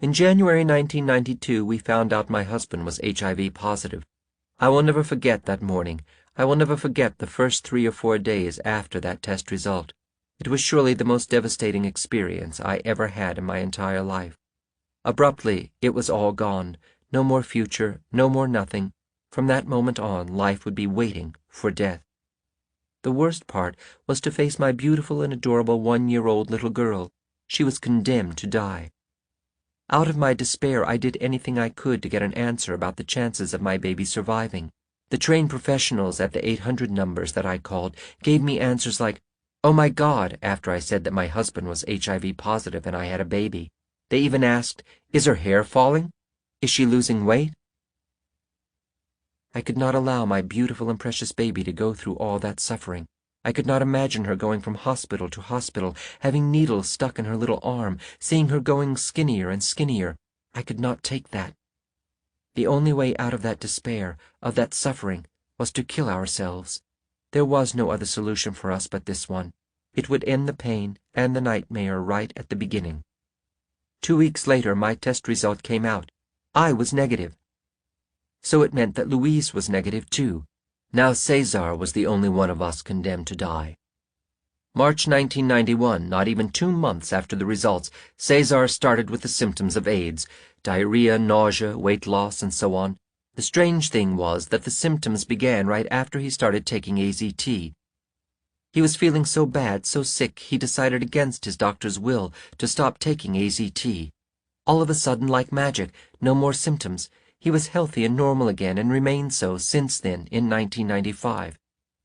In January 1992, we found out my husband was HIV positive. I will never forget that morning. I will never forget the first 3 or 4 days after that test result. It was surely the most devastating experience I ever had in my entire life. Abruptly, it was all gone. No more future, no more nothing. From that moment on, life would be waiting for death. The worst part was to face my beautiful and adorable 1-year-old little girl. She was condemned to die. Out of my despair, I did anything I could to get an answer about the chances of my baby surviving. The trained professionals at the 800 numbers that I called gave me answers like, "Oh my God," after I said that my husband was HIV positive and I had a baby. They even asked, "Is her hair falling? Is she losing weight?" I could not allow my beautiful and precious baby to go through all that suffering. I could not imagine her going from hospital to hospital, having needles stuck in her little arm, seeing her going skinnier and skinnier. I could not take that. The only way out of that despair, of that suffering, was to kill ourselves. There was no other solution for us but this one. It would end the pain and the nightmare right at the beginning. 2 weeks later, my test result came out. I was negative. So it meant that Louise was negative too. Now Cesar was the only one of us condemned to die. March 1991, not even 2 months after the results, Cesar started with the symptoms of AIDS: diarrhea, nausea, weight loss, and so on. The strange thing was that the symptoms began right after he started taking AZT. He was feeling so bad, so sick, he decided against his doctor's will to stop taking AZT. All of a sudden, like magic, no more symptoms. He was healthy and normal again and remained so since then in 1995.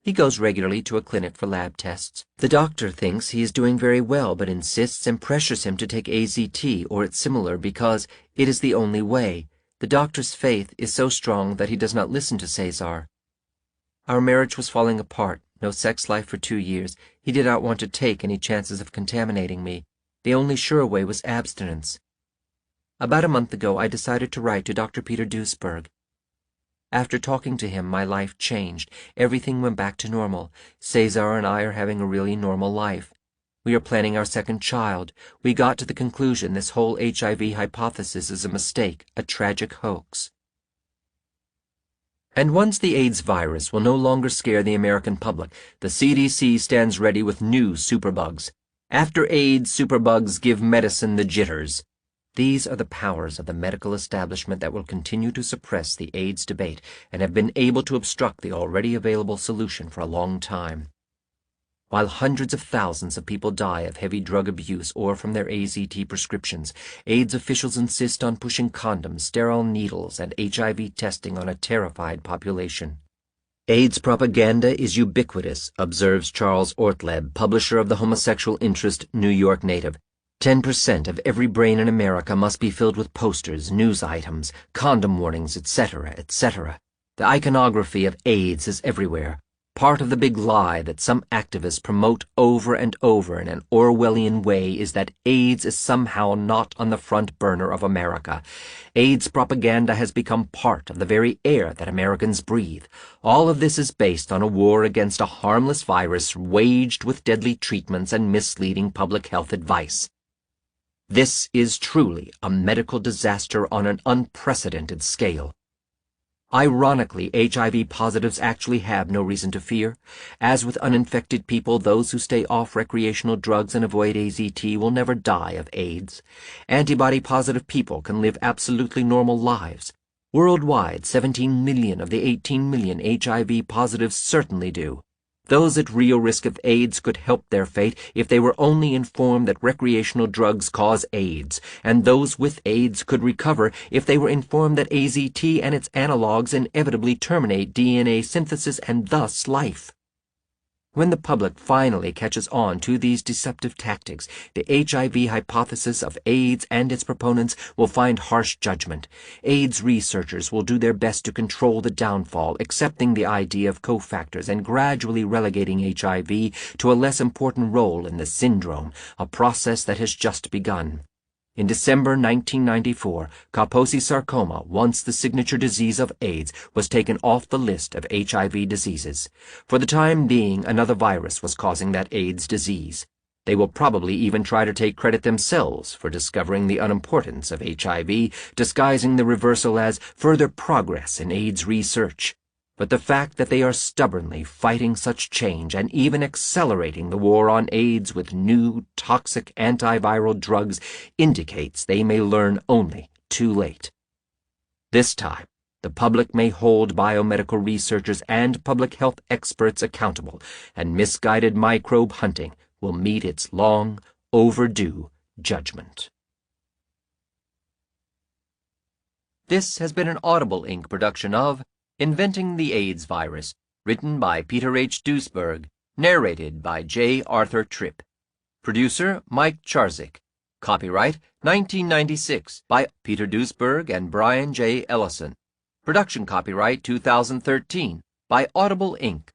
He goes regularly to a clinic for lab tests. The doctor thinks he is doing very well but insists and pressures him to take AZT or its similar because it is the only way. The doctor's faith is so strong that he does not listen to Cesar. Our marriage was falling apart, no sex life for 2 years. He did not want to take any chances of contaminating me. The only sure way was abstinence. About a month ago, I decided to write to Dr. Peter Duesberg. After talking to him, my life changed. Everything went back to normal. Cesar and I are having a really normal life. We are planning our second child. We got to the conclusion this whole HIV hypothesis is a mistake, a tragic hoax. And once the AIDS virus will no longer scare the American public, the CDC stands ready with new superbugs. After AIDS, superbugs give medicine the jitters. These are the powers of the medical establishment that will continue to suppress the AIDS debate and have been able to obstruct the already available solution for a long time. While hundreds of thousands of people die of heavy drug abuse or from their AZT prescriptions, AIDS officials insist on pushing condoms, sterile needles, and HIV testing on a terrified population. AIDS propaganda is ubiquitous, observes Charles Ortleb, publisher of the homosexual interest New York Native. 10% of every brain in America must be filled with posters, news items, condom warnings, etc., etc. The iconography of AIDS is everywhere, part of the big lie that some activists promote over and over in an Orwellian way is that AIDS is somehow not on the front burner of America. AIDS propaganda has become part of the very air that Americans breathe. All of this is based on a war against a harmless virus waged with deadly treatments and misleading public health advice. This is truly a medical disaster on an unprecedented scale. Ironically, HIV positives actually have no reason to fear. As with uninfected people, those who stay off recreational drugs and avoid AZT will never die of AIDS. Antibody-positive people can live absolutely normal lives. Worldwide, 17 million of the 18 million HIV positives certainly do. Those at real risk of AIDS could help their fate if they were only informed that recreational drugs cause AIDS, and those with AIDS could recover if they were informed that AZT and its analogs inevitably terminate DNA synthesis and thus life. When the public finally catches on to these deceptive tactics, the HIV hypothesis of AIDS and its proponents will find harsh judgment. AIDS researchers will do their best to control the downfall, accepting the idea of cofactors and gradually relegating HIV to a less important role in the syndrome, a process that has just begun. In December 1994, Kaposi sarcoma, once the signature disease of AIDS, was taken off the list of HIV diseases. For the time being, another virus was causing that AIDS disease. They will probably even try to take credit themselves for discovering the unimportance of HIV, disguising the reversal as further progress in AIDS research. But the fact that they are stubbornly fighting such change and even accelerating the war on AIDS with new, toxic antiviral drugs indicates they may learn only too late. This time, the public may hold biomedical researchers and public health experts accountable, and misguided microbe hunting will meet its long overdue judgment. This has been an Audible Inc. production of Inventing the AIDS Virus, written by Peter H. Duesberg, narrated by J. Arthur Tripp. Producer Mike Charzik. Copyright 1996 by Peter Duesberg and Bryan J. Ellison. Production copyright 2013 by Audible Inc.